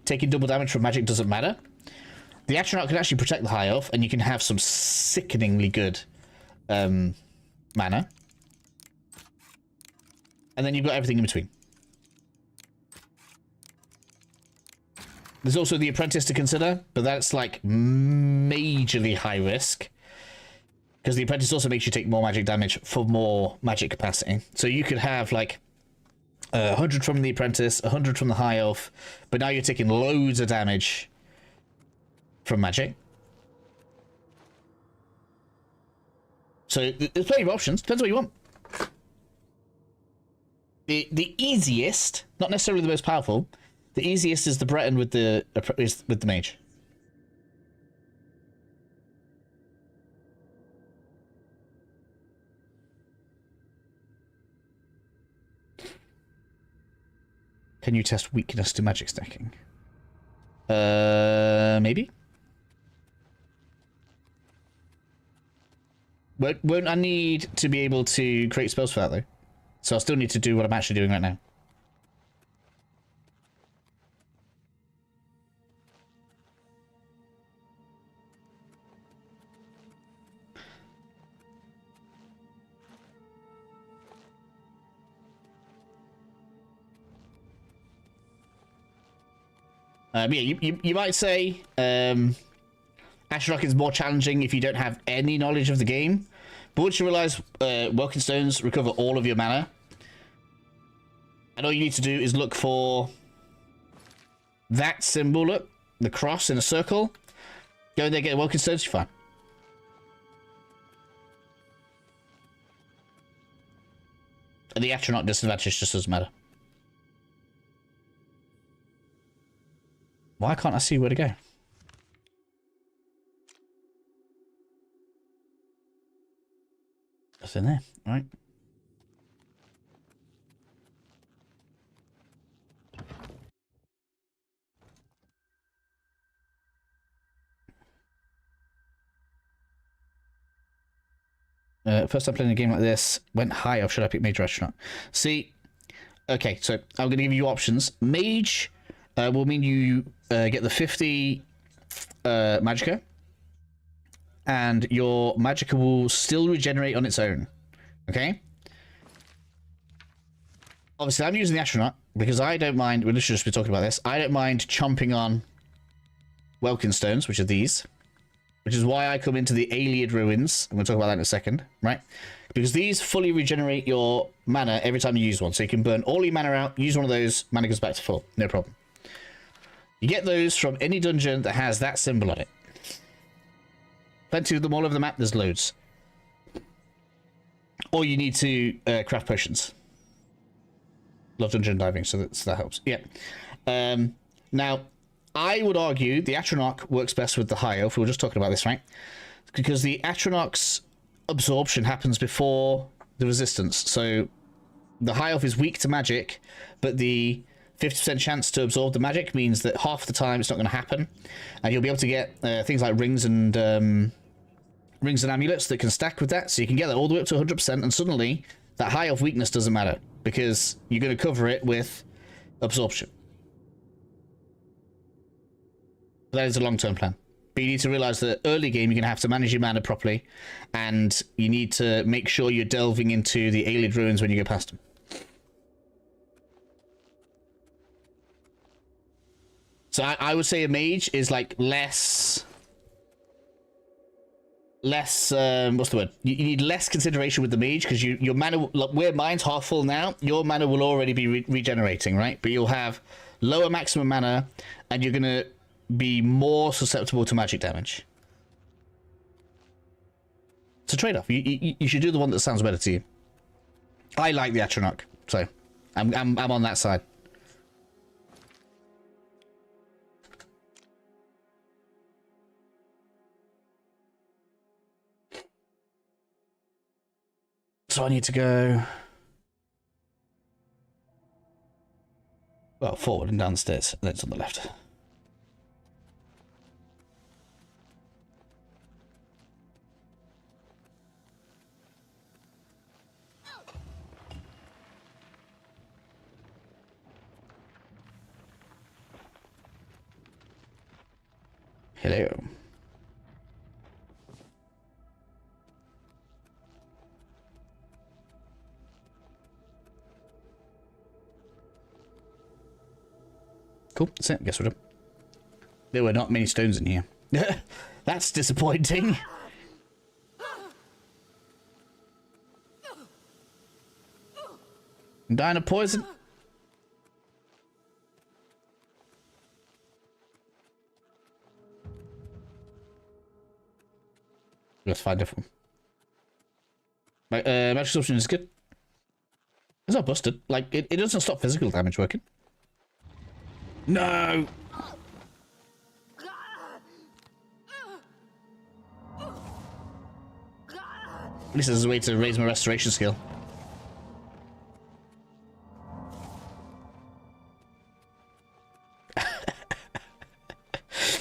taking double damage from magic doesn't matter, the Atronach can actually protect the High Elf, and you can have some sickeningly good mana. And then you've got everything in between. There's also the Apprentice to consider, but that's like majorly high risk, because the Apprentice also makes you take more magic damage for more magic capacity. So you could have like 100 from the Apprentice, 100 from the High Elf, but now you're taking loads of damage from magic. So there's plenty of options. Depends what you want. The easiest, not necessarily the most powerful, the easiest is the Breton with the Mage. Can you test weakness to magic stacking? Maybe. Won't I need to be able to create spells for that though? So I'll still need to do what I'm actually doing right now. Yeah, you might say, Astronaut is more challenging if you don't have any knowledge of the game. But once you realize Welkin Stones recover all of your mana, and all you need to do is look for that symbol, look, the cross in a circle. Go in there, get Welkin Stones, you're fine. And the Astronaut disadvantage just doesn't matter. Why can't I see where to go? That's in there, right? First time playing a game like this, went high off. Should I pick Mage or Astronaut? See, okay, so I'm going to give you options. Mage will mean you get the 50 Magicka, and your Magicka will still regenerate on its own. Okay? Obviously, I'm using the Astronaut because I don't mind. We'll just be talking about this. I don't mind chomping on Welkin Stones, which are these. Which is why I come into the Ayleid Ruins. I'm going to talk about that in a second, right? Because these fully regenerate your mana every time you use one. So you can burn all your mana out, use one of those, mana goes back to full. No problem. You get those from any dungeon that has that symbol on it. Plenty of them all over the map. There's loads. Or you need to craft potions. Love dungeon diving, so that helps. Yeah. Now, I would argue the Atronach works best with the High Elf. We were just talking about this, right? Because the Atronach's absorption happens before the resistance. So the High Elf is weak to magic, but the 50% chance to absorb the magic means that half the time it's not going to happen. And you'll be able to get things like rings and amulets that can stack with that. So you can get that all the way up to 100%, and suddenly that High Elf weakness doesn't matter because you're going to cover it with absorption. That is a long-term plan. But you need to realize that early game, you're going to have to manage your mana properly, and you need to make sure you're delving into the Ayleid Ruins when you go past them. So I would say a mage is like less, what's the word? You need less consideration with the mage because your mana, where mine's half full now, your mana will already be regenerating, right? But you'll have lower maximum mana, and you're going to be more susceptible to magic damage. It's a trade-off. You should do the one that sounds better to you. I like the Atronach, so I'm on that side. So I need to go, well, forward and down the stairs, and then it's on the left. Hello. Cool, that's it. Guess we're done. There were not many stones in here. That's disappointing. I'm dying of poison. Let's find a different one. Magic absorption is good. It's not busted. Like, it doesn't stop physical damage working. No! At least there's a way to raise my restoration skill.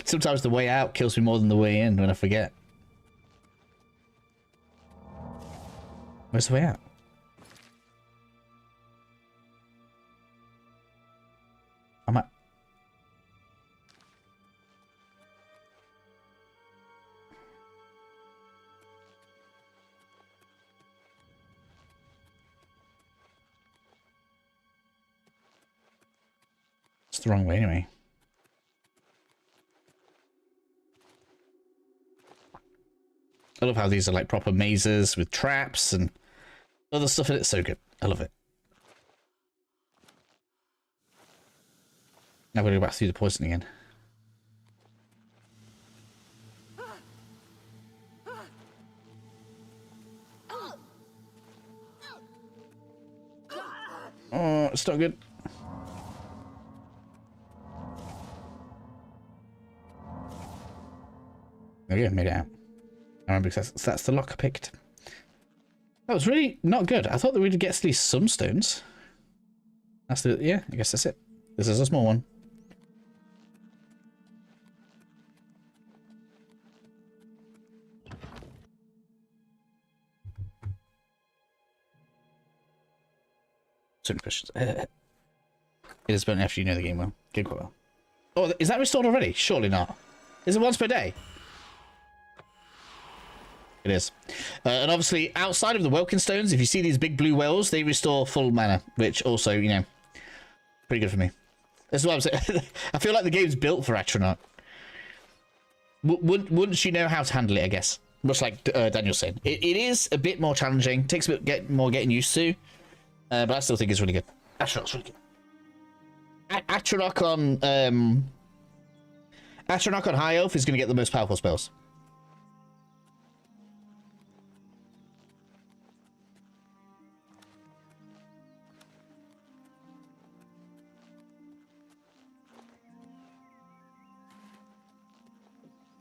Sometimes the way out kills me more than the way in when I forget. Where's the way out? I'm at... It's the wrong way anyway. I love how these are like proper mazes with traps and other stuff in it. So good. I love it. Now we're going to go back through the poison again. Oh, it's not good. There we go, made it out. I remember because that's the lock I picked. That was really not good. I thought that we'd get at least some stones. That's the, yeah, I guess that's it. This is a small one. Certain questions. It is better after you know the game well. Game quite well. Oh, is that restored already? Surely not. Is it once per day? It is. And obviously, outside of the Welkin Stones, if you see these big blue wells, they restore full mana, which also, you know, pretty good for me. That's what I'm saying. I feel like the game's built for Atronach. Once you know how to handle it, I guess. Much like Daniel's saying. It is a bit more challenging. Takes a bit more getting used to. But I still think it's really good. Atronach's really good. Atronach on High Elf is going to get the most powerful spells.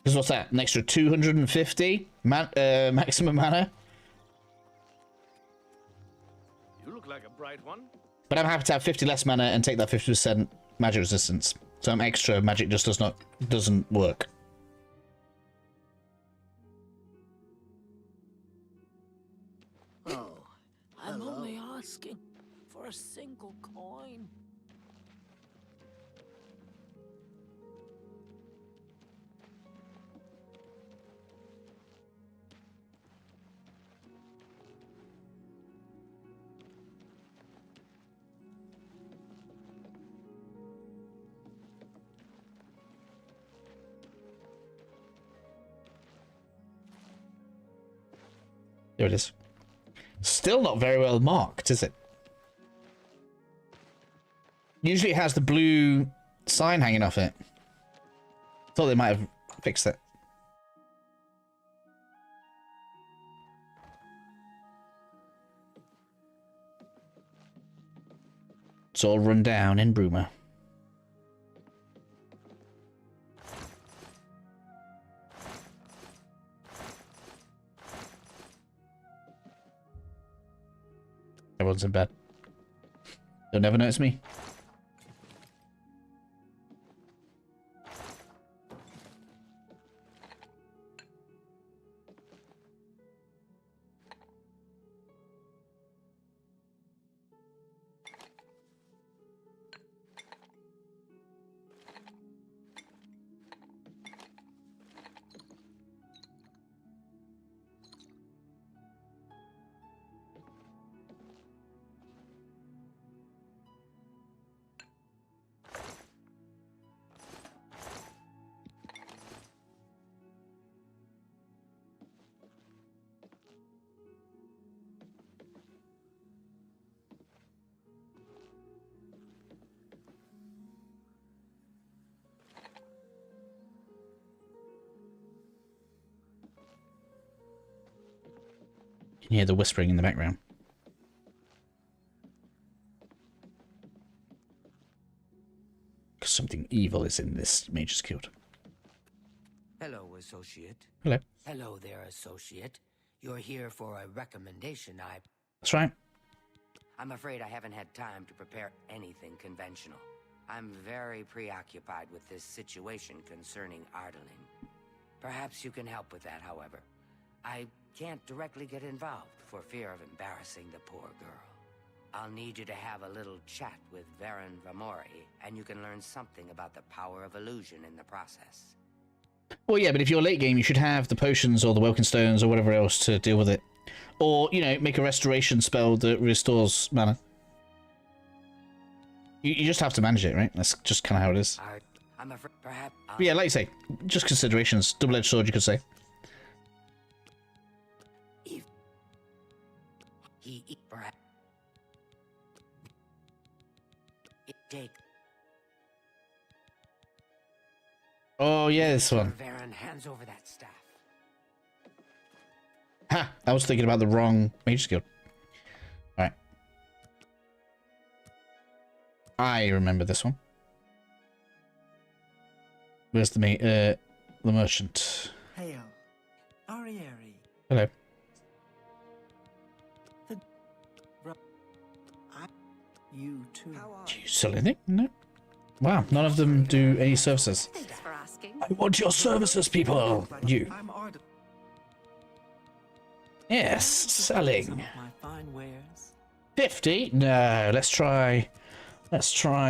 Because what's that? An extra 250 maximum mana? You look like a bright one. But I'm happy to have 50 less mana and take that 50% magic resistance. So extra magic just doesn't work. Oh, I'm only asking for a single coin. There it is. Still not very well marked, is it? Usually it has the blue sign hanging off it. Thought they might have fixed it. It's all run down in Bruma. Everyone's in bed. They'll never notice me. You can hear the whispering in the background. Because something evil is in this Mage's Guild. Hello, associate. Hello. Hello there, associate. You're here for a recommendation. That's right. I'm afraid I haven't had time to prepare anything conventional. I'm very preoccupied with this situation concerning Ardeling. Perhaps you can help with that, however. I can't directly get involved for fear of embarrassing the poor girl. I'll need you to have a little chat with Varen Vamori, and you can learn something about the power of illusion in the process. Well, yeah, but if you're late game, you should have the potions or the Welkin Stones or whatever else to deal with it. Or, you know, make a restoration spell that restores mana. You just have to manage it, right? That's just kind of how it is. I'm afraid perhaps... But yeah, like you say, just considerations. Double-edged sword, you could say. Oh yeah, this one. Varen hands over that staff. Ha! I was thinking about the wrong Mage Guild. Alright. I remember this one. Where's the merchant? Hail, Arieri. Hello. You too. Do you sell anything? No. Wow, none of them do any services. Thanks for asking. I want your services, people. You. Yes, selling. 50? No, let's try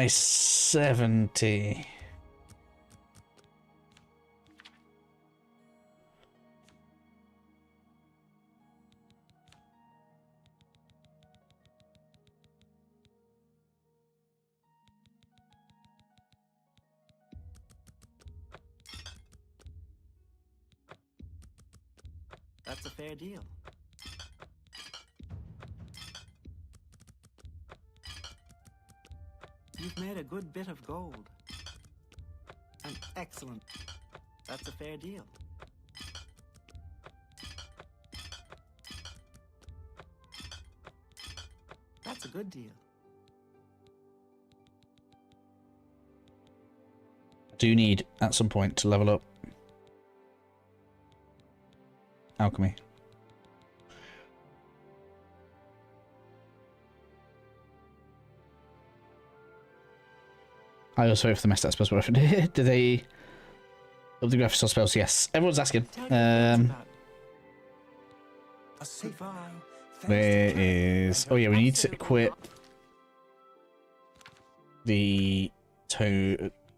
70. That's a fair deal. You've made a good bit of gold. An excellent. That's a fair deal. That's a good deal. I do need at some point to level up alchemy. I also wait for the messed up spells. Do they up the graphics or spells? Yes. Everyone's asking. Where is? Oh yeah, we need to equip the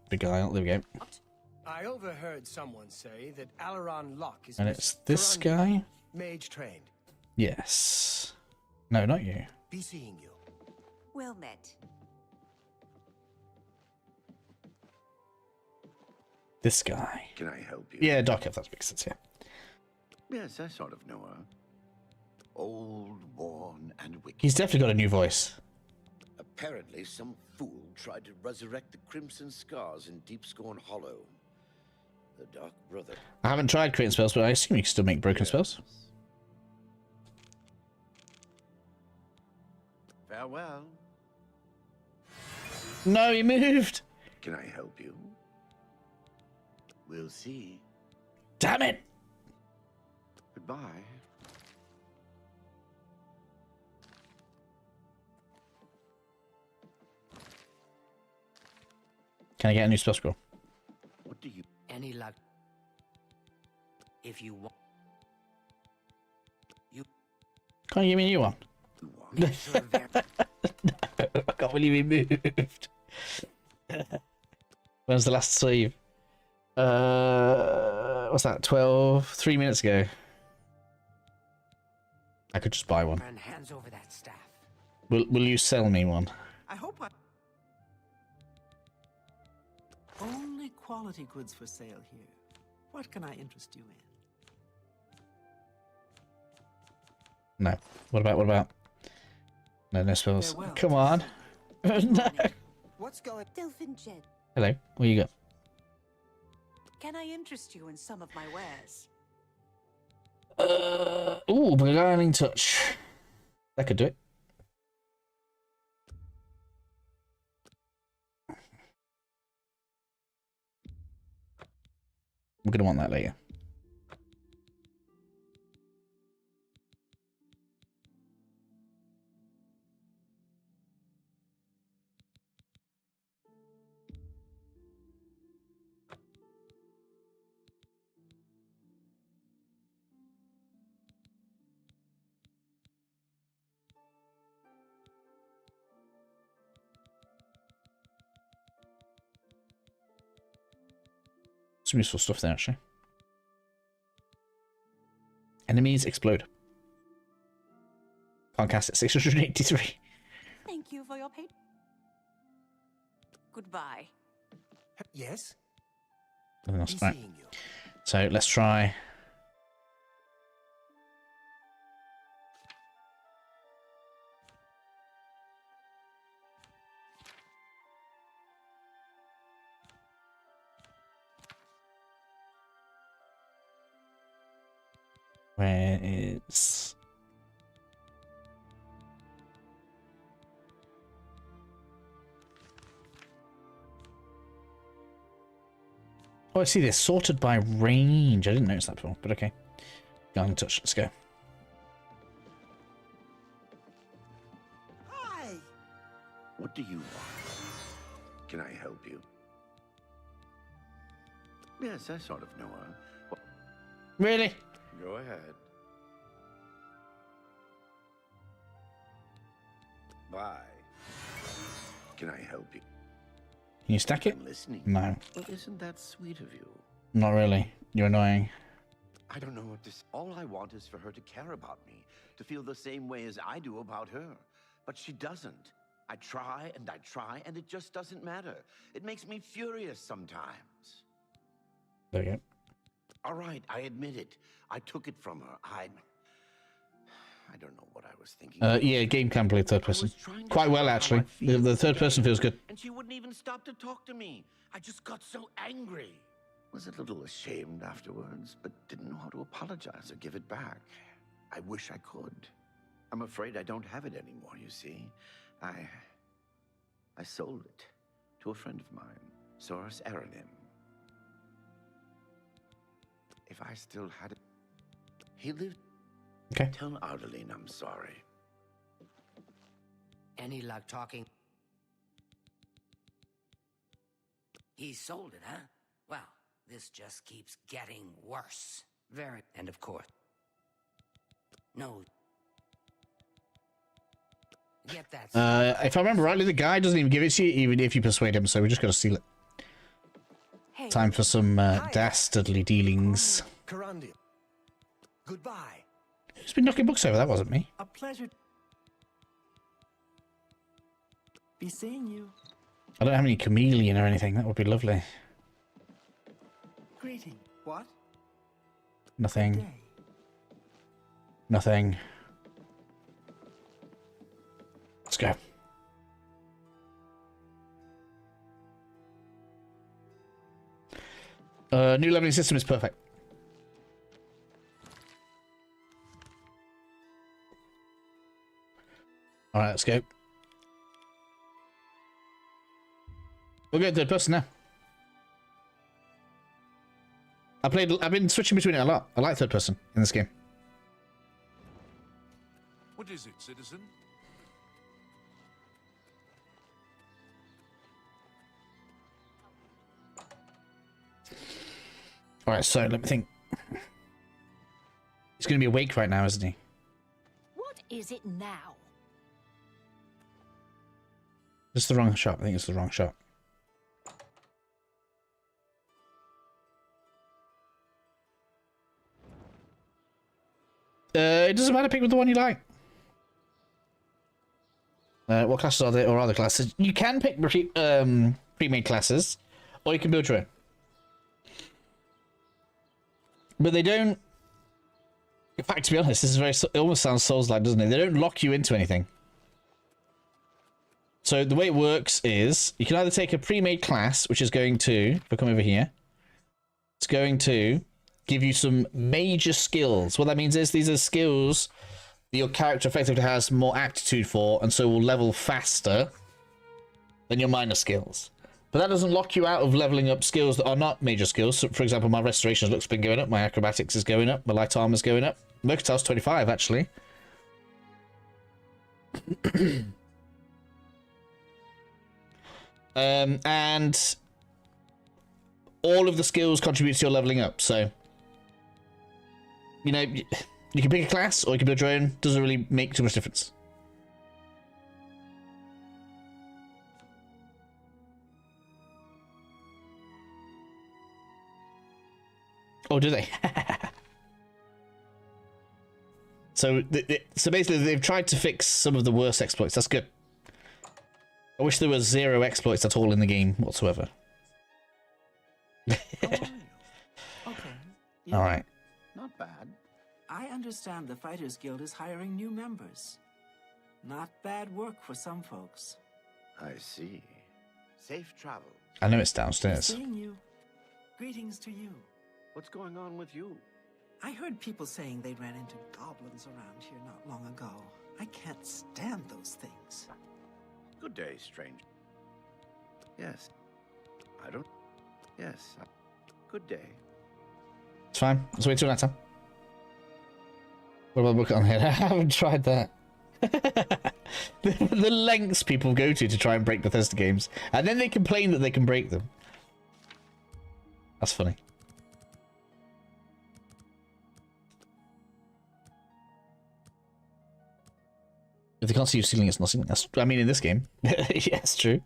beguile. There we go. I overheard someone say that Alaron Locke is. And it's this guy. Mage trained. Yes. No, not you. Be seeing you. Well met. This guy. Can I help you? Yeah, Dark Elf. That makes sense. Yeah. Yes, I sort of know her. Old, worn, and wicked. He's definitely got a new voice. Apparently, some fool tried to resurrect the Crimson Scars in Deep Scorn Hollow. The Dark Brother. I haven't tried creating spells, but I assume you can still make broken spells. Farewell. No, he moved. Can I help you? We'll see. Damn it. Goodbye. Can I get a new spell scroll? What do you... Any luck? If you want. Can't you give me a new one? No, I can't believe he moved. When's the last save? What's that? 3 minutes ago. I could just buy one. Hands over that staff. Will you sell me one? I hope I... Only quality goods for sale here. What can I interest you in? No. What about? No spells. Come on. No. What's going? Delphin Jet. Hello. What you got? Can I interest you in some of my wares? Ooh, beguiling touch. That could do it. We're gonna want that later. Some useful stuff there, actually. Enemies explode. Can't cast it. 683. Thank you for your pay. Goodbye. Yes? Nothing else. Right. So let's try. Where is... Oh, I see they're sorted by range. I didn't notice that before, but okay. Go on, touch. Let's go. Hi! What do you want? Can I help you? Yes, I sort of know her. Really? Go ahead. Bye. Can I help you? Can you stack it? I'm listening. No. Well, isn't that sweet of you? Not really. You're annoying. I don't know what to say. All I want is for her to care about me, to feel the same way as I do about her. But she doesn't. I try, and it just doesn't matter. It makes me furious sometimes. There you go. All right, I admit it. I took it from her. I don't know what I was thinking. Yeah, game can play third person. Quite well, actually. The third person feels good. And she wouldn't even stop to talk to me. I just got so angry. Was a little ashamed afterwards, but didn't know how to apologize or give it back. I wish I could. I'm afraid I don't have it anymore, you see. I sold it to a friend of mine, Soros Aranim. If I still had it... He lived... Okay. Tell Ardeline I'm sorry. Any luck talking? He sold it, huh? Well, this just keeps getting worse. Very... And of course... No. Get that... if I remember rightly, the guy doesn't even give it to you, even if you persuade him, so we just gotta steal it. Hey. Time for some dastardly dealings. Cyrodiil. Goodbye. Who's been knocking books over? That wasn't me. A pleasure. Be seeing you. I don't have any chameleon or anything. That would be lovely. Greeting. What? Nothing. Nothing. Let's go. New leveling system is perfect. Alright, let's go. We'll go third person now. I've been switching between it a lot. I like third person in this game. What is it, citizen? Alright, so let me think. He's going to be awake right now, isn't he? What is it now? This is the wrong shot. I think it's the wrong shot. It doesn't matter. Pick the one you like. What classes are there, or other classes? You can pick pre-made classes, or you can build your own. But they don't... In fact, to be honest, this is very... It almost sounds Souls-like, doesn't it? They don't lock you into anything. So the way it works is, you can either take a pre-made class, which is going to... If I come over here, it's going to give you some major skills. What that means is, these are skills that your character effectively has more aptitude for, and so will level faster than your minor skills. But that doesn't lock you out of leveling up skills that are not major skills. So, for example, my restoration looks been going up, my acrobatics is going up, my light armor is going up. Mercantile's 25, actually. And all of the skills contribute to your leveling up. So, you know, you can pick a class or you can build your own. Doesn't really make too much difference. Oh, do they? So basically, they've tried to fix some of the worst exploits. That's good. I wish there was 0 exploits at all in the game whatsoever. Okay. All right. Not bad. I understand the Fighters Guild is hiring new members. Not bad work for some folks. I see. Safe travels. I know it's downstairs. Seeing you. Greetings to you. What's going on with you? I heard people saying they ran into goblins around here not long ago. I can't stand those things. Good day, stranger. Yes. I don't... Yes. Good day. It's fine. Let's wait till next time. What about the book on here? I haven't tried that. the lengths people go to try and break Bethesda games, and then they complain that they can break them. That's funny. If they can't see you stealing, it's not stealing. That's, I mean, in this game. Yeah, it's true.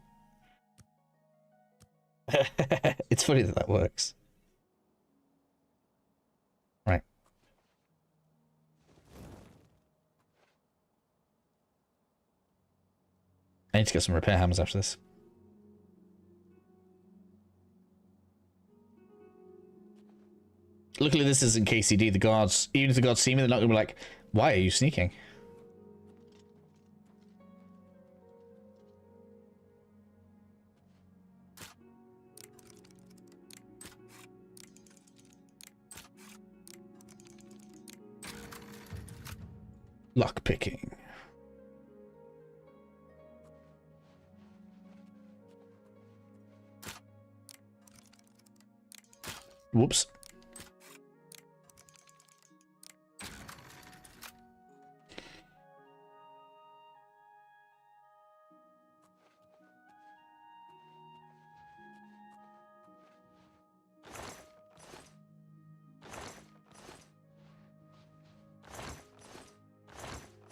It's funny that that works. Right. I need to get some repair hammers after this. Luckily, this isn't KCD. The guards, even if the guards see me, they're not going to be like, why are you sneaking? Lock picking. Whoops.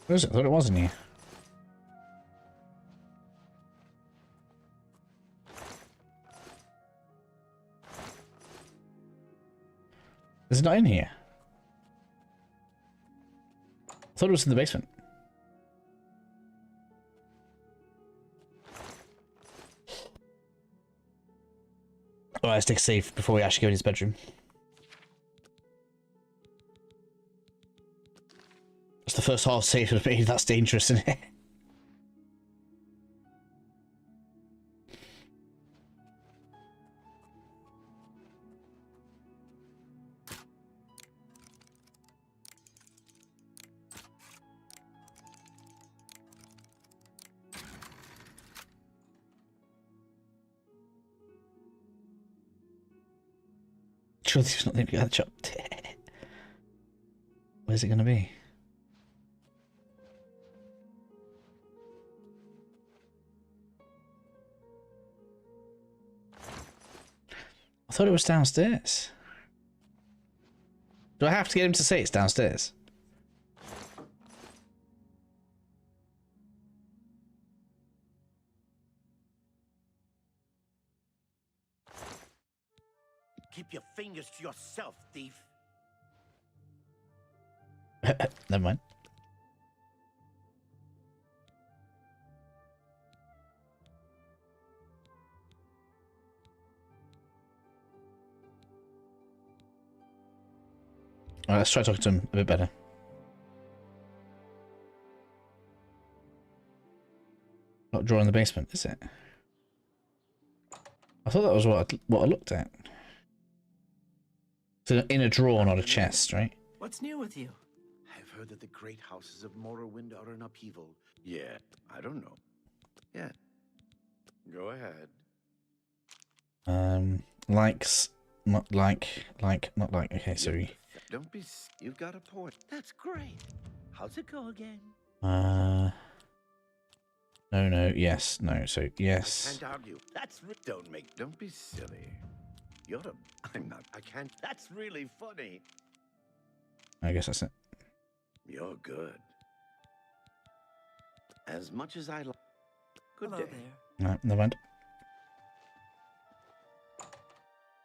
Where is it? I thought it was in here. Is it not in here? I thought it was in the basement. Alright, let's take a save before we actually go in his bedroom. It's the first half save of me. That's dangerous, isn't it? Sure, there's not leaving the shop. Where's it going to be? I thought it was downstairs. Do I have to get him to say it's downstairs? Keep your fingers to yourself, thief. Never mind. Alright, let's try talking to him a bit better. Not drawer in the basement, is it? I thought that was what I looked at. So in a drawer, not a chest, right? What's new with you? I've heard that the great houses of Morrowind are in upheaval. Yeah, I don't know. Yeah. Go ahead. Likes, not like, not like. Okay, sorry. Don't be... You've got a point. That's great. How's it go again? No, yes, no, so yes. Can't argue. That's... Don't be silly. You're a... I'm not... I can't... That's really funny. I guess that's it. You're good. As much as I like... Good Hello day. there. No, never mind.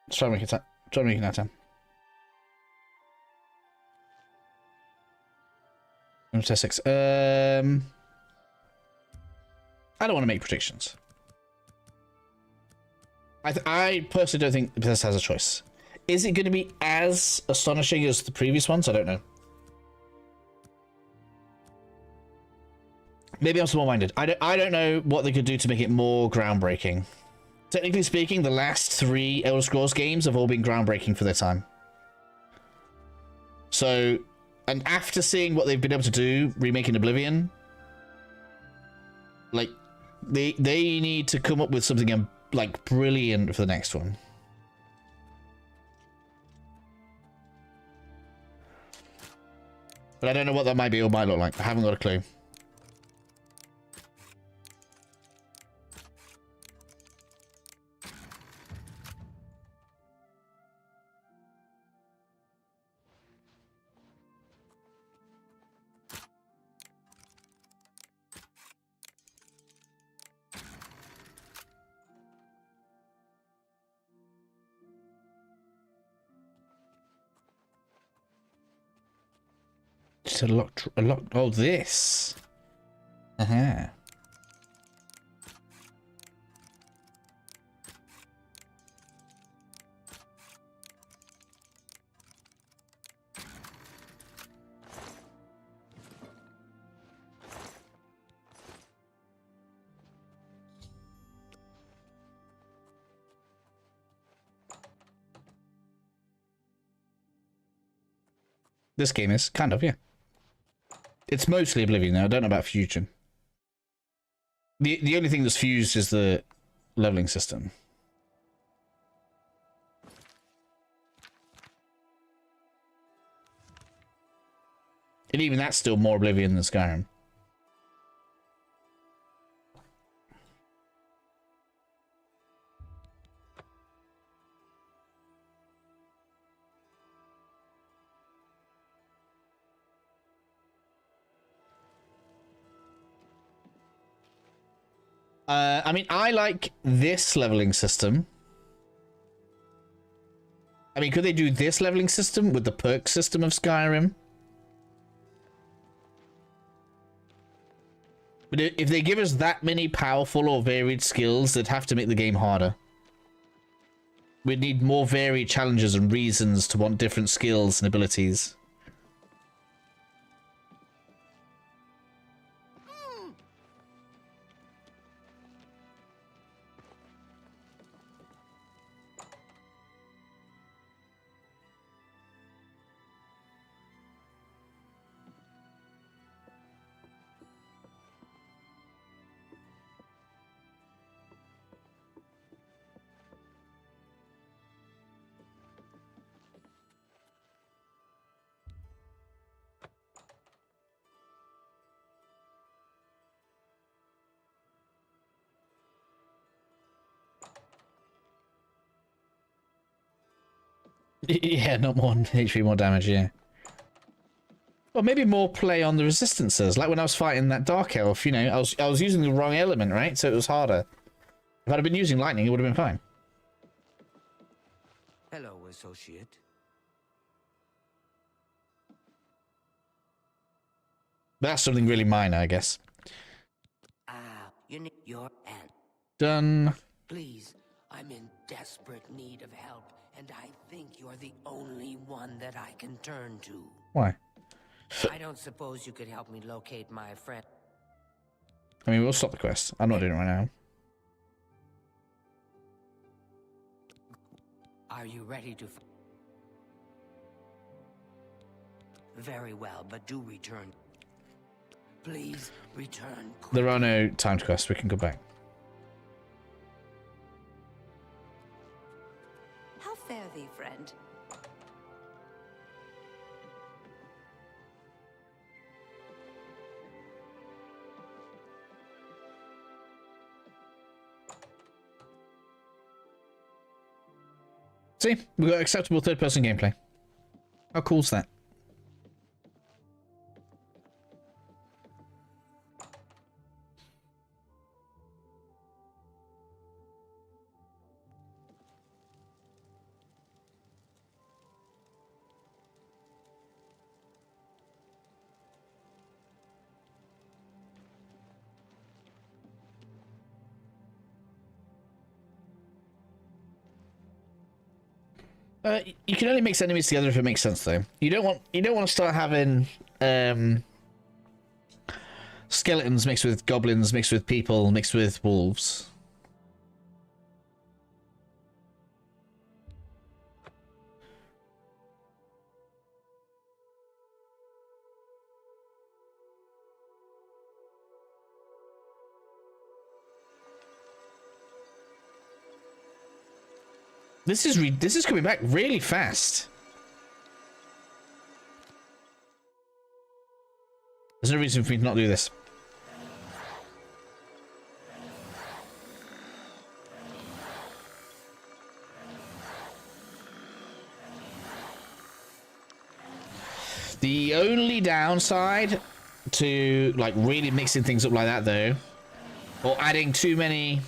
Let's try and make it out. Try and make it out 10. Test 6. I don't want to make predictions. I personally don't think Bethesda has a choice. Is it going to be as astonishing as the previous ones? I don't know. Maybe I'm small-minded. I don't know what they could do to make it more groundbreaking. Technically speaking, the last 3 Elder Scrolls games have all been groundbreaking for their time. So, and after seeing what they've been able to do, remaking Oblivion, like, they need to come up with something, like, brilliant for the next one. But I don't know what that might be or might look like. I haven't got a clue. Just a lot. Oh, this. Uh-huh. This game is kind of, yeah. It's mostly Oblivion now. I don't know about Fusion. The only thing that's fused is the leveling system. And even that's still more Oblivion than Skyrim. I mean, I like this leveling system. I mean, could they do this leveling system with the perk system of Skyrim? But if they give us that many powerful or varied skills, they'd have to make the game harder. We'd need more varied challenges and reasons to want different skills and abilities. Yeah, not more HP, more damage, yeah. Well, maybe more play on the resistances, like when I was fighting that Dark Elf, you know, I was using the wrong element, right? So it was harder. If I'd have been using lightning, it would have been fine. Hello, associate. But that's something really minor, I guess. You need your aunt. Done. Please, I'm in desperate need of help, and I think you're the only one that I can turn to. Why? I don't suppose you could help me locate my friend. I mean, we'll stop the quest. I'm not doing it right now. Are you ready to... Very well, but do return. Please, return. There are no timed quests. We can go back. How fare thee, friend? See, we got acceptable third-person gameplay. How cool's that? You can only mix enemies together if it makes sense, though. You don't want to start having skeletons mixed with goblins, mixed with people, mixed with wolves. This is coming back really fast. There's no reason for me to not do this. The only downside to like really mixing things up like that though, or adding too many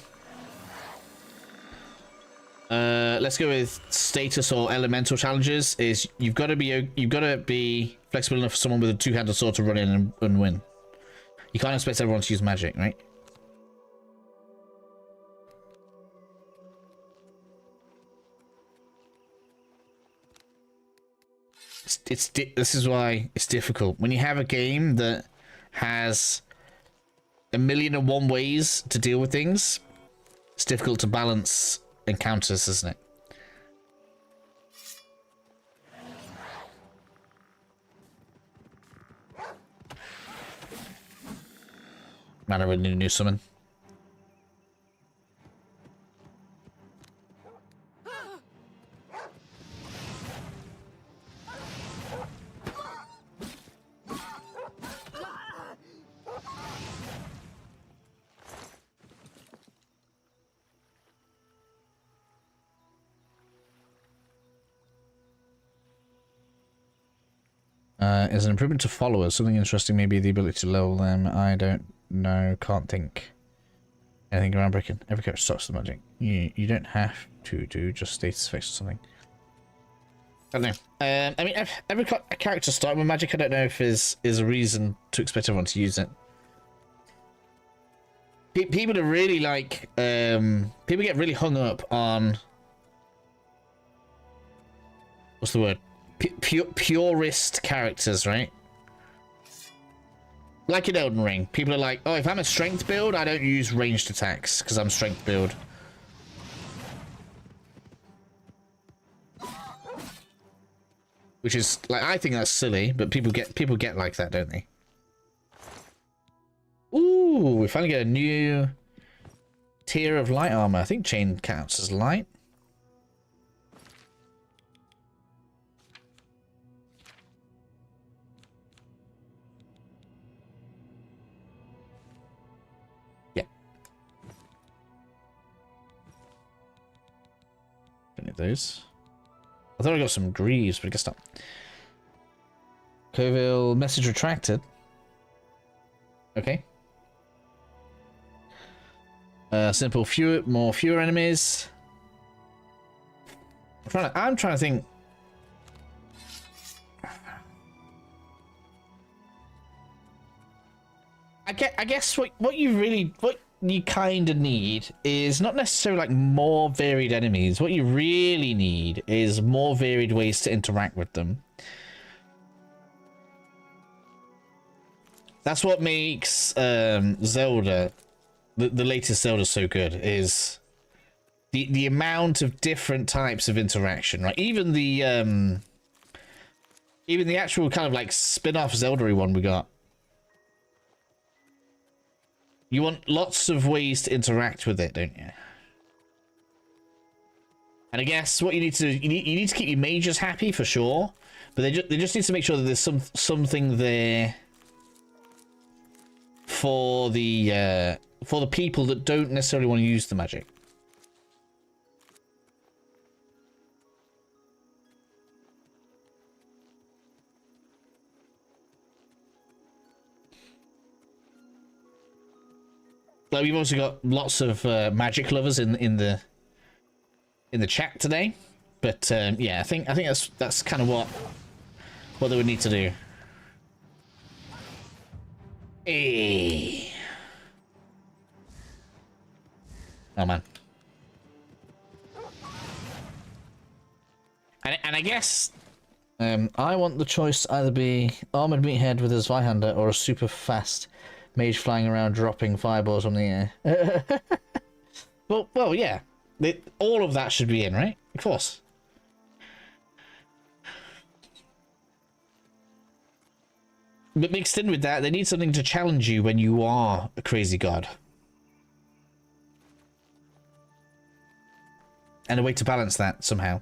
let's go with status or elemental challenges, is you've got to be flexible enough for someone with a two-handed sword to run in and win. You can't expect everyone to use magic, right? This is why it's difficult when you have a game that has 1,000,001 ways to deal with things. It's difficult to balance encounters, isn't it? Man, I really need a new summon. Is an improvement to followers. Something interesting, maybe the ability to level them. I don't know, can't think. Anything groundbreaking. Every character starts the magic. You don't have to do just status effects or something. I don't know. I mean, every character starting with magic, I don't know if is a reason to expect everyone to use it. People are really like, people get really hung up on, what's the word? Purist characters, right? Like in Elden Ring, people are like, oh, if I'm a strength build, I don't use ranged attacks because I'm strength build. Which is like, I think that's silly, but people get like that, don't they? Ooh, we finally get a new tier of light armor. I think chain counts as light. Any of those? I thought I got some greaves, but I guess not. Cyrodiil message retracted. Okay. Simple, fewer enemies. I'm trying to think. I guess what you kind of need is not necessarily like more varied enemies. What you really need is more varied ways to interact with them. That's what makes Zelda, the latest Zelda, so good, is the amount of different types of interaction, right? Even the actual kind of like spin-off Zelda-y one we got. You want lots of ways to interact with it, don't you? And I guess what you need to you need to keep your mages happy for sure, but they just need to make sure that there's something there for the people that don't necessarily want to use the magic. Like, we've also got lots of magic lovers in the chat today, but yeah, I think that's kind of what they would need to do. Hey. Oh man. And I guess I want the choice to either be armored meathead with a Zweihander or a super fast mage flying around dropping fireballs from the air. well, yeah. All of that should be in, right? Of course. But mixed in with that, they need something to challenge you when you are a crazy god. and a way to balance that somehow.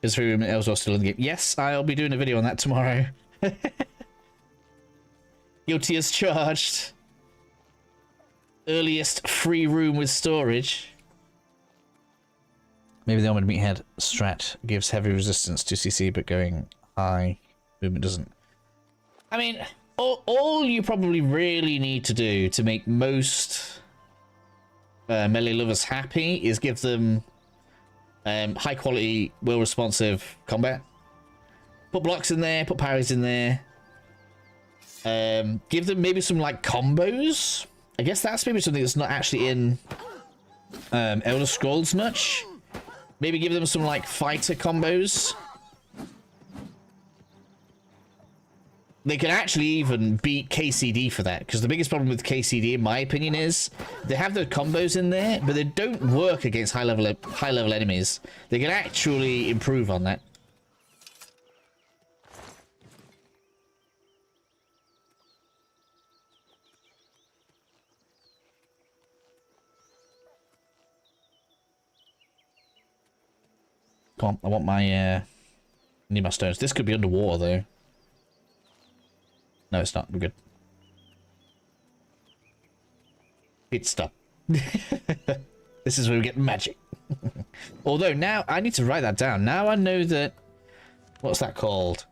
Is free room Elzor still in the game? Yes, I'll be doing a video on that tomorrow. Guilty as charged. Earliest free room with storage. Maybe the Armored Meathead strat gives heavy resistance to CC, but going high movement doesn't. I mean, all you probably really need to do to make most melee lovers happy is give them high quality, well responsive combat. Put blocks in there, put parries in there. Give them maybe some like combos. I guess that's maybe something that's not actually in Elder Scrolls much. Maybe give them some like fighter combos. They can actually even beat KCD for that, because the biggest problem with KCD, in my opinion, is they have the combos in there, but they don't work against high level enemies. They can actually improve on that. Come on, I want my need my stones. This could be underwater though. No, it's not. We're good. It's stop. This is where we get magic. Although now I need to write that down. Now I know that. What's that called?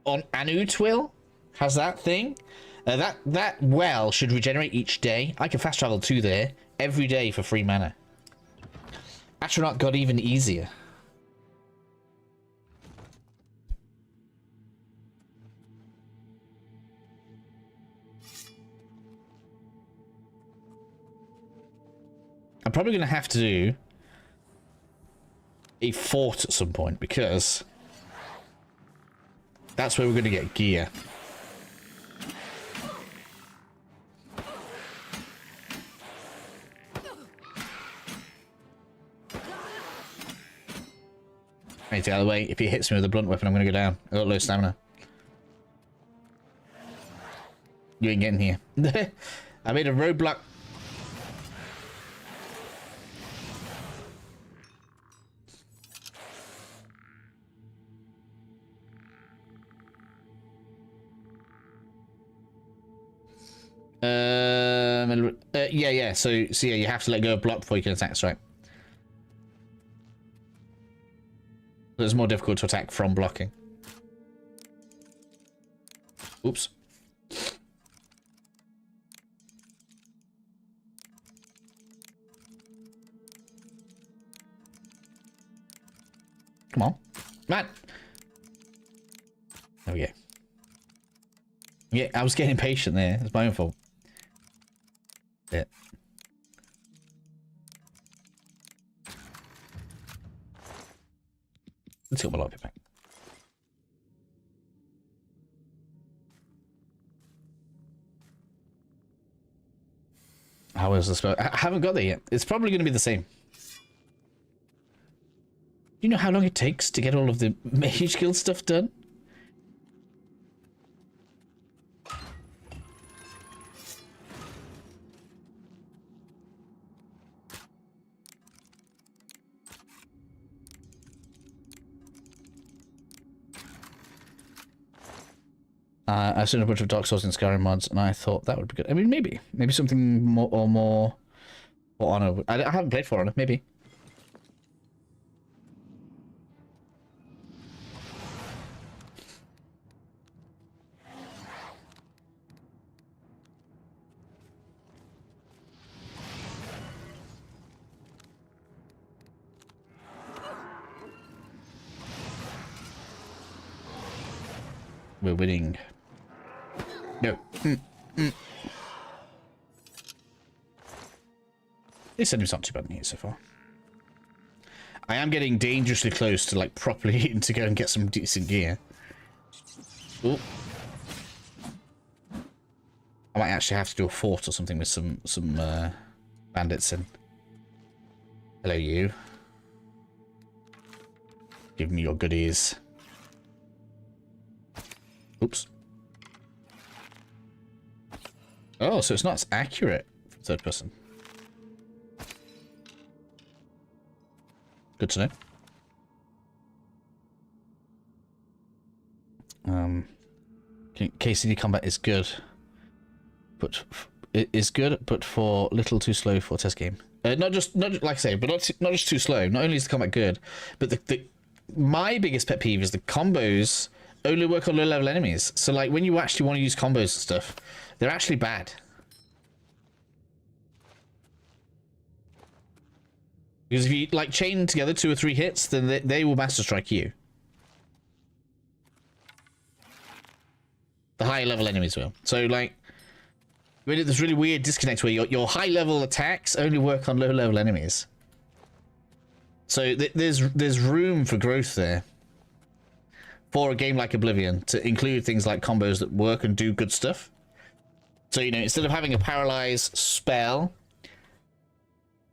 On Anutwil has that thing. That well should regenerate each day. I can fast travel to there every day for free mana. Astronaut got even easier. I'm probably going to have to do a fort at some point, because that's where we're going to get gear. I need to get out of the way. If he hits me with a blunt weapon, I'm going to go down. I've got low stamina. You ain't getting here. I made a roadblock. Yeah. So yeah, you have to let go of block before you can attack. That's right. It's more difficult to attack from blocking. Oops. Come on, man. There we go. Yeah, I was getting impatient there. It's my own fault. Yeah. Let's get my locket back. How is this spell? I haven't got there yet. It's probably going to be the same. Do you know how long it takes to get all of the Mage Guild stuff done? I've seen a bunch of Dark Souls and Skyrim mods, and I thought that would be good. I mean, maybe something more for Honor. I haven't played For Honor. Maybe. We're winning. No. This enemy's not too bad in here so far. I am getting dangerously close to like properly needing to go and get some decent gear. Ooh. I might actually have to do a fort or something with some bandits in. Hello, you. Give me your goodies. Oops. Oh, so it's not as accurate for third person. Good to know. KCD combat is good, but it is good, but for little too slow for a test game. Not just like I say, but not just too slow. Not only is the combat good, but my biggest pet peeve is the combos only work on low level enemies. So like when you actually want to use combos and stuff, they're actually bad. Because if you like chain together 2 or 3 hits, then they will master strike you. The higher level enemies will. So like, really, there's really weird disconnect where your high level attacks only work on low level enemies. So there's room for growth there for a game like Oblivion to include things like combos that work and do good stuff. So, you know, instead of having a paralyze spell,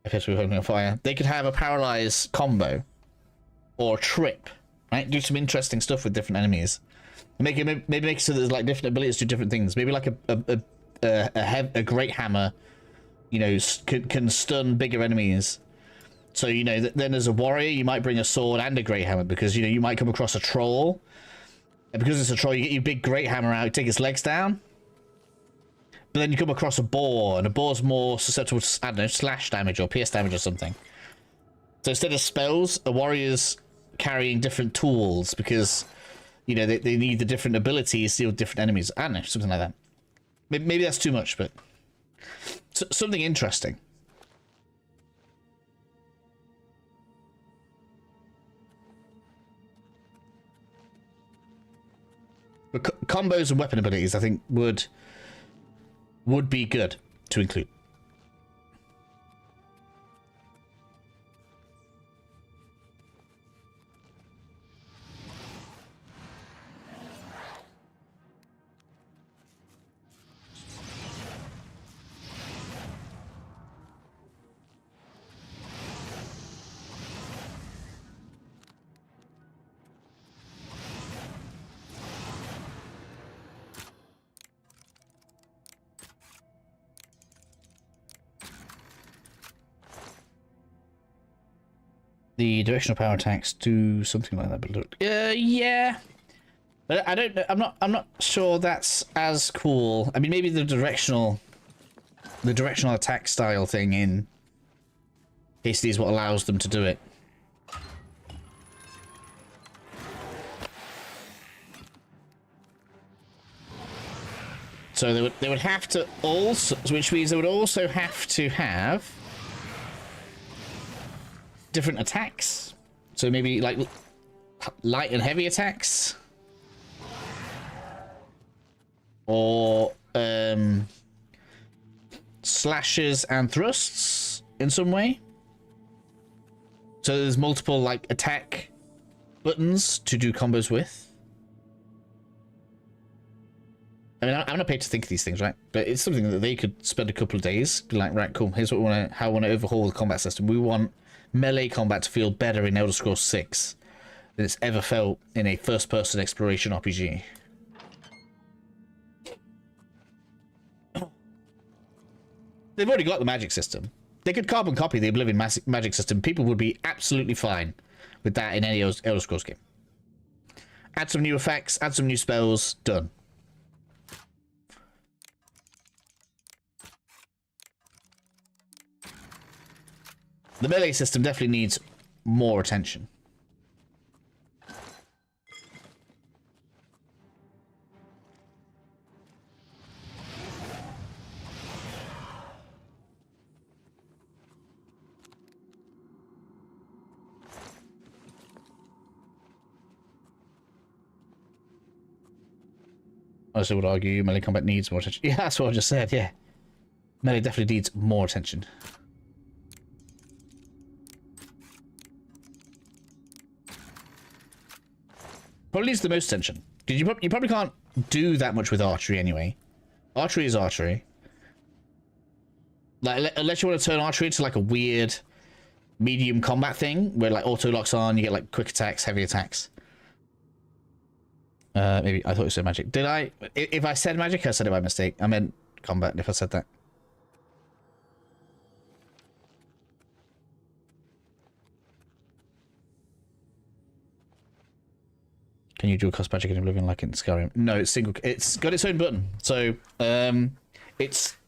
if it's holding a fire, they could have a paralyze combo or a trip, right? Do some interesting stuff with different enemies. Maybe make it so there's like different abilities to do different things. Maybe like a great hammer, you know, can stun bigger enemies. So, you know, then as a warrior, you might bring a sword and a great hammer because, you know, you might come across a troll. And because it's a troll, you get your big great hammer out, you take its legs down. But then you come across a boar, and a boar's more susceptible to, I don't know, slash damage or pierce damage or something. So instead of spells, a warrior's carrying different tools because, you know, they need the different abilities to deal with different enemies. I don't know, something like that. Maybe that's too much, but something interesting. But combos and weapon abilities, I think, would be good to include. The directional power attacks do something like that, but yeah. But I don't. I'm not sure that's as cool. I mean, maybe the directional attack style thing in KCD is what allows them to do it. So they would have to also, which means they would also have to have different attacks. So maybe like light and heavy attacks, or slashes and thrusts in some way. So there's multiple like attack buttons to do combos with. I mean, I'm not paid to think of these things, right? But it's something that they could spend a couple of days, be like, right, cool, here's what we want to, how I want to overhaul the combat system. We want melee combat to feel better in Elder Scrolls 6 than it's ever felt in a first-person exploration RPG. They've already got the magic system. They could carbon copy the Oblivion magic system. People would be absolutely fine with that in any Elder Scrolls game. Add some new effects, add some new spells, done. The melee system definitely needs more attention. I also would argue melee combat needs more attention. Yeah, that's what I just said, yeah. Melee definitely needs more attention. Probably needs the most attention. Because you probably can't do that much with archery anyway. Archery is archery. Like, unless you want to turn archery into like a weird medium combat thing, where like auto locks on, you get like quick attacks, heavy attacks. Maybe I thought you said magic. Did I? If I said magic, I said it by mistake. I meant combat if I said that. Can you dual cast magic in Oblivion like in Skyrim? No, it's single. It's got its own button. So, it's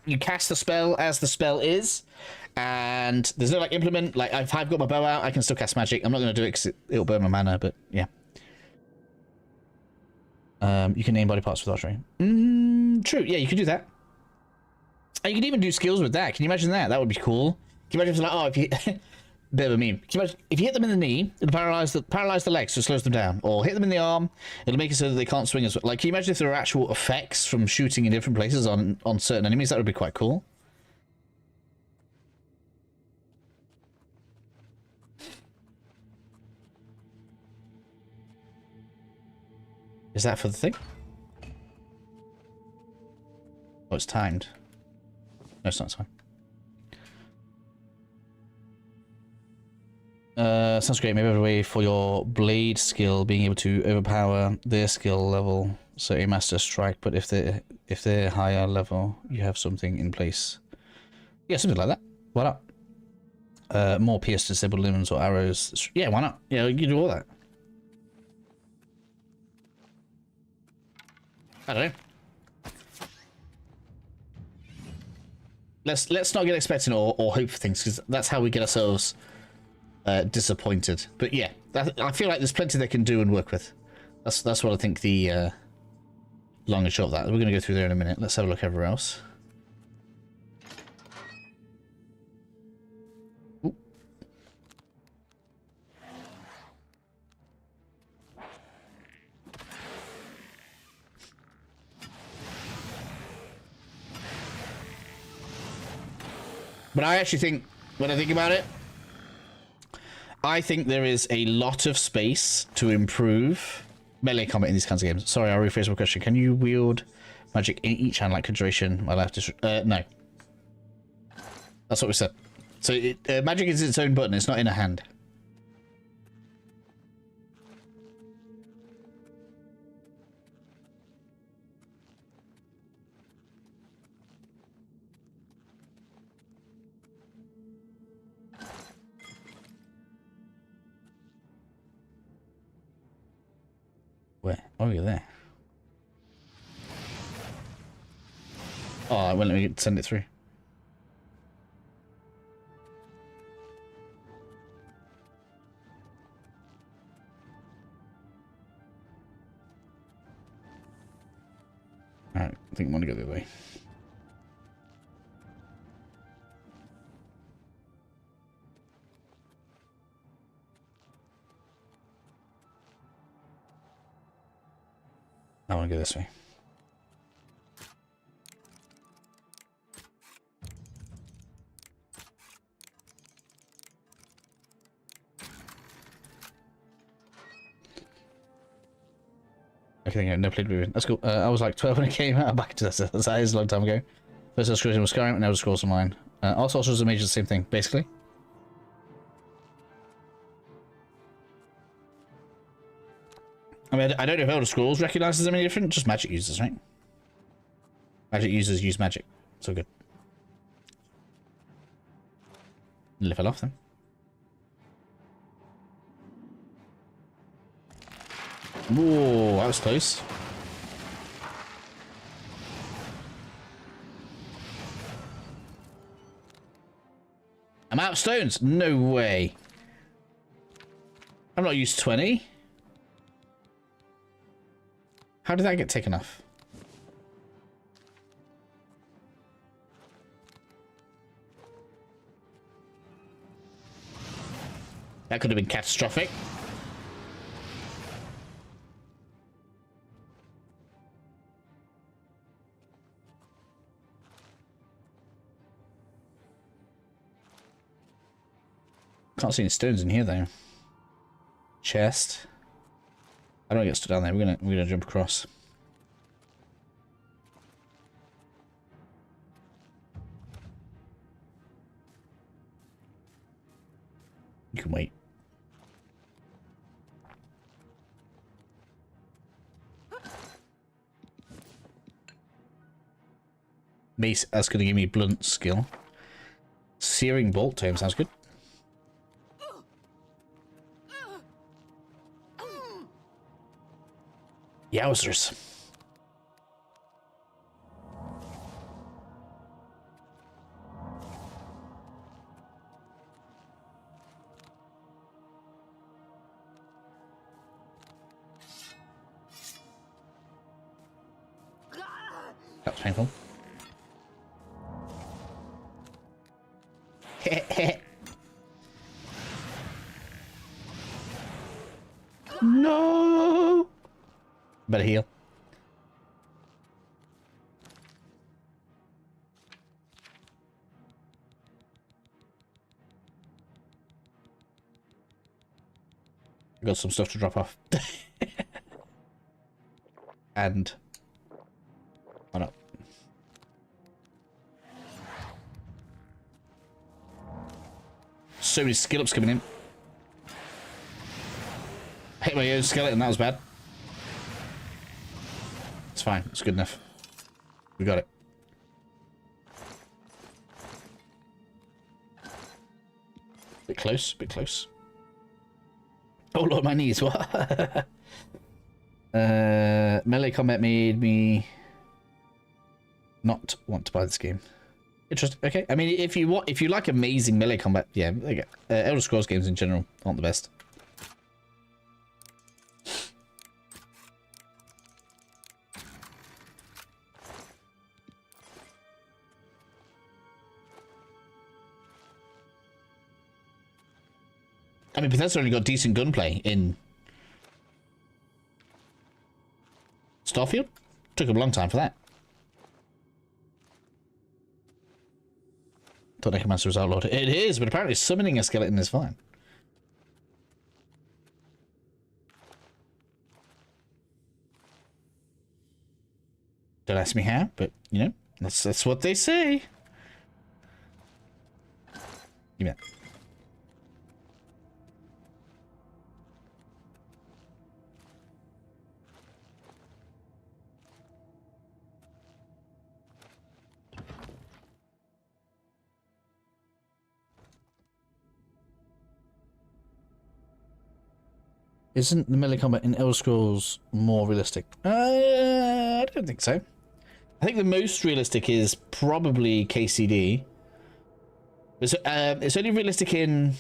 you cast the spell as the spell is, and there's no like implement. Like if I've got my bow out, I can still cast magic. I'm not going to do it because it'll burn my mana. But yeah, you can name body parts with archery. True. Yeah, you can do that. And you can even do skills with that. Can you imagine that? That would be cool. Can you imagine if it's like, oh, if you bit of a meme. Can you imagine if you hit them in the knee, it'll paralyze the legs, so it slows them down. Or hit them in the arm, it'll make it so that they can't swing as well. Like, can you imagine if there are actual effects from shooting in different places on certain enemies? That would be quite cool. Is that for the thing? Oh, it's timed. No, it's not timed. Sounds great. Maybe a way for your blade skill being able to overpower their skill level, so a master strike. But if they're higher level, you have something in place. Yeah, something like that. Why not? More pierce disabled limbs or arrows. Yeah, why not? Yeah, you can do all that. I don't know. Let's not get expecting or hope for things, because that's how we get ourselves disappointed. But yeah, I feel like there's plenty they can do and work with. That's what I think the long and short of that. We're going to go through there in a minute. Let's have a look everywhere else. Ooh. But I actually think, when I think about it, I think there is a lot of space to improve melee combat in these kinds of games. Sorry, I'll rephrase my question. Can you wield magic in each hand like Conjuration? My left is... no. That's what we said. So magic is its own button. It's not in a hand. Where? Oh, you're there. Oh, it won't let me send it through. Alright, I think I want to go the other way. I want to go this way. Okay, I never played Oblivion. That's cool. I was like 12 when it came out. Back to that is a long time ago. First I was Skyrim, and now the Scrolls Online. Also, the Mage is the same thing, basically. I mean, I don't know if Elder Scrolls recognizes them any different. Just magic users, right? Magic users use magic. It's all good. Level off them. Whoa, that was close. I'm out of stones. No way. I'm not used 20. How did that get taken off? That could have been catastrophic. Can't see any stones in here though. Chest. I don't get stood down there. We're gonna jump across. You can wait. Mace, that's going to give me blunt skill. Searing bolt tome sounds good. Yowzers. That's painful. No. Better heal. I got some stuff to drop off. And why not? So many skill ups coming in. I hit my own skeleton, that was bad. It's fine, it's good enough. We got it. Bit close, bit close. Oh lord, my knees, what? Melee combat made me not want to buy this game. Interesting. Okay, I mean, if you like amazing melee combat, yeah, there you go. Elder Scrolls games in general aren't the best. I mean, Bethesda only got decent gunplay in Starfield. Took them a long time for that. Thought Necromancer was outlawed. It is, but apparently summoning a skeleton is fine. Don't ask me how, but you know, that's what they say. Give me that. Isn't the melee combat in Elder Scrolls more realistic? I don't think so. I think the most realistic is probably KCD. It's only realistic in...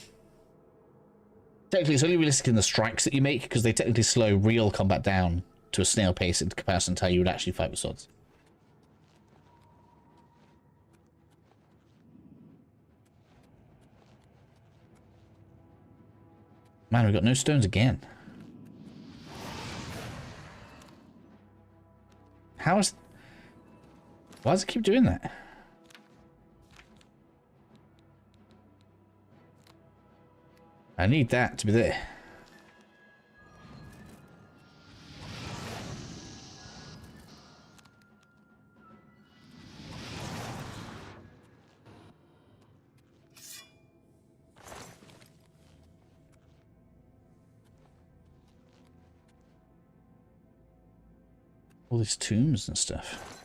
Technically, it's only realistic in the strikes that you make, because they technically slow real combat down to a snail pace in comparison to how you would actually fight with swords. Man, we've got no stones again. How is... Why does it keep doing that? I need that to be there. All these tombs and stuff.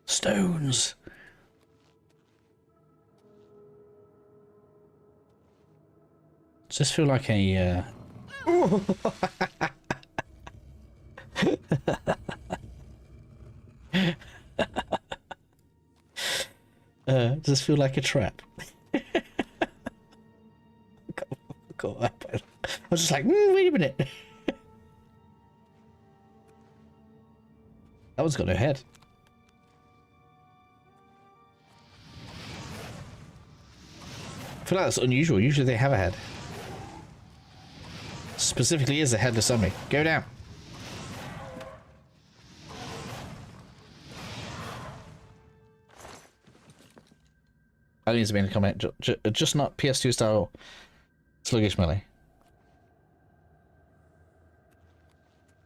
Stones. Does this feel like a does this feel like a trap? was just like, wait a minute. That one's got no head. I feel like that's unusual. Usually they have a head. Specifically is a headless zombie. Go down. I think it's been a comment. Just not PS2 style sluggish melee.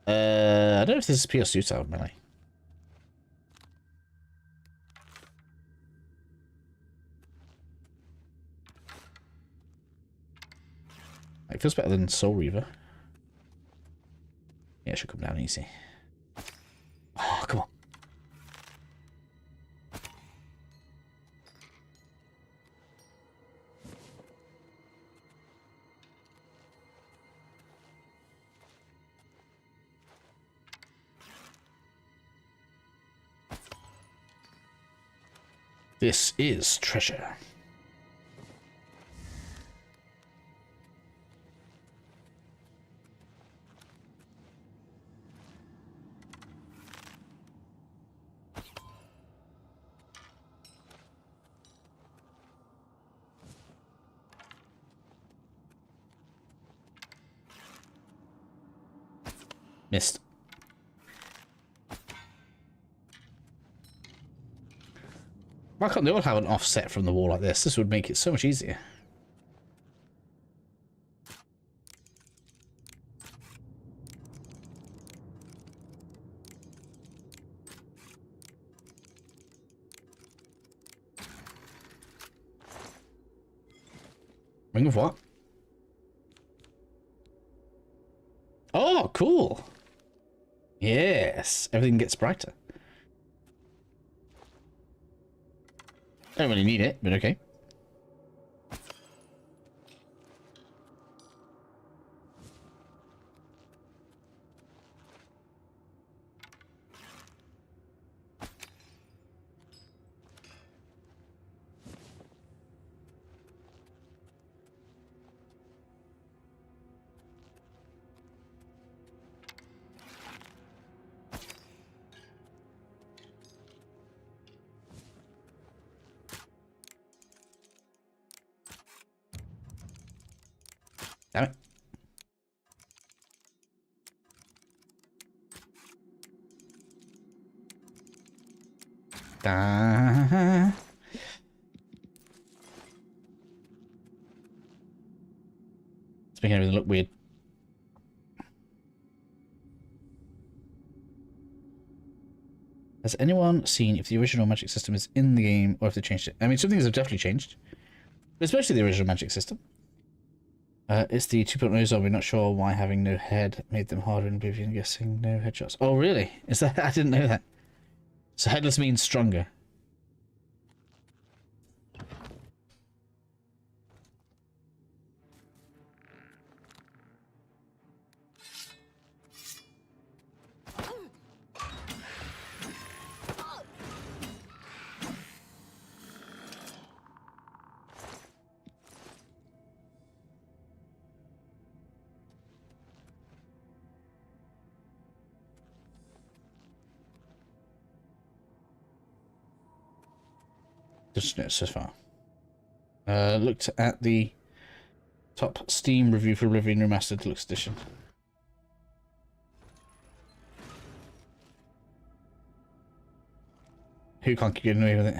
I don't know if this is PS2 style melee. It feels better than Soul Reaver. Yeah, it should come down easy. Oh, come on. This is treasure. Missed. Why can't they all have an offset from the wall like this? This would make it so much easier. Ring of what? Oh, cool. Yes, everything gets brighter. I don't really need it, but okay. Damn it. It's making everything look weird. Has anyone seen if the original magic system is in the game or if they changed it? I mean, some things have definitely changed, especially the original magic system. It's the 2.0 zombie, not sure why having no head made them harder in Oblivion, guessing no headshots. Oh, really? Is that? I didn't know that. So headless means stronger. Just noticed so far. Looked at the top Steam review for Oblivion Remastered Deluxe Edition. Who can't keep getting away with it?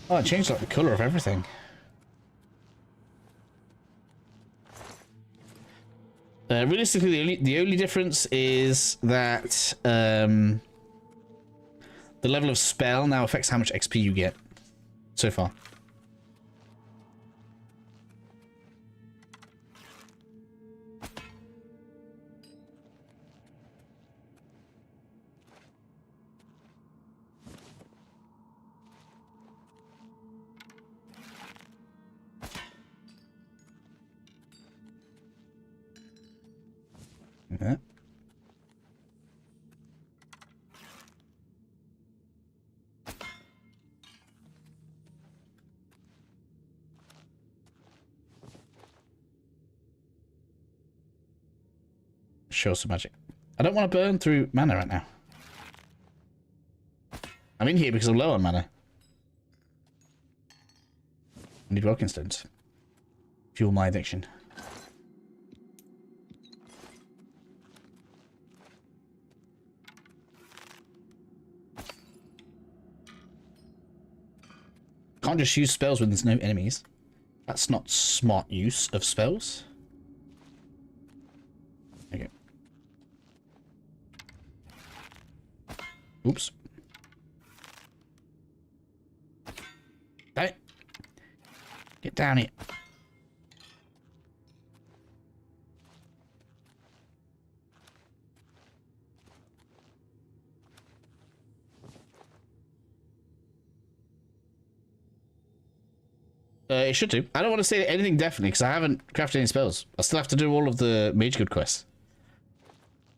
Oh, it changed like the colour of everything. Realistically, the only difference is that the level of spell now affects how much XP you get so far. Yeah. show some magic. I don't want to burn through mana right now. I'm in here because I'm low on mana. I need walking stones. Fuel my addiction. Can't just use spells when there's no enemies. That's not smart use of spells. Okay. Oops. Damn it. Get down here. It should do. I don't want to say anything definitely because I haven't crafted any spells. I still have to do all of the Mage Guild quests,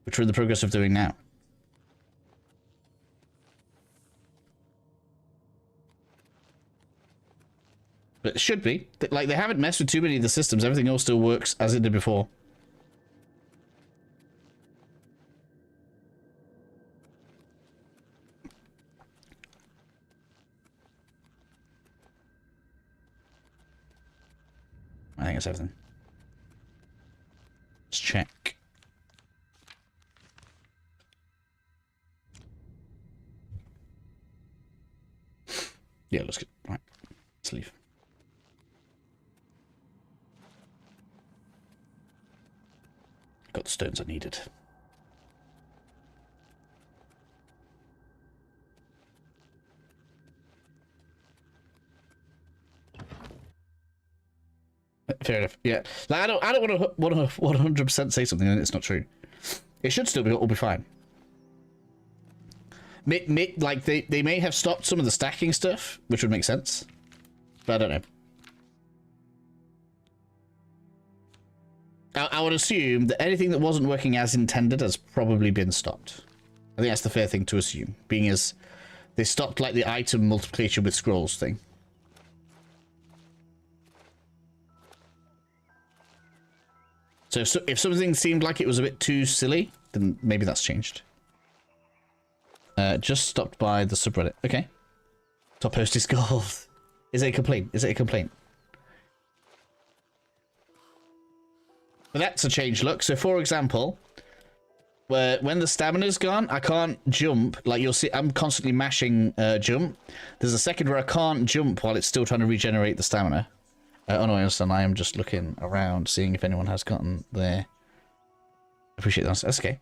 which we're in the progress of doing now. But it should be. Like, they haven't messed with too many of the systems. Everything else still works as it did before. I think it's everything. Let's check. Yeah, looks good. Right, let's leave. Got the stones I needed. Fair enough. Yeah, like, I don't want to 100% say something and it's not true. It should still be all be fine. Like they may have stopped some of the stacking stuff, which would make sense, but I don't know. I would assume that anything that wasn't working as intended has probably been stopped. I think that's the fair thing to assume, being as they stopped like the item multiplication with scrolls thing. So if something seemed like it was a bit too silly, then maybe that's changed. Just stopped by the subreddit. Okay. Top post is gold. Is it a complaint? Is it a complaint? But that's a change look. So for example, when the stamina's gone, I can't jump. Like you'll see, I'm constantly mashing jump. There's a second where I can't jump while it's still trying to regenerate the stamina. Oh no, I understand. I am just looking around, seeing if anyone has gotten there. Appreciate that. That's okay.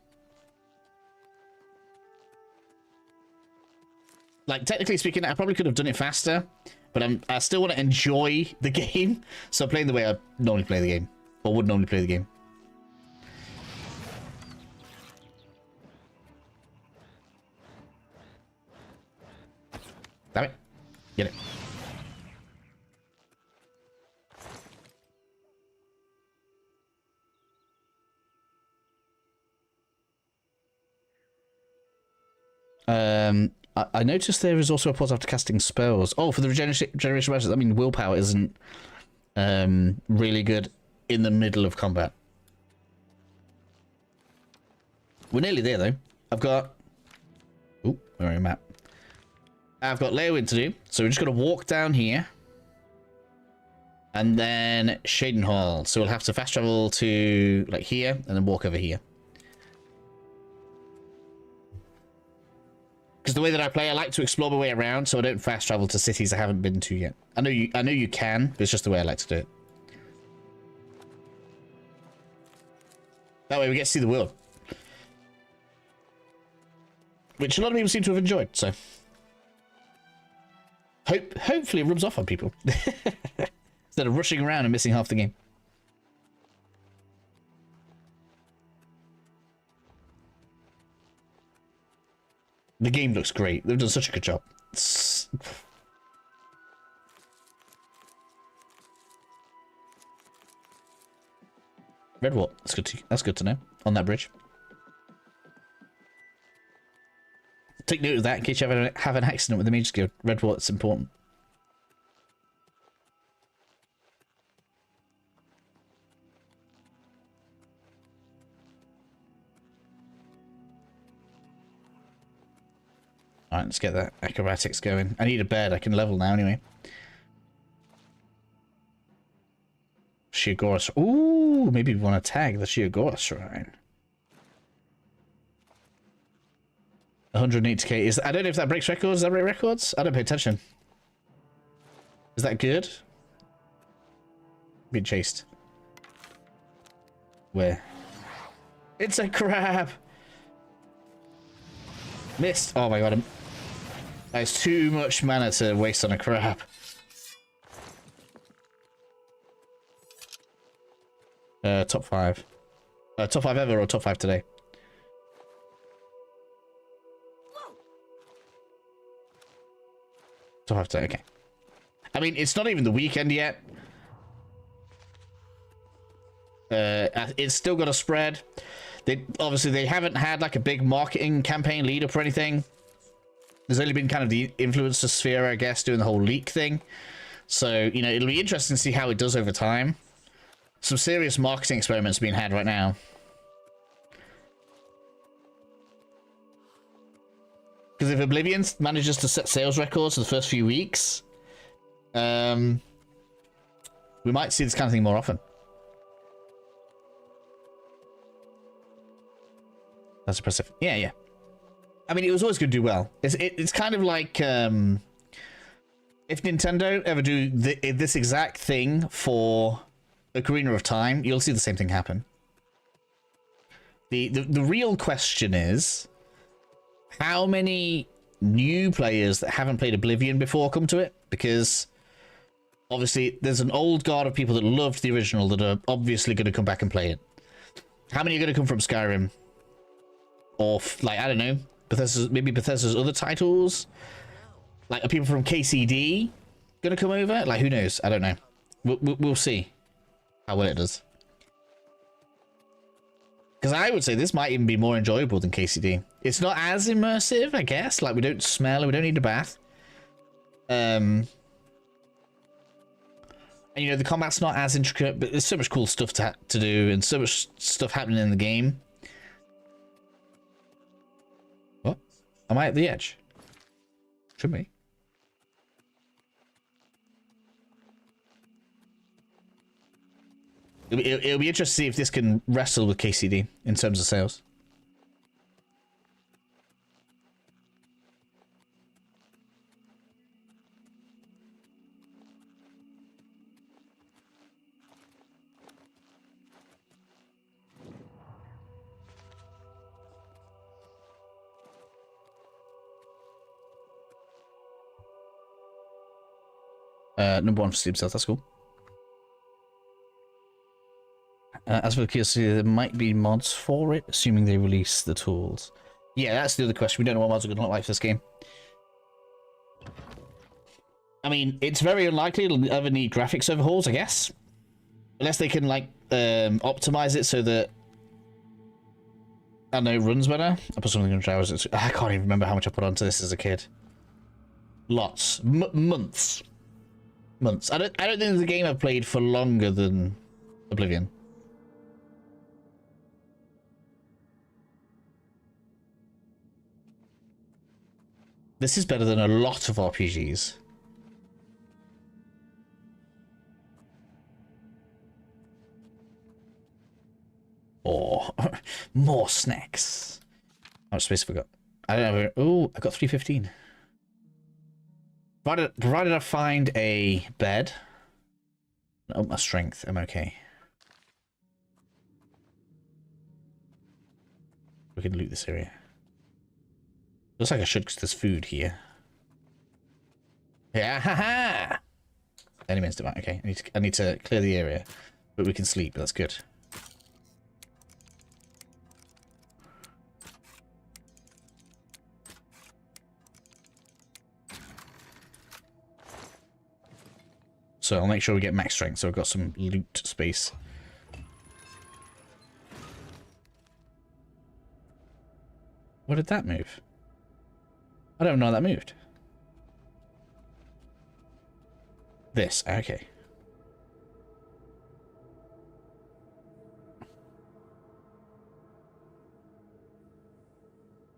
Like, technically speaking, I probably could have done it faster, but I still want to enjoy the game, so I'm playing the way I normally play the game, or would normally play the game. Damn it. Get it. I noticed there is also a pause after casting spells. Oh, for the regeneration measures. I mean, willpower isn't really good in the middle of combat. We're nearly there, though. I've got... Ooh, where are we at? I've got layer wind to do, so we're just going to walk down here. And then Shaden Hall. So we'll have to fast travel to, like, here, and then walk over here. Because the way that I play, I like to explore my way around, so I don't fast travel to cities I haven't been to yet. I know you can, but it's just the way I like to do it. That way we get to see the world. Which a lot of people seem to have enjoyed, so... Hopefully it rubs off on people. Instead of rushing around and missing half the game. The game looks great. They've done such a good job. Red what? That's good to know. On that bridge. Take note of that in case you have an accident with the Mage Guild. Red what's important. Alright, let's get that acrobatics going. I need a bed. I can level now anyway. Shiogora. Ooh, maybe we want to tag the Shiogora Shrine. 180k. Is I don't know if that breaks records. Does that break records? I don't pay attention. Is that good? Being chased. Where? It's a crab! Missed! Oh my god. That's too much mana to waste on a crab. Top 5. Top 5 ever or top 5 today? Top 5 today, okay. I mean, it's not even the weekend yet. It's still got a spread. Obviously, they haven't had like a big marketing campaign lead up or anything. There's only been kind of the influencer sphere, I guess, doing the whole leak thing. So, you know, it'll be interesting to see how it does over time. Some serious marketing experiments being had right now. Because if Oblivion manages to set sales records for the first few weeks, we might see this kind of thing more often. That's impressive. Yeah, yeah. I mean, it was always going to do well. It's kind of like if Nintendo ever do this exact thing for Ocarina of Time, you'll see the same thing happen. The real question is, how many new players that haven't played Oblivion before come to it? Because obviously there's an old guard of people that loved the original that are obviously going to come back and play it. How many are going to come from Skyrim? Or, like, I don't know, maybe Bethesda's other titles? Like, are people from KCD going to come over? Like, who knows? I don't know. We'll see how well it does. Because I would say this might even be more enjoyable than KCD. It's not as immersive, I guess. Like, we don't smell, we don't need a bath. And, you know, the combat's not as intricate, but there's so much cool stuff to do and so much stuff happening in the game. What? Am I at the edge? Should be. It'll be interesting to see if this can wrestle with KCD in terms of sales. Number 1 for Steam sales, that's cool. As for the KLC, there might be mods for it, assuming they release the tools. Yeah, that's the other question. We don't know what mods are going to look like for this game. I mean, it's very unlikely it'll ever need graphics overhauls, I guess. Unless they can, like, optimize it so that, I don't know, runs better. I put something on drivers. I can't even remember how much I put onto this as a kid. Lots. Months. Months. I don't think there's a game I've played for longer than Oblivion. This is better than a lot of RPGs. Oh, more snacks. How much space have I got? I don't know. Oh, I got 315. Provided I find a bed. Oh, my strength. I'm okay. We can loot this area. Looks like I should because there's food here. Yeah, haha! Any minutes to okay. I need to clear the area, but we can sleep. That's good. So I'll make sure we get max strength, so I've got some loot space. What did that move? I don't know that moved. This, okay.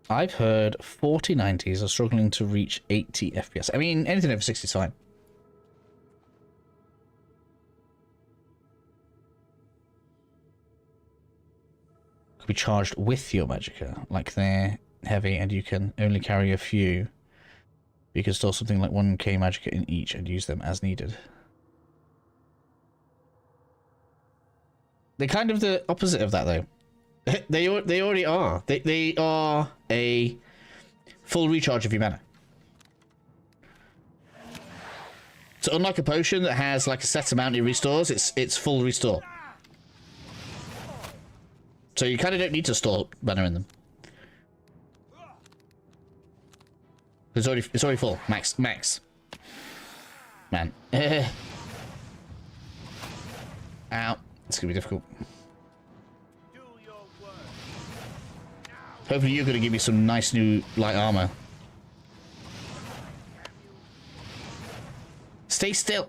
I've heard 4090s are struggling to reach 80 FPS. I mean, anything over 60 is fine. Could be charged with your magicka, like they're heavy and you can only carry a few. You can store something like 1k magicka in each and use them as needed. They're kind of the opposite of that, though. They already are. They are a full recharge of your mana. So unlike a potion that has like a set amount it restores, it's full restore. So you kind of don't need to store mana in them. It's already full. Max. Man. Ow. It's gonna be difficult. Hopefully you're gonna give me some nice new light armor. Stay still.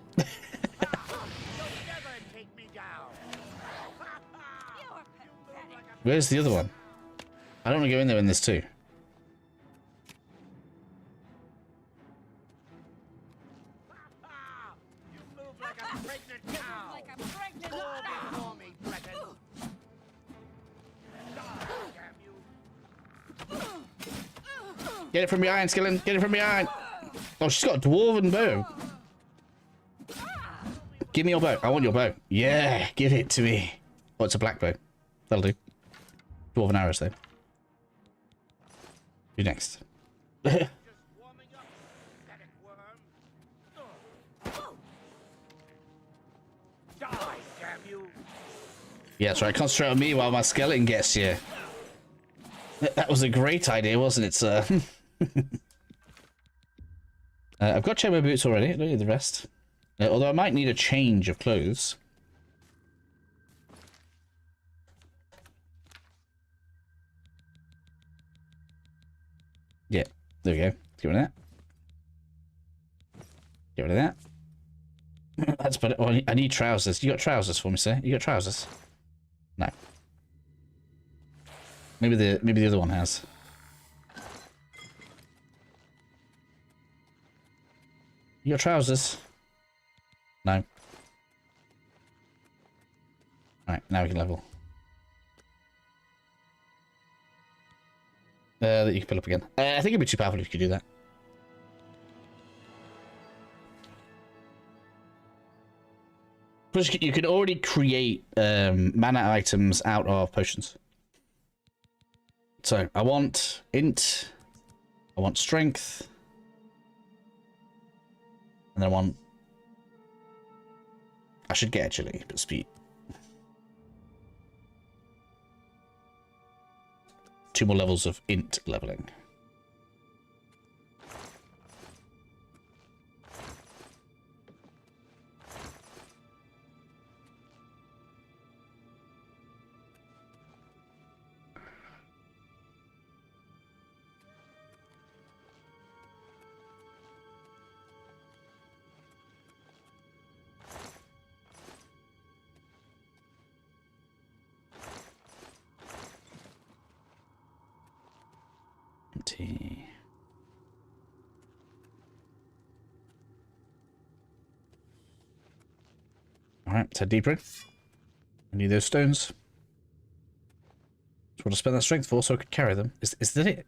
Where's the other one? I don't want to go in there in this too. Get it from behind, Skillen. Get it from behind. Oh, she's got a dwarven bow. Give me your bow. I want your bow. Yeah, give it to me. Oh, it's a black bow. That'll do. Dwarven arrows, though. You next. Yeah, that's right. Concentrate on me while my skeleton gets you. That was a great idea, wasn't it, sir? I've got Chemo boots already. I don't need the rest. Although I might need a change of clothes. Yeah, there we go. Get rid of that. Get rid of that. That's better. Oh, I need trousers. You got trousers for me, sir? You got trousers? No. Maybe the other one has. You got trousers? No. Alright, now we can level. That you can fill up again. I think it'd be too powerful if you could do that. Plus, you can already create mana items out of potions. So, I want int, I want strength, and then I should get agility, but speed. 2 more levels of int leveling. Alright, let's head deeper in. I need those stones. That's what I spent that strength for, so I could carry them. Is that it?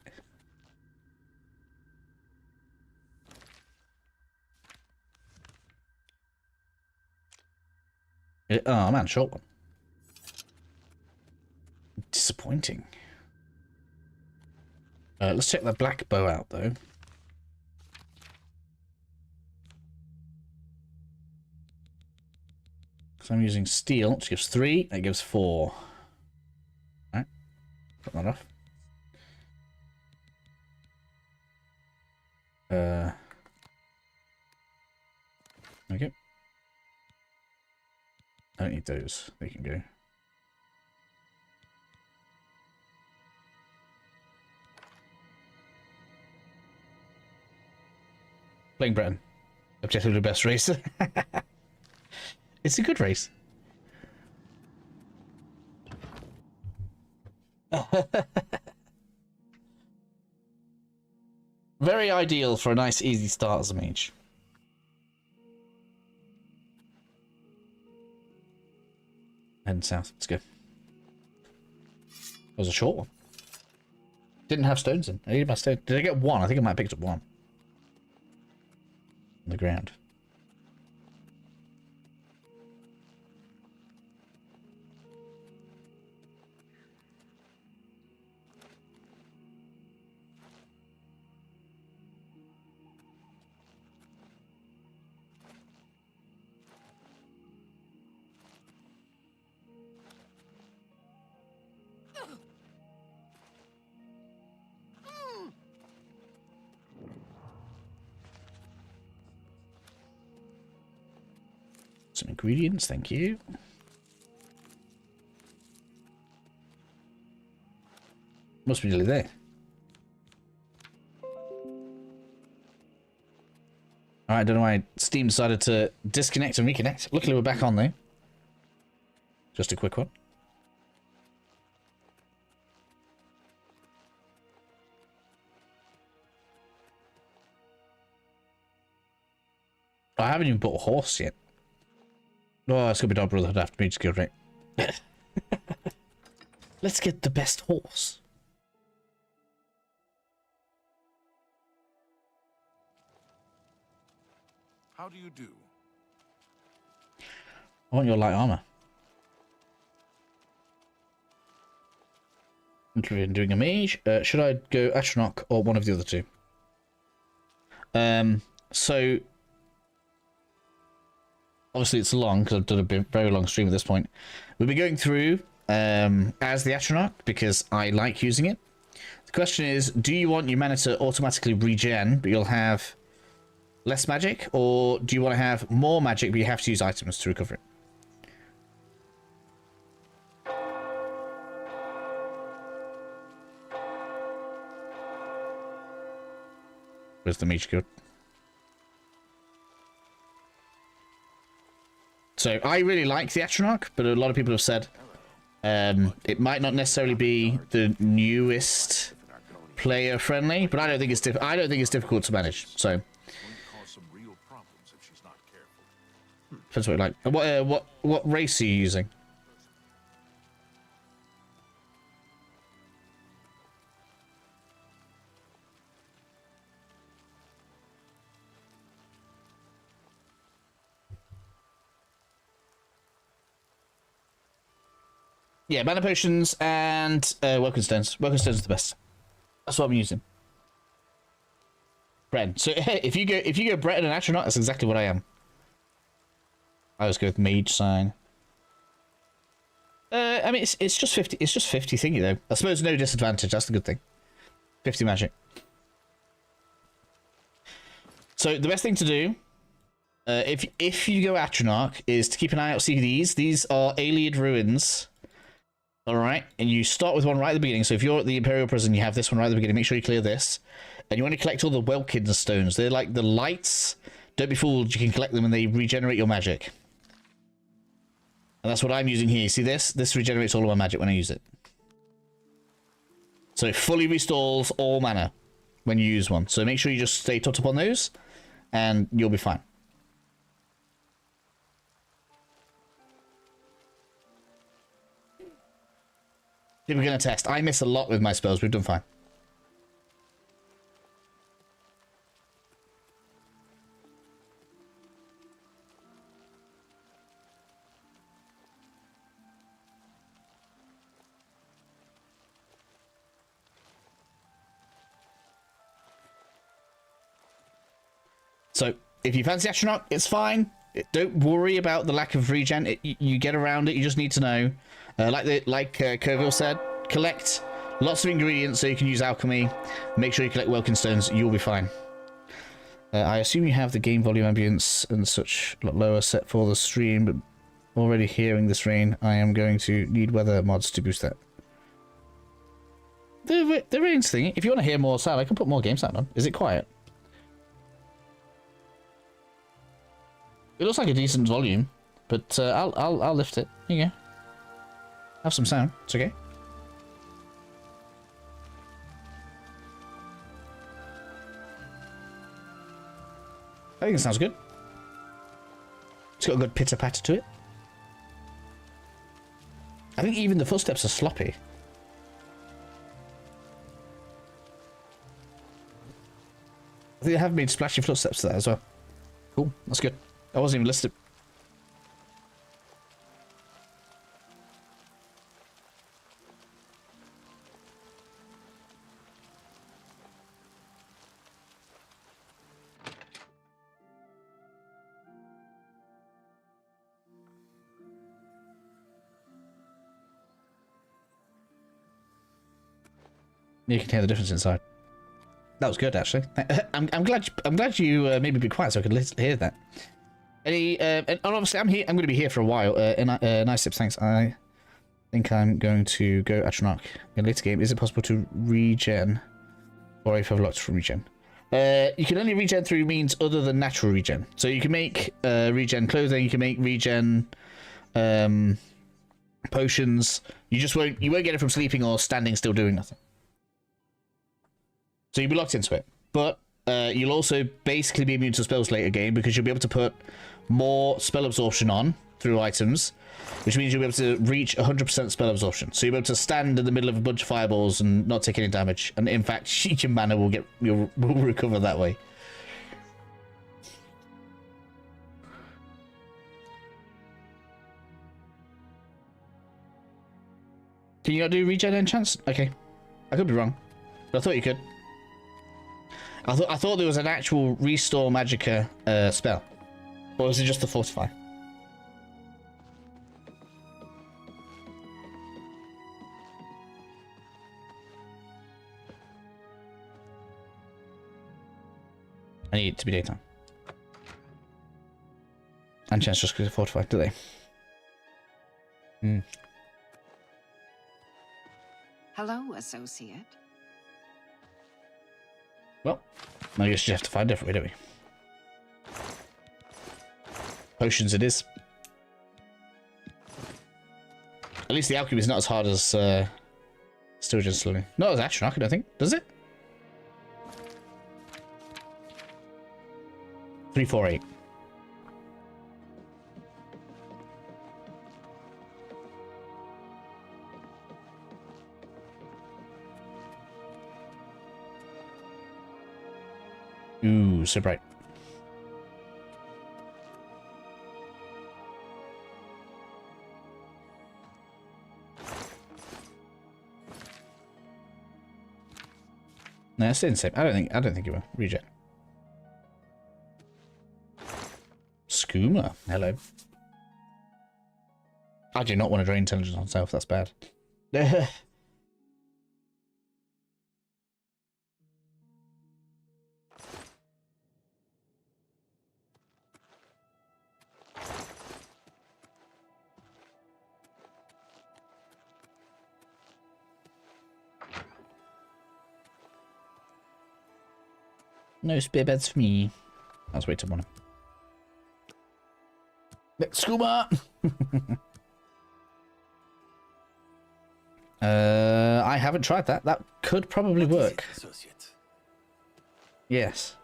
Oh man, short one. Disappointing. Let's check that black bow out, though. Because I'm using steel, which gives 3, that gives 4. Alright, put that off. Okay. I don't need those, they can go. Playing Breton. Objectively the best race. It's a good race. Very ideal for a nice, easy start as a mage. Heading south. Let's go. It was a short one. Didn't have stones in. I needed my stone. Did I get one? I think I might have picked up one. On the ground. Some ingredients, thank you. Must be nearly there. Alright, don't know why Steam decided to disconnect and reconnect. Luckily we're back on though. Just a quick one. I haven't even bought a horse yet. Oh, it's gonna be Dark Brotherhood after Mage Guild, right? Let's get the best horse. How do you do? I want your light armor. Interested in doing a mage. Should I go Atronach or one of the other two? So obviously it's long because I've done a very long stream at this point. We'll be going through as the Atronach because I like using it. The question is, do you want your mana to automatically regen, but you'll have less magic, or do you want to have more magic, but you have to use items to recover it? Where's the Mage Guild? So I really like the Atronach, but a lot of people have said it might not necessarily be the newest player friendly, but I don't think it's difficult to manage. So depends what you like. What race are you using? Yeah, mana potions and welcome stones. Welcome stones is the best. That's what I'm using. Bren. So if you go Brett and an Atronach, that's exactly what I am. I always go with Mage sign. I mean it's just 50. It's just 50 thingy though. I suppose no disadvantage. That's the good thing. 50 magic. So the best thing to do, if you go Atronach, is to keep an eye out. See these. These are Ayleid ruins. Alright, and you start with one right at the beginning. So if you're at the Imperial Prison, you have this one right at the beginning. Make sure you clear this. And you want to collect all the Welkin stones. They're like the lights. Don't be fooled, you can collect them and they regenerate your magic. And that's what I'm using here. See this? This regenerates all of my magic when I use it. So it fully restores all mana when you use one. So make sure you just stay topped up on those and you'll be fine. We're going to test. I miss a lot with my spells. We've done fine. So, if you fancy Atronach, it's fine. Don't worry about the lack of regen. You get around it. You just need to know. Like Kervil said, collect lots of ingredients so you can use alchemy. Make sure you collect Welkin stones. You'll be fine. I assume you have the game volume ambience and such a lot lower set for the stream, but already hearing this rain, I am going to need weather mods to boost that. The rain's thing. If you want to hear more sound, I can put more game sound on. Is it quiet? It looks like a decent volume, but I'll lift it. Here you go. Have some sound. It's okay. think it sounds good. It's got a good pitter-patter to it. I think even the footsteps are sloppy. I think they have made splashy footsteps there as well. Cool, that's good. I wasn't even listed. You can hear the difference inside. That was good, actually. I'm glad you made me be quiet so I could hear that. And obviously I'm here. I'm going to be here for a while. Nice tips, thanks. I think I'm going to go Atronach in a later game. Is it possible to regen, or if I've locked from regen? You can only regen through means other than natural regen. So you can make regen clothing. You can make regen potions. You won't get it from sleeping or standing still doing nothing. So you'll be locked into it. But you'll also basically be immune to spells later game because you'll be able to put more spell absorption on through items, which means you'll be able to reach 100% spell absorption. So you'll be able to stand in the middle of a bunch of fireballs and not take any damage. And in fact, your mana will recover that way. Can you not do regen enchants? Okay. I could be wrong. But I thought you could. I thought there was an actual restore magicka spell. Or was it just the fortify? I need it to be daytime. And chance just because of fortify, do they? Hmm. Hello, associate. Well, I guess you have to find a different way, don't we? Potions it is. At least the alchemy is not as hard as still just slowly. Not as Atronach, I don't think. Does it? 348. Ooh, so bright. No, it's the same. I don't think you will. Regen. Skooma. Hello. I do not want to drain intelligence on self, that's bad. No spear beds for me. Let's wait till morning. Scuba! I haven't tried that. That could probably work. Yes.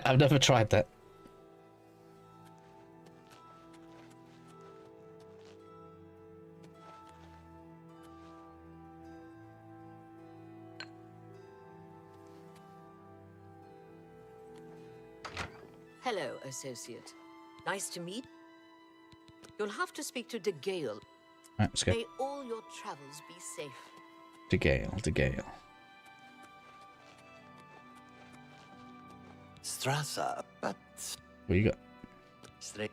I've never tried that. Hello, associate. Nice to meet. You'll have to speak to De Gale. Right, let's go. May all your travels be safe. De Gale. Strasser, but What you got? straight.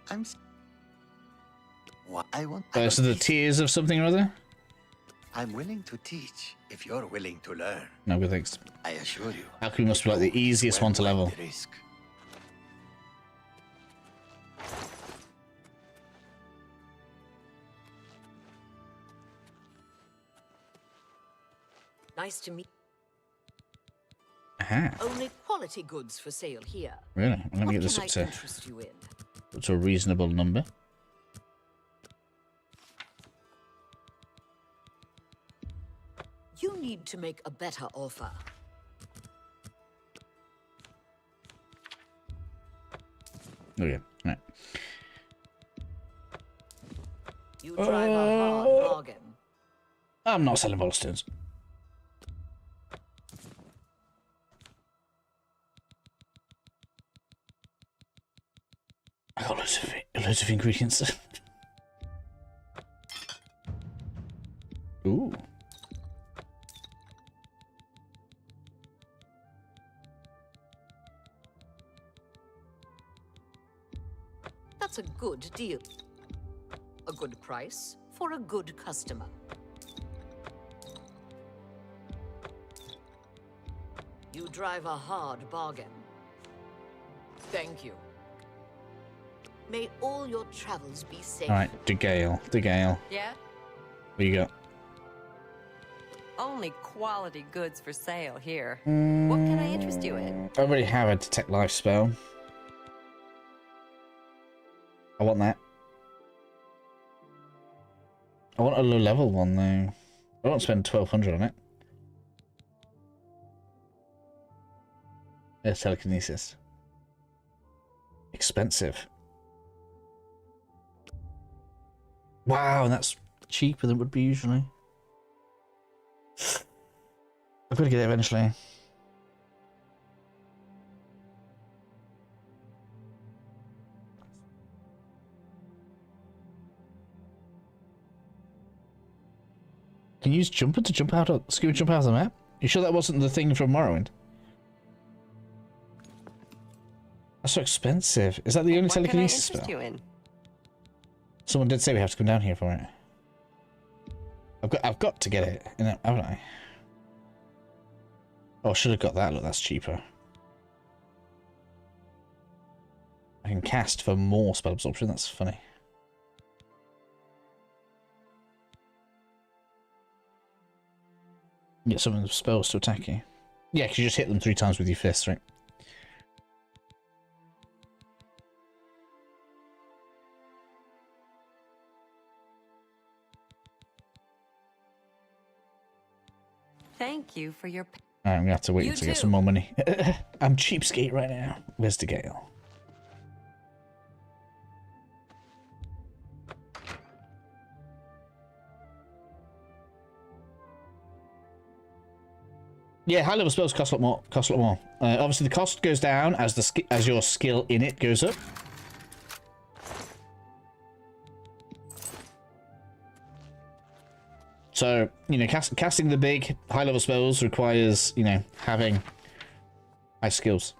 What I want. So the tears of something or other? I'm willing to teach if you're willing to learn. No, good thanks. I assure you. Alchemy must be like the easiest one to level. Risk. Nice to meet. Aha. Only quality goods for sale here. Really? Let me What get this can up I to, interest you in? a reasonable number. You need to make a better offer. Okay. Right. You drive a hard bargain. I'm not selling Volstones. I got loads of ingredients. Ooh. That's a good deal. A good price for a good customer. You drive a hard bargain. Thank you. May all your travels be safe. Alright, DeGale. Yeah? What you got? Only quality goods for sale here. What can I interest you in? I already have a Detect Life spell. I want that. I want a low level one though. I don't want to spend 1200 on it. Yeah, telekinesis. Expensive. Wow, and that's cheaper than it would be usually. I've got to get it eventually. Can you use jumper to jump out of jump out of the map? You sure that wasn't the thing from Morrowind? That's so expensive. Is that the only telekinesis spell? Someone did say we have to come down here for it. I've got to get it, haven't I? Oh, I should have got that. Look, that's cheaper. I can cast for more spell absorption. That's funny. Get some of the spells to attack you. Yeah, because you just hit them 3 times with your fists, right? Thank you for your... Alright, I'm gonna have to wait to get some more money. I'm cheapskate right now. Where's the Gale? Yeah, high level spells cost a lot more. Obviously, the cost goes down as your skill in it goes up. So, you know, casting the big high level spells requires, you know, having high skills.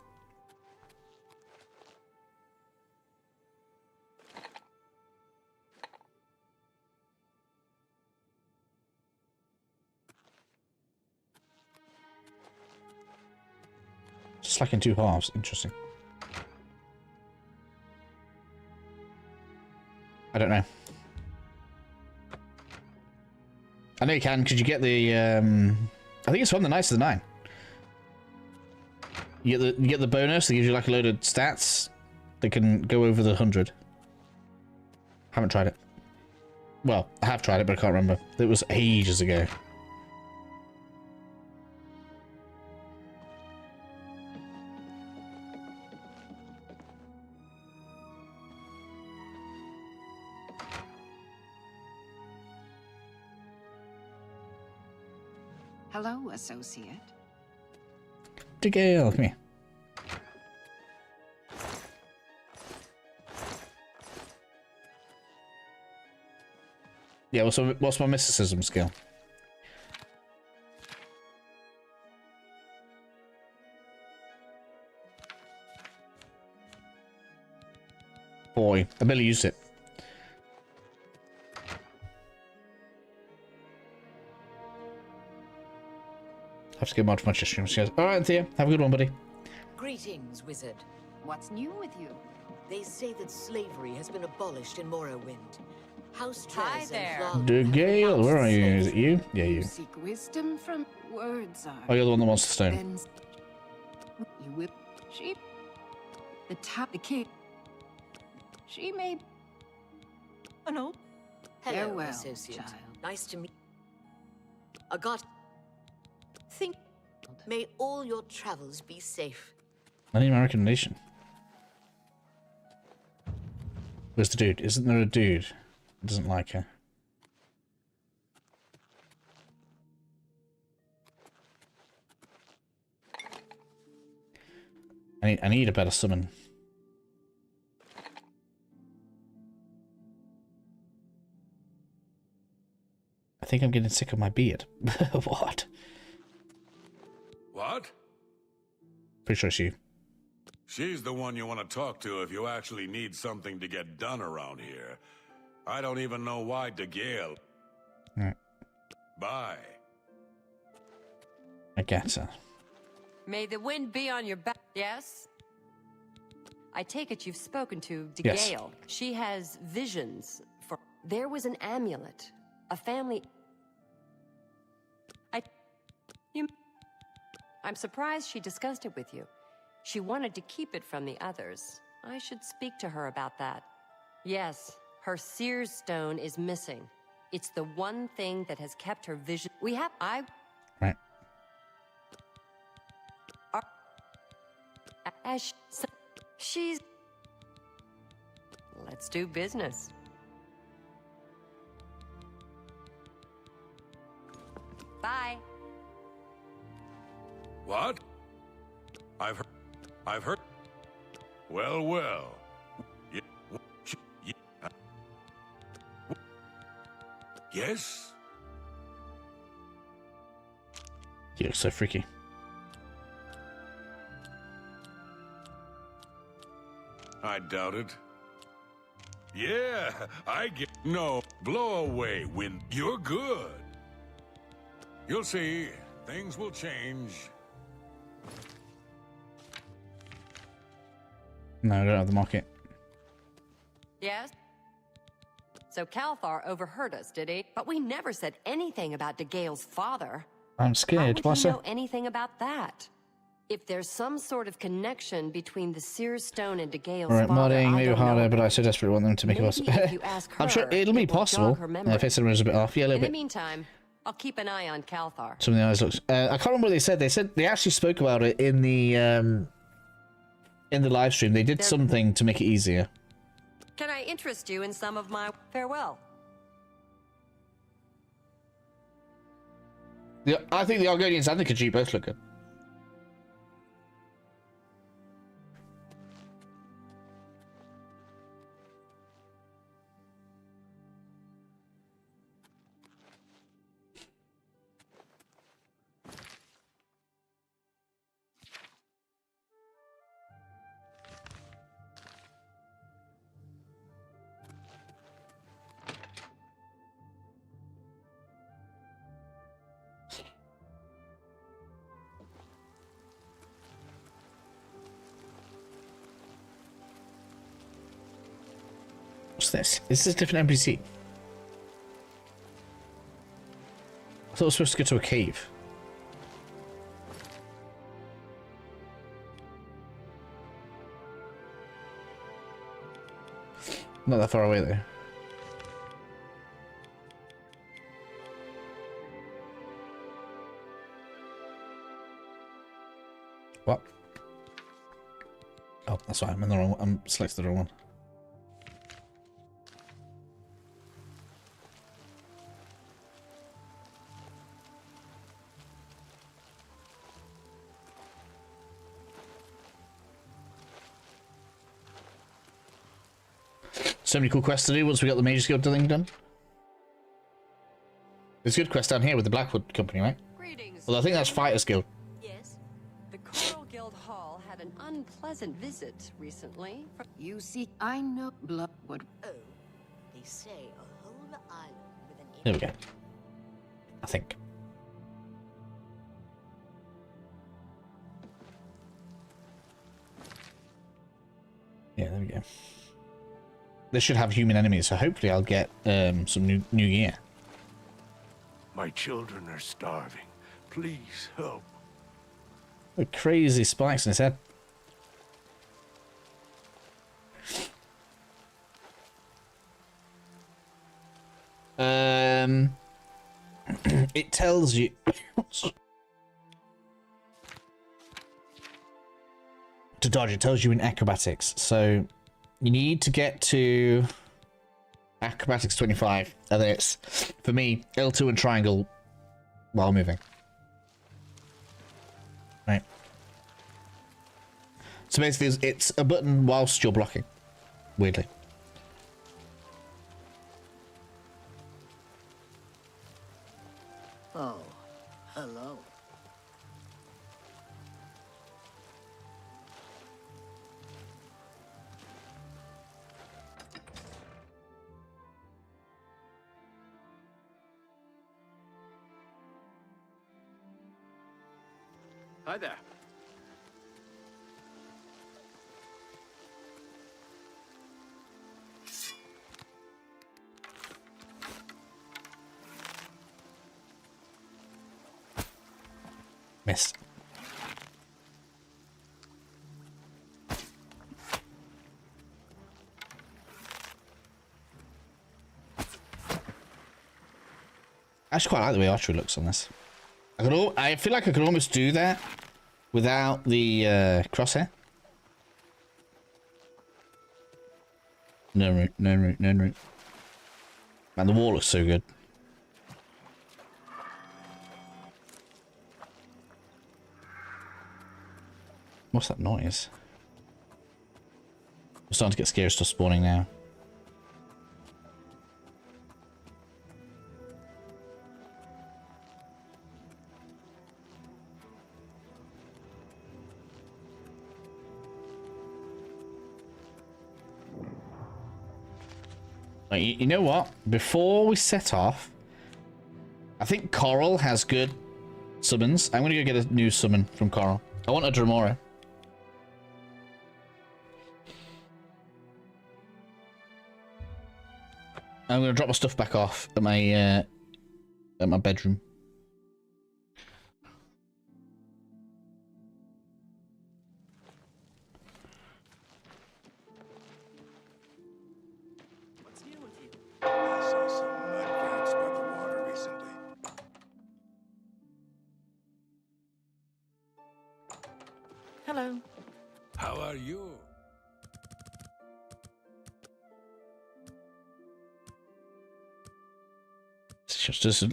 Just like in 2 halves. Interesting. I don't know. I know you can, because you get the, I think it's from the Knights of the Nine. You get the bonus that gives you like a load of stats that can go over the 100. Haven't tried it. Well, I have tried it, but I can't remember. It was ages ago. Hello, associate. Gale, come here. Yeah, what's my mysticism skill? Boy, I barely used it. Have to get more to my stream. Alright, Anthea, have a good one, buddy. Greetings, wizard. What's new with you? They say that slavery has been abolished in Morrowind. House Hi Trez there. and Gale, where are you? Is it you? Yeah, you. Seek wisdom from words are. Oh, you're the one that wants the stone. Then you will. She. The king. She may. Oh no. Hello, Farewell, associate. child. Nice to meet. I got. Think. May all your travels be safe. I need my recommendation. Where's the dude? Isn't there a dude who doesn't like her? I need a better summon. I think I'm getting sick of my beard. What? What? Pretty sure it's you. She's the one you want to talk to if you actually need something to get done around here. I don't even know why DeGale. Right. Bye. I get her. May the wind be on your back. Yes? I take it you've spoken to DeGale. Yes. She has visions for... There was an amulet. A family... I'm surprised she discussed it with you. She wanted to keep it from the others. I should speak to her about that. Yes, her seer's stone is missing. It's the one thing that has kept her vision... Right. As she's... Let's do business. Bye. What? I've heard. Well, well. Yes? You look so freaky. I doubt it. Yeah, I get... No, blow away, wind. You're good. You'll see. Things will change. No, I don't have the market. Yes? So Calthar overheard us, did he? But we never said anything about DeGale's father. I'm scared. How would Why he know so? anything about that? If there's some sort of connection between the seer's stone and DeGale's Alright, father, modding, I maybe don't know harder, but about I so desperately want them to make it Maybe possible. if you ask I'm sure her, it'll be it will possible. jog her memory. If it's a bit off, yeah, a In little the bit. meantime, I'll keep an eye on Calthar. Some of the eyes looks. I can't remember what they said. They said they actually spoke about it in the live stream. They did something to make it easier. Can I interest you in some of my farewell? Yeah, I think the Argonians and the Khajiit both look good. What's this? Is this a different NPC? I thought I was supposed to go to a cave. Not that far away though. What? Oh, that's why I'm in the wrong one. I'm selected the wrong one. So many cool quests to do once we got the Mage Guild thing done. There's a good quest down here with the Blackwood Company, right? Greetings. Well, I think that's Fighters Guild. Yes. The Coral Guild Hall had an unpleasant visit recently. You see, I know Bloodwood. Oh, they say a whole island with an... There we go. I think. Yeah, there we go. They should have human enemies, so hopefully I'll get some new gear. My children are starving. Please help. Look, crazy spikes in his head. It tells you to dodge. It tells you in acrobatics. So You need to get to acrobatics 25, and then it's, for me, L2 and triangle while moving. Right. So basically, it's a button whilst you're blocking. Weirdly. Oh, hello. Hi there. Missed. I actually quite like the way archery looks on this. I feel like I could almost do that without the crosshair. No route, no route, no route. Man, the wall looks so good. What's that noise? I'm starting to get scared of stuff spawning now. You know what? Before we set off, I think Coral has good summons. I'm gonna go get a new summon from Coral. I want a Dremora. I'm gonna drop my stuff back off at my bedroom. What's new with you? I saw some mudcrabs by the water recently. Hello. How are you?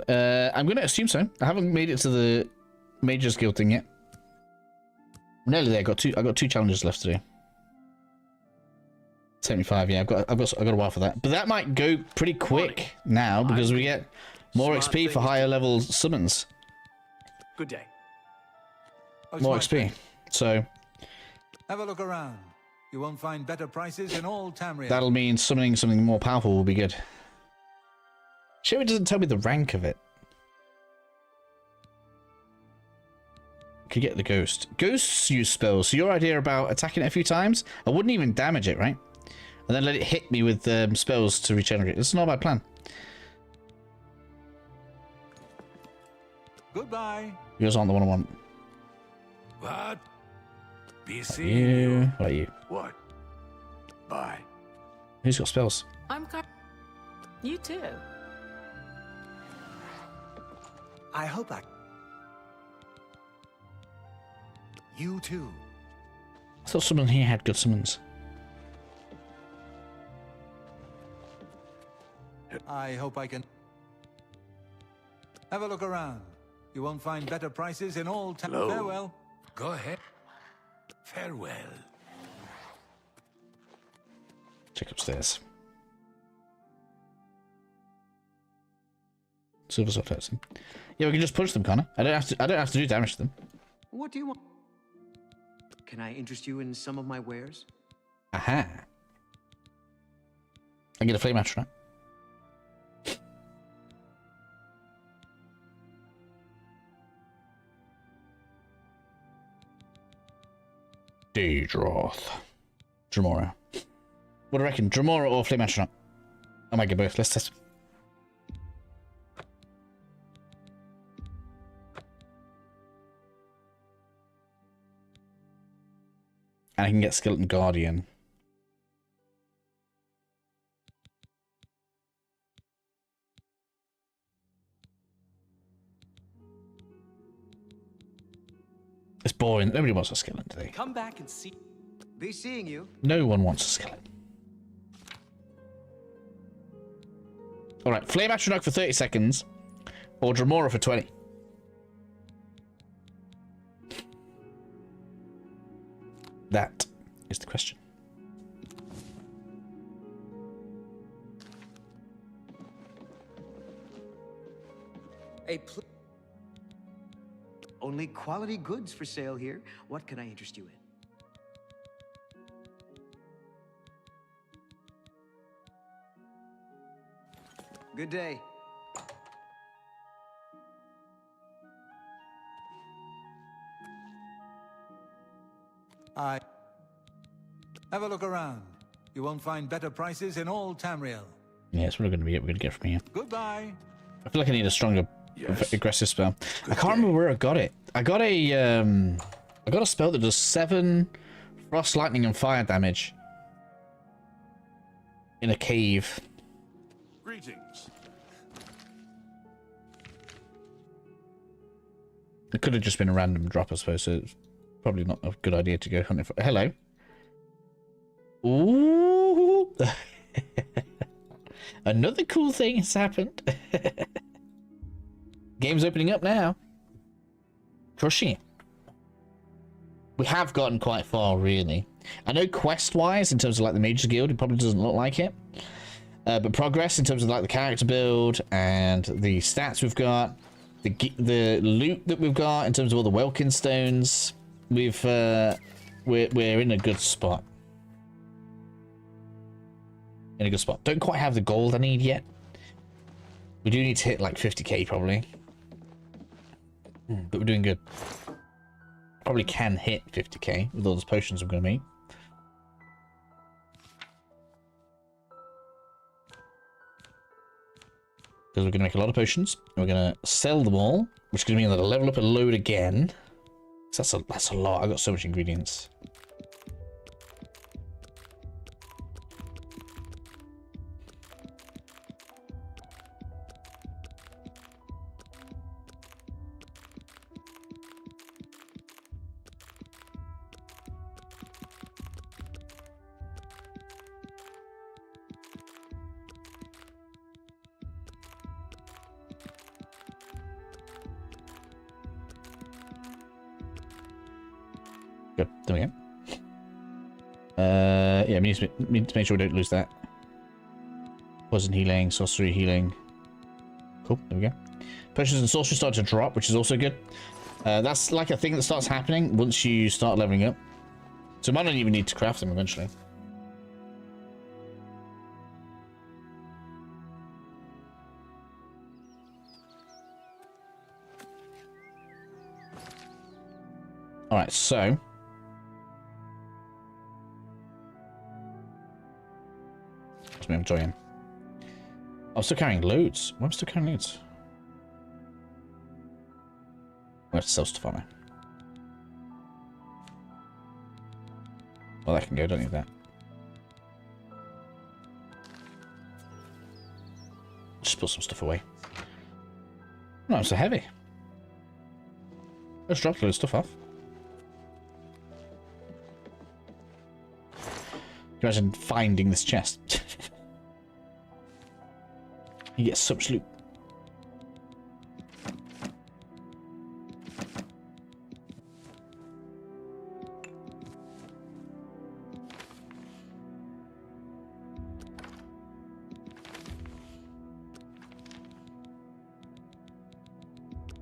I'm gonna assume so. I haven't made it to the Mage's Guild thing yet. I'm nearly there. I got two challenges left to do. 75. Yeah, I've got a while for that. But that might go pretty quick now because we get more XP for higher level summons. Good day. More XP. So Have a look around. You won't find better prices in all Tamriel. that'll mean summoning something more powerful will be good. Sure, it doesn't tell me the rank of it. Could get the ghost. Ghosts use spells, so your idea about attacking it a few times, I wouldn't even damage it, right? And then let it hit me with spells to regenerate. It's not a bad plan. Goodbye. Yours aren't the one I want. What? Be seeing You. What about you? What? Bye. Who's got spells? I'm You too. I hope I... You too. I thought someone here had good summons. I hope I can... Have a look around. You won't find better prices in all Hello. Farewell. Go ahead. Farewell. Check upstairs. Silver Sword hurts them. Yeah, we can just punch them, Connor. I don't have to do damage to them. What do you want? Can I interest you in some of my wares? Aha. I get a flame atronach. Daedroth. Dremora. What do you reckon? Dremora or flame atronach? I might get both. Let's test. And I can get Skeleton Guardian. It's boring. Nobody wants a skeleton today. Come back and see. Be seeing you. No one wants a skeleton. All right, Flame Astronaut for 30 seconds, or Dremora for 20. That is the question. Only quality goods for sale here. What can I interest you in? Good day. Have a look around. You won't find better prices in all Tamriel. Yeah, it's really going to be it we're going to get from here. Goodbye. I feel like I need a stronger aggressive spell. I can't remember where I got it. I got a spell that does 7 frost, lightning, and fire damage in a cave. Greetings. It could have just been a random drop, I suppose. So it's probably not a good idea to go hunting for. Hello. Ooh. Another cool thing has happened. Game's opening up now. Crushing it. We have gotten quite far, really. I know quest-wise, in terms of like the Mage Guild, it probably doesn't look like it. But progress in terms of like the character build and the stats we've got, the loot that we've got in terms of all the Welkin stones, we're in a good spot. In a good spot. Don't quite have the gold I need yet. We do need to hit like 50k probably. But we're doing good. Probably can hit 50k with all those potions I'm going to make. Because we're going to make a lot of potions. And we're going to sell them all. Which is going to mean that I'll level up a load again. So that's a lot. I've got so much ingredients. Good. There we go. Yeah, we need to make sure we don't lose that. Poison healing, sorcery healing. Cool. There we go. Potions and sorcery start to drop, which is also good. That's like a thing that starts happening once you start leveling up. So we might not even need to craft them eventually. Alright, so I'm joining. I'm still carrying loads. Why am I still carrying loads? I have to sell stuff on me. Well, that can go, don't need that. Just put some stuff away. No, I'm so heavy. I just dropped a load of stuff off. Imagine finding this chest. You get such loot.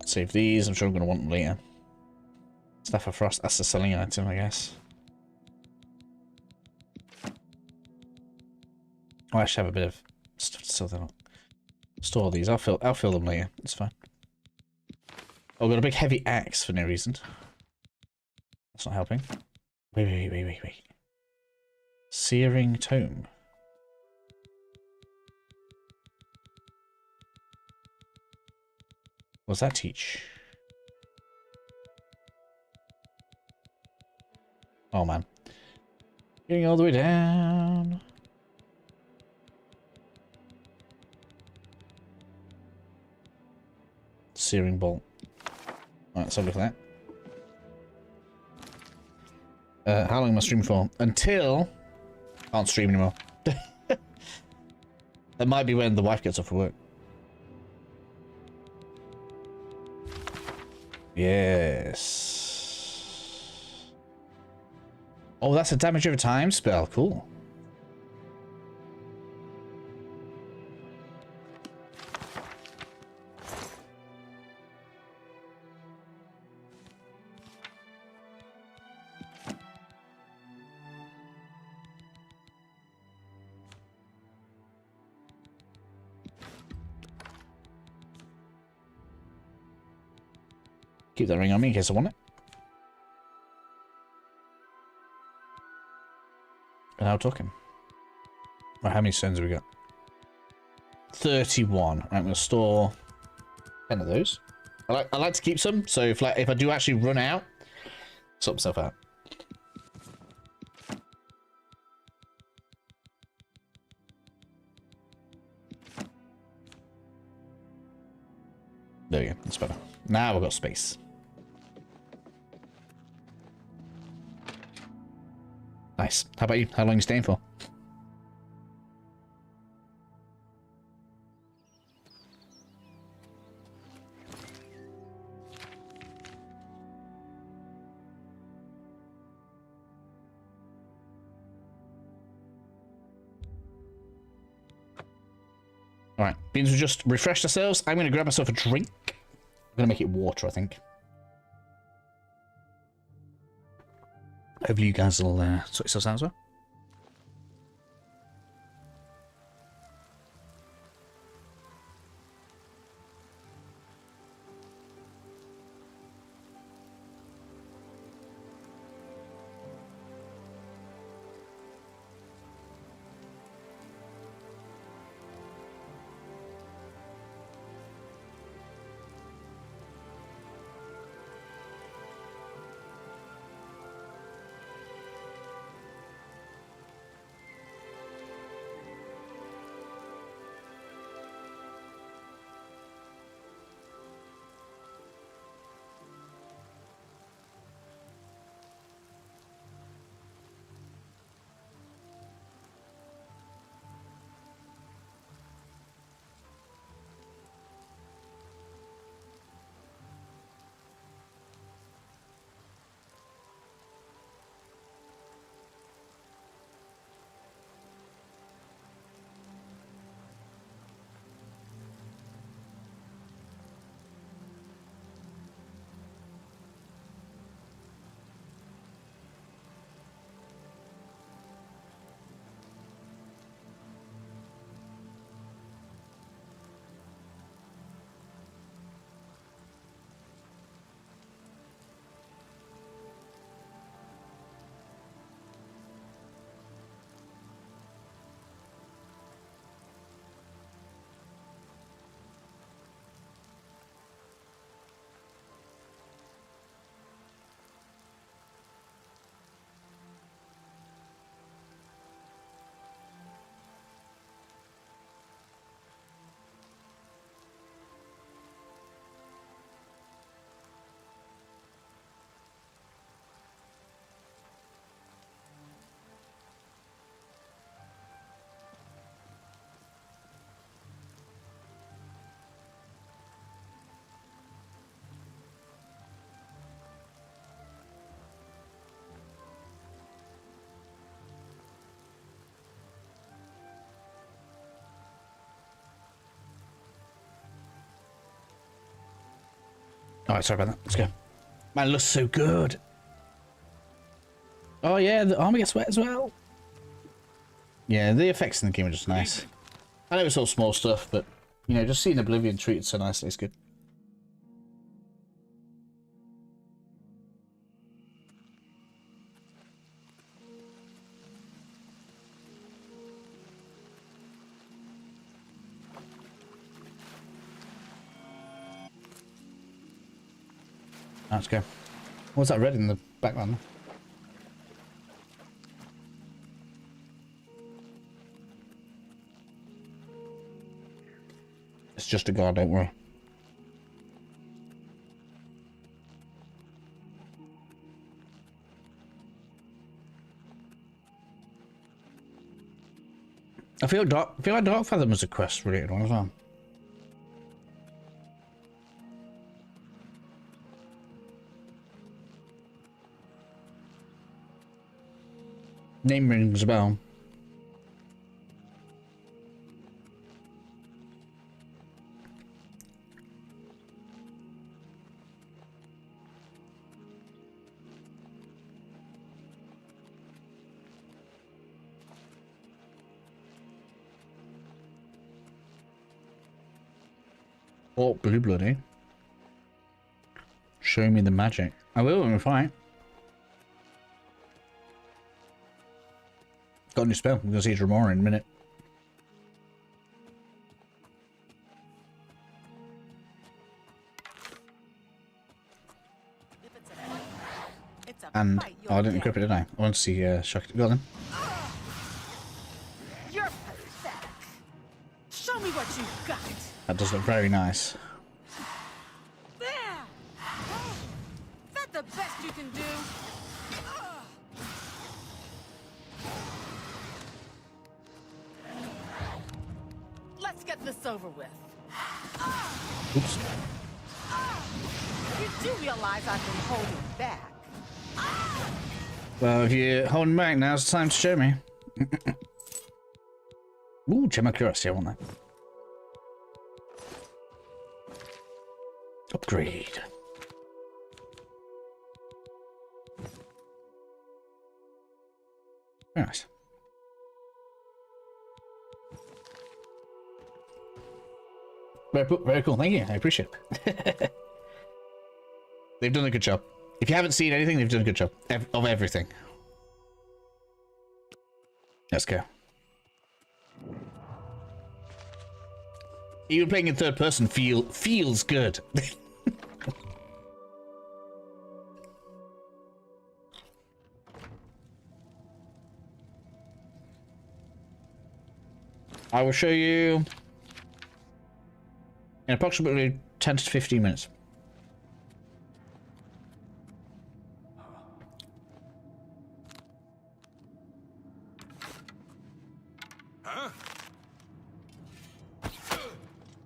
Save these, I'm sure I'm going to want them later. Staff of Frost, that's the selling item, I guess. I actually have a bit of stuff to sell them. Store these. I'll fill them later. It's fine. Oh, I've got a big heavy axe for no reason. That's not helping. Wait. Searing Tome. What's that teach? Oh man. Getting all the way down. Searing Bolt. Alright, let's have a look at that. How long am I streaming for? Until I can't stream anymore. That might be when the wife gets off of work. Yes. Oh, that's a damage over time spell. Cool. Keep that ring on me in case I want it. And now talking. Right, how many stones have we got? 31. Right, I'm gonna store 10 of those. I like to keep some, so if I do actually run out, sort myself out. There we go, that's better. Now we've got space. Nice. How about you? How long are you staying for? Alright, means we just refreshed ourselves. I'm going to grab myself a drink. I'm going to make it water, I think. Hopefully you guys will sort yourselves out as well. Alright, sorry about that. Let's go. Man, it looks so good. Oh yeah, the armor gets wet as well. Yeah, the effects in the game are just nice. I know it's all small stuff, but, you know, just seeing Oblivion treated so nicely is good. Let's go. What's that red in the background? It's just a guard, don't worry. I feel like Darkfather was a quest related one as well. Name rings a bell. Oh, blue blood, eh? Show me the magic. I will when we fight. Got a new spell. I'm gonna see Dremora in a minute. And oh, I didn't equip it, did I? I want to see Shock. Go on then. You're pathetic. Show me what you've got. That does look very nice. There. Is that the best you can do? Let's get this over with. Oops. You do realize I've been holding back. Well, if you're holding back, now's the time to show me. Ooh, check my curiosity, I want that. Upgrade. Very nice. Very cool, thank you, I appreciate it. They've done a good job. If you haven't seen anything, they've done a good job of everything. Let's go. Even playing in third person feels good. I will show you in approximately 10 to 15 minutes.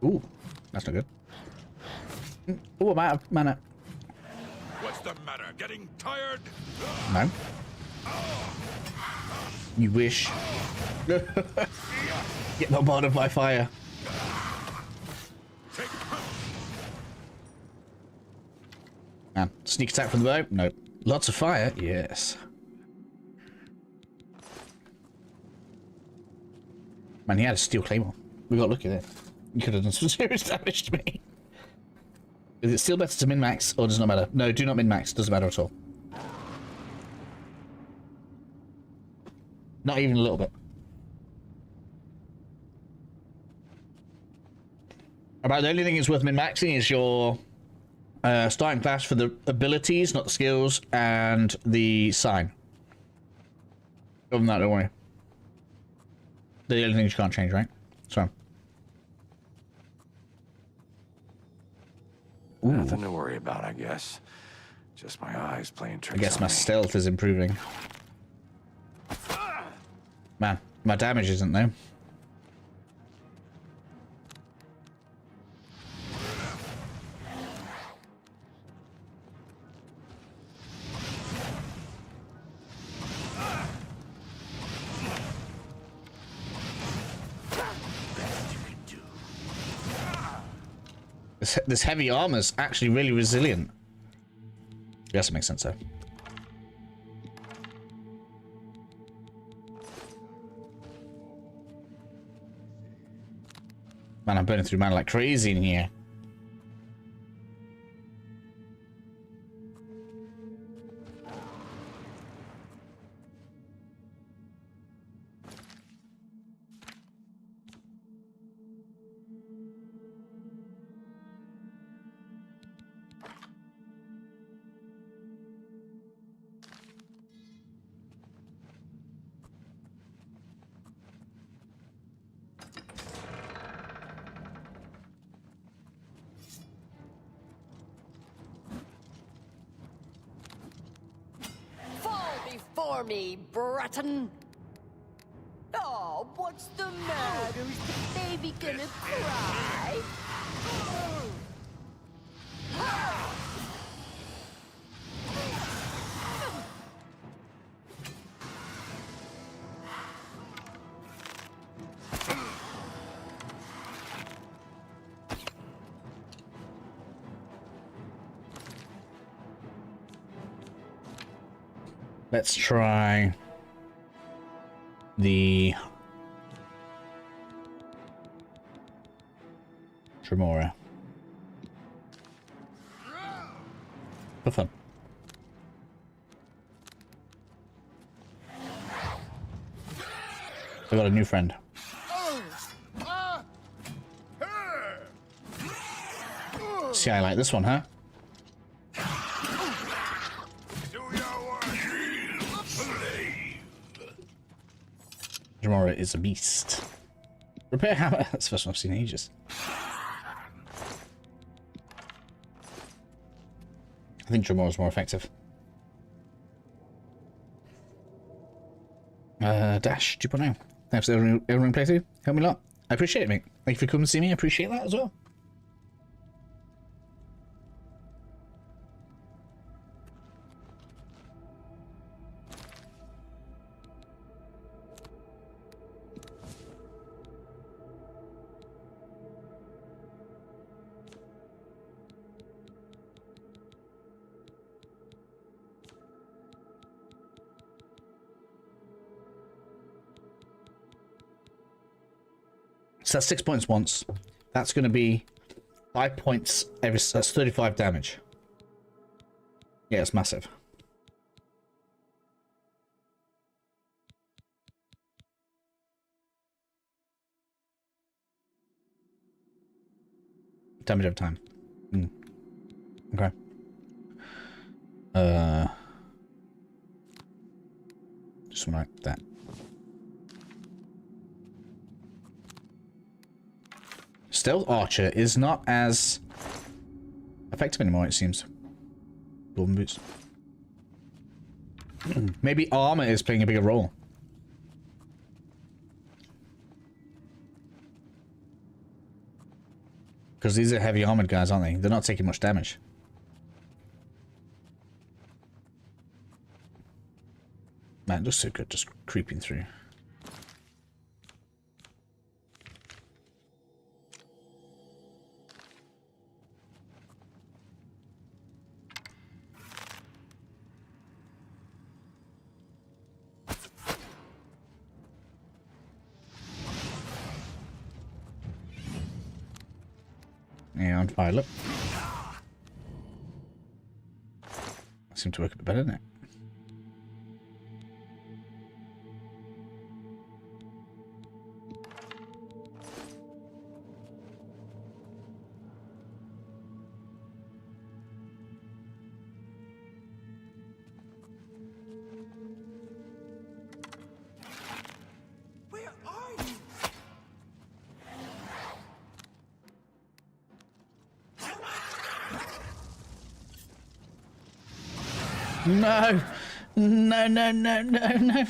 Ooh, that's not good. Ooh, I'm out of mana. What's the matter? Getting tired? No. You wish. Get bombarded by fire. Man, sneak attack from the bow? Nope. Lots of fire? Yes. Man, he had a steel claymore. We got lucky there. You could have done some serious damage to me. Is it still better to min-max, or does it not matter? No, do not min-max. Doesn't matter at all. Not even a little bit. About the only thing that's worth min-maxing is your starting class for the abilities, not the skills, and the sign. Other than that, don't worry. They're the only things you can't change, right? So. Nothing to worry about, I guess. Just my eyes playing tricks. I guess my stealth is improving. Man, my damage isn't though. This heavy armor's actually really resilient. Yes, it makes sense though. Man, I'm burning through mana like crazy in here. Me, Breton. Oh, What's the matter? Is the baby gonna cry? Let's try the Tremora. For fun. I got a new friend. See, I like this one, huh? Tremora is a beast. Repair hammer. That's the first one I've seen in ages. I think Tremora's more effective. Dash 2.0. Thanks for the Elden Ring playthrough. Help me a lot. I appreciate it, mate. Thank you for coming to see me. I appreciate that as well. So that's 6 points once. That's going to be 5 points every. That's 35 damage. Yeah, it's massive. Damage over time. Okay. Just one like that. Stealth Archer is not as effective anymore, it seems. Golden Boots. Maybe armor is playing a bigger role. Because these are heavy armored guys, aren't they? They're not taking much damage. Man, it looks so good just creeping through. And pilot. That seemed to work a bit better, didn't it? No! No, no, no, no, no!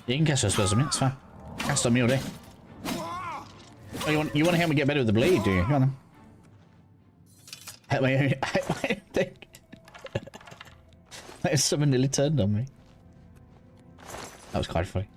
You can cast those spells on me, it's fine. Cast on me all day. Oh, you want to help me get better with the blade, do you? Go on then. Help me think. Someone nearly turned on me. That was quite funny.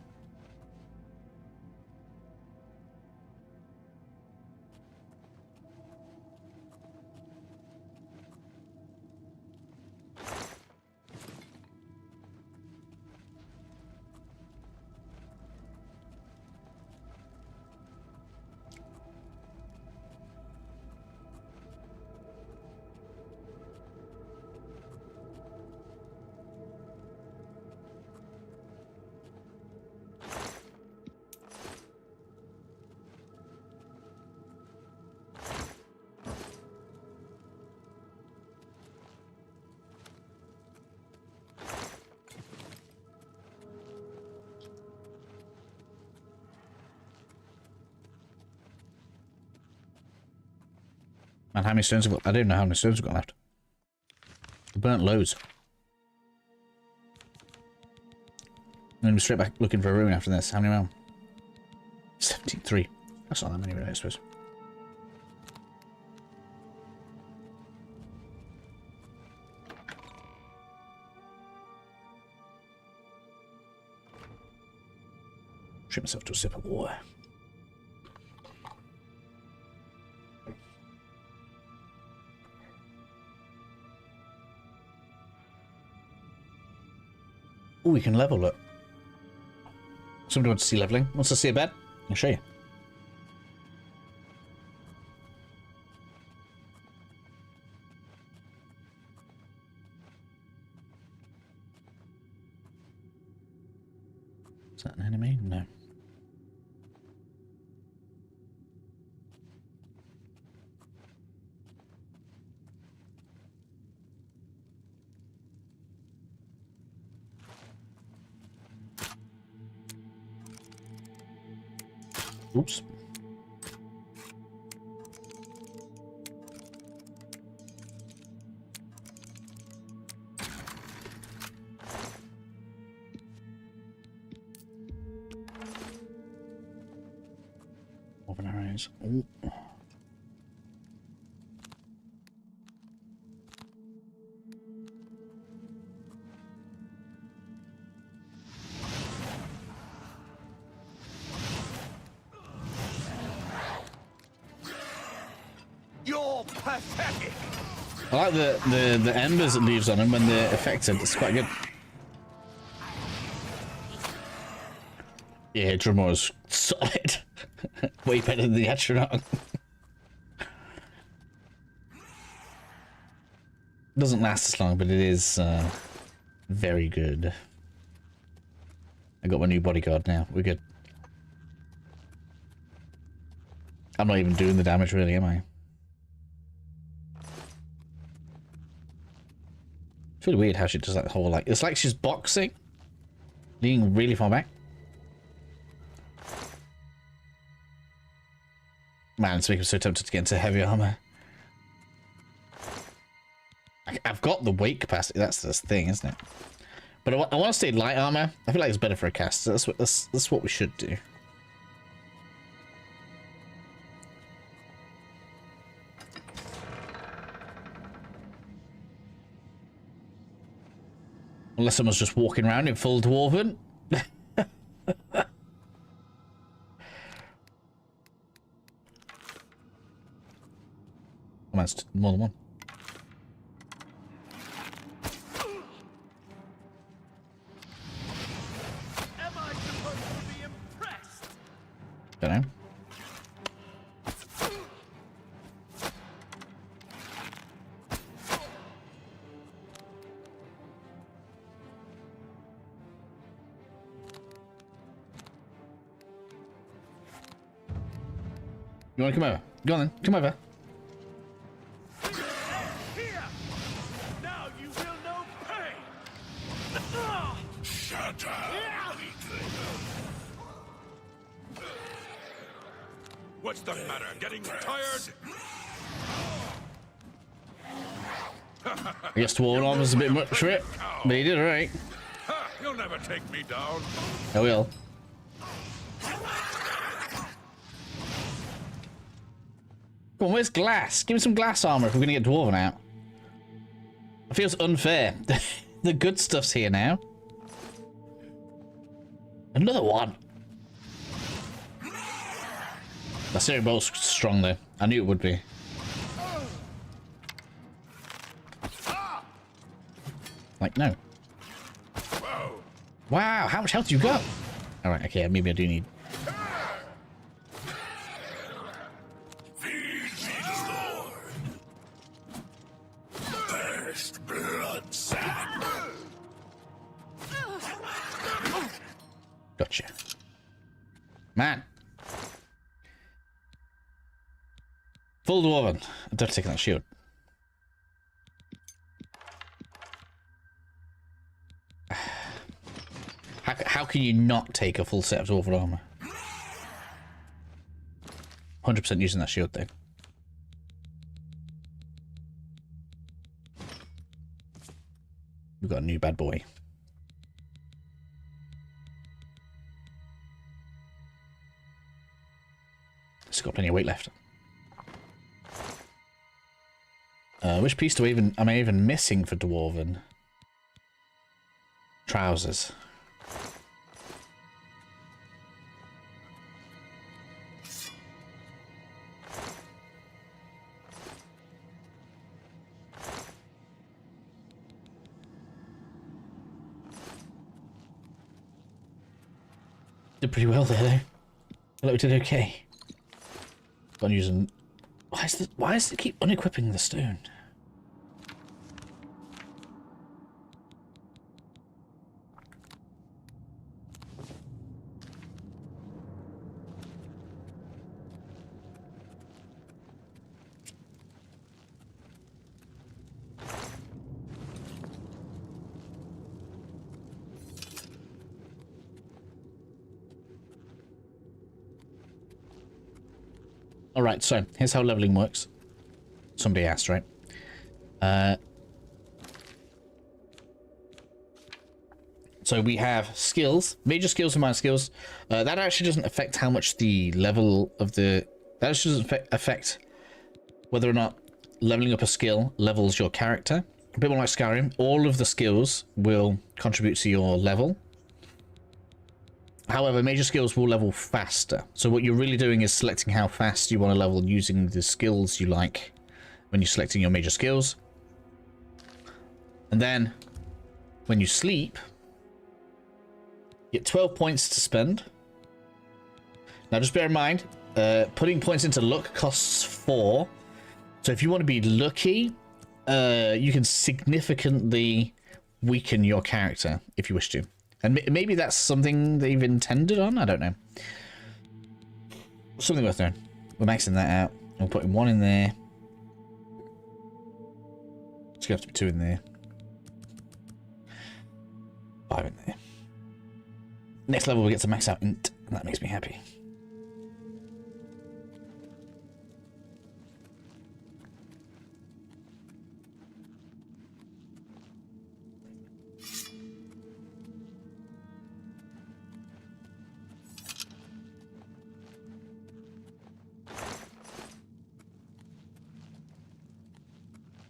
Man, how many stones have got? I don't know how many stones we've got left. We burnt loads. I'm going to be straight back looking for a ruin after this. How many rounds? 73. That's not that many, really, I suppose. Treat myself to a sip of water. Oh, we can level it. Somebody wants to see leveling? Wants to see a bed? I'll show you. Is that an enemy? No. Oops. Open our eyes. Ooh. You're pathetic. I like the embers it leaves on him when they're affected. It's quite good. Yeah, Drummer is solid. Way better than the astronaut. Doesn't last as long, but it is very good. I got my new bodyguard now. We're good. I'm not even doing the damage, really, am I? It's really weird how she does that whole, like... It's like she's boxing. Leaning really far back. Man, it's making me so tempted to get into heavy armor. I've got the weight capacity, that's the thing, isn't it? But I want to stay light armor. I feel like it's better for a cast. So that's what we should do. Unless someone's just walking around in full dwarven. Oh, that's more than one. Am I supposed to be impressed? Don't know. You want to come over? Go on then. Come over. Here! Now you will know pain! Shut up, weakling. What's the matter? Getting tired? I guess Dwarven armor was a bit much for it, but he did alright. You'll never take me down. I will. Come on, where's glass? Give me some glass armor if we're gonna get Dwarven out. It feels unfair. The good stuff's here now. Another one. That Cyrodiil bolt's strong though. I knew it would be. Like, no. Wow, how much health do you got? Alright, okay, maybe I do need... Gotcha. Man. Full Dwarven. I don't take that shield. How can you not take a full set of Dwarven armor? 100% using that shield thing. We've got a new bad boy. It's got plenty of weight left. Which piece am I even missing for Dwarven? Trousers. Did pretty well there, though. I thought we did okay. Gone using. Why does it keep unequipping the stone? Alright, so here's how leveling works. Somebody asked, right? So we have skills, major skills and minor skills. That actually doesn't affect how much the level of the... That actually doesn't affect whether or not leveling up a skill levels your character. A bit more like Skyrim, all of the skills will contribute to your level. However, major skills will level faster. So what you're really doing is selecting how fast you want to level using the skills you like when you're selecting your major skills. And then when you sleep, you get 12 points to spend. Now just bear in mind, putting points into luck costs 4. So if you want to be lucky, you can significantly weaken your character if you wish to. And maybe that's something they've intended on? I don't know. Something worth knowing. We're maxing that out. We're putting 1 in there. It's going to have to be 2 in there. 5 in there. Next level we get to max out int, and that makes me happy.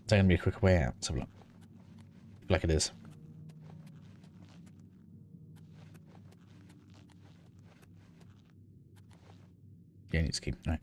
It's going to be a quicker way out. Let's have a look. Like it is. Yeah, need to keep. Right.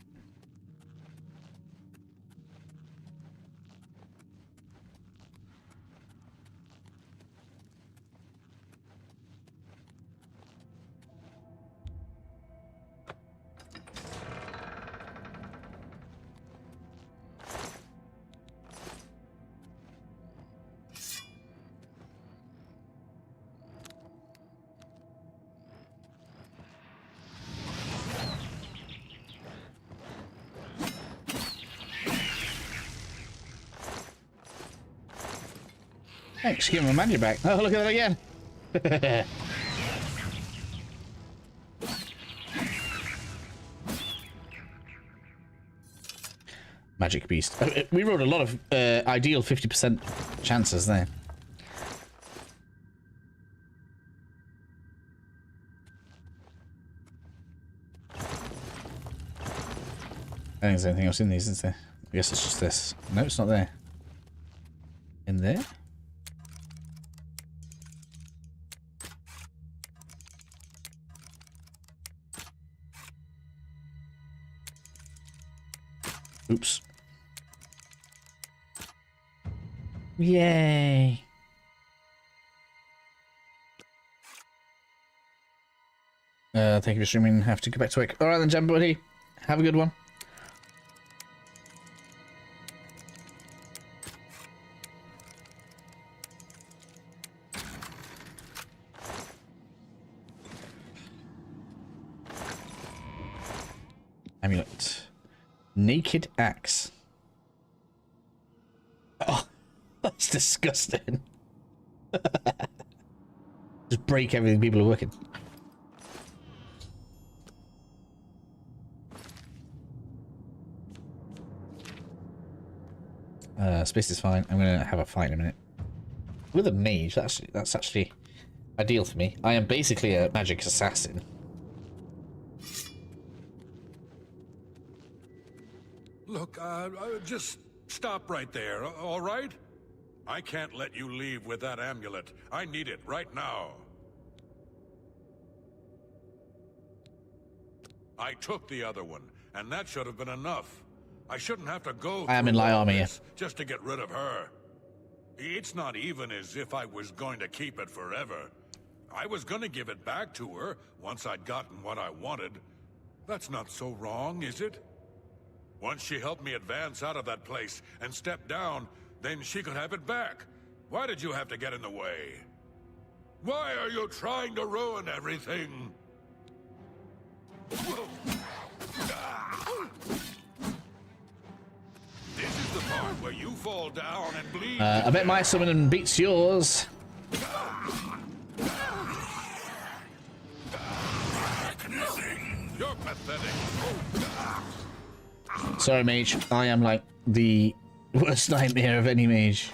Thanks, give him my magic back. Oh, look at that again. Magic beast. We rolled a lot of ideal 50% chances there. I don't think there's anything else in these, is there? I guess it's just this. No, it's not there. In there? Oops. Yay. Thank you for streaming. Have to go back to work. Alright then, everybody. Have a good one. Amulet. Naked axe. Oh, that's disgusting. Just break everything people are working. Space is fine. I'm gonna have a fight in a minute. with a mage, that's actually ideal for me. I am basically a magic assassin. Look, just stop right there, all right? I can't let you leave with that amulet. I need it right now. I took the other one, and that should have been enough. I shouldn't have to go I am in through light all armor, this just to get rid of her. It's not even as if I was going to keep it forever. I was going to give it back to her once I'd gotten what I wanted. That's not so wrong, is it? Once she helped me advance out of that place and step down, then she could have it back. Why did you have to get in the way? Why are you trying to ruin everything? This is the part where you fall down and bleed. I bet my summon beats yours. You're pathetic. Sorry, mage. I am like the worst nightmare of any mage.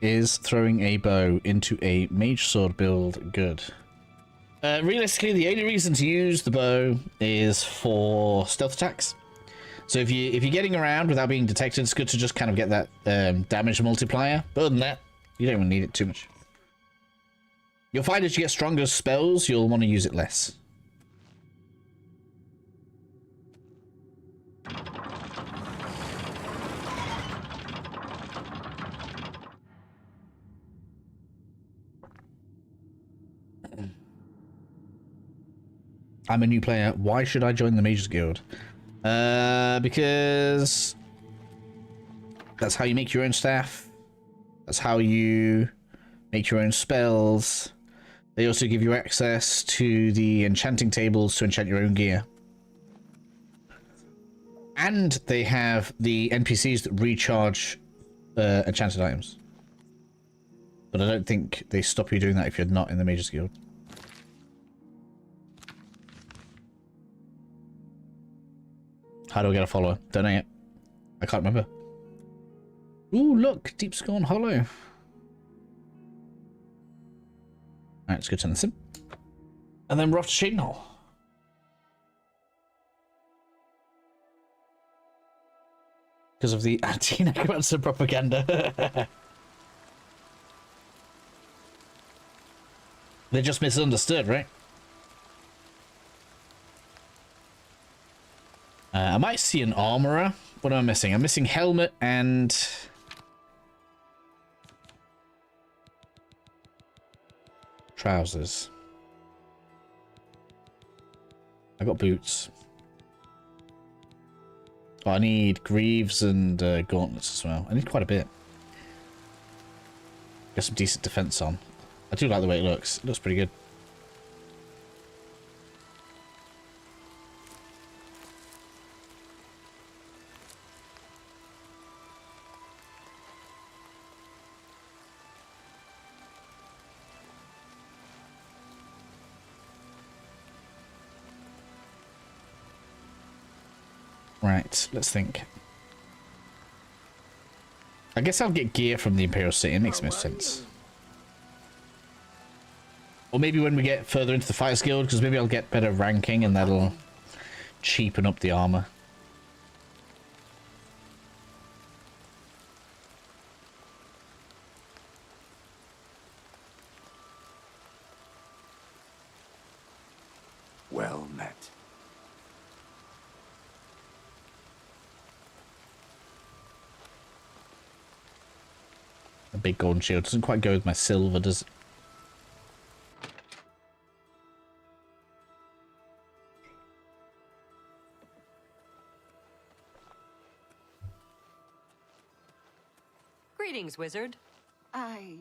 Is throwing a bow into a mage sword build good? Realistically, the only reason to use the bow is for stealth attacks. So if you're getting around without being detected, it's good to just kind of get that damage multiplier. But other than that, you don't even need it too much. You'll find as you get stronger spells, you'll want to use it less. I'm a new player. Why should I join the Mages Guild? Because that's how you make your own staff. That's how you make your own spells. They also give you access to the enchanting tables to enchant your own gear. And they have the NPCs that recharge enchanted items. But I don't think they stop you doing that if you're not in the Mages Guild. How do I get a follower? Don't know yet. I can't remember. Ooh, look! Deep Scorn Hollow. Alright, let's go turn this in. And then we're off to Shadenhall. Because of the anti-necromancer propaganda. They're just misunderstood, right? I might see an armorer. What am I missing? I'm missing helmet and trousers. I got boots. Oh, I need greaves and gauntlets as well. I need quite a bit. Got some decent defense on. I do like the way it looks. It looks pretty good. Right, let's think. I guess I'll get gear from the Imperial City. It makes most sense. Or maybe when we get further into the Fighters Guild, because maybe I'll get better ranking and that'll cheapen up the armor. Well met. A big golden shield doesn't quite go with my silver, does it? Greetings, wizard. I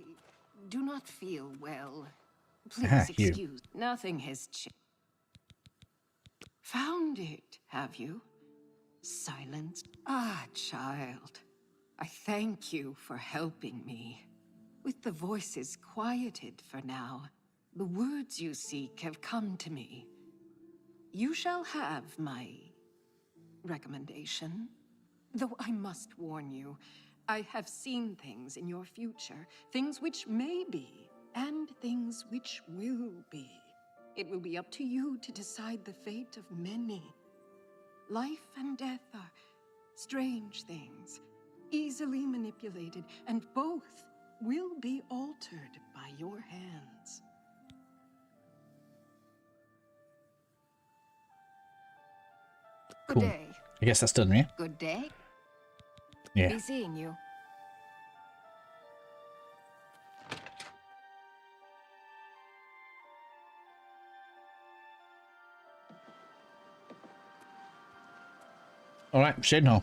do not feel well. Ah, Please you. excuse. Nothing has changed. Found it, have you? Silence. Ah, child. I thank you for helping me. With the voices quieted for now, the words you seek have come to me. You shall have my recommendation. Though I must warn you, I have seen things in your future, things which may be, and things which will be. It will be up to you to decide the fate of many. Life and death are strange things, easily manipulated, and both will be altered by your hands. Cool. Good day. I guess that's done, yeah? Good day. Yeah. Be seeing you. Alright, Shinho.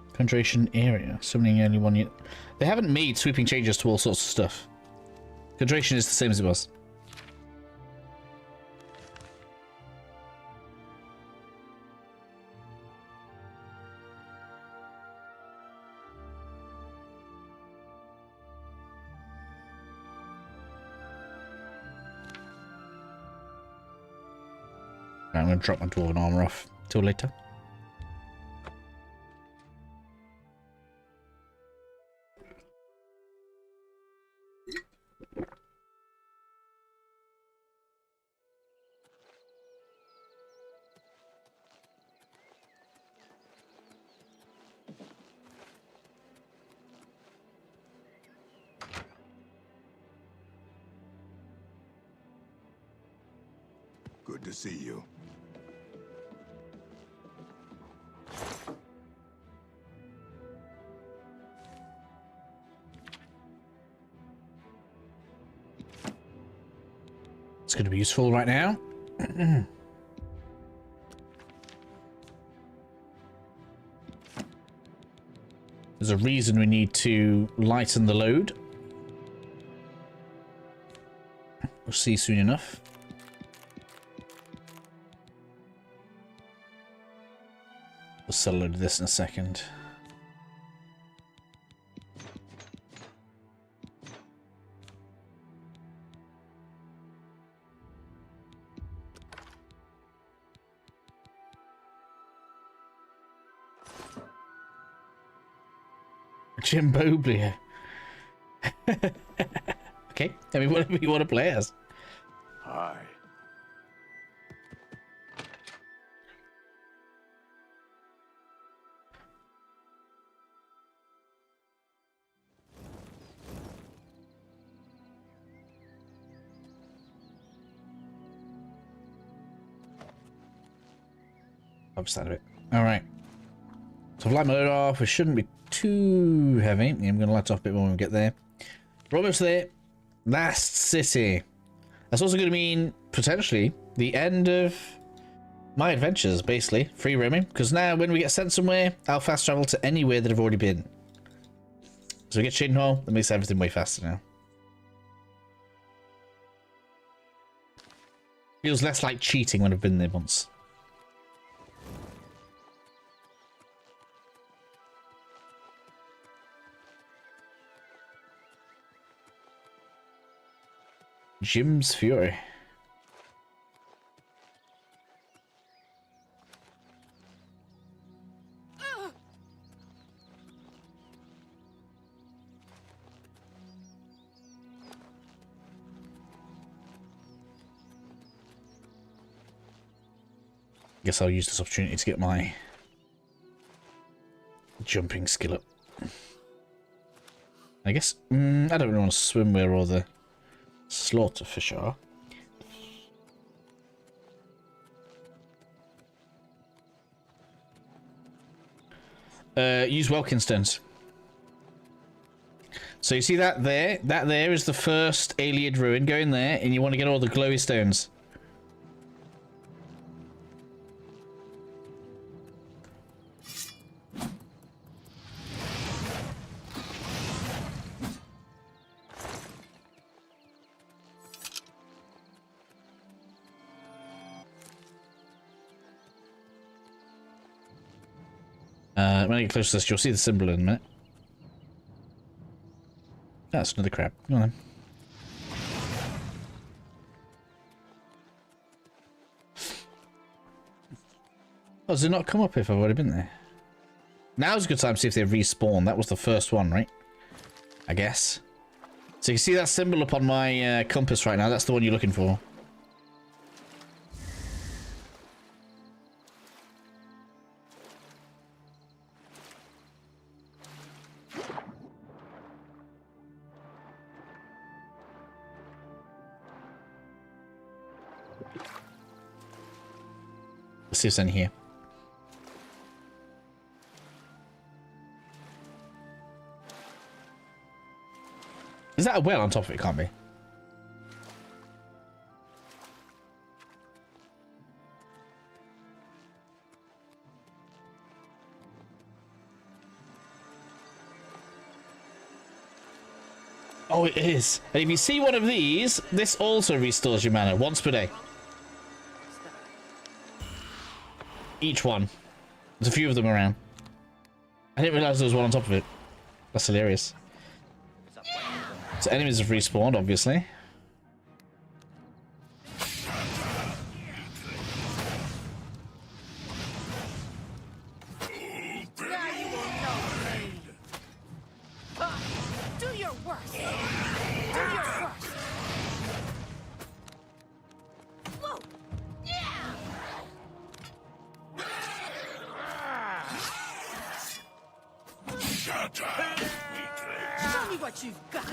Concentration area. Summoning only one unit. They haven't made sweeping changes to all sorts of stuff. Concentration is the same as it was. I'm going to drop my dwarven armor off till later. Good to see you. It's going to be useful right now. There's a reason we need to lighten the load. We'll see soon enough. We'll sell a load of this in a second. Jim Boblio. Okay, I mean, whatever you want to play as. Hi. I'll just out of it. Alright. So I've light my load off. It shouldn't be too heavy. I'm going to light off a bit more when we get there. We're almost there. Last city. That's also going to mean, potentially, the end of my adventures, basically. Free roaming. Because now, when we get sent somewhere, I'll fast travel to anywhere that I've already been. So we get Shinho. That makes everything way faster now. Feels less like cheating when I've been there once. Jim's Fury. Guess I'll use this opportunity to get my jumping skill up. I guess I don't really want to swim where all the slaughterfish are. Use Welkin stones. So you see that there? That there is the first Alien ruin. Go in there and you want to get all the glowy stones. When I get close to this, you'll see the symbol in a minute. That's another crab. Go on then. Oh, does it not come up if I've already been there? Now's a good time to see if they respawn. That was the first one, right? I guess. So you can see that symbol up on my compass right now. That's the one you're looking for. Let's see what's in here. Is that a well on top of it? Can't be. Oh, it is. And if you see one of these, this also restores your mana once per day. Each one. There's a few of them around. I didn't realize there was one on top of it. That's hilarious. So enemies have respawned, obviously. Do your worst. Do your worst. Whoa. Yeah. Shut up, weakling. Show me what you've got.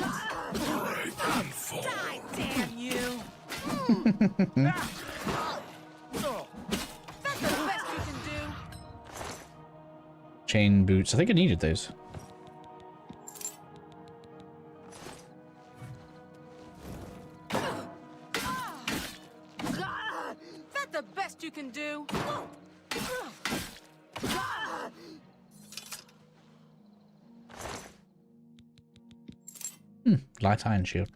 Break and fall. Die, damn you. That's the best you can do. Chain boots. I think I needed those. That's the best you can do. Light iron shield.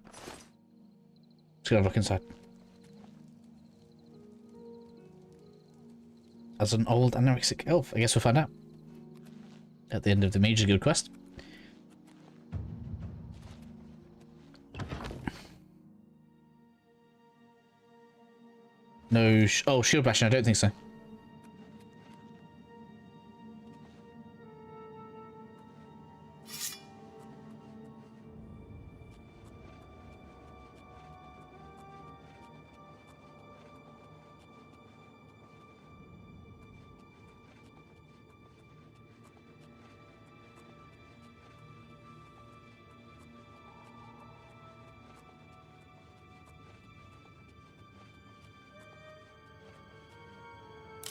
Let's go have a look inside. As an old anorexic elf, I guess we'll find out at the end of the Mage Guild quest. No, oh, shield bashing. I don't think so.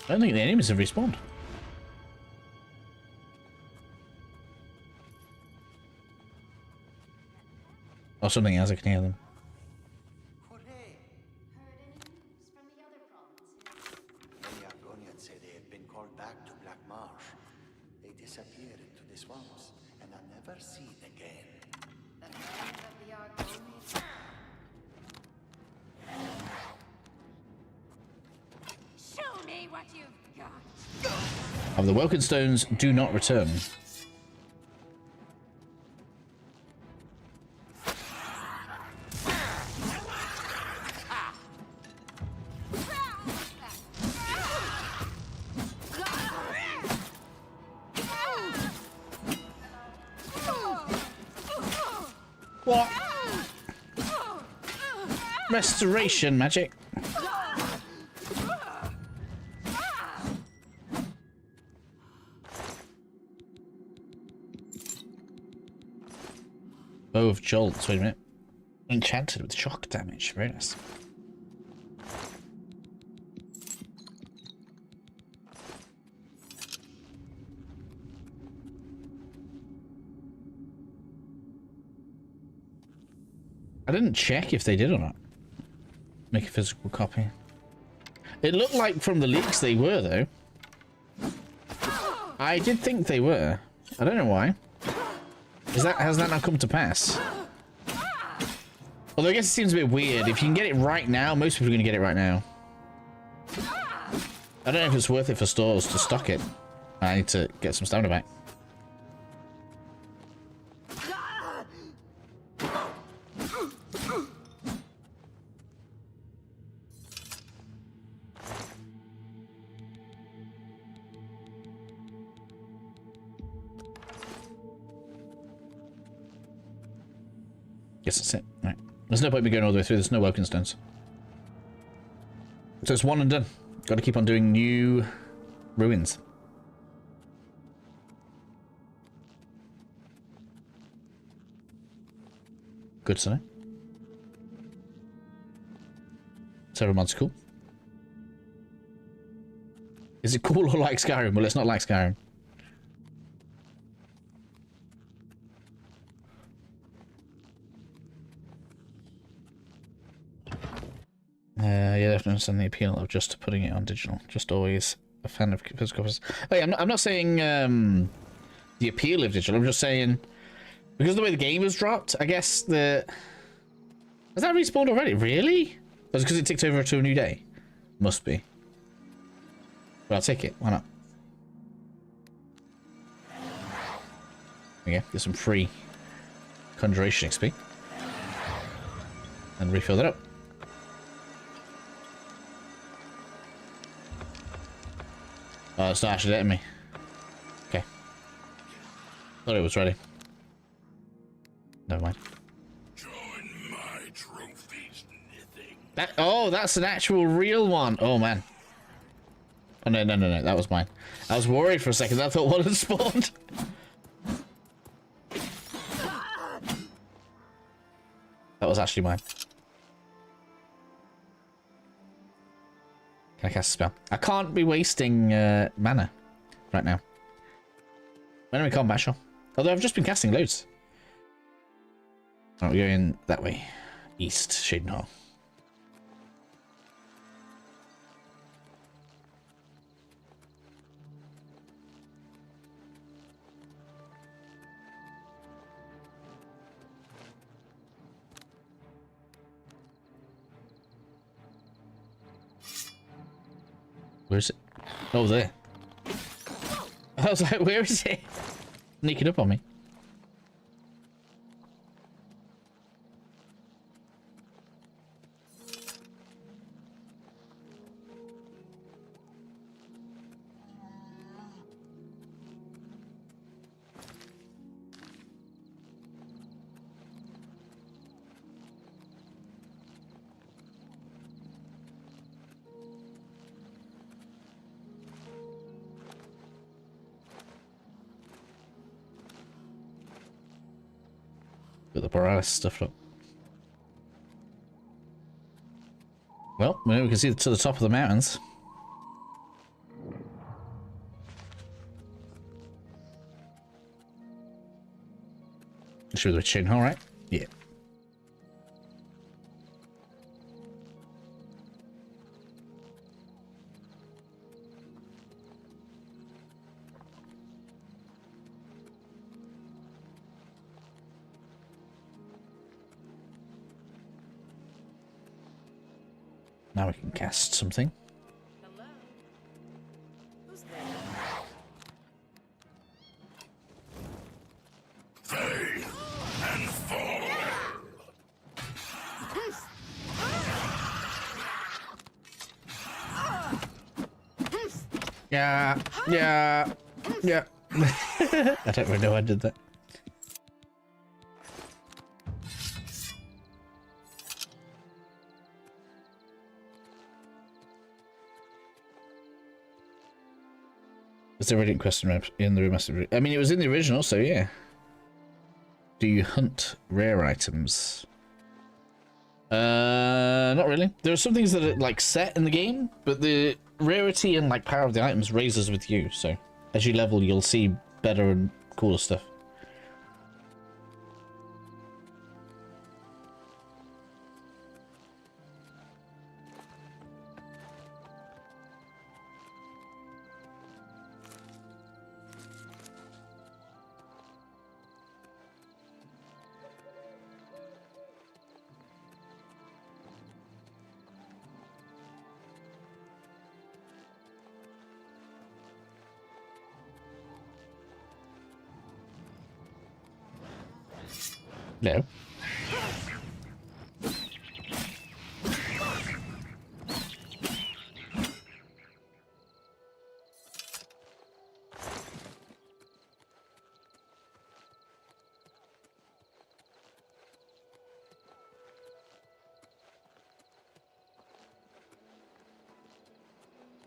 I don't think the enemies have respawned. Or something else, I can hear them. Many Argonians say they have been called back to Black Marsh. They disappeared into the swamps, and are never seen again. Show me what you've got. Of the Welkin Stones do not return. What? Restoration magic. Bow of Jolts, wait a minute. Enchanted with shock damage, very nice. I didn't check if they did or not. Make a physical copy. It looked like from the leaks they were, though. I did think they were. I don't know why. Has that not come to pass? Although I guess it seems a bit weird. If you can get it right now, most people are going to get it right now. I don't know if it's worth it for stores to stock it. I need to get some stamina back. Guess that's it. Right. There's no point me going all the way through. There's no welcome stones. So it's one and done. Got to keep on doing new ruins. Good to know. Everyone's cool. Is it cool or like Skyrim? Well, it's not like Skyrim. Yeah, definitely understand the appeal of just putting it on digital. Just always a fan of physical copies. Hey, I'm not saying the appeal of digital. I'm just saying because of the way the game was dropped. I guess has that respawned already? Really? Was it because it ticked over to a new day? Must be. But I'll take it. Why not? Okay, get some free Conjuration XP and refill that up. Oh, it's not actually letting me. Okay. Thought it was ready. Never mind. Join my trophies, knitting. That's an actual real one. Oh, man. Oh, no. That was mine. I was worried for a second. I thought one had spawned. That was actually mine. Can I cast a spell? I can't be wasting mana right now. When we combat, sure. Although I've just been casting loads. Oh, we're going that way. East, Shaden Hall. Where is it? Oh, there. I was like, where is it? Sneaking up on me. Got the paralysis stuff up. Well, we can see to the top of the mountains. Should we chain hole, right? Yeah. Now we can cast something. Hello? Who's there? Faith and fall. Yeah. I don't really know why I did that. Is there a radiant question in the remastered? I mean, it was in the original, so yeah. Do you hunt rare items? Not really. There are some things that are like set in the game, but the rarity and like power of the items raises with you. So as you level, you'll see better and cooler stuff. No.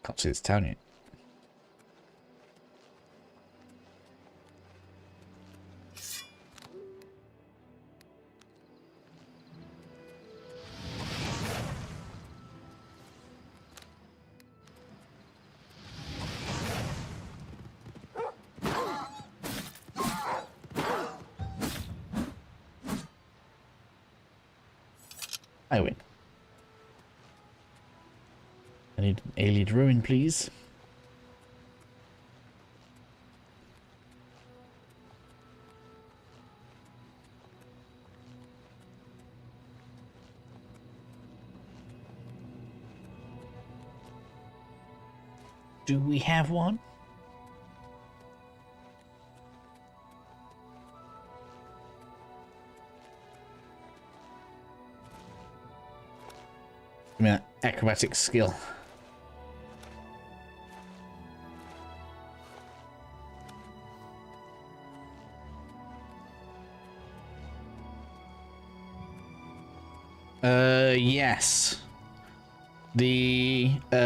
Can't see this town yet. I win. I need an alien ruin, please. Do we have one? I mean, acrobatic skill. Yes. The, I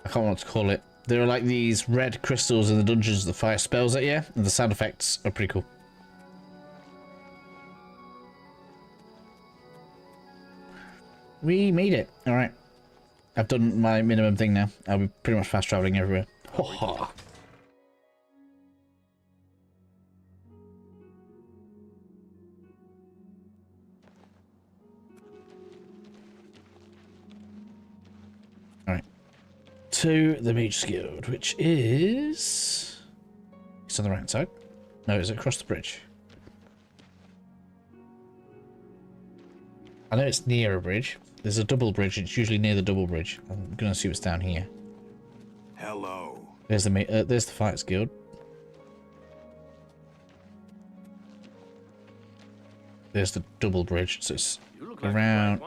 can't remember what to call it. There are like these red crystals in the dungeons that fire spells at you, and the sound effects are pretty cool. We made it. Alright. I've done my minimum thing now. I'll be pretty much fast traveling everywhere. Ho ha. Alright. To the Mage Guild, which is... It's on the right side. No, is it across the bridge? I know it's near a bridge. There's a double bridge. It's usually near the double bridge. I'm gonna see what's down here. Hello. There's the Thieves Guild. There's the double bridge. So it's around.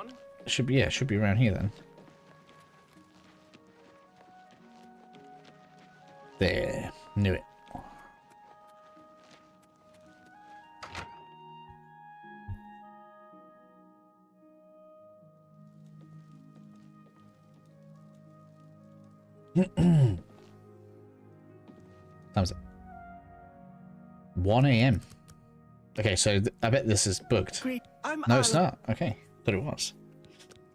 It should be it should be around here then. There, knew it. Time's up. 1 AM. Okay, so I bet this is booked. No, it's not. Okay, thought it was.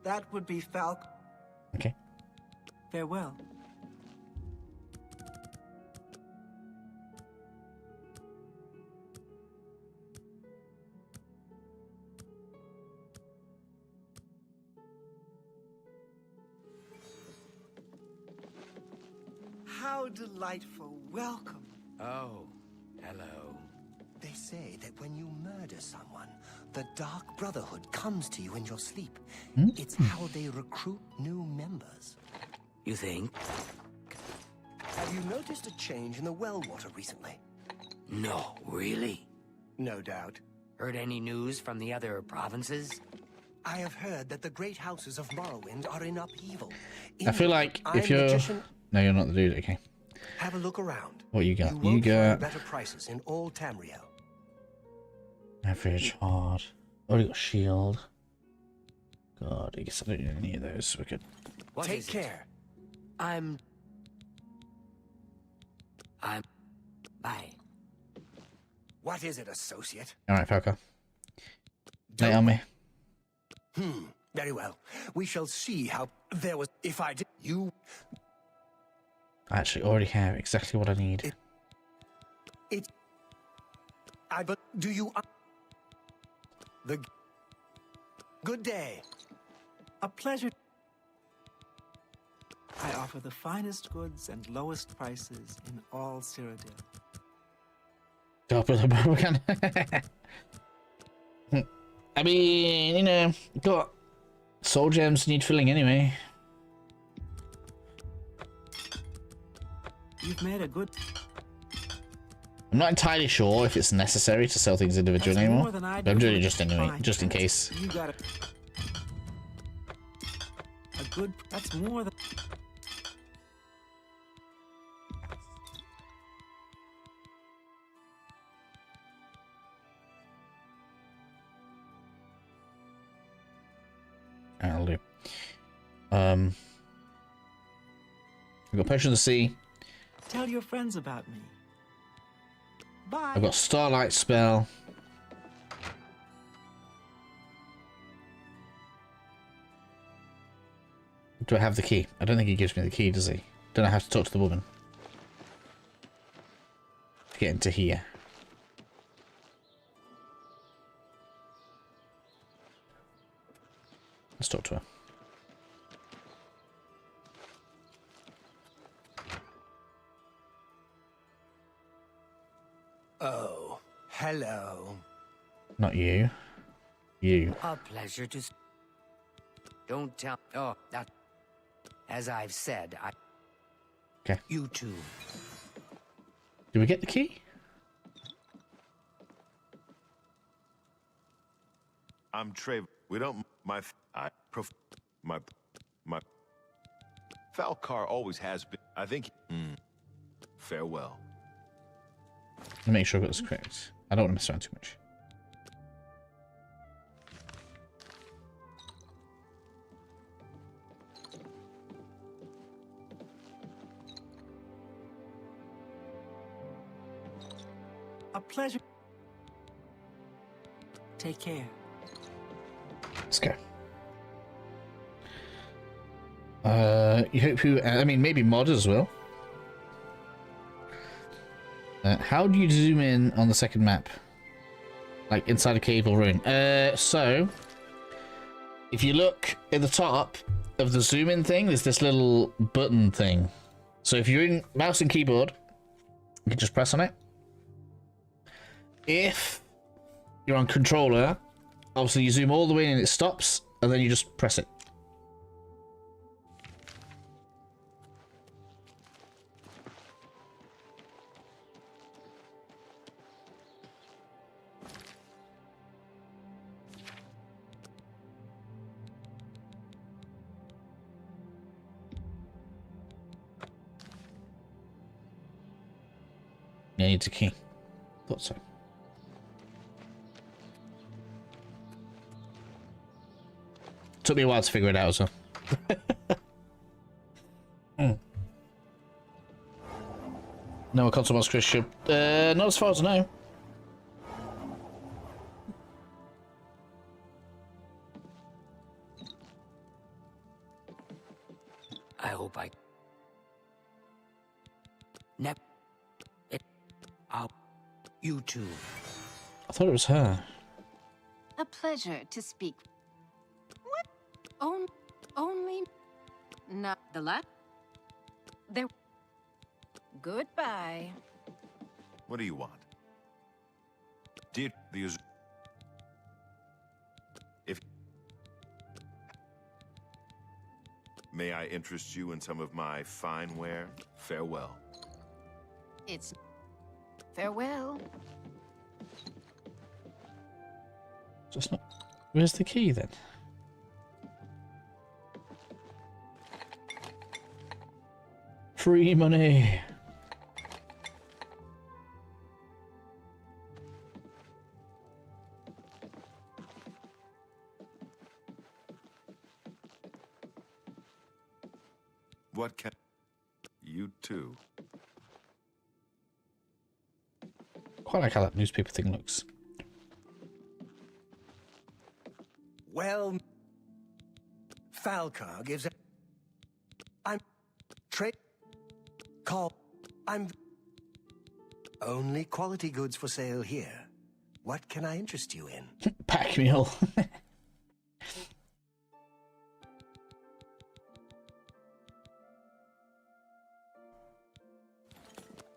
That would be Falcon. Okay. Farewell. How delightful. Welcome. Oh, hello. They say that when you murder someone, the Dark Brotherhood comes to you in your sleep. It's how they recruit new members. You think? Have you noticed a change in the well water recently? No, really? No doubt. Heard any news from the other provinces? I have heard that the great houses of Morrowind are in upheaval. I feel like if you're... No, you're not the dude. Okay. Have a look around. What you got? You got got better prices in all Tamriel. average, hard. Already got shield. God, I guess I don't need any of those. So we could Take care. I'm. Bye. What is it, associate? All right, Falco. Lay on me. Very well. We shall see how there was. If I did, you. I actually already have exactly what I need. But do you? The. Good day. A pleasure. I offer the finest goods and lowest prices in all Cyrodiil. Top of the propaganda. I mean, you know, got soul gems need filling anyway. You've made a good. I'm not entirely sure if it's necessary to sell things individually anymore. But I'm doing it just anyway, just in case. You got it. A good. That's more than. I'll do. I've got Potion of the Sea. Tell your friends about me. Bye. I've got Starlight Spell. Do I have the key? I don't think he gives me the key, does he? Don't I have to talk to the woman to get into here? Let's talk to her. Oh, hello. Not you. You. A pleasure to... Don't tell... Oh, that... As I've said, I... Okay. You too. Did we get the key? I'm Trey. We don't... My Falcar always has been. I think... Farewell. Let me make sure I got this correct. I don't want to mess around too much. A pleasure. Take care. Let's go. You hope who? I mean, maybe mod as well. How do you zoom in on the second map? Like inside a cave or ruin? So if you look at the top of the zoom in thing, there's this little button thing. So if you're in mouse and keyboard, you can just press on it. If you're on controller, obviously you zoom all the way in and it stops, and then you just press it. Yeah, needs a key. Thought so. Took me a while to figure it out, so. No, console mods, Christian. Not as far as I know. I hope I... You too. I thought it was her. A pleasure to speak. What? Only... Not the lot? There... Goodbye. What do you want? Dear the if may I interest you in some of my fine ware? Farewell. It's... Farewell. Just not... Where's the key then? Free money. What can you too? Quite like how that newspaper thing looks. Well, Falcar gives a... I'm... Call... I'm... Only quality goods for sale here. What can I interest you in? Pack mule.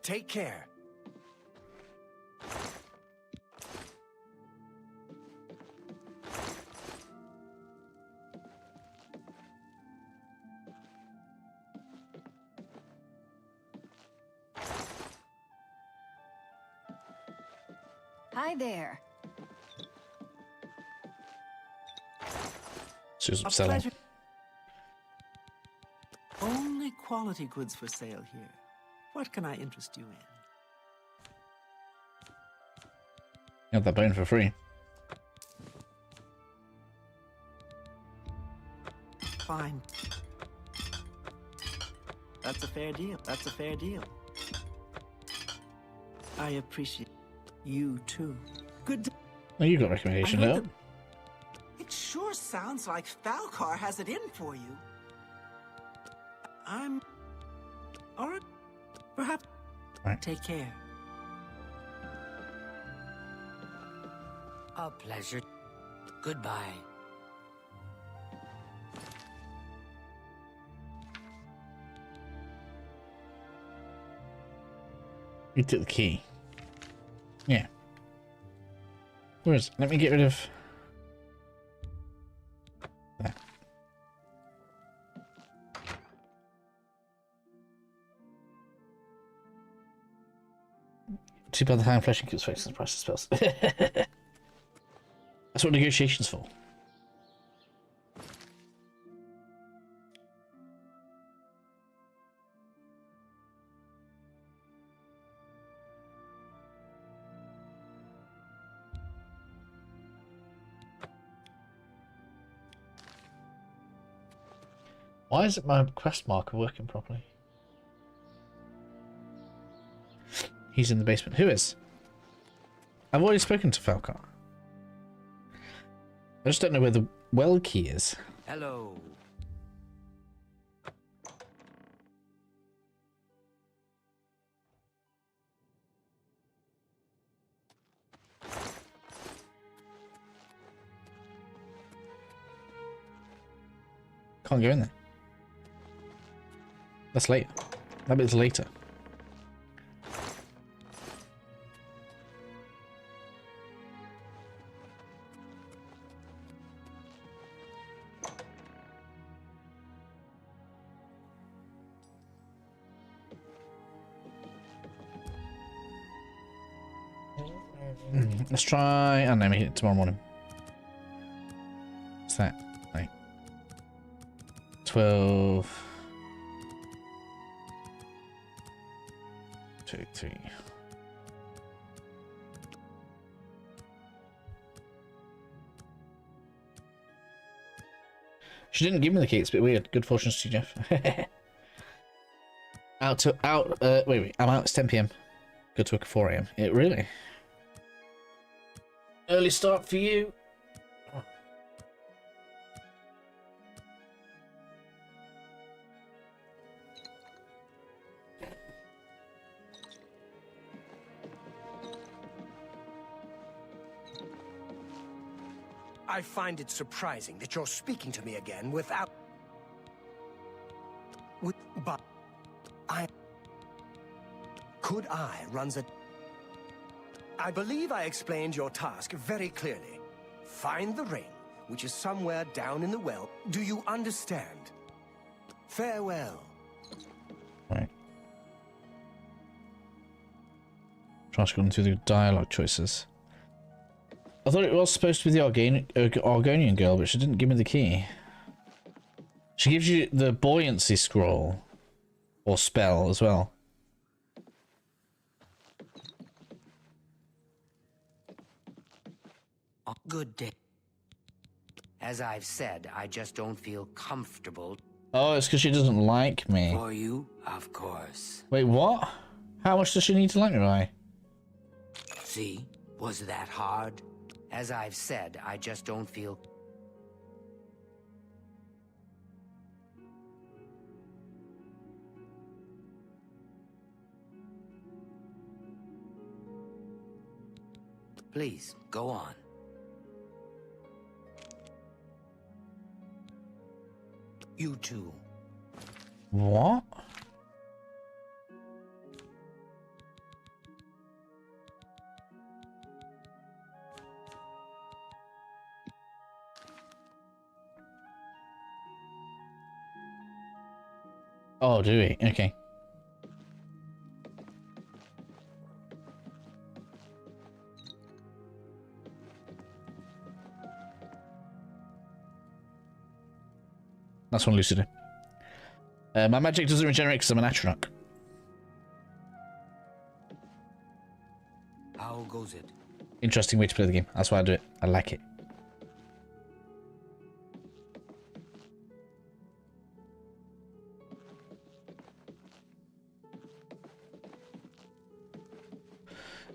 Take care. Hi there. Susan A selling. pleasure. Only quality goods for sale here. What can I interest you in? You have that bone for free. Fine. That's a fair deal. That's a fair deal. I appreciate you too. Good day. Oh, you got recommendation now. It sure sounds like Falcar has it in for you. Alright. Perhaps. Right. Take care. A pleasure. Goodbye. You took the key. Yeah. Where is it? Let me get rid of that. Too bad the hand flashing keeps fixing the price of spells. That's what negotiation's for. Why isn't my quest marker working properly? He's in the basement. Who is? I've already spoken to Falcar. I just don't know where the well key is. Hello. Can't go in there. That's later. That bit's later. Let's try. Oh no, make it tomorrow morning. What's that? Like 12. 2, 3. She didn't give me the key. It's a bit weird. Good fortune to you, Jeff. Wait. I'm out. It's 10 PM. Go to work at 4 AM. It really? Early start for you. I find it surprising that you're speaking to me again without... But... Could I runs a... I believe I explained your task very clearly. Find the ring, which is somewhere down in the well. Do you understand? Farewell. Right. Try scrolling through the dialogue choices. I thought it was supposed to be the Argonian girl, but she didn't give me the key. She gives you the buoyancy scroll. Or spell as well. Good day. As I've said, I just don't feel comfortable. Oh, it's because she doesn't like me. For you, of course. Wait, what? How much does she need to like me by? See? Was that hard? As I've said, I just don't feel... Please, go on. You too. What? Oh, do we? Okay. That's one Lucid. My magic doesn't regenerate because I'm an Atronach. How goes it? Interesting way to play the game. That's why I do it. I like it.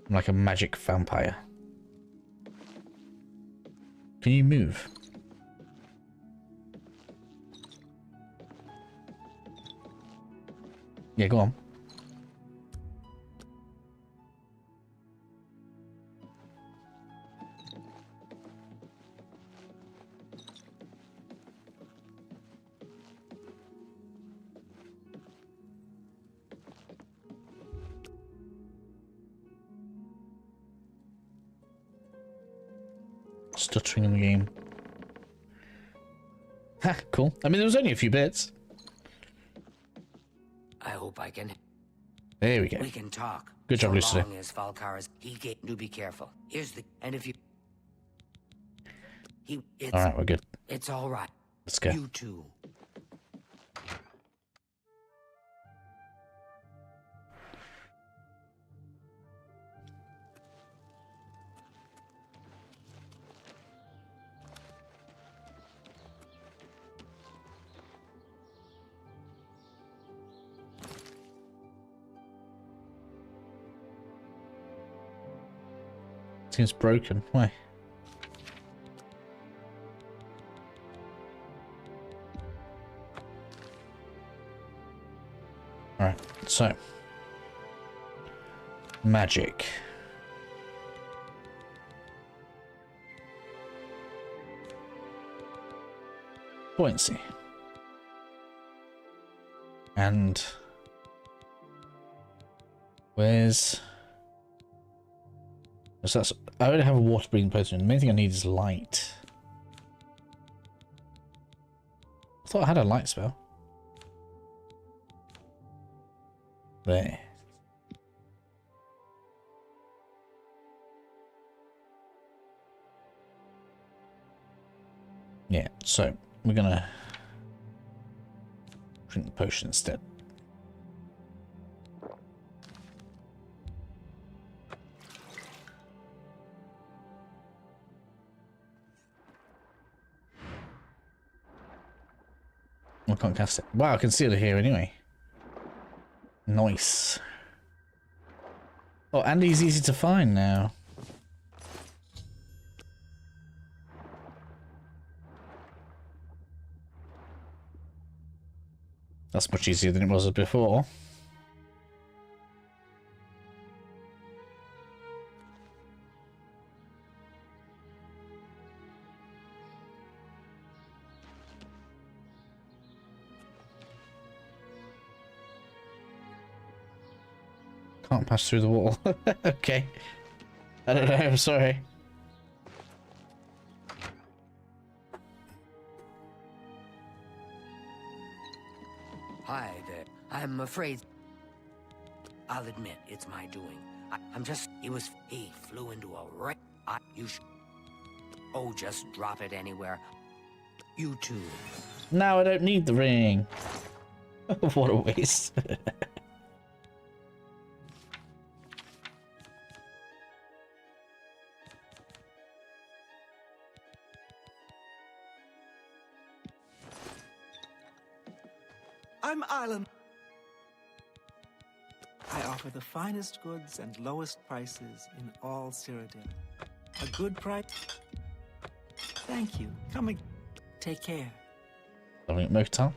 I'm like a magic vampire. Can you move? Yeah, go on. Stuttering in the game. Ha, cool. I mean, there was only a few bits. I hope I can. There we go. We can talk. Good job, so Lucy. long as Falcara's do be careful. Here's the and if you it's All right, we're good. It's all right. Let's go. You too. Seems broken. Why? Alright, so. Magic. Buoyancy. And. Where's. So that's, I already have a water breathing potion. The main thing I need is light. I thought I had a light spell. There. Yeah, so we're gonna drink the potion instead. I can't cast it. Wow, I can see it here anyway. Nice. Oh, and he's easy to find now. That's much easier than it was before. Can't pass through the wall. Okay. I don't know, I'm sorry. Hi there. I'm afraid. I'll admit it's my doing. I'm just. He flew into a wreck. You should. Oh, just drop it anywhere. You too. Now I don't need the ring. What a waste. I'm Island. I offer the finest goods and lowest prices in all Cyrodiil. A good price? Thank you. Come and take care. Leveling at Mokhtar.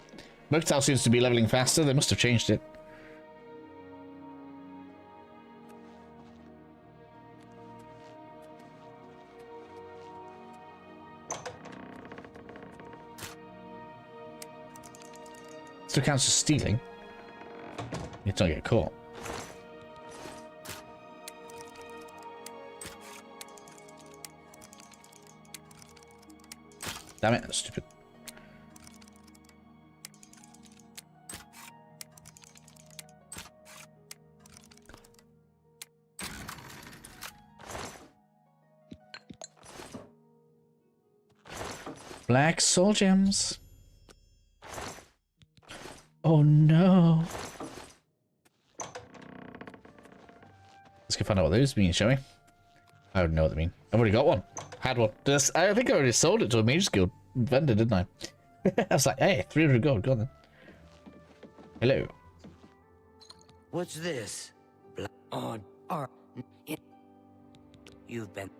Mokhtar seems to be leveling faster. They must have changed it. Still counts as stealing. You don't get caught. Damn it, that's stupid. Black soul gems. Oh no. Let's go find out what those mean, shall we? I don't know what they mean. I've already got one. Had one. I think I already sold it to a Mage Guild vendor, didn't I? I was like, hey, 300 gold, go on then. Hello. What's this? You've been...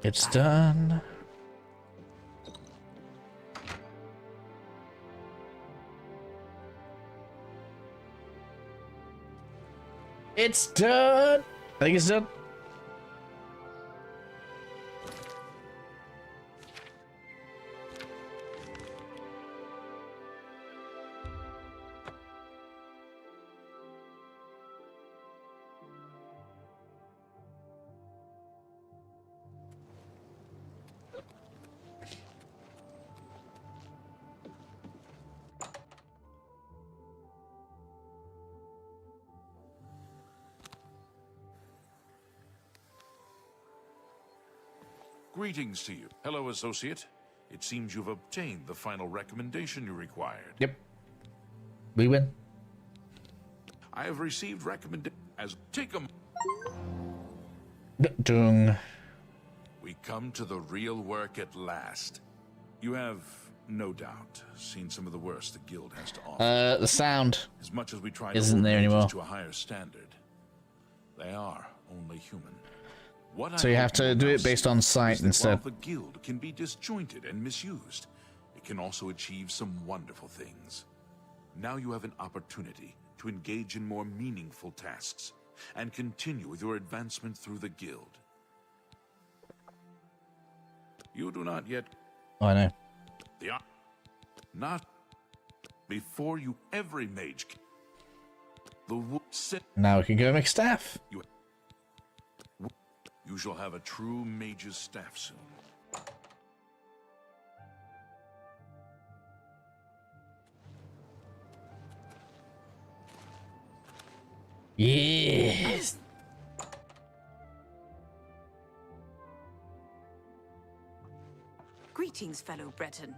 It's done. It's done. I think it's done. Greetings to you. Hello, associate. It seems you've obtained the final recommendation you required. Yep. We win. I have received recommendation as take 'em. Dung. We come to the real work at last. You have, no doubt, seen some of the worst the guild has to offer. The sound as much as we try isn't to there hold mages anymore. to a higher standard, they are only human. What So I you hope have to will do now it based see on sight is that instead. While the guild can be disjointed and misused, it can also achieve some wonderful things. Now you have an opportunity to engage in more meaningful tasks and continue with your advancement through the guild. You do not yet... Oh, I know. Not before you every mage. Now we can go make staff. You shall have a true mage's staff soon. Yes. Greetings, fellow Breton.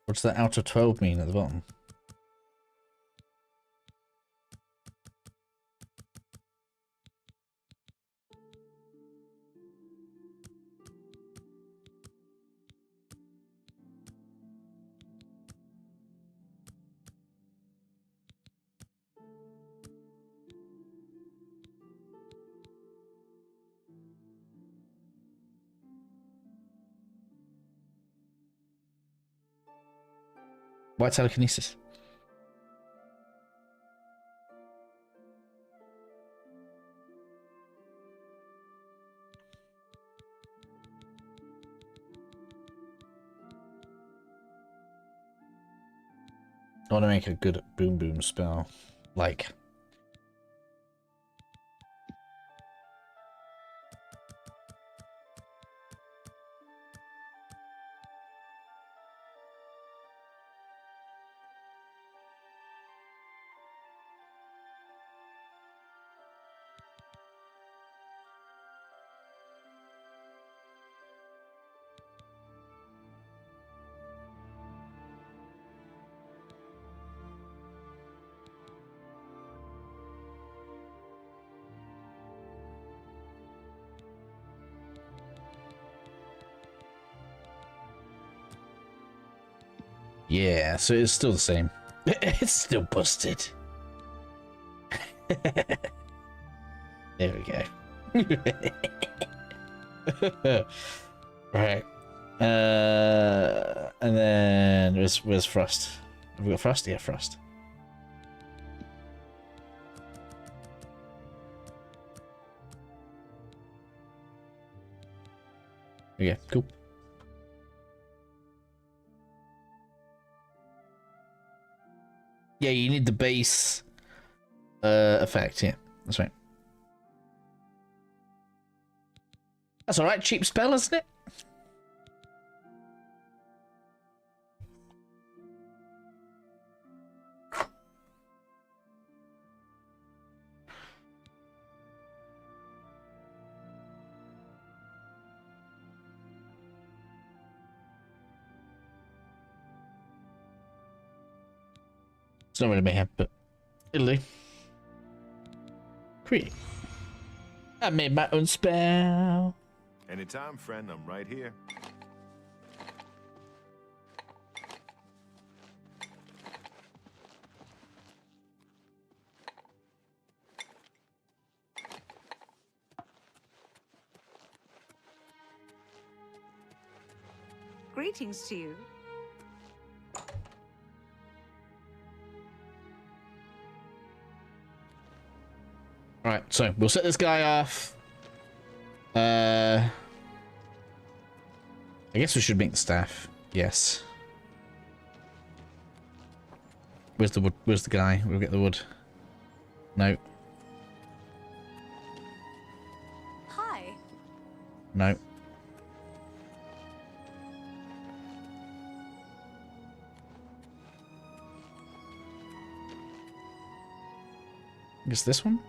What's that out of 12 mean at the bottom? Why telekinesis? I want to make a good boom boom spell. Like. Yeah, so it's still the same. It's still busted. There we go. Right. And then where's Frost? Have we got Frost? Yeah, Frost. Yeah, cool. Yeah, you need the base effect, yeah. That's right. That's alright, cheap spell, isn't it? It's not really mayhem, but it'll do. Create. I made my own spell. Anytime, friend, I'm right here. Greetings to you. Alright, so we'll set this guy off. I guess we should make the staff. Yes. Where's the wood? Where's the guy? We'll get the wood. No. Hi. No. Is this one?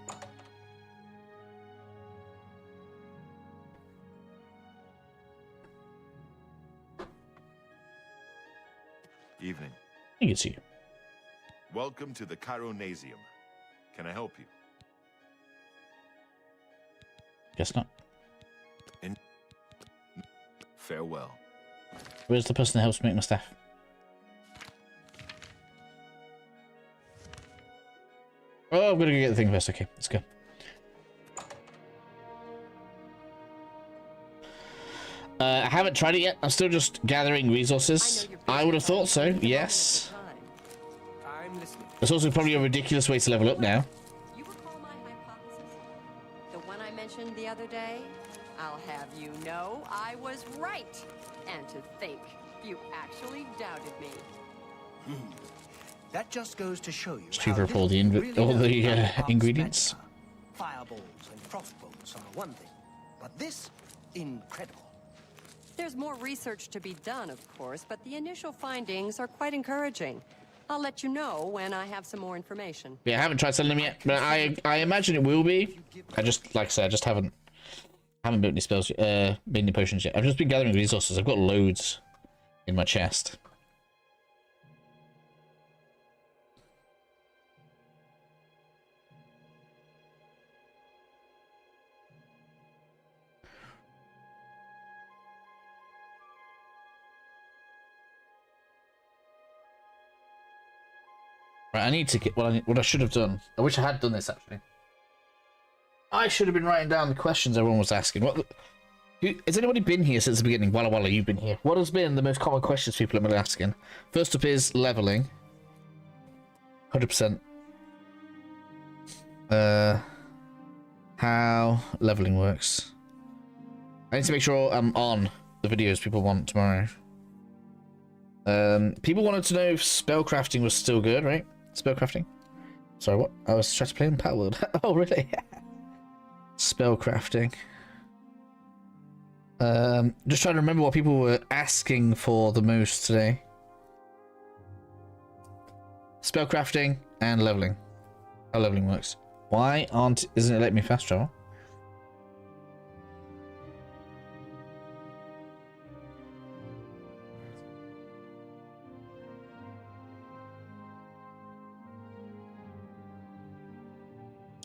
Evening. I think it's you. Welcome to the Chironasium. Can I help you? Guess not. Farewell. Where's the person that helps make my staff? Oh, I'm gonna go get the thing first. Okay, let's go. I haven't tried it yet. I'm still just gathering resources. I would have thought so, yes. It's also probably a ridiculous way to level up now. You recall my hypothesis? The one I mentioned the other day? I'll have you know I was right. And to think, you actually doubted me. That just goes to show you. It's cheaper for all the ingredients. Fireballs and crossbows are one thing, but this, incredible. There's more research to be done, of course, but the initial findings are quite encouraging. I'll let you know when I have some more information. Yeah, I haven't tried selling them yet, but I imagine it will be. I just, like I said, I just haven't built any spells, made any potions yet. I've just been gathering resources. I've got loads in my chest. Right, I need to get what I should have done. I wish I had done this actually. I should have been writing down the questions everyone was asking. Has anybody been here since the beginning? Walla, you've been here. What has been the most common questions people have been asking? First up is leveling. 100%. How leveling works. I need to make sure I'm on the videos people want tomorrow. People wanted to know if spellcrafting was still good, right? Spellcrafting? Sorry, what? I was trying to play in Power World. Oh, really? Spellcrafting. Just trying to remember what people were asking for the most today. Spellcrafting and leveling. How leveling works. Why isn't it letting me fast travel?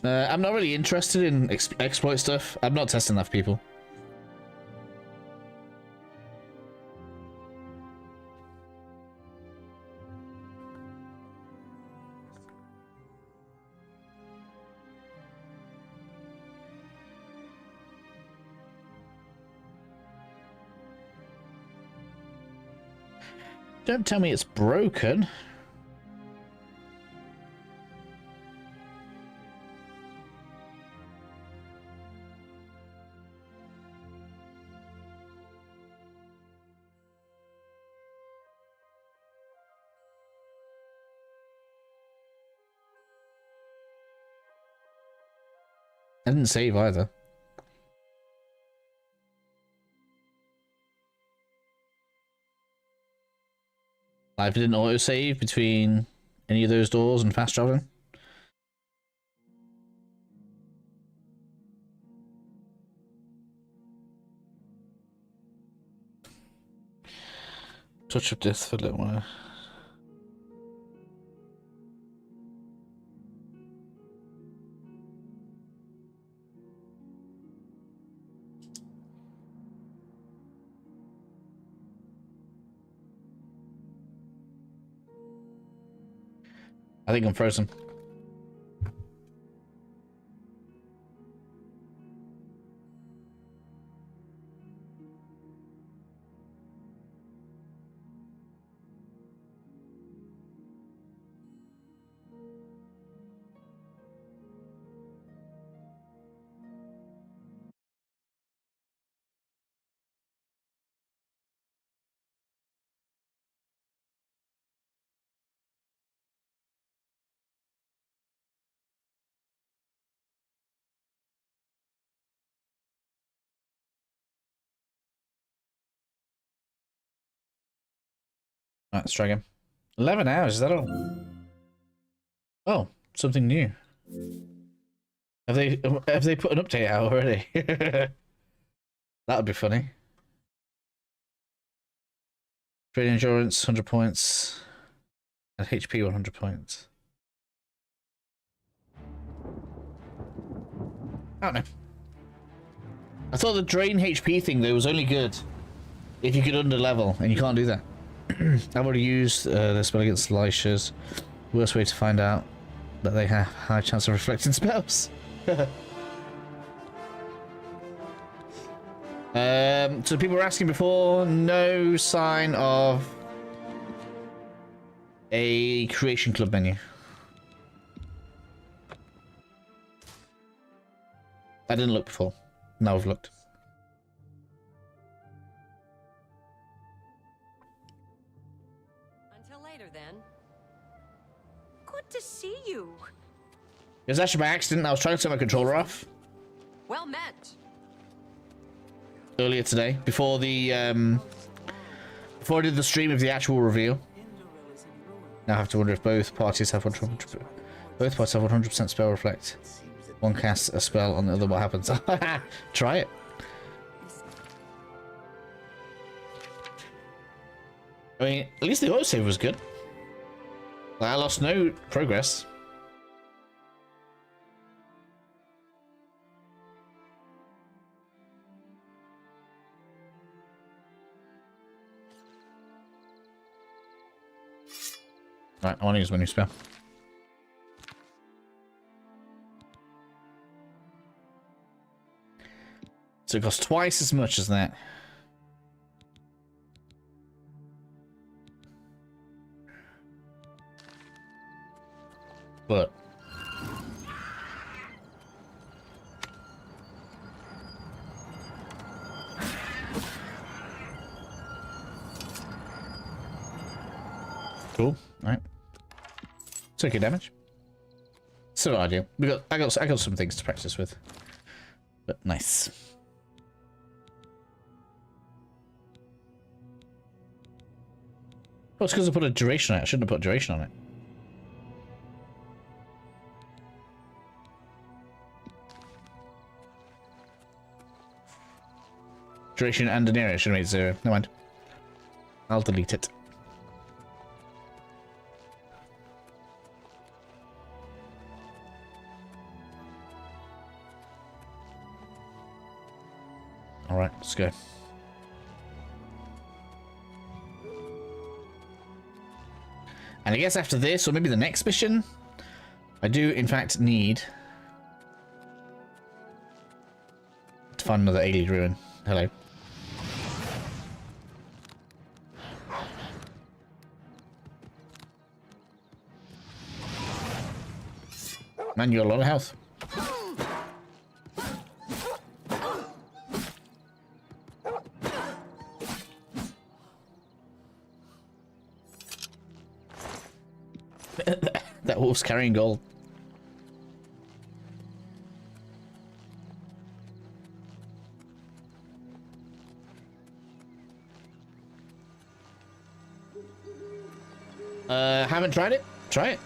I'm not really interested in exploit stuff. I'm not testing that for people. Don't tell me it's broken. I didn't save either. Life didn't auto-save between any of those doors and fast traveling. Touch of death for a little while. I think I'm frozen. Right, let's try again. 11 hours, is that all? Oh, something new. Have they put an update out already? That would be funny. Trade endurance 100 points and HP 100 points. I don't know. I thought the drain HP thing though was only good if you could under level, and you can't do that. I've already used the spell against Lishas. Worst way to find out that they have high chance of reflecting spells. So people were asking before, no sign of a Creation Club menu. I didn't look before. Now I've looked. Until later, then. Good to see you. It was actually by accident. I was trying to turn my controller off Well met. earlier today, before the before I did the stream of the actual reveal. Now I have to wonder if both parties have 100% spell reflect. One casts a spell on the other. What happens? Try it. I mean, at least the autosave was good. I lost no progress. Right, I want to use my new spell. So it costs twice as much as that. But cool, right? It's okay damage. Still not ideal. I got some things to practice with, but nice. Oh, it's because I put a duration on it. I shouldn't have put a duration on it. Duration and an area should have made 0. Never mind. I'll delete it. Alright, let's go. And I guess after this, or maybe the next mission, I do in fact need to find another Ailey ruin. Hello. Man, you got a lot of health. That wolf's carrying gold. Haven't tried it? Try it.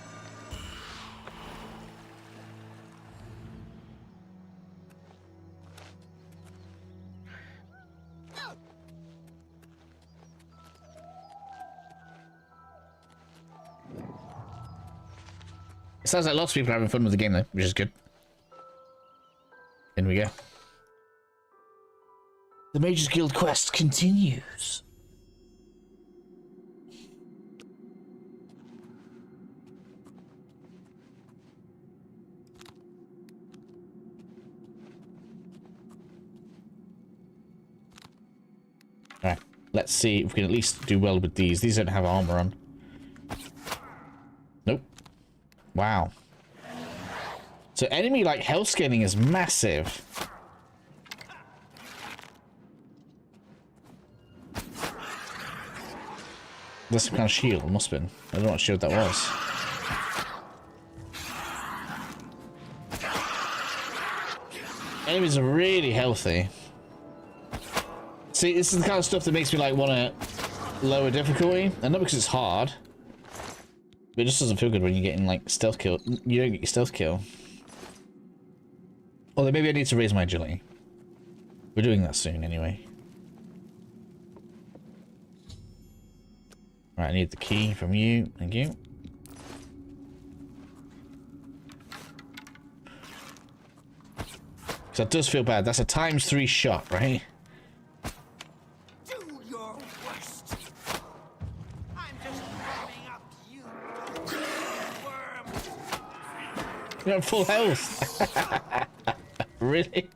It sounds like lots of people are having fun with the game though, which is good. In we go. The Mage's Guild quest continues. Alright, let's see if we can at least do well with these. These don't have armor on. Nope. Wow. So enemy, like, health scaling is massive. That's some kind of shield, it must have been. I don't know what shield that was. Enemies are really healthy. See, this is the kind of stuff that makes me, like, want to lower difficulty. And not because it's hard. But it just doesn't feel good when you're getting, like, stealth kill. You don't get your stealth kill. Although maybe I need to raise my agility. We're doing that soon, anyway. Right, I need the key from you. Thank you. So that does feel bad. That's a ×3 shot, right? Do your worst. I'm just warming up, you worm. You're at full health. Really?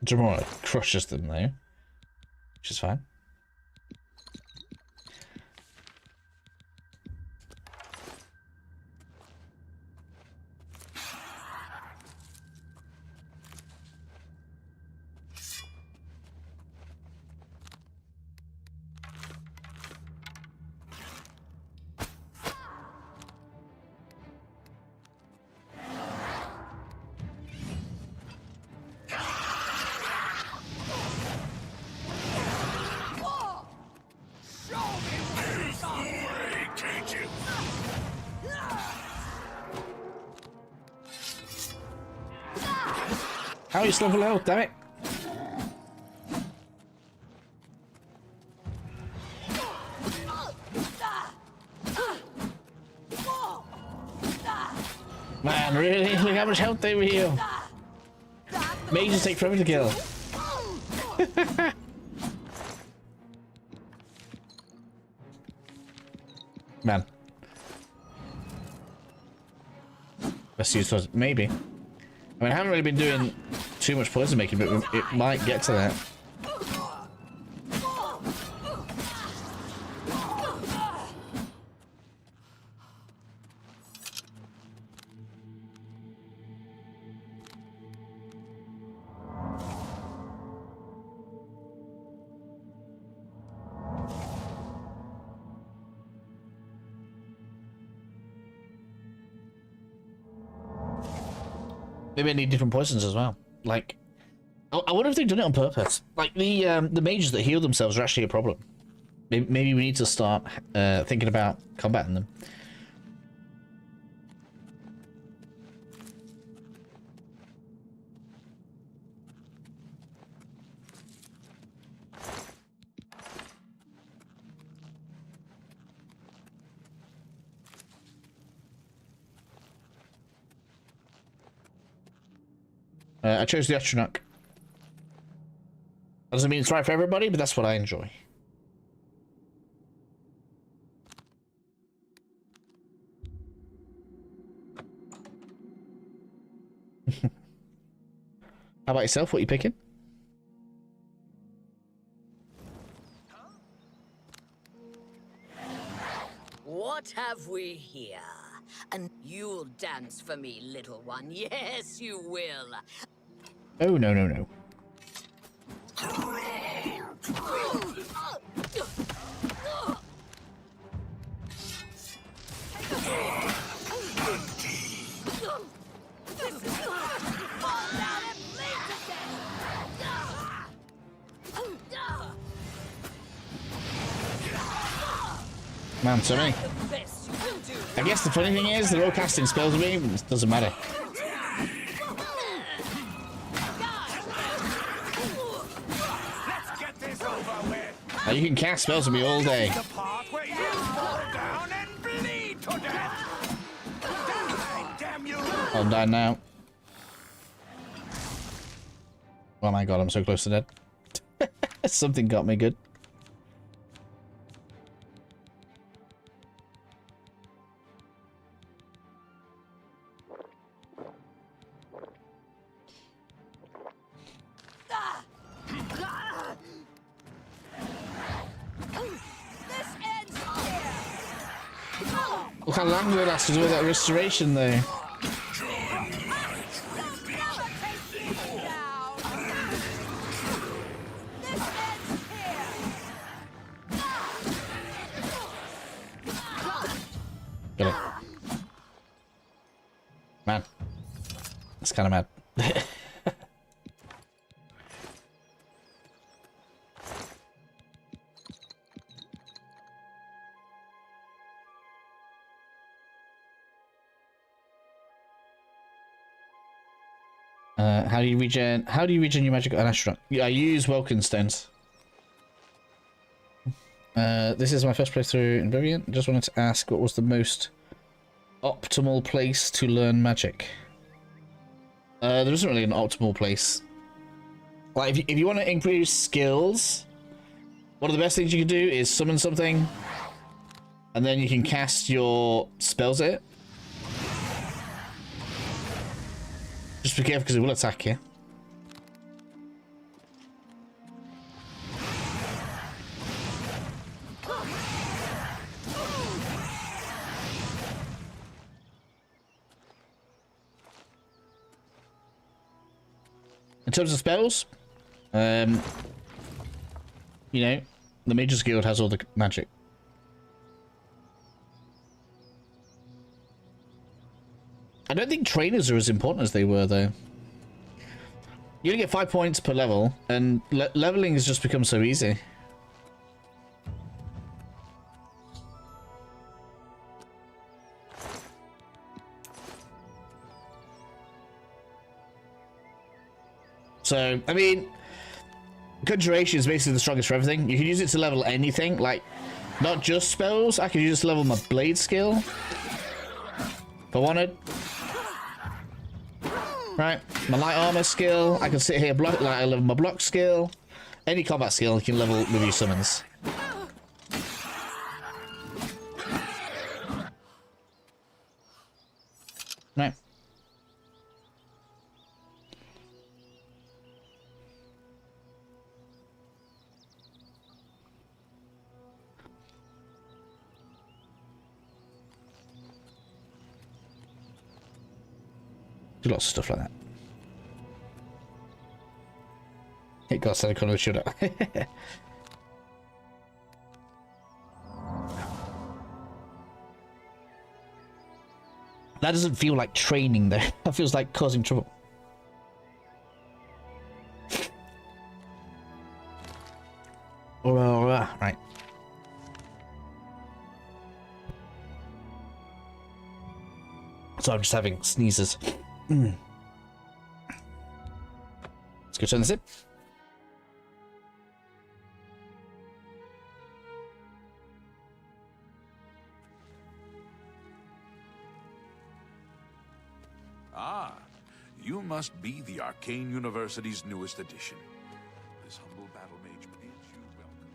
Jamora crushes them though, which is fine. How are you still full health, damn it? Man, really? Look how much health they heal. Mages take forever to kill. Man. Let's use those. Maybe. I mean, I haven't really been doing too much poison making, but it might get to that. Maybe I need different poisons as well. Like, I wonder if they've done it on purpose. Like, the mages that heal themselves are actually a problem. Maybe we need to start thinking about combating them. I chose the Astronach. That doesn't mean it's right for everybody, but that's what I enjoy. How about yourself? What are you picking? What have we here? And you'll dance for me, little one. Yes, you will. Oh, no, no, no. Man, so many. I guess the funny thing is, they're all casting spells at me, but it doesn't matter. Now, you can cast spells at me all day. I'm dying now. Oh my god, I'm so close to dead. Something got me good. Look how long they lasted with that restoration, though. Get it. Man. It's kind of mad. How do you regen your magic on astronaut? Yeah, I use Welkin stones. This is my first playthrough in Oblivion. Just wanted to ask, what was the most optimal place to learn magic? There isn't really an optimal place. Like, if you want to improve skills, one of the best things you can do is summon something, and then you can cast your spells at it. Just be careful because it will attack you. In terms of spells, you know, the Mage's Guild has all the magic. I don't think trainers are as important as they were, though. You only get 5 points per level, and leveling has just become so easy. So, I mean, Conjuration is basically the strongest for everything. You can use it to level anything, like, not just spells. I could use it to level my blade skill, if I wanted. Right, my light armor skill. I can sit here block, like I level my block skill. Any combat skill you can level with your summons. Right. Do lots of stuff like that. It got set a corner shooter. That doesn't feel like training though. That feels like causing trouble. Right. So I'm just having sneezes. Let's go turn this in. Ah, you must be the Arcane University's newest addition. This humble battle mage bids you welcome.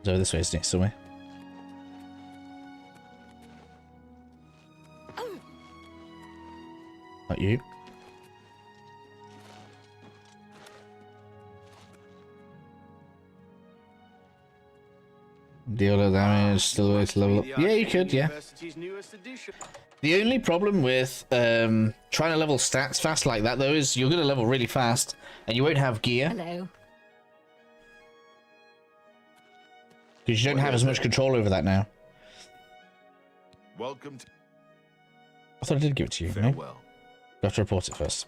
It's over this way, isn't it? Somewhere. Not you. Deal of damage, still way to level up. Yeah, you could, yeah. The only problem with trying to level stats fast like that, though, is you're going to level really fast, and you won't have gear. Hello. Because you don't have as much control over that now. Welcome to... I thought I did give it to you. No? You Farewell. have to report it first.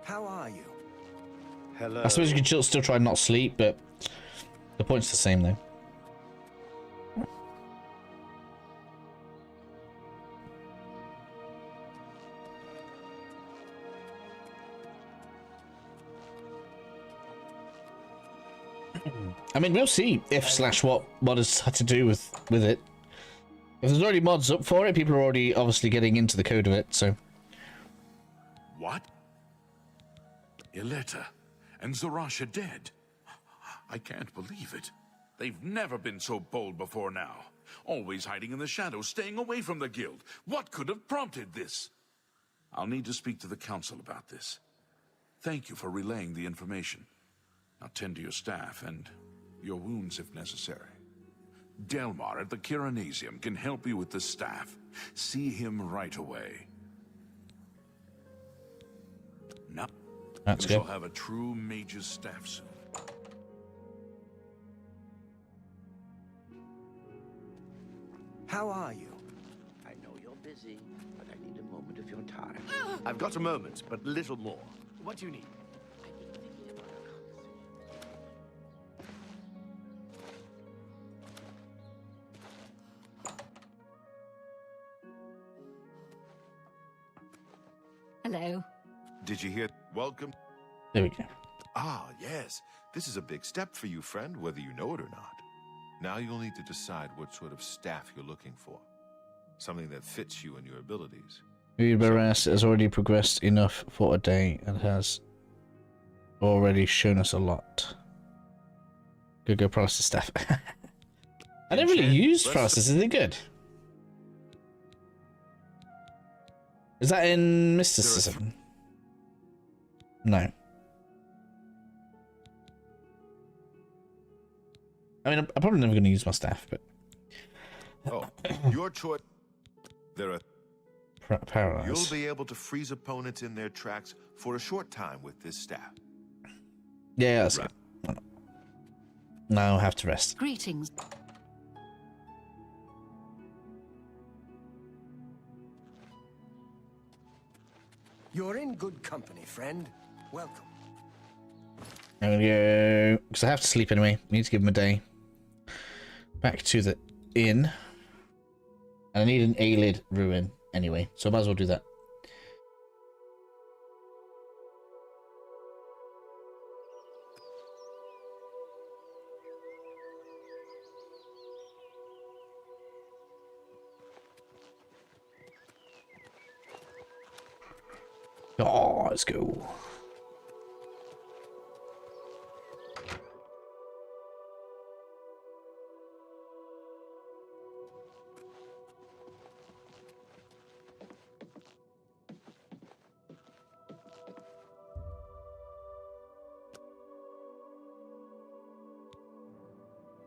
How are you? Hello. I suppose you could still try and not sleep, but the point's the same, though. I mean, we'll see if/what modders had to do with it. If there's already mods up for it, people are already obviously getting into the code of it, so... What? Ileta and Zarasha dead? I can't believe it. They've never been so bold before now. Always hiding in the shadows, staying away from the guild. What could have prompted this? I'll need to speak to the council about this. Thank you for relaying the information. Now tend to your staff and your wounds if necessary. Delmar at the Kiranasium can help you with the staff. See him right away. Now, That's you good. shall have a true mage's staff soon. How are you? I know you're busy, but I need a moment of your time. I've got a moment, but little more. What do you need? Hello. Did you hear? Welcome. There we go. Ah, yes. This is a big step for you, friend, whether you know it or not. Now you'll need to decide what sort of staff you're looking for. Something that fits you and your abilities. Uberas has already progressed enough for a day and has already shown us a lot. Go process staff. I never really used process. Is it good? Is that in mysticism? No. I mean, I'm probably never going to use my staff, but Oh, your choice. There are. paralyzed. You'll be able to freeze opponents in their tracks for a short time with this staff. Yeah, that's good. Now I have to rest. Greetings. You're in good company, friend. Welcome. I'm gonna go because I have to sleep anyway. Need to give him a day. Back to the inn, and I need an Aelid ruin anyway, so I might as well do that. Oh, let's go.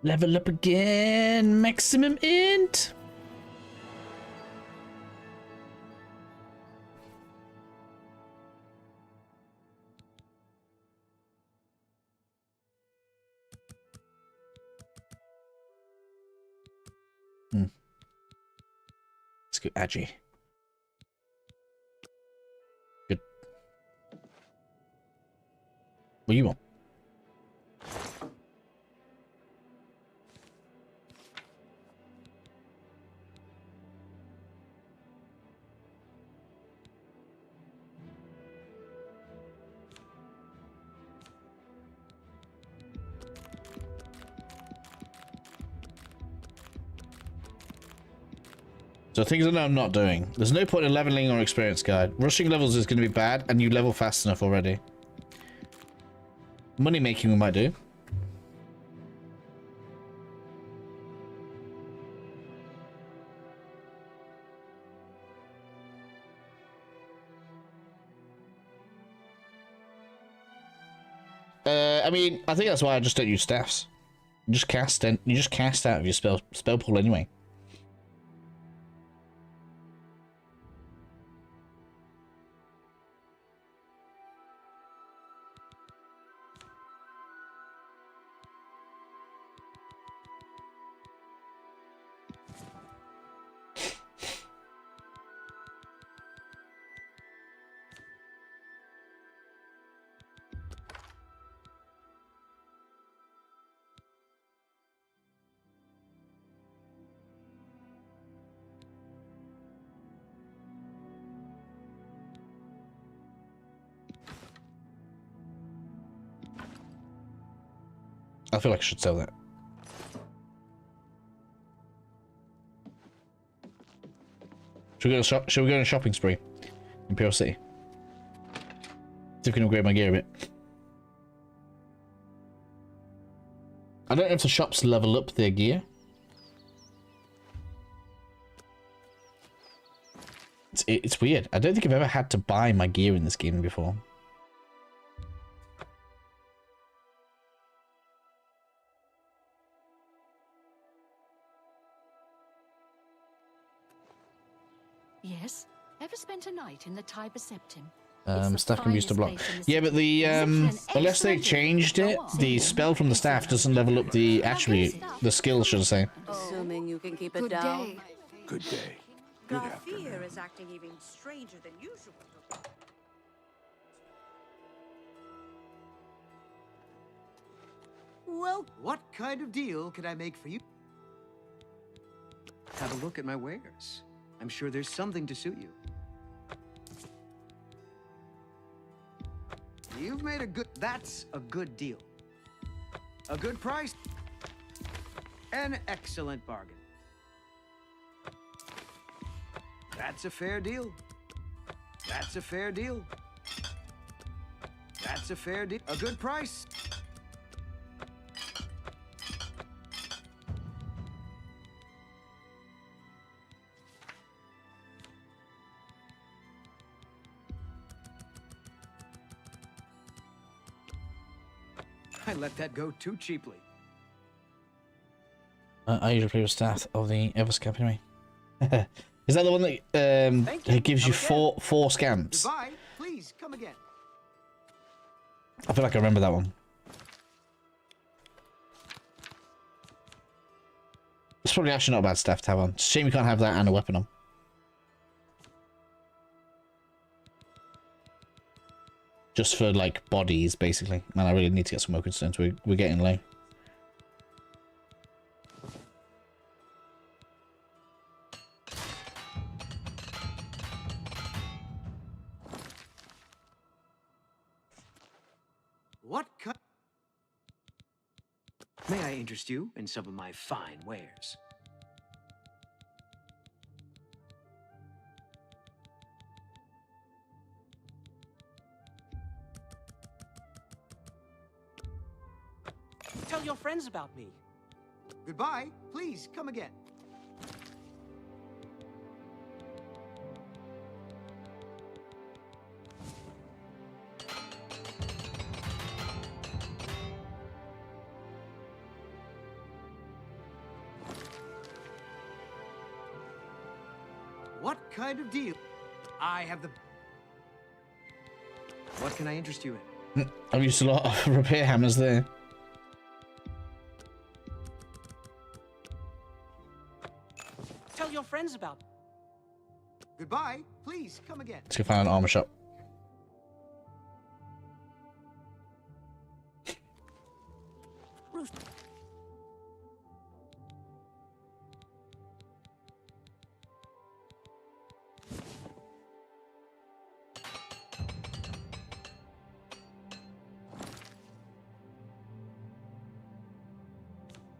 Level up again, maximum int. Let's go Agi. Good. What do you want? So things that I'm not doing. There's no point in leveling or experience guide. Rushing levels is going to be bad, and you level fast enough already. Money making we might do. I mean, I think that's why I just don't use staffs. You just cast out of your spell pool anyway. I feel like I should sell that. Should we go on a shopping spree? Imperial City. See if we can upgrade my gear a bit. I don't know if the shops level up their gear. It's weird. I don't think I've ever had to buy my gear in this game before. Yes. Ever spent a night in the Tiber Septim? Staff can be used to block. Yeah, but the unless they changed it, the spell from the staff doesn't level up the attribute, the skill, should I say? Assuming you can keep it Good down. day. Good day. Good afternoon. Garfier is acting even stranger than usual. Well, what kind of deal could I make for you? Have a look at my wares. I'm sure there's something to suit you. You've made a good... That's a good deal. A good price. An excellent bargain. That's a fair deal. That's a fair deal. That's a fair deal. A good price. I let that go too cheaply. I usually play with staff of the Everscamp anyway. Is that the one that it gives you four scamps? Goodbye. Please come again. I feel like I remember that one. It's probably actually not a bad staff to have on. It's a shame you can't have that and a weapon on. Just for, like, bodies, basically. Man, I really need to get some more concerns. We're getting low. What cut? May I interest you in some of my fine wares? Tell your friends about me. Goodbye. Please come again. What kind of deal? I have the... What can I interest you in? I've used a lot of repair hammers there. Tell your friends about. Goodbye. Please come again. Let's go find an armor shop.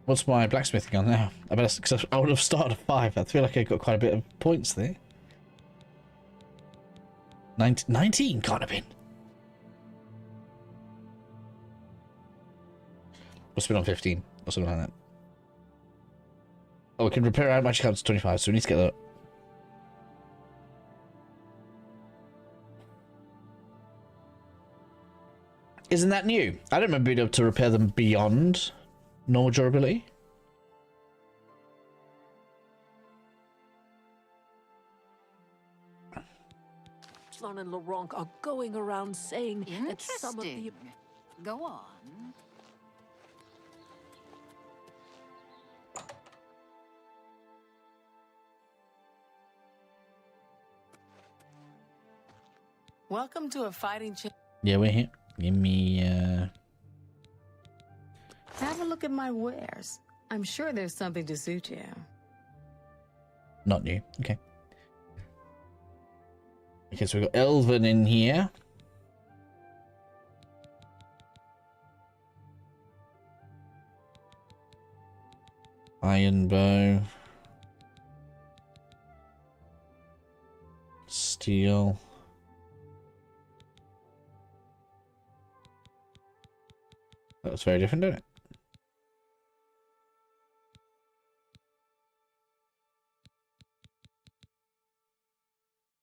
What's my blacksmithing on now? I better, because I would have started at 5. I feel like I got quite a bit of points there. 19 can't have been. Must have been on 15 or something like that. Oh, we can repair our magic cards to 25, so we need to get that. Isn't that new? I don't remember being able to repair them beyond normal durability. Slon and Laurent are going around saying that some of the... Go on. Welcome to a fighting chip. Yeah, we're here. Give me, Have a look at my wares. I'm sure there's something to suit you. Not new. Okay. Okay, so we've got Elven in here. Iron bow. Steel. That was very different, didn't it?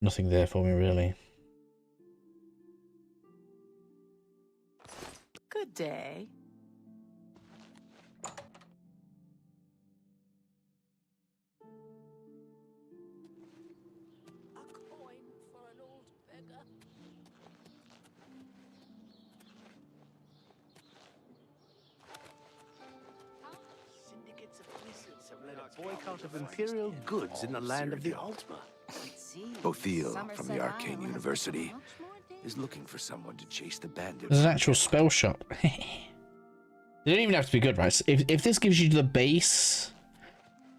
Nothing there for me, really. Good day. Syndicates of thieves have led a boycott of imperial goods in the land of the Altma. Othil from the Arcane University is looking for someone to chase the bandits. There's an actual spell shop. They don't even have to be good, right? If this gives you the base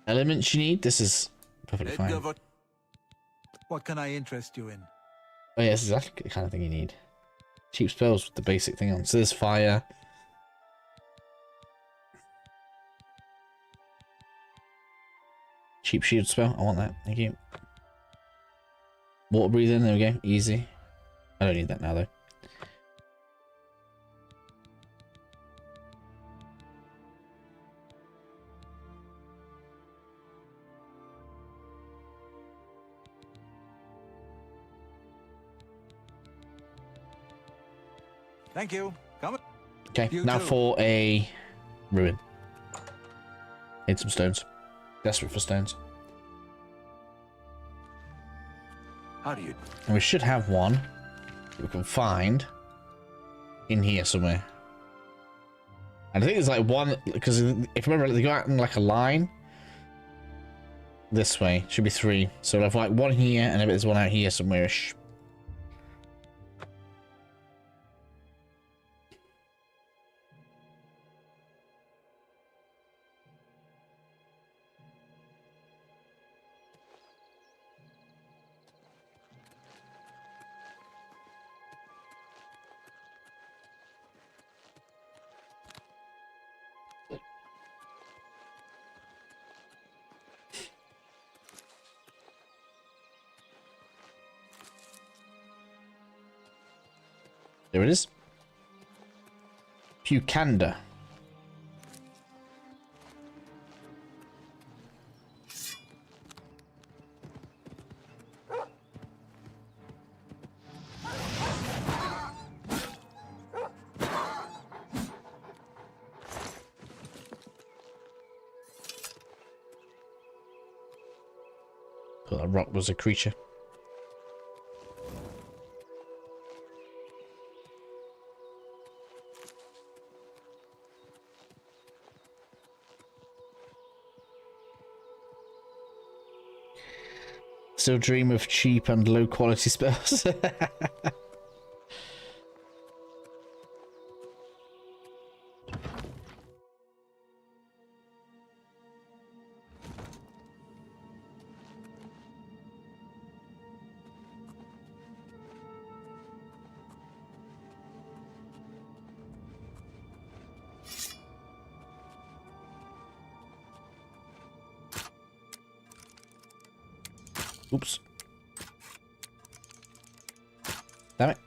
elements you need, this is perfectly fine. What can I interest you in? Oh yeah, this is exactly the kind of thing you need. Cheap spells with the basic thing on. So there's fire. Cheap shield spell. I want that. Thank you. Water breathing. There we go. Easy. I don't need that now though. Thank you. Come. Okay, You now too. for a ruin. Need some stones. Desperate for stones. How do you? And we should have one we can find in here somewhere. And I think there's like one, because if you remember, they go out in like a line. This way. Should be 3. So we'll have like one here, and then there's one out here somewhere-ish. There it is. Pucanda. Thought that rock was a creature. Still dream of cheap and low quality spells. Oops. Damn it.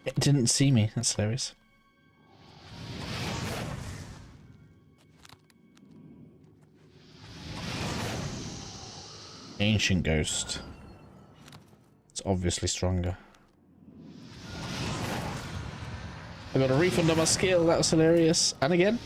It didn't see me. That's hilarious. Ancient Ghost. It's obviously stronger. I got a refund on my skill. That was hilarious. And again.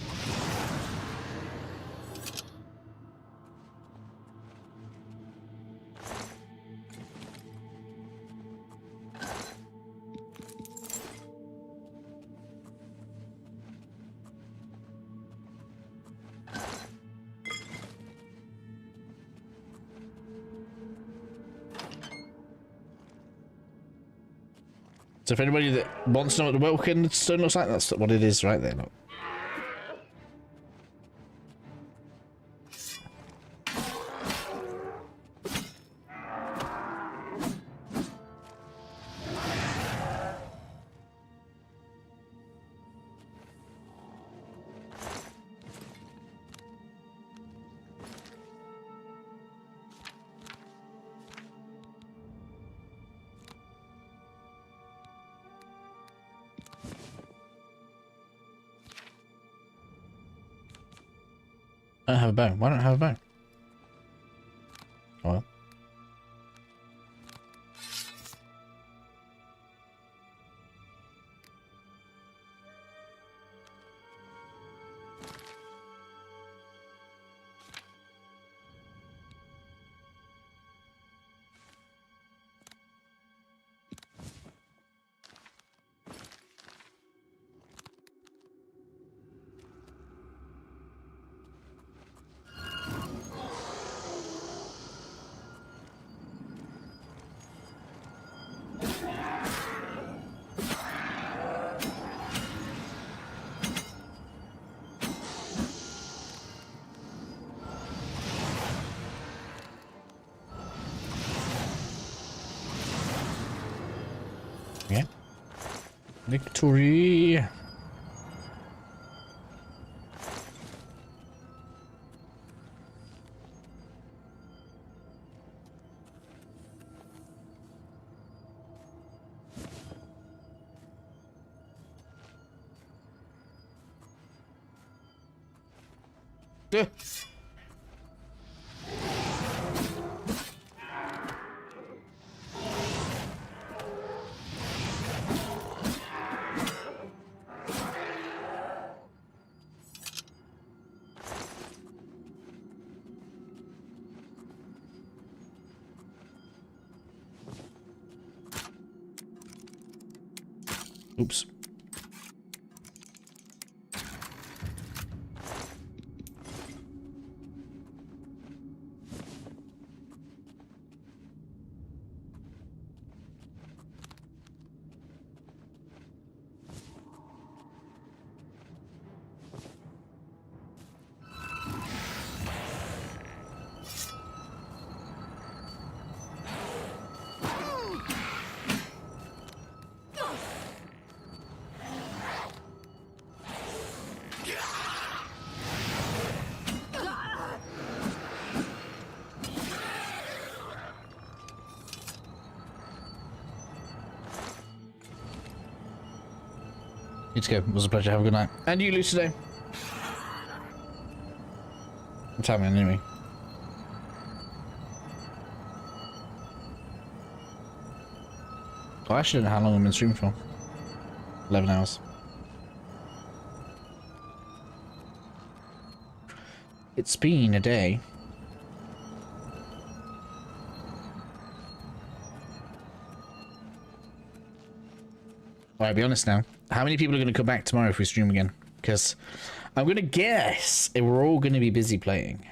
So if anybody that wants to know what the Welkin stone looks like, that's what it is right there. Look. I don't have a bow. Why don't I have a bow? Oh well. Yeah. Victory. Yeah. Oops. Need to go. It was a pleasure. Have a good night. And you lose today. What's happening anyway? Oh, I actually don't know how long I've been streaming for. 11 hours. It's been a day. Alright, be honest now. How many people are going to come back tomorrow if we stream again? Because I'm going to guess we're all going to be busy playing.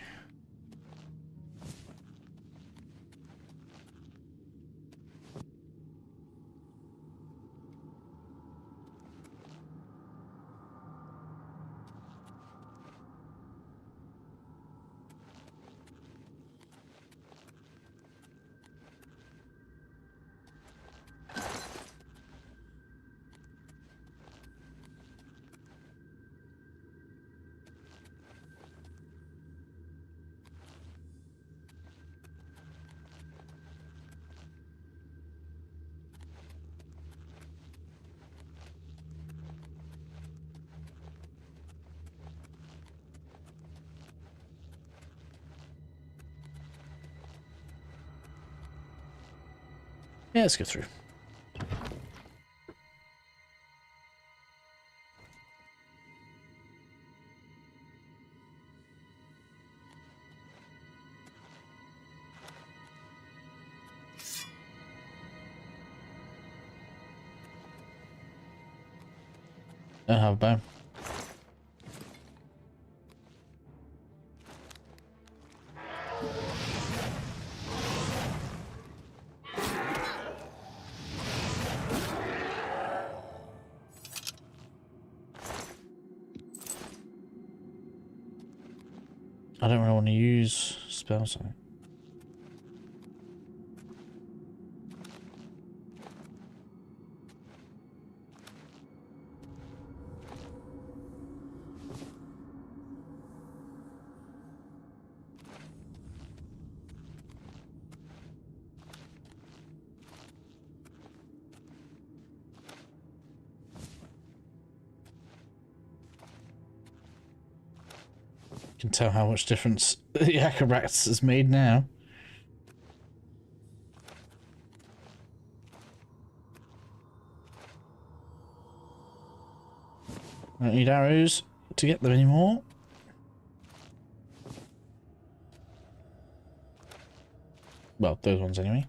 Yeah, let's go through. Don't have a bow. I don't really want to use spells. Can tell how much difference the acrobats has made now. Don't need arrows to get them anymore. Well, those ones anyway.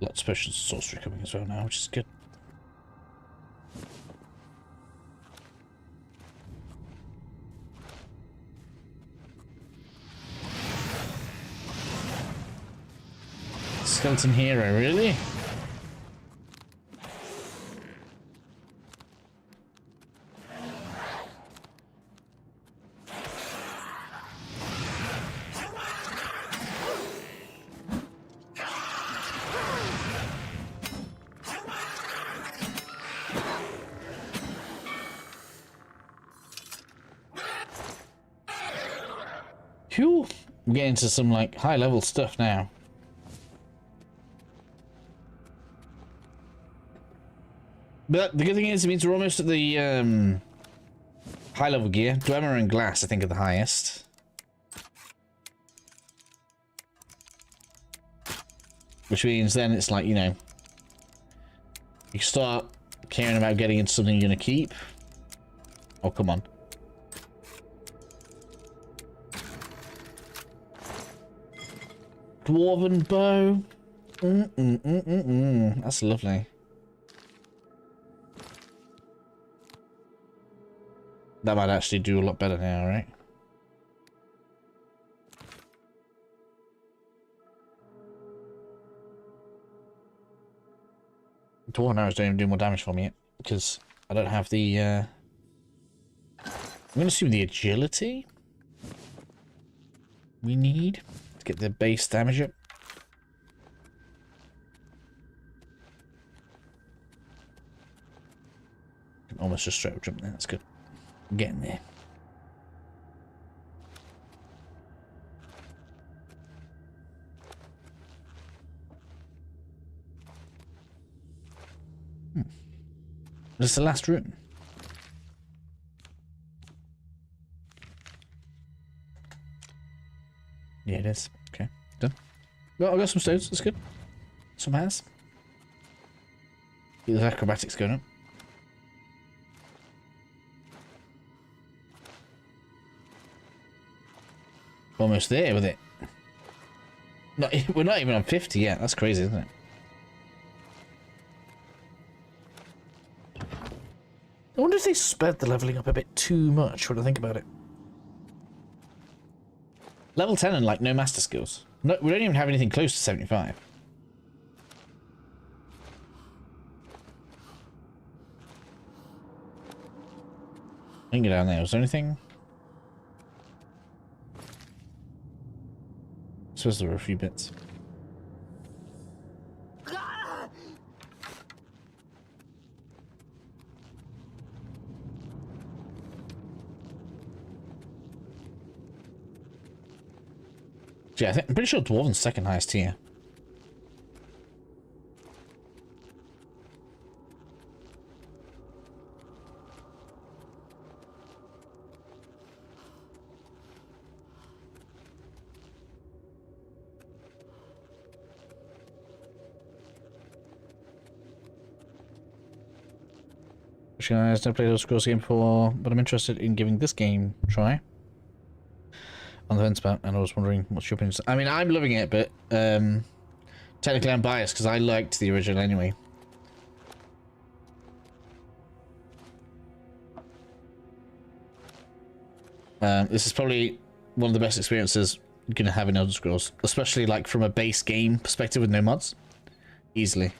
Lots of potions of sorcery coming as well now, which is good. Skeleton hero, really? Phew! I'm getting into some like high level stuff now. But the good thing is, it means we're almost at the high level gear. Glamour and Glass, I think, are the highest. Which means then it's like, you know, you start caring about getting into something you're going to keep. Oh, come on. Dwarven bow. That's lovely. That might actually do a lot better now, right? Dwarven arrows don't even do more damage for me yet, because I don't have the, I'm going to assume the agility we need to get the base damage up. Can almost just straight up jump there, that's good. I'm getting there. This is the last room. Yeah, it is. Okay, done. Well, I got some stones. That's good. Some has. Get those acrobatics going up. Almost there with it. No, we're not even on 50 yet. That's crazy, isn't it? I wonder if they sped the leveling up a bit too much when I think about it. Level 10 and like no master skills. No, we don't even have anything close to 75. I can go down there. Was there anything? I suppose there were a few bits. Yeah, I'm pretty sure Dwarven's second highest tier. I've never played a Scrolls game before, but I'm interested in giving this game a try. On the fence about, and I was wondering what's your opinion. I mean, I'm loving it, but technically I'm biased because I liked the original anyway. This is probably one of the best experiences you're gonna have in Elder Scrolls, especially like from a base game perspective with no mods. Easily.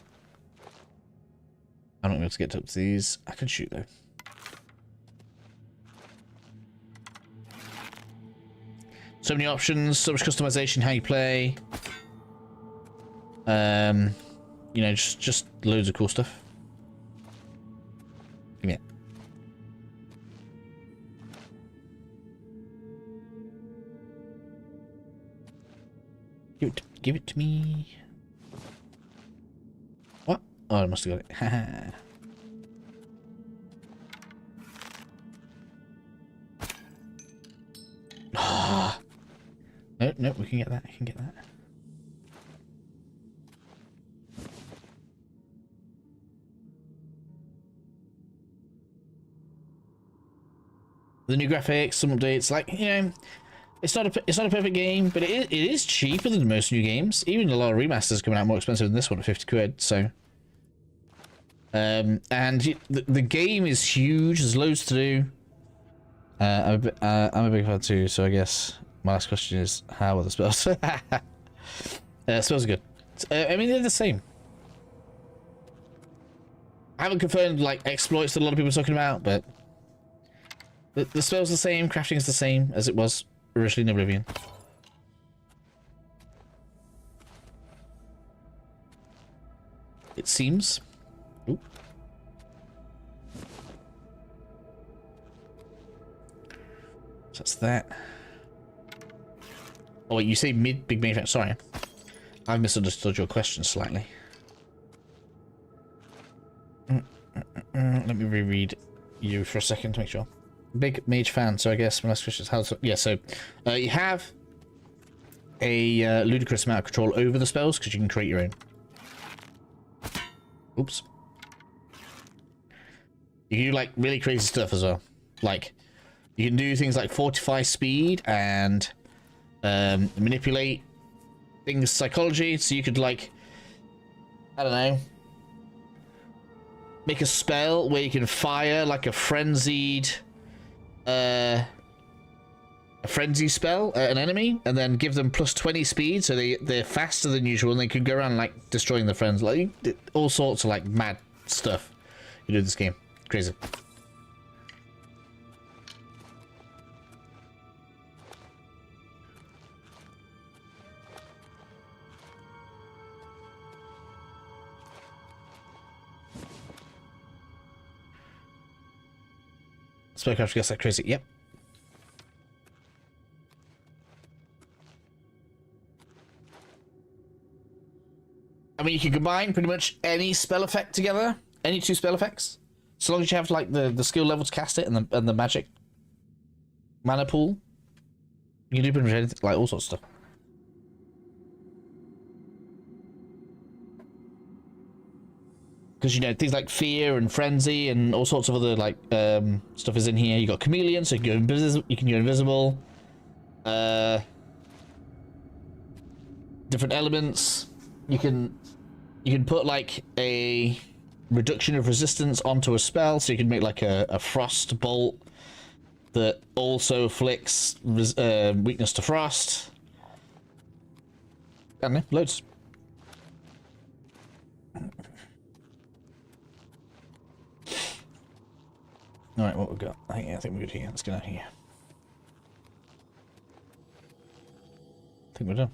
I'm not going to get up to these. I can shoot though. So many options, so much customization, how you play. You know, just loads of cool stuff. Give it to me. What? Oh, I must have got it. Haha. No, no, we can get that. I can get that. The new graphics, some updates, like, you know, it's not a perfect game, but it is cheaper than most new games. Even a lot of remasters coming out more expensive than this one at 50 quid. So, and the game is huge. There's loads to do. I'm a big fan too. So I guess my last question is, how are the spells? Spells are good. I mean, they're the same. I haven't confirmed like exploits that a lot of people are talking about, but the spell's the same, crafting is the same as it was originally in Oblivion. It seems. Ooh. So that's that. Oh wait, you say big main event. Sorry. I've misunderstood your question slightly. Let me reread you for a second to make sure. Big Mage fan, so I guess my last question is how to... Yeah, so you have a ludicrous amount of control over the spells because you can create your own. Oops. You can do like really crazy stuff as well. Like, you can do things like fortify speed and manipulate things psychology, so you could like, I don't know, make a spell where you can fire like a frenzy spell at an enemy and then give them plus 20 speed, so they're faster than usual and they can go around like destroying their friends, like all sorts of like mad stuff you do in this game. Crazy. Spellcraft gets that crazy. Yep. I mean, you can combine pretty much any spell effect together, any two spell effects, so long as you have like the skill level to cast it and the magic mana pool. You can do pretty much anything, like all sorts of stuff. Because, you know, things like fear and frenzy and all sorts of other, like, stuff is in here. You got chameleon, so you can go invisible. Different elements. You can put, like, a reduction of resistance onto a spell, so you can make, like, a frost bolt that also afflicts weakness to frost. I don't know, loads. Alright, what we've got? I think we're good here. Let's get out of here. I think we're done.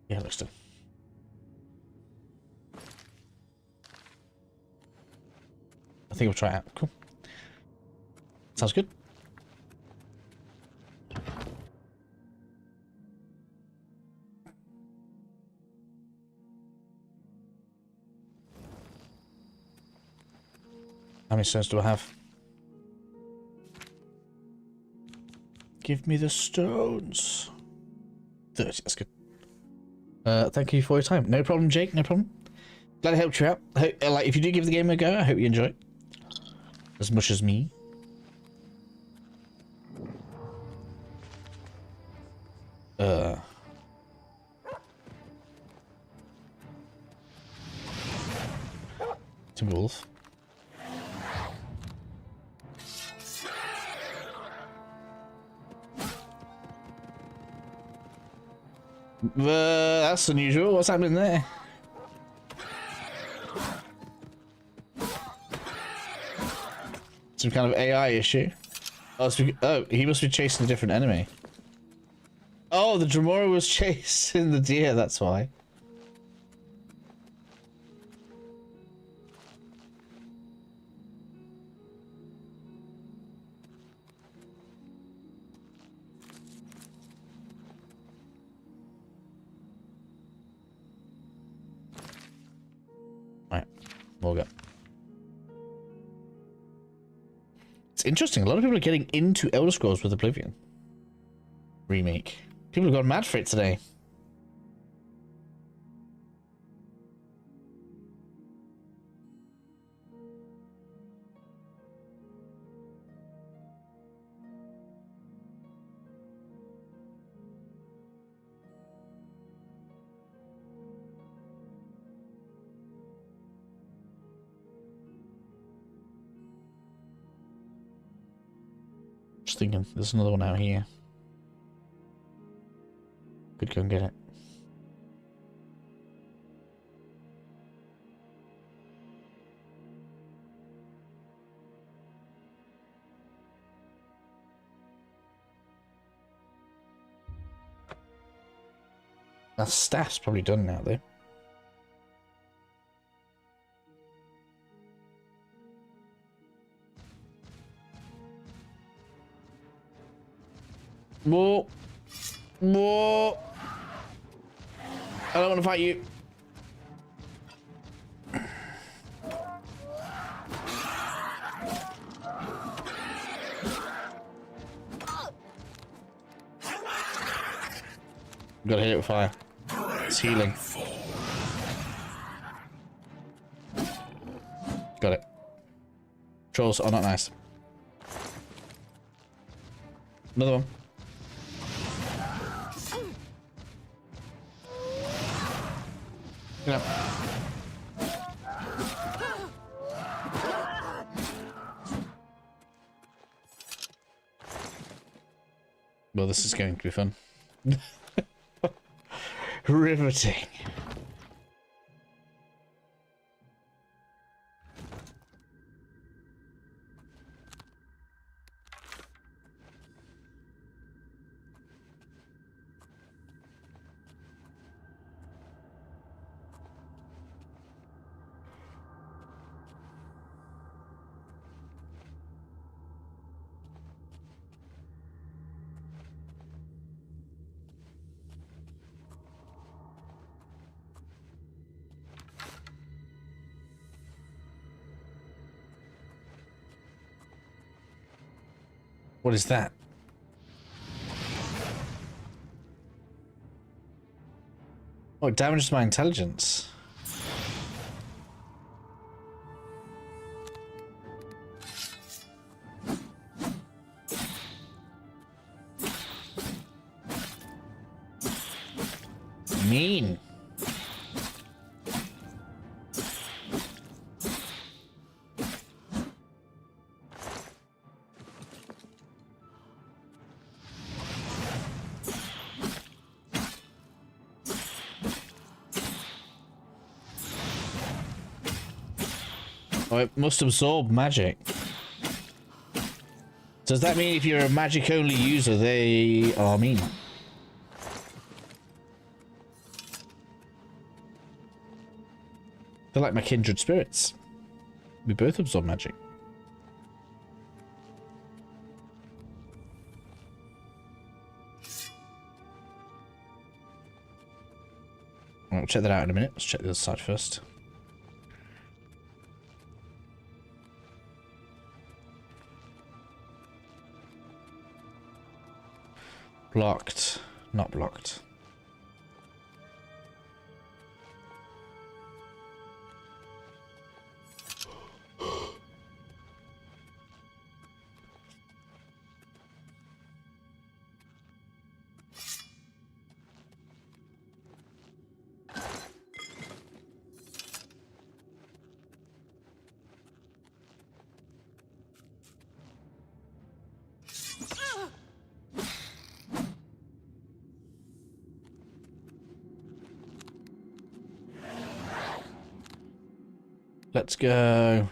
Yeah, looks done. I think we'll try it out. Cool. Sounds good. How many stones do I have? Give me the stones. 30, that's good. Thank you for your time. No problem, Jake, no problem. Glad I helped you out. Like, if you do give the game a go, I hope you enjoy it. As much as me. Timberwolf. That's unusual. What's happening there? Some kind of AI issue. Oh, he must be chasing a different enemy. Oh, the Dremora was chasing the deer, that's why. Morgan. It's interesting. A lot of people are getting into Elder Scrolls with Oblivion Remake. People have gone mad for it today. Just thinking, there's another one out here. Could go and get it. That staff's probably done now, though. Whoa. Whoa. I don't want to fight you. Gotta hit it with fire. It's healing. Got it. Trolls are not nice. Another one. Yeah. Well, this is going to be fun. Riveting. What is that? Oh, it damages my intelligence. Mean. Oh, it must absorb magic. Does that mean if you're a magic only user, they are mean? They're like my kindred spirits. We both absorb magic. We'll check that out in a minute. Let's check the other side first. Blocked. Not blocked. Let's go.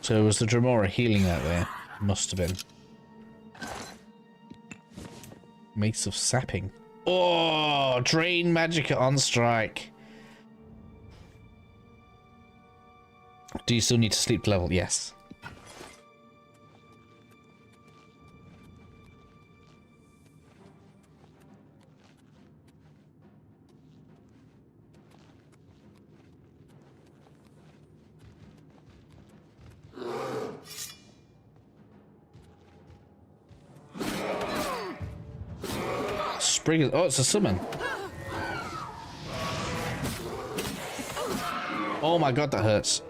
So was the Dremora healing out there? Must have been. Mace of Sapping. Oh, Drain Magicka on strike. Do you still need to sleep level? Yes. Spring is... Oh, it's a summon. Oh my god, that hurts.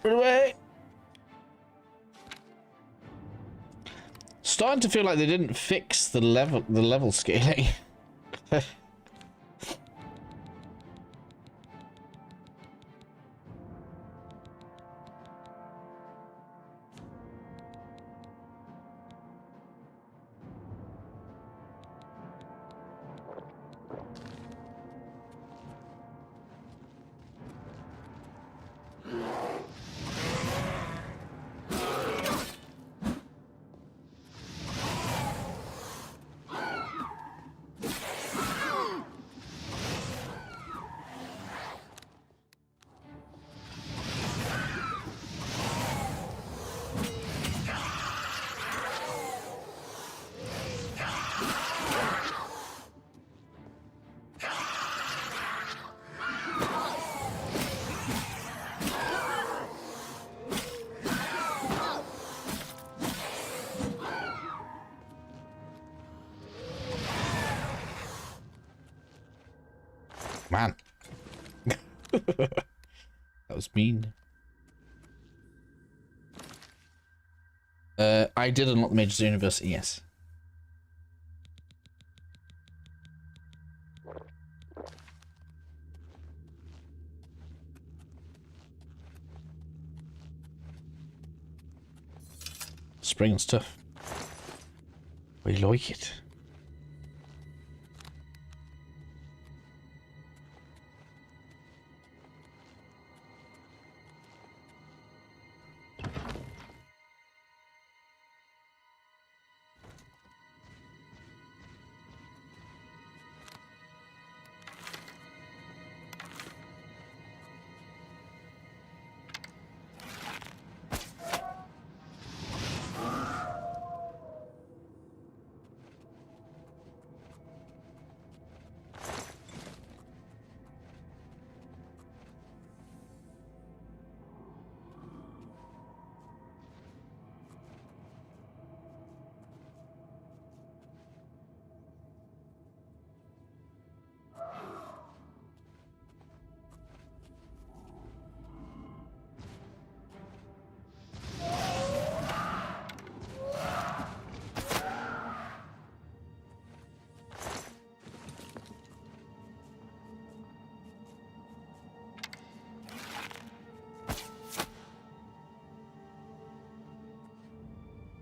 Run away! Starting to feel like they didn't fix the level scaling. Man. That was mean. I did unlock the Mage's University, yes. Spring and stuff. We like it.